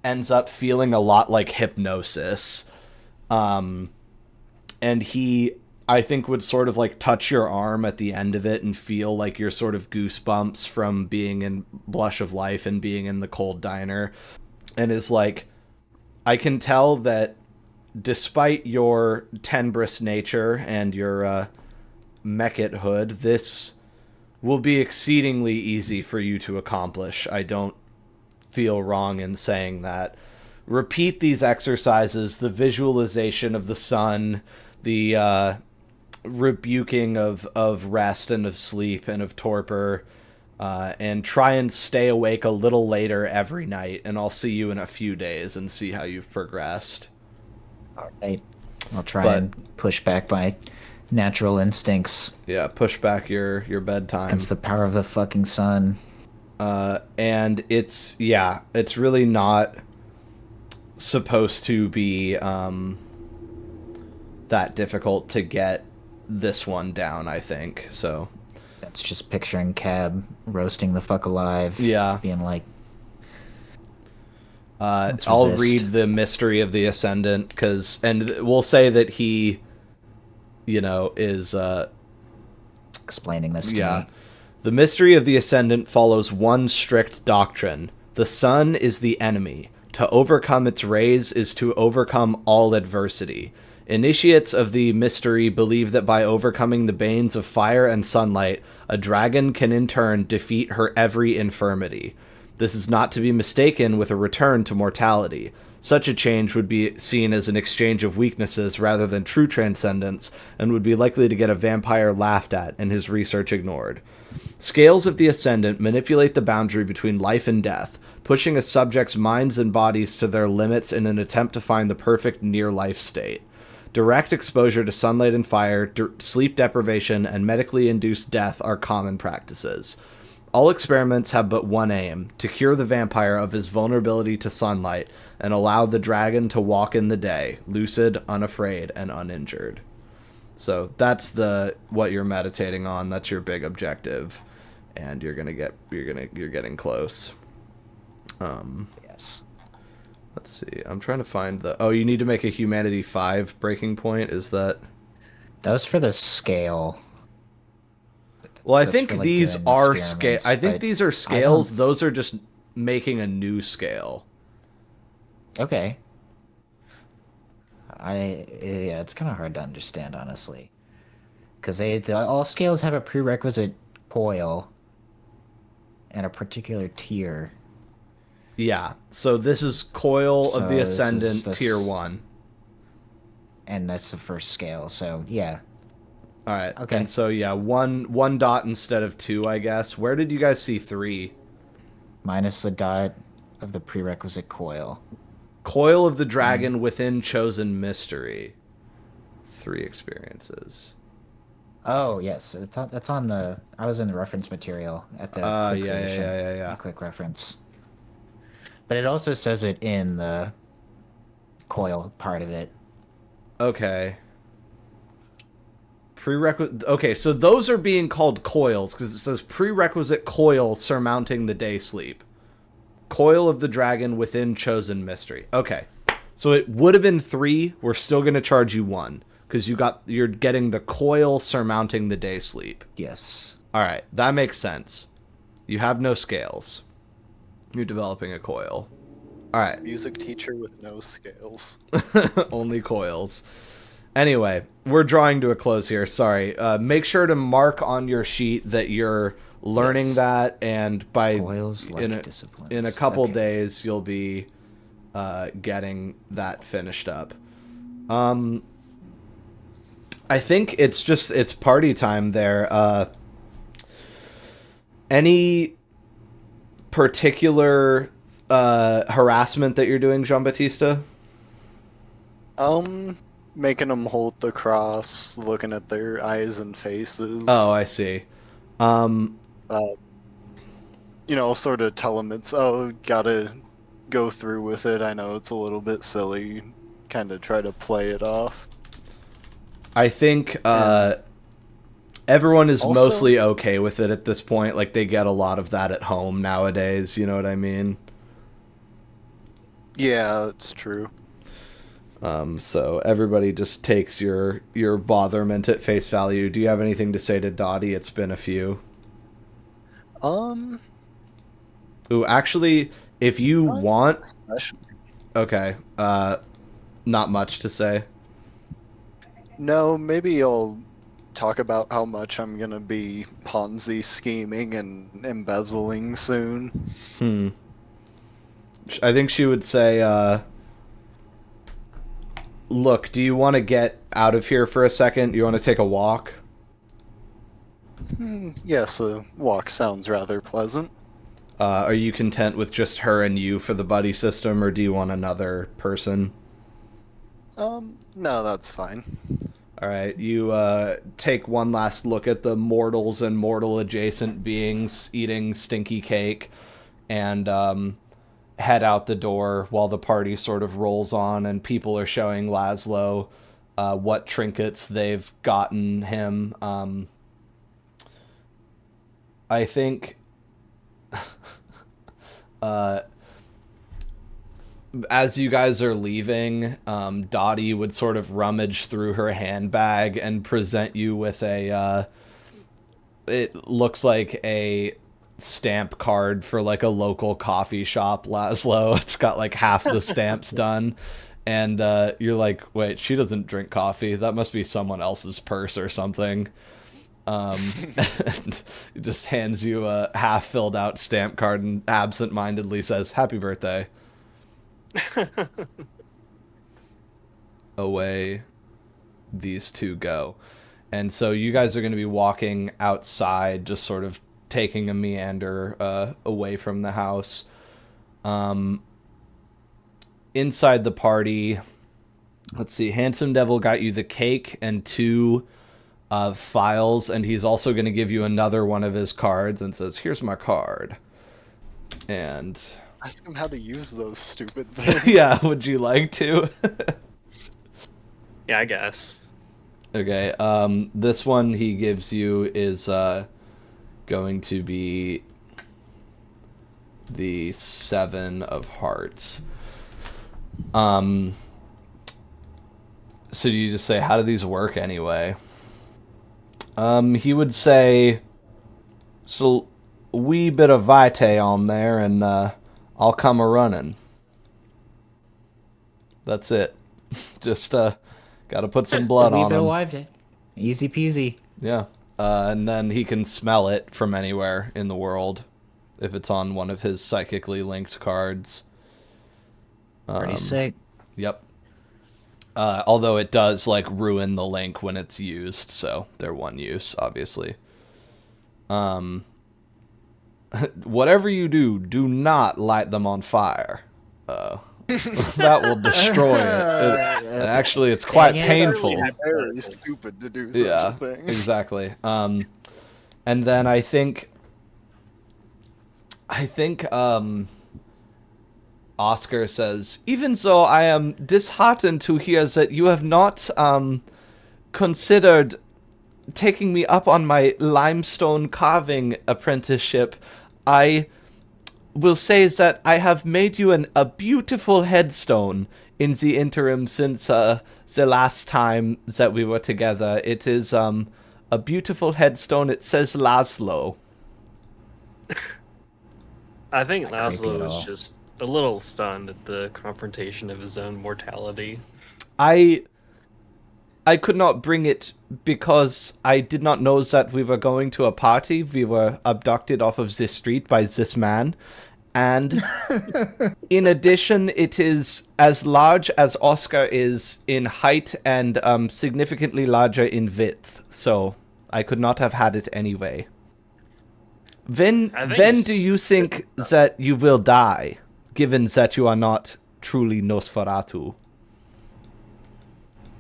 [SPEAKER 1] ends up feeling a lot like hypnosis. And he I think would sort of like touch your arm at the end of it and feel like your sort of goosebumps from being in Blush of Life and being in the cold diner, and is like, I can tell that despite your tenebrous nature and your mechit hood, this will be exceedingly easy for you to accomplish. I don't feel wrong in saying that. Repeat these exercises, the visualization of the sun, the rebuking of rest and of sleep and of torpor, and try and stay awake a little later every night, and I'll see you in a few days and see how you've progressed.
[SPEAKER 2] All right. I'll try and push back my natural instincts.
[SPEAKER 1] Yeah, push back your bedtime.
[SPEAKER 2] It's the power of the fucking sun.
[SPEAKER 1] And it's really not supposed to be that difficult to get this one down, I think. So
[SPEAKER 2] that's just picturing Cab roasting the fuck alive.
[SPEAKER 1] Yeah.
[SPEAKER 2] Being like,
[SPEAKER 1] I'll read the Mystery of the Ascendant, and we'll say that he, is
[SPEAKER 2] explaining this to me.
[SPEAKER 1] The Mystery of the Ascendant follows one strict doctrine. The sun is the enemy. To overcome its rays is to overcome all adversity. Initiates of the mystery believe that by overcoming the banes of fire and sunlight, a dragon can in turn defeat her every infirmity. This is not to be mistaken with a return to mortality. Such a change would be seen as an exchange of weaknesses rather than true transcendence, and would be likely to get a vampire laughed at and his research ignored. Scales of the Ascendant manipulate the boundary between life and death, pushing a subject's minds and bodies to their limits in an attempt to find the perfect near-life state. Direct exposure to sunlight and fire, sleep deprivation, and medically induced death are common practices. All experiments have but one aim, to cure the vampire of his vulnerability to sunlight and allow the dragon to walk in the day, lucid, unafraid, and uninjured. So that's what you're meditating on. That's your big objective, and you're getting close.
[SPEAKER 2] Yes.
[SPEAKER 1] Let's see. I'm trying to find you need to make a Humanity 5 breaking point. Is that?
[SPEAKER 2] That was for the scale.
[SPEAKER 1] Well, I think these are scale. I think these are scales. Those are just making a new scale.
[SPEAKER 2] Okay. It's kind of hard to understand, honestly, because all scales have a prerequisite coil and a particular tier.
[SPEAKER 1] Yeah. So this is Coil of the Ascendant tier 1,
[SPEAKER 2] and that's the first scale. So yeah.
[SPEAKER 1] All right.
[SPEAKER 2] Okay.
[SPEAKER 1] And so one dot instead of 2, I guess. Where did you guys see 3?
[SPEAKER 2] Minus the dot of the prerequisite coil.
[SPEAKER 1] Coil of the Dragon within Chosen Mystery. 3 experiences.
[SPEAKER 2] Oh yes, that's on the. I was in the reference material at the.
[SPEAKER 1] Yeah.
[SPEAKER 2] Quick reference. But it also says it in the coil part of it.
[SPEAKER 1] Okay. Okay, so those are being called coils because it says prerequisite coil surmounting the day sleep. Coil of the Dragon within Chosen Mystery. Okay. So it would have been 3. We're still going to charge you 1 because you're getting the coil surmounting the day sleep.
[SPEAKER 2] Yes.
[SPEAKER 1] All right, that makes sense. You have no scales. You're developing a coil. All right.
[SPEAKER 5] Music teacher with no scales.
[SPEAKER 1] Only coils. Anyway, we're drawing to a close here. Sorry. Make sure to mark on your sheet that you're learning that, and by in a couple days you'll be getting that finished up. I think it's party time there. Any particular harassment that you're doing, Jean-Baptiste?
[SPEAKER 5] Making them hold the cross, looking at their eyes and faces.
[SPEAKER 1] Oh, I see.
[SPEAKER 5] Sort of tell them gotta go through with it. I know it's a little bit silly, kind of try to play it off.
[SPEAKER 1] I think everyone is mostly okay with it at this point. Like, they get a lot of that at home nowadays, you know what I mean?
[SPEAKER 5] Yeah, it's true.
[SPEAKER 1] So everybody just takes your botherment at face value. Do you have anything to say to Dottie? It's been a few. Ooh, actually, if you want...
[SPEAKER 5] Especially.
[SPEAKER 1] Okay, not much to say.
[SPEAKER 5] No, maybe I'll talk about how much I'm gonna be Ponzi scheming and embezzling soon.
[SPEAKER 1] I think she would say, look, do you want to get out of here for a second? You want to take a walk?
[SPEAKER 5] Yes, a walk sounds rather pleasant.
[SPEAKER 1] Are you content with just her and you for the buddy system, or do you want another person?
[SPEAKER 5] No, that's fine.
[SPEAKER 1] Alright, you take one last look at the mortals and mortal-adjacent beings eating stinky cake, and head out the door while the party sort of rolls on, and people are showing Laszlo what trinkets they've gotten him. I think... as you guys are leaving, Dottie would sort of rummage through her handbag and present you with a, it looks like a stamp card for like a local coffee shop, Laszlo. It's got like half the stamps done. And you're like, wait, she doesn't drink coffee. That must be someone else's purse or something. And it just hands you a half filled out stamp card and absent-mindedly says, "Happy birthday." Away these two go. And so you guys are going to be walking outside, just sort of taking a meander away from the house. Inside the party, let's see, Handsome Devil got you the cake and 2 files, and he's also going to give you another one of his cards and says, "Here's my card." And
[SPEAKER 5] Ask him how to use those stupid things.
[SPEAKER 1] yeah, would you like to?
[SPEAKER 3] Yeah, I guess.
[SPEAKER 1] Okay, this one he gives you is going to be the 7 of Hearts. So do you just say, how do these work anyway? He would say, so a wee bit of vitae on there, and I'll come a-running. That's it. Just gotta put some blood on him.
[SPEAKER 2] Easy peasy.
[SPEAKER 1] Yeah. And then he can smell it from anywhere in the world if it's on one of his psychically linked cards.
[SPEAKER 2] Pretty sick.
[SPEAKER 1] Yep. Although it does like ruin the link when it's used, so they're one use, obviously. Whatever you do, do not light them on fire. That will destroy it. And actually, it's quite painful.
[SPEAKER 5] It's very stupid to do such a thing.
[SPEAKER 1] Exactly. And then I think Oscar says, even so, I am disheartened to hear that you have not considered taking me up on my limestone carving apprenticeship. I will say that I have made you a beautiful headstone in the interim since the last time that we were together. It is a beautiful headstone. It says Laszlo.
[SPEAKER 3] I think
[SPEAKER 2] Not creepy
[SPEAKER 3] Laszlo
[SPEAKER 2] at
[SPEAKER 3] was
[SPEAKER 2] all.
[SPEAKER 3] just a little stunned at the confrontation of his own mortality.
[SPEAKER 1] I could not bring it because I did not know that we were going to a party. We were abducted off of this street by this man. And in addition, it is as large as Oscar is in height and significantly larger in width. So I could not have had it anyway. When do you think that you will die, given that you are not truly Nosferatu?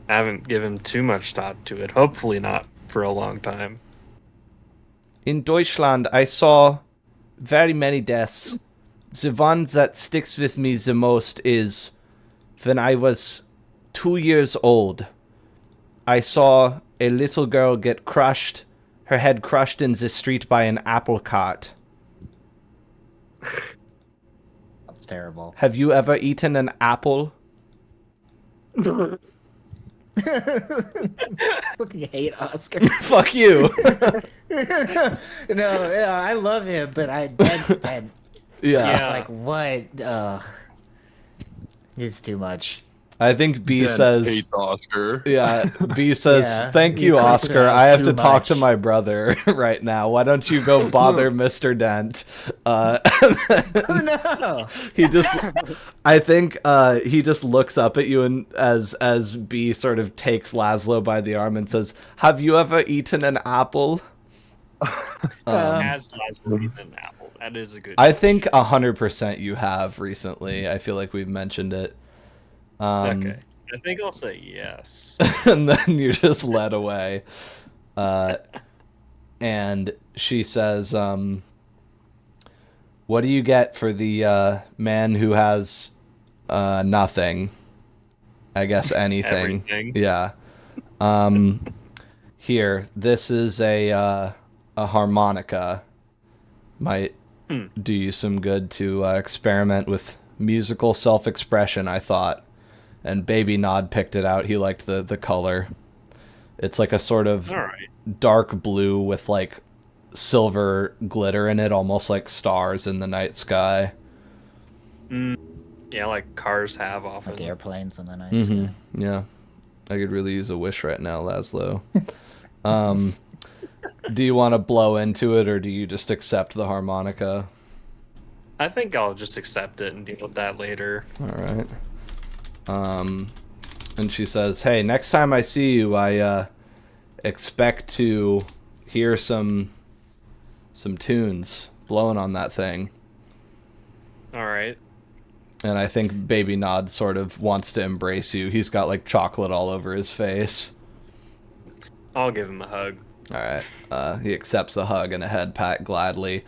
[SPEAKER 3] I haven't given too much thought to it. Hopefully not for a long time.
[SPEAKER 1] In Deutschland, I saw very many deaths. The one that sticks with me the most is when I was 2 years old. I saw a little girl get crushed, her head crushed in the street by an apple cart.
[SPEAKER 2] That's terrible.
[SPEAKER 1] Have you ever eaten an apple?
[SPEAKER 2] Fucking hate Oscar.
[SPEAKER 1] Fuck you.
[SPEAKER 2] No, yeah, I love him, but Dent.
[SPEAKER 1] Yeah.
[SPEAKER 2] It's like, what? It's too much.
[SPEAKER 1] I think B
[SPEAKER 4] Dent
[SPEAKER 1] says,
[SPEAKER 4] hates Oscar.
[SPEAKER 1] yeah, B says,
[SPEAKER 2] Yeah,
[SPEAKER 1] thank
[SPEAKER 2] you
[SPEAKER 1] you,
[SPEAKER 2] cursed
[SPEAKER 1] Oscar.
[SPEAKER 2] it out
[SPEAKER 1] I have
[SPEAKER 2] too
[SPEAKER 1] to talk to
[SPEAKER 2] much."
[SPEAKER 1] my brother right now. Why don't you go bother Mr. Dent?
[SPEAKER 2] Oh no!
[SPEAKER 1] He just, I think he just looks up at you and as B sort of takes Laszlo by the arm and says, have you ever eaten an apple?
[SPEAKER 3] Has Laszlo eaten an apple? That is a good.
[SPEAKER 1] I think 100% you have recently. I feel like we've mentioned it.
[SPEAKER 3] Okay. I think I'll say yes.
[SPEAKER 1] And then you just led away. And she says, what do you get for the man who has nothing? I guess anything.
[SPEAKER 3] Everything.
[SPEAKER 1] Yeah. Here, this is a harmonica. Might do you some good to experiment with musical self-expression, I thought. And Baby Nod picked it out. He liked the color. It's like a sort of
[SPEAKER 3] All right.
[SPEAKER 1] dark blue with like silver glitter in it, almost like stars in the night sky.
[SPEAKER 3] Yeah, like cars have often.
[SPEAKER 2] Like airplanes in the night.
[SPEAKER 1] Mm-hmm.
[SPEAKER 2] sky.
[SPEAKER 1] Yeah. I could really use a wish right now, Laszlo. Do you want to blow into it, or do you just accept the harmonica?
[SPEAKER 3] I think I'll just accept it and deal with that later.
[SPEAKER 1] All right. And she says, hey, next time I see you, I expect to hear some tunes blowing on that thing.
[SPEAKER 3] All right.
[SPEAKER 1] And I think Baby Nod sort of wants to embrace you. He's got like chocolate all over his face.
[SPEAKER 3] I'll give him a hug.
[SPEAKER 1] All right. He accepts a hug and a head pat gladly.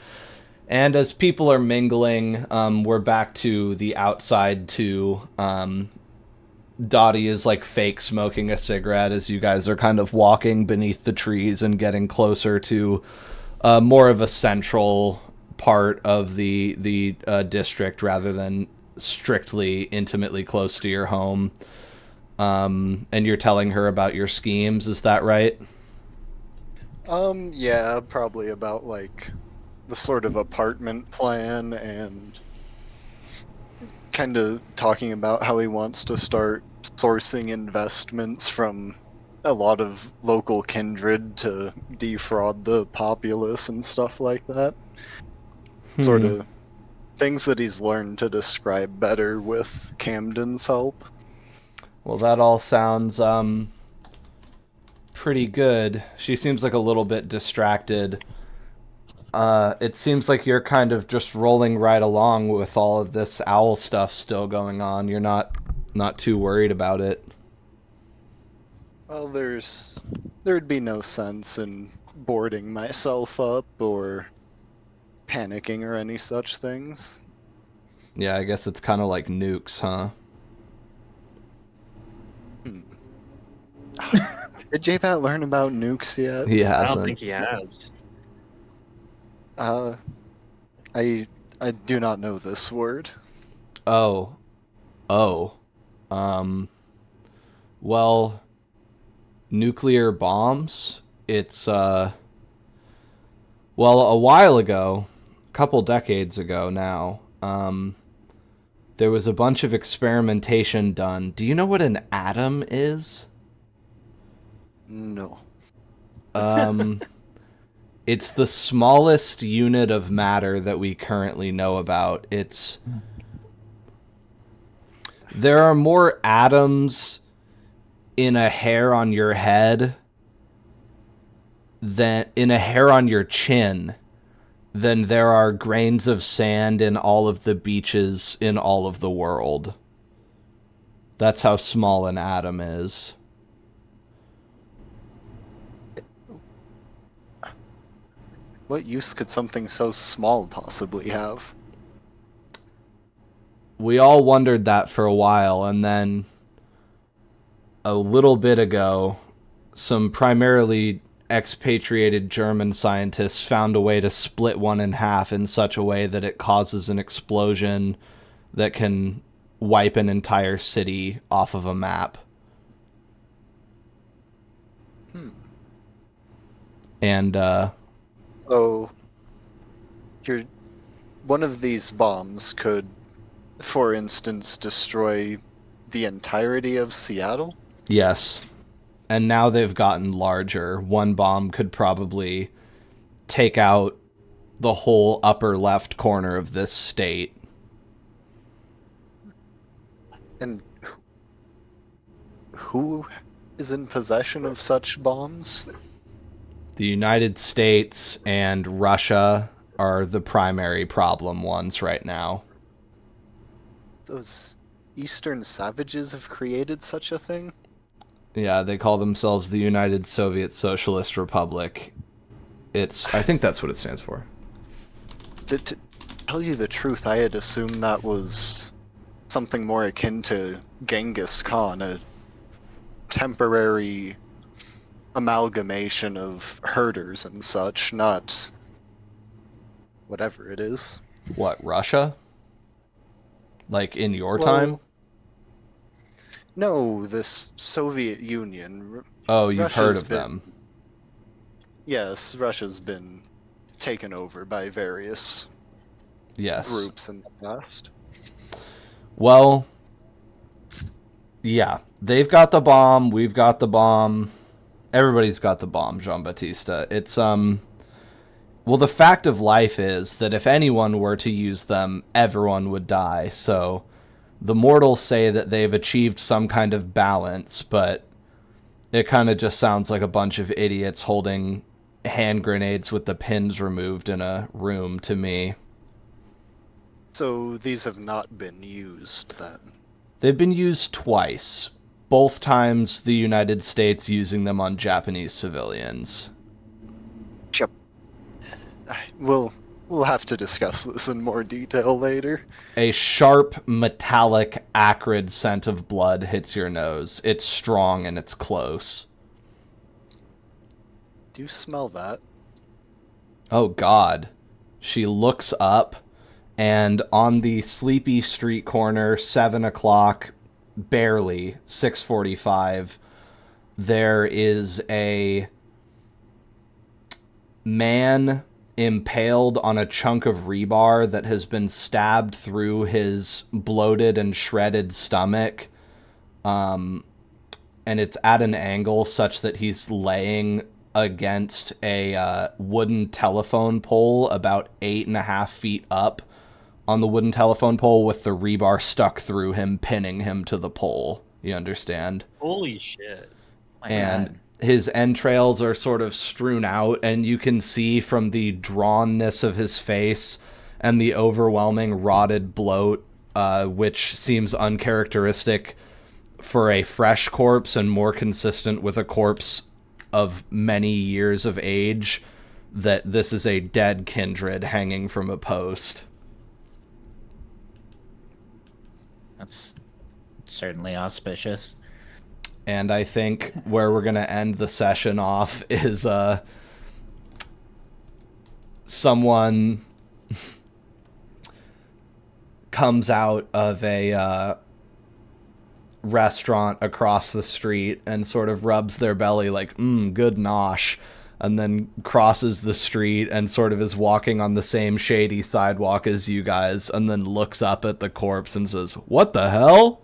[SPEAKER 1] And as people are mingling, we're back to the outside too. Dottie is like fake smoking a cigarette as you guys are kind of walking beneath the trees and getting closer to more of a central part of the district rather than strictly intimately close to your home. And you're telling her about your schemes, is that right?
[SPEAKER 5] Yeah, probably about like the sort of apartment plan and kind of talking about how he wants to start sourcing investments from a lot of local kindred to defraud the populace and stuff like that. Sort of things that he's learned to describe better with Camden's help.
[SPEAKER 1] Well, that all sounds pretty good. She seems like a little bit distracted. It seems like you're kind of just rolling right along with all of this owl stuff still going on. You're not too worried about it.
[SPEAKER 5] Well, there'd be no sense in boarding myself up or panicking or any such things.
[SPEAKER 1] Yeah, I guess it's kind of like nukes, huh?
[SPEAKER 5] Did J-Pat learn about nukes yet?
[SPEAKER 1] He
[SPEAKER 3] I
[SPEAKER 1] hasn't.
[SPEAKER 3] don't think he has.
[SPEAKER 5] I do not know this word.
[SPEAKER 1] Oh. Well, nuclear bombs, it's, well, a while ago, a couple decades ago now, there was a bunch of experimentation done. Do you know what an atom is?
[SPEAKER 5] No.
[SPEAKER 1] It's the smallest unit of matter that we currently know about. There are more atoms in a hair on your head than in a hair on your chin than there are grains of sand in all of the beaches in all of the world. That's how small an atom is.
[SPEAKER 5] What use could something so small possibly have?
[SPEAKER 1] We all wondered that for a while, and then a little bit ago, some primarily expatriated German scientists found a way to split one in half in such a way that it causes an explosion that can
[SPEAKER 8] wipe an entire city off of a map. And
[SPEAKER 5] So, one of these bombs could, for instance, destroy the entirety of Seattle?
[SPEAKER 8] yes. And now they've gotten larger. One bomb could probably take out the whole upper left corner of this state.
[SPEAKER 5] And who is in possession of such bombs?
[SPEAKER 8] The United States and Russia are the primary problem ones right now.
[SPEAKER 5] Those Eastern savages have created such a thing?
[SPEAKER 8] Yeah, they call themselves the United Soviet Socialist Republic. I think that's what it stands for.
[SPEAKER 5] To tell you the truth, I had assumed that was something more akin to Genghis Khan, a temporary amalgamation of herders and such, not whatever it is.
[SPEAKER 8] What, Russia? Like in your
[SPEAKER 5] Well,
[SPEAKER 8] time?
[SPEAKER 5] No, this Soviet Union.
[SPEAKER 8] Oh, you've heard
[SPEAKER 5] Russia's
[SPEAKER 8] of
[SPEAKER 5] been-
[SPEAKER 8] them.
[SPEAKER 5] Yes, Russia's been taken over by various
[SPEAKER 8] Yes.
[SPEAKER 5] groups in the past.
[SPEAKER 8] Well, yeah. They've got the bomb, we've got the bomb. Everybody's got the bomb, Jean-Baptiste. It's, well, the fact of life is that if anyone were to use them, everyone would die. So the mortals say that they've achieved some kind of balance, but it kind of just sounds like a bunch of idiots holding hand grenades with the pins removed in a room to me.
[SPEAKER 5] So these have not been used then.
[SPEAKER 8] They've been used twice. Both times the United States using them on Japanese civilians.
[SPEAKER 5] We'll have to discuss this in more detail later.
[SPEAKER 8] A sharp, metallic, acrid scent of blood hits your nose. It's strong and it's close.
[SPEAKER 5] Do you smell that?
[SPEAKER 8] Oh, God. She looks up, and on the sleepy street corner, 7 o'clock, barely, 6:45, there is a man impaled on a chunk of rebar that has been stabbed through his bloated and shredded stomach. And it's at an angle such that he's laying against a wooden telephone pole about 8.5 feet up on the wooden telephone pole with the rebar stuck through him, pinning him to the pole. You understand?
[SPEAKER 3] Holy shit.
[SPEAKER 8] And his entrails are sort of strewn out, and you can see from the drawnness of his face and the overwhelming rotted bloat, which seems uncharacteristic for a fresh corpse and more consistent with a corpse of many years of age, that this is a dead kindred hanging from a post.
[SPEAKER 2] That's certainly auspicious.
[SPEAKER 8] And I think where we're going to end the session off is someone comes out of a restaurant across the street and sort of rubs their belly like, good nosh, and then crosses the street and sort of is walking on the same shady sidewalk as you guys, and then looks up at the corpse and says, "What the hell?"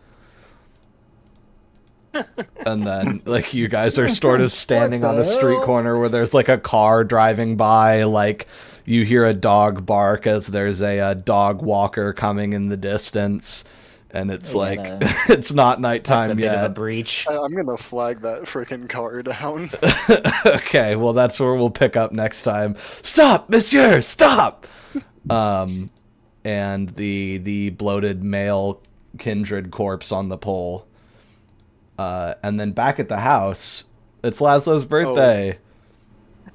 [SPEAKER 8] And then, like, you guys are sort of standing on a street corner where there's, like, a car driving by. Like, you hear a dog bark as there's a dog walker coming in the distance. And it's like, it's not nighttime
[SPEAKER 2] That's a bit
[SPEAKER 8] yet.
[SPEAKER 2] of a breach.
[SPEAKER 5] I'm gonna flag that frickin' car down.
[SPEAKER 8] Okay, well, that's where we'll pick up next time. Stop, monsieur, stop! And the bloated male kindred corpse on the pole. And then back at the house, it's Laszlo's birthday.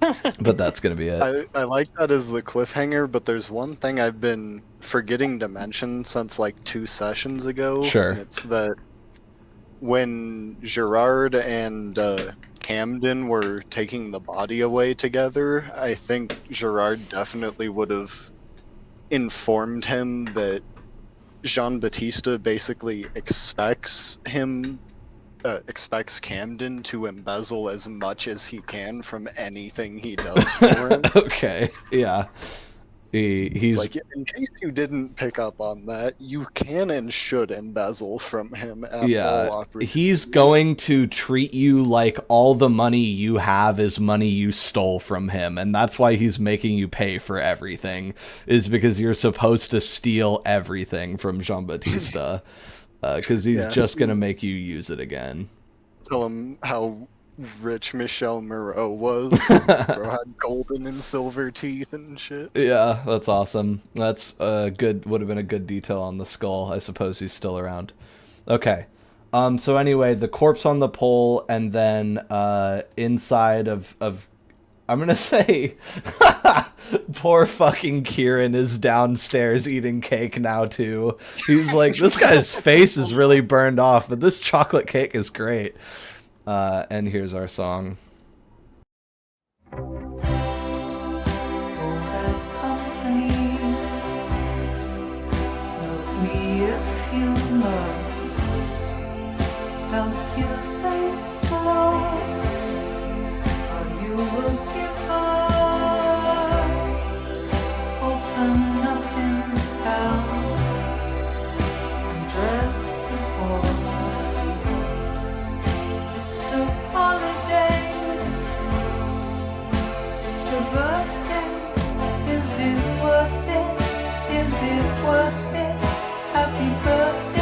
[SPEAKER 8] But that's going to be it.
[SPEAKER 5] I like that as the cliffhanger, but there's one thing I've been forgetting to mention since like 2 sessions ago.
[SPEAKER 8] Sure.
[SPEAKER 5] And it's that when Gerard and Camden were taking the body away together, I think Gerard definitely would have informed him that Jean-Baptiste basically expects Camden to embezzle as much as he can from anything he does for him.
[SPEAKER 8] Okay, yeah. He's
[SPEAKER 5] like, in case you didn't pick up on that, you can and should embezzle from him at all opportunities.
[SPEAKER 8] He's going to treat you like all the money you have is money you stole from him, and that's why he's making you pay for everything, is because you're supposed to steal everything from Jean-Baptiste, because he's just going to make you use it again.
[SPEAKER 5] Tell him how rich Michelle Moreau was. Bro had golden and silver teeth and shit.
[SPEAKER 8] Yeah, that's awesome. That's would have been a good detail on the skull. I suppose he's still around. Okay. So anyway, the corpse on the pole, and then inside of I'm gonna say poor fucking Kieran is downstairs eating cake now too. He's like, this guy's face is really burned off, but this chocolate cake is great. And here's our song.
[SPEAKER 10] Is it worth it? Happy birthday.